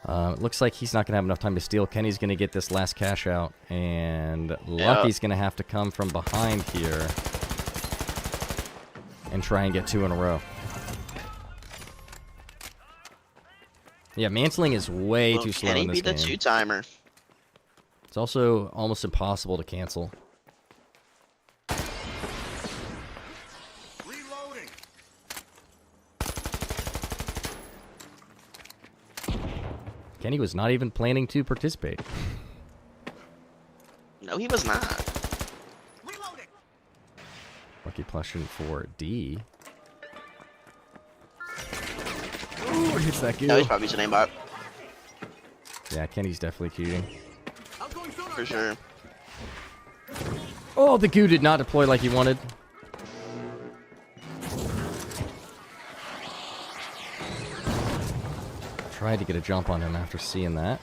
Looks like he's not going to have enough time to steal. Kenny's going to get this last cash out, and Lucky's going to have to come from behind here and try and get 2 in a row. Yeah, mantling is way too slow in this game. Kenny beat the 2-timer. It's also almost impossible to cancel. Reloading. Kenny was not even planning to participate. No, he was not. Reloading. Lucky plushing for D. Ooh, hits that goo. No, he's probably using aimbot. Yeah, Kenny's definitely cheating. For sure. Oh, the goo did not deploy like he wanted. Tried to get a jump on him after seeing that.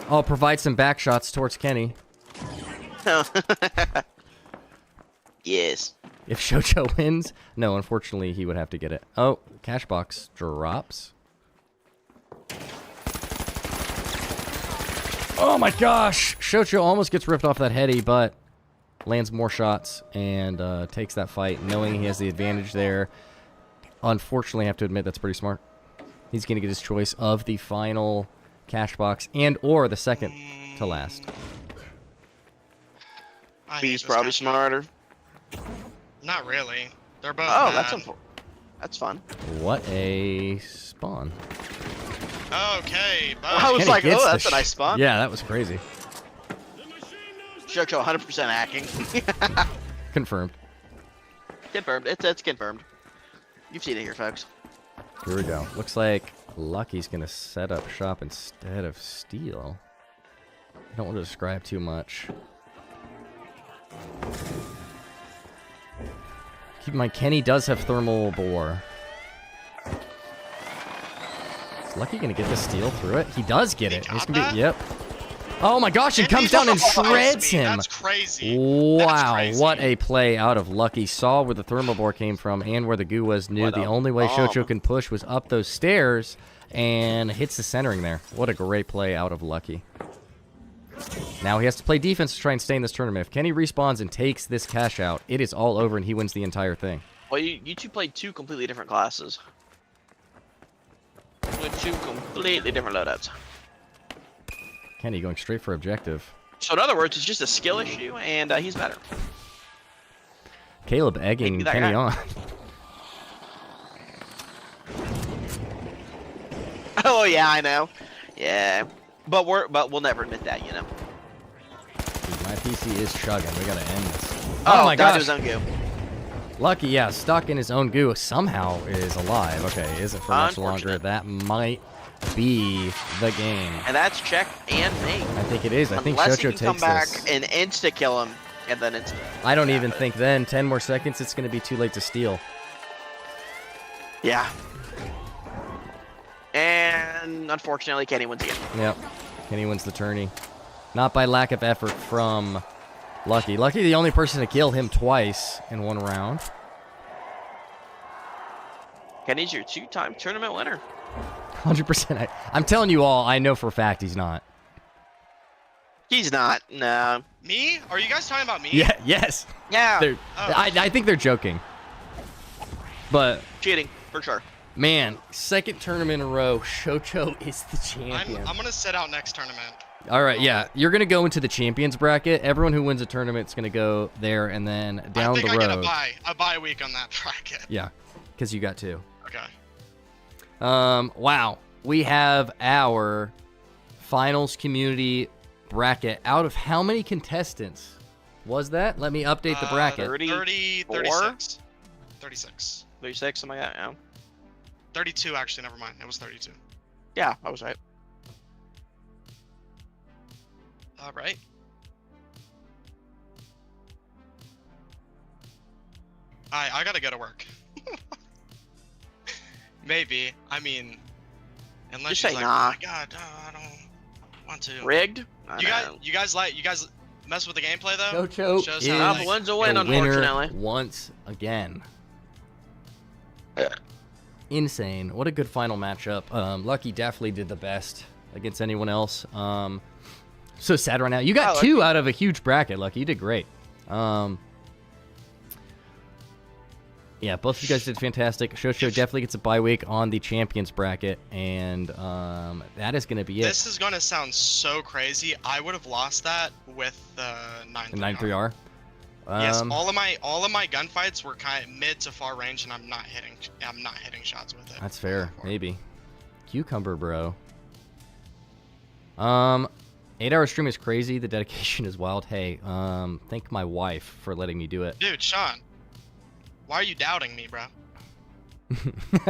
Oh, provide some back shots towards Kenny. Yes. If Shocho wins, no, unfortunately, he would have to get it. Oh, cash box drops. Oh my gosh! Shocho almost gets ripped off that heady, but lands more shots and takes that fight, knowing he has the advantage there. Unfortunately, I have to admit that's pretty smart. He's going to get his choice of the final cash box and or the second to last. He's probably smarter. Not really. They're both Oh, bad. that's fun. What a spawn. Okay, but I was Kenny like, gets oh, the that's a nice spawn. Yeah, that was crazy. Shocho 100% hacking. Confirmed. Confirmed. It's confirmed. You've seen it here, folks. Here we go. Looks like Lucky's going to set up shop instead of steal. I don't want to describe too much. Keep in mind, Kenny does have thermal bore. Is Lucky going to get the steal through it? He does get it. He's gonna be, yep. Oh my gosh, he comes down and shreds him. That's crazy. Wow, That's crazy. what a play out of Lucky. Saw where the thermal bore came from and where the goo was. Knew the only way Shocho can push was up those stairs and hits the centering there. What a great play out of Lucky. Now he has to play defense to try and stay in this tournament. If Kenny respawns and takes this cash out, it is all over and he wins the entire thing. Well, you two played 2 completely different classes. With 2 completely different loadouts. Kenny going straight for objective. So in other words, it's just a skill issue, and he's better. Caleb egging Maybe that Kenny guy. on. Oh yeah, I know. Yeah, but we'll never admit that, you know. Dude, my PC is chugging. We gotta end this. Oh my God, gosh. his own goo. Lucky, yeah, stuck in his own goo. Somehow is alive. Okay, isn't for much longer. Unfortunate. That might be the game. And that's check and mate. I think it is. I think Unless he Shocho can come takes back this. and insta kill him, and then insta. I don't even think then. 10 more seconds, it's going to be too late to steal. Yeah. And unfortunately, Kenny wins again. Yep. Kenny wins the tourney. Not by lack of effort from Lucky. Lucky the only person to kill him twice in one round. Kenny's your 2-time tournament winner. 100%. I'm telling you all, I know for a fact he's not. He's not. No. Me? Are you guys talking about me? Yeah. Yes. Yeah. I think they're joking. But Cheating, for sure. man, second tournament in a row, Shocho is the champion. I'm gonna sit out next tournament. All right, yeah, you're gonna go into the champions bracket. Everyone who wins a tournament is gonna go there, and then down the road. I get a bye week on that bracket. Yeah, because you got 2. Okay. Wow, we have our finals community bracket. Out of how many contestants was that? Let me update the bracket. 36. 36. 36, something like that, yeah. 32, actually, never mind. It was 32. Yeah, I was right. All right. I gotta go to work. Maybe. I mean, unless Just she's say like, nah. oh my god, I don't want to. Rigged? You guys mess with the gameplay though? Shocho Shows is how, a win's a win, the winner unfortunately. once again. Insane. What a good final matchup. Lucky definitely did the best against anyone else. So sad right now. You got 2 out of a huge bracket, Lucky. You did great. Yeah, both of you guys did fantastic. Shocho definitely gets a bye week on the champions bracket, and that is going to be it. This is going to sound so crazy. I would have lost that with the 9-3R. Yes, all of my gunfights were kind of mid to far range, and I'm not hitting shots with it. That's fair. Maybe. Cucumber, bro. 8-hour stream is crazy. The dedication is wild. Hey, thank my wife for letting me do it. Dude, Sean, why are you doubting me, bro?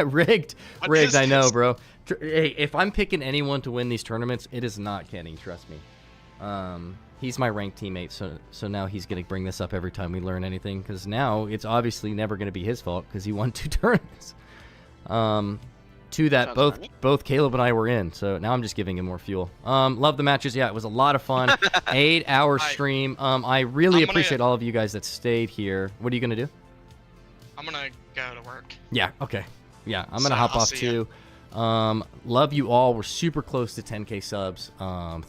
Rigged. What Rigged, is I know, this? bro. Hey, if I'm picking anyone to win these tournaments, it is not Kenny, trust me. He's my ranked teammate, so now he's going to bring this up every time we learn anything, because now it's obviously never going to be his fault, because he won 2 tournaments. 2 that both Caleb and I were in, so now I'm just giving him more fuel. Love the matches. Yeah, it was a lot of fun. 8-hour stream. I really appreciate all of you guys that stayed here. What are you going to do? I'm going to go to work. Yeah, okay. Yeah, I'm going to hop off too. Love you all. We're super close to 10K subs.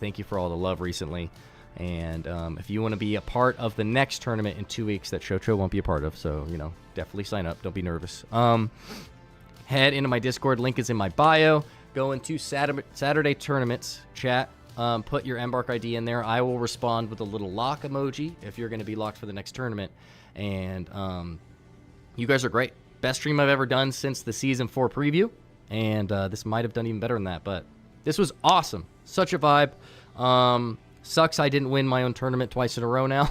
Thank you for all the love recently. And if you want to be a part of the next tournament in 2 weeks that Shocho won't be a part of, so, you know, definitely sign up. Don't be nervous. Head into my Discord. Link is in my bio. Go into Saturday tournaments chat. Put your Embark ID in there. I will respond with a little lock emoji if you're going to be locked for the next tournament. And you guys are great. Best stream I've ever done since the Season 4 preview. And this might have done even better than that. But this was awesome. Such a vibe. Sucks I didn't win my own tournament twice in a row now.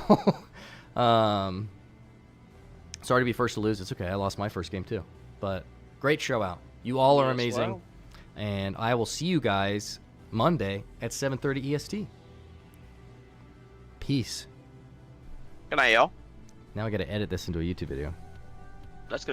Sorry to be first to lose. It's okay. I lost my first game too. But great show out. You all are amazing. Well. And I will see you guys Monday at 7:30 EST. Peace. Good night, y'all. Now I got to edit this into a YouTube video. That's going to be